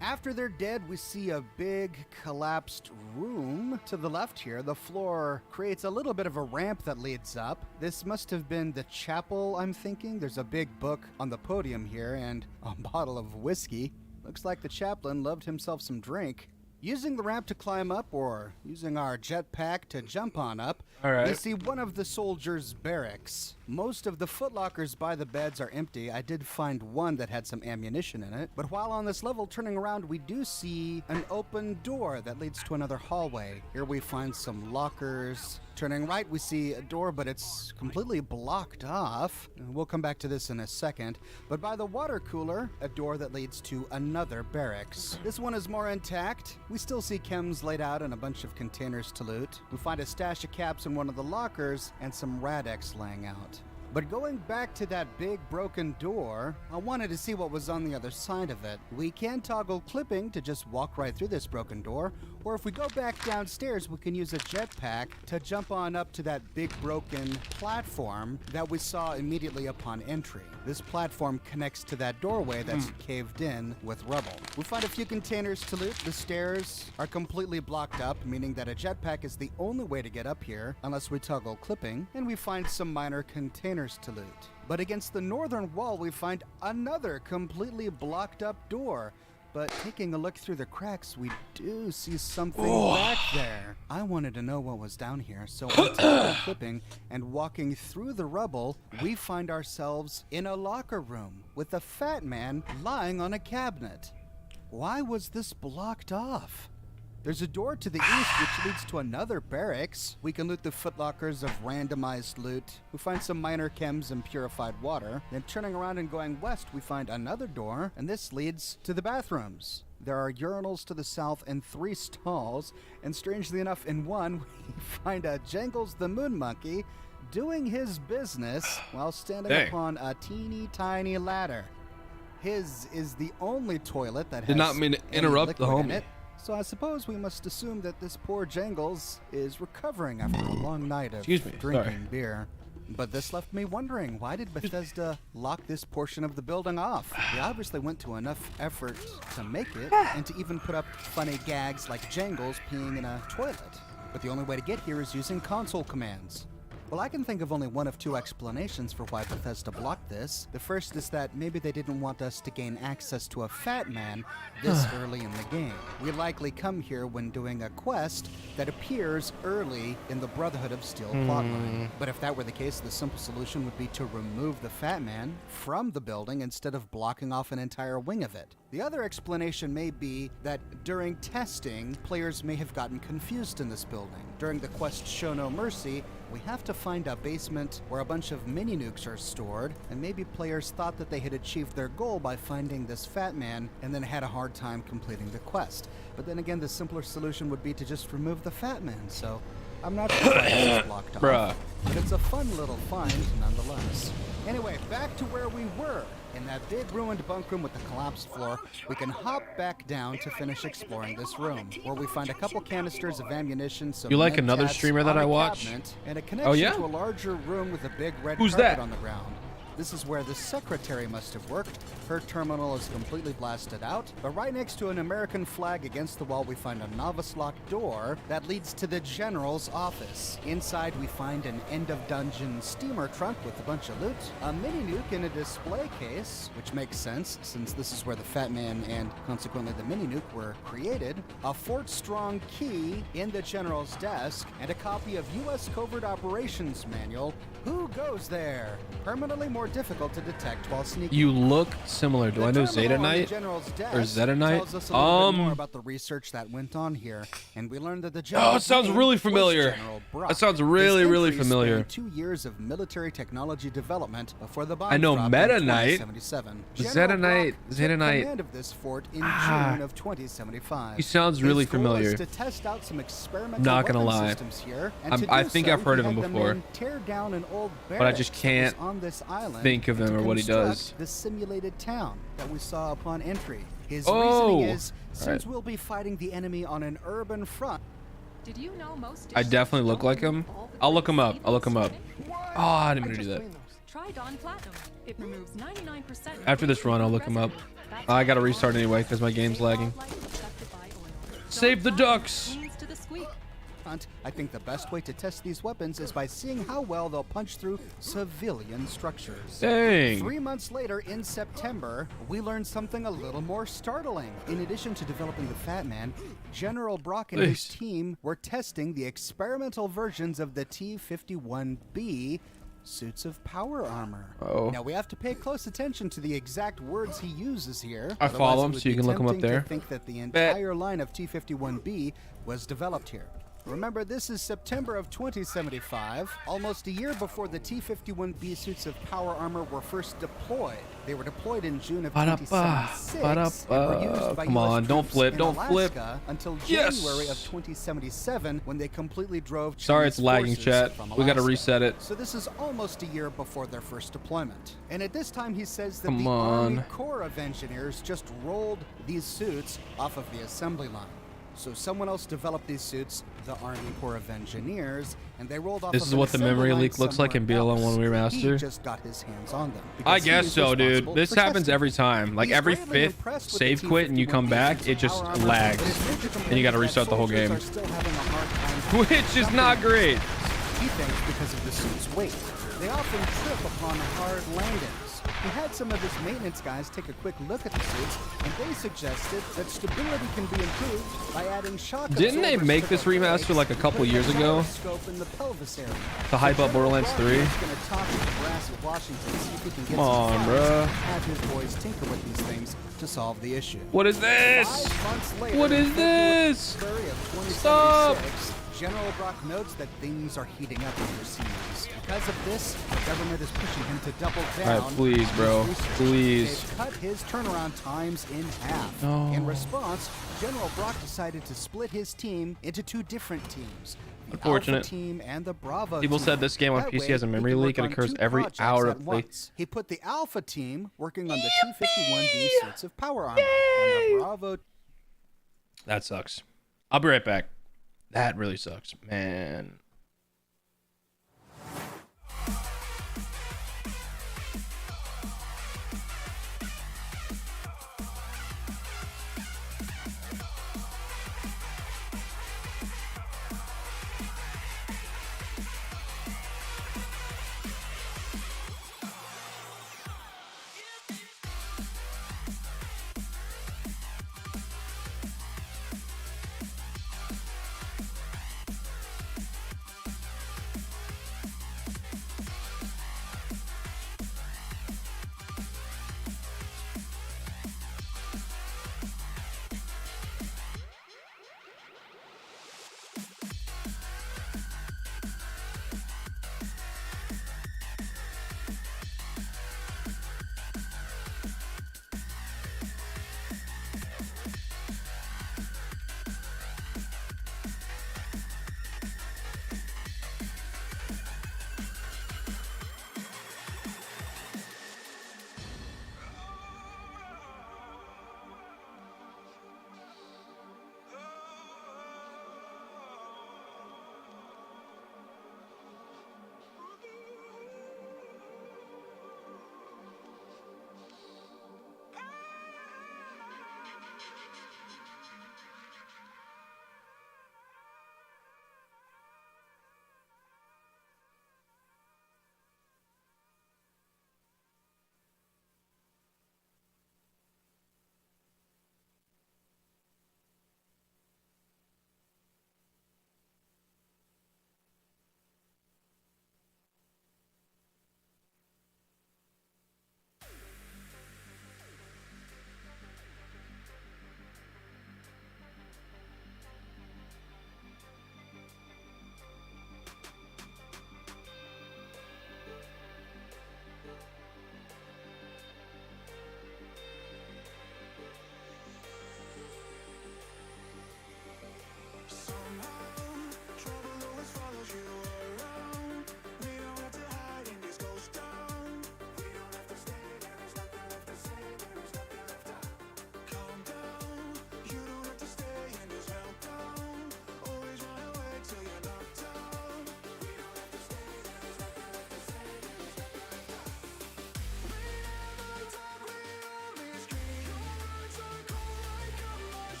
After they're dead, we see a big collapsed room to the left here. The floor creates a little bit of a ramp that leads up. This must have been the chapel, I'm thinking. There's a big book on the podium here and a bottle of whiskey. Looks like the chaplain loved himself some drink. Using the ramp to climb up or using our jetpack to jump on up, we see one of the soldiers' barracks. Most of the footlockers by the beds are empty. I did find one that had some ammunition in it. But while on this level, turning around, we do see an open door that leads to another hallway. Here we find some lockers. Turning right, we see a door, but it's completely blocked off. We'll come back to this in a second. But by the water cooler, a door that leads to another barracks. This one is more intact. We still see chems laid out and a bunch of containers to loot. We find a stash of caps in one of the lockers and some Radex laying out. But going back to that big broken door, I wanted to see what was on the other side of it. We can toggle clipping to just walk right through this broken door, or if we go back downstairs, we can use a jetpack to jump on up to that big broken platform that we saw immediately upon entry. This platform connects to that doorway that's caved in with rubble. We find a few containers to loot. The stairs are completely blocked up, meaning that a jetpack is the only way to get up here unless we toggle clipping, and we find some minor containers to loot. But against the northern wall, we find another completely blocked up door. But taking a look through the cracks, we do see something back there. I wanted to know what was down here, so I'm clipping and walking through the rubble, we find ourselves in a locker room with a fat man lying on a cabinet. Why was this blocked off? There's a door to the east which leads to another barracks. We can loot the footlockers of randomized loot. We find some minor chems and purified water. Then turning around and going west, we find another door, and this leads to the bathrooms. There are urinals to the south and 3 stalls, and strangely enough, in one, we find a Jangles the Moon Monkey doing his business while standing upon a teeny tiny ladder. His is the only toilet that has Did not mean to interrupt the in homie. it. So I suppose we must assume that this poor Jangles is recovering after a long night of drinking beer. But this left me wondering, why did Bethesda lock this portion of the building off? They obviously went to enough effort to make it, and to even put up funny gags like Jangles peeing in a toilet. But the only way to get here is using console commands. Well, I can think of only one of 2 explanations for why Bethesda blocked this. The first is that maybe they didn't want us to gain access to a fat man this early in the game. We likely come here when doing a quest that appears early in the Brotherhood of Steel plotline. But if that were the case, the simple solution would be to remove the fat man from the building instead of blocking off an entire wing of it. The other explanation may be that during testing, players may have gotten confused in this building. During the quest Show No Mercy, We have to find a basement where a bunch of mini nukes are stored, and maybe players thought that they had achieved their goal by finding this fat man and then had a hard time completing the quest. But then again, the simpler solution would be to just remove the fat man, so I'm not sure why it's blocked off. Bruh. But it's a fun little find nonetheless. Anyway, back to where we were. In that big ruined bunk room with the collapsed floor, we can hop back down to finish exploring this room, where we find a couple canisters of ammunition, some You like med another tats streamer that on I a watch? cabinet, and a connection yeah? to a larger room with a big red Who's carpet that? on the ground. This is where the secretary must have worked. Her terminal is completely blasted out, but right next to an American flag against the wall, we find a novice locked door that leads to the general's office. Inside, we find an end-of-dungeon steamer trunk with a bunch of loot, a mini nuke in a display case, which makes sense since this is where the Fat Man and consequently the mini nuke were created, a Fort Strong key in the general's desk, and a copy of U.S. Covert Operations Manual. Who goes there? Permanently more difficult to detect while sneaking. You look similar. Do I know Zeta Knight or Zeta Knight? Tells us a little bit more about the research that went on here, and we learned that the Oh, it sounds really familiar. That sounds really, really familiar. 2 years of military technology development before the bomb I know dropped Meta in Knight. 2077. Zeta Knight. Zeta Knight. Command of this fort in June of 2075. He sounds really His goal familiar. is to test out some experimental Not gonna weapon lie. systems here, and I to do think so, I've heard he of him had the before. men tear down an old But I just barracks that was can't on this island think of and him to or what he construct does. the simulated town that we saw upon entry. His Oh! reasoning is, since Alright. we'll be fighting the enemy on an urban front. Did you know most I definitely look like him. I'll look him up. I'll look him up. Oh, I didn't mean to do that. Try Dawn Platinum. It removes 99% of After this run, I'll look him up. I gotta restart anyway because my game's lagging. Save the ducks! Cleans to the squeak. I think the best way to test these weapons is by seeing how well they'll punch through civilian structures. Dang. 3 months later, in September, we learned something a little more startling. In addition to developing the Fat Man, General Brock and his team were testing the experimental versions of the T-51B suits of power armor. Uh-oh. Now we have to pay close attention to the exact words he uses here. I follow Otherwise, it him, would so you be can look him up tempting to there. think that the Bet. entire line of T-51B was developed here. Remember, this is September of 2075, almost a year before the T-51B suits of power armor were first deployed. They were deployed in June of 2076 and were used by Come US on, don't troops flip, in don't flip. Alaska until Yes! January of 2077 when they completely drove Sorry, Chinese it's lagging, forces chat. from We gotta Alaska. reset it. So this is almost a year before their first deployment. And at this time, he says that Come the on. Army Corps of Engineers just rolled these suits off of the assembly line. So someone else developed these suits, the Army Corps of Engineers, and they rolled off This of is an what the assembly memory line leak looks like in somewhere BLM else. 1 He Remaster. just got his hands on them. I because he guess was so, dude. responsible This for happens testing every time. Like He's every greatly fifth impressed with the save quit and you come T-51B back, suits it of just power armor, lags. but his major complaint And you gotta is that restart the whole soldiers game. are still having a hard time Which is not great. He thinks because of the suit's weight. They often trip upon hard landings. He had some of his maintenance guys take a quick look at the suits, and they suggested that stability can be improved by adding shock Didn't they absorbers make to this the remaster brakes like a and couple put years a ago? gyroscope in the pelvis area. To hype up Borderlands 3? He's gonna talk to the brass at Washington, see if he can get Come on, some funds bruh. and have his boys tinker with these things to solve the issue. What is this? 5 months later, What is in this? February of 2076, Stop! General Brock notes that things are heating up overseas. Because of this, the government is pushing him to double down. Alright, please, on bro. his research. Please. They've cut his turnaround times in half. No. In response, General Brock decided to split his team into 2 different teams. The Unfortunate. Alpha team and the Bravo People team. said this game on That PC way, has a he memory can work leak and on occurs 2 every projects hour at of play. once. He put the Alpha team working on the T-51B suits of power armor, and the Bravo. That sucks. I'll be right back. That really sucks, man.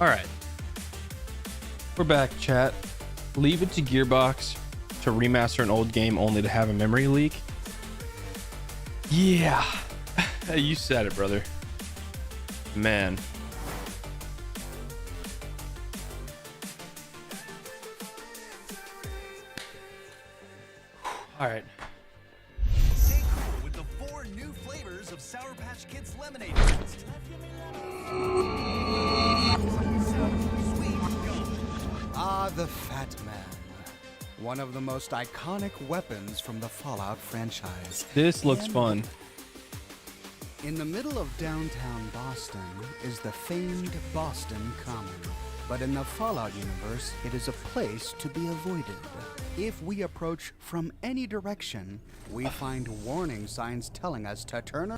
All right. We're back, chat. Leave it to Gearbox to remaster an old game only to have a memory leak. Yeah. You said it, brother. Man. All right. Stay cool with the 4 new flavors of Sour Patch Kids lemonade mix. Ah, the Fat Man. One of the most iconic weapons from the Fallout franchise. This looks fun. In the middle of downtown Boston is the famed Boston Common. But in the Fallout universe, it is a place to be avoided. If we approach from any direction, we find warning signs telling us to turn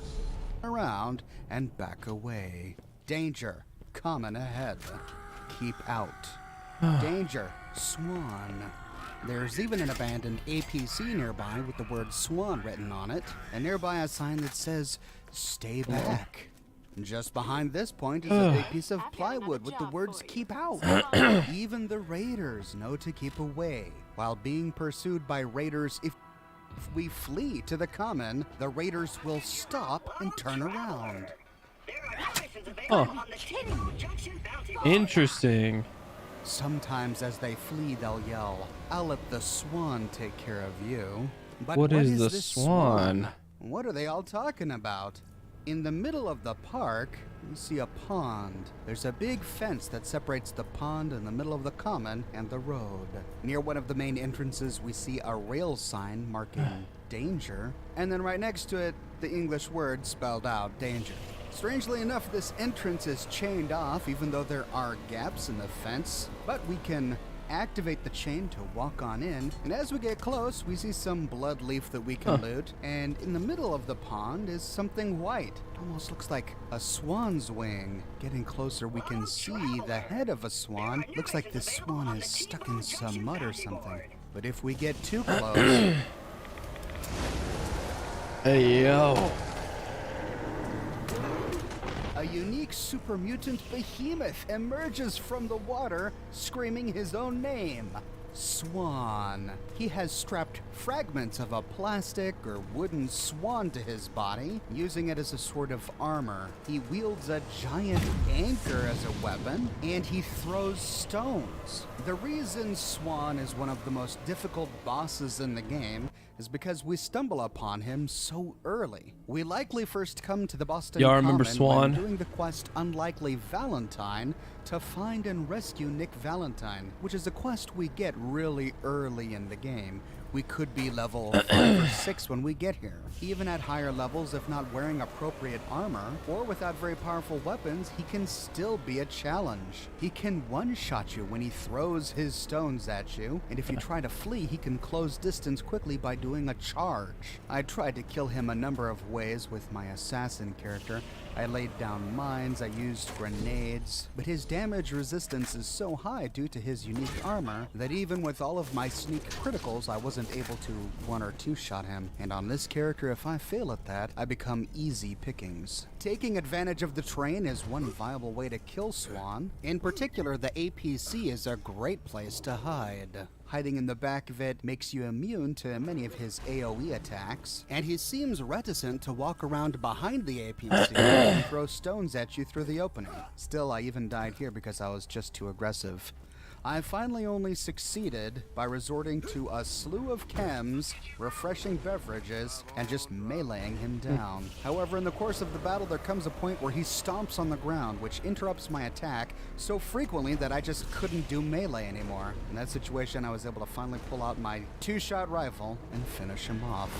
around and back away. Danger, common ahead. Keep out. Danger, Swan. There's even an abandoned APC nearby with the word Swan written on it, and nearby a sign that says, stay back. Just behind this point is a big piece of plywood with the words keep out. Even the raiders know to keep away. While being pursued by raiders, if we flee to the common, the raiders will stop and turn around. Huh. Interesting. Sometimes as they flee, they'll yell, I'll let the swan take care of you. But what is the this swan? What are they all talking about? In the middle of the park, you see a pond. There's a big fence that separates the pond in the middle of the common and the road. Near one of the main entrances, we see a rail sign marking danger, and then right next to it, the English word spelled out, danger. Strangely enough, this entrance is chained off, even though there are gaps in the fence, but we can activate the chain to walk on in, and as we get close, we see some blood leaf that we can loot, and in the middle of the pond is something white. Almost looks like a swan's wing. Getting closer, we can see the head of a swan. Looks like this swan is stuck in some mud or something. But if we get too close... Hey, yo. A unique super mutant behemoth emerges from the water, screaming his own name, Swan. He has strapped fragments of a plastic or wooden swan to his body, using it as a sort of armor. He wields a giant anchor as a weapon, and he throws stones. The reason Swan is one of the most difficult bosses in the game is because we stumble upon him so early. We likely first come to the Boston Y'all remember Common Swan? when doing the quest Unlikely Valentine to find and rescue Nick Valentine, which is a quest we get really early in the game. We could be level 5 or 6 when we get here. Even at higher levels, if not wearing appropriate armor, or without very powerful weapons, he can still be a challenge. He can one-shot you when he throws his stones at you, and if you try to flee, he can close distance quickly by doing a charge. I tried to kill him a number of ways with my assassin character. I laid down mines, I used grenades, but his damage resistance is so high due to his unique armor that even with all of my sneak criticals, I wasn't able to 1 or 2 shot him. And on this character, if I fail at that, I become easy pickings. Taking advantage of the terrain is one viable way to kill Swan. In particular, the APC is a great place to hide. Hiding in the back of it makes you immune to many of his AoE attacks, and he seems reticent to walk around behind the APC and throw stones at you through the opening. Still, I even died here because I was just too aggressive. I finally only succeeded by resorting to a slew of chems, refreshing beverages, and just meleeing him down. However, in the course of the battle, there comes a point where he stomps on the ground, which interrupts my attack so frequently that I just couldn't do melee anymore. In that situation, I was able to finally pull out my 2-shot rifle and finish him off.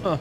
Huh.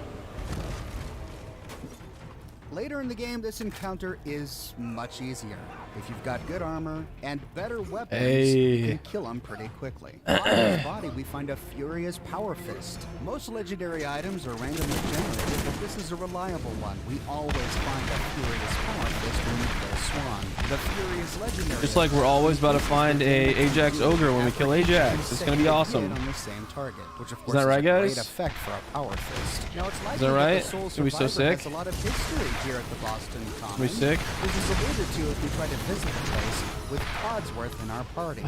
Later in the game, this encounter is much easier. If you've got good armor and better weapons, you can kill him pretty quickly. On his body, we find a Furious Power Fist. Most legendary items are randomly generated, but this is a reliable one. We always find a Furious Power Fist when we kill Swan. The Fury is legendary. Just like we're always about to find a Ajax Ogre when we kill Ajax. It's gonna be awesome. On the same target, which of Is course that right, a great guys? effect for a power fist. Now, it's likely Is that right? the Soul Are we so Survivor sick? has a lot of history here at the Boston Common. We sick? This is alluded to if we try to visit the place with Codsworth in our party.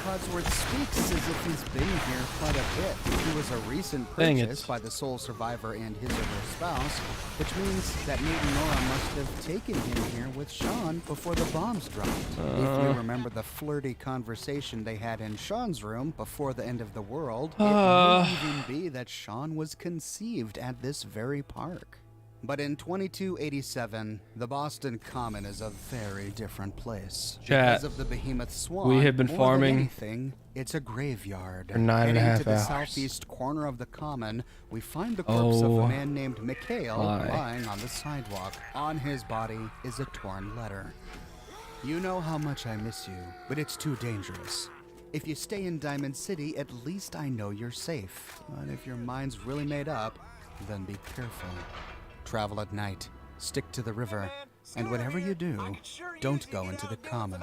Codsworth speaks as if he's been here quite a bit. He was a recent purchase by the Soul Survivor and his or her spouse, which means that Nate and Nora must have taken him here with Sean before the bombs dropped. If you remember the flirty conversation they had in Sean's room before the end of the world, it may even be that Sean was conceived at this very park. But in 2287, the Boston Common is a very different place. Chat. Because of the behemoth Swan, We have been more farming than anything, it's a graveyard. for 9.5 Heading to the hours. southeast corner of the Common, we find the corpse of Oh, a man named Mikhail my. lying on the sidewalk. On his body is a torn letter. You know how much I miss you, but it's too dangerous. If you stay in Diamond City, at least I know you're safe. But if your mind's really made up, then be careful. Travel at night, stick to the river, and whatever you do, don't go into the Common.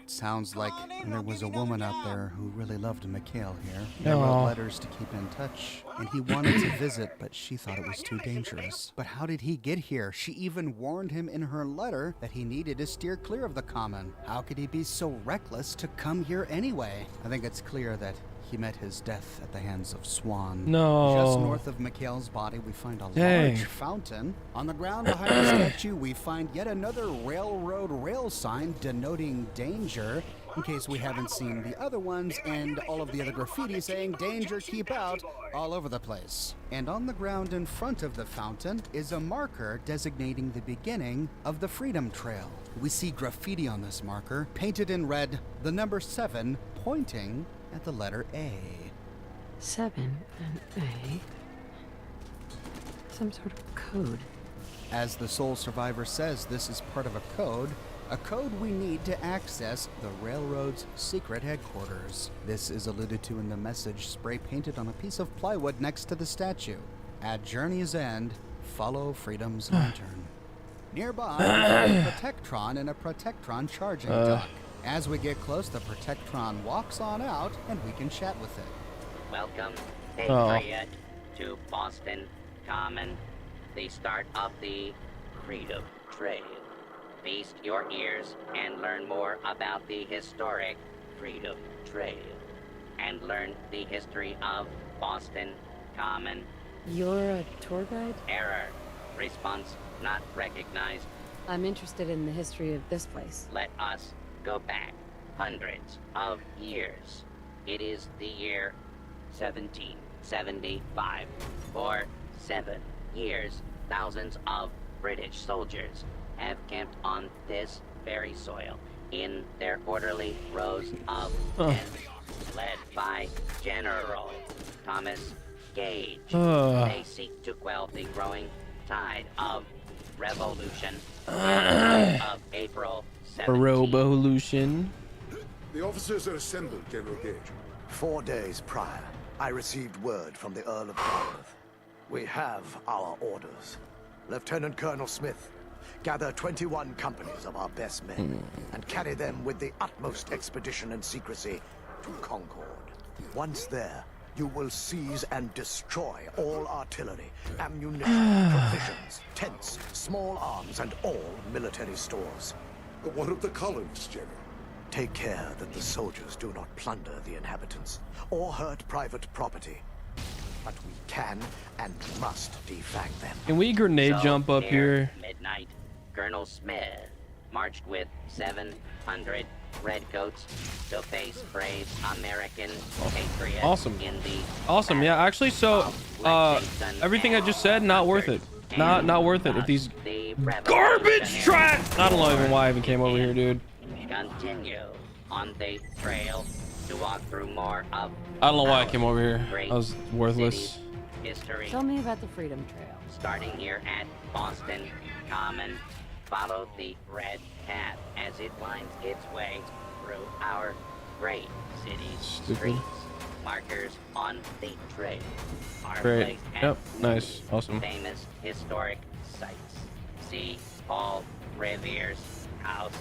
Sounds like there was a woman out there who really loved Mikhail here. They wrote Aw. letters to keep in touch, and he wanted to visit, but she thought it was too dangerous. But how did he get here? She even warned him in her letter that he needed to steer clear of the Common. How could he be so reckless to come here anyway? I think it's clear that he met his death at the hands of Swan. No. Just north of Mikhail's body, we find a Dang. large fountain. On the ground behind the statue, we find yet another railroad rail sign denoting danger, in case we haven't seen the other ones, and all of the other graffiti saying danger, keep out, all over the place. And on the ground in front of the fountain is a marker designating the beginning of the Freedom Trail. We see graffiti on this marker, painted in red, the number 7 pointing at the letter A. 7 and A. Some sort of code. As the Soul Survivor says, this is part of a code we need to access the railroad's secret headquarters. This is alluded to in the message spray painted on a piece of plywood next to the statue. At Journey's End, follow Freedom's lantern. Nearby, we find a Protectron and a Protectron charging dock. As we get close, the Protectron walks on out, and we can chat with it. Welcome, Patriot, to Boston Common, the start of the Freedom Trail. Feast your ears and learn more about the historic Freedom Trail, and learn the history of Boston Common. You're a tour guide? Error. Response not recognized. I'm interested in the history of this place. Let us go back hundreds of years. It is the year 1775. For 7 years, thousands of British soldiers have camped on this very soil in their orderly rows of tents, led by General Thomas Gage. They seek to quell the growing tide of revolution of April 17th. Revolution. The officers are assembled, General Gage. 4 days prior, I received word from the Earl of Dartmouth. We have our orders. Lieutenant Colonel Smith, gather 21 companies of our best men and carry them with the utmost expedition and secrecy to Concord. Once there, you will seize and destroy all artillery, ammunition, provisions, tents, small arms, and all military stores. But what of the colonists, General? Take care that the soldiers do not plunder the inhabitants or hurt private property. But we can and must defang them. Can we grenade jump up near here? Midnight, Colonel Smith marched with 700 redcoats to face brave American patriots Awesome. in the Awesome. Yeah, actually, so everything I just said, not worth it. Not worth it. If these garbage tracks. I don't know even why I even came over here, dude. Continue on the trail to walk through more of I don't know why I came over here. I was worthless. history. Tell me about the Freedom Trail. Starting here at Boston Common, follow the red path as it winds its way through our great city's streets. markers on the trail are Great. placed at Yep. Nice. Awesome. famous historic sites. See Paul Revere's house,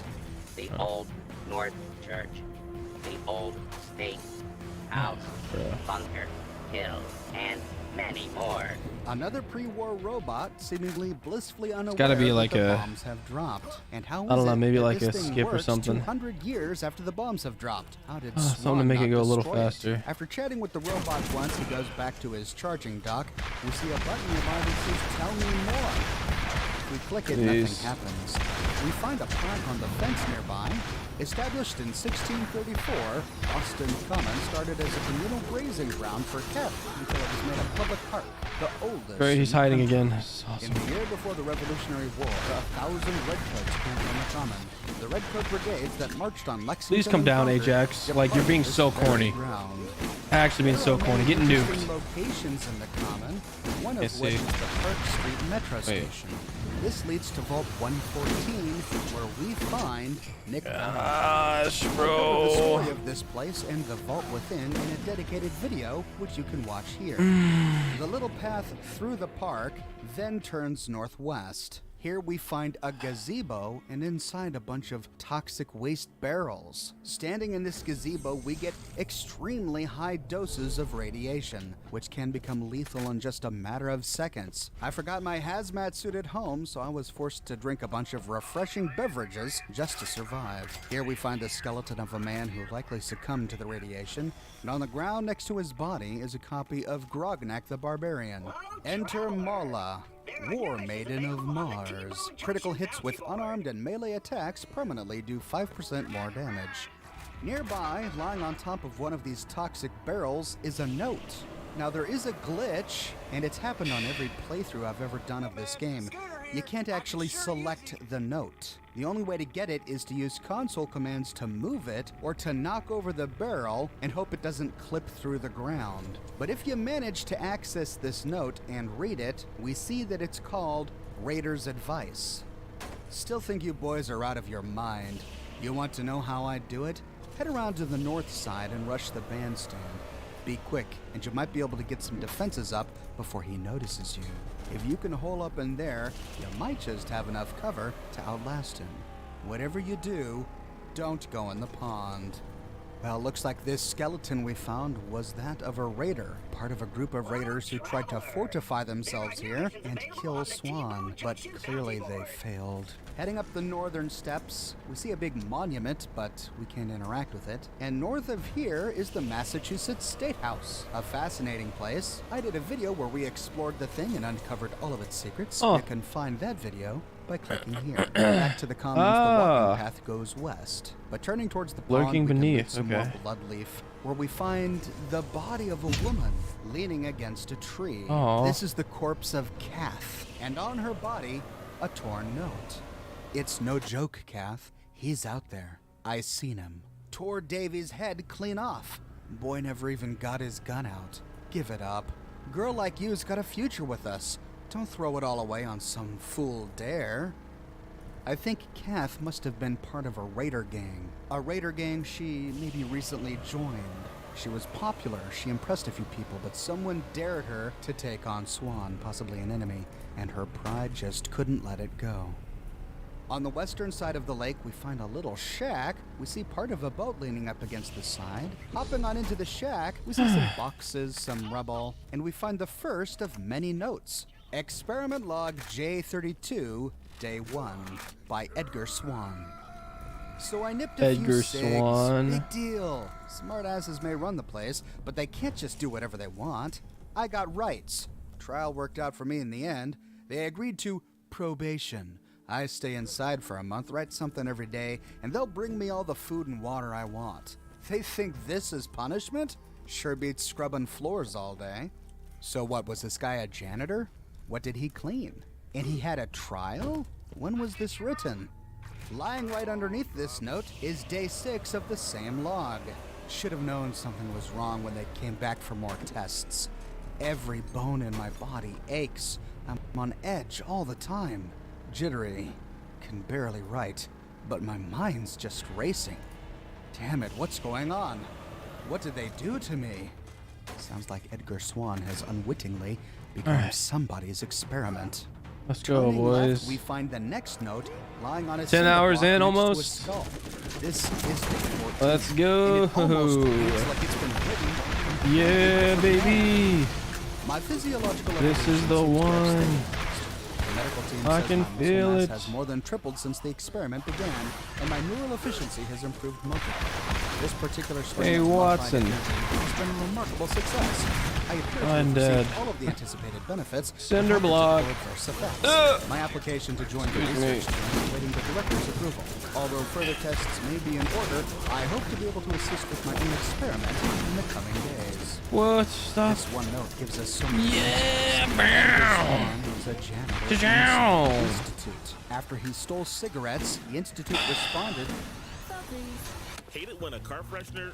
the Old North Church, the Old State House, Bunker Hill, and many more. Another pre-war robot seemingly blissfully unaware gotta be like that the a- bombs have dropped. And how I don't is know, it maybe that like this a thing skip or works something. 200 years after the bombs have dropped? How did something to Swan make it not go a little destroy it? faster. After chatting with the robot once, he goes back to his charging dock. We see a button nearby that says "Tell me more." If we click it, Jeez. nothing happens. We find a plaque on the fence nearby. Established in 1634, Boston Common started as a communal grazing ground for cattle until it was made a public park, the oldest. Great, he's in the hiding country. again. This is awesome. In the year before the Revolutionary War, 1,000 redcoats camped on the common. The redcoat brigades that marched on Lexington. Please come and down, Concord Ajax. departed Like, you're being this so very corny. ground. Actually being so There are corny. many Getting interesting nuked. locations in the common, one Let's of which see. is the Park Street Metro Wait. Station. This leads to Vault 114, where we find Nick Gosh, I'll bro. cover the story of this place and the vault within in a dedicated video, which you can watch here. The little path through the park then turns northwest. Here we find a gazebo and inside a bunch of toxic waste barrels. Standing in this gazebo, we get extremely high doses of radiation, which can become lethal in just a matter of seconds. I forgot my hazmat suit at home, so I was forced to drink a bunch of refreshing beverages just to survive. Here we find the skeleton of a man who likely succumbed to the radiation, and on the ground next to his body is a copy of Grognak the Barbarian. Enter Marla, War Maiden of Mars. Critical hits with unarmed and melee attacks permanently do 5% more damage. Nearby, lying on top of one of these toxic barrels, is a note. Now there is a glitch, and it's happened on every playthrough I've ever done of this game. You can't actually select the note. The only way to get it is to use console commands to move it or to knock over the barrel and hope it doesn't clip through the ground. But if you manage to access this note and read it, we see that it's called Raider's Advice. Still think you boys are out of your mind. You want to know how I do it? Head around to the north side and rush the bandstand. Be quick, and you might be able to get some defenses up before he notices you. If you can hole up in there, you might just have enough cover to outlast him. Whatever you do, don't go in the pond. Well, looks like this skeleton we found was that of a raider, part of a group of raiders who tried to fortify themselves here and kill Swan, but clearly they failed. Heading up the northern steps, we see a big monument, but we can't interact with it. And north of here is the Massachusetts State House, a fascinating place. I did a video where we explored the thing and uncovered all of its secrets. Oh. You can find that video by clicking here. Back to the commons, the walking path goes west. But turning towards the pond, Lurking we can beneath, reach some more okay. bloodleaf, where we find the body of a woman leaning against a tree. Aw. This is the corpse of Kath, and on her body, a torn note. It's no joke, Kath. He's out there. I seen him. Tore Davy's head clean off. Boy never even got his gun out. Give it up. Girl like you's got a future with us. Don't throw it all away on some fool dare. I think Kath must have been part of a raider gang. A raider gang she maybe recently joined. She was popular, she impressed a few people, but someone dared her to take on Swan, possibly an enemy, and her pride just couldn't let it go. On the western side of the lake, we find a little shack. We see part of a boat leaning up against the side. Hopping on into the shack, we see some boxes, some rubble, and we find the first of many notes. Experiment Log J32, Day 1, by Edgar Swan. So I nipped a few Edgar cigs. Swan. Big deal. Smartasses may run the place, but they can't just do whatever they want. I got rights. Trial worked out for me in the end. They agreed to probation. I stay inside for a month, write something every day, and they'll bring me all the food and water I want. They think this is punishment? Sure beats scrubbing floors all day. So what, was this guy a janitor? What did he clean? And he had a trial? When was this written? Lying right underneath this note is day 6 of the same log. Should have known something was wrong when they came back for more tests. Every bone in my body aches. I'm on edge all the time. Jittery. Can barely write, but my mind's just racing. Damn it, what's going on? What did they do to me? Sounds like Edgar Swan has unwittingly become somebody's experiment. Let's go, Turning boys. left, we find the next note lying on a 10 hours in almost. Skull. This is day 14. Let's go. And it almost feels like it's been written. Yeah, baby. My physiological This is the one. The medical team I says can my muscle feel mass it. has more than tripled since the experiment began, and my neural efficiency has improved multiply. This particular strain Hey, of Watson. modified energy has been a remarkable success. I appear to I'm have dead. received all of the anticipated benefits. Cinder without block. particular adverse effects. My application to join the Excuse me. research team is awaiting the director's approval. Although further tests may be in order, I hope to be able to assist with my own experiment in the coming days. What? Stop. This one note gives us so many Yeah, clues. bow. Swan was a janitor Ka-chow. in the Institute. After he stole cigarettes, the Institute responded. Hate it when a car freshener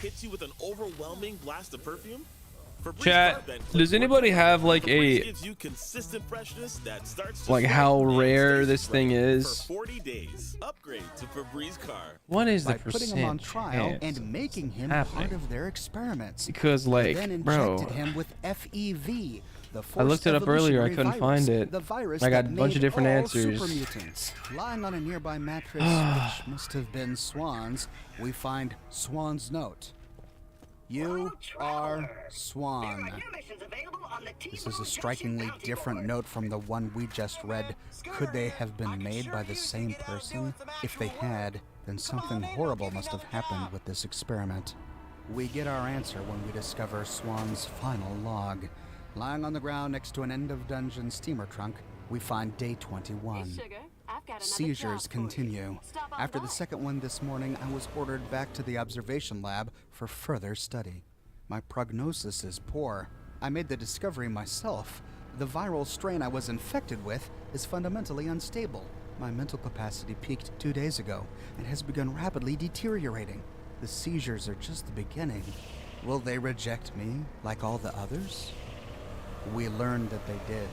hits you with an overwhelming blast of perfume? Febreze Chat, Car Vent does anybody have like Febreze a gives you consistent freshness that starts just like right how and rare stays this thing fresh is? for 40 days. Upgrade to Febreze Car. What is the By putting him on percent trial chance and making him happening? part of their experiments. Because, They like, then bro, injected him with FEV. The I looked it up earlier. I couldn't virus, find it. The virus I got a that bunch of made different all answers. Super mutants. Lying on a nearby mattress, which must have been Swan's, we find Swan's note. You are Swan. This is a strikingly different note from the one we just read. Could they have been made by the same person? If they had, then something horrible must have happened with this experiment. We get our answer when we discover Swan's final log. Lying on the ground next to an end-of-dungeon steamer trunk, we find day 21. Seizures continue. After the second one this morning, I was ordered back to the observation lab for further study. My prognosis is poor. I made the discovery myself. The viral strain I was infected with is fundamentally unstable. My mental capacity peaked 2 days ago and has begun rapidly deteriorating. The seizures are just the beginning. Will they reject me like all the others? We learned that they did,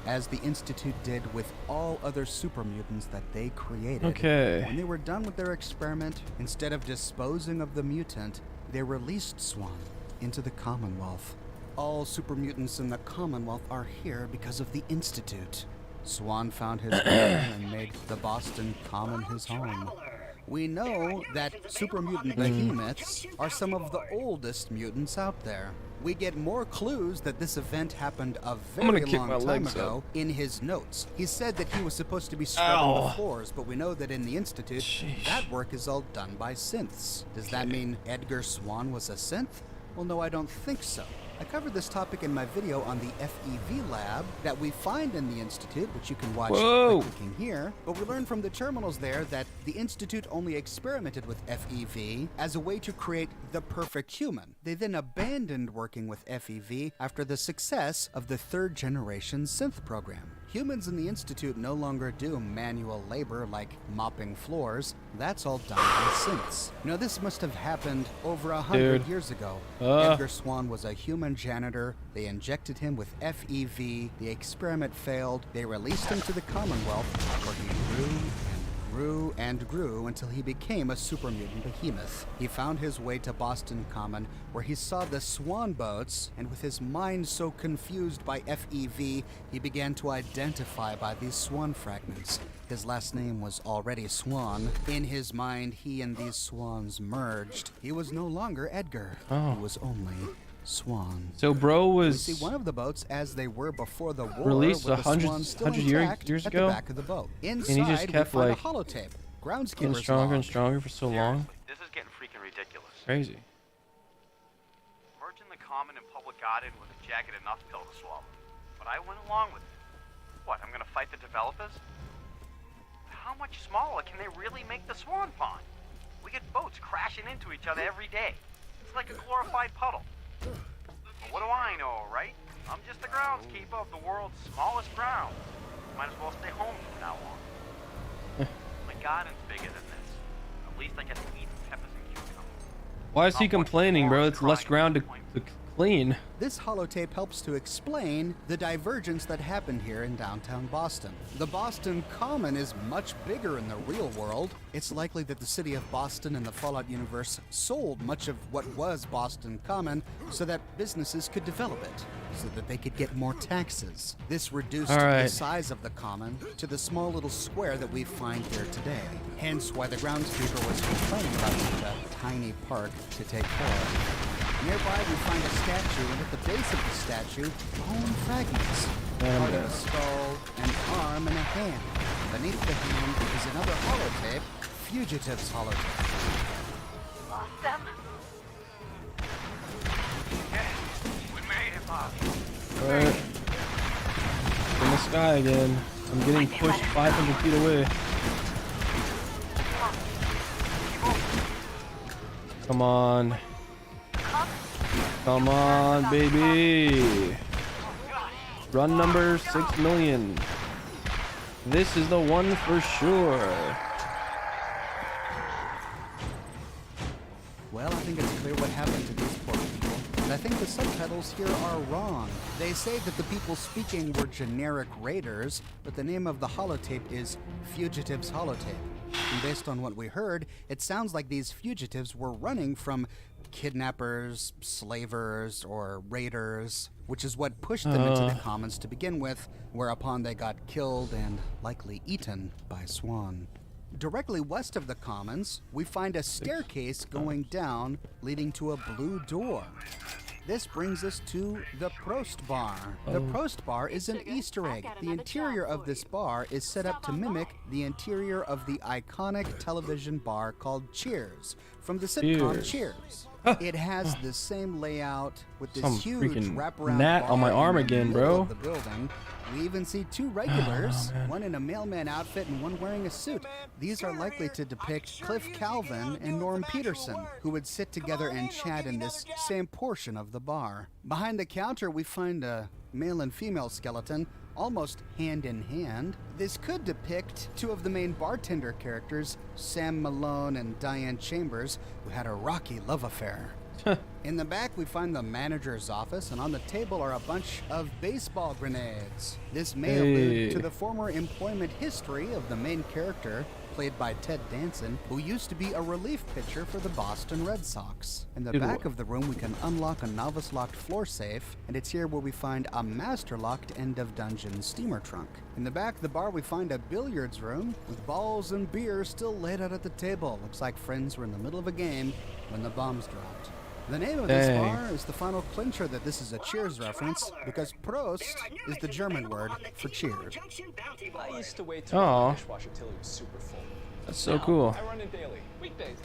as the Institute did with all other super mutants that they created. Okay. When they were done with their experiment, instead of disposing of the mutant, they released Swan into the Commonwealth. All super mutants in the Commonwealth are here because of the Institute. Swan found his way and made the Boston Common his home. We know that super mutant behemoths are some of the oldest mutants out there. We get more clues that this event happened a very long time ago in his notes. He said that he was supposed to be scrubbing the floors, but we know that in the Institute, that work is all done by synths. Does that mean Edgar Swan was a synth? Well, no, I don't think so. I covered this topic in my video on the FEV lab that we find in the Institute, which you can watch by clicking here. But we learned from the terminals there that the Institute only experimented with FEV as a way to create the perfect human. They then abandoned working with FEV after the success of the third-generation synth program. Humans in the Institute no longer do manual labor like mopping floors. That's all done by synths. Now, this must have happened over 100 years ago. Edgar Swan was a human janitor. They injected him with FEV. The experiment failed. They released him to the Commonwealth, where he grew and grew until he became a super mutant behemoth. He found his way to Boston Common, where he saw the Swan boats, and with his mind so confused by FEV, he began to identify by these Swan fragments. His last name was already Swan. In his mind, he and these Swans merged. He was no longer Edgar. He was only Swan. So bro was we see one of the boats as they were before the war, released with the 100 Swan still years intact ago, at the back of the boat. Inside, and he just kept we find like a holotape. getting Groundskeeper's stronger log. and stronger for so long. This is getting freaking ridiculous. Crazy. Merging the common and public garden was a jagged enough pill to swallow. But I went along with it. What, I'm gonna fight the developers? How much smaller can they really make the Swan Pond? We get boats crashing into each other every day. It's like a glorified puddle. But what do I know, right? I'm just the groundskeeper of the world's smallest ground. Might as well stay home from now on. My garden's bigger than this. At least I get to eat peppers and cucumbers. Why is he complaining, bro? It's less ground to explain. This holotape helps to explain the divergence that happened here in downtown Boston. The Boston Common is much bigger in the real world. It's likely that the city of Boston and the Fallout universe sold much of what was Boston Common so that businesses could develop it, so that they could get more taxes. This reduced the size of the Common to the small little square that we find here today. Hence why the groundskeeper was complaining about such a tiny park to take care of. Nearby, we find a statue, and at the base of the statue, bone fragments. Part of a skull, an arm, and a hand. Beneath the hand is another holotape, Fugitive's holotape. Lost them. We made it, Bob. Alright. In the sky again. I'm getting pushed 500 feet away. Come on. Come on, baby. Run number 6 million. This is the one for sure. Well, I think it's clear what happened to these poor people. And I think the subtitles here are wrong. They say that the people speaking were generic raiders, but the name of the holotape is Fugitive's holotape. And based on what we heard, it sounds like these fugitives were running from kidnappers, slavers, or raiders, which is what pushed them into the Commons to begin with, whereupon they got killed and likely eaten by Swan. Directly west of the Commons, we find a staircase going down, leading to a blue door. This brings us to the Prost Bar. The Prost Bar is an Easter egg. The interior of this bar is set up to mimic the interior of the iconic television bar called Cheers, from the sitcom Cheers. It has the same layout with this huge wraparound gnat bar on my arm in the again, middle bro. of the building. We even see two regulars, one in a mailman outfit and one wearing a suit. These are likely to depict Cliff Calvin and Norm Peterson, who would sit together and chat in this same portion of the bar. Behind the counter, we find a male and female skeleton, almost hand in hand. This could depict two of the main bartender characters, Sam Malone and Diane Chambers, who had a rocky love affair. In the back, we find the manager's office, and on the table are a bunch of baseball grenades. This may allude to the former employment history of the main character, played by Ted Danson, who used to be a relief pitcher for the Boston Red Sox. In the back of the room, we can unlock a novice-locked floor safe, and it's here where we find a master-locked end-of-dungeon steamer trunk. In the back of the bar, we find a billiards room with balls and beer still laid out at the table. Looks like friends were in the middle of a game when the bombs dropped. The name of this bar is the final clincher that this is a Cheers reference, because Prost is the German word for cheers. I used to wait till the dishwasher till it was super full. That's so cool. I run it daily, weekdays,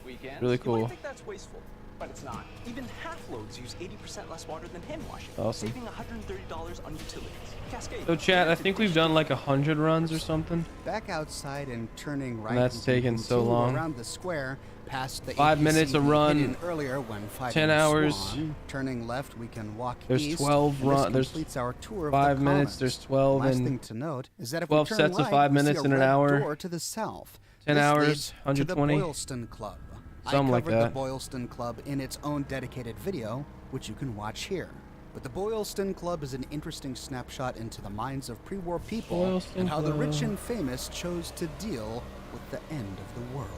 weekends. Really cool. You might think that's wasteful, but it's not. Even half loads use 80% less water than hand washing, Awesome. saving $130 on utilities. Cascade. So chat, I think we've done like 100 runs or something. Back outside and turning right. And that's taken so long. Around the square, past the 5 minutes a run. Earlier when 10 hours. Swan. Turning left, we can walk There's east. 12 runs. There's completes our tour of 5 the minutes. Commons. There's 12 Last and thing to note is that if 12 we turn sets right, of 5 we see minutes a in an red hour. door to the south. 10 This hours, leads 120. To the Boylston Club. Something like I covered that. the Boylston Club in its own dedicated video, which you can watch here. But the Boylston Club is an interesting snapshot into the minds of pre-war people Boylston and how the rich Club. and famous chose to deal with the end of the world.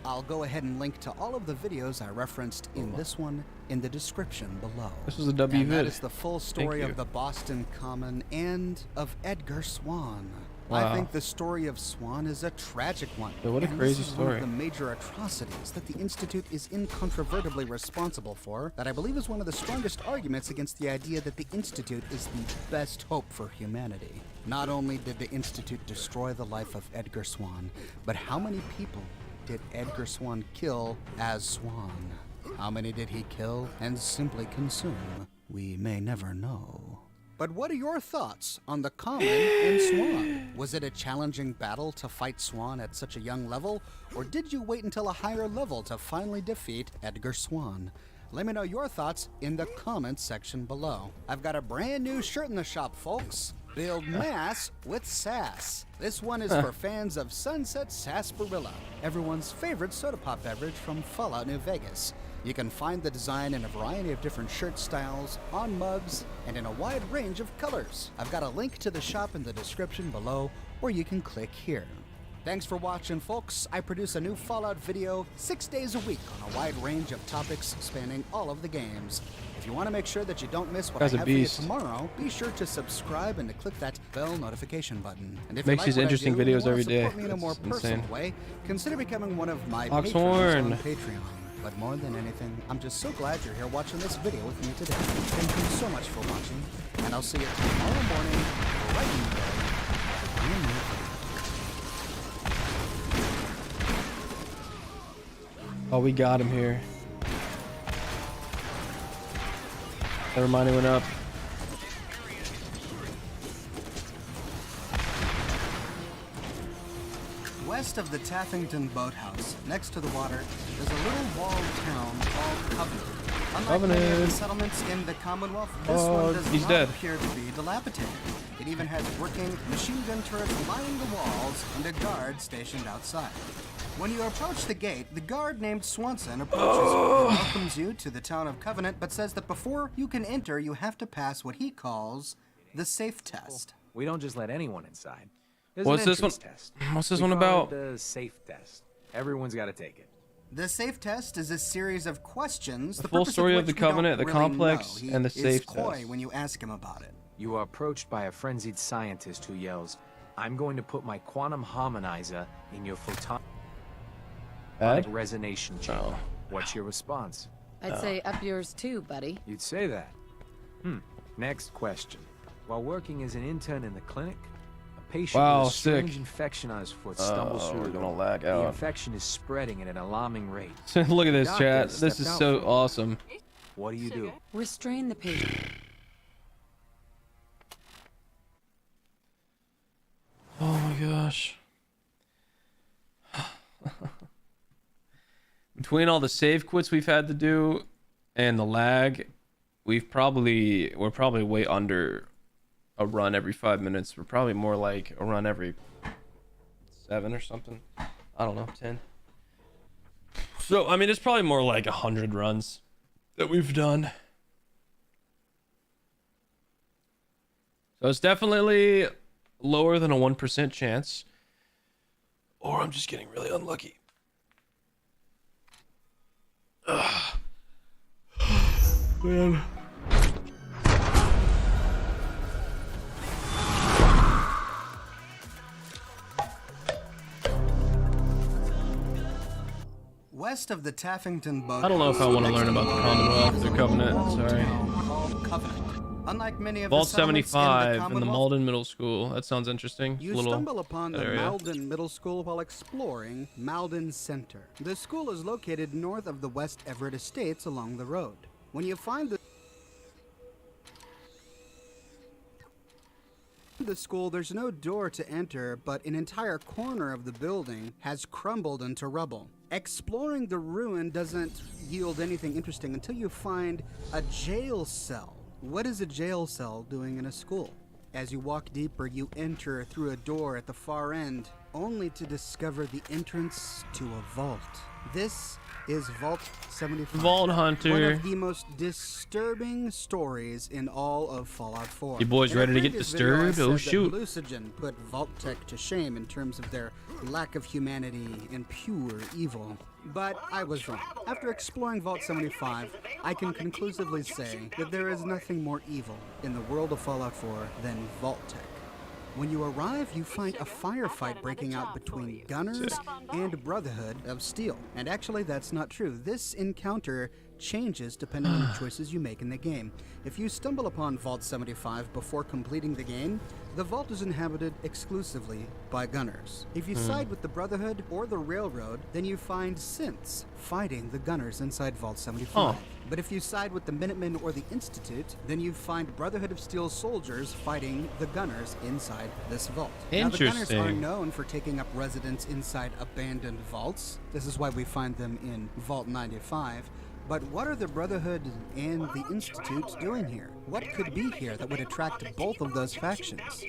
I'll go ahead and link to all of the videos I referenced in this one in the description below. This was a W And that vid. is the full story Thank of you. the Boston Common and of Edgar Swan. Wow. I think the story of Swan is a tragic one. Yeah, what a And crazy this is one story. of the major atrocities that the Institute is incontrovertibly responsible for, that I believe is one of the strongest arguments against the idea that the Institute is the best hope for humanity. Not only did the Institute destroy the life of Edgar Swan, but how many people did Edgar Swan kill as Swan? How many did he kill and simply consume? We may never know. But what are your thoughts on the Common and Swan? Was it a challenging battle to fight Swan at such a young level, or did you wait until a higher level to finally defeat Edgar Swan? Let me know your thoughts in the comments section below. I've got a brand new shirt in the shop, folks. Build mass with sass. This one is for fans of Sunset Sarsaparilla, everyone's favorite soda pop beverage from Fallout New Vegas. You can find the design in a variety of different shirt styles, on mugs, and in a wide range of colors. I've got a link to the shop in the description below, or you can click here. Thanks for watching, folks. I produce a new Fallout video 6 days a week on a wide range of topics spanning all of the games. If you want to make sure that you don't miss what I have for you tomorrow, be sure to subscribe and to click that bell notification button. And if Makes you like these interesting what I do, videos and you every want to day. support me in a more That's personal insane. way, consider becoming one of my Oxhorn. patrons on Patreon. But more than anything, I'm just so glad you're here watching this video with me today. Thank you so much for watching, and I'll see you tomorrow morning, right in the morning, for a brand new video. Oh, we got him here. Never mind, he went up. West of the Taffington Boathouse, next to the water, is a little walled town called Covenant. Unlike many of the Covenant. settlements in the Commonwealth, this Oh, one does he's not dead. appear to be dilapidated. It even has working machine gun turrets lining the walls and a guard stationed outside. When you approach the gate, the guard named Swanson approaches you and welcomes you to the town of Covenant, but says that before you can enter, you have to pass what he calls the safe test. We don't just let anyone inside. There's What's an this one? entrance test. What's this We one call about? it the safe test. Everyone's got to take it. The safe test is a series of questions. The full purpose story of which the we don't Covenant, the really complex, know. He and the is safe coy test. when you ask him about it. You are approached by a frenzied scientist who yells, "I'm going to put my quantum harmonizer in your photonic resonation chamber." What's your response? I'd say up yours too, buddy. You'd say that. Next question. While working as an intern in the clinic, a patient Wow, with a strange sick. infection on his foot stumbles Oh, through we're the gonna door. lag The out. infection is spreading at an alarming rate. Look at this, The chat. doctor This stepped is out so for him. awesome. What do you do? Restrain the patient. Oh my gosh. Between all the save quits we've had to do and the lag, we're probably way under a run every 5 minutes. We're probably more like a run every 7 or something. I don't know, 10. So I mean, it's probably more like 100 runs that we've done. So it's definitely lower than a 1% chance, or I'm just getting really unlucky. Ugh. Man. West of the Taffington Boathouse. I don't know if I want to learn about the Commonwealth or Covenant. Sorry. Called Covenant. Unlike many of Vault the settlements 75 in the Commonwealth, Malden Middle School. That sounds interesting. you Little stumble upon the area. Malden Middle School while exploring Malden Center. The school is located north of the West Everett Estates along the road. When you find the school, there's no door to enter, but an entire corner of the building has crumbled into rubble. Exploring the ruin doesn't yield anything interesting until you find a jail cell. What is a jail cell doing in a school? As you walk deeper, you enter through a door at the far end, only to discover the entrance to a vault. This is Vault 75. Vault Hunter. One of the most disturbing stories in all of Fallout 4. You boys In a ready to get previous video, I disturbed? Oh, said that shoot. Lucigen put Vault Tech to shame in terms of their lack of humanity and pure evil. But I was wrong. After exploring Vault 75, I can conclusively say that there is nothing more evil in the world of Fallout 4 than Vault Tech. When you arrive, you find a firefight breaking out between Gunners and Brotherhood of Steel. And actually, that's not true. This encounter changes depending on the choices you make in the game. If you stumble upon Vault 75 before completing the game, the vault is inhabited exclusively by Gunners. If you side with the Brotherhood or the Railroad, then you find synths fighting the Gunners inside Vault 75. Oh. But if you side with the Minutemen or the Institute, then you find Brotherhood of Steel soldiers fighting the Gunners inside this vault. Now, the Gunners are Interesting. known for taking up residence inside abandoned vaults. This is why we find them in Vault 95. But what are the Brotherhood and the Institute doing here? What could be here that would attract both of those factions?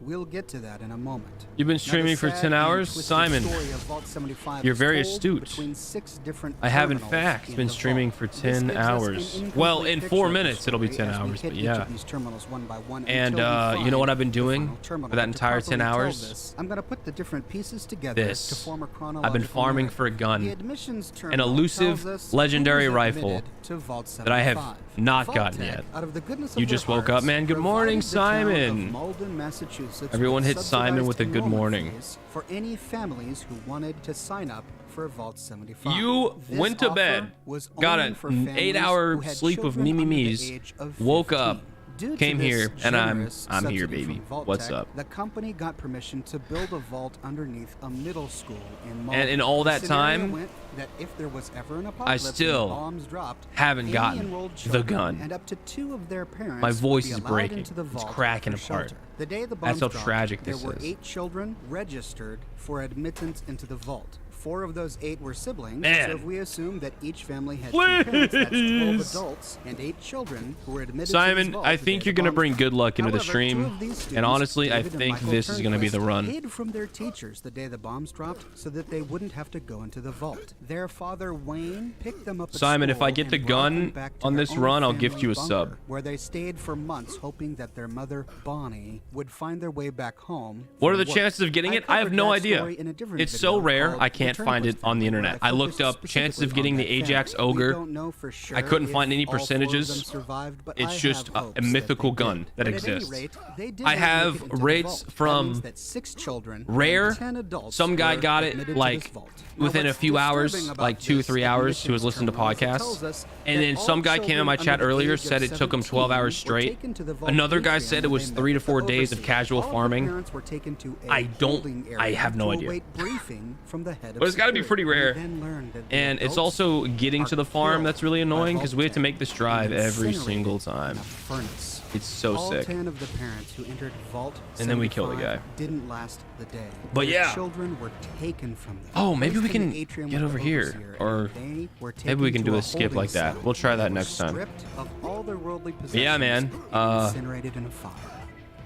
We'll get to that in a moment. You've been Now, the streaming for sad 10 and hours? twisted Simon, story of Vault 75 you're is very told astute. between 6 different I have, in terminals fact, in been the streaming vault. for This 10 gives us an hours. incomplete Well, in picture 4 of the minutes, it'll be story 10 as we hours, hit but each yeah. of these terminals one by one And until we you know what find I've been the doing final terminal. for that To entire 10 properly tell hours? this, I'm going to put the different pieces together to This. form a I've been chronological farming narrative. for a The gun. admissions An terminal elusive, tells us legendary who is rifle admitted to Vault that I have 75. not Vault gotten Tech, yet. out of the goodness You of just their woke up, hearts, man. Good morning, provided the town of Simon. Malden, Massachusetts, Everyone with hit Simon with a good subsidized morning. enrollment fees for any families who wanted to sign up for Vault 75. You This went to offer bed, was got only an for families 8-hour who had sleep of children under the me's, age of woke 15. up, Due to came this here, and I'm generous here, subsidy baby. from Vault What's Tech, up? The company got permission to build a vault underneath a middle school in Malden. And in all that The scenario time, went that if there was ever an I apocalypse and still bombs dropped, haven't any gotten enrolled the children gun. and up to 2 of their parents My voice would be is allowed breaking. into the It's vault cracking for apart. shelter. The day the That's bombs how dropped, tragic there this were is. 8 children registered for admittance into the vault. 4 of those 8 were siblings, Man. so if we assume that each family had 2 parents, that's 12 Please. adults and 8 children who were admitted to Simon, this vault I the think day you're the going to bombs bring good luck into the However, 2 stream. of these And students, honestly, I David and think Michael this is going to be the Turnquist, run. hid from their teachers the day the bombs dropped so that they wouldn't have to go into the vault. Their father, Wayne, picked them up at Simon, if I school get the and brought them gun back to on their this own run, I'll gift family you a bunker, sub. where they stayed for months hoping that their mother, Bonnie, would find their way back home. What are for the work. chances of getting it? I have covered no that idea. story in a different It's so video rare, called I can't The find it Turnquist on the Family, internet. where I looked up focused chances of specifically getting on the that family. Ajax We Ogre. don't know for sure I couldn't if find any all 4 of them percentages. survived, but I It's have just a hopes that mythical they gun did. that But at any exists. rate, they did I not have make it into the rates vault. That from means that 6 children and rare. 10 adults Some guy were got admitted it to like this vault. within a what's few hours, disturbing about like 2 or this 3 hours, who was admissions listening to terminal is it tells podcasts. us And that then all some guy came in my children chat under the earlier, age of said it took him 12 17 hours were straight. taken to the vault Another guy atrium said it where was they 3 to met 4 the days of overseer. casual All of the farming. parents were taken to a I holding area have no to idea. await briefing from the head of But it's got to be security. pretty rare. We then learned that the And it's adults also getting to the farm killed that's really annoying because we have to make this drive and every incinerated single time. in a furnace. It's so All sick. 10 of the parents who entered Vault And then we kill the 75 guy. didn't last the day. But Their yeah. children were taken from them. Oh, maybe we placed in can the atrium get with over the here. overseer, Or and they were maybe we taken can to do a a skip holding like that. cell We'll try where that they were next time. stripped of all their worldly But yeah, man. possessions and incinerated in a fire.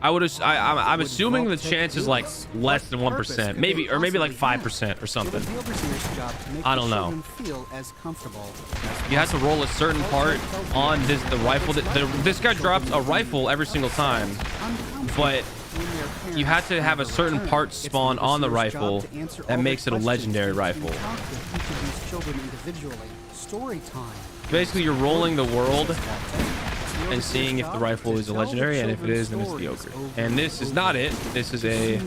I'm assuming the Vault Tech chance is do like this? less than What purpose 1%, could maybe they or maybe like possibly 5% or something. It was the overseer's job to make I the don't know. children feel as comfortable as You have to roll a certain part on the rifle. This guy drops a rifle every single time, but you have to have a certain part spawn on the rifle that makes it a legendary rifle. Basically, you're rolling the world and seeing if the rifle is a legendary, and if it is, then it's the ogre. And this is not it. This is a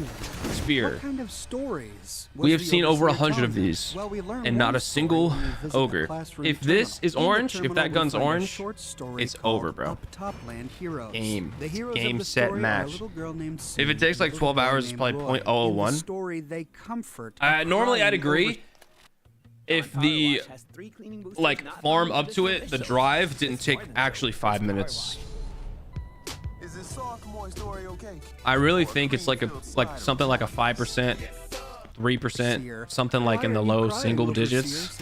spear. We have seen over 100 of these, and not a single ogre. If this is orange, if that gun's orange, it's over, bro. Game, set, match. If it takes like 12 hours, it's probably 0.001. Normally, I'd agree. If the like farm up to it, the drive didn't take actually 5 minutes. I really think it's like something like a 5%, 3%, something like in the low single digits.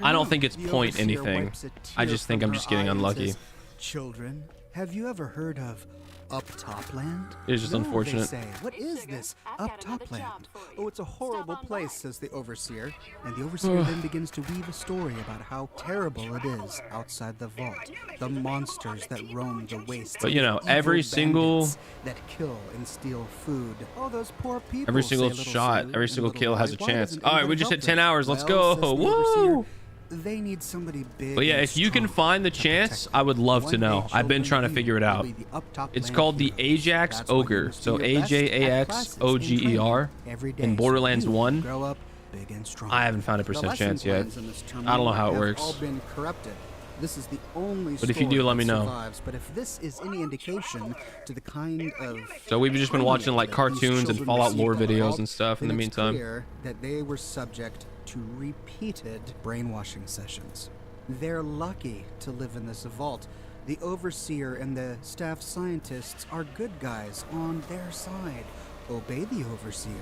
I don't think it's point anything. I just think I'm just getting unlucky. Children, have you ever heard of Up Topland? It's just unfortunate. They say. What is this Up Topland? Oh, it's a horrible place, says the overseer. And the overseer then begins to weave a story about how terrible it is outside the vault. The monsters that roam the wastes. But you know, evil every single bandits that kill and steal food. Oh, those poor people. every single say little shot, Sue every and single little kill has a Roy. Why chance. doesn't All right, we anybody just hit help 10 them? hours. Let's Well, go. says the overseer, Woo! they need somebody big. But yeah, and if you can strong find the to chance, protect I would love to them. One know. day I've been trying to children figure it will out. be the Up Top It's Land called the heroes. Ajax That's why you Ogre. must So do your best at AJAX classes in OGER training. Every day in Borderlands so you 1. grow up big and strong. I haven't found a The percent lesson chance yet. plans in this I don't know how it have works. all been corrupted. This is the only But if you do, story let me that know. survives. But if this is any indication to the kind of So we've just been watching like that these cartoons and children Fallout lore received on videos Vault, and stuff in the then it's meantime. clear that they were subject to repeated brainwashing sessions. They're lucky to live in this vault. The overseer and the staff scientists are good guys on their side. Obey the overseer.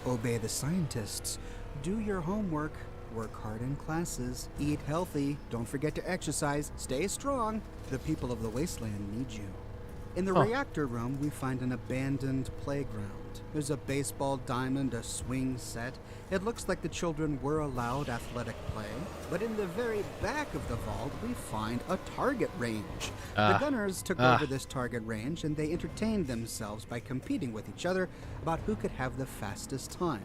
Obey the scientists. Do your homework. Work hard in classes. Eat healthy. Don't forget to exercise. Stay strong. The people of the wasteland need you. In the reactor room, we find an abandoned playground. There's a baseball diamond, a swing set. It looks like the children were allowed athletic play. But in the very back of the vault, we find a target range. The gunners took over this target range, and they entertained themselves by competing with each other about who could have the fastest time.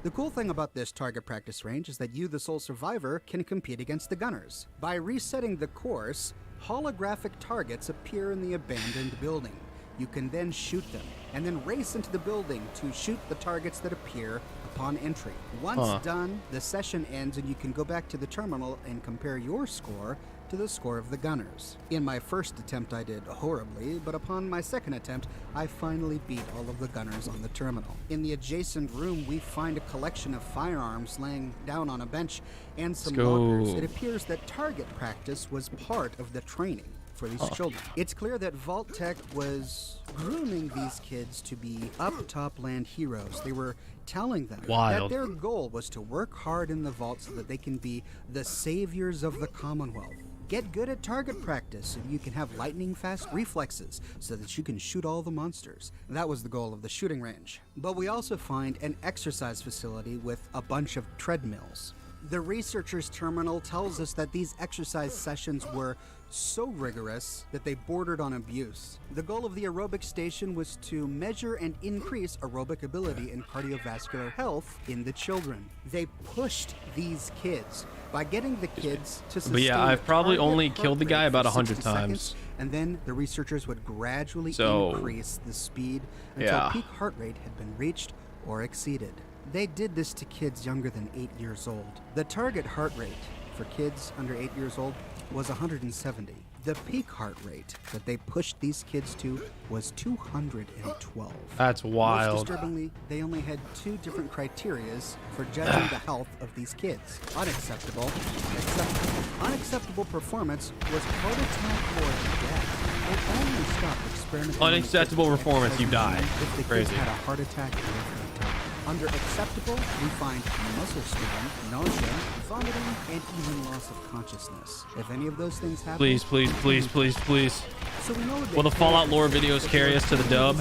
The cool thing about this target practice range is that you, the sole survivor, can compete against the gunners. By resetting the course, holographic targets appear in the abandoned building. You can then shoot them, and then race into the building to shoot the targets that appear upon entry. Once done, the session ends and you can go back to the terminal and compare your score to the score of the gunners. In my first attempt I did horribly, but upon my second attempt, I finally beat all of the gunners on the terminal. In the adjacent room, we find a collection of firearms laying down on a bench and some lockers. It appears that target practice was part of the training for these children. It's clear that Vault Tech was grooming these kids to be up-top land heroes. They were telling them that their goal was to work hard in the vault so that they can be the saviors of the Commonwealth. Get good at target practice so you can have lightning-fast reflexes so that you can shoot all the monsters. That was the goal of the shooting range. But we also find an exercise facility with a bunch of treadmills. The researchers' terminal tells us that these exercise sessions were so rigorous that they bordered on abuse. The goal of the aerobic station was to measure and increase aerobic ability and cardiovascular health in the children. They pushed these kids by getting the kids to sustain. But yeah, I've probably only killed the guy about 100 times. Seconds, and then the researchers would gradually increase the speed until peak heart rate had been reached or exceeded. They did this to kids younger than 8 years old. The target heart rate for kids under 8 years old was 170. The peak heart rate that they pushed these kids to was 212. That's wild. Most disturbingly, they only had 2 different criterias for judging the health of these kids. Unacceptable, acceptable. Unacceptable performance was heart attack or death. They only stopped experimenting. Unacceptable performance, you die. If the Crazy. kids had a heart attack or a Under acceptable, we find muscle spasm, nausea, vomiting, and even loss of consciousness. If any of those things happen... Please, please, please, please, please. So we know Will the Fallout lore videos carry us to the dub?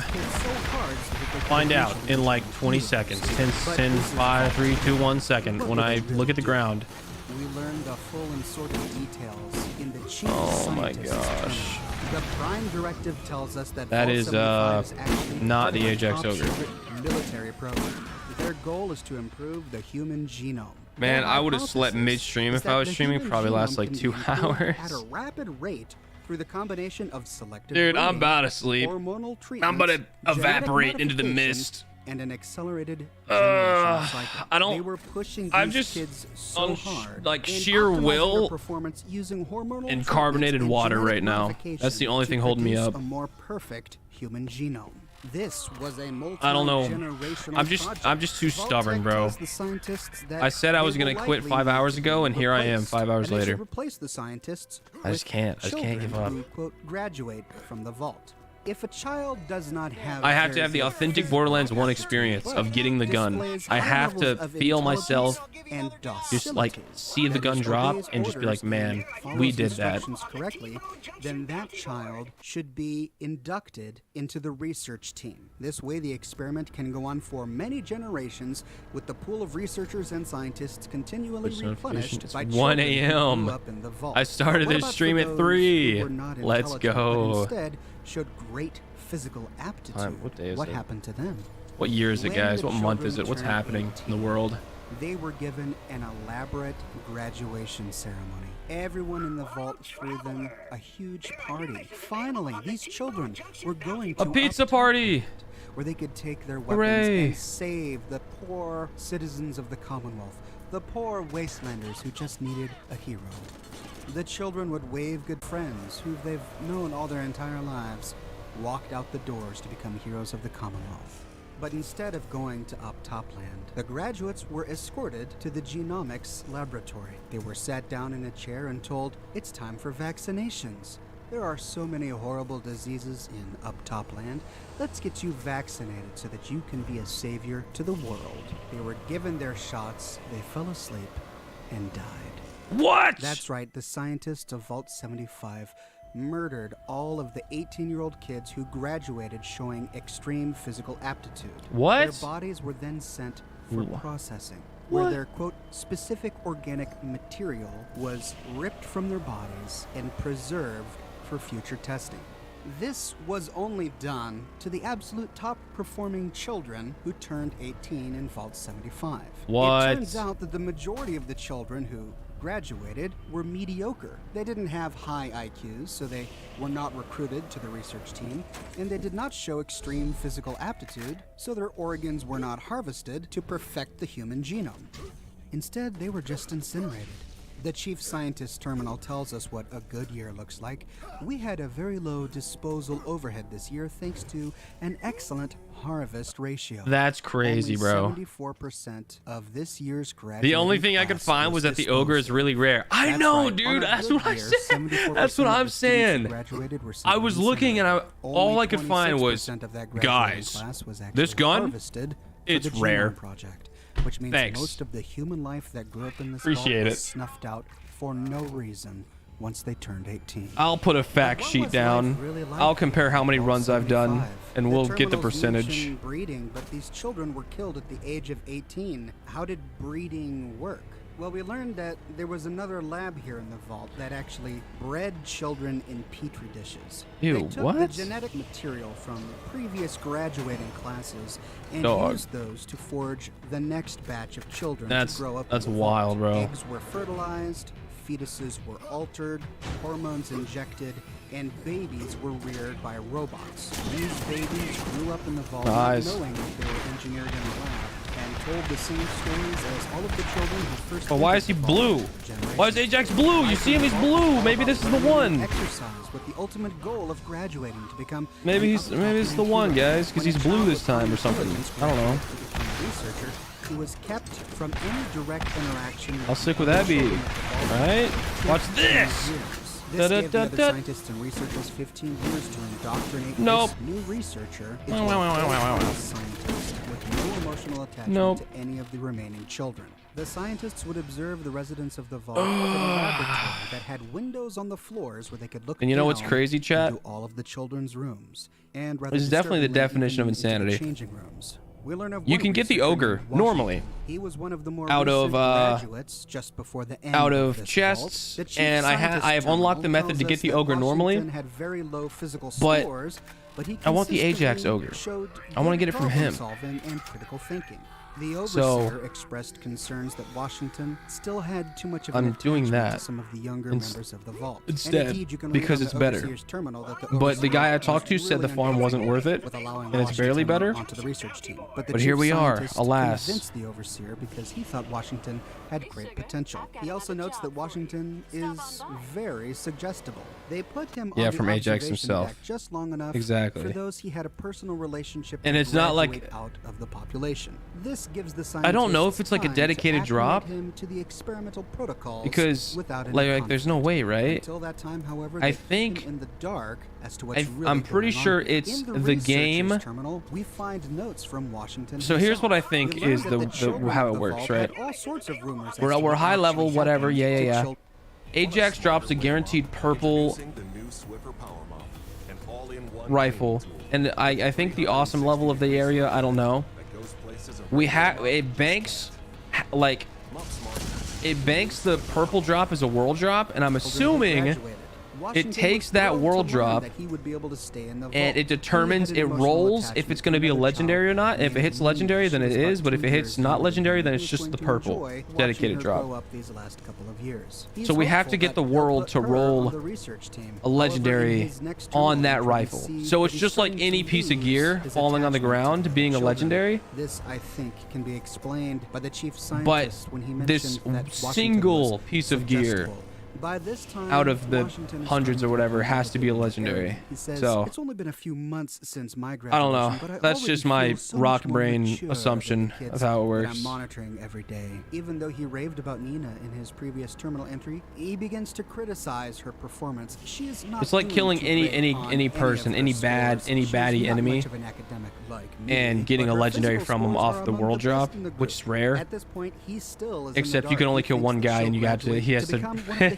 Find out in like 20 seconds. 10, 5, 3, 2, 1 second when I look at the ground. We learned the full and sordid details in the chief my gosh. The Prime Directive tells us that that is not the Ajax Ogre. Military program. Their goal is to improve the human genome. Man, I would have slept midstream if I was streaming. Probably last like 2 hours. At a rapid rate through the combination of selective Dude, breeding, I'm about to sleep. hormonal I'm about to treatments, evaporate into the genetic mist. and an accelerated generation cycle. I don't. They were pushing I'm these just kids so hard like in sheer optimizing will their performance using hormonal and carbonated treatments and water genetic right now. modification That's the only to thing holding me produce up. A more perfect human genome. This was a I don't know. multi-generational I'm just too project. stubborn, Vault-Tec bro. tells the scientists that I said I was they gonna will quit likely 5 hours need ago, to and be here I am replaced, 5 hours and they should later. replace the scientists I just with can't. I just can't give children up. Who, quote, graduate from the vault. If a child does not have I have to very have the good authentic physical Borderlands 1 aptitude, experience but of getting the gun. displays I high have to levels of feel myself and just like see the gun drop and just be like, man, we did that. Correctly, then that child should be inducted into the research team. This way, the experiment can go on for many generations, with the pool of researchers and scientists continually replenished by 1 children who a.m. grew up in the vault. I started What this about stream for at those 3. who were not Let's intelligent, go. but instead showed great physical aptitude? What day is What it? happened to them? What year is it, When guys? the What month children is it? What's turned happening 18, in the world? They were given an elaborate graduation ceremony. Everyone in the vault threw them a huge party. Finally, these children were going to A pizza party! where they could take their weapons Hooray. and save the poor citizens of the Commonwealth, the poor wastelanders who just needed a hero. The children would wave good friends who they've known all their entire lives, walked out the doors to become heroes of the Commonwealth. But instead of going to up Topland, the graduates were escorted to the genomics laboratory. They were sat down in a chair and told, it's time for vaccinations. There are so many horrible diseases in up Topland. Let's get you vaccinated so that you can be a savior to the world. They were given their shots, they fell asleep, and died. What? That's right, the scientists of Vault 75 murdered all of the 18-year-old kids who graduated showing extreme physical aptitude. What? Their bodies were then sent for processing, where their, quote, specific organic material was ripped from their bodies and preserved for future testing. This was only done to the absolute top-performing children who turned 18 in Vault 75. What? It turns out that the majority of the children who graduated were mediocre. They didn't have high IQs, so they were not recruited to the research team, and they did not show extreme physical aptitude, so their organs were not harvested to perfect the human genome. Instead, they were just incinerated. The chief scientist terminal tells us what a good year looks like. We had a very low disposal overhead this year thanks to an excellent harvest ratio. That's crazy, bro. 74% of this year's graduating The only thing I could class find was that the ogre is really rare. I That's know, right. dude. On a That's good what I year, said. 74% That's what of I'm the students who saying. graduated were I was simply looking and all Only I could find was, 26% of that graduating guys, class was this actually gun, harvested for it's the Genome rare. Project, which means Thanks. most of the human life that grew up in this Appreciate vault it. was snuffed out for no reason once they turned 18. I'll put a fact sheet down. I'll compare how many runs I've done, and we'll get the terminals percentage. mention breeding, but these children were killed at the age of 18. How did breeding work? Well, we learned that there was another lab here in the vault that actually bred children in petri dishes. Ew, They took the what? genetic material from previous graduating classes and Dog. used those to forge the next batch of children That's- to grow up. that's in the vault. wild, bro. Eggs were fertilized, fetuses were altered, hormones injected, and babies were reared by robots. These babies grew up in the vault Nice. not knowing that they were engineered in a lab, and told the same stories as all of the children who first But why is he blue? Why is Ajax blue? You see him, he's blue. Maybe this is the one. Exercise with the ultimate goal of graduating to become Maybe it's the one, guys, because he's blue this time or something. I don't know. researcher who was kept from any direct interaction. How sick would that be? Alright? Watch this! This gave the other Da-da-da-da. scientists and researchers 15 years to indoctrinate Nope. this new researcher into Wow, wow, wow, wow, wow. a scientist with no emotional attachment Nope. to any of the remaining children. The scientists would observe the residents of the vault from a laboratory that had windows on the floors where they could look And you know what's down crazy, chat? into all of the children's rooms. And rather This is definitely the disturbingly, definition of even into the insanity. changing rooms. We learn of You one can get the researcher ogre named Washington. normally He was one of the more out of recent graduates just before the end out of of this chests, vault. The chief and I scientist have unlocked the terminal method to tells get us the that ogre normally. Washington had very low physical But scores, but he I want the Ajax consistently ogre. showed I want to get it good from him. problem-solving and critical thinking. The So- overseer expressed concerns that Washington still had too much of I'm an doing attachment that to some of the younger ins- members of the vault. And instead, indeed, you can read because on it's the better. overseer's terminal that the But the guy I overseer talked to was said the really farm wasn't worth it, with allowing and it's barely Washington better. onto the research team. But, the But here chief we are, scientist alas. convinced the overseer because he thought Washington had great potential. He also notes that Washington is very suggestible. They put him Yeah, on the from Ajax observation himself. deck just long enough Exactly. for those he had a personal relationship And to it's not like- graduate out of the population. This gives the I don't know if scientists it's like a time to dedicated acclimate drop, him to the experimental protocols because without any like there's no way, right? Until that time, however, I they think- keep him in the dark as to what's really I'm pretty going sure on. it's In the researcher's game. terminal, we find notes from Washington. So here's what I himself. think We learn is that the children how of it the works, vault right? had all sorts of rumors as We're to what high level, actually whatever. happened Yeah, to yeah, yeah. children. Ajax drops a guaranteed purple rifle, and I think the awesome level of the area, I don't know. We have it banks like it banks the purple drop as a world drop, and I'm assuming it takes that world drop and it determines, it rolls if it's going to be a legendary or not. And if it hits legendary, then it is, but if it hits not legendary, then it's just the purple dedicated drop. So we have to get the world to roll a legendary on that rifle. So it's just like any piece of gear falling on the ground being a legendary. This, I think, can be explained by the chief But scientist when he this mentioned that Washington single was piece of gear suggestible. By this time, out of the Washington is hundreds or whatever starting to has to be a legendary. He says, So it's only been a few months since my I graduation, don't know. but I That's already just my feel so rock much more brain mature assumption than the of kids how it that works. I'm monitoring every day. Even though he raved about Nina in his previous terminal entry, he begins to criticize her performance. She is not It's like doing killing too any great on any person, of her any bad scores. any She's baddie not enemy. much of an academic like and getting a legendary from him off the world drop, which is rare. At this point, he still is Except you can only kill one guy, and you got to. He has to.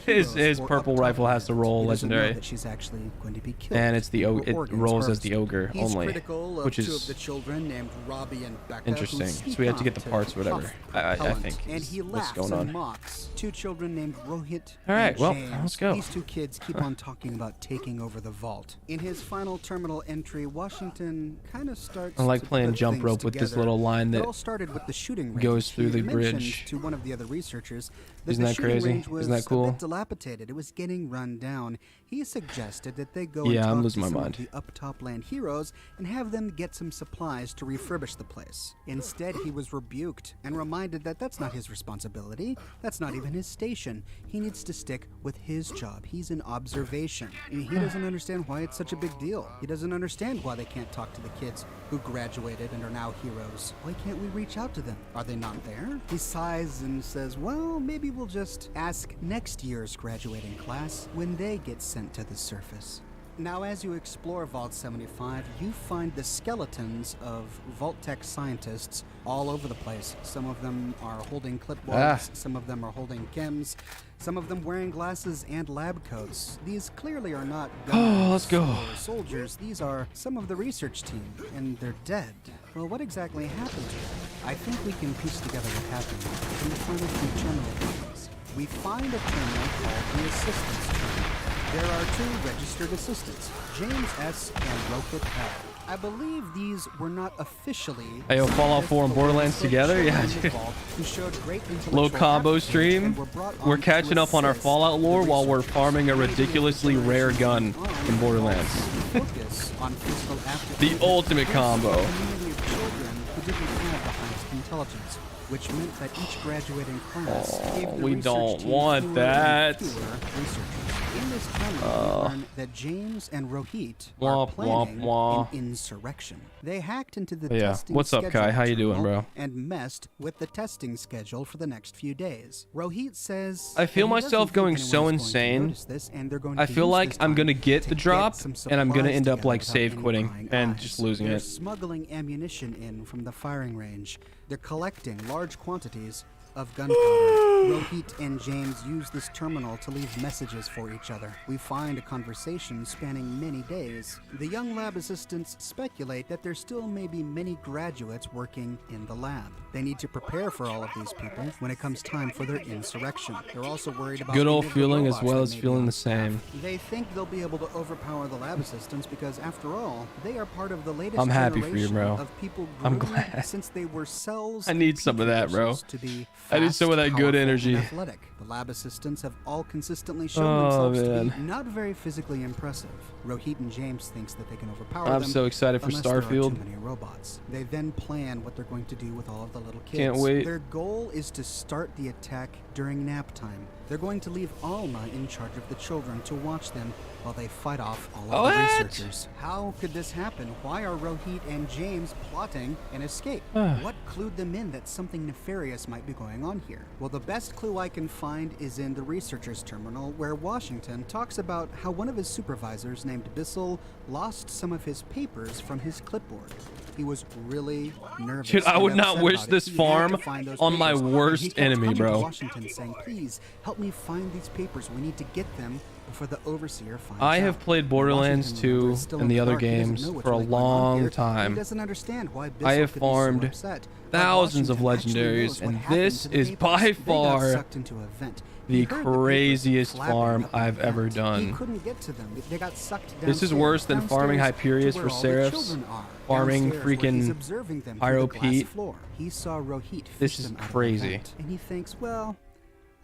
His purple rifle has to roll legendary. That she's actually going to be killed. And it's the it rolls as the ogre only, which is the children named Robbie and Becca, interesting. So we have to get the parts or whatever. I think and he what's laughs going and on. mocks two children named Rohit All right, and well, James. let's go. These two kids keep on talking about taking over the vault. In his final terminal entry, Washington kind of starts. I like to playing put jump things rope with this together. little line It that all started with the shooting range. goes through He the mentioned bridge. to one of the other researchers that Isn't the that shooting crazy? range was Isn't that a cool? bit dilapidated. It was getting run down. He suggested that they go Yeah, and I'm talk losing to my some mind. of the up-top land heroes and have them get some supplies to refurbish the place. Instead, he was rebuked and reminded that that's not his responsibility. That's not even his station. He needs to stick with his job. He's in observation. And he doesn't understand why it's such a big deal. He doesn't understand why they can't talk to the kids who graduated and are now heroes. Why can't we reach out to them? Are they not there? He sighs and says, well, maybe we'll just ask next year's graduating class when they get sent to the surface. Now, as you explore Vault 75, you find the skeletons of Vault-Tech scientists all over the place. Some of them are holding clipboards, some of them are holding chems, some of them wearing glasses and lab coats. These clearly are not guns let's go. or soldiers. These are some of the research team, and they're dead. Well, what exactly happened to them? I think we can piece together what happened from the final few terminal files. We find a terminal called the Assistance Terminal. There are two registered assistants, James S. and Rohit L. I believe these were not officially. Hey, yo, Fallout 4 and Borderlands together? Yeah, dude. Who showed great Little combo aptitude stream. and were brought on We're to catching up on our assist Fallout lore the while we're research. farming a ridiculously rare gun in Borderlands. Focus on physical aptitude. The ultimate combo. A community of children who didn't have the highest intelligence, which meant that each graduating class gave the we research don't team want fewer that. and fewer researchers. In this terminal, we learn that James and Rohit are Womp, planning womp, womp. an insurrection. They hacked into the Yeah. testing What's up, Kai? schedule How you doing, terminal bro? and messed with the testing schedule for the next few days. Rohit says I feel that he doesn't myself think going anyone's so going to insane. notice this, and they're going I to feel use like this I'm time gonna get to the drop, some and I'm gonna supplies end up together like without save any quitting prying and eyes. just losing They're it. smuggling ammunition in from the firing range. They're collecting large quantities of gunpowder. Rohit and James use this terminal to leave messages for each other. We find a conversation spanning many days. The young lab assistants speculate that there still may be many graduates working in the lab. They need to prepare for all of these people when it comes time for their insurrection. They're also worried about Good old any of the feeling as robots well that as may be feeling on the staff. same. They think they'll be able to overpower the lab assistants because, after all, they are part of the latest I'm happy for you, generation bro. of people I'm groomed glad. since they were cells. I need some of that, bro. To be I need some of that fast, good powerful, energy. and athletic. The lab assistants have all consistently shown Oh, themselves to man. be not very physically impressive. Rohit and James thinks that they can overpower I'm them. so excited for unless there are Starfield. too many robots. They then plan what they're going to do with all of the little kids. Can't wait. Their goal is to start the attack during nap time. They're going to leave Alma in charge of the children to watch them while they fight off all of the What? researchers. How could this happen? Why are Rohit and James plotting an escape? What clued them in that something nefarious might be going on here? Well, the best clue I can find is in the researchers' terminal, where Washington talks about how one of his supervisors named Bissell lost some of his papers from his clipboard. He was really nervous. Dude, I and would not upset wish about it. this He had farm to find those on my papers. worst He kept enemy, coming to bro. Washington saying, please help me find these papers. We need to get them before the overseer finds I out. have played And Borderlands Washington, remember, 2 is still and in the other dark. He doesn't games know what's for a really going on long here. time. He doesn't understand why I Bissell have could be so farmed upset. But thousands of Washington actually legendaries, knows what and happened this to the is papers. by They got far sucked into a vent. the He heard papers craziest flapping farm up in I've the ever vent. He done. couldn't get to them. They got sucked This is downstairs, worse than farming downstairs Hyperius to for where all the Seraphs, children are. farming Downstairs, where he's freaking observing them through the glass IOP. floor. He saw Rohit This fish is them out of the crazy. vent, and he thinks, well,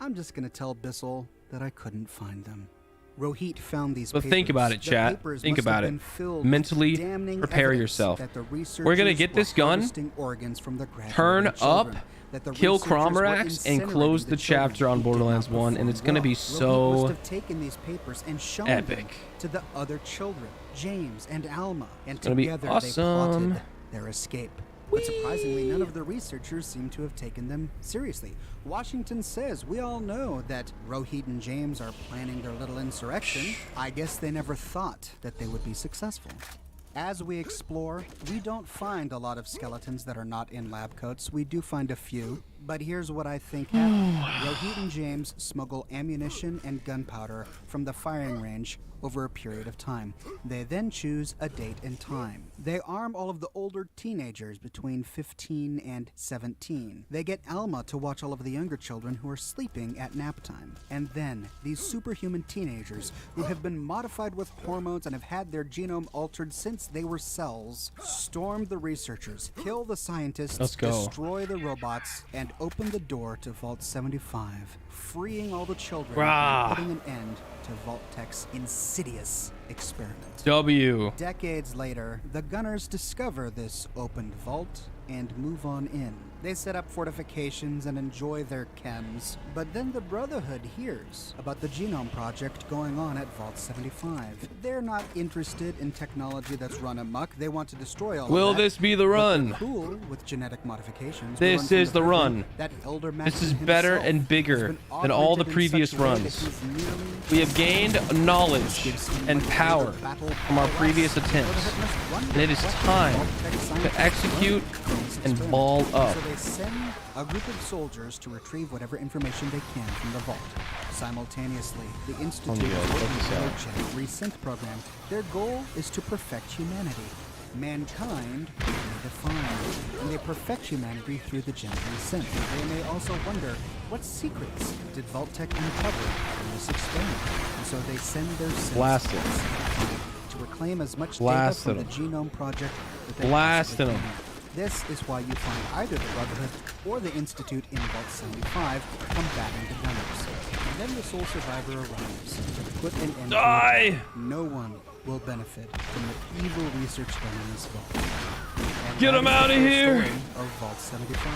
I'm just gonna tell Bissell that I couldn't find them. Rohit found these But papers. think about it, The chat. papers Think must have about it. been filled with Mentally damning prepare evidence yourself. that the We're gonna researchers get were this gun, harvesting organs from the turn graduating up, children, that the kill researchers were Crawmerax, and incinerating close the children chapter on who did Borderlands not 1, and it's perform gonna be well. Rohit must so have taken these papers and shown epic. them to the other children, James and Alma, and It's gonna be together awesome. they plotted their escape. But surprisingly, none of the researchers seem to have taken them seriously. Washington says we all know that Rohit and James are planning their little insurrection. I guess they never thought that they would be successful. As we explore, we don't find a lot of skeletons that are not in lab coats. We do find a few, but here's what I think happened. Rohit and James smuggle ammunition and gunpowder from the firing range over a period of time. They then choose a date and time. They arm all of the older teenagers between 15 and 17. They get Alma to watch all of the younger children who are sleeping at nap time. And then, these superhuman teenagers, who have been modified with hormones and have had their genome altered since they were cells, storm the researchers, kill the scientists, destroy the robots, and open the door to Vault 75, freeing all the children and putting an end to Vault-Tech's insidious experiment. Decades later, the Gunners discover this opened vault and move on in. They set up fortifications and enjoy their chems, but then the Brotherhood hears about the Genome Project going on at Vault 75. They're not interested in technology that's run amok. They want to destroy all of that. Will this be the run? But they're cool with genetic modifications. This is the run. This is better and bigger than all the previous runs. We have gained knowledge and power from our previous attempts, and it is time to execute and ball up. So they send a group of soldiers to retrieve whatever information they can from the vault. Simultaneously, the Institute is working on their Gen 3 synth program. Their goal is to perfect humanity. Mankind will be defined, and they perfect humanity through the Gen 3 synth. They may also wonder, what secrets did Vault-Tech uncover from this experiment? And so they send their synths to reclaim as much data from the Genome Project that they possibly can. This is why you find either the Brotherhood or the Institute in Vault 75 combating the Gunners. And then the sole survivor arrives to put an end to it. No one will benefit from the evil research done in this vault. And get him out of here! Of Vault 75.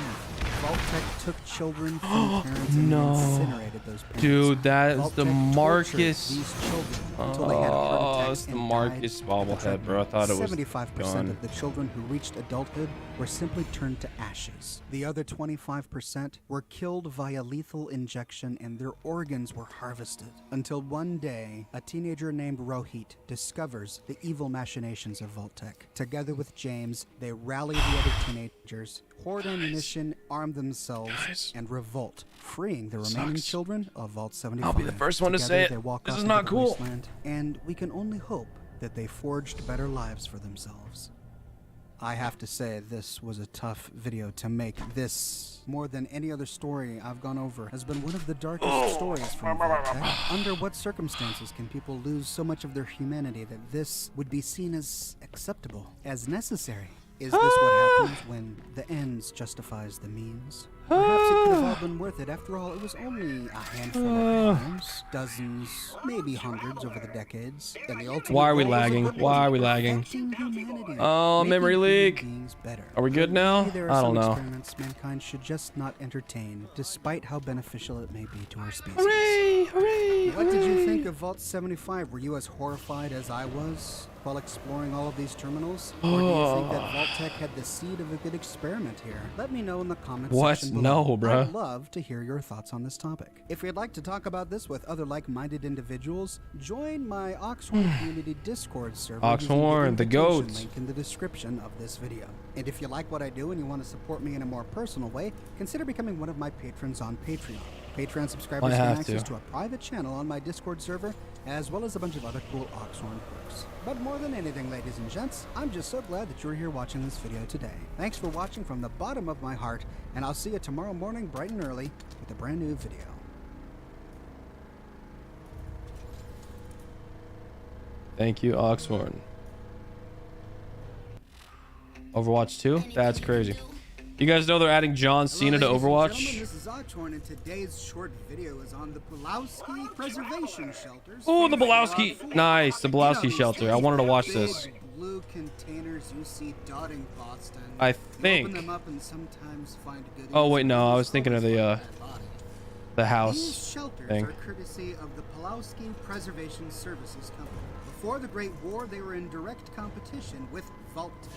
Vault-Tech took children from parents and incinerated those parents. Dude, that is the Marcus. These children until they had heart attacks it's the Marcus bobblehead, bro. I thought it was 75% gone. of the children who reached adulthood were simply turned to ashes. The other 25% were killed via lethal injection and their organs were harvested. Until one day, a teenager named Rohit discovers the evil machinations of Vault-Tech. Together with James, they rally the other teenagers, hoard ammunition, arm themselves, and revolt, freeing the remaining children of Vault 75. I'll be the first one to say it. This is not cool. Wasteland, and we can only hope that they forged better lives for themselves. I have to say, this was a tough video to make. This, more than any other story I've gone over, has been one of the darkest stories from Vault-Tech. Under what circumstances can people lose so much of their humanity that this would be seen as acceptable, as necessary? Is this what happens when the ends justifies the means? Perhaps it could have all been worth it. After all, it was only a handful of crimes, dozens, maybe hundreds over the decades. And the ultimate Why are we goal was lagging? perfecting Why are we lagging? humanity, Oh, making memory human leak. beings better. Are we good now? Maybe there are I some don't know. experiments mankind should just not entertain, despite how beneficial it may be to our species. Hooray! Hooray! What did you think of Vault 75? Were you as horrified as I was while exploring all of these terminals? Or do you think that Vault-Tech had the seed of a good experiment here? Let me know in the comments What? section below. No, bruh. I'd love to hear your thoughts on this topic. If you'd like to talk about this with other like-minded individuals, join my Oxhorn Community Discord server. Oxhorn, using the invitation goats. link in the description of this video. And if you like what I do and you want to support me in a more personal way, consider becoming one of my patrons on Patreon. Patreon subscribers I gain have access to. to a private channel on my Discord server, as well as a bunch of other cool Oxhorn perks. But more than anything, ladies and gents, I'm just so glad that you're here watching this video today. Thanks for watching from the bottom of my heart, and I'll see you tomorrow morning bright and early with a brand new video. Thank you, Oxhorn. Overwatch 2? That's crazy. You guys know they're adding John Cena to Overwatch? This is Oxhorn, and today's short video is on the Pulowski Preservation Shelters. Oh, the Bulowski. Nice, the Bulowski shelter. I wanted to watch this. Big blue containers you see dotting Boston. I You think. open them up and sometimes find goodies. Oh, wait, no. I was thinking of the These house shelters thing. are courtesy of the Pulowski Preservation Services Company. Before the Great War, they were in direct competition with Vault-Tech.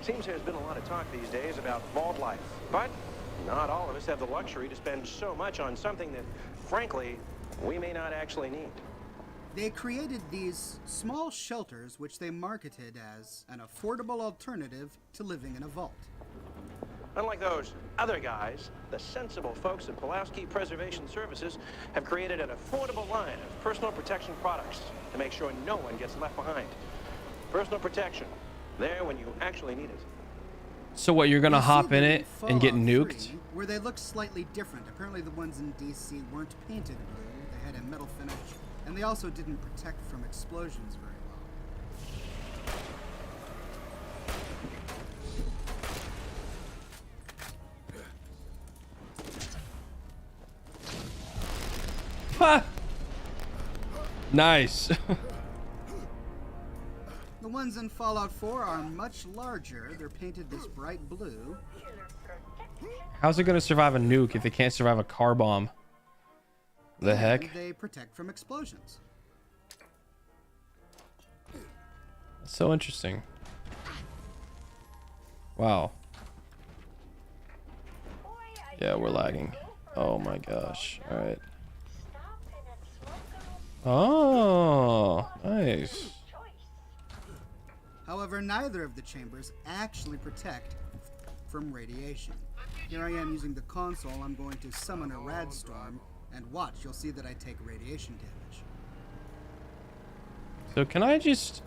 Seems there's been a lot of talk these days about vault life, but not all of us have the luxury to spend so much on something that, frankly, we may not actually need. They created these small shelters which they marketed as an affordable alternative to living in a vault. Unlike those other guys, the sensible folks at Pulaski Preservation Services have created an affordable line of personal protection products to make sure no one gets left behind. Personal protection, there when you actually need it. So what, you're gonna hop in it and get Fallout nuked? 3, where they look slightly different. Apparently the ones in DC weren't painted blue, they had a metal finish, and they also didn't protect from explosions very well. Ha! Nice. The ones in Fallout 4 are much larger. They're painted this bright blue. How's it gonna survive a nuke if it can't survive a car bomb? The heck? And they protect from explosions. That's so interesting. Wow. Yeah, we're lagging. Oh my gosh. All right. Oh, nice. However, neither of the chambers actually protect from radiation. Here I am using the console. I'm going to summon a radstorm, and watch, you'll see that I take radiation damage. So can I just...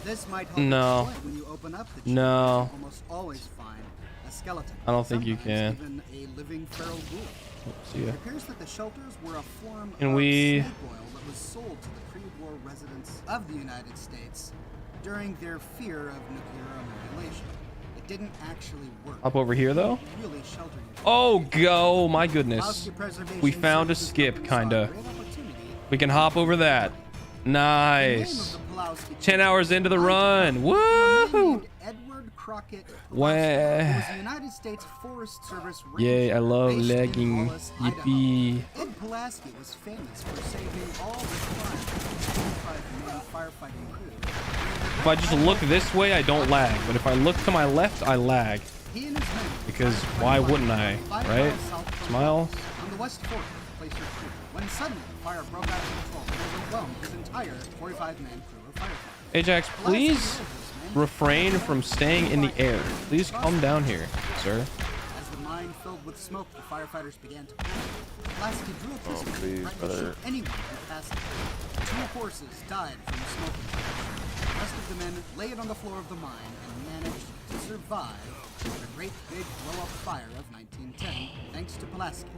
This might help No. explain when you open up the chamber, No. you almost always find a skeleton. I don't think you Sometimes can. Even a living feral ghoul. See ya. It appears that the shelters were a form Can of we- snake oil that was sold to the pre-war residents of the United States during their fear of nuclear annihilation. It didn't actually work. Up over here though? Really shelter you. Oh, go! My goodness. We found a skip, kinda. We can hop over that. Nice. 10 hours into the run. Woo! Edward Crockett Wah. was the United States Forest Service Yay, I love based in lagging. Wallace, Idaho. Yippee. Ed Pulaski was famous for saving all the 25-man firefighting crew. If I just look this way, I don't lag. But if I look to my left, I lag. He and his men Because why wouldn't I? 5 Right? miles south from Smile. Wallace, on the West Fork of Placer Creek, when suddenly the fire broke out of control and overwhelmed his entire 45-man crew of firefighters. Ajax, please refrain from staying in the air. Please come down here, sir. As the mine filled with smoke, the firefighters began to panic. Pulaski drew a pistol please, and threatened to brother. shoot anyone who passed him. 2 horses died from the smoke explosion. The rest of the men laid on the floor of the mine and managed to survive the great big blow-up fire of 1910, thanks to Pulaski.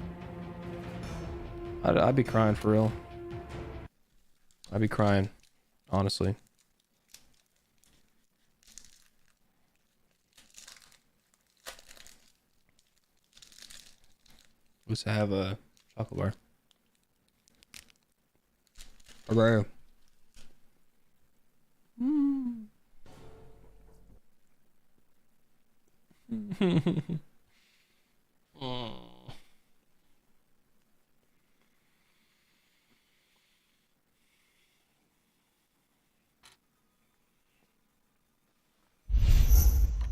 I'd be crying for real. I'd be crying, honestly. Let's have a chocolate bar. Hooray.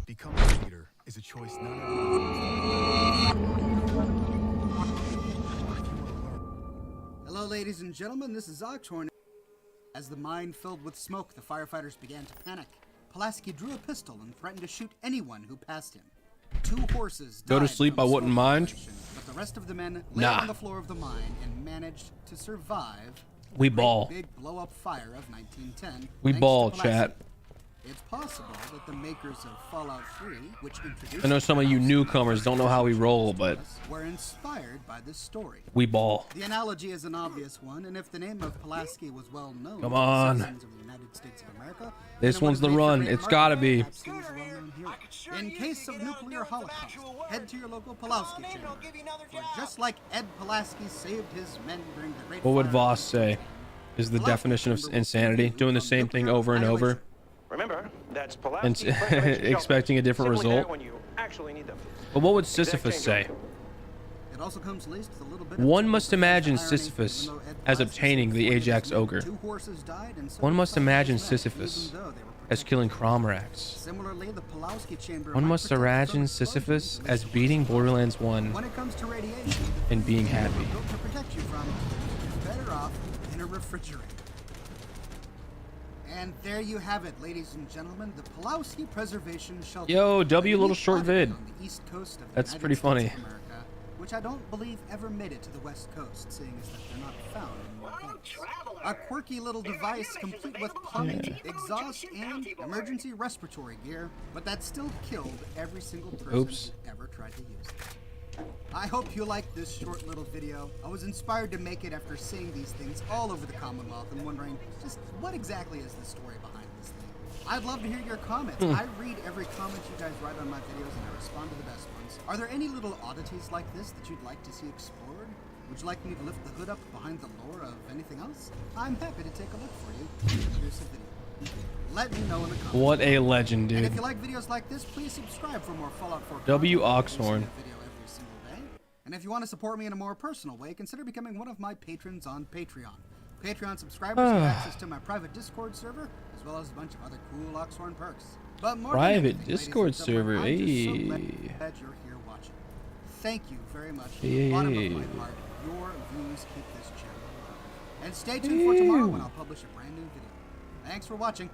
Becoming a leader is a choice not Hello, ladies and gentlemen, this is Oxhorn. As the mine filled with smoke, the firefighters began to panic. Pulaski drew a pistol and threatened to shoot anyone who passed him. 2 horses Go to died sleep, from I the wouldn't smoke mind. explosion, but the rest of the men lay Nah. on the floor of the mine and managed to survive We the ball. great big blow-up fire of 1910. We thanks ball, to Pulaski. chat. It's possible that the makers of Fallout 3, which introduced I know some of you newcomers don't know how we roll, but were inspired by this story. we ball. The analogy is an obvious one, and if the name of Pulaski was well known Come to on. citizens of the United States of America, This then it one's would the have made for run. great It's gotta be. marketing. He was a well-known hero. In case of nuclear holocaust, head to your local Pulaski chamber. For just like Ed Pulaski saved his men during the Great What would Fire, Voss say is the definition of insanity? Doing the same thing over and over Remember, that's and Pulaski Preservation expecting a different Simply there result. when you actually need them. But what would Exact Sisyphus say? changeover. It also comes laced with a little bit of One must imagine irony, Sisyphus even though Ed as Pulaski obtaining the saved his Ajax men, ogre. 2 horses died and so One did must 5 imagine men, Sisyphus even though they were as killing Crawmerax. Similarly, the Pulowski chamber One might must protect imagine from explosions, Sisyphus at as least beating Borderlands 1 when it comes to radiation, and being happy. built to protect you from is better off in a refrigerator. And there you have it, ladies and gentlemen, the Pulowski Preservation Shelter. Yo, W a little unique short oddity vid. on the east coast of the That's United pretty States funny. of America, which I don't believe ever made it to the west coast, seeing as that they're not found in more things. A quirky little device complete with plumbing, exhaust, and emergency respiratory gear, but that still killed every single person who ever tried to use it. I hope you liked this short little video. I was inspired to make it after seeing these things all over the Commonwealth and wondering just what exactly is the story behind this thing. I'd love to hear your comments. I read every comment you guys write on my videos and I respond to the best ones. Are there any little oddities like this that you'd like to see explored? Would you like me to lift the hood up behind the lore of anything else? I'm happy to take a look for you. Here's a video. Let me know in the comments. What a legend, And dude. if you like videos like this, please subscribe for more Fallout 4 W. content. Oxhorn. And if you want to support me in a more personal way, consider becoming one of my patrons on Patreon. Patreon subscribers get access to my private Discord server, as well as a bunch of other cool Oxhorn perks. But more than Private anything, Discord ladies and gentlemen, server, I'm just so hey. glad you're here watching. Thank you very much. From Hey. the bottom of my heart, your views keep this channel alive. And stay tuned for tomorrow when I'll publish a brand new video. Thanks for watching.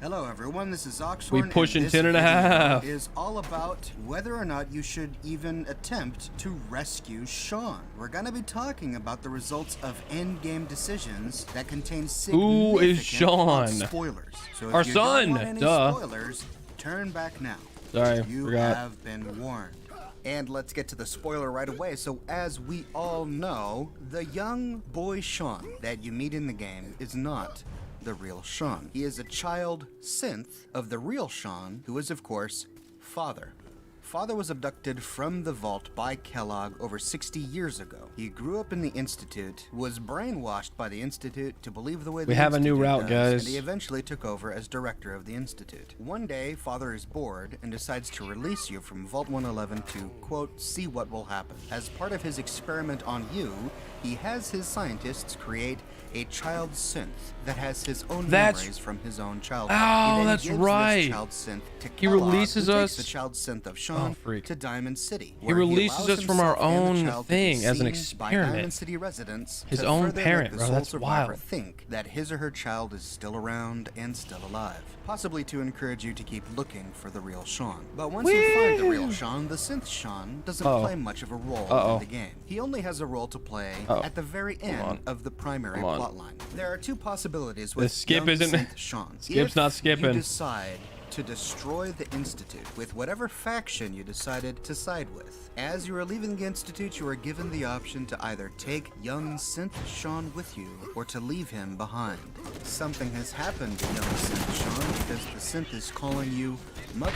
Hello everyone, this is Oxhorn. We pushing and 10 and a this video half. is all about whether or not you should even attempt to rescue Sean. We're gonna be talking about the results of endgame decisions that contain Who is significant Sean? spoilers. So if Our you son, don't want any duh. spoilers, turn back now. Sorry, You forgot. have been warned. And let's get to the spoiler right away. So as we all know, the young boy Sean that you meet in the game is not the real Sean. He is a child synth of the real Sean, who is, of course, Father. Father was abducted from the vault by Kellogg over 60 years ago. He grew up in the Institute, was brainwashed by the Institute to believe the way the We have a new Institute route, does, guys. and he eventually took over as director of the Institute. One day, Father is bored and decides to release you from Vault 111 to, quote, see what will happen. As part of his experiment on you, he has his scientists create a child synth that has his own memories from his own childhood. Oh, He then that's gives right. This child synth to He Kellogg, releases who us- takes the child synth of Sean freak. to Diamond City. He where releases allows us from our himself and the own child to be thing as an seen by experiment. Diamond City residents His to own further parent, make the bro, sole that's survivor wild. think that his or her child is still around and still alive, possibly to encourage you to keep looking for the real Sean. But once you find the real Sean, the synth Sean doesn't play much of a role in the game. He only has a role to play at the very end of the primary plotline. There are two possibilities with skip young isn't- synth Sean. Skip's If not skipping. You decide to destroy the Institute with whatever faction you decided to side with. As you are leaving the Institute, you are given the option to either take young synth Sean with you or to leave him behind. Something has happened to young synth Sean because the synth is calling you mother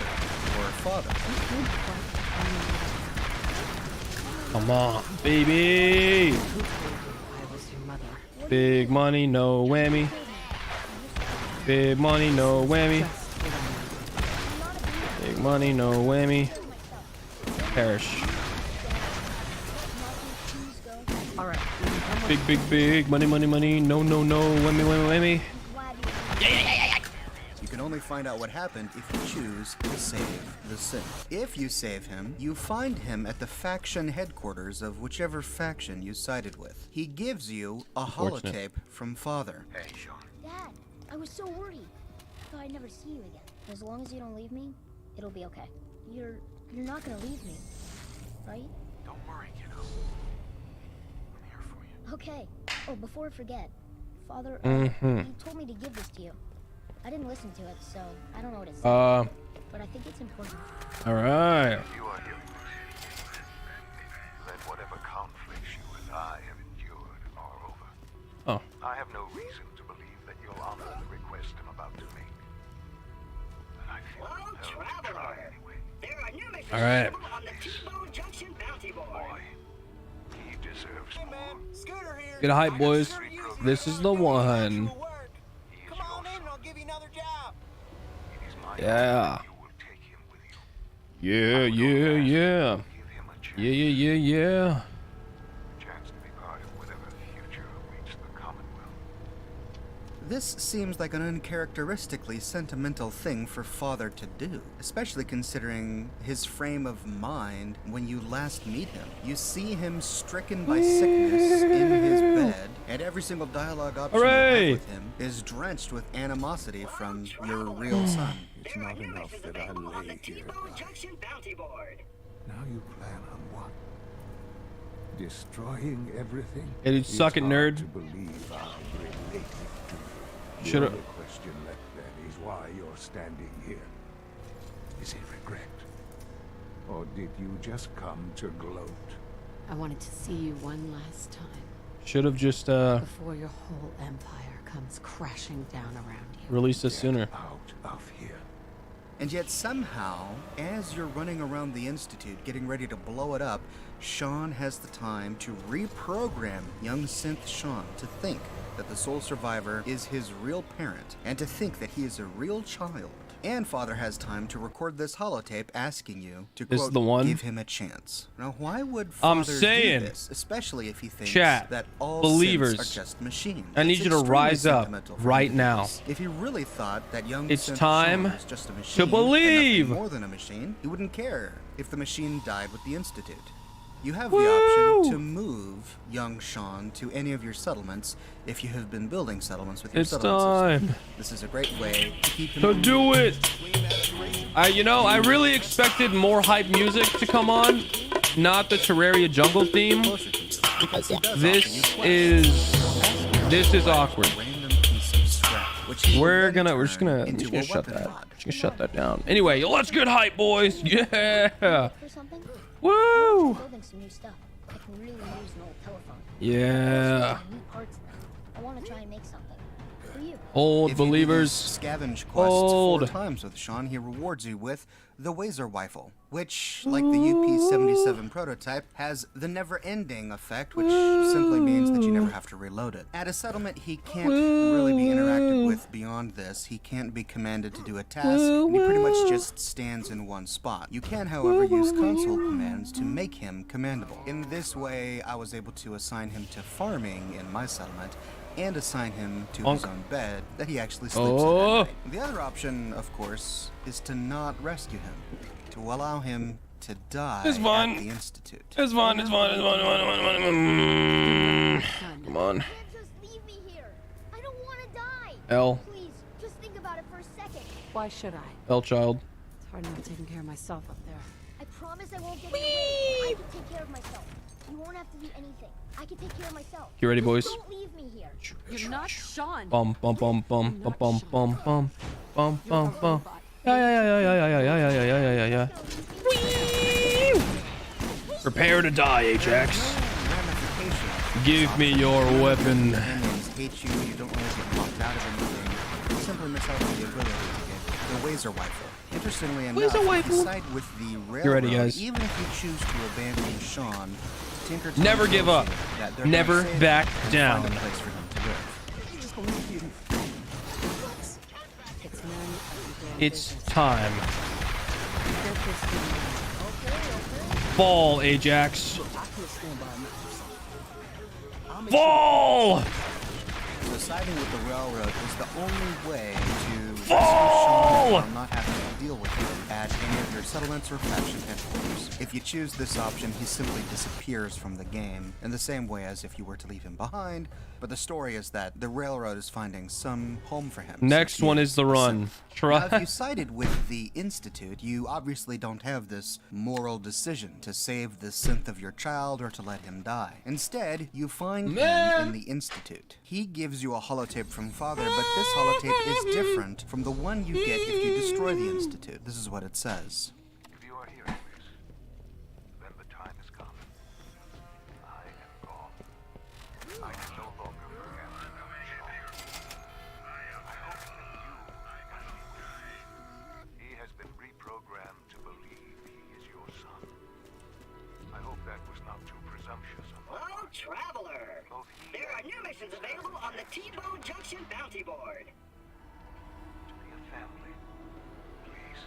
or father. Come on, baby. Big money, no whammy. Big money, no whammy. Big money, no whammy. Perish. All right. Big, big, big money, money, money. No, no, no. Whammy, whammy, whammy. You can only find out what happened if you choose to save the synth. If you save him, you find him at the faction headquarters of whichever faction you sided with. He gives you a Unfortunate. holotape from Father. Hey, Sean. Dad, I was so worried. I thought I'd never see you again. But as long as you don't leave me, it'll be okay. You're not gonna leave me, right? Don't worry, kiddo. I'm here for you. Okay. Oh, before I forget, Father, Mhm. you told me to give this to you. I didn't listen to it, so I don't know what it said. But I think it's important. All right. You are here. Let whatever conflicts you and I have endured are over. Oh. I have no reason to believe that you'll honor the request I'm about to make. And I feel compelled to try anyway. There are new missions All right. available on the T-Bone Junction Bounty Board. He deserves more. Scooter here. Get a hype, boys. This is the one. Come on in and I'll give you another job. Yeah. Yeah, yeah, yeah. Yeah, yeah, yeah, yeah. Chance to be part of whatever future awaits the Commonwealth. This seems like an uncharacteristically sentimental thing for Father to do, especially considering his frame of mind when you last meet him. You see him stricken by sickness in his bed, and every single dialogue option you have with him is drenched with animosity from your real son. It's not enough that I lay here. Now you plan on what? Destroying everything? Hey, dude, suck it, nerd. To believe I'm related to you. Should've- The only question left then is why you're standing here. Is it regret? Or did you just come to gloat? I wanted to see you one last time. Should have just before your whole empire comes crashing down around you. released this sooner. Out of here. And yet somehow, as you're running around the Institute getting ready to blow it up, Sean has the time to reprogram young synth Sean to think that the sole survivor is his real parent, and to think that he is a real child. And Father has time to record this holotape asking you to, This is quote, the one? give him a chance. Now, why would I'm Father saying, do this, especially if he thinks chat, that all believers, synths are just machines? I need It's you to extremely rise up sentimental for right him to do now. this. If he really thought that young It's synth time Sean was just a machine, to and believe. nothing more than a machine, he wouldn't care if the machine died with the Institute. You have the option to move young Sean to any of your settlements if you have been building settlements with your It's settlement time. system. This is a great way to keep him To do it. You know, I really expected more hype music to come on, not the Terraria jungle theme. This is awkward. We're just gonna shut that. Just gonna shut that down. Anyway, let's get hype, boys. Yeah. Woo. Building some new stuff. I can really use an old telephone. Yeah. New parts now. I want to try and make something for you. Old If you do believers. these scavenge quests 4 Old. times with Sean, he rewards you with the Wazer Rifle, which, like the UP-77 prototype, has the never-ending effect, which simply means that you never have to reload it. At a settlement, he can't really be interacted with beyond this. He can't be commanded to do a task, and he pretty much just stands in one spot. You can, however, use console commands to make him commandable. In this way, I was able to assign him to farming in my settlement, and assign him to his own bed that he actually sleeps in at night. The other option, of course, is to not rescue him, to allow him to die It's fun. at the Institute. It's fun. It's fun. It's fun. Come on. Just leave me here. I don't want to die. L. Please, just think about it for a second. Why should I? L child. It's hard enough taking care of myself up there. I promise I won't get in the way. I can take care of myself. You won't have to do anything. I can take care of myself. You ready, boys? Don't leave me here. You're not Sean. Bum bum bum bum bum bum bum bum bum bum bum. Yeah. Prepare to die, Ajax. Give me your weapon. Hate you, you don't really get locked out of anything. You simply miss out on the ability to get the Wazer Rifle. Interestingly enough, Wazer if Rifle. you side with the railroad, You ready, guys? even if you choose to abandon Sean, Tinker tells Never give you up. that they're Never gonna save back him and down. Find a place for him to live. It's time. Fall, Ajax. Fall! So siding with the railroad is the only way to Fall! rescue Sean from not having to deal with him at any of your settlements or faction headquarters. If you choose this option, he simply disappears from the game in the same way as if you were to leave him behind, but the story is that the railroad is finding some home for him. Next one is the run. Now, if you sided with the Institute, you obviously don't have this moral decision to save the synth of your child or to let him die. Instead, you find him in the Institute. He gives you a holotape from Father, but this holotape is different from the one you get if you destroy the Institute. This is what it says. If you are hearing this, then the time has come. I am gone. I can no longer forget Sean. I hope that you can be with me. He has been reprogrammed to believe he is your son. I hope that was not too presumptuous of my Oh, Traveler! There are new missions available on the T-Bone Junction Bounty Board. to be a family. Please.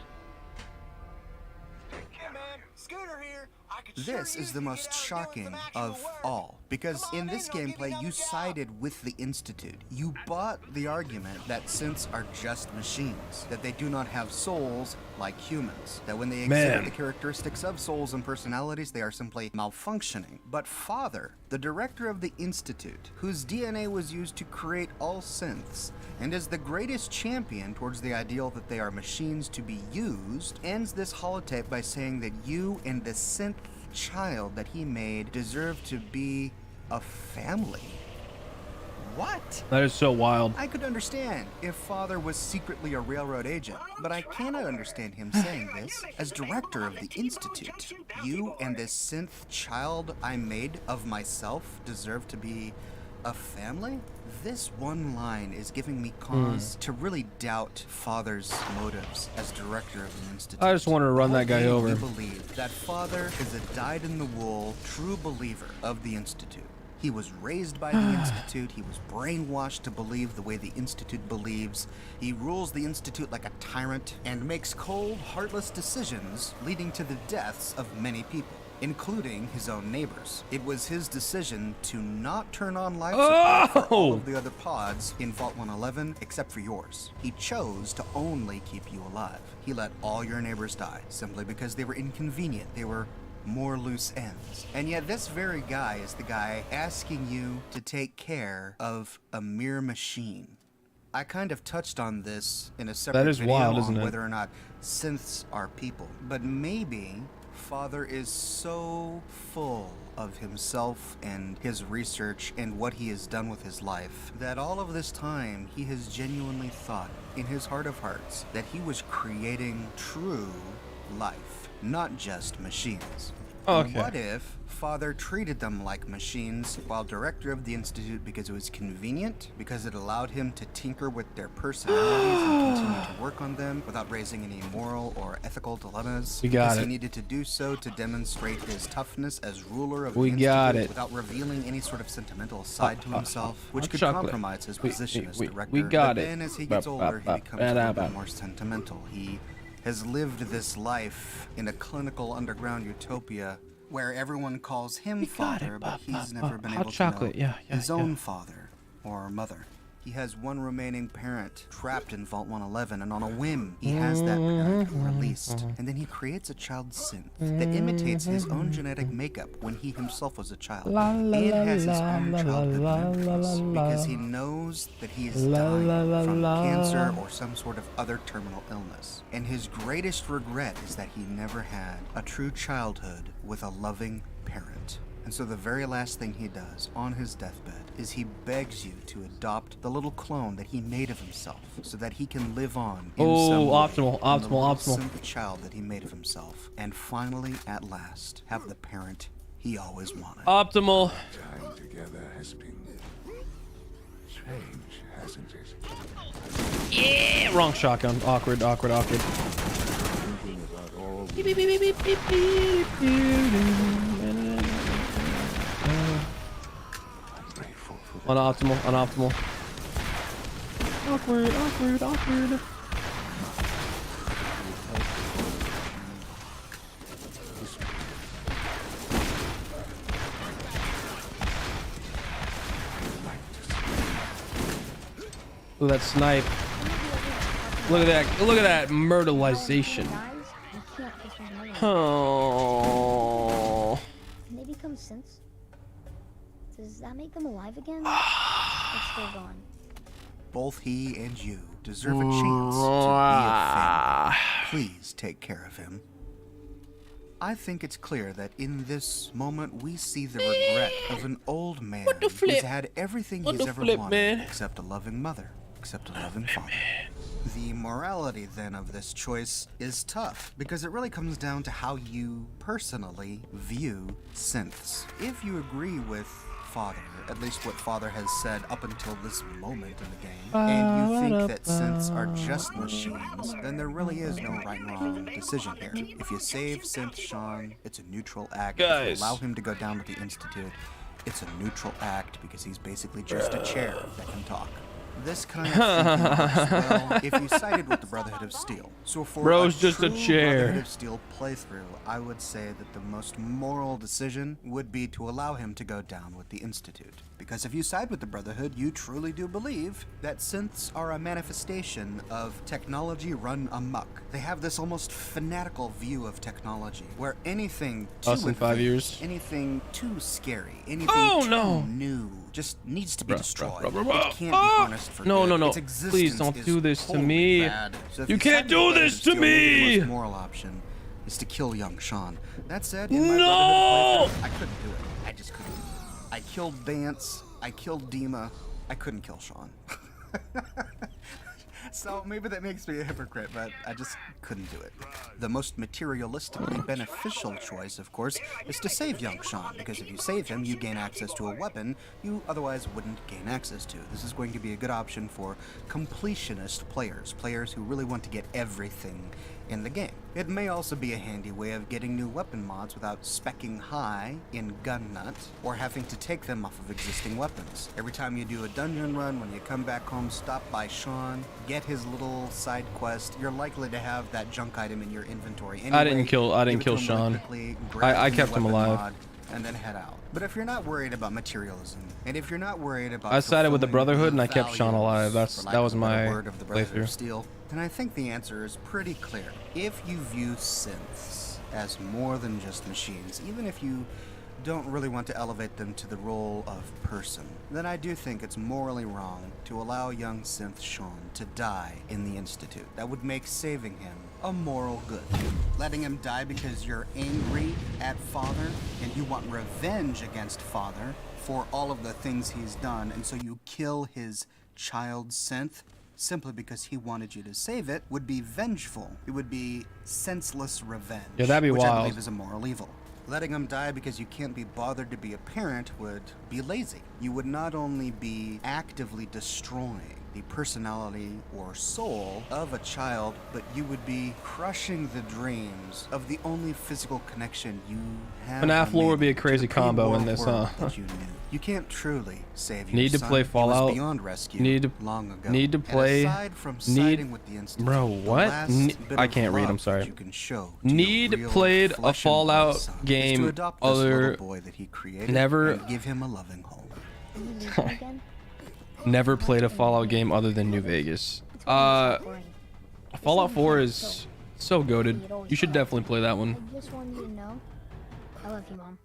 Take care. Hey man, Scooter here. This is the most shocking of all, because in this gameplay you sided with the Institute. You bought the argument that synths are just machines, that they do not have souls like humans, that when they exhibit the characteristics of souls and personalities, they are simply malfunctioning. But Father, the director of the Institute, whose DNA was used to create all synths, and is the greatest champion towards the ideal that they are machines to be used, ends this holotape by saying that you and the synth child that he made deserve to be a family. What? That is so wild. I could understand if Father was secretly a railroad agent, but I cannot understand him saying this as director of the Institute. You and this synth child I made of myself deserve to be a family? This one line is giving me cause to really doubt Father's motives as director of the Institute. I just wanted to run that guy over. We believe that Father is a dyed-in-the-wool true believer of the Institute. He was raised by the Institute. He was brainwashed to believe the way the Institute believes. He rules the Institute like a tyrant and makes cold, heartless decisions leading to the deaths of many people, including his own neighbors. It was his decision to not turn on life support for all of the other pods in Vault 111 except for yours. He chose to only keep you alive. He let all your neighbors die simply because they were inconvenient. They were more loose ends. And yet this very guy is the guy asking you to take care of a mere machine. I kind of touched on this in a separate video on whether or not synths are people, but maybe Father is so full of himself and his research and what he has done with his life that all of this time he has genuinely thought in his heart of hearts that he was creating true life, not just machines. Okay. What if Father treated them like machines while director of the Institute because it was convenient, because it allowed him to tinker with their personalities and continue to work on them without raising any moral or ethical dilemmas? We got because it. he needed to do so to demonstrate his toughness as ruler of the We Institute got it. without revealing any sort of sentimental side to himself, which hot could chocolate. compromise his position as director. We got but it. then as he gets older, he becomes a little bit more sentimental. He has lived this life in a clinical underground utopia where everyone calls him father, but he's never been able to know his own father or mother. He has one remaining parent trapped in Vault 111, and on a whim, he has that parent released. And then he creates a child synth that imitates his own genetic makeup when he himself was a child, and has his own childhood memories, because he knows that he is dying from cancer or some sort of other terminal illness. And his greatest regret is that he never had a true childhood with a loving parent. And so the very last thing he does on his deathbed is he begs you to adopt the little clone that he made of himself so that he can live on in some way optimal. simple child that he made of himself, and finally, at last, have the parent he always wanted. Optimal. Time together has been strange, hasn't it? Yeah, wrong shotgun. Awkward. Unoptimal. Awkward. Look at that snipe. Look at that myrtleization. Oh. Can they become synths? Does that make them alive again? It's still gone. Both he and you deserve a chance to be a family. Please take care of him. I think it's clear that in this moment we see the regret of an old man who's had everything he's ever wanted, except a loving mother, except a loving father. The morality then of this choice is tough because it really comes down to how you personally view synths. If you agree with Father, at least what Father has said up until this moment in the game, and you think that synths are just machines, then there really is no right and wrong decision here. If you save Synth Sean, it's a neutral act. If you allow him to go down to the Institute, it's a neutral act because he's basically just a chair that can talk. This kind of thinking works well if you sided with the Brotherhood of Steel. So for Bro's a just a true chair. Brotherhood of Steel playthrough, I would say that the most moral decision would be to allow him to go down with the Institute. Because if you side with the Brotherhood, you truly do believe that synths are a manifestation of technology run amok. They have this almost fanatical view of technology, where anything too Us in 5 advanced, years. anything too scary, anything too new, just needs to be destroyed. It can't be harnessed for No, good. no, no. Its existence Please don't is do this to totally me. bad. So if You can't side do with the this to Brotherhood of Steel, maybe me. the most moral option is to kill young Sean. That said, in my No! Brotherhood playthrough, I couldn't do it. I just couldn't do it. I killed Vance. I killed Dima. I couldn't kill Sean. So maybe that makes me a hypocrite, but I just couldn't do it. The most materialistically beneficial choice, of course, is to save young Sean, because if you save him, you gain access to a weapon you otherwise wouldn't gain access to. This is going to be a good option for completionist players who really want to get everything in the game. It may also be a handy way of getting new weapon mods without speccing high in Gun Nut or having to take them off of existing weapons. Every time you do a dungeon run, when you come back home, stop by Sean, get his little side quest, you're likely to have that junk item in your inventory anyway. I didn't kill Give it to Sean. him really quickly, grab I the kept him weapon alive. mod, and then head out. But if you're not worried about materialism, and if you're not worried about I sided with the fulfilling Brotherhood and I kept Sean values, alive. for lack That of was a better my word, of the Brotherhood of playthrough. Steel, and I think the answer is pretty clear. If you view synths as more than just machines, even if you don't really want to elevate them to the role of person, then I do think it's morally wrong to allow young synth Sean to die in the Institute. That would make saving him a moral good. Letting him die because you're angry at Father and you want revenge against Father for all of the things he's done, and so you kill his child synth simply because he wanted you to save it, would be vengeful. It would be senseless revenge. Yeah, that'd be which I wild. believe is a moral evil. Letting him die because you can't be bothered to be a parent would be lazy. You would not only be actively destroying the personality or soul of a child, but you would be crushing the dreams of the only physical connection you have. FNAF lore would be a crazy to the combo in pre-war this, world huh? that you knew. You can't truly save your Need to son. play He was Fallout. beyond rescue Need to long ago. Need to And play. aside from Need. siding with the Institute, Bro, the what? last bit I of can't read. I'm love sorry. that you can show to your Need real played a flesh and blood Fallout son is to game. adopt this Other. little boy that he created Never. and give him a loving home. Never played a Fallout game other than New Vegas. Fallout 4 is so goated. You should definitely play that one. I just wanted you to know, I love you, Mom.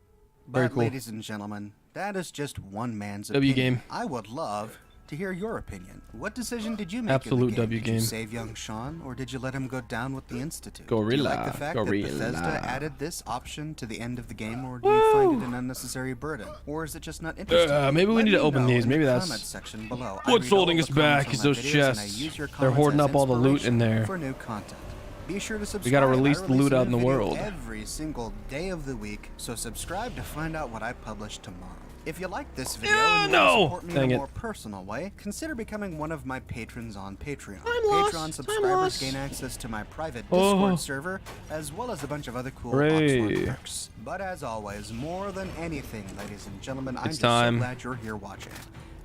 Very But cool. ladies and gentlemen, that is just one man's W opinion. game. I would love to hear your opinion. What decision did you make Absolute in the game? W Did game. you save young Sean, or did you let him go down with the Institute? Gorilla, Do you like the fact gorilla. that Bethesda added this option to the end of the game, or do you find it an unnecessary burden? Or is it just not interesting? Maybe we Let need to me open know these. in the Maybe that's comments section below. I what's read all holding of us the comments back is on my those videos, and I chests. use your They're comments hoarding as up all the loot in inspiration there. for new content. Be sure to subscribe. We gotta release I the loot a out in the new video world. every single day of the week, so subscribe to find out what I publish tomorrow. If you like this video and you want to support me Dang in a it. more personal way, consider becoming one of my patrons on Patreon. I'm lost. Patreon I'm subscribers lost. gain access to my private Oh. Discord server, as well as a bunch of other cool Hooray. Oxford perks. But as always, more than anything, ladies and gentlemen, I'm It's just time. so glad you're here watching.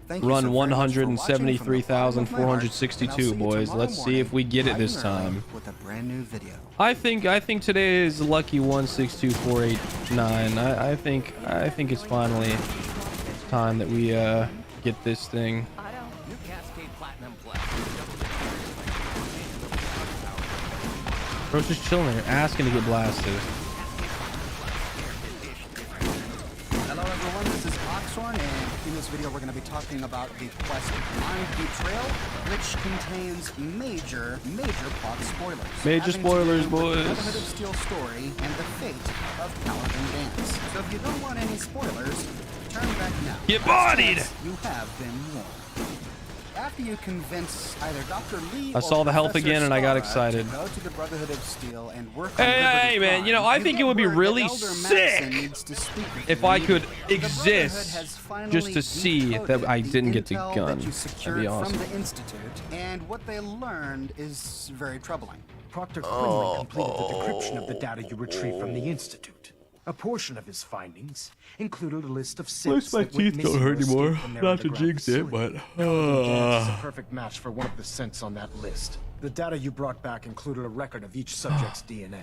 Thank you Run so very much for watching from the bottom of my heart, 173,462, and I'll see you boys. tomorrow Let's see if we get it morning, this bright and early, time. with a brand new video. I think today is lucky 162489. I think it's finally time that we get this thing. Bro's just chilling there, asking to get blasted. Hello everyone, this is Oxhorn, and in this video we're going to be talking about the quest Mind Betrayal, which contains major plot spoilers. Major having to spoilers, do with the boys. Brotherhood of Steel story and the fate of Paladin Dance. So if you don't want any spoilers, turn back now. Get Last bodied! chance, you have been warned. After you convince either Dr. Lee I or saw the health Professor again and I got Starr excited. to go to the Brotherhood of Steel and work on Hey, Liberty hey, man, you know, Prime, I you think get it would be word that really Elder sick Madison needs to speak with if you I could immediately. The Brotherhood exist has finally just to see decoded that I the didn't get the intel gun. that you That'd secured be awesome. from the Institute, and what they learned is very troubling. Proctor Quinlan completed the decryption of the data you retrieved from the Institute. A portion of his findings included a list of At least synths my that went teeth don't missing hurt or escaped anymore. from their Not to underground jinx it, but facility. Dance is a perfect match for one of the synths on that list. The data you brought back included a record of each subject's DNA.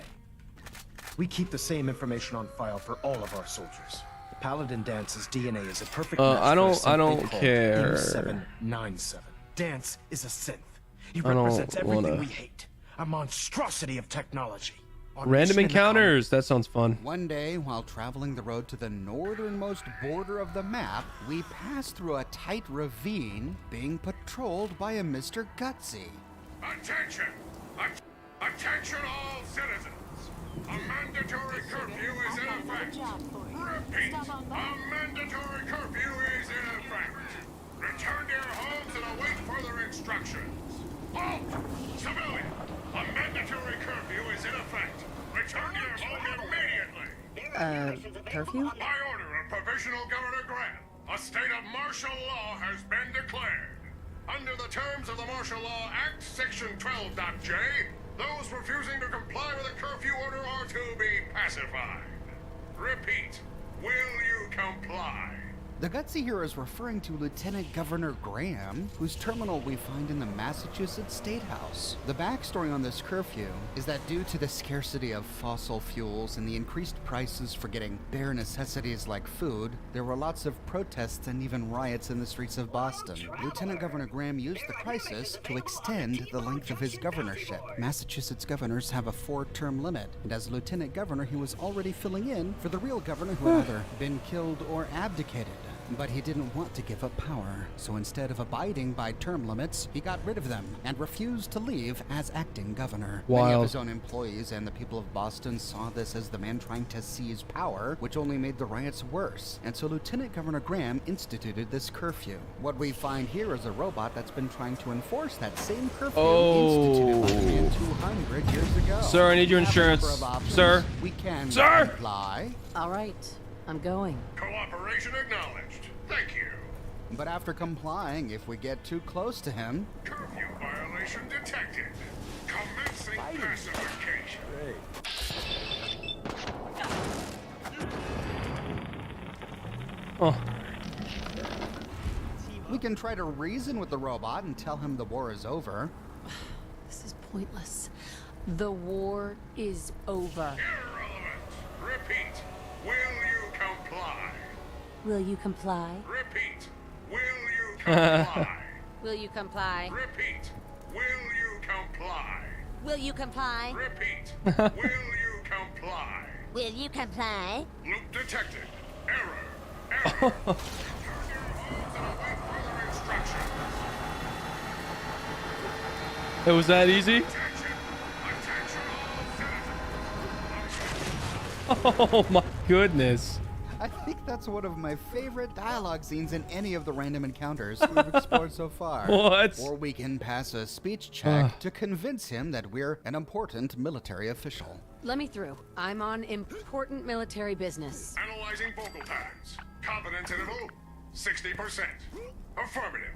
We keep the same information on file for all of our soldiers. Paladin Dance's DNA is a perfect match I for a synth don't they call care. M797. Dance is a synth. He I don't represents everything wanna- we hate. A monstrosity of technology. On Random mission in the encounters. That sounds fun. One day, while traveling the road to the northernmost border of the map, we pass through a tight ravine being patrolled by a Mr. Gutsy. Attention! Attention all citizens! A mandatory curfew is in effect! Repeat! A mandatory curfew is in effect! Return to your homes and await further instructions! Halt! Civilian! A mandatory curfew is in effect! Return to your home immediately! Curfew? By order of Provisional Governor Graham, a state of martial law has been declared. Under the terms of the Martial Law Act, Section 12.J, those refusing to comply with a curfew order are to be pacified. Repeat, will you comply? The Gutsy here is referring to Lieutenant Governor Graham, whose terminal we find in the Massachusetts State House. The backstory on this curfew is that due to the scarcity of fossil fuels and the increased prices for getting bare necessities like food, there were lots of protests and even riots in the streets of Boston. Lieutenant Governor Graham used the crisis to extend the length of his governorship. Massachusetts governors have a 4-term limit, and as lieutenant governor, he was already filling in for the real governor who had either been killed or abdicated. But he didn't want to give up power, so instead of abiding by term limits, he got rid of them and refused to leave as acting governor. Many of his own employees and the people of Boston saw this as the man trying to seize power, which only made the riots worse, and so Lieutenant Governor Graham instituted this curfew. What we find here is a robot that's been trying to enforce that same curfew instituted by the man 200 years ago. Sir, I need your We have a insurance. number of options. Sir. We can Sir. comply. All right, I'm going. Cooperation acknowledged. Thank you. But after complying, if we get too close to him, Curfew violation detected. Commencing pacification. Oh. we can try to reason with the robot and tell him the war is over. This is pointless. The war is over. Repeat. Will you comply? Will you comply? Repeat. Will you comply? Will you comply? Repeat. Will you comply? Will you comply? Repeat. Will you comply? Will you comply? Loop detected. Error. Return to your homes and await further instructions. It was that easy? Oh my goodness. I think that's one of my favorite dialogue scenes in any of the random encounters we've explored so far. What? Or we can pass a speech check to convince him that we're an important military official. Let me through. I'm on important military business. Analyzing vocal patterns. Confidence interval 60%. Affirmative.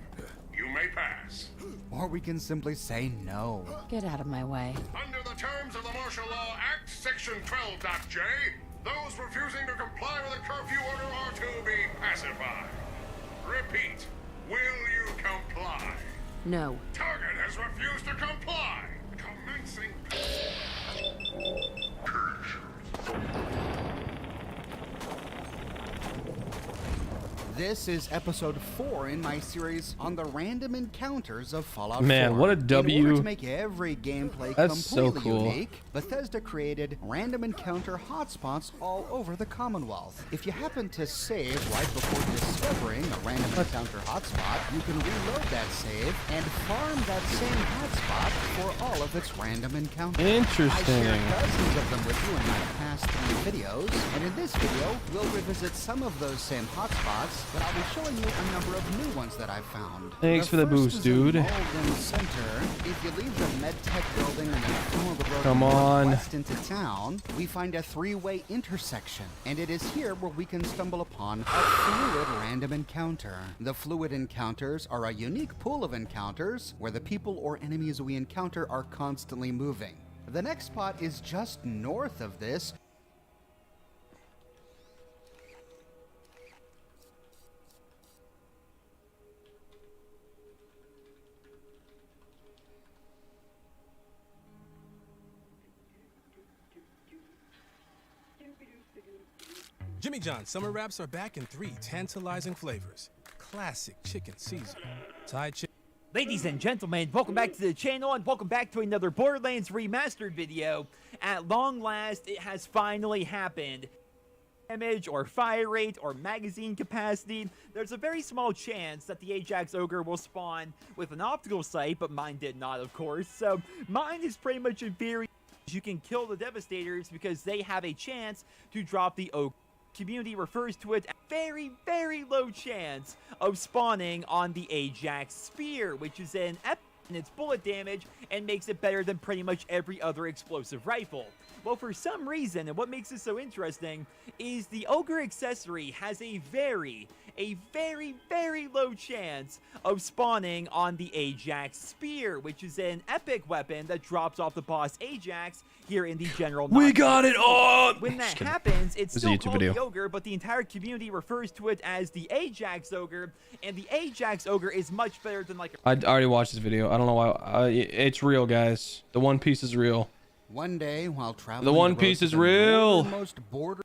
You may pass. Or we can simply say no. Get out of my way. Under the terms of the Martial Law Act, Section 12.J, those refusing to comply with a curfew order are to be pacified. Repeat, will you comply? No. Target has refused to comply. Commencing. This is episode 4 in my series on the random encounters of Fallout 4. Man, what a W. In order to make every gameplay That's so completely cool. unique, Bethesda created random encounter hotspots all over the Commonwealth. If you happen to save right before discovering a random encounter hotspot, you can reload that save and farm that same hotspot for all of its random encounters. Interesting. I shared dozens of them with you in my past 3 videos, and in this video, we'll revisit some of those same hotspots, but I'll be showing you a number of new ones that I've found. Thanks for the first boost, is dude. in Malden Center. If you leave the MedTech building and then follow the road Come on. west into town, we find a 3-way intersection, and it is here where we can stumble upon a fluid random encounter. The fluid encounters are a unique pool of encounters where the people or enemies we encounter are constantly moving. The next spot is just north of this. Jimmy John's summer wraps are back in 3 tantalizing flavors. Classic chicken Caesar, Thai chicken. Ladies and gentlemen, welcome back to the channel and welcome back to another Borderlands Remastered video. At long last, it has finally happened. Damage or fire rate or magazine capacity, there's a very small chance that the Ajax Ogre will spawn with an optical sight, but mine did not, of course. So mine is pretty much a very... You can kill the Devastators because they have a chance to drop the Ogre. Community refers to it as a very, very low chance of spawning on the Ajax Spear, which is an epic in its bullet damage and makes it better than pretty much every other explosive rifle. Well, for some reason, and what makes it so interesting, is the Ogre accessory has a very, very low chance of spawning on the Ajax Spear, which is an epic weapon that drops off the boss Ajax here in the general. We got it on! When that happens, it's This is a still YouTube called video. the Ogre, but the entire community refers to it as the Ajax Ogre, and the Ajax Ogre is much better than like a... I already watched this video. I don't know why. It's real, guys. The One Piece is real. One day, while traveling The One road Piece to is the real. northernmost border,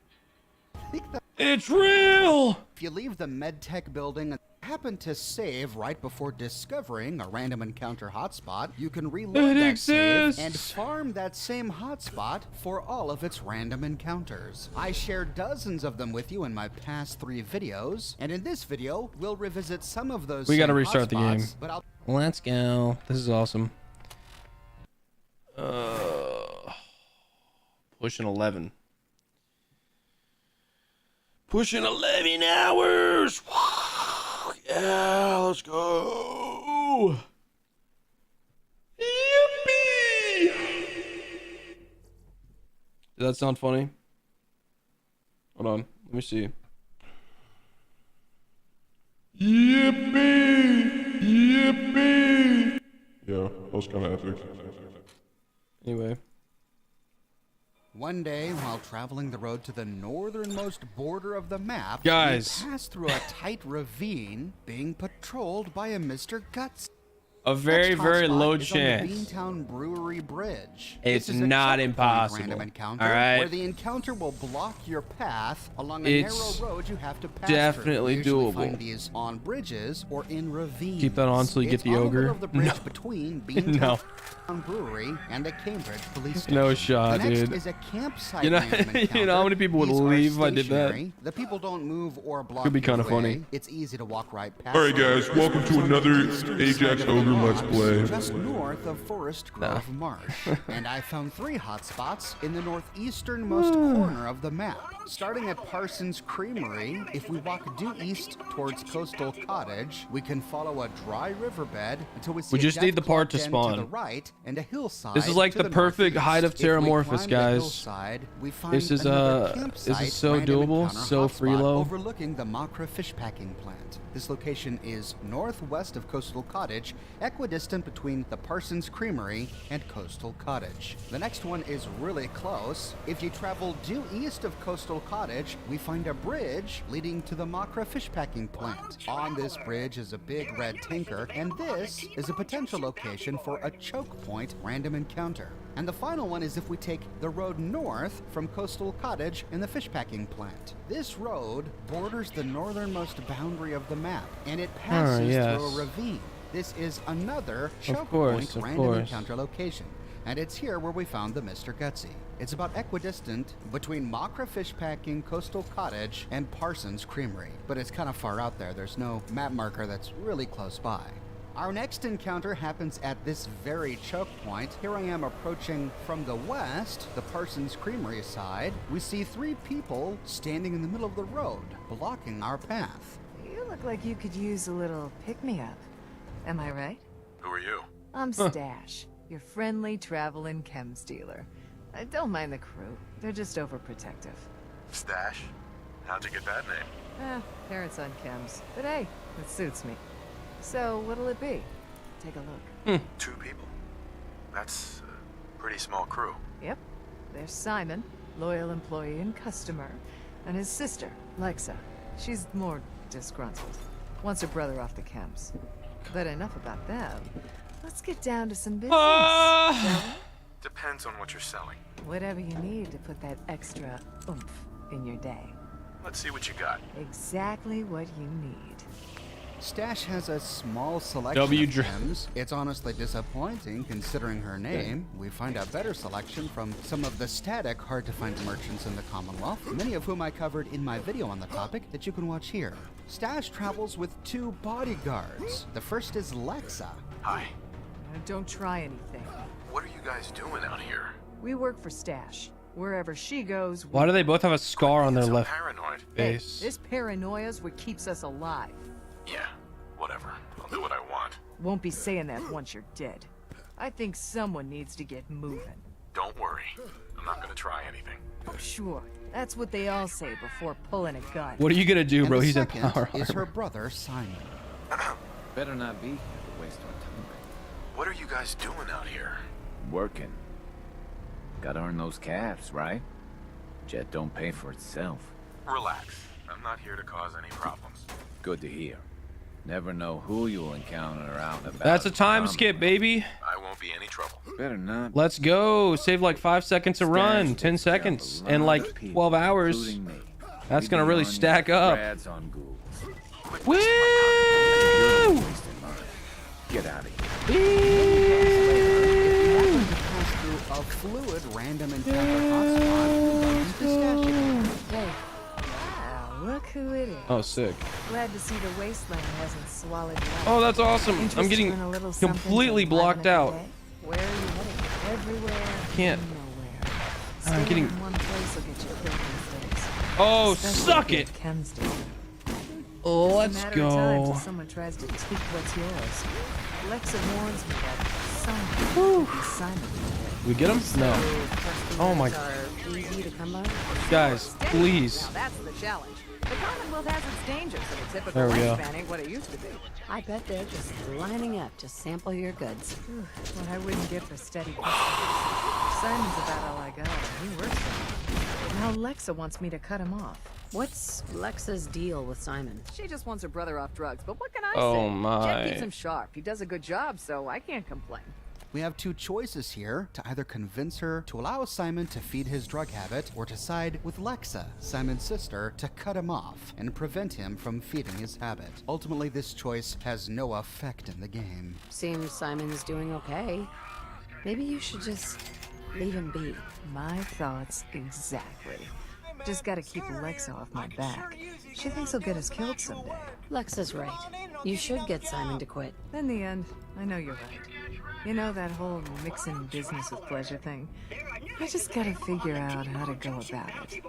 It's real. If you leave the MedTech building and happen to save right before discovering a random encounter hotspot, you can reload that save and farm that same hotspot for all of its random encounters. I shared dozens of them with you in my past 3 videos, and in this video, we'll revisit some of those. We got to same restart the game. hotspots, but Let's go. This is awesome. Pushing 11. Pushing 11 hours. Yeah, let's go. Yippee! Does that sound funny? Hold on. Let me see. Yippee! Yippee! Yeah, that was kind of epic. Anyway. one day, while traveling the road to the northernmost border of the map, Guys. we pass through a tight ravine being patrolled by a Mr. Guts. A very, very low Next hotspot is on the chance. Beantown Brewery Bridge. It's This is a not checkpoint impossible. random encounter All right. where the encounter will block your path along a It's narrow road you have to pass definitely through. You usually doable. find these on bridges or in ravines. Keep that on till you get It's the on ogre. middle of the bridge No. between No. Beantown Brewery and the Cambridge Police Station. No shot, the next dude. is a campsite You know, random you know how many people would These are leave if I did that? stationary. The people don't move or block Could be your kinda way. funny. It's easy to walk right past. Alright guys, welcome to another Ajax Ogre Let's Play. Just north of Forest Grove Marsh. And I found 3 hotspots in the northeasternmost corner of the map. Starting at Parsons Creamery, if we walk due east towards Coastal Cottage, we can follow a dry riverbed until we see We a just need the death part to clock den spawn. to the right and a hillside. This is like to the perfect northeast. height of If we Terramorphous, climb the guys. hillside, we find This is another this campsite is so random doable, encounter so hotspot freelo. overlooking the Makra fish packing plant. This location is northwest of Coastal Cottage, equidistant between the Parsons Creamery and Coastal Cottage. The next one is really close. If you travel due east of Coastal Cottage, we find a bridge leading to the Makra fish packing plant. On this bridge is a big red tanker, and this is a potential location for a choke point random encounter. And the final one is if we take the road north from Coastal Cottage and the fish packing plant. This road borders the northernmost boundary of the map, and it passes yes. through a ravine. This is another choke course, point of random course. encounter location, and it's here where we found the Mr. Gutsy. It's about equidistant between Makra Fish Packing, Coastal Cottage, and Parsons Creamery, but it's kind of far out there. There's no map marker that's really close by. Our next encounter happens at this very choke point. Here I am approaching from the west, the Parsons Creamery side. We see 3 people standing in the middle of the road, blocking our path. You look like you could use a little pick-me-up. Am I right? Who are you? I'm Stash, your friendly traveling chems dealer. I don't mind the crew. They're just overprotective. Stash? How'd you get that name? Parents on chems. But hey, it suits me. So, what'll it be? Take a look. 2 people. That's a pretty small crew. Yep. There's Simon, loyal employee and customer, and his sister, Lexa. She's more disgruntled. Wants her brother off the chems. But enough about them. Let's get down to some business. shall we? Depends on what you're selling. Whatever you need to put that extra oomph in your day. Let's see what you got. Exactly what you need. Stash has a small selection of gems. It's honestly disappointing considering her name. We find a better selection from some of the static, hard-to-find merchants in the Commonwealth, many of whom I covered in my video on the topic that you can watch here. Stash travels with 2 bodyguards. The first is Lexa. Hi. Don't try anything. What are you guys doing out here? We work for Stash. Wherever she goes, Why do they both have a scar on their left paranoid. face? This paranoia's what keeps us alive. Yeah, whatever. I'll do what I want. Won't be saying that once you're dead. I think someone needs to get moving. Don't worry. I'm not gonna try anything. Oh, sure. That's what they all say before pulling a gun. What are you gonna do, And bro? the He's in second power is her armor. brother, Simon. Better not be here to waste our time. What are you guys doing out here? Working. Gotta earn those calves, right? Jet don't pay for itself. Relax. I'm not here to cause any problems. Good to hear. Never know who you'll encounter out and about. That's a time skip, baby. I won't be any trouble. Better not. Let's go. Save like 5 seconds a run, 10 seconds, and like 12 hours. That's gonna really stack up. Rads on Google. Woo! Get out of here. A fluid random encounter hotspot. Hey, wow, look who it is. Oh, sick. Glad to see the wasteland hasn't swallowed you up. Oh, that's awesome. I'm Interested getting in a little something completely to liven blocked up your out. day? Where are you heading? Everywhere. Can't. Nowhere. I'm Staying getting. in one place will get you killed these days. Oh, Especially suck if it. Chems do. Oh, It's let's a matter of time go. till someone tries to take what's yours. Lexa warns me that someone will be Simon. We get him? No. Oh my. Easy to come by. Guys, please. Now that's the challenge. The Commonwealth has its dangers, and a typical There we go. lifespan ain't what it used to be. I bet they're just lining up to sample your goods. Whew, what I wouldn't give for steady customers. Simon's about all I got, and he works for me. Now Lexa wants me to cut him off. What's Lexa's deal with Simon? She just wants her brother off drugs, but what can I Oh say? my. Jet keeps him sharp. He does a good job, so I can't complain. We have 2 choices here, to either convince her to allow Simon to feed his drug habit, or to side with Lexa, Simon's sister, to cut him off and prevent him from feeding his habit. Ultimately, this choice has no effect in the game. Seems Simon's doing okay. Maybe you should just leave him be. My thoughts exactly. Just gotta keep Lexa off my back. She thinks he'll get us killed someday. Lexa's right. You should get Simon to quit. In the end, I know you're right. You know that whole mixing business with pleasure thing? I just gotta figure out how to go about it.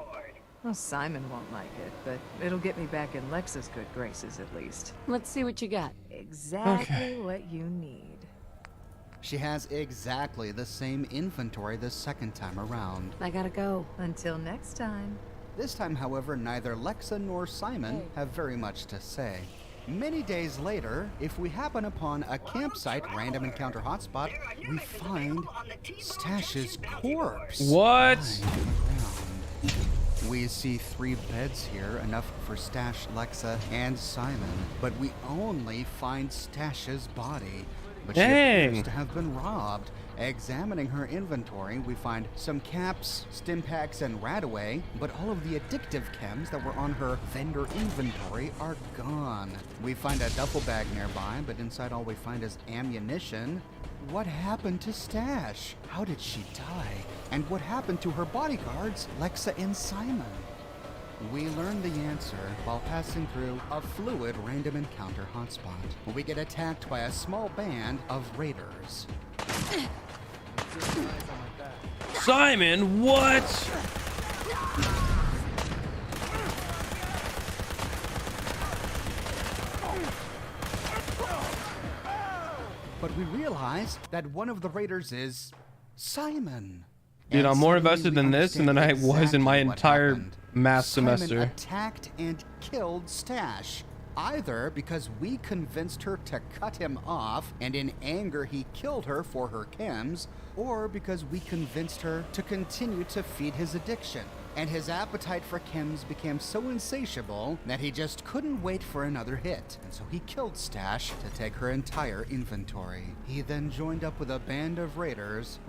Well, Simon won't like it, but it'll get me back in Lexa's good graces at least. Let's see what you got. Exactly what you need. She has exactly the same inventory the second time around. I gotta go. Until next time. This time, however, neither Lexa nor Simon have very much to say. Many days later, if we happen upon a campsite random encounter hotspot, we find Stash's corpse. What? We see 3 beds here, enough for Stash, Lexa, and Simon, but we only find Stash's body. But she appears to have been robbed. Examining her inventory, we find some caps, stim packs, and Radaway, but all of the addictive chems that were on her vendor inventory are gone. We find a duffel bag nearby, but inside all we find is ammunition. What happened to Stash? How did she die? And what happened to her bodyguards, Lexa and Simon? We learn the answer while passing through a fluid random encounter hotspot. We get attacked by a small band of raiders. Simon, what? But we realize that one of the raiders is Simon. Dude, I'm more invested in this than I was in my entire math semester. Simon attacked and killed Stash. Either because we convinced her to cut him off, and in anger he killed her for her chems, or because we convinced her to continue to feed his addiction. and his appetite for chems became so insatiable that he just couldn't wait for another hit, and so he killed Stash to take her entire inventory. He then joined up with a band of raiders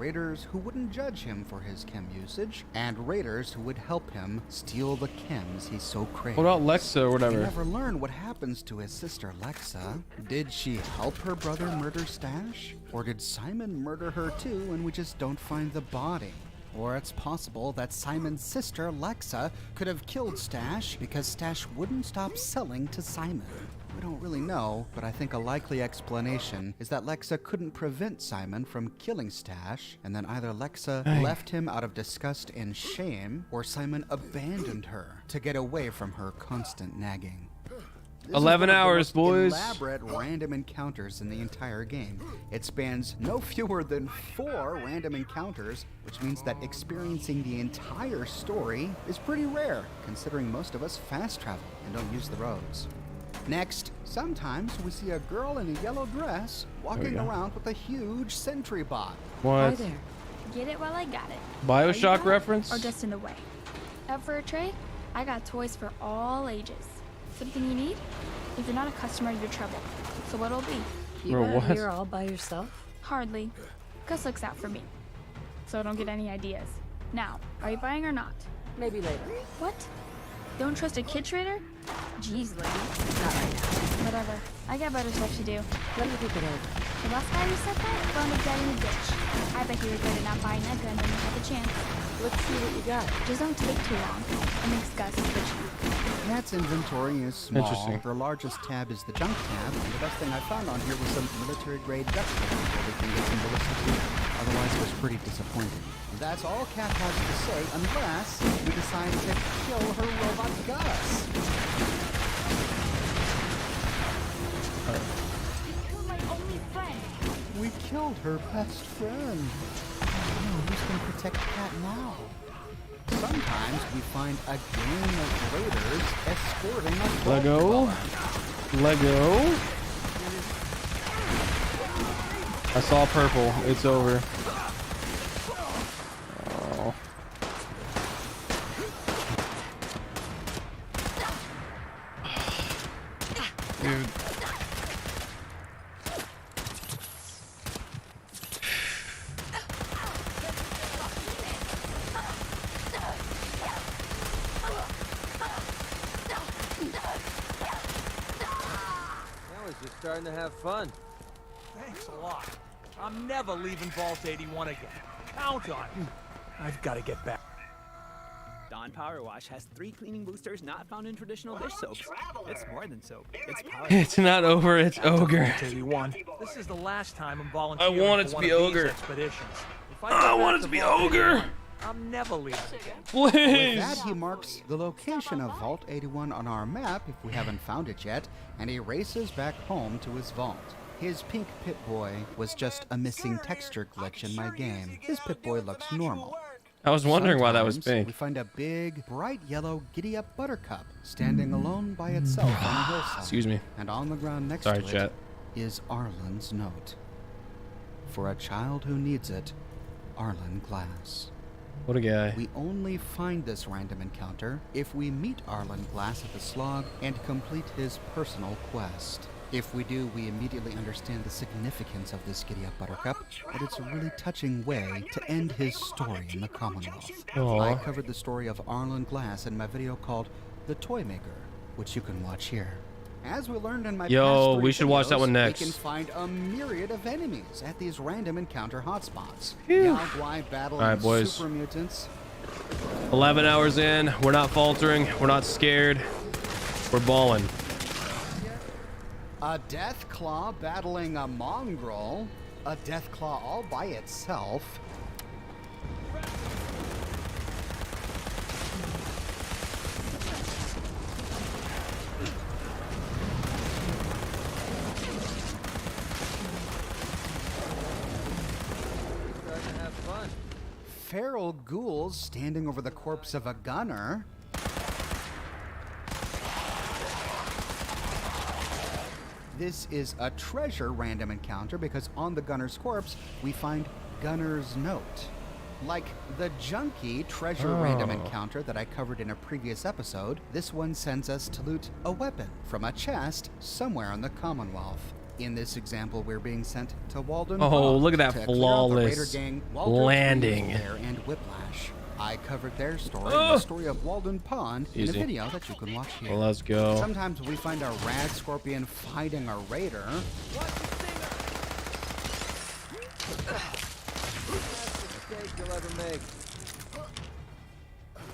who wouldn't judge him for his chem usage, and raiders who would help him steal the chems he so craved. What about Lexa or whatever? We never learn what happens to his sister Lexa. Did she help her brother murder Stash? Or did Simon murder her too and we just don't find the body? Or it's possible that Simon's sister Lexa could have killed Stash because Stash wouldn't stop selling to Simon. We don't really know, but I think a likely explanation is that Lexa couldn't prevent Simon from killing Stash, and then either Lexa left him out of disgust and shame, or Simon abandoned her to get away from her constant nagging. This 11 is one of the hours, most boys. Elaborate random encounters in the entire game. It spans no fewer than 4 random encounters, which means that experiencing the entire story is pretty rare, considering most of us fast travel and don't use the roads. Next, sometimes we see a girl in a yellow dress walking around with a huge sentry bot. What? Hi there. Get it while I got it. BioShock Are you reference? Or just in the way. Up for a trade? I got toys for all ages. Something you need? If you're not a customer, you're trouble. So what'll it be? You out here all by yourself? Hardly. Gus looks out for me. So I don't get any ideas. Now, are you buying or not? Maybe later. What? Don't trust a kid trader? Jeez, lady. Not right now. Whatever. I got better stuff to do. Let me think it over. The last guy who said that wound up dead in a ditch. I bet he regretted not buying that gun when he had the chance. Let's see what you got. Just don't take too long. It makes Gus twitchy. Cat's inventory is small. Interesting. Her largest tab is the junk tab, and the best thing I found on here was some military-grade duct tape where we can get some ballistic gear. Otherwise, it was pretty disappointing. That's all Cat has to say, unless we decide to kill her robot Gus. You killed my only friend. We killed her best friend. Oh, who's going to protect Cat now? Sometimes we find a gang of raiders escorting a Lego. Lego. I saw purple. It's over. Oh. Dude. Starting to have fun. Thanks a lot. I'm never leaving Vault 81 again. Count on it. I've got to get back. Dawn Power Wash has 3 cleaning boosters not found in traditional dish soaps. It's more than soap. It's power. It's not over, it's ogre. 81. This is the last time I'm volunteering. I want it for to one be of these ogre. expeditions. If I want it to be ogre. I'm never leaving again. With that, he marks the location of Vault 81 on our map if we haven't found it yet, and he races back home to his vault. His pink Pip-Boy was just a missing texture glitch in my game. His Pip-Boy looks normal. I was wondering why that was Sometimes pink. we find a big, bright yellow Giddy-Up Buttercup standing alone by itself on a hillside. Excuse me. And on the ground next Sorry, to chat. it is Arlen's note. For a child who needs it, Arlen Glass. What a guy. We only find this random encounter if we meet Arlen Glass at the slog and complete his personal quest. If we do, we immediately understand the significance of this Giddy-Up Buttercup, but it's a really touching way to end his story in the Commonwealth. Aw. I covered the story of Arlen Glass in my video called The Toy Maker, which you can watch here. As we learned in my Yo, past 3 we should watch that videos, one next. We can find a myriad of enemies at these random encounter hotspots. Phew. Yaogwai battling All right, boys. super mutants. 11 hours in. We're not faltering. We're not scared. We're balling. A Deathclaw battling a mongrel. A Deathclaw all by itself. Starting to have fun. Feral ghouls standing over the corpse of a gunner. This is a treasure random encounter because on the gunner's corpse we find Gunner's note. Like the junkie treasure random encounter that I covered in a previous episode, this one sends us to loot a weapon from a chest somewhere in the Commonwealth. In this example, we're being sent to Walden Oh, Pond look at that to clear out the flawless Raider gang, Walter, landing. Bear, and Whiplash. I covered their story, the story of Walden Pond, in a Easy. video that you can watch here. Well, let's go. Sometimes we find a rad scorpion fighting a raider.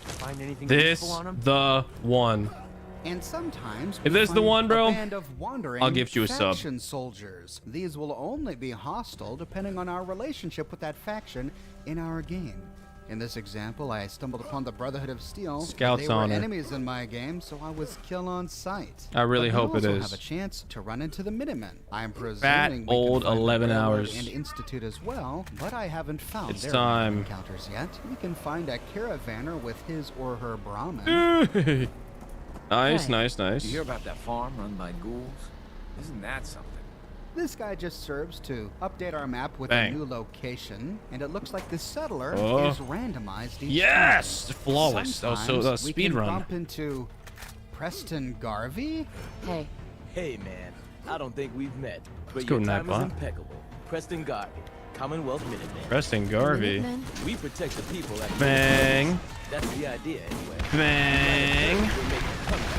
Find anything This useful on him? Uh, the one. And sometimes If we this the find one, bro, a band of wandering I'll give you a sub. faction soldiers. These will only be hostile depending on our relationship with that faction in our game. In this example, I stumbled upon the Brotherhood of Steel. Scout's they were honor. enemies in my game, so I was kill on sight. I really But we hope it also is. have a chance to run into the Minutemen. I'm presuming Fat, we can old find the 11 Railroad hours. and Institute as well, but I haven't found It's their time. encounters yet. We can find a caravaner with his or her Brahmin. Nice, Hey, nice, nice. You hear about that farm run by ghouls? Isn't that something? This guy just serves to update our map with Bang. a new location, and it looks like the settler Oh. is randomized each Yes! time. Flawless. That was so- that was Sometimes we speed can run. bump into Preston Garvey. Hey. Hey, man. I don't think we've met, but Let's go, your time is Nightbot. impeccable. Preston Garvey, Commonwealth Minutemen. Preston Garvey. We protect the people at Bang. That's the idea, anyway. Bang. We're making a comeback.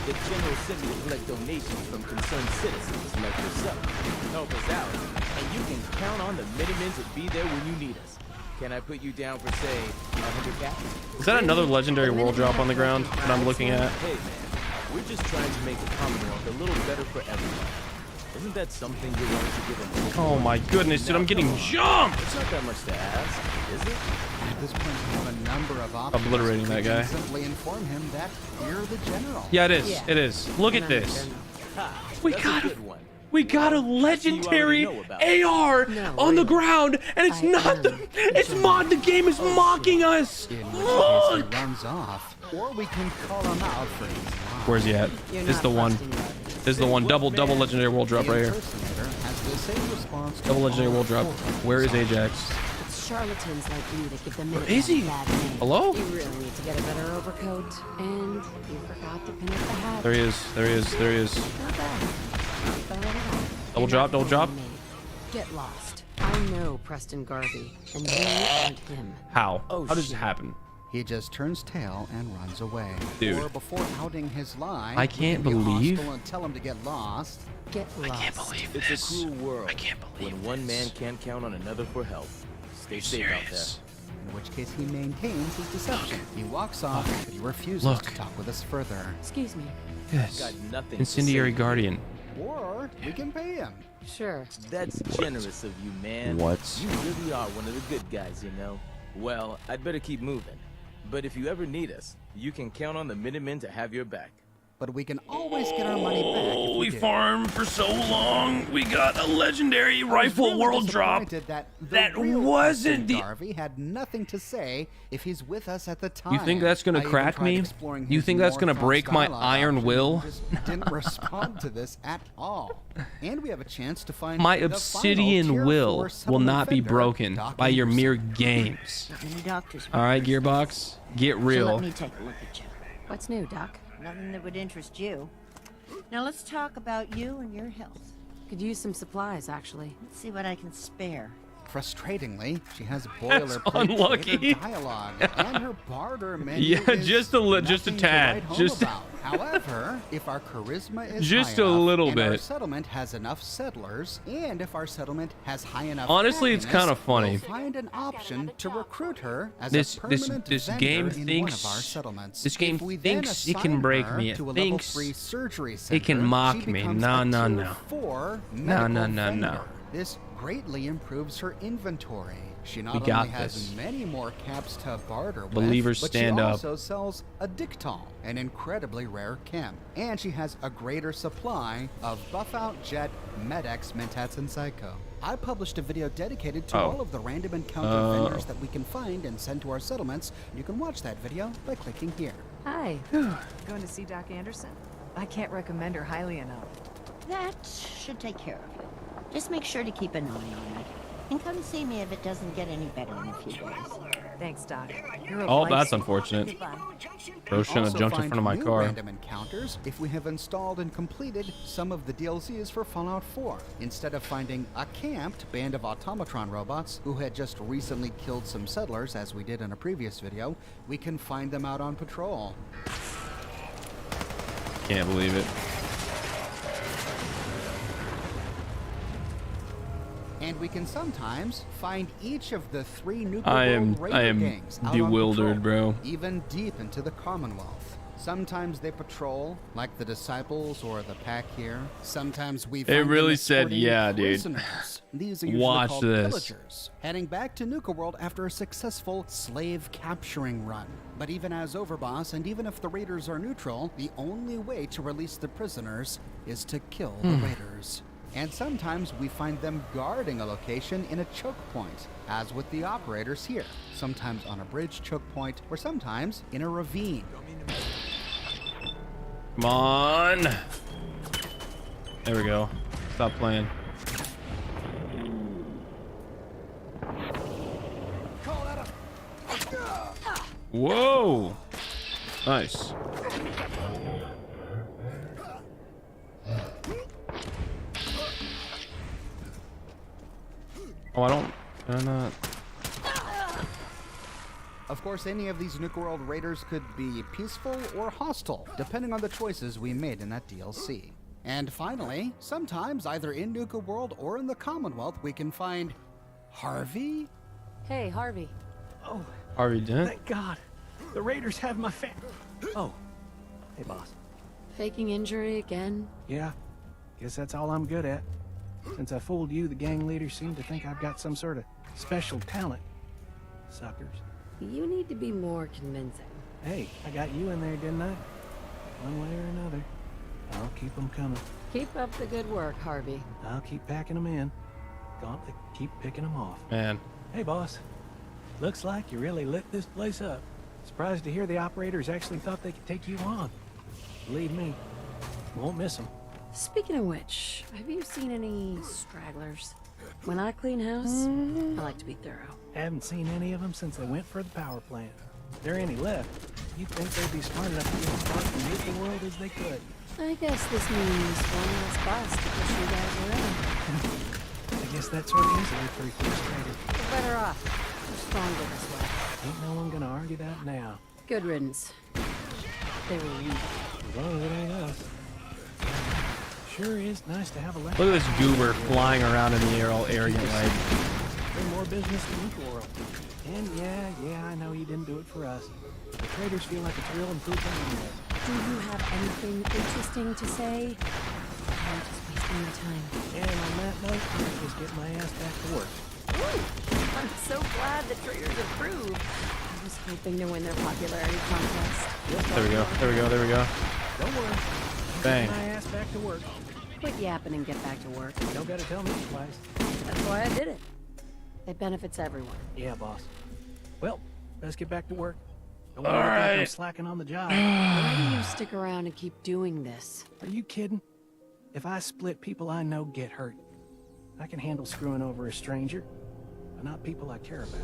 The general sent me to collect donations from concerned citizens like yourself. Help us out, and you can count on the Minutemen to be there when you need us. Can I put you down for, say, 100 caps? Is that another legendary world drop on the ground that I'm looking at? Hey, man. We're just trying to make the Commonwealth a little better for everyone. Isn't that something you're willing to give them? Oh my goodness, dude, I'm getting jumped! It's not that much to ask, is it? At this point, we have a number of options. Obliterating that We can guy. simply inform him that we're the general. Yeah, it is. It is. Look at this. We got a legendary AR on the ground, and it's not the. It's mod. The game is mocking us. In which case he runs off, or we can call him out for his lies. Where's he at? This is the one. This is the one. Double legendary world drop right here. Impersonator has the same response to Double legendary all world drop. Where is Ajax? It's charlatans like you that give the minute Is he? a bad name. Hello? You really need to get a better overcoat, and you forgot to pin up the hat. There he is. There he is. There he is. Not bad. Not bad at all. Double drop. Double drop. Get lost. I know Preston Garvey, and you aren't him. How? How does it happen? He just turns tail and runs away. Dude. Or before outing his lie, I we can't can be believe- hostile and tell him to get lost. Get lost. I can't believe It's this. a cruel world. I can't believe when one man can't count on another for help. Stay safe out there. In which case he maintains his deception. He walks off, but he refuses Look. to talk with us further. Excuse me. Yes. Got nothing to Incendiary say. Guardian. Or we can pay him. Sure. That's generous of you, man. What? You really are one of the good guys, you know. Well, I'd better keep moving. But if you ever need us, you can count on the Minutemen to have your back. But we can always get our money back if We do. farmed for so long. We got a legendary rifle really world drop disappointed that the that real wasn't Preston the. Garvey had nothing to say if he's with us at the time. You think that's gonna I even crack tried me? exploring You his think that's more gonna fun break my dialogue iron option, will? he just didn't respond to this at all. And we have a chance to find My the final obsidian Tier will 4 will settlement not be vendor, broken Doc by your Anderson. mere games. Not many doctors. All right, Gearbox, get So real. let me take a look at you. What's new, Doc? Nothing that would interest you. Now let's talk about you and your health. Could use some supplies, actually. Let's see what I can spare. Frustratingly, she has That's boilerplate unlucky. creator dialogue, and her barter menu Yeah, is just a nothing to tad. write home Just- about. However, if our charisma is Just high a enough, little and our bit. settlement has enough settlers, and if our settlement has high enough Honestly, it's happiness, kinda funny. we'll find an option to recruit her as This- a permanent this vendor game in one thinks- of our settlements. this game If we thinks then it can assign break her me. It to a thinks level 3 surgery it can center, mock she me. becomes No, a no, Tier no. 4 No, medical no, no, vendor. no. This greatly improves her inventory. She not We only got has this. many more caps to barter Believers with, stand but she up. also sells a Dictol, an incredibly rare chem. And she has a greater supply of Buff-Out Jet, Med-X, Mentats, and Psycho. I published a video dedicated to Oh. all of the random encounter vendors that we can find and send to our settlements. You can watch that video by clicking here. Hi. Going to see Doc Anderson? I can't recommend her highly enough. That should take care of you. Just make sure to keep an eye on it. And come see me if it doesn't get any better in a few days. Thanks, Doc. You're a Oh, that's lifesaver. unfortunate. Goodbye. Bro shouldn't have jumped in front of my new car. random encounters if we have installed and completed some of the DLCs for Fallout 4. Instead of finding a camped band of automatron robots who had just recently killed some settlers, as we did in a previous video, we can find them out on patrol. Can't believe it. And we can sometimes find each of the 3 nuclear I raider am gangs out bewildered, on patrol, bro. even deep into the Commonwealth. Sometimes they patrol, like the Disciples or the Pack here. Sometimes we find It them really said, escorting yeah, dude. prisoners. These are usually Watch called this. pillagers, heading back to Nuka World after a successful slave capturing run. But even as Overboss, and even if the raiders are neutral, the only way to release the prisoners is to kill the raiders. And sometimes we find them guarding a location in a choke point, as with the operators here. Sometimes on a bridge choke point, or sometimes in a ravine. Come on. There we go. Stop playing. Whoa. Nice. Oh, I'm not. Of course, any of these Nuka World raiders could be peaceful or hostile, depending on the choices we made in that DLC. And finally, sometimes either in Nuka World or in the Commonwealth, we can find Harvey? Hey, Harvey. Oh, Harvey Dent? thank God. The Raiders have my Oh, hey, boss. Faking injury again? Yeah, guess that's all I'm good at. Since I fooled you, the gang leaders seem to think I've got some sort of special talent. Suckers. You need to be more convincing. Hey, I got you in there, didn't I? One way or another. I'll keep them coming. Keep up the good work, Harvey. I'll keep packing them in. Gauntlet, keep picking them off. Man. Hey, boss. Looks like you really lit this place up. Surprised to hear the operators actually thought they could take you on. Believe me, won't miss them. Speaking of which, have you seen any stragglers? When I clean house, I like to be thorough. Haven't seen any of them since they went for the power plant. If there are any left, you'd think they'd be smart enough to get as far from the world as they could. I guess this means one less bus to push you guys around. I guess that sort of is a pretty frustrated. We're better off. We're stronger this way. Ain't no one gonna argue that now. Good riddance. They were weak. As long as it ain't us. Sure is nice to have a Look at this goober flying around in the air all arrogant like. Bring more business to Nuka World. And yeah, I know you didn't do it for us. The traders feel like it's real improvement anyway. Do you have anything interesting to say? I'm just wasting your time. And on that note, I'll just get my ass back to work. Ooh, I'm so glad the traders approved. I was hoping to win their popularity contest. There we go. There we go. There we go. Don't worry. Bang. Get my ass back to work. Quit yapping and get back to work. You don't gotta tell me twice. That's why I did it. It benefits everyone. Yeah, boss. Well, let's get back to work. Don't All worry about right. them slacking on the job. Why do you stick around and keep doing this? Are you kidding? If I split, people I know get hurt. I can handle screwing over a stranger, but not people I care about.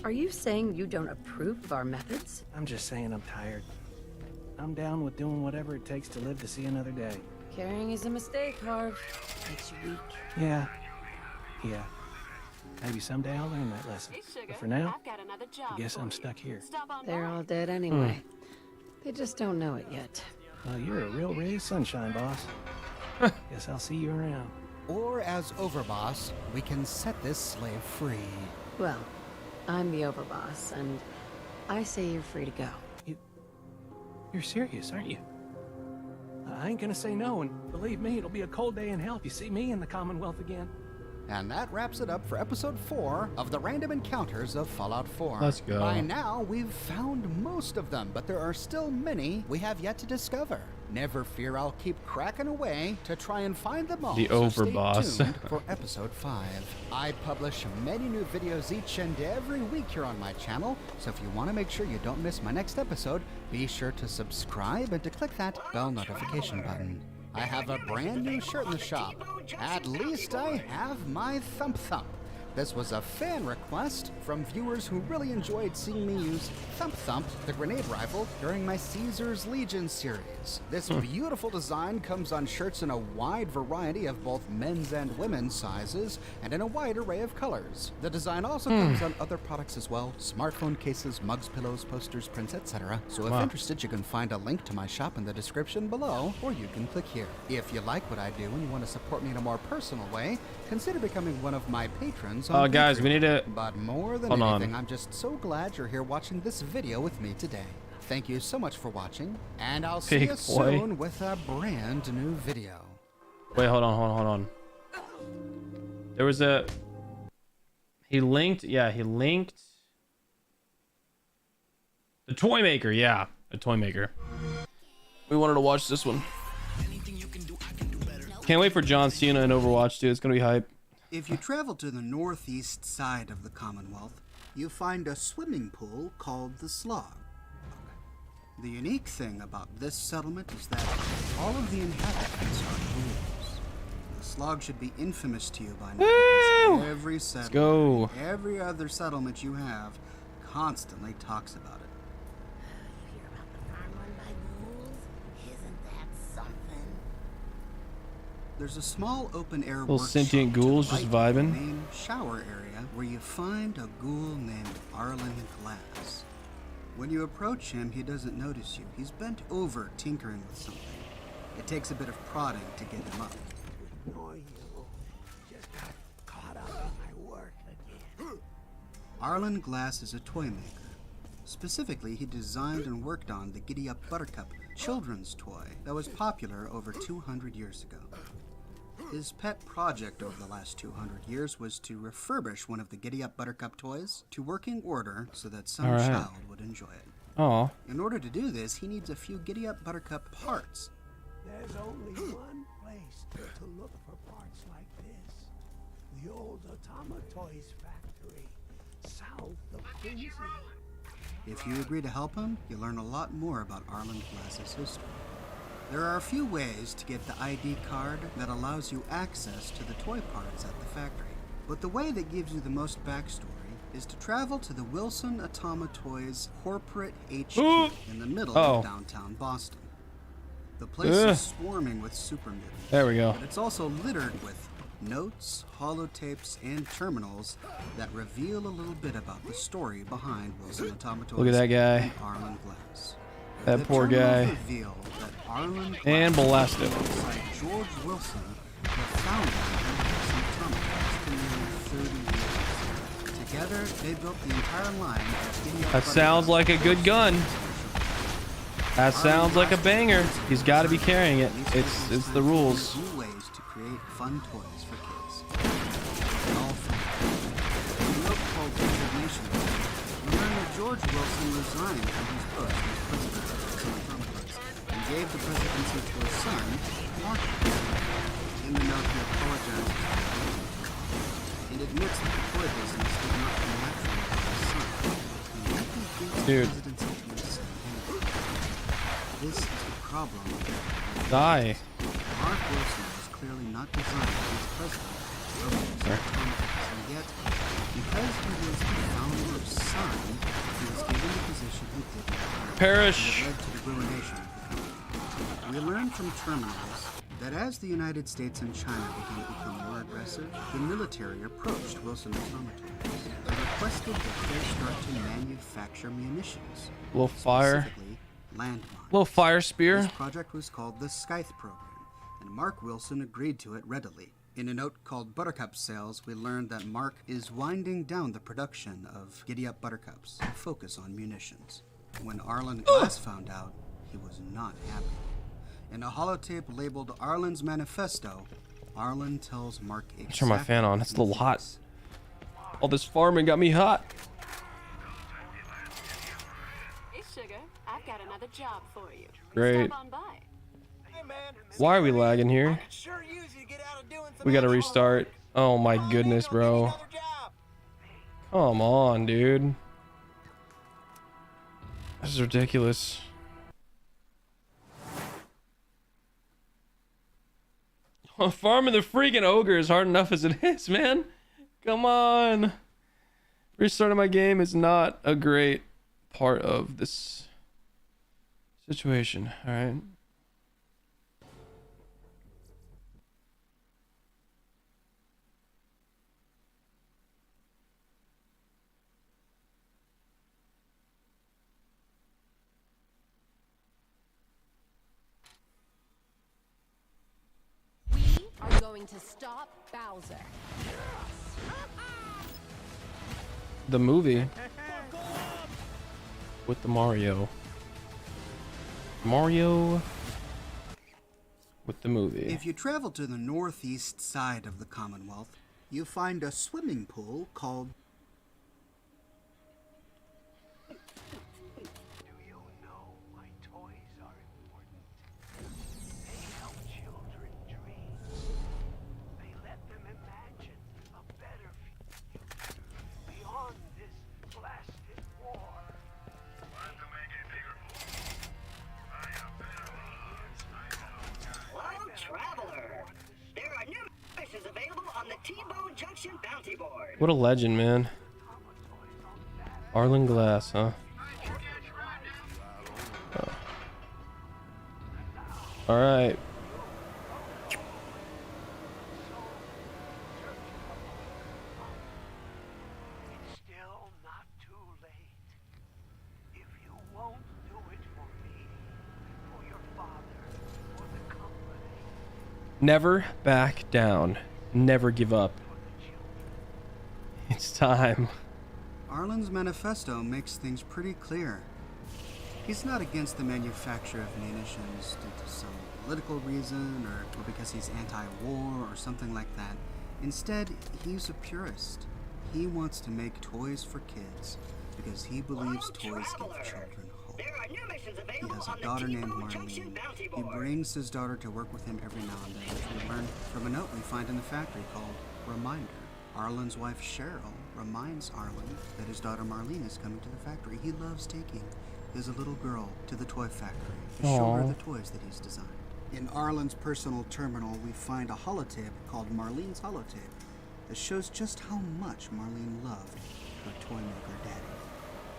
Are you saying you don't approve of our methods? I'm just saying I'm tired. I'm down with doing whatever it takes to live to see another day. Carrying is a mistake, Harv. Makes you weak. Yeah. Maybe someday I'll learn that lesson. But for now, I guess I'm stuck here. They're all dead anyway. They just don't know it yet. Well, you're a real ray of sunshine, boss. Guess I'll see you around. Or as Overboss, we can set this slave free. Well, I'm the overboss, and I say you're free to go. You're serious, aren't you? I ain't gonna say no, and believe me, it'll be a cold day in hell if you see me in the Commonwealth again. And that wraps it up for episode 4 of the Random Encounters of Fallout 4. Let's go. By now, we've found most of them, but there are still many we have yet to discover. Never fear, I'll keep cracking away to try and find them all. The so Overboss. Stay tuned for episode 5. I publish many new videos each and every week here on my channel, so if you want to make sure you don't miss my next episode, be sure to subscribe and to click that bell notification button. I have a brand new shirt in the shop. At least I have my thump. This was a fan request from viewers who really enjoyed seeing me use Thump Thump, the grenade rifle, during my Caesar's Legion series. This beautiful design comes on shirts in a wide variety of both men's and women's sizes, and in a wide array of colors. The design also comes on other products as well: smartphone cases, mugs, pillows, posters, prints, etc. So if interested, you can find a link to my shop in the description below, or you can click here. If you like what I do and you want to support me in a more personal way, consider becoming one of my patrons on guys, Patreon. we need to... But more than anything, I'm just so glad you're here watching this video with me today. Thank you so much for watching, and I'll see you soon with a brand new video. Wait, hold on. There was a... He linked... Yeah, he linked... The Toy Maker, yeah. The Toy Maker. We wanted to watch this one. Can't wait for John Cena in Overwatch, dude. It's gonna be hype. If you travel to the northeast side of the Commonwealth, you find a swimming pool called the Slog. The unique thing about this settlement is that all of the inhabitants are ghouls. The Slog should be infamous to you by now, because every settlement, every other settlement you have, constantly talks about it. There's a small open-air little sentient ghouls just vibing. The main shower area where you find a ghoul named Arlen Glass. When you approach him, he doesn't notice you. He's bent over tinkering with something. It takes a bit of prodding to get him up. Just got caught up in my work again. Arlen Glass is a toy maker. Specifically, he designed and worked on the Giddy Up Buttercup children's toy that was popular over 200 years ago. His pet project over the last 200 years was to refurbish one of the Giddy Up Buttercup toys to working order so that some child would enjoy it. Aw. In order to do this, he needs a few Giddy Up Buttercup parts. There's only one place to look for parts like this. The old Automa Toys factory, south of Quincy. If you agree to help him, you'll learn a lot more about Arlen Glass's history. There are a few ways to get the ID card that allows you access to the toy parts at the factory. But the way that gives you the most backstory is to travel to the Wilson Automa Toys corporate HQ in the middle of downtown Boston. The place is swarming with super mutants. There we go. But it's also littered with notes, holotapes, and terminals that reveal a little bit about the story behind Wilson Automa Toys. Look at that guy. And Arlen Glass. That poor guy. And blast him. George Wilson, the founder of Wilson Automa for nearly 30 years. Together, they built the entire line of That sounds like a good gun. That sounds like a banger. He's got to be carrying it. It's the rules. New ways to create fun toys for kids. All from a note called Resignation. We learned that George Wilson resigned from his post as president of Wilson Automa Toys and gave the presidency to his son, Mark. In the note, he apologizes for the and admits that the toy business did not come naturally to his son. He likely gives the presidency to his son. This is the problem. Die. Mark Wilson was clearly not designed to be president of Wilson Automa Toys, and yet, because he was the founder's son, he was given the position he did not. Perish. And it led to the ruination of the company. We learned from terminals that as the United States and China began to become more aggressive, the military approached Wilson Automa Toys and requested that they start to manufacture munitions. Little fire. Specifically, landmines. Little fire spear. This project was called the Scythe Program, and Mark Wilson agreed to it readily. In a note called Buttercup Sales, we learned that Mark is winding down the production of Giddy Up Buttercups to focus on munitions. When Arlen Glass found out, he was not happy. In a holotape labeled Arlen's Manifesto, Arlen tells Mark exactly... Turn my fan on. It's a little hot. All this farming got me hot. Hey, Sugar. I've got another job for you. Great. Stop on by. Why are we lagging here? We gotta restart. Oh my goodness, bro. Come on, dude. This is ridiculous. Farming the freaking ogre is hard enough as it is, man. Come on. Restarting my game is not a great part of this situation. All right. Are going to stop Bowser. The movie with the Mario with the movie. If you travel to the northeast side of the Commonwealth, you find a swimming pool called What a legend, man. Arlen Glass, huh? Oh. All right. Never back down. Never give up. It's time. Arlen's manifesto makes things pretty clear. He's not against the manufacture of munitions due to some political reason or because he's anti-war or something like that. Instead, he's a purist. He wants to make toys for kids because he believes toys give children hope. He has a daughter named Marlene. He brings his daughter to work with him every now and then, which we learn from a note we find in the factory called Reminder. Arlen's wife Cheryl reminds Arlen that his daughter Marlene is coming to the factory. He loves taking his little girl to the toy factory to show her the toys that he's designed. In Arlen's personal terminal, we find a holotape called Marlene's holotape that shows just how much Marlene loved her toy maker daddy.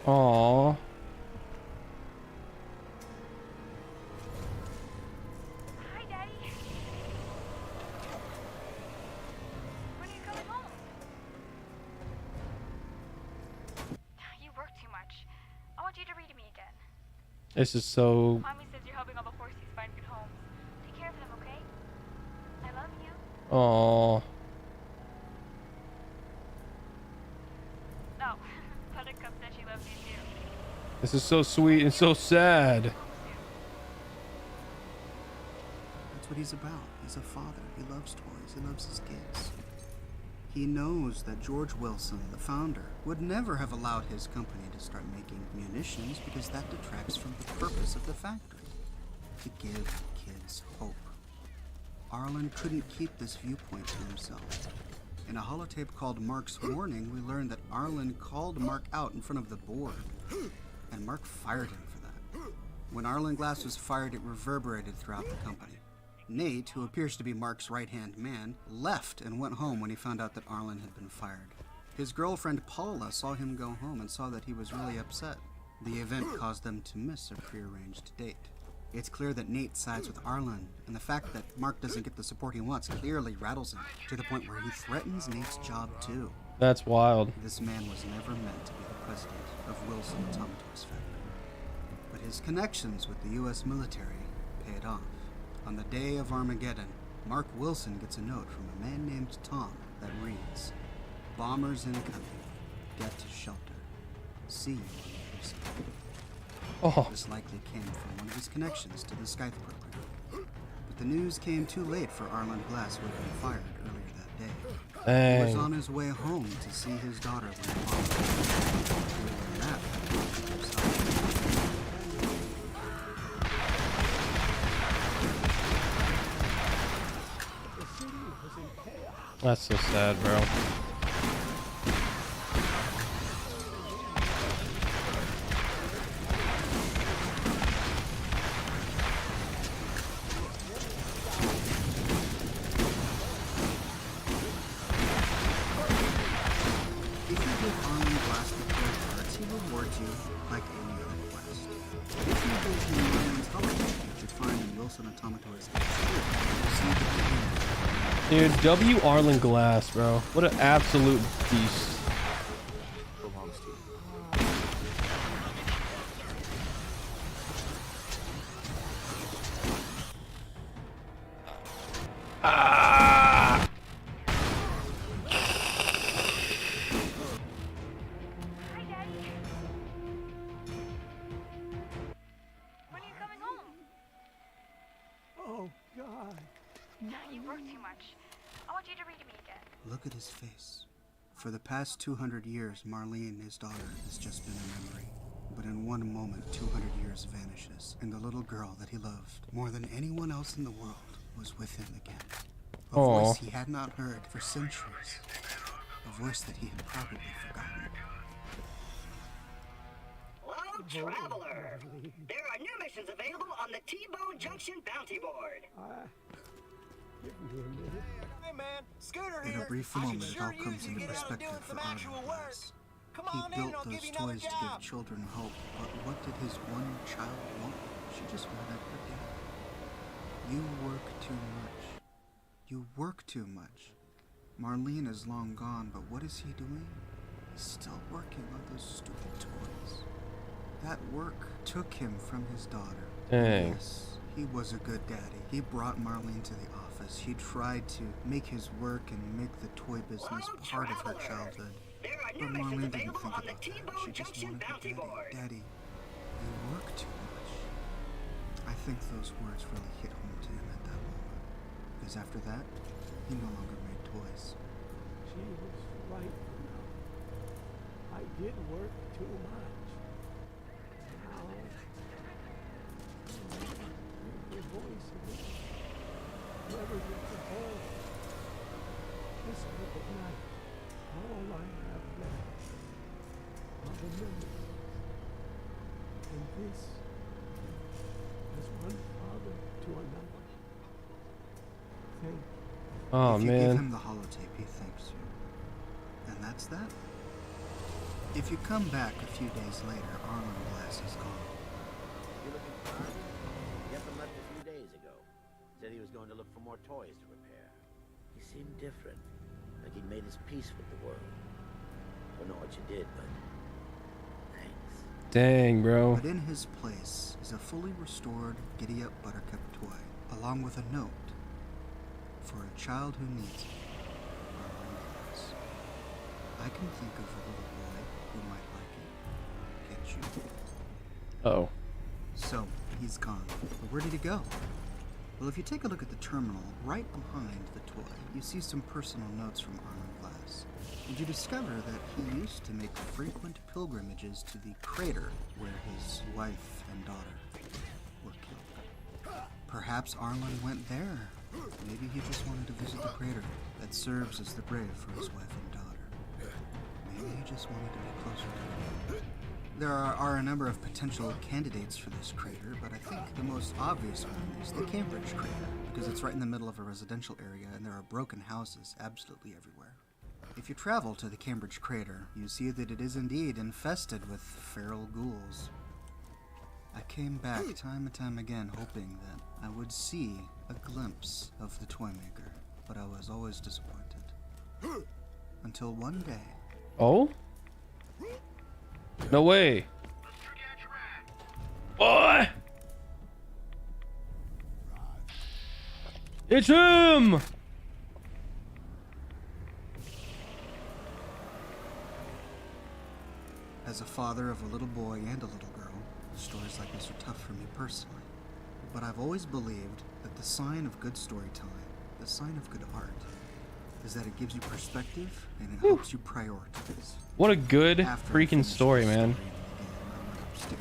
Aww. Hi, Daddy. When are you coming home? You work too much. I want you to read to me again. This is so... Mommy says you're helping all the horses find good homes. Take care of them, okay? I love you. Aww. No. Buttercup said she loves you too. This is so sweet and so sad. That's what he's about. He's a father. He loves toys. He loves his kids. He knows that George Wilson, the founder, would never have allowed his company to start making munitions because that detracts from the purpose of the factory, to give kids hope. Arlen couldn't keep this viewpoint to himself. In a holotape called Mark's Warning, we learned that Arlen called Mark out in front of the board, and Mark fired him for that. When Arlen Glass was fired, it reverberated throughout the company. Nate, who appears to be Mark's right-hand man, left and went home when he found out that Arlen had been fired. His girlfriend Paula saw him go home and saw that he was really upset. The event caused them to miss a prearranged date. It's clear that Nate sides with Arlen, and the fact that Mark doesn't get the support he wants clearly rattles him, to the point where he threatens Nate's job too. That's wild. This man was never meant to be the president of Wilson Toys Factory. But his connections with the U.S. military paid off. On the day of Armageddon, Mark Wilson gets a note from a man named Tom that reads, "Bombers incoming. Get to shelter. See you on the other side." Oh. This likely came from one of his connections to the Scythe program. But the news came too late for Arlen Glass, who had been fired earlier that day. Dang. He was on his way home to see his daughter when he followed. That That's so sad, bro. Arlen Glass deploys parts, he rewards you like any other quest. If you go to Marlen's holotape, you should find in Wilson Automatore's Dude, W. Arlen Glass, bro. What an absolute beast. Belongs to you. Ah! Oh, God. No, you work too much. I want you to read to me again. Look at his face. For the past 200 years, Marlene, his daughter, has just been a memory. But in one moment, 200 years vanishes, and the little girl that he loved more than anyone else in the world was with him again. A voice he had not heard for centuries. A voice that he had probably forgotten. Hello, traveler. There are new missions available on the T-Bone Junction Bounty Board. Hey man, Scooter In a brief moment, it all comes into perspective for Arlen Glass. He built those toys to give children hope, but what did his one child want? She just wanted her dad. You work too much. You work too much. Marlene is long gone, but what is he doing? He's still working on those stupid toys. That work took him from his daughter. Dang. Yes, he was a good daddy. He brought Marlene to the office. He tried to make his work and make the toy business part of her childhood. But Marlene didn't think about that. She just wanted her daddy. Daddy, you work too much. I think those words really hit home to him at that moment. Because after that, he no longer made toys. She was right, you know. I did work too much. Now, your voice again. Never get the whole. This look at night. All I have left are the memories. And this is one father to another. Thank you. Oh, if you man. give him the holotape, he thanks you. And that's that. If you come back a few days later, Arlen Glass is gone. You looking for Arlen? Geffen left a few days ago. Said he was going to look for more toys to repair. He seemed different, like he'd made his peace with the world. Don't know what you did, but thanks. Dang, bro. But in his place is a fully restored Giddy-Up Buttercup toy, along with a note for a child who needs it. Arlen Glass. I can think of a little boy who might like it. Get you? Oh. So, he's gone. But where did he go? Well, if you take a look at the terminal, right behind the toy, you see some personal notes from Arlen Glass. And you discover that he used to make frequent pilgrimages to the crater where his wife and daughter were killed. Perhaps Arlen went there. Maybe he just wanted to visit the crater that serves as the grave for his wife and daughter. Maybe he just wanted to be closer to them. There are a number of potential candidates for this crater, but I think the most obvious one is the Cambridge crater, because it's right in the middle of a residential area and there are broken houses absolutely everywhere. If you travel to the Cambridge crater, you see that it is indeed infested with feral ghouls. I came back time and time again hoping that I would see a glimpse of the toy maker, but I was always disappointed. Until one day. Oh? No way. Boy! It's him! As a father of a little boy and a little girl, stories like this are tough for me personally. But I've always believed that the sign of good storytelling, the sign of good art, is that it gives you perspective and it helps you prioritize. What a good freaking story, man.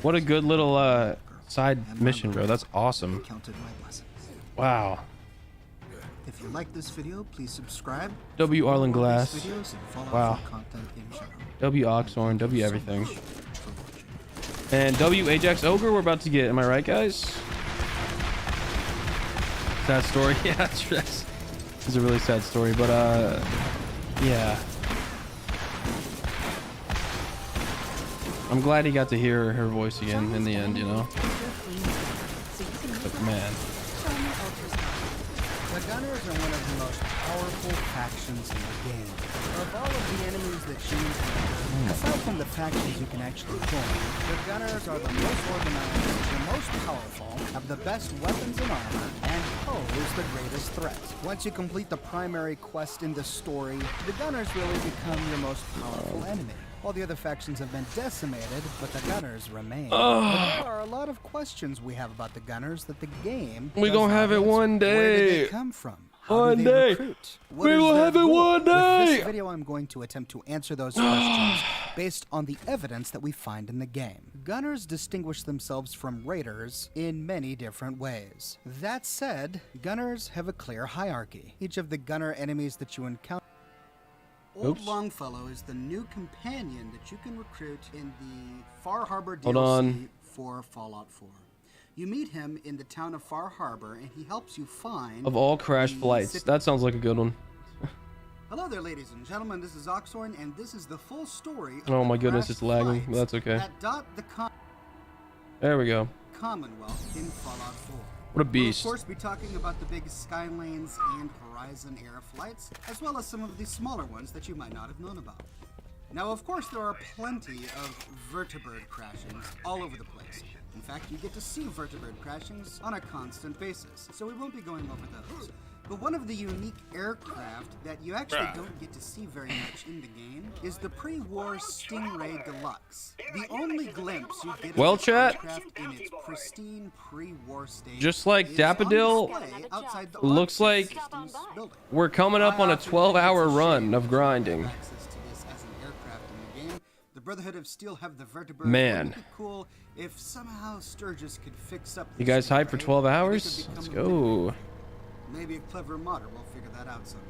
What a good little side mission, bro. That's awesome. Wow. If you like this video, please subscribe. W. Arlen Glass. Videos and follow Wow. for content in general. W. Oxhorn. W. Everything. And W. Ajax Ogre we're about to get. Am I right, guys? Sad story. Yeah, that's it's a really sad story, but yeah. I'm glad he got to hear her voice again in the end, you know. But man. The Gunners are one of the most powerful factions in the game. Of all of the enemies that you encounter, aside from the factions you can actually join, the Gunners are the most organized, the most powerful, have the best weapons and armor, and pose the greatest threat. Once you complete the primary quest in the story, the Gunners really become your most powerful enemy. All the other factions have been decimated, but the Gunners remain. But there are a lot of questions we have about the Gunners that the game We gonna have it one day. Where did they come from? How One do they day. recruit? What We is will their have it role? one With day. this video, I'm going to attempt to answer those questions based on the evidence that we find in the game. Gunners distinguish themselves from raiders in many different ways. That said, Gunners have a clear hierarchy. Each of the Gunner enemies that you encounter. Old Longfellow is the new companion that you can recruit in the Far Harbor DLC for Fallout 4. You meet him in the town of Far Harbor, and he helps you find... Of all crash flights. That sounds like a good one. Hello there, ladies and gentlemen. This is Oxhorn, and this is the full story of Oh my the goodness, crash it's lagging. flights That's okay. that dot the There we go. Commonwealth in Fallout 4. What a beast. We'll, of course, be talking about the big Skylanes and Horizon Air flights, as well as some of the smaller ones that you might not have known about. Now, of course, there are plenty of vertibird crashings all over the place. In fact, you get to see vertibird crashings on a constant basis, so we won't be going over those. But one of the unique aircraft that you actually don't get to see very much in the game is the pre-war Stingray Deluxe. The only glimpse you get Well, of this chat. aircraft in its pristine pre-war state Just like is on Daffodil, display outside the looks Arctic like Systems building. we're coming up on a 12-hour run of grinding. Access to this as an aircraft in the game. The Brotherhood of Steel have the vertibird. Man. Wouldn't it be cool if somehow Sturgis could fix up You this guys hyped for Stingray 12 and it hours? could Let's become a go. Maybe a clever modder will figure that out someday.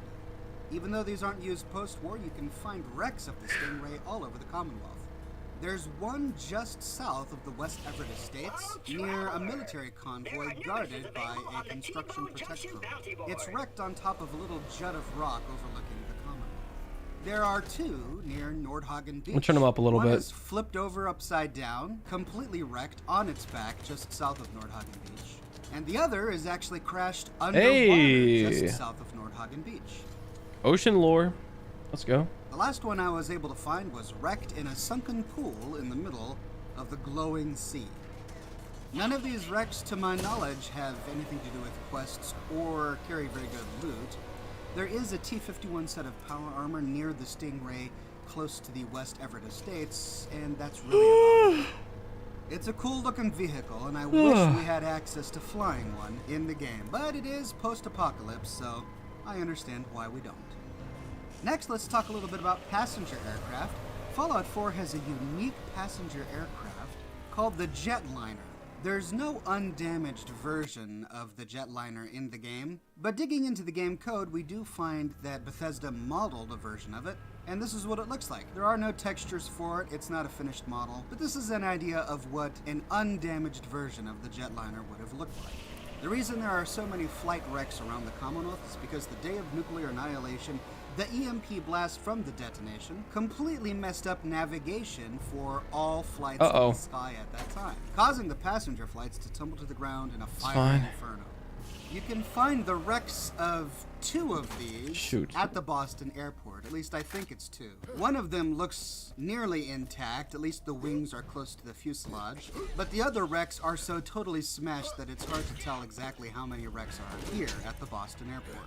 Even though these aren't used post-war, you can find wrecks of the Stingray all over the Commonwealth. There's one just south of the West Everett Estates, near a military convoy guarded by a construction protectorate. It's wrecked on top of a little jut of rock overlooking the Commonwealth. There are two near Nordhagen Beach. We'll turn them up a little One bit. is flipped over upside down, completely wrecked on its back just south of Nordhagen Beach. And the other is actually crashed underwater just south of Nordhagen Beach. Ocean lore. Let's go. The last one I was able to find was wrecked in a sunken pool in the middle of the glowing sea. None of these wrecks, to my knowledge, have anything to do with quests or carry very good loot. There is a T-51 set of power armor near the Stingray close to the West Everett Estates, and that's really about it. It's a cool looking vehicle, and I wish we had access to flying one in the game, but it is post-apocalypse, so I understand why we don't. Next, let's talk a little bit about passenger aircraft. Fallout 4 has a unique passenger aircraft called the Jetliner. There's no undamaged version of the Jetliner in the game, but digging into the game code, we do find that Bethesda modeled a version of it, and this is what it looks like. There are no textures for it, it's not a finished model, but this is an idea of what an undamaged version of the Jetliner would have looked like. The reason there are so many flight wrecks around the Commonwealth is because the day of nuclear annihilation, the EMP blast from the detonation completely messed up navigation for all flights in the sky at that time, causing the passenger flights to tumble to the ground in a fiery inferno. You can find the wrecks of two of these at the Boston airport. At least I think it's two. One of them looks nearly intact, at least the wings are close to the fuselage, but the other wrecks are so totally smashed that it's hard to tell exactly how many wrecks are here at the Boston airport.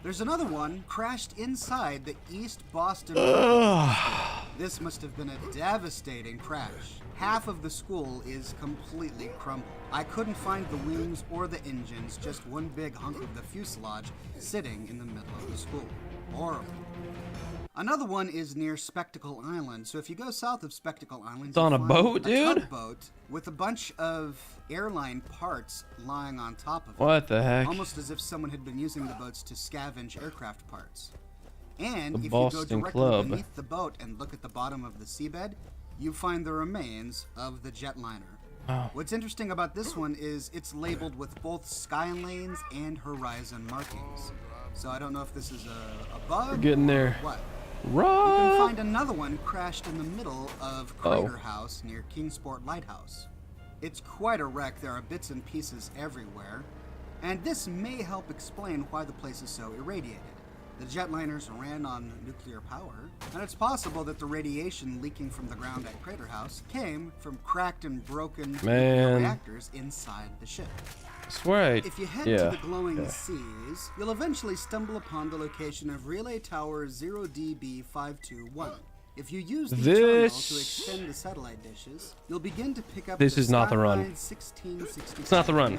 There's another one crashed inside the East Boston. This must have been a devastating crash. Half of the school is completely crumbled. I couldn't find the wings or the engines, just one big hunk of the fuselage sitting in the middle of the school. Horrible. Another one is near Spectacle Island. So if you go south of Spectacle Island, it's on a boat, dude? A tugboat with a bunch of airline parts lying on top of it. What the heck? Almost as if someone had been using the boats to scavenge aircraft parts. And The if Boston you go directly Club. beneath the boat and look at the bottom of the seabed, you find the remains of the jetliner. Oh. What's interesting about this one is it's labeled with both Skylanes and Horizon markings. So I don't know if this is a bug We're getting there. or what. You can find another one crashed in the middle of Crater Oh. House near Kingsport Lighthouse. It's quite a wreck. There are bits and pieces everywhere, and this may help explain why the place is so irradiated. The jetliners ran on nuclear power, and it's possible that the radiation leaking from the ground at Crater House came from cracked and broken nuclear reactors inside the ship. That's right. If you head to the glowing seas, you'll eventually stumble upon the location of Relay Tower 0DB521. If you use the terminal to extend the satellite dishes, you'll begin to pick up This the is not the run. 1665 It's not the run.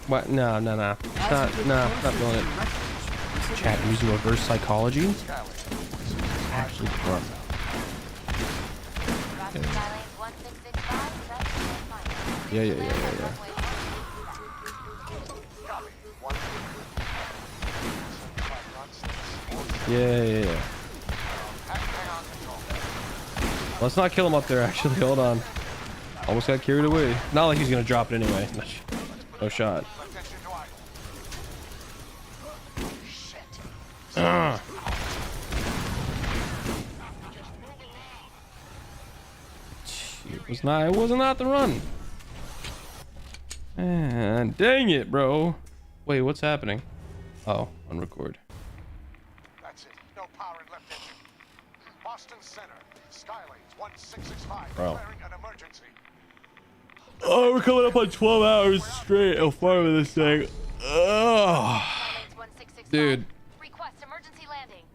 What? No. Not doing it. Chat, using reverse psychology? Actually run. Yeah. Yeah. Let's not kill him up there, actually. Hold on. Almost got carried away. Not like he's gonna drop it anyway. No shot. It was not the run. Man, dang it, bro. Wait, what's happening? Oh, unrecord. That's it. No power in left engine. Boston Center. Skylanes 1665. Bro. Declaring an emergency. Oh, we're coming up on 12 hours straight of farming this thing. Ugh. Dude. Request emergency landing.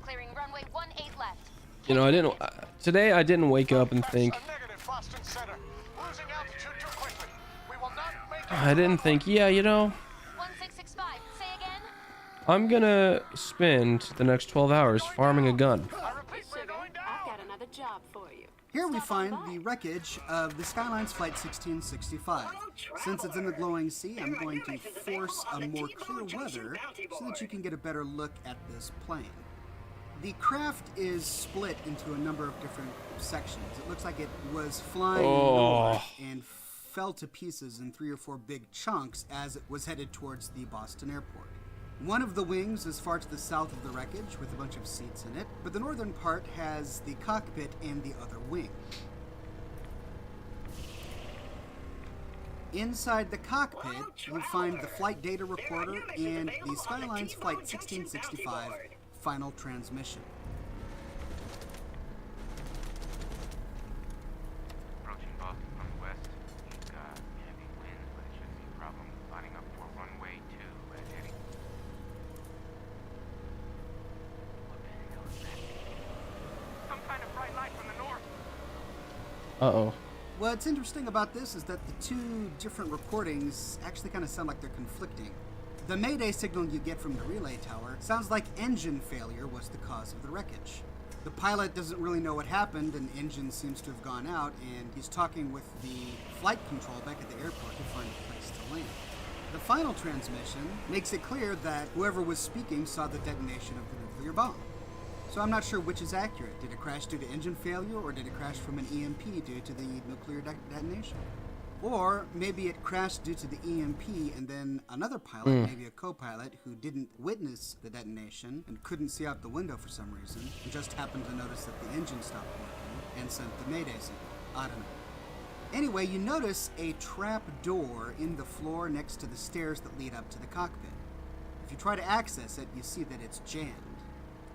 Clearing runway 18 left. You know, today I didn't wake up and think. I didn't think, yeah, you know, 1665. Say again. I'm gonna spend the next 12 hours farming a gun. Sugar, I've got another job for you. Here we find the wreckage of the Skylines Flight 1665. Since it's in the glowing sea, I'm going to force a more clear weather so that you can get a better look at this plane. The craft is split into a number of different sections. It looks like it was flying north and fell to pieces in 3 or 4 big chunks as it was headed towards the Boston airport. One of the wings is far to the south of the wreckage with a bunch of seats in it, but the northern part has the cockpit and the other wing. Inside the cockpit, you find the flight data recorder and the Skylines Flight 1665 final transmission. Approaching Boston from the west. You've got heavy winds, but it shouldn't be a problem lining up for runway 2 at heading. What the hell is that? Some kind of bright light from the north. Uh-oh. What's interesting about this is that the 2 different recordings actually kind of sound like they're conflicting. The Mayday signal you get from the relay tower sounds like engine failure was the cause of the wreckage. The pilot doesn't really know what happened, and engine seems to have gone out, and he's talking with the flight control back at the airport to find a place to land. The final transmission makes it clear that whoever was speaking saw the detonation of the nuclear bomb. So I'm not sure which is accurate. Did it crash due to engine failure, or did it crash from an EMP due to the nuclear detonation? Or maybe it crashed due to the EMP, and then another pilot, maybe a co-pilot, who didn't witness the detonation and couldn't see out the window for some reason, and just happened to notice that the engine stopped working and sent the Mayday signal. I don't know. Anyway, you notice a trap door in the floor next to the stairs that lead up to the cockpit. If you try to access it, you see that it's jammed.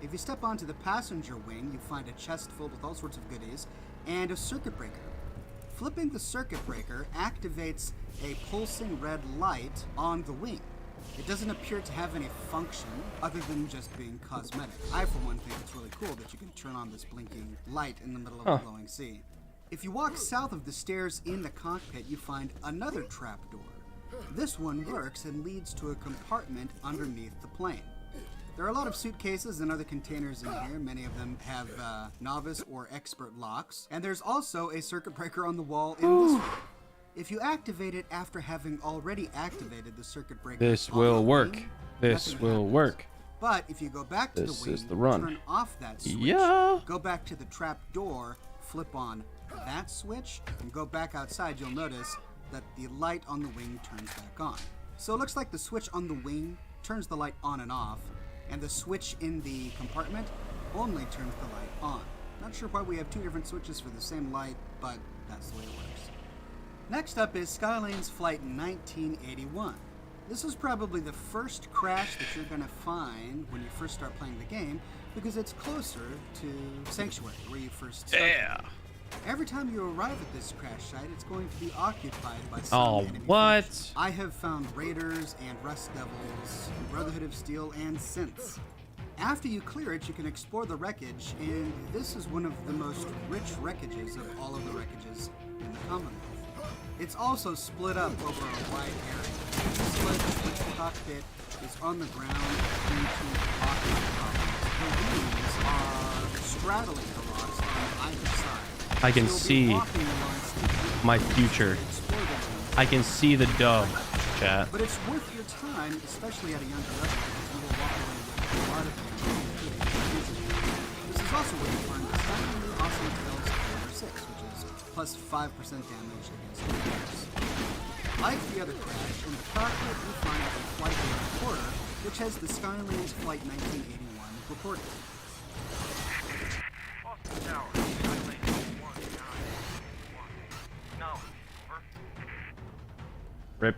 If you step onto the passenger wing, you find a chest filled with all sorts of goodies and a circuit breaker. Flipping the circuit breaker activates a pulsing red light on the wing. It doesn't appear to have any function other than just being cosmetic. I, for one, think it's really cool that you can turn on this blinking light in the middle of the glowing sea. If you walk south of the stairs in the cockpit, you find another trapdoor. This one works and leads to a compartment underneath the plane. There are a lot of suitcases and other containers in here. Many of them have novice or expert locks. And there's also a circuit breaker on the wall in this room. If you activate it after having already activated the circuit breaker, This will work. This will work. But if you go back to the wing, is the run. turn off that switch, go back to the trap door, flip on that switch, and go back outside, you'll notice that the light on the wing turns back on. So it looks like the switch on the wing turns the light on and off, and the switch in the compartment only turns the light on. Not sure why we have two different switches for the same light, but that's the way it works. Next up is Skylane's Flight 1981. This is probably the first crash that you're going to find when you first start playing the game, because it's closer to Sanctuary, where you first started. Yeah. Every time you arrive at this crash site, it's going to be occupied by some enemy what? factions. I have found Raiders and Rust Devils, Brotherhood of Steel, and Synths. After you clear it, you can explore the wreckage, and this is one of the most rich wreckages of all of the wreckages in the Commonwealth. It's also split up over a wide area. The split, which the cockpit is on the ground due to blocking the problems. The wings are straddling the rocks on either side. I can see my future. I can see the dub, chat. But it's worth your time, especially at a younger level, because you will walk away with a lot of damage. This is also where you find the stunningly awesome Tails Quarter 6, which is plus 5% damage against players. Like the other crash, in the cockpit you find a flight data recorder, which has the Skylane's Flight 1981 recorded. Rip.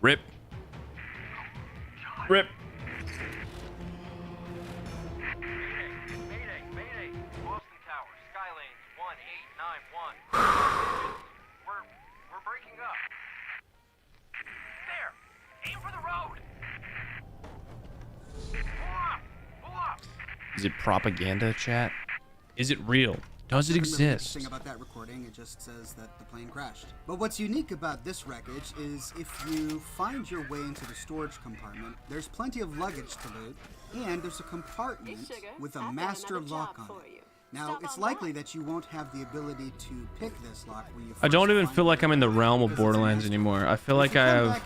Rip. Rip. Mayday. Boston Tower, Skylane 1891. We're breaking up. There! Aim for the road! Pull up! Is it propaganda, chat? Is it real? Does it exist? The thing about that recording, it just says that the plane crashed. But what's unique about this wreckage is if you find your way into the storage compartment, there's plenty of luggage to loot, and there's a compartment with a master lock on it. Now, it's likely that you won't have the ability to pick this lock when you I don't even feel like I'm in the realm of Borderlands anymore. I feel like I have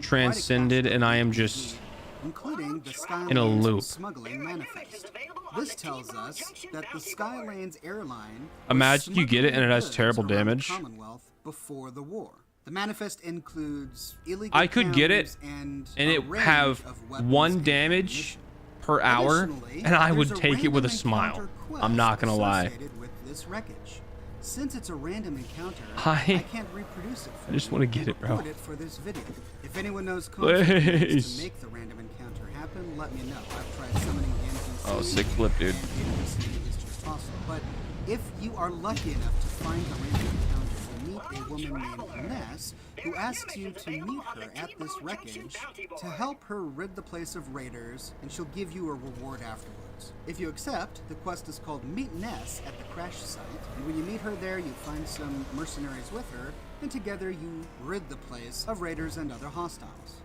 transcended and I am just including the in a loop. Smuggling manifest. This tells us that the Skylane's airline Imagine you get it and it has terrible damage. Commonwealth before the war. The manifest includes illegal I could get it and it have 1 damage per hour and I would take it with a smile. I'm not gonna lie. With this wreckage. Since it's a random encounter, I can't reproduce it. I just want to get it, bro. It for this video. If anyone knows Please. to make the random encounter happen, let me know. I've tried summoning the NPC. Oh, sick flip, dude. It's just possible. But if you are lucky enough to find the random encounter, you meet a woman named Ness who asks you to meet her at this wreckage to help her rid the place of raiders, and she'll give you a reward afterwards. If you accept, the quest is called Meet Ness at the crash site, and when you meet her there, you find some mercenaries with her, and together you rid the place of raiders and other hostiles.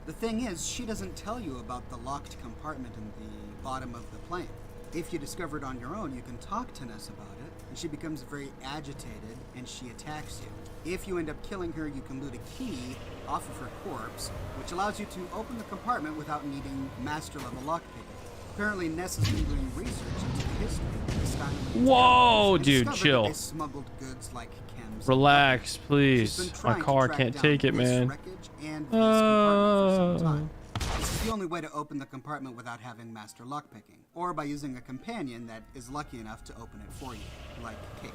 The thing is, she doesn't tell you about the locked compartment in the bottom of the plane. If you discover it on your own, you can talk to Ness about it, and she becomes very agitated, and she attacks you. If you end up killing her, you can loot a key off of her corpse, which allows you to open the compartment without needing master-level lockpicking. Apparently, Ness has been doing research into the history of the Skyline. Whoa, dude, chill. They smuggled goods like chems. Relax, please. My car can't take it, man. This is the only way to open the compartment without having master lockpicking, or by using a companion that is lucky enough to open it for you, like Kate.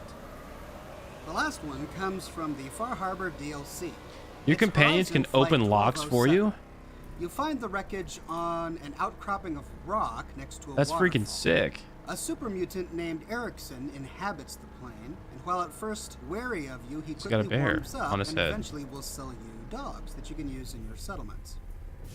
The last one comes from the Far Harbor DLC. Your companions can open locks for you? You find the wreckage on an outcropping of rock next to a That's waterfall. freaking sick. A super mutant named Erickson inhabits the plane, and while at first wary of you, he He's got a quickly bear warms up on his and head. eventually will sell you dogs that you can use in your settlements.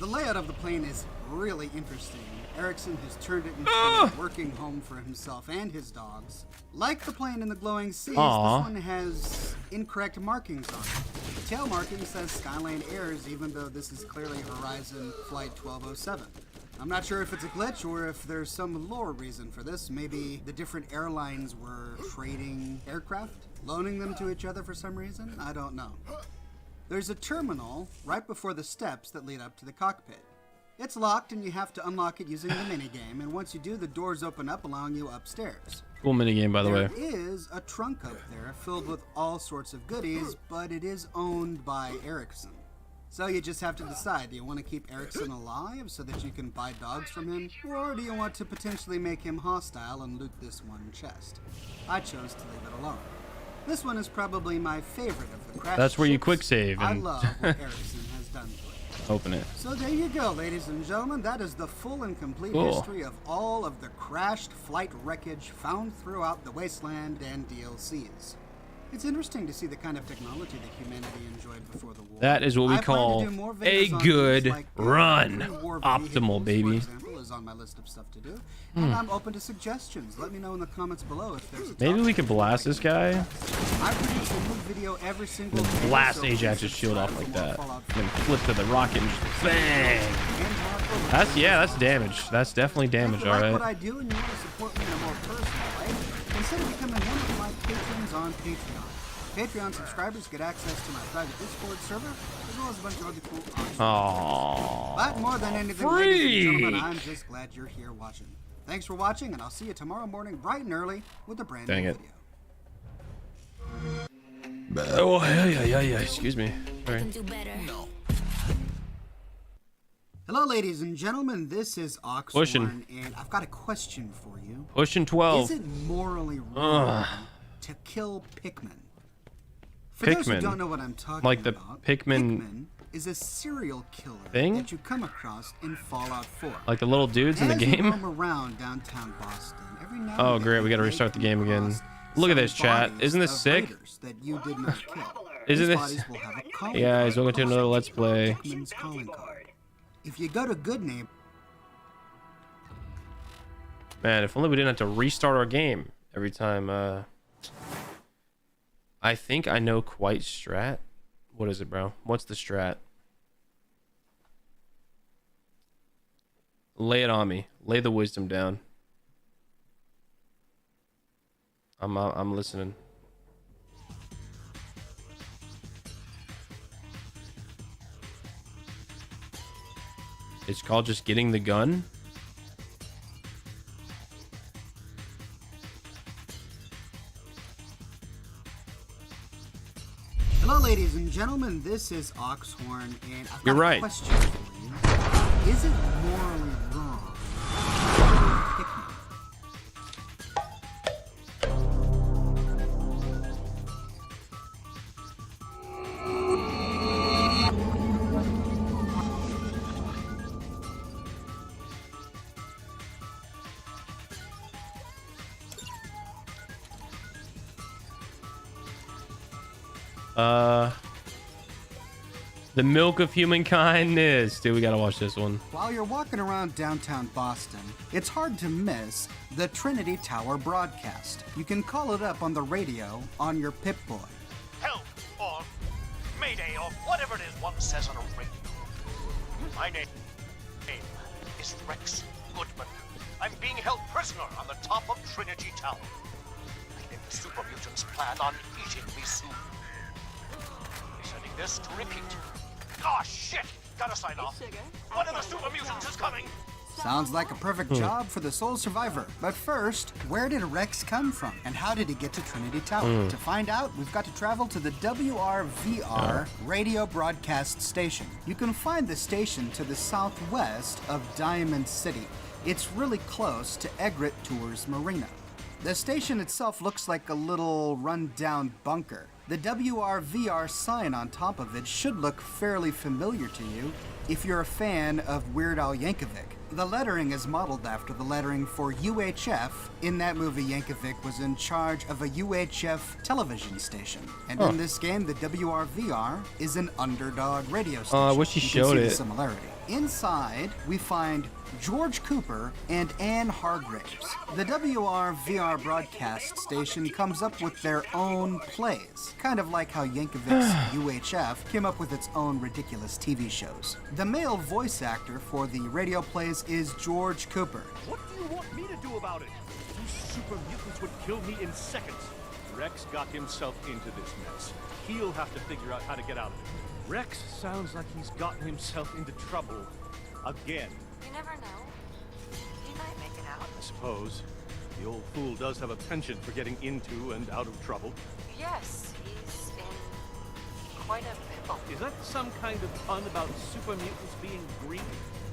The layout of the plane is really interesting. Erickson has turned it into a working home for himself and his dogs. Like the plane in the glowing seas, Aww. this one has incorrect markings on it. The tail marking says Skyline Airs, even though this is clearly Horizon Flight 1207. I'm not sure if it's a glitch or if there's some lore reason for this. Maybe the different airlines were trading aircraft, loaning them to each other for some reason. I don't know. There's a terminal right before the steps that lead up to the cockpit. It's locked and you have to unlock it using the minigame, and once you do, the doors open up, allowing you upstairs. Cool minigame, by the way. There is a trunk up there filled with all sorts of goodies, but it is owned by Erickson. So you just have to decide, do you want to keep Erickson alive so that you can buy dogs from him? Or do you want to potentially make him hostile and loot this one chest? I chose to leave it alone. This one is probably my favorite of the crash That's where you ships. quick save I and love what Erickson has done to it. open it. So there you go, ladies and gentlemen. That is the full and complete Cool. history of all of the crashed flight wreckage found throughout the wasteland and DLCs. It's interesting to see the kind of technology that humanity enjoyed before the war. That is what we I plan to call do more a videos on good things like, run. pre-war Optimal, vehicles, baby. For example, is on my list of stuff to do. And I'm open to suggestions. Let me know in the comments below if there's a Maybe we topic can blast this guy. I produce a new video every single And day, blast so Ajax's please shield off subscribe like for more that. Fallout And then flip to the rocket and just bang. That's damage. That's definitely damage, If you like alright. what I do and you want to support me in a more personal way, consider becoming one of my patrons on Patreon. Patreon subscribers get access to my private Discord server, as well as a bunch of other cool options. Aww. But more than anything, ladies and gentlemen, I'm just glad you're here watching. Thanks for watching, and I'll see you tomorrow morning bright and early with a brand Dang new it. video. Oh, yeah. Excuse me. Sorry. Hello, ladies and gentlemen. This is Oxhorn, Pushing. and I've got a question for you. Pushing 12. Is it morally wrong to kill Pikmin? For those who Pikmin. don't know what I'm talking Like the about, Pikmin is a serial killer thing? that you come across in Fallout 4. Like the little dudes in the As you game? roam around downtown Boston, every now Oh, and great. then We gotta you restart the may game come again. across Look at some this, chat. bodies Isn't this of sick? raiders that you did not kill. Isn't These this... bodies will have a calling Hey guys, card welcome to another Let's Play. Pikmin's calling card. If you go to Good Name, Man, if only we didn't have to restart our game every time. I think I know quite strat. What is it, bro? What's the strat? Lay it on me. Lay the wisdom down. I'm listening. It's called just getting the gun. hello, ladies and gentlemen. This is Oxhorn, and I've got You're right. a question for you. Is it morally wrong to kill Pikmin? The milk of human kindness. Dude, we gotta watch this one. While you're walking around downtown Boston, it's hard to miss the Trinity Tower broadcast. You can call it up on the radio on your Pip-Boy. Help or Mayday or whatever it is one says on a radio. My name is Rex Goodman. I'm being held prisoner on the top of Trinity Tower. I think the super mutants plan on eating me soon. Sending this to repeat. Oh shit! Gotta sign off. One of the super mutants is coming. Sounds like a perfect job for the sole survivor. But first, where did Rex come from? And how did he get to Trinity Tower? To find out, we've got to travel to the WRVR radio broadcast station. You can find the station to the southwest of Diamond City. It's really close to Egret Tours Marina. The station itself looks like a little run-down bunker. The WRVR sign on top of it should look fairly familiar to you if you're a fan of Weird Al Yankovic. The lettering is modeled after the lettering for UHF. In that movie, Yankovic was in charge of a UHF television station. And in this game, the WRVR is an underdog radio station. I wish he You can showed see it. the similarity. Inside, we find George Cooper and Anne Hargraves. The WRVR broadcast station comes up with their own plays, kind of like how Yankovic's UHF came up with its own ridiculous TV shows. The male voice actor for the radio plays is George Cooper. What do you want me to do about it? These super mutants would kill me in seconds. Rex got himself into this mess. He'll have to figure out how to get out of it. Rex sounds like he's gotten himself into trouble again. You never know. He might make it out. I suppose. The old fool does have a penchant for getting into and out of trouble. Yes, he's in quite a pickle. Is that some kind of pun about super mutants being Greek?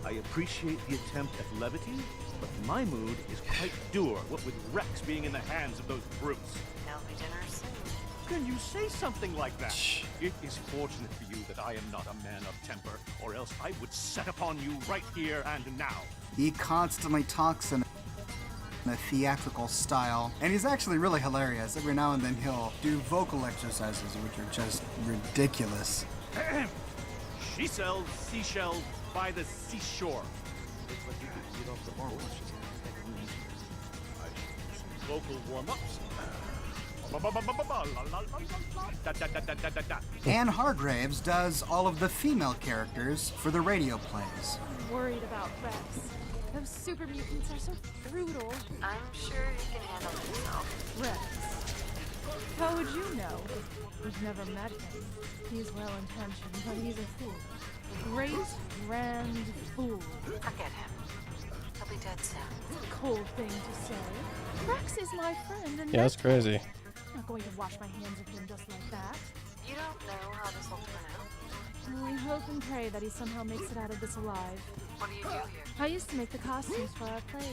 I appreciate the attempt at levity, but my mood is quite dour, what with Rex being in the hands of those brutes. There'll be dinner soon. Can you say something like that? It is fortunate for you that I am not a man of temper, or else I would set upon you right here and now. He constantly talks in a theatrical style, and he's actually really hilarious. Every now and then he'll do vocal exercises, which are just ridiculous. She sells seashells by the seashore. Vocal warm-ups. Anne Hargraves does all of the female characters for the radio plays. Worried about Rex. Those super mutants are so brutal. I'm sure he can handle himself. Rex. How would you know? We've never met him. He's well-intentioned, but he's a fool. A great, grand fool. Forget him. He'll be dead soon. Cold thing to say. Rex is my friend, and Yeah, that's crazy. I'm not going to wash my hands of him just like that. You don't know how this will turn out. We hope and pray that he somehow makes it out of this alive. What do you do here? I used to make the costumes for our plays.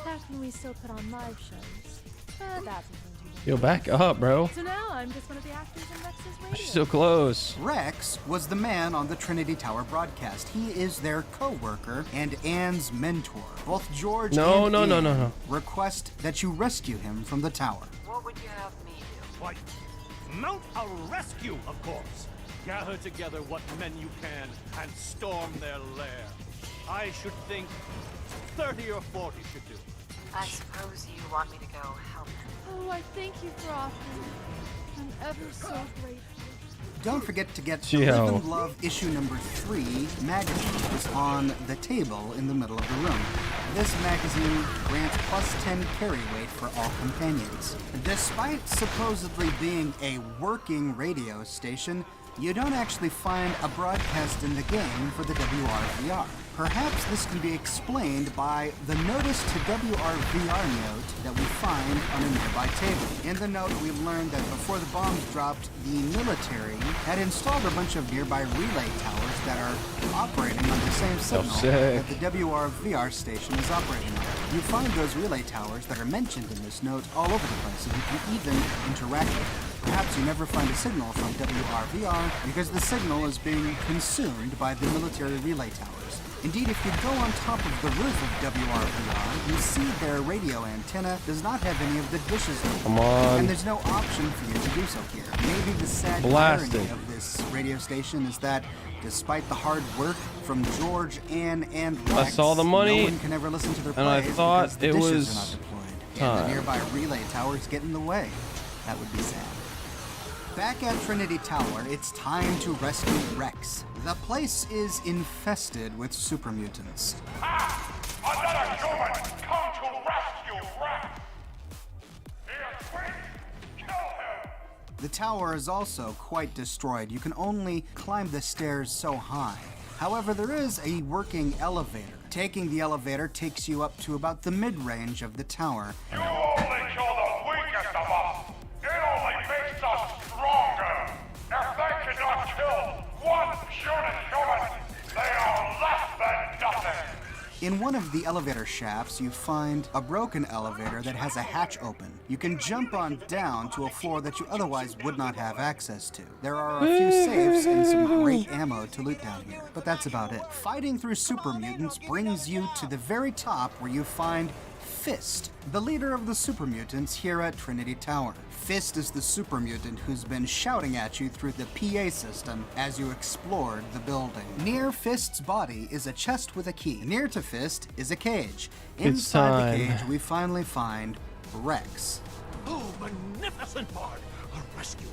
Back when we still put on live shows. But that isn't Yo, back up, bro. So now I'm just one of the actors in Rex's radio. She's so close. Rex was the man on the Trinity Tower broadcast. He is their co-worker and Anne's mentor. Both George and Anne request that you rescue him from the tower. What would you have me do? Why, mount a rescue, of course. Gather together what men you can and storm their lair. I should think 30 or 40 should do. I suppose you want me to go help him. Oh, I thank you for offering. I'm ever so grateful. Don't forget to get the Live and Love issue number 3 magazine is on the table in the middle of the room. This magazine grants plus 10 carry weight for all companions. Despite supposedly being a working radio station, you don't actually find a broadcast in the game for the WRVR. Perhaps this can be explained by the notice to WRVR note that we find on a nearby table. In the note, we learned that before the bombs dropped, the military had installed a bunch of nearby relay towers that are operating on the same signal that the WRVR station is operating on. You find those relay towers that are mentioned in this note all over the place, and you can even interact with them. Perhaps you never find a signal from WRVR because the signal is being consumed by the military relay towers. Indeed, if you go on top of the roof of WRVR, you see their radio antenna does not have any of the dishes in it. Come on. And there's no option for you to do so here. Maybe the sad irony of this radio station is that despite the hard work from George, Anne, and Rex, I saw the money, no one can ever listen to their and I plays thought because the it dishes was are not deployed. time. And the nearby relay towers get in the way. That would be sad. Back at Trinity Tower, it's time to rescue Rex. The place is infested with super mutants. Another human! Come to rescue Rex! He is weak! Kill him! The tower is also quite destroyed. You can only climb the stairs so high. However, there is a working elevator. Taking the elevator takes you up to about the mid-range of the tower. You only kill the weakest of us! It only makes us stronger! If they cannot kill one puny human, they are less than nothing! In one of the elevator shafts, you find a broken elevator that has a hatch open. You can jump on down to a floor that you otherwise would not have access to. There are a few safes and some great ammo to loot down here, but that's about it. Fighting through super mutants brings you to the very top where you find Fist, the leader of the super mutants here at Trinity Tower. Fist is the super mutant who's been shouting at you through the PA system as you explored the building. Near Fist's body is a chest with a key. Near to Fist is a cage. Inside the cage, we finally find Rex. Oh, magnificent Bard! A rescue.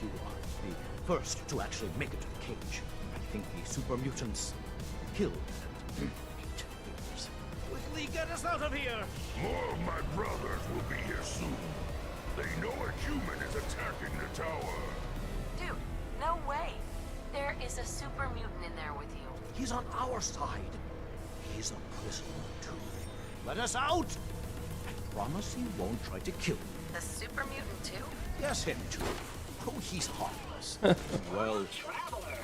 You are the first to actually make it to the cage. I think the super mutants killed and ate yours. Quickly get us out of here! More of my brothers will be here soon. They know a human is attacking the tower. Dude, no way. There is a super mutant in there with you. He's on our side. He's a prisoner, too. Let us out! I promise he won't try to kill you. The super mutant too? Yes, him too. Oh, he's harmless. Well,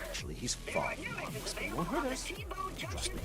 actually, he's far from harmless, but he won't hurt us. Trust me.